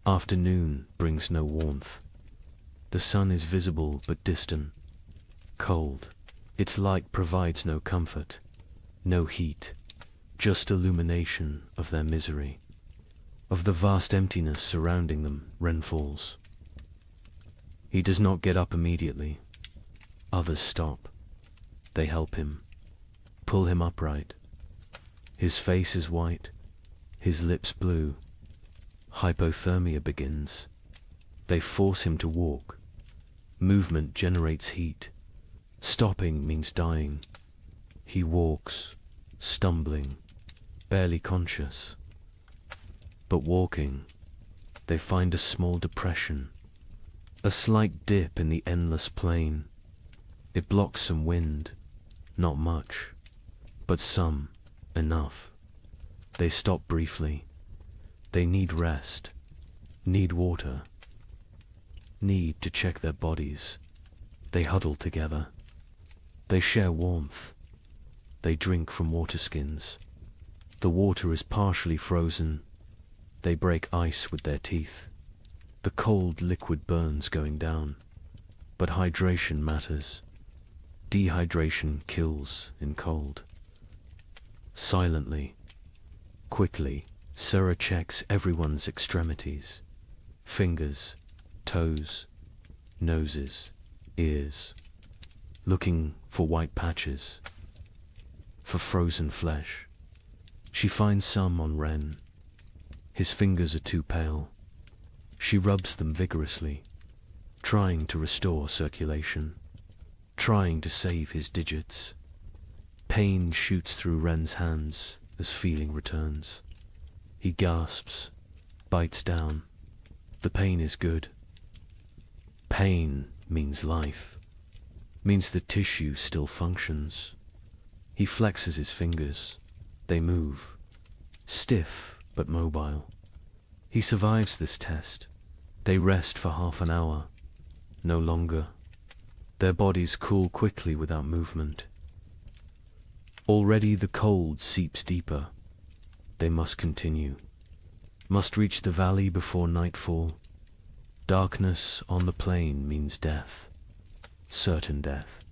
Afternoon brings no warmth. The sun is visible but distant, cold. Its light provides no comfort, no heat, just illumination of their misery. Of the vast emptiness surrounding them, Ren falls. He does not get up immediately. Others stop. They help him, pull him upright. His face is white, his lips blue. Hypothermia begins. They force him to walk. Movement generates heat. Stopping means dying. He walks, stumbling, barely conscious. But walking, they find a small depression, a slight dip in the endless plain. It blocks some wind, not much, but some, enough. They stop briefly. They need rest, need water, need to check their bodies. They huddle together. They share warmth. They drink from water skins. The water is partially frozen. They break ice with their teeth. The cold liquid burns going down. But hydration matters. Dehydration kills in cold. Silently, quickly, Sura checks everyone's extremities. Fingers, toes, noses, ears. Looking for white patches, for frozen flesh. She finds some on Ren. His fingers are too pale. She rubs them vigorously, trying to restore circulation, trying to save his digits. Pain shoots through Ren's hands as feeling returns. He gasps, bites down. The pain is good. Pain means life, means the tissue still functions. He flexes his fingers. They move, stiff but mobile. He survives this test. They rest for half an hour, no longer. Their bodies cool quickly without movement. Already the cold seeps deeper. They must continue. Must reach the valley before nightfall. Darkness on the plain means death. Certain death.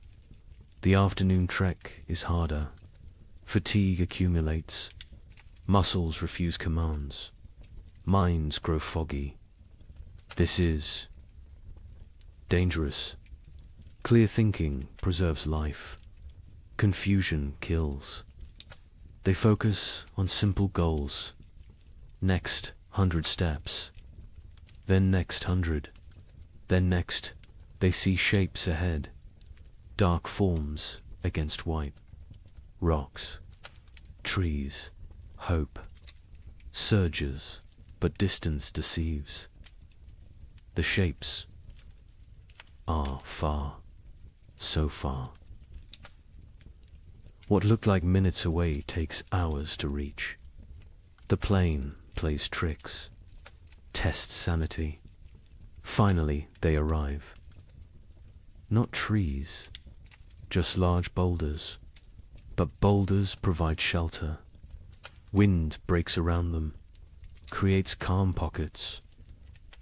The afternoon trek is harder. Fatigue accumulates. Muscles refuse commands. Minds grow foggy. This is dangerous. Clear thinking preserves life. Confusion kills. They focus on simple goals. Next 100 steps. Then next 100. Then next, they see shapes ahead. Dark forms against white. Rocks. Trees. Hope. Surges, but distance deceives. The shapes are far, so far. What looked like minutes away takes hours to reach. The plain plays tricks, tests sanity. Finally, they arrive. Not trees, just large boulders, but boulders provide shelter. Wind breaks around them, creates calm pockets.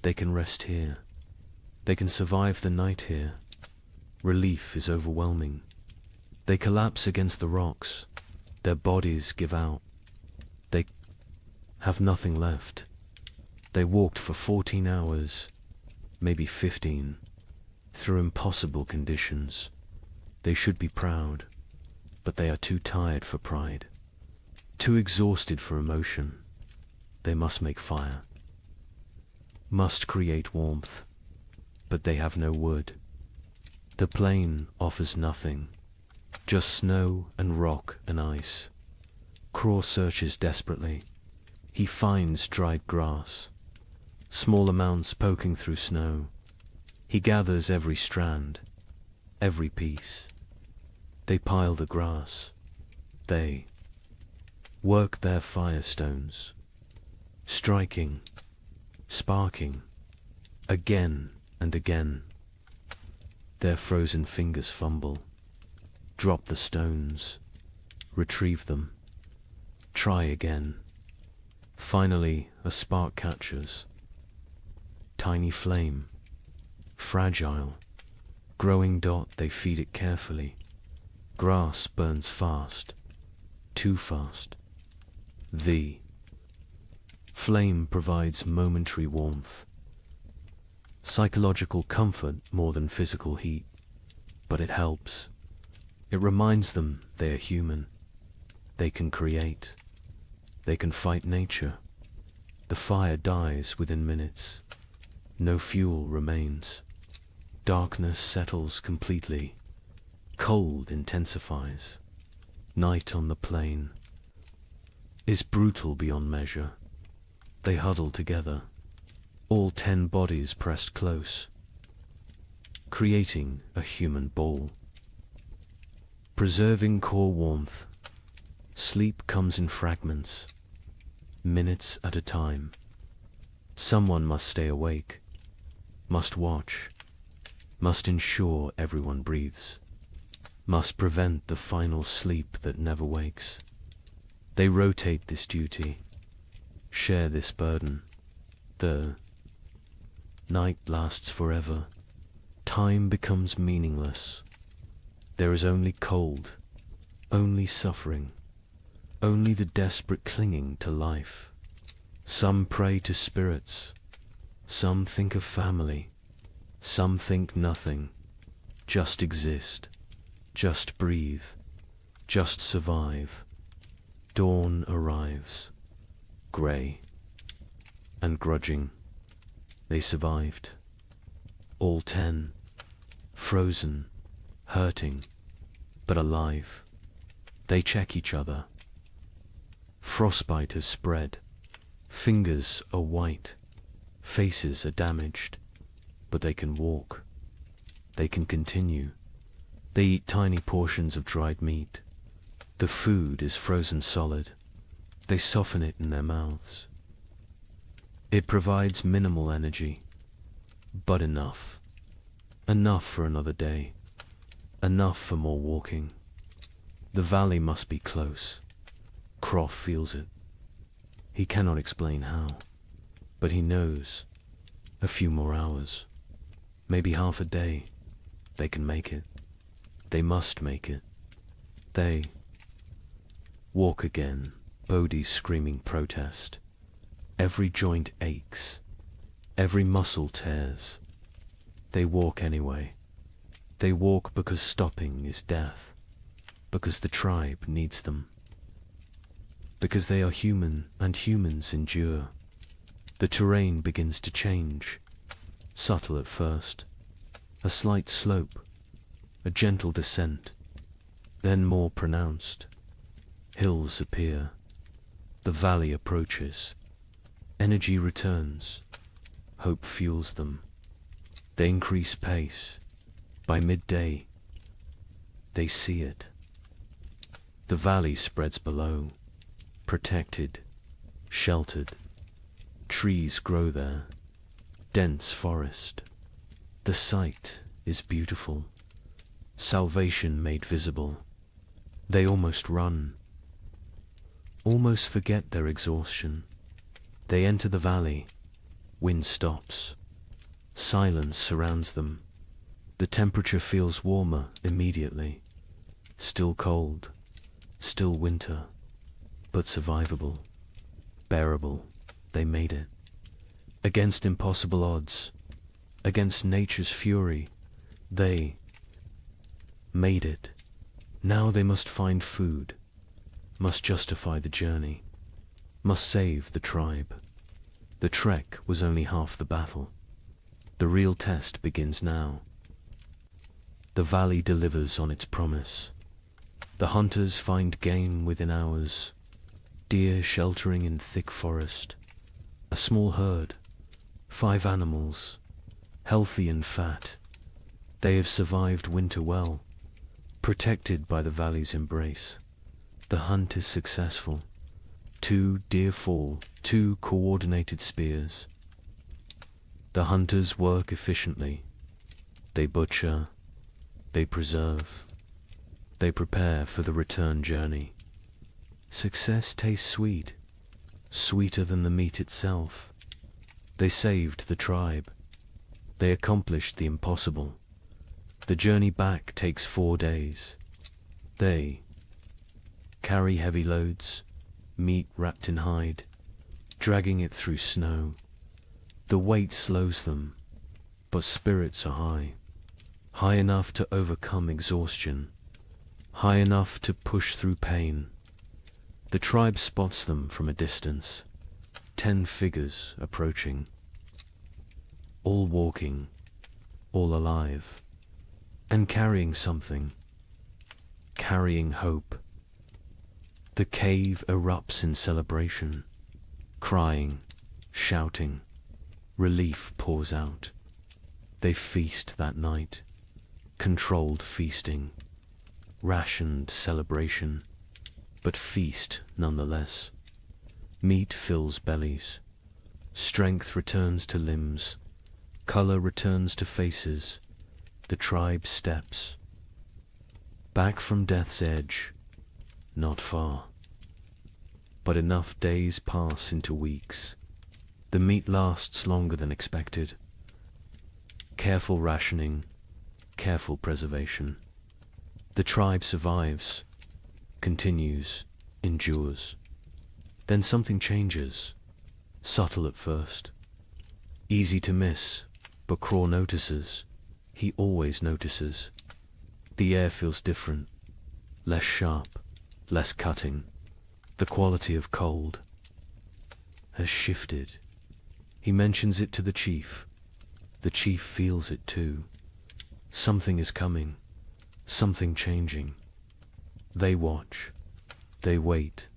They can rest here. They can survive the night here. Relief is overwhelming. They collapse against the rocks. Their bodies give out. They have nothing left. They walked for 14 hours, maybe 15, through impossible conditions. They should be proud, but they are too tired for pride, too exhausted for emotion. They must make fire, must create warmth, but they have no wood. The plain offers nothing, just snow and rock and ice. Craw searches desperately. He finds dried grass, small amounts poking through snow. He gathers every strand, every piece. They pile the grass. They work their firestones, striking, sparking, again and again. Their frozen fingers fumble, drop the stones, retrieve them, try again. Finally, a spark catches. Tiny flame, fragile, growing dot, they feed it carefully. Grass burns fast, too fast. The flame provides momentary warmth, psychological comfort more than physical heat, but it helps. It reminds them they are human. They can create. They can fight nature. The fire dies within minutes. No fuel remains. Darkness settles completely. Cold intensifies. Night on the plain is brutal beyond measure. They huddle together, all 10 bodies pressed close, creating a human ball. Preserving core warmth, sleep comes in fragments, minutes at a time. Someone must stay awake, must watch, must ensure everyone breathes, must prevent the final sleep that never wakes. They rotate this duty, share this burden. The night lasts forever. Time becomes meaningless. There is only cold, only suffering, only the desperate clinging to life. Some pray to spirits, some think of family, some think nothing. Just exist, just breathe, just survive. Dawn arrives, grey and grudging. They survived. All 10, frozen, hurting, but alive. They check each other. Frostbite has spread. Fingers are white. Faces are damaged. But they can walk. They can continue. They eat tiny portions of dried meat. The food is frozen solid. They soften it in their mouths. It provides minimal energy, but enough. Enough for another day. Enough for more walking. The valley must be close. Croft feels it. He cannot explain how, but he knows. A few more hours, maybe half a day, they can make it. They must make it. They walk again, Bodhi's screaming protest. Every joint aches, every muscle tears. They walk anyway. They walk because stopping is death, because the tribe needs them, because they are human and humans endure. The terrain begins to change, subtle at first, a slight slope, a gentle descent, then more pronounced. Hills appear, the valley approaches, energy returns, hope fuels them. They increase pace. By midday, they see it. The valley spreads below, protected, sheltered. Trees grow there, dense forest. The sight is beautiful, salvation made visible. They almost run, almost forget their exhaustion. They enter the valley, wind stops, silence surrounds them. The temperature feels warmer immediately, still cold, still winter, but survivable, bearable. They made it. Against impossible odds, against nature's fury, they made it. Now they must find food, must justify the journey, must save the tribe. The trek was only half the battle. The real test begins now. The valley delivers on its promise. The hunters find game within hours, deer sheltering in thick forest. A small herd, 5 animals, healthy and fat. They have survived winter well, protected by the valley's embrace. The hunt is successful. 2 deer fall, 2 coordinated spears. The hunters work efficiently. They butcher, they preserve, they prepare for the return journey. Success tastes sweet, sweeter than the meat itself. They saved the tribe. They accomplished the impossible. The journey back takes 4 days. They carry heavy loads, meat wrapped in hide, dragging it through snow. The weight slows them, but spirits are high, high enough to overcome exhaustion, high enough to push through pain. The tribe spots them from a distance, 10 figures approaching, all walking, all alive, and carrying something, carrying hope. The cave erupts in celebration, crying, shouting, relief pours out. They feast that night, controlled feasting, rationed celebration, but feast nonetheless. Meat fills bellies, strength returns to limbs, color returns to faces. The tribe steps back from death's edge, not far, but enough days pass into weeks. The meat lasts longer than expected. Careful rationing, careful preservation. The tribe survives, continues, endures. Then something changes, subtle at first, easy to miss, but Craw notices. He always notices. The air feels different, less sharp, less cutting. The quality of cold has shifted. He mentions it to the chief. The chief feels it too. Something is coming, something changing. They watch, they wait,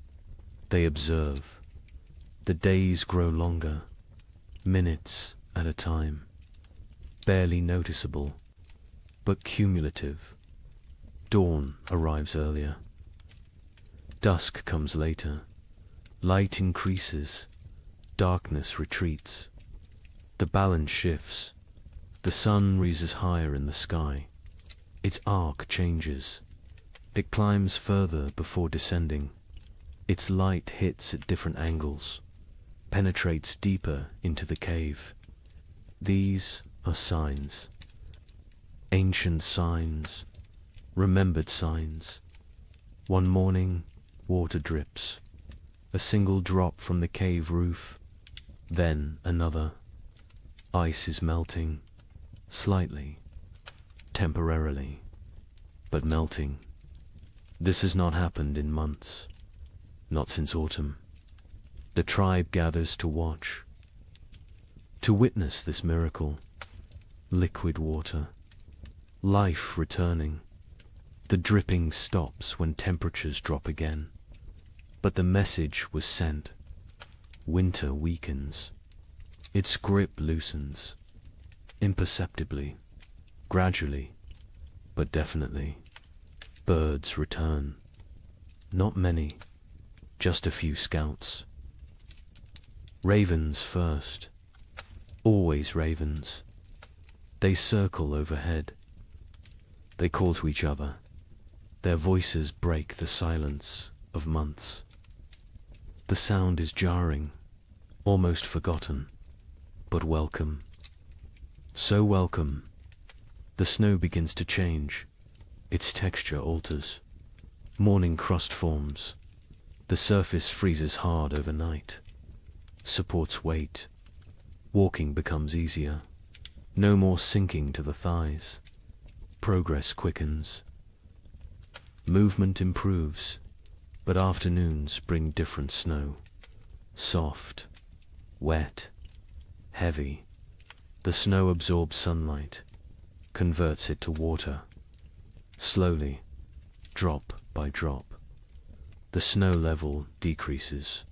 they observe. The days grow longer, minutes at a time, barely noticeable, but cumulative. Dawn arrives earlier. Dusk comes later. Light increases, darkness retreats. The balance shifts. The sun rises higher in the sky. Its arc changes. It climbs further before descending. Its light hits at different angles, penetrates deeper into the cave. These are signs. Ancient signs, remembered signs. One morning, water drips. A single drop from the cave roof, then another. Ice is melting, slightly, temporarily, but melting. This has not happened in months, not since autumn. The tribe gathers to watch, to witness this miracle. Liquid water, life returning. The dripping stops when temperatures drop again. But the message was sent. Winter weakens. Its grip loosens. Imperceptibly, gradually, but definitely. Birds return. Not many, just a few scouts. Ravens first. Always ravens. They circle overhead. They call to each other. Their voices break the silence of months. The sound is jarring, almost forgotten, but welcome. So welcome. The snow begins to change. Its texture alters. Morning crust forms. The surface freezes hard overnight. Supports weight. Walking becomes easier. No more sinking to the thighs. Progress quickens. Movement improves, but afternoons bring different snow. Soft, wet, heavy. The snow absorbs sunlight, converts it to water. Slowly, drop by drop, the snow level decreases.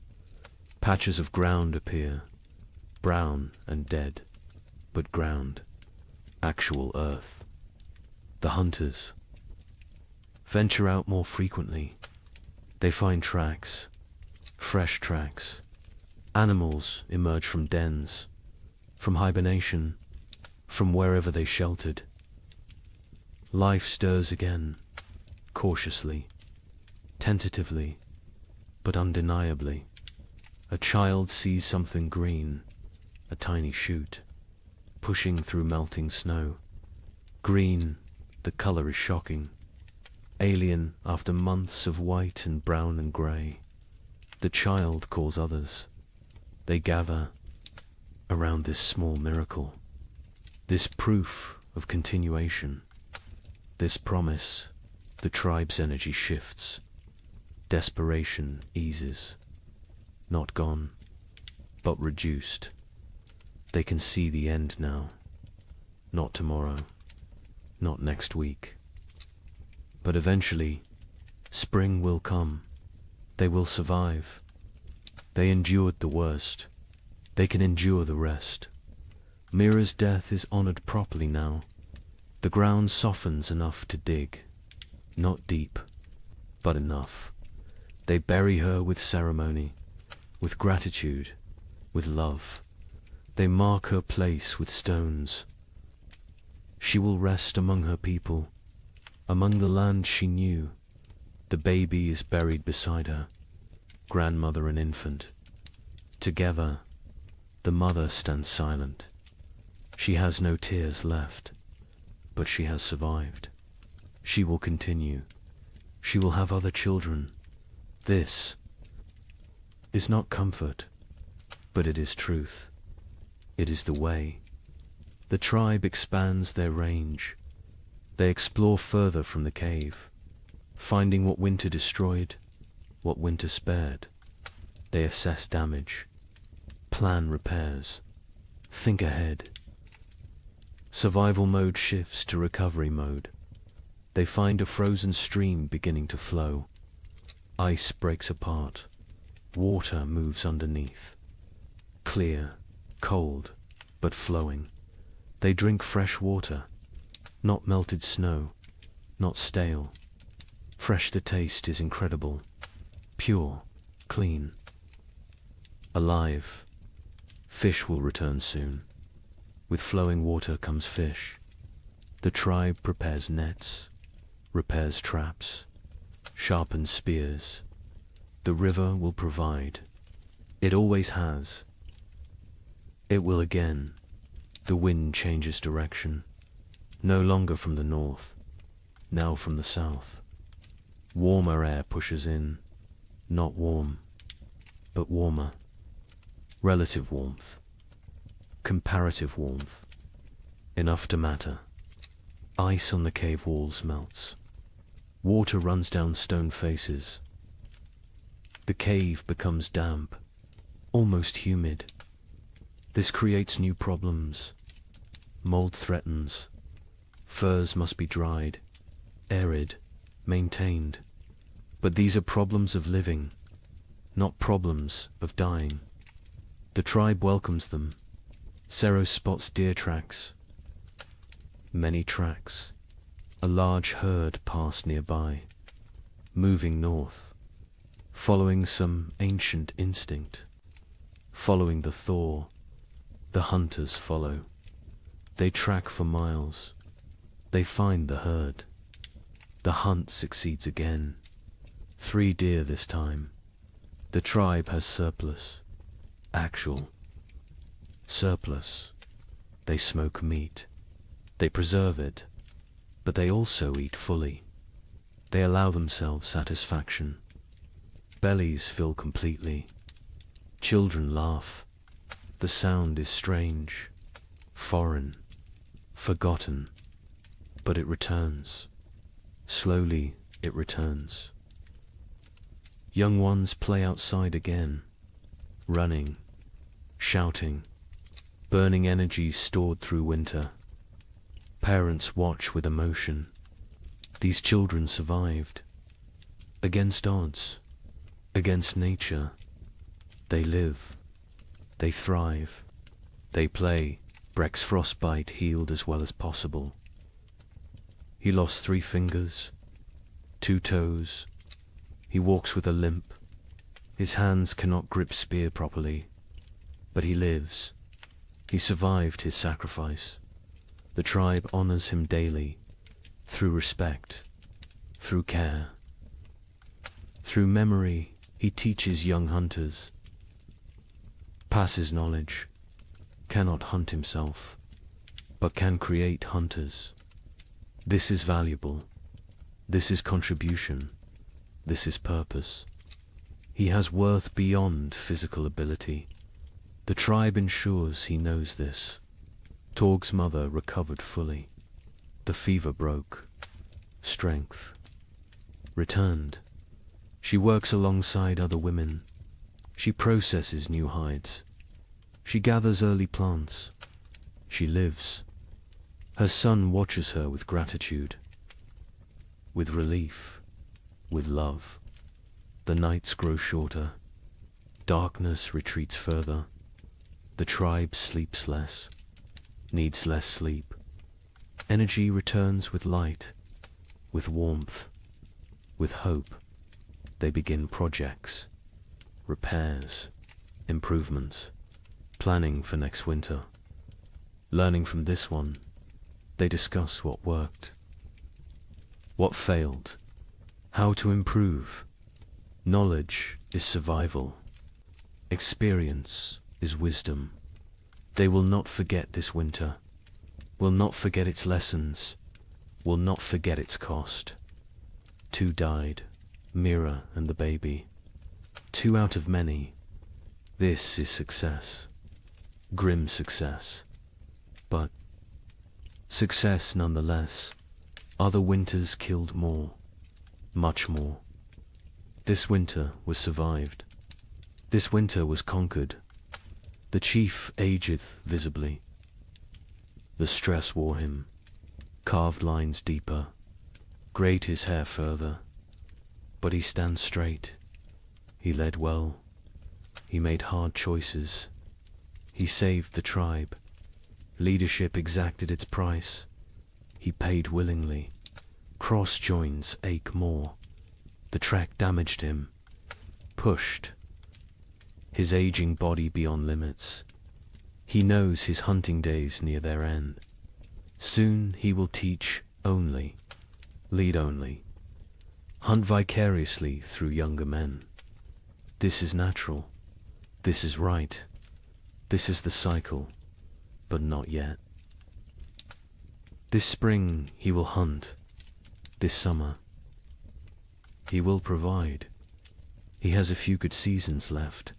Patches of ground appear, brown and dead, but ground, actual earth. The hunters venture out more frequently. They find tracks, fresh tracks. Animals emerge from dens, from hibernation, from wherever they sheltered. Life stirs again, cautiously, tentatively, but undeniably. A child sees something green, a tiny shoot, pushing through melting snow. Green, the color is shocking. Alien after months of white and brown and grey. The child calls others. They gather around this small miracle, this proof of continuation, this promise. The tribe's energy shifts. Desperation eases. Not gone, but reduced. They can see the end now. Not tomorrow, not next week. But eventually, spring will come. They will survive. They endured the worst. They can endure the rest. Mira's death is honored properly now. The ground softens enough to dig. Not deep, but enough. They bury her with ceremony, with gratitude, with love. They mark her place with stones. She will rest among her people, among the land she knew. The baby is buried beside her, grandmother and infant. Together, the mother stands silent. She has no tears left, but she has survived. She will continue. She will have other children. This is not comfort, but it is truth. It is the way. The tribe expands their range. They explore further from the cave, finding what winter destroyed, what winter spared. They assess damage, plan repairs, think ahead. Survival mode shifts to recovery mode. They find a frozen stream beginning to flow. Ice breaks apart. Water moves underneath. Clear, cold, but flowing. They drink fresh water, not melted snow, not stale. Fresh, the taste is incredible. Pure, clean, alive. Fish will return soon. With flowing water comes fish. The tribe prepares nets, repairs traps, sharpened spears. The river will provide. It always has. It will again. The wind changes direction, no longer from the north, now from the south. Warmer air pushes in, not warm, but warmer. Relative warmth, comparative warmth, enough to matter. Ice on the cave walls melts. Water runs down stone faces. The cave becomes damp, almost humid. This creates new problems. Mold threatens. Furs must be dried, arid, maintained. But these are problems of living, not problems of dying. The tribe welcomes them. Sero spots deer tracks. Many tracks. A large herd pass nearby, moving north, following some ancient instinct. Following the thaw, the hunters follow. They track for miles. They find the herd. The hunt succeeds again. 3 deer this time. The tribe has surplus. Actual. Surplus. They smoke meat. They preserve it. But they also eat fully. They allow themselves satisfaction. Bellies fill completely. Children laugh. The sound is strange, foreign, forgotten, but it returns. Slowly it returns. Young ones play outside again, running, shouting, burning energy stored through winter. Parents watch with emotion. These children survived. Against odds, against nature. They live. They thrive. They play. Breck's frostbite healed as well as possible. He lost 3 fingers, 2 toes. He walks with a limp. His hands cannot grip spear properly. But he lives. He survived his sacrifice. The tribe honors him daily, through respect, through care. Through memory, he teaches young hunters. Passes knowledge, cannot hunt himself, but can create hunters. This is valuable. This is contribution. This is purpose. He has worth beyond physical ability. The tribe ensures he knows this. Torg's mother recovered fully. The fever broke. Strength returned. She works alongside other women. She processes new hides. She gathers early plants. She lives. Her son watches her with gratitude, with relief, with love. The nights grow shorter. Darkness retreats further. The tribe sleeps less, needs less sleep. Energy returns with light, with warmth, with hope. They begin projects, repairs, improvements, planning for next winter. Learning from this one, they discuss what worked, what failed, how to improve. Knowledge is survival. Experience is wisdom. They will not forget this winter, will not forget its lessons, will not forget its cost. 2 died, Mira and the baby. 2 out of many. This is success. Grim success. But success nonetheless. Other winters killed more, much more. This winter was survived. This winter was conquered. The chief ageth visibly. The stress wore him. Carved lines deeper. Grayed his hair further. But he stands straight. He led well. He made hard choices. He saved the tribe. Leadership exacted its price. He paid willingly. Cross joins ache more. The trek damaged him. Pushed. His aging body beyond limits. He knows his hunting days near their end. Soon he will teach only, lead only. hunt vicariously through younger men. This is natural. This is right. This is the cycle, but not yet. This spring he will hunt. This summer he will provide. He has a few good seasons left.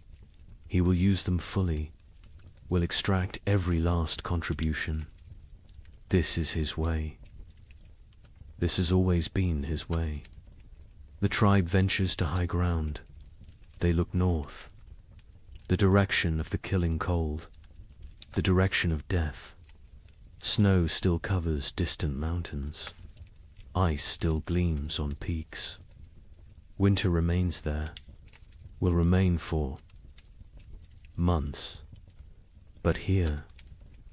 He will use them fully, will extract every last contribution. This is his way. This has always been his way. The tribe ventures to high ground. They look north, the direction of the killing cold, the direction of death. Snow still covers distant mountains. Ice still gleams on peaks. Winter remains there, will remain for months. But here,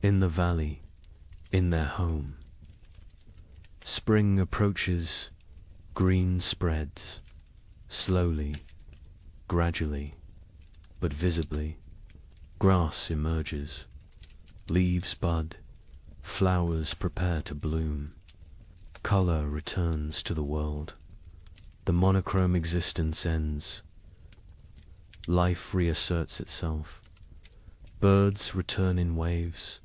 in the valley, in their home, spring approaches, green spreads, slowly, gradually, but visibly. Grass emerges, leaves bud, flowers prepare to bloom. Color returns to the world. The monochrome existence ends. Life reasserts itself. Birds return in waves,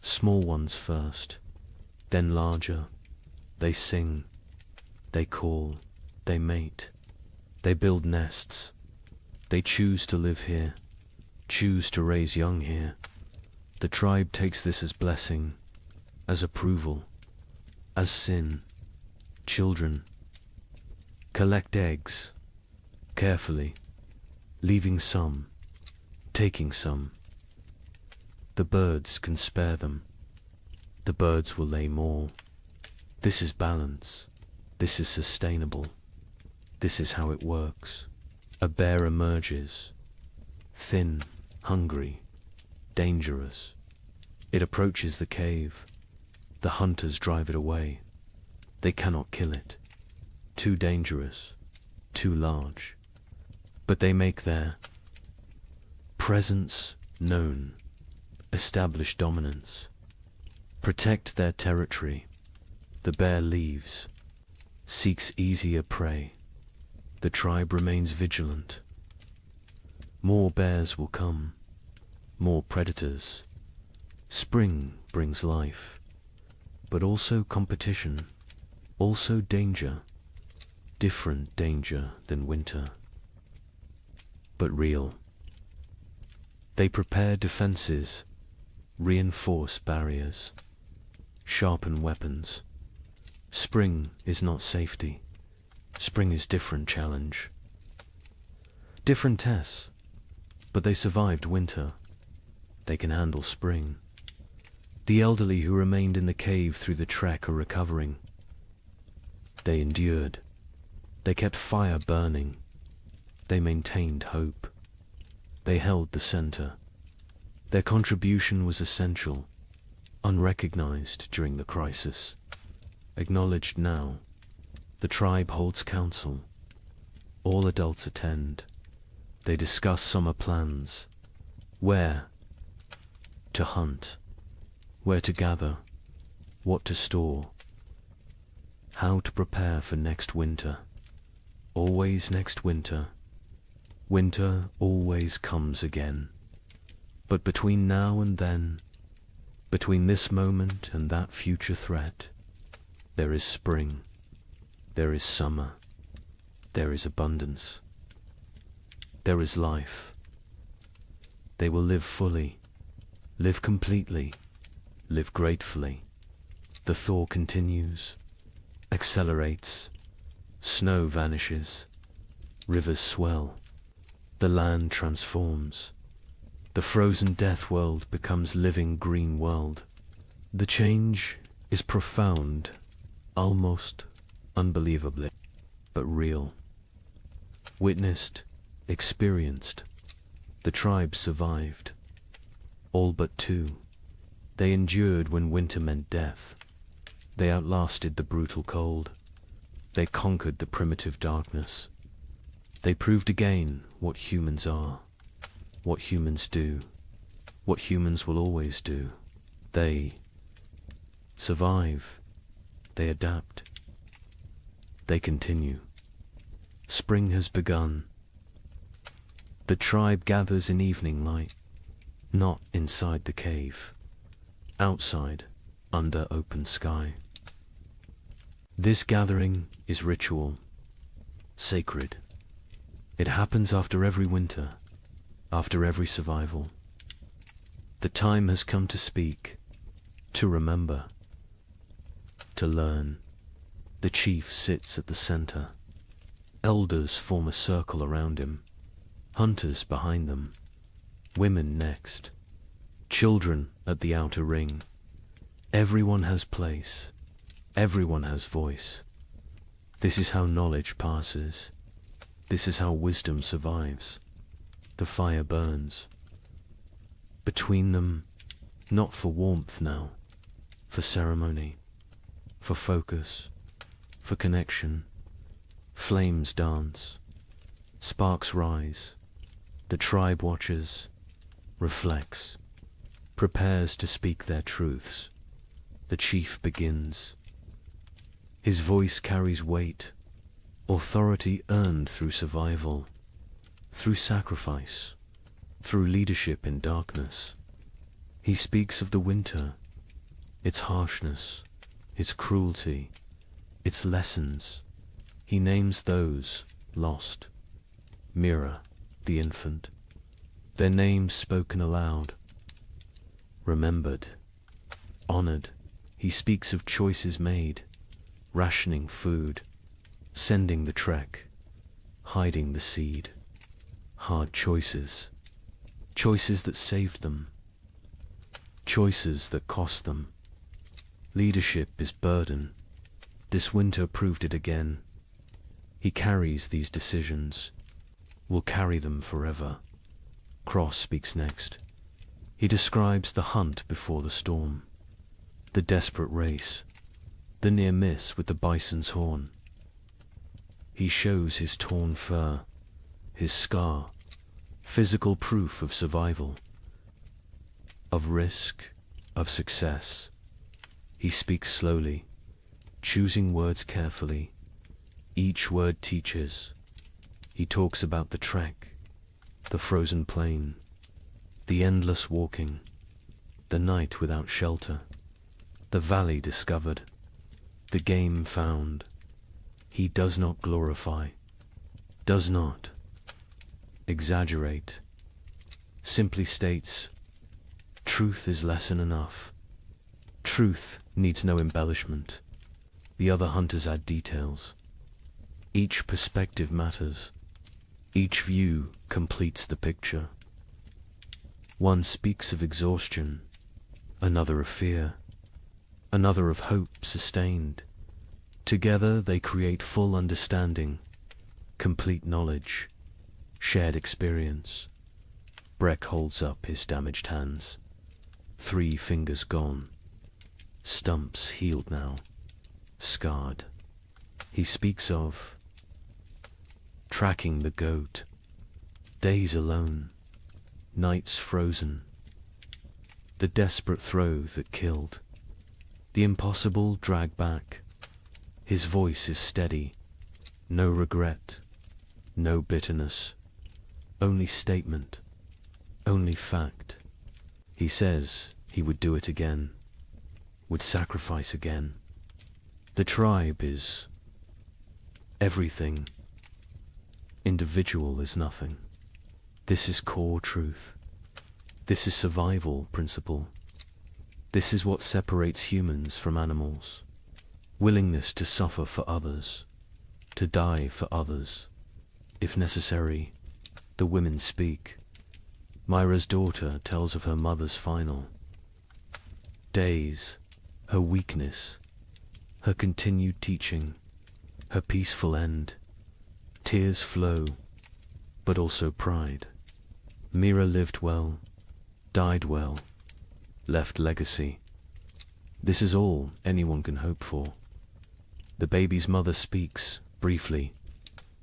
small ones first, then larger. They sing, they call, they mate, they build nests. They choose to live here, choose to raise young here. The tribe takes this as blessing, as approval, as sin. Children collect eggs, carefully, leaving some, taking some. The birds can spare them. The birds will lay more. This is balance. This is sustainable. This is how it works. A bear emerges, thin, hungry, dangerous. It approaches the cave. The hunters drive it away. They cannot kill it. Too dangerous, too large. But they make their presence known, establish dominance, protect their territory. The bear leaves, seeks easier prey. The tribe remains vigilant. More bears will come, more predators. Spring brings life, but also competition, also danger, different danger than winter, but real. They prepare defenses, reinforce barriers, sharpen weapons. Spring is not safety. Spring is different challenge. Different tests, but they survived winter. They can handle spring. The elderly who remained in the cave through the trek are recovering. They endured. They kept fire burning. They maintained hope. They held the center. Their contribution was essential, unrecognized during the crisis, acknowledged now. The tribe holds council. All adults attend. They discuss summer plans. Where to hunt, where to gather, what to store, how to prepare for next winter. Always next winter. Winter always comes again. But between now and then, between this moment and that future threat, there is spring. There is summer. There is abundance. There is life. They will live fully, live completely, live gratefully. The thaw continues, accelerates, snow vanishes, rivers swell, the land transforms. The frozen death world becomes living green world. The change is profound, almost unbelievably, but real. Witnessed, experienced. The tribe survived. All but two. They endured when winter meant death. They outlasted the brutal cold. They conquered the primitive darkness. They proved again what humans are, what humans do, what humans will always do. They survive. They adapt. They continue. Spring has begun. The tribe gathers in evening light, not inside the cave, outside, under open sky. This gathering is ritual, sacred. It happens after every winter, after every survival. The time has come to speak, to remember, to learn. The chief sits at the center. Elders form a circle around him, hunters behind them, women next, children at the outer ring. Everyone has place, everyone has voice. This is how knowledge passes. This is how wisdom survives. The fire burns. Between them, not for warmth now, for ceremony, for focus, for connection. Flames dance, sparks rise. The tribe watches, reflects, prepares to speak their truths. The chief begins. His voice carries weight, authority earned through survival, through sacrifice, through leadership in darkness. He speaks of the winter, its harshness, its cruelty, its lessons. He names those lost. Mira, the infant, their names spoken aloud, remembered, honored. He speaks of choices made, rationing food, sending the trek, hiding the seed. Hard choices, choices that saved them, choices that cost them. Leadership is burden. This winter proved it again. He carries these decisions, will carry them forever. Cross speaks next. He describes the hunt before the storm, the desperate race, the near miss with the bison's horn. He shows his torn fur, his scar, physical proof of survival, of risk, of success. He speaks slowly, choosing words carefully. Each word teaches. He talks about the trek, the frozen plain, the endless walking, the night without shelter, the valley discovered, the game found. He does not glorify, does not exaggerate, simply states, truth is lesson enough. Truth needs no embellishment. The other hunters add details. Each perspective matters. Each view completes the picture. One speaks of exhaustion, another of fear, another of hope sustained. Together they create full understanding, complete knowledge, shared experience. Breck holds up his damaged hands. 3 fingers gone. Stumps healed now, scarred. He speaks of tracking the goat, days alone, nights frozen, the desperate throw that killed, the impossible drag back. His voice is steady, no regret, no bitterness, only statement, only fact. He says he would do it again, would sacrifice again. The tribe is everything. Individual is nothing. This is core truth. This is survival principle. This is what separates humans from animals. Willingness to suffer for others, to die for others. If necessary, the women speak. Myra's daughter tells of her mother's final days, her weakness, her continued teaching, her peaceful end. Tears flow, but also pride. Mira lived well, died well, left legacy. This is all anyone can hope for. The baby's mother speaks, briefly.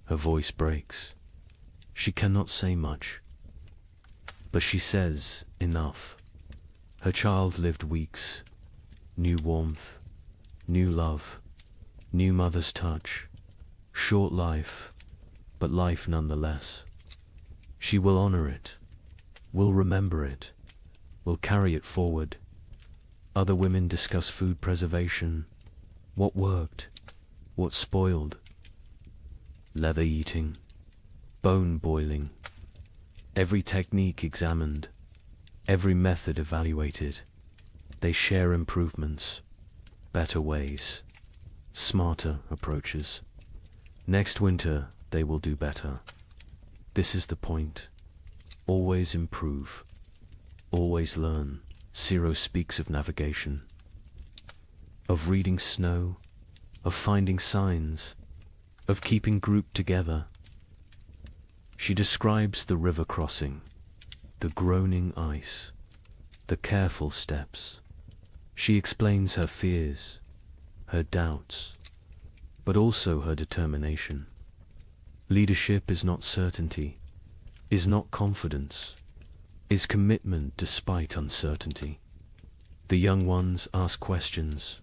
Her voice breaks. She cannot say much, but she says enough. Her child lived weeks, new warmth, new love, new mother's touch, short life, but life nonetheless. She will honor it, will remember it, will carry it forward. Other women discuss food preservation, what worked, what spoiled, leather eating, bone boiling, every technique examined, every method evaluated. They share improvements, better ways, smarter approaches. Next winter, they will do better. This is the point. Always improve. Always learn. Zero speaks of navigation, of reading snow, of finding signs, of keeping group together. She describes the river crossing, the groaning ice, the careful steps. She explains her fears, her doubts, but also her determination. Leadership is not certainty, is not confidence, is commitment despite uncertainty. The young ones ask questions.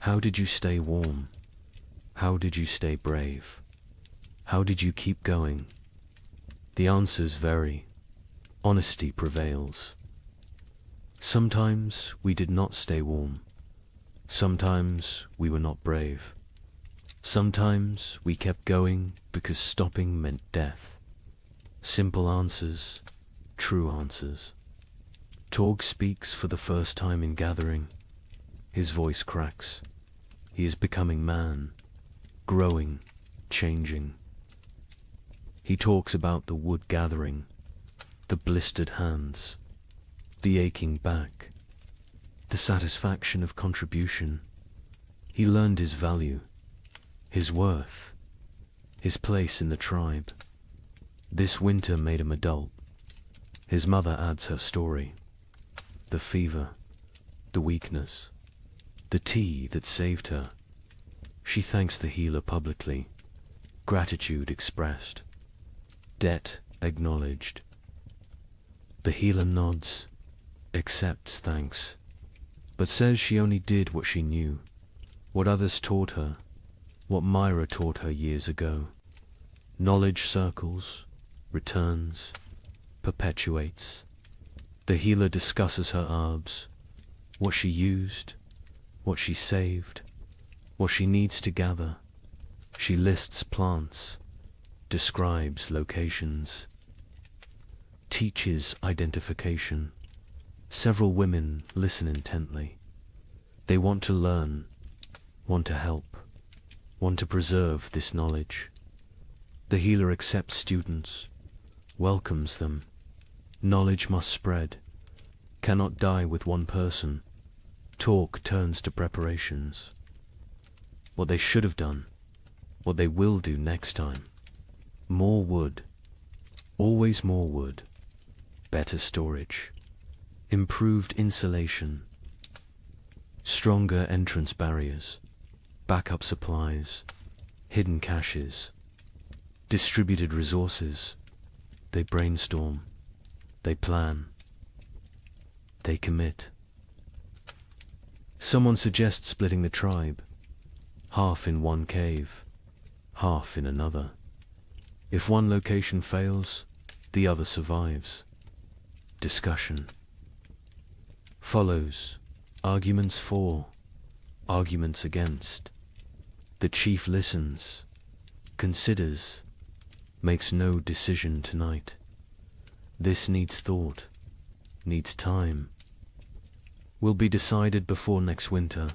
How did you stay warm? How did you stay brave? How did you keep going? The answers vary. Honesty prevails. Sometimes we did not stay warm. Sometimes we were not brave. Sometimes we kept going because stopping meant death. Simple answers, true answers. Torg speaks for the first time in gathering. His voice cracks. He is becoming man, growing, changing. He talks about the wood gathering, the blistered hands, the aching back, the satisfaction of contribution. He learned his value, his worth, his place in the tribe. This winter made him adult. His mother adds her story. The fever, the weakness, the tea that saved her. She thanks the healer publicly, gratitude expressed, debt acknowledged. The healer nods, accepts thanks, but says she only did what she knew, what others taught her, what Myra taught her years ago. Knowledge circles, returns, perpetuates. The healer discusses her herbs, what she used, what she saved, what she needs to gather. She lists plants, describes locations, teaches identification. Several women listen intently. They want to learn, want to help, want to preserve this knowledge. The healer accepts students, welcomes them. Knowledge must spread, cannot die with one person. Talk turns to preparations. What they should have done, what they will do next time. More wood, always more wood. Better storage, improved insulation, stronger entrance barriers, backup supplies, hidden caches, distributed resources. They brainstorm, they plan, they commit. Someone suggests splitting the tribe, half in one cave, half in another. If one location fails, the other survives. Discussion follows, arguments for, arguments against. The chief listens, considers, makes no decision tonight. This needs thought, needs time. Will be decided before next winter.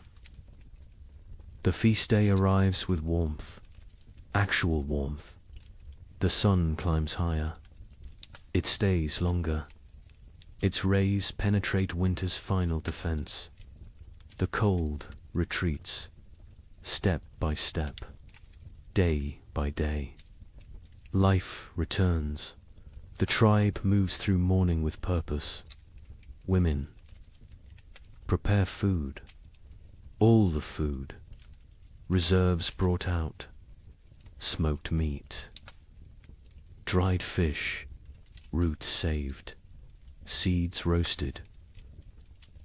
The feast day arrives with warmth, actual warmth. The sun climbs higher. It stays longer. Its rays penetrate winter's final defense. The cold retreats, step by step, day by day. Life returns. The tribe moves through mourning with purpose. Women prepare food, all the food, reserves brought out, smoked meat, dried fish, roots saved, seeds roasted.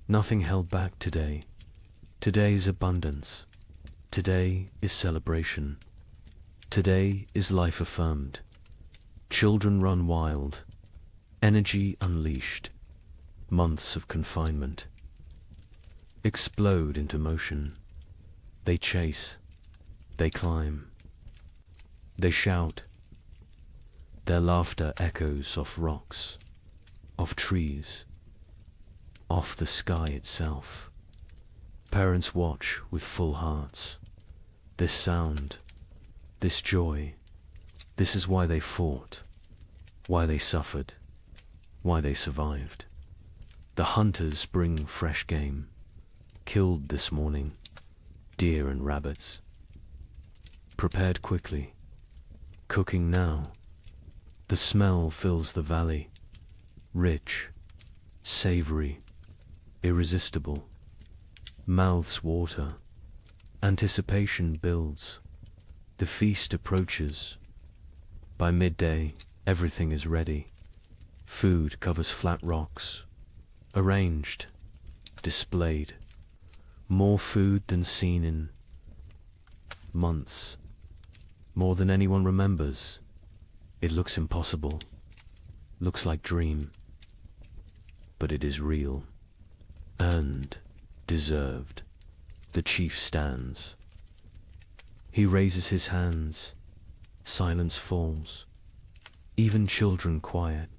Nothing held back today. Today is abundance. Today is celebration. Today is life affirmed. Children run wild, energy unleashed. Months of confinement explode into motion. They chase, they climb, they shout. Their laughter echoes off rocks, off trees, off the sky itself. Parents watch with full hearts. This sound, this joy, this is why they fought, why they suffered, why they survived. The hunters bring fresh game, killed this morning, deer and rabbits. Prepared quickly, cooking now. The smell fills the valley, rich, savory, irresistible. Mouths water, anticipation builds. The feast approaches. By midday, everything is ready. Food covers flat rocks, arranged, displayed. More food than seen in months, more than anyone remembers. It looks impossible, looks like dream, but it is real, earned, deserved. The chief stands. He raises his hands, silence falls, even children quiet.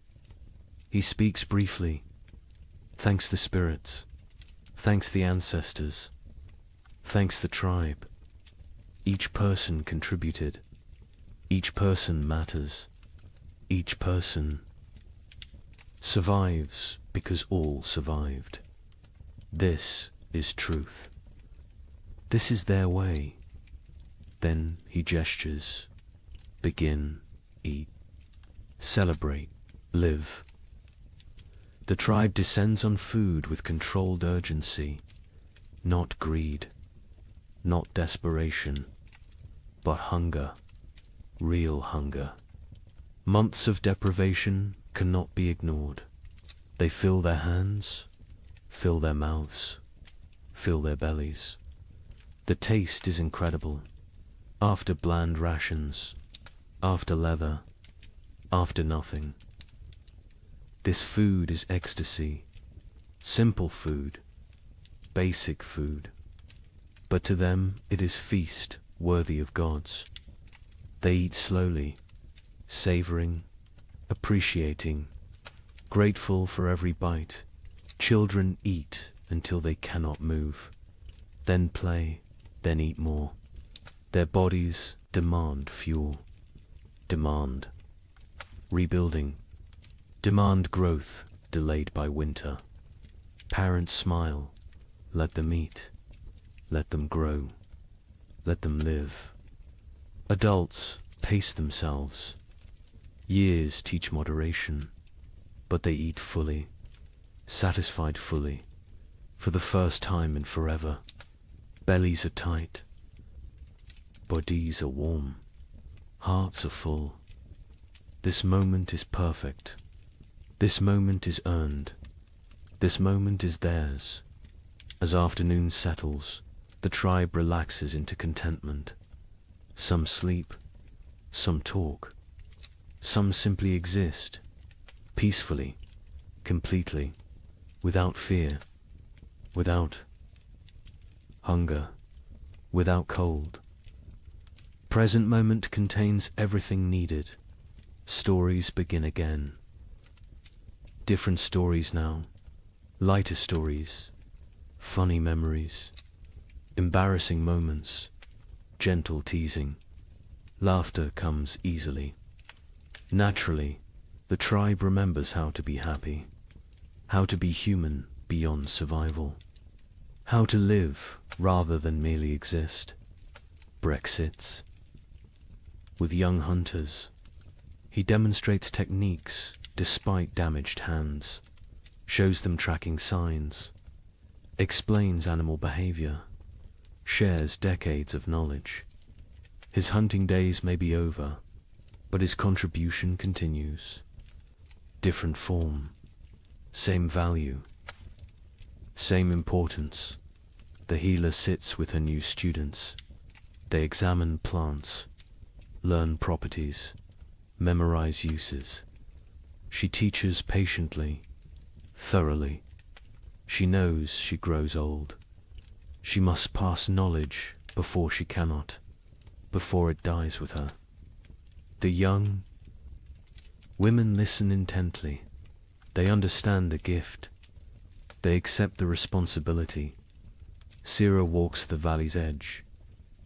He speaks briefly, thanks the spirits, thanks the ancestors, thanks the tribe. Each person contributed, each person matters, each person survives because all survived. This is truth. This is their way. Then he gestures. Begin, eat, celebrate, live. The tribe descends on food with controlled urgency, not greed, not desperation, but hunger, real hunger. Months of deprivation cannot be ignored. They fill their hands, fill their mouths, fill their bellies. The taste is incredible. After bland rations, after leather, after nothing. This food is ecstasy, simple food, basic food. But to them it is feast worthy of gods. They eat slowly, savoring, appreciating, grateful for every bite. Children eat until they cannot move, then play, then eat more. Their bodies demand fuel, demand rebuilding, demand growth delayed by winter. Parents smile, let them eat, let them grow, let them live. Adults pace themselves. Years teach moderation, but they eat fully, satisfied fully, for the first time in forever. Bellies are tight, bodies are warm, hearts are full. This moment is perfect. This moment is earned. This moment is theirs. As afternoon settles, the tribe relaxes into contentment. Some sleep, some talk, some simply exist, peacefully, completely, without fear, without hunger, without cold. Present moment contains everything needed. Stories begin again. Different stories now, lighter stories, funny memories, embarrassing moments, gentle teasing. Laughter comes easily. Naturally, the tribe remembers how to be happy, how to be human beyond survival, how to live rather than merely exist. Brexits. With young hunters, he demonstrates techniques despite damaged hands, shows them tracking signs, explains animal behavior, shares decades of knowledge. His hunting days may be over, but his contribution continues. Different form, same value, same importance. The healer sits with her new students. They examine plants, learn properties, memorize uses. She teaches patiently, thoroughly. She knows she grows old. She must pass knowledge before she cannot, before it dies with her. The young women listen intently. They understand the gift. They accept the responsibility. Sira walks the valley's edge,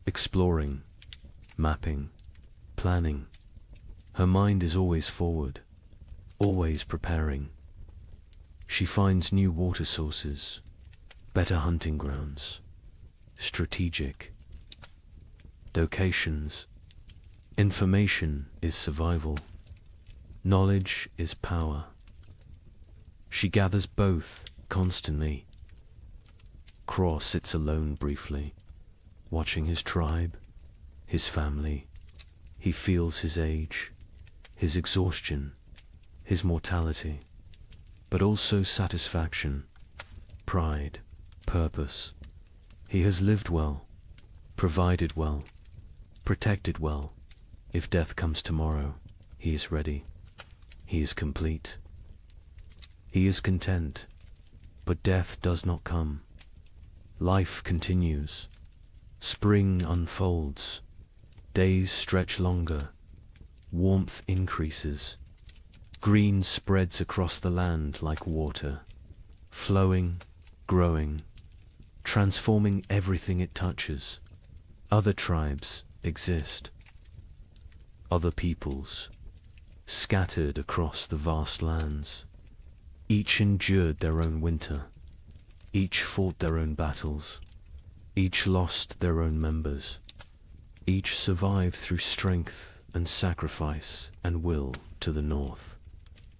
exploring, mapping, planning. Her mind is always forward, always preparing. She finds new water sources, better hunting grounds, strategic locations. Information is survival. Knowledge is power. She gathers both constantly. Craw sits alone briefly, watching his tribe, his family. He feels his age, his exhaustion, his mortality, but also satisfaction, pride, purpose. He has lived well, provided well, protected well. If death comes tomorrow, he is ready. He is complete. He is content, but death does not come. Life continues. Spring unfolds. Days stretch longer. Warmth increases. Green spreads across the land like water, flowing, growing, transforming everything it touches. Other tribes exist. Other peoples, scattered across the vast lands. Each endured their own winter. Each fought their own battles. Each lost their own members. Each survived through strength and sacrifice and will to the north.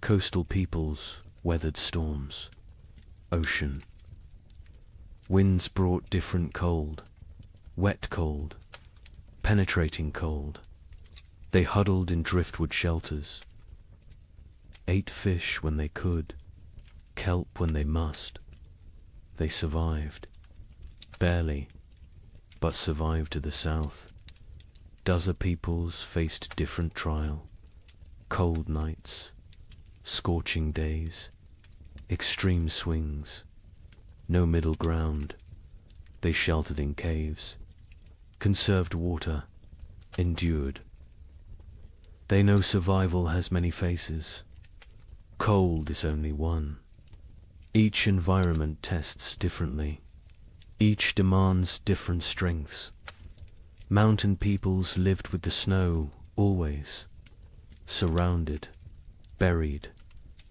Coastal peoples weathered storms. Ocean. Winds brought different cold. Wet cold. Penetrating cold. They huddled in driftwood shelters. Ate fish when they could. Kelp when they must. They survived. Barely, but survived to the south. Dozen peoples faced different trial. Cold nights, scorching days, extreme swings, no middle ground. They sheltered in caves, conserved water, endured. They know survival has many faces. Cold is only one. Each environment tests differently. Each demands different strengths. Mountain peoples lived with the snow, always. Surrounded, buried,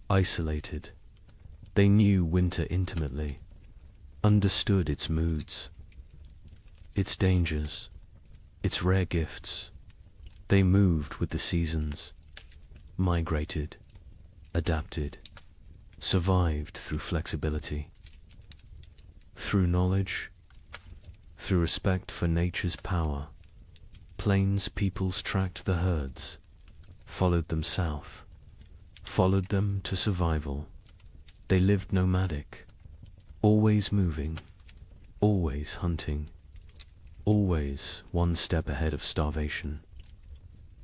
isolated. They knew winter intimately, understood its moods, its dangers, its rare gifts. They moved with the seasons, migrated, adapted, survived through flexibility. Through knowledge, through respect for nature's power, plains peoples tracked the herds, followed them south, followed them to survival. They lived nomadic, always moving, always hunting, always one step ahead of starvation.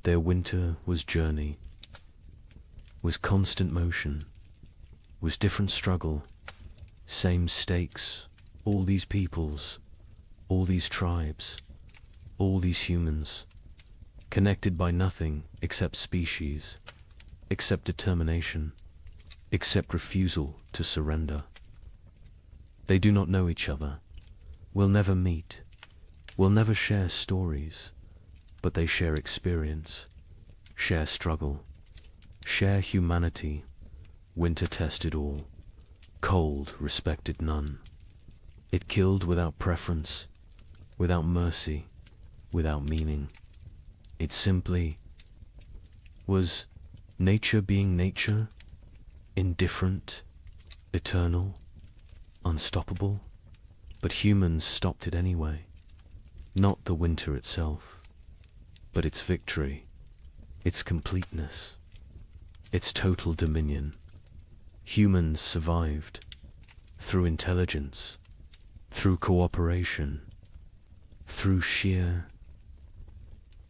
Their winter was journey, was constant motion, was different struggle, same stakes. All these peoples, all these tribes, all these humans, connected by nothing except species, except determination, except refusal to surrender. They do not know each other, will never meet, will never share stories, but they share experience, share struggle, share humanity. Winter tested all, cold respected none. It killed without preference, without mercy, without meaning. It simply was nature being nature, indifferent, eternal, unstoppable, but humans stopped it anyway. Not the winter itself, but its victory, its completeness, its total dominion. Humans survived through intelligence, through cooperation, through sheer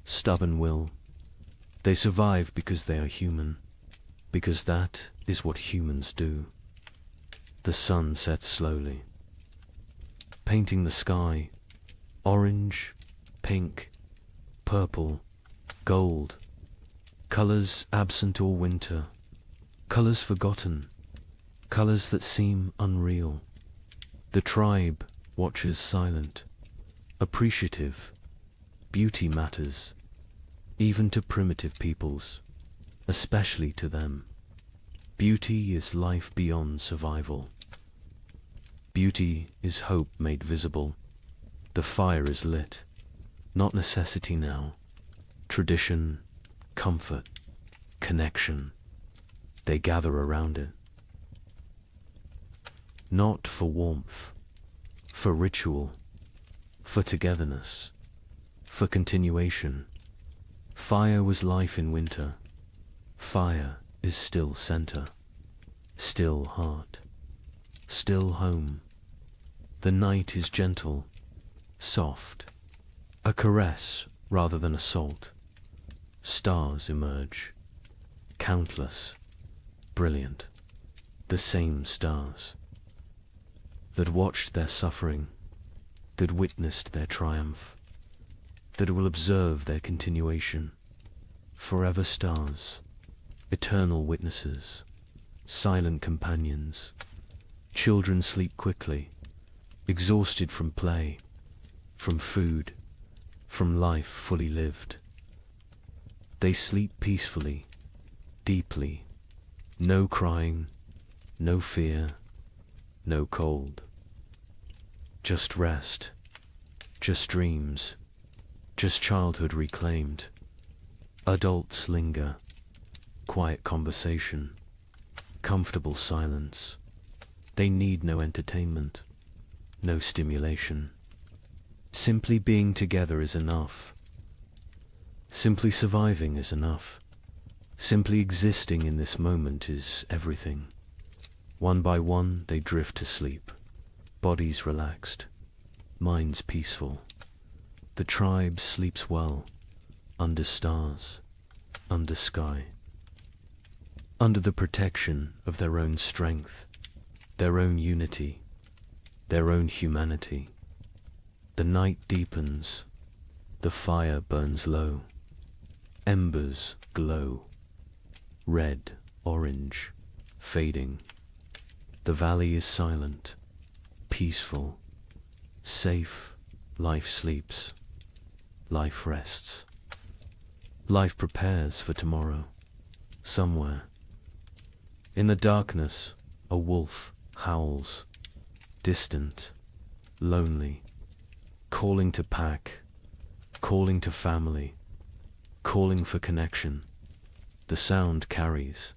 stubborn will. They survive because they are human, because that is what humans do. The sun sets slowly, painting the sky orange, pink, purple, gold, colors absent all winter, colors forgotten, colors that seem unreal. The tribe watches silent, appreciative. Beauty matters, even to primitive peoples, especially to them. Beauty is life beyond survival. Beauty is hope made visible. The fire is lit, not necessity now. Tradition, comfort, connection. They gather around it. Not for warmth, for ritual, for togetherness, for continuation. Fire was life in winter. Fire is still center, still heart, still home. The night is gentle, soft, a caress rather than assault. Stars emerge, countless, brilliant, the same stars that watched their suffering, that witnessed their triumph, that will observe their continuation. Forever stars, eternal witnesses, silent companions. Children sleep quickly, exhausted from play, from food, from life fully lived. They sleep peacefully, deeply, no crying, no fear, no cold. Just rest, just dreams, just childhood reclaimed. Adults linger, quiet conversation, comfortable silence. They need no entertainment, no stimulation. Simply being together is enough. Simply surviving is enough. Simply existing in this moment is everything. One by one they drift to sleep, bodies relaxed, minds peaceful. The tribe sleeps well, under stars, under sky, under the protection of their own strength, their own unity, their own humanity. The night deepens, the fire burns low, embers glow, red, orange, fading. The valley is silent, peaceful, safe. Life sleeps, life rests. Life prepares for tomorrow, somewhere. In the darkness, a wolf howls, distant, lonely, calling to pack, calling to family, calling for connection. The sound carries,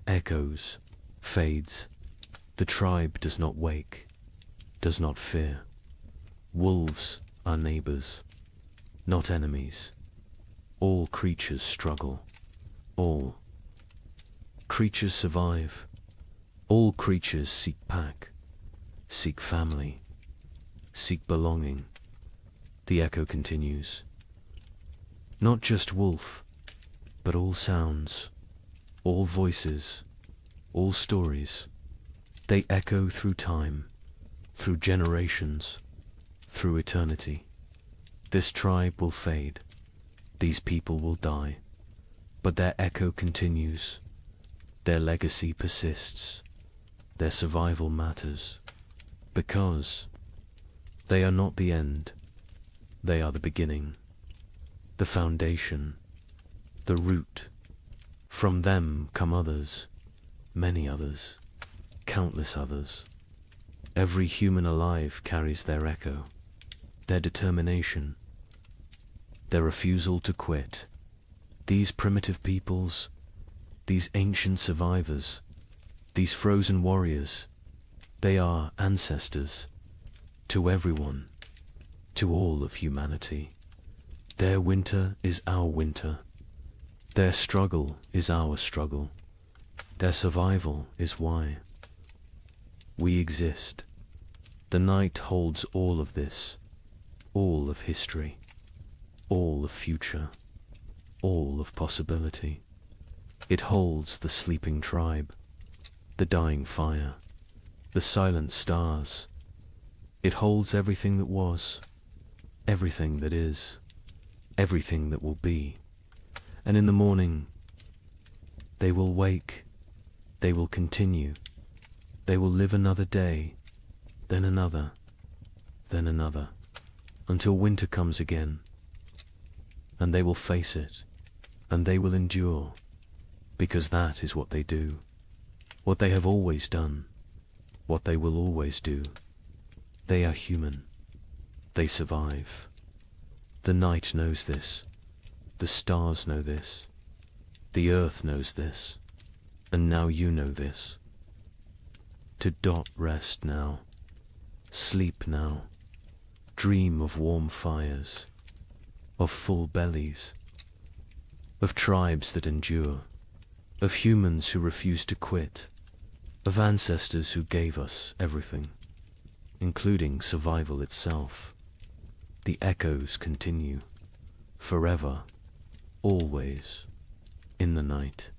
echoes, fades. The tribe does not wake, does not fear. Wolves are neighbors, not enemies. All creatures struggle. All creatures survive. All creatures seek pack, seek family, seek belonging. The echo continues. Not just wolf, but all sounds, all voices, all stories. They echo through time, through generations, through eternity. This tribe will fade. These people will die. But their echo continues. Their legacy persists. Their survival matters. Because they are not the end. They are the beginning, the foundation, the root. From them come others, many others, countless others. Every human alive carries their echo, their determination, their refusal to quit. These primitive peoples, these ancient survivors, these frozen warriors, they are ancestors to everyone, to all of humanity. Their winter is our winter. Their struggle is our struggle. Their survival is why we exist. The night holds all of this, all of history, all of future. all of possibility. It holds the sleeping tribe, the dying fire, the silent stars. It holds everything that was, everything that is, everything that will be. And in the morning, they will wake, they will continue, they will live another day, then another, until winter comes again. And they will face it, and they will endure, because that is what they do, what they have always done, what they will always do. They are human. They survive. The night knows this. The stars know this. The earth knows this. And now you know this. To rest now. Sleep now. Dream of warm fires. Of full bellies. Of tribes that endure. Of humans who refuse to quit. Of ancestors who gave us everything, including survival itself. The echoes continue, forever, always, in the night.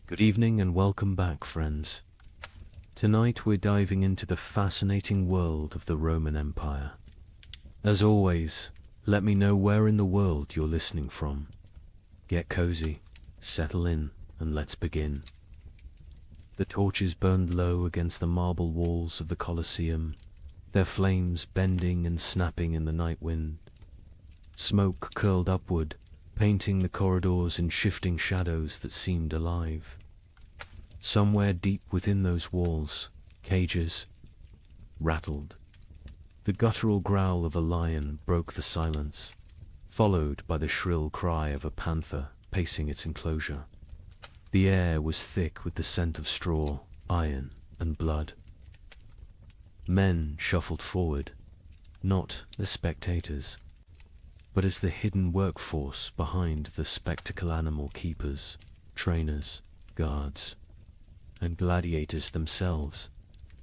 Good evening and welcome back, friends. Tonight we're diving into the fascinating world of the Roman Empire. As always, let me know where in the world you're listening from. Get cozy, settle in, and let's begin. The torches burned low against the marble walls of the Colosseum, their flames bending and snapping in the night wind. Smoke curled upward, painting the corridors in shifting shadows that seemed alive. Somewhere deep within those walls, cages rattled. The guttural growl of a lion broke the silence, followed by the shrill cry of a panther pacing its enclosure. The air was thick with the scent of straw, iron, and blood. Men shuffled forward, not as spectators, but as the hidden workforce behind the spectacle animal keepers, trainers, guards, and gladiators themselves,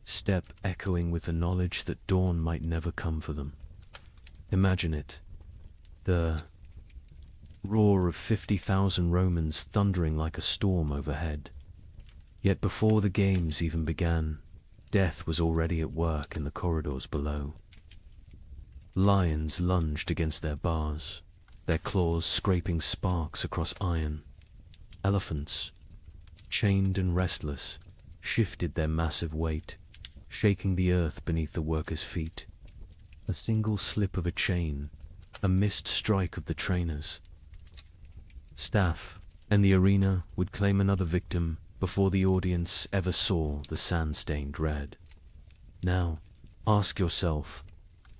step echoing with the knowledge that dawn might never come for them. Imagine it, the roar of 50,000 Romans thundering like a storm overhead. Yet before the games even began, death was already at work in the corridors below. Lions lunged against their bars, their claws scraping sparks across iron. Elephants, chained and restless, shifted their massive weight, shaking the earth beneath the workers' feet. A single slip of a chain, a missed strike of the trainers. Staff and the arena would claim another victim before the audience ever saw the sand-stained red. Now, ask yourself,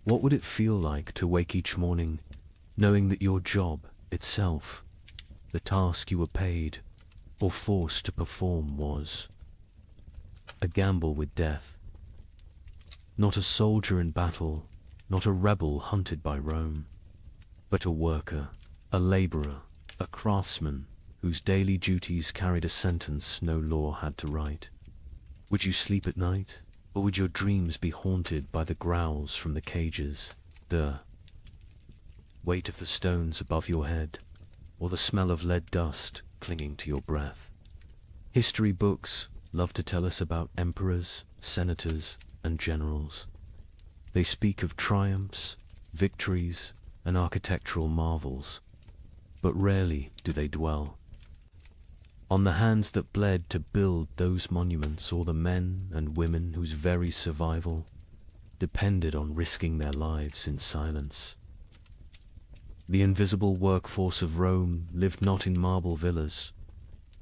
what would it feel like to wake each morning knowing that your job itself, the task you were paid or forced to perform, was a gamble with death? Not a soldier in battle, not a rebel hunted by Rome, but a worker, a laborer, a craftsman whose daily duties carried a sentence no law had to write. Would you sleep at night, or would your dreams be haunted by the growls from the cages, the weight of the stones above your head, or the smell of lead dust clinging to your breath? History books love to tell us about emperors, senators, and generals. They speak of triumphs, victories, and architectural marvels, but rarely do they dwell on the hands that bled to build those monuments, or the men and women whose very survival depended on risking their lives in silence. The invisible workforce of Rome lived not in marble villas,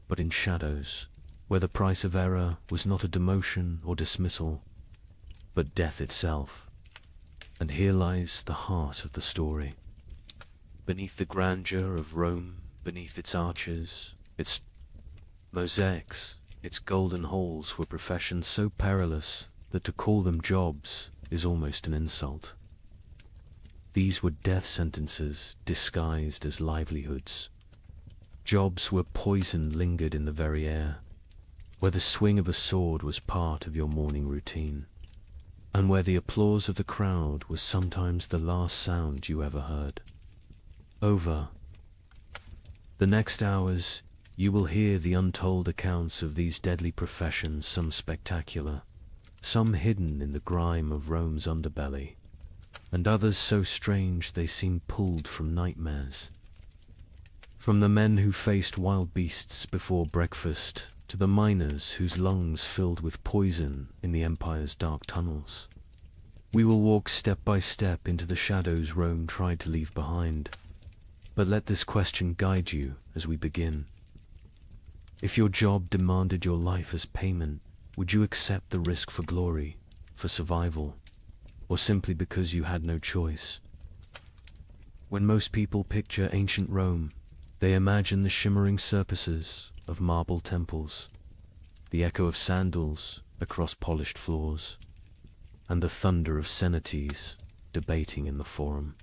but in shadows, where the price of error was not a demotion or dismissal, but death itself. And here lies the heart of the story. Beneath the grandeur of Rome, beneath its arches, its mosaics, its golden halls were professions so perilous that to call them jobs is almost an insult. These were death sentences disguised as livelihoods. Jobs where poison lingered in the very air, where the swing of a sword was part of your morning routine, and where the applause of the crowd was sometimes the last sound you ever heard. Over the next hours, you will hear the untold accounts of these deadly professions, some spectacular, some hidden in the grime of Rome's underbelly, and others so strange they seem pulled from nightmares. From the men who faced wild beasts before breakfast, to the miners whose lungs filled with poison in the empire's dark tunnels. We will walk step by step into the shadows Rome tried to leave behind. But let this question guide you as we begin. If your job demanded your life as payment, would you accept the risk for glory, for survival, or simply because you had no choice? When most people picture ancient Rome, they imagine the shimmering surfaces of marble temples, the echo of sandals across polished floors, and the thunder of cenotes debating in the forum.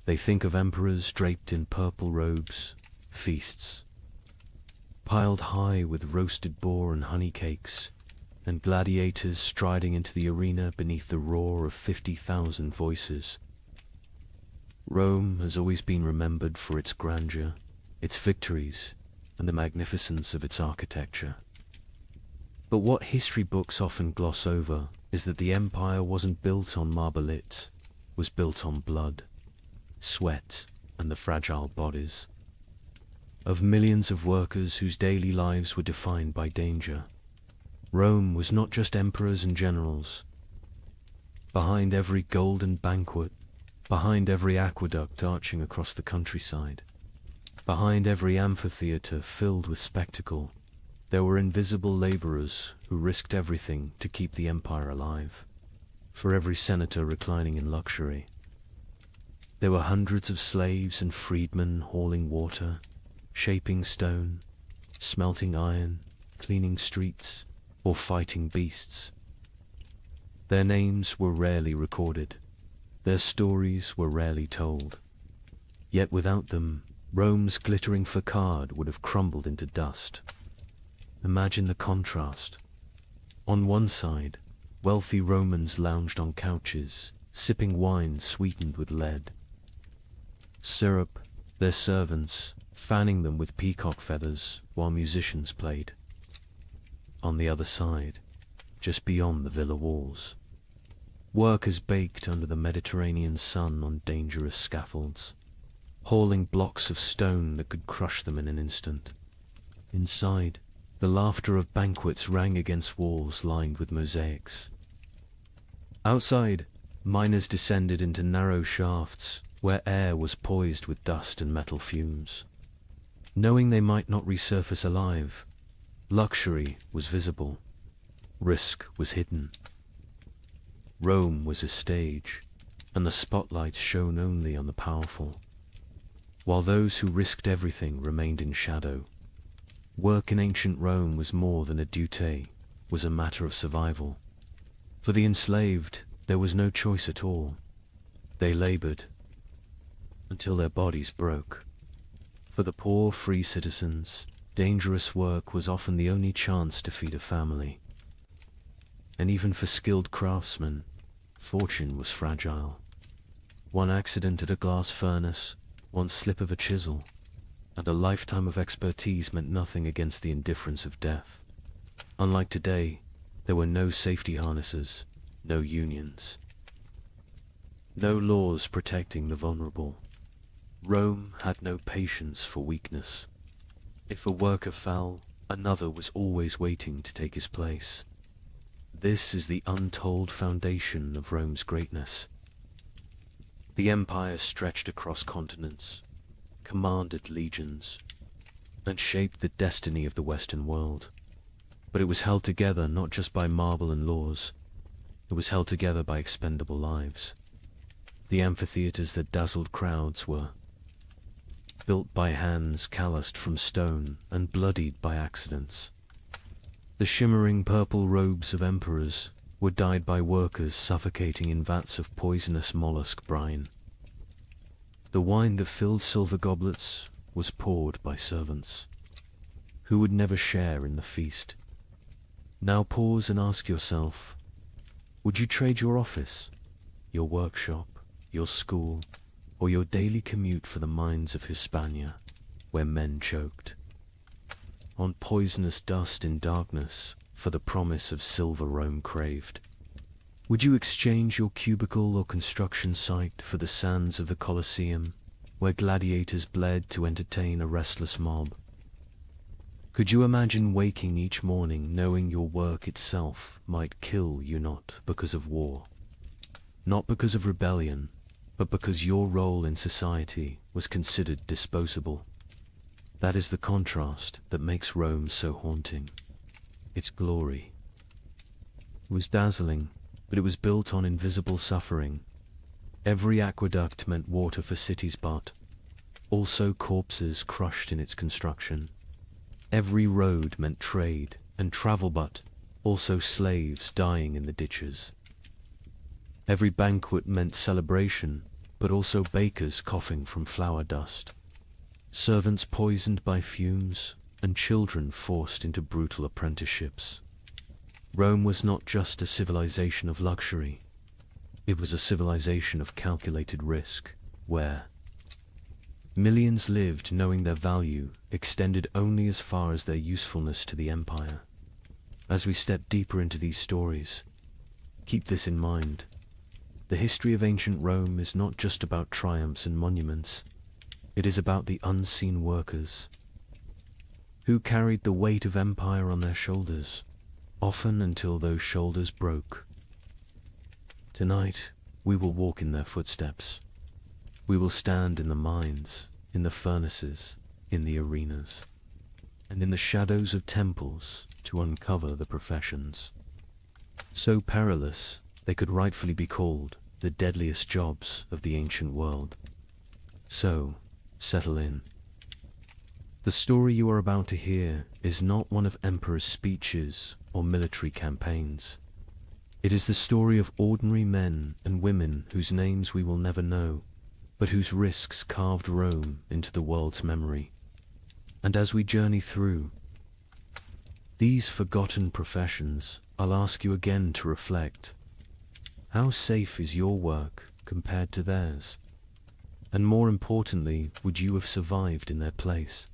They think of emperors draped in purple robes, feasts piled high with roasted boar and honey cakes, and gladiators striding into the arena beneath the roar of 50,000 voices. Rome has always been remembered for its grandeur, its victories, and the magnificence of its architecture. But what history books often gloss over is that the empire wasn't built on marble, it was built on blood, sweat, and the fragile bodies of millions of workers whose daily lives were defined by danger. Rome was not just emperors and generals. Behind every golden banquet, behind every aqueduct arching across the countryside, behind every amphitheater filled with spectacle, there were invisible laborers who risked everything to keep the empire alive. For every senator reclining in luxury, there were hundreds of slaves and freedmen hauling water, shaping stone, smelting iron, cleaning streets, or fighting beasts. Their names were rarely recorded. Their stories were rarely told. Yet without them, Rome's glittering facade would have crumbled into dust. Imagine the contrast. On one side, wealthy Romans lounged on couches, sipping wine sweetened with lead. Syrup, their servants, fanning them with peacock feathers while musicians played. On the other side, just beyond the villa walls, workers baked under the Mediterranean sun on dangerous scaffolds, hauling blocks of stone that could crush them in an instant. Inside, the laughter of banquets rang against walls lined with mosaics. Outside, miners descended into narrow shafts where air was poised with dust and metal fumes. Knowing they might not resurface alive, luxury was visible, risk was hidden. Rome was a stage, and the spotlight shone only on the powerful, while those who risked everything remained in shadow. Work in ancient Rome was more than a duty, was a matter of survival. For the enslaved, there was no choice at all. They labored until their bodies broke. For the poor, free citizens, dangerous work was often the only chance to feed a family. And even for skilled craftsmen, fortune was fragile. One accident at a glass furnace, one slip of a chisel, and a lifetime of expertise meant nothing against the indifference of death. Unlike today, there were no safety harnesses, no unions, no laws protecting the vulnerable. Rome had no patience for weakness. If a worker fell, another was always waiting to take his place. This is the untold foundation of Rome's greatness. The empire stretched across continents, commanded legions, and shaped the destiny of the Western world. But it was held together not just by marble and laws, It was held together by expendable lives. The amphitheaters that dazzled crowds were built by hands calloused from stone and bloodied by accidents. The shimmering purple robes of emperors were dyed by workers suffocating in vats of poisonous mollusk brine. The wine that filled silver goblets was poured by servants who would never share in the feast. Now pause and ask yourself, would you trade your office, your workshop, your school, or your daily commute for the mines of Hispania, where men choked on poisonous dust in darkness for the promise of silver Rome craved? Would you exchange your cubicle or construction site for the sands of the Colosseum, where gladiators bled to entertain a restless mob? Could you imagine waking each morning knowing your work itself might kill you, not because of war, not because of rebellion, but because your role in society was considered disposable? That is the contrast that makes Rome so haunting. Its glory was dazzling, but it was built on invisible suffering. Every aqueduct meant water for cities, but also corpses crushed in its construction. Every road meant trade and travel, but also slaves dying in the ditches. Every banquet meant celebration, but also bakers coughing from flour dust, servants poisoned by fumes, and children forced into brutal apprenticeships. Rome was not just a civilization of luxury, it was a civilization of calculated risk, where millions lived knowing their value extended only as far as their usefulness to the empire. As we step deeper into these stories, keep this in mind. The history of ancient Rome is not just about triumphs and monuments. It is about the unseen workers who carried the weight of empire on their shoulders, often until those shoulders broke. Tonight, we will walk in their footsteps. We will stand in the mines, in the furnaces, in the arenas, and in the shadows of temples to uncover the professions so perilous they could rightfully be called the deadliest jobs of the ancient world. So, settle in. The story you are about to hear is not one of emperors' speeches or military campaigns. It is the story of ordinary men and women whose names we will never know, but whose risks carved Rome into the world's memory. And as we journey through these forgotten professions, I'll ask you again to reflect. How safe is your work compared to theirs? And more importantly, would you have survived in their place?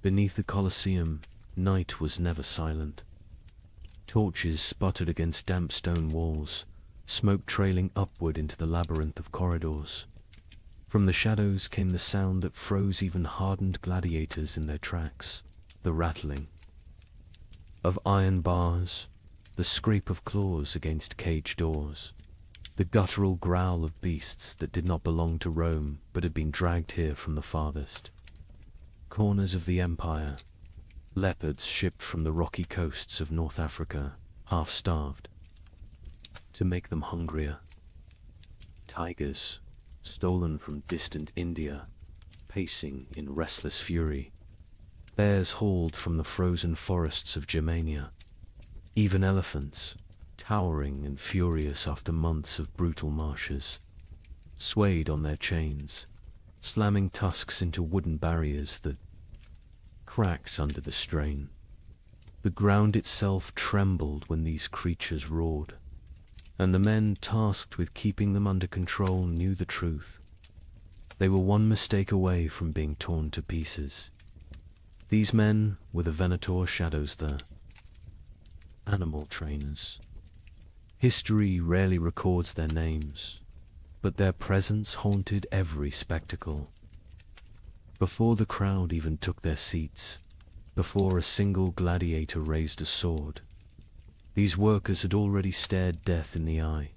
Beneath the Colosseum, night was never silent. Torches sputtered against damp stone walls, smoke trailing upward into the labyrinth of corridors. From the shadows came the sound that froze even hardened gladiators in their tracks, the rattling of iron bars, the scrape of claws against cage doors, the guttural growl of beasts that did not belong to Rome but had been dragged here from the farthest corners of the empire. Leopards shipped from the rocky coasts of North Africa, half-starved, to make them hungrier. Tigers, stolen from distant India, pacing in restless fury. Bears hauled from the frozen forests of Germania. Even elephants, towering and furious after months of brutal marshes, swayed on their chains, slamming tusks into wooden barriers that cracked under the strain. The ground itself trembled when these creatures roared, and the men tasked with keeping them under control knew the truth. They were one mistake away from being torn to pieces. These men were the Venator shadows, the animal trainers. History rarely records their names, but their presence haunted every spectacle. Before the crowd even took their seats, before a single gladiator raised a sword, these workers had already stared death in the eye.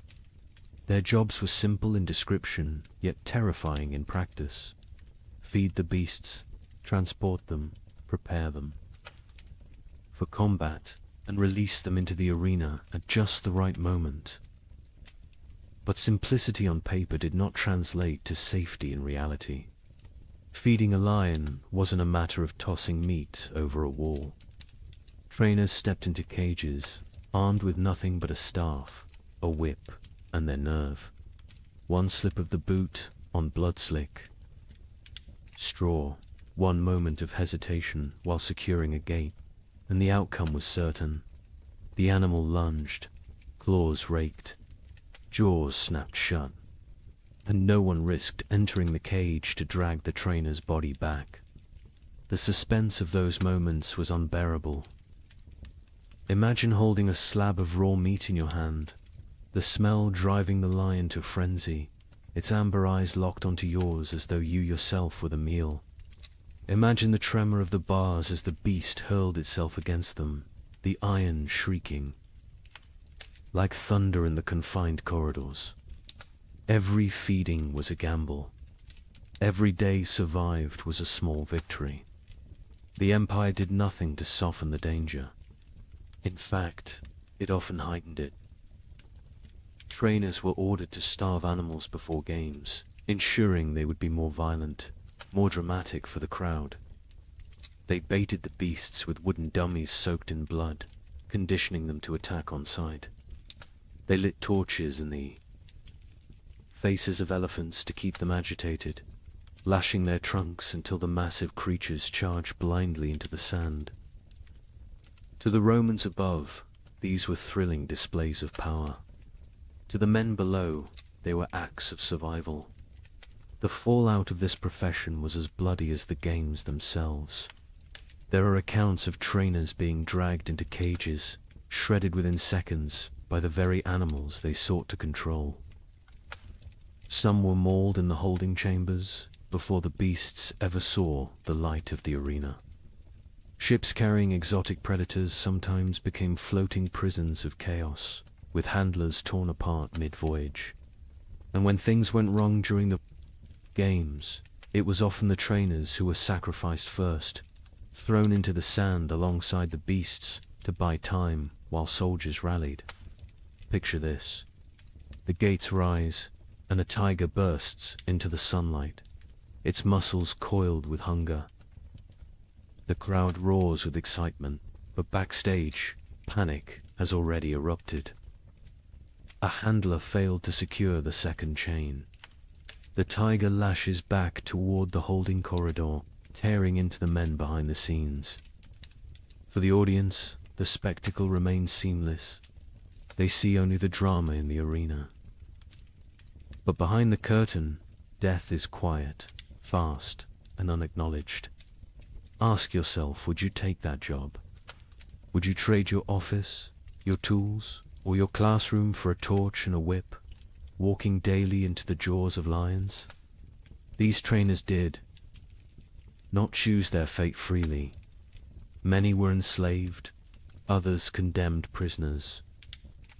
Their jobs were simple in description, yet terrifying in practice. Feed the beasts, transport them, prepare them for combat, and release them into the arena at just the right moment. But simplicity on paper did not translate to safety in reality. Feeding a lion wasn't a matter of tossing meat over a wall. Trainers stepped into cages, armed with nothing but a staff, a whip, and their nerve. One slip of the boot on blood-slick straw, one moment of hesitation while securing a gate, and the outcome was certain. The animal lunged, claws raked, jaws snapped shut, and no one risked entering the cage to drag the trainer's body back. The suspense of those moments was unbearable. Imagine holding a slab of raw meat in your hand, the smell driving the lion to frenzy, its amber eyes locked onto yours as though you yourself were the meal. Imagine the tremor of the bars as the beast hurled itself against them, the iron shrieking like thunder in the confined corridors. Every feeding was a gamble. Every day survived was a small victory. The Empire did nothing to soften the danger. In fact, it often heightened it. Trainers were ordered to starve animals before games, ensuring they would be more violent, more dramatic for the crowd. They baited the beasts with wooden dummies soaked in blood, conditioning them to attack on sight. They lit torches in the faces of elephants to keep them agitated, lashing their trunks until the massive creatures charged blindly into the sand. To the Romans above, these were thrilling displays of power. To the men below, they were acts of survival. The fallout of this profession was as bloody as the games themselves. There are accounts of trainers being dragged into cages, shredded within seconds by the very animals they sought to control. Some were mauled in the holding chambers before the beasts ever saw the light of the arena. Ships carrying exotic predators sometimes became floating prisons of chaos, with handlers torn apart mid-voyage. And when things went wrong during the games, it was often the trainers who were sacrificed first, thrown into the sand alongside the beasts to buy time while soldiers rallied. Picture this. The gates rise, and a tiger bursts into the sunlight, its muscles coiled with hunger. The crowd roars with excitement, but backstage, panic has already erupted. A handler failed to secure the second chain. The tiger lashes back toward the holding corridor, tearing into the men behind the scenes. For the audience, the spectacle remains seamless. They see only the drama in the arena. But behind the curtain, death is quiet, fast, and unacknowledged. Ask yourself, would you take that job? Would you trade your office, your tools, or your classroom for a torch and a whip, walking daily into the jaws of lions? These trainers did not choose their fate freely. Many were enslaved, others condemned prisoners.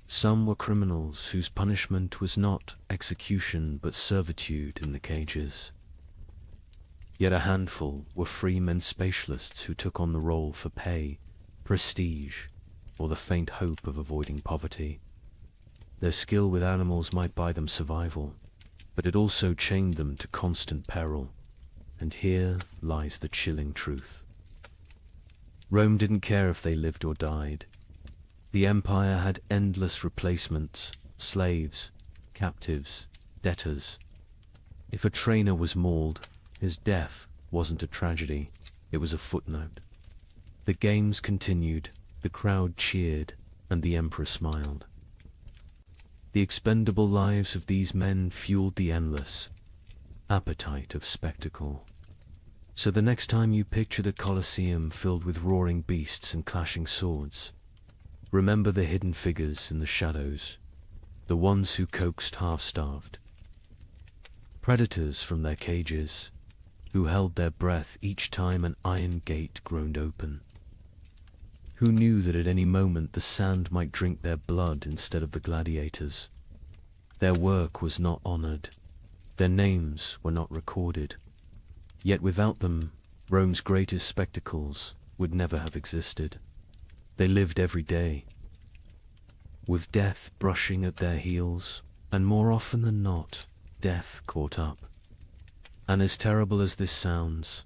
Some were criminals whose punishment was not execution but servitude in the cages. Yet a handful were free men spatialists who took on the role for pay, prestige, or the faint hope of avoiding poverty. Their skill with animals might buy them survival, but it also chained them to constant peril. And here lies the chilling truth. Rome didn't care if they lived or died. The empire had endless replacements, slaves, captives, debtors. If a trainer was mauled, his death wasn't a tragedy, it was a footnote. The games continued, the crowd cheered, and the emperor smiled. The expendable lives of these men fueled the endless appetite of spectacle. So the next time you picture the Colosseum filled with roaring beasts and clashing swords, remember the hidden figures in the shadows, the ones who coaxed half-starved. Predators from their cages, who held their breath each time an iron gate groaned open. Who knew that at any moment the sand might drink their blood instead of the gladiators. Their work was not honored. Their names were not recorded. Yet without them, Rome's greatest spectacles would never have existed. They lived every day, with death brushing at their heels, and more often than not, death caught up. And as terrible as this sounds,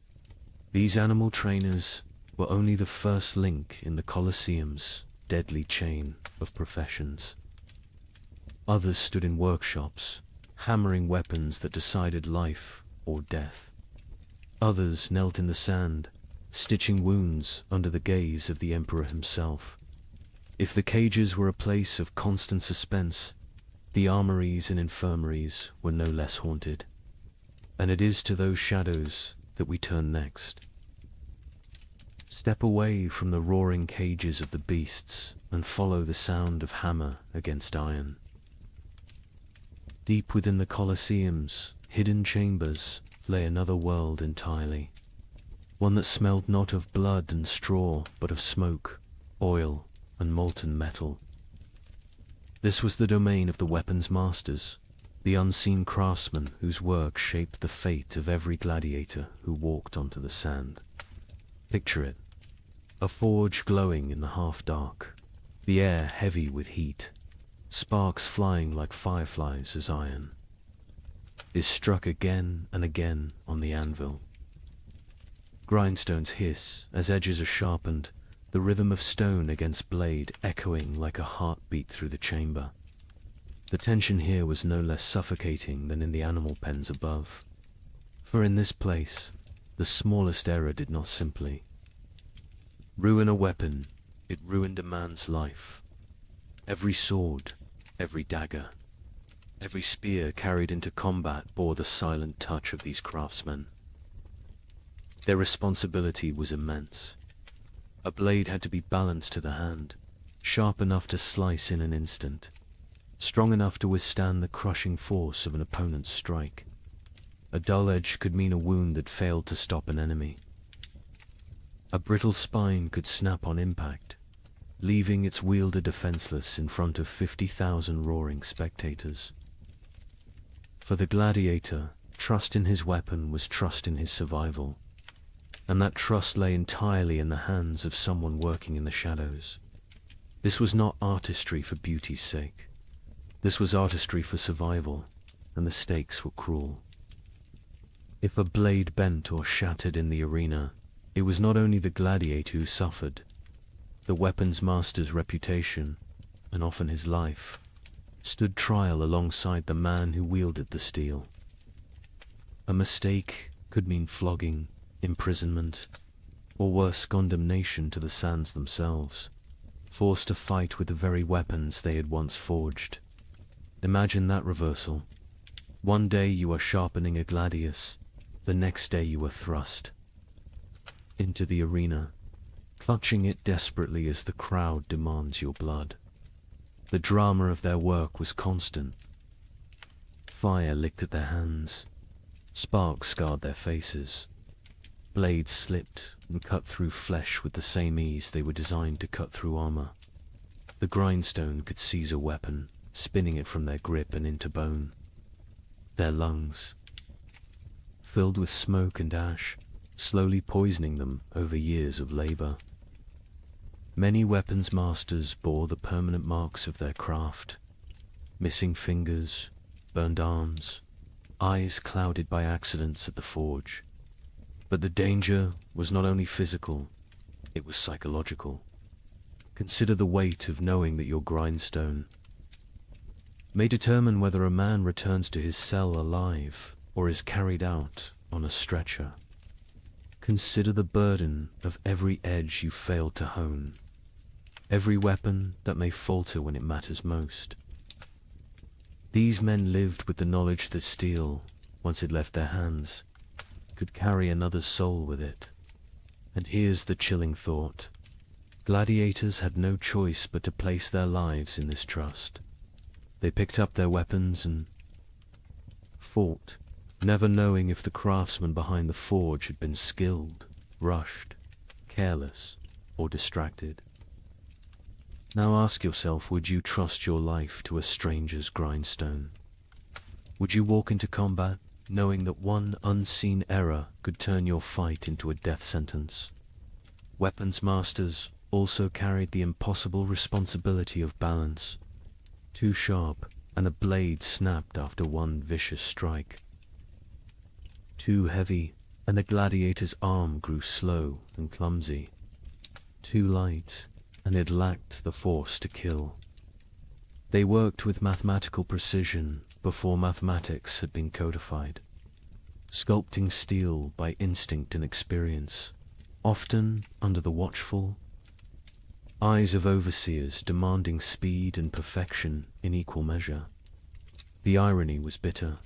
these animal trainers were only the first link in the Colosseum's deadly chain of professions. Others stood in workshops, hammering weapons that decided life or death. Others knelt in the sand, stitching wounds under the gaze of the emperor himself. If the cages were a place of constant suspense, the armories and infirmaries were no less haunted. And it is to those shadows that we turn next. Step away from the roaring cages of the beasts and follow the sound of hammer against iron. Deep within the Colosseum's hidden chambers lay another world entirely, one that smelled not of blood and straw, but of smoke, oil, and molten metal. This was the domain of the weapons masters, the unseen craftsmen whose work shaped the fate of every gladiator who walked onto the sand. Picture it, a forge glowing in the half-dark, the air heavy with heat, sparks flying like fireflies as iron is struck again and again on the anvil. Grindstones hiss as edges are sharpened, the rhythm of stone against blade echoing like a heartbeat through the chamber. The tension here was no less suffocating than in the animal pens above, for in this place, the smallest error did not simply ruin a weapon, it ruined a man's life. Every sword, every dagger, every spear carried into combat bore the silent touch of these craftsmen. Their responsibility was immense. A blade had to be balanced to the hand, sharp enough to slice in an instant, strong enough to withstand the crushing force of an opponent's strike. A dull edge could mean a wound that failed to stop an enemy. A brittle spine could snap on impact, leaving its wielder defenseless in front of 50,000 roaring spectators. For the gladiator, trust in his weapon was trust in his survival, and that trust lay entirely in the hands of someone working in the shadows. This was not artistry for beauty's sake. This was artistry for survival, and the stakes were cruel. If a blade bent or shattered in the arena, it was not only the gladiator who suffered. The weapons master's reputation, and often his life, stood trial alongside the man who wielded the steel. A mistake could mean flogging, imprisonment, or worse, condemnation to the sands themselves, forced to fight with the very weapons they had once forged. Imagine that reversal. One day you are sharpening a gladius, the next day you are thrust into the arena, clutching it desperately as the crowd demands your blood. The drama of their work was constant. Fire licked at their hands, sparks scarred their faces, blades slipped and cut through flesh with the same ease they were designed to cut through armor. The grindstone could seize a weapon, spinning it from their grip and into bone. Their lungs, filled with smoke and ash, slowly poisoning them over years of labor. Many weapons masters bore the permanent marks of their craft, missing fingers, burned arms, eyes clouded by accidents at the forge. But the danger was not only physical, it was psychological. Consider the weight of knowing that your grindstone may determine whether a man returns to his cell alive or is carried out on a stretcher. Consider the burden of every edge you failed to hone, every weapon that may falter when it matters most. These men lived with the knowledge that steel, once it left their hands, could carry another's soul with it. And here's the chilling thought. Gladiators had no choice but to place their lives in this trust. They picked up their weapons and fought, never knowing if the craftsman behind the forge had been skilled, rushed, careless, or distracted. Now ask yourself, would you trust your life to a stranger's grindstone? Would you walk into combat knowing that one unseen error could turn your fight into a death sentence? Weapons masters also carried the impossible responsibility of balance. Too sharp, and a blade snapped after one vicious strike. Too heavy, and a gladiator's arm grew slow and clumsy. Too light, and it lacked the force to kill. They worked with mathematical precision before mathematics had been codified, sculpting steel by instinct and experience, often under the watchful eyes of overseers demanding speed and perfection in equal measure. The irony was bitter.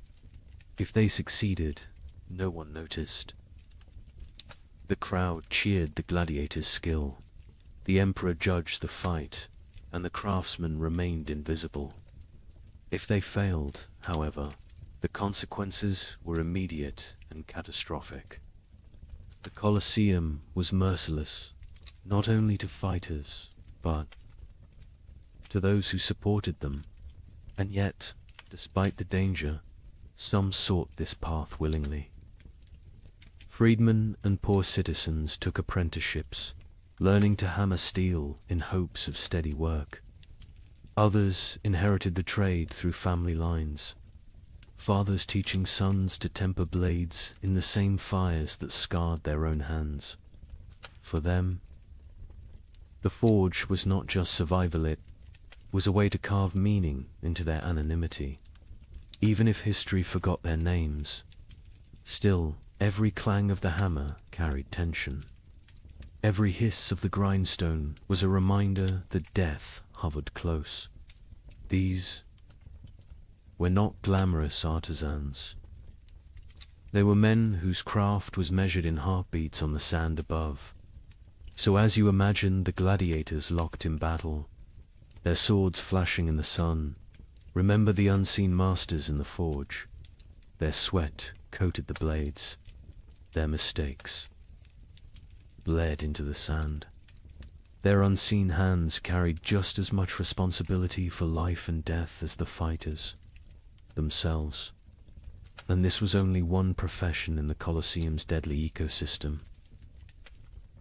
If they succeeded, no one noticed. The crowd cheered the gladiator's skill. The emperor judged the fight, and the craftsman remained invisible. If they failed, however, the consequences were immediate and catastrophic. The Colosseum was merciless, not only to fighters, but to those who supported them. And yet, despite the danger, some sought this path willingly. Freedmen and poor citizens took apprenticeships, learning to hammer steel in hopes of steady work. Others inherited the trade through family lines, fathers teaching sons to temper blades in the same fires that scarred their own hands. For them, the forge was not just survival, it was a way to carve meaning into their anonymity. Even if history forgot their names, still, every clang of the hammer carried tension. Every hiss of the grindstone was a reminder that death hovered close. These were not glamorous artisans. They were men whose craft was measured in heartbeats on the sand above. So as you imagine the gladiators locked in battle, their swords flashing in the sun, remember the unseen masters in the forge. Their sweat coated the blades. Their mistakes bled into the sand. Their unseen hands carried just as much responsibility for life and death as the fighters themselves. And this was only one profession in the Colosseum's deadly ecosystem.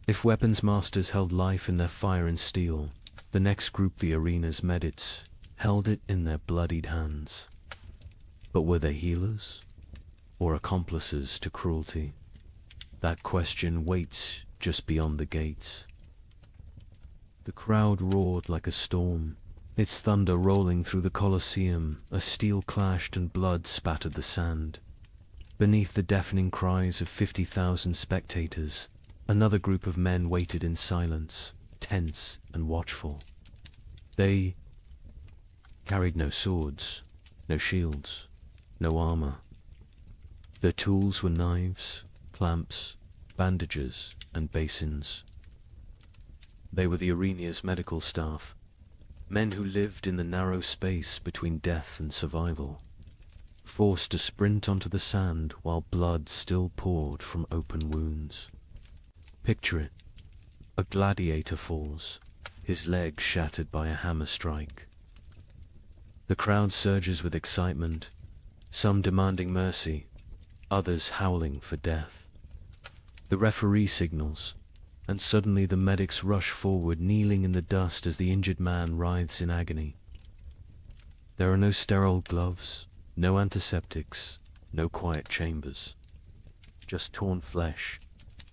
If weapons masters held life in their fire and steel, the next group, the arena's medics, held it in their bloodied hands. But were they healers, or accomplices to cruelty? That question waits just beyond the gates. The crowd roared like a storm, its thunder rolling through the Colosseum. A steel clashed and blood spattered the sand. Beneath the deafening cries of 50,000 spectators, another group of men waited in silence, tense and watchful. They carried no swords, no shields, no armor. Their tools were knives, clamps, bandages, and basins. They were the arena's medical staff, men who lived in the narrow space between death and survival, forced to sprint onto the sand while blood still poured from open wounds. Picture it. A gladiator falls, his leg shattered by a hammer strike. The crowd surges with excitement, some demanding mercy, others howling for death. The referee signals, and suddenly the medics rush forward, kneeling in the dust as the injured man writhes in agony. There are no sterile gloves, no antiseptics, no quiet chambers. Just torn flesh,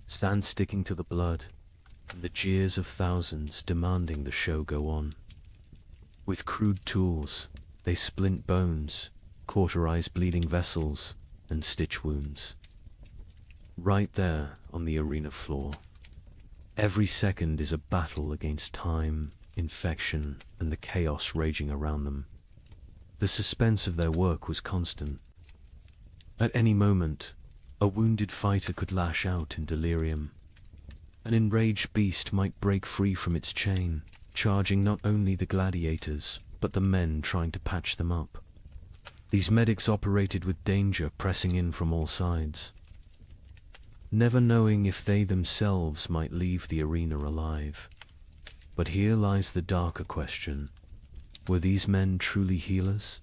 sand sticking to the blood, and the jeers of thousands demanding the show go on. With crude tools, they splint bones, cauterize bleeding vessels, and stitch wounds. Right there on the arena floor. Every second is a battle against time, infection, and the chaos raging around them. The suspense of their work was constant. At any moment, a wounded fighter could lash out in delirium. An enraged beast might break free from its chain, charging not only the gladiators, but the men trying to patch them up. These medics operated with danger pressing in from all sides, never knowing if they themselves might leave the arena alive. But here lies the darker question. Were these men truly healers?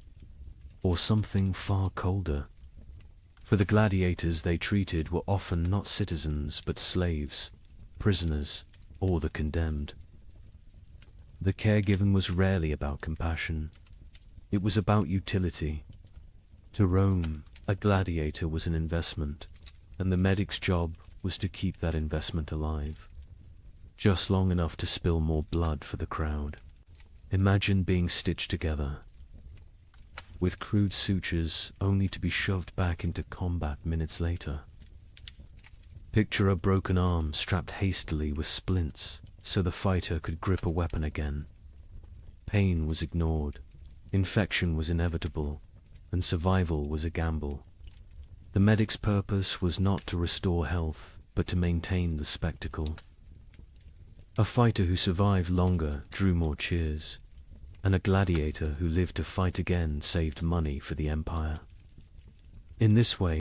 Or something far colder? For the gladiators they treated were often not citizens but slaves, prisoners, or the condemned. The care given was rarely about compassion. It was about utility. To Rome, a gladiator was an investment, and the medic's job was to keep that investment alive, just long enough to spill more blood for the crowd. Imagine being stitched together, with crude sutures only to be shoved back into combat minutes later. Picture a broken arm strapped hastily with splints so the fighter could grip a weapon again. Pain was ignored, infection was inevitable, and survival was a gamble. The medic's purpose was not to restore health, but to maintain the spectacle. A fighter who survived longer drew more cheers, and a gladiator who lived to fight again saved money for the empire. In this way,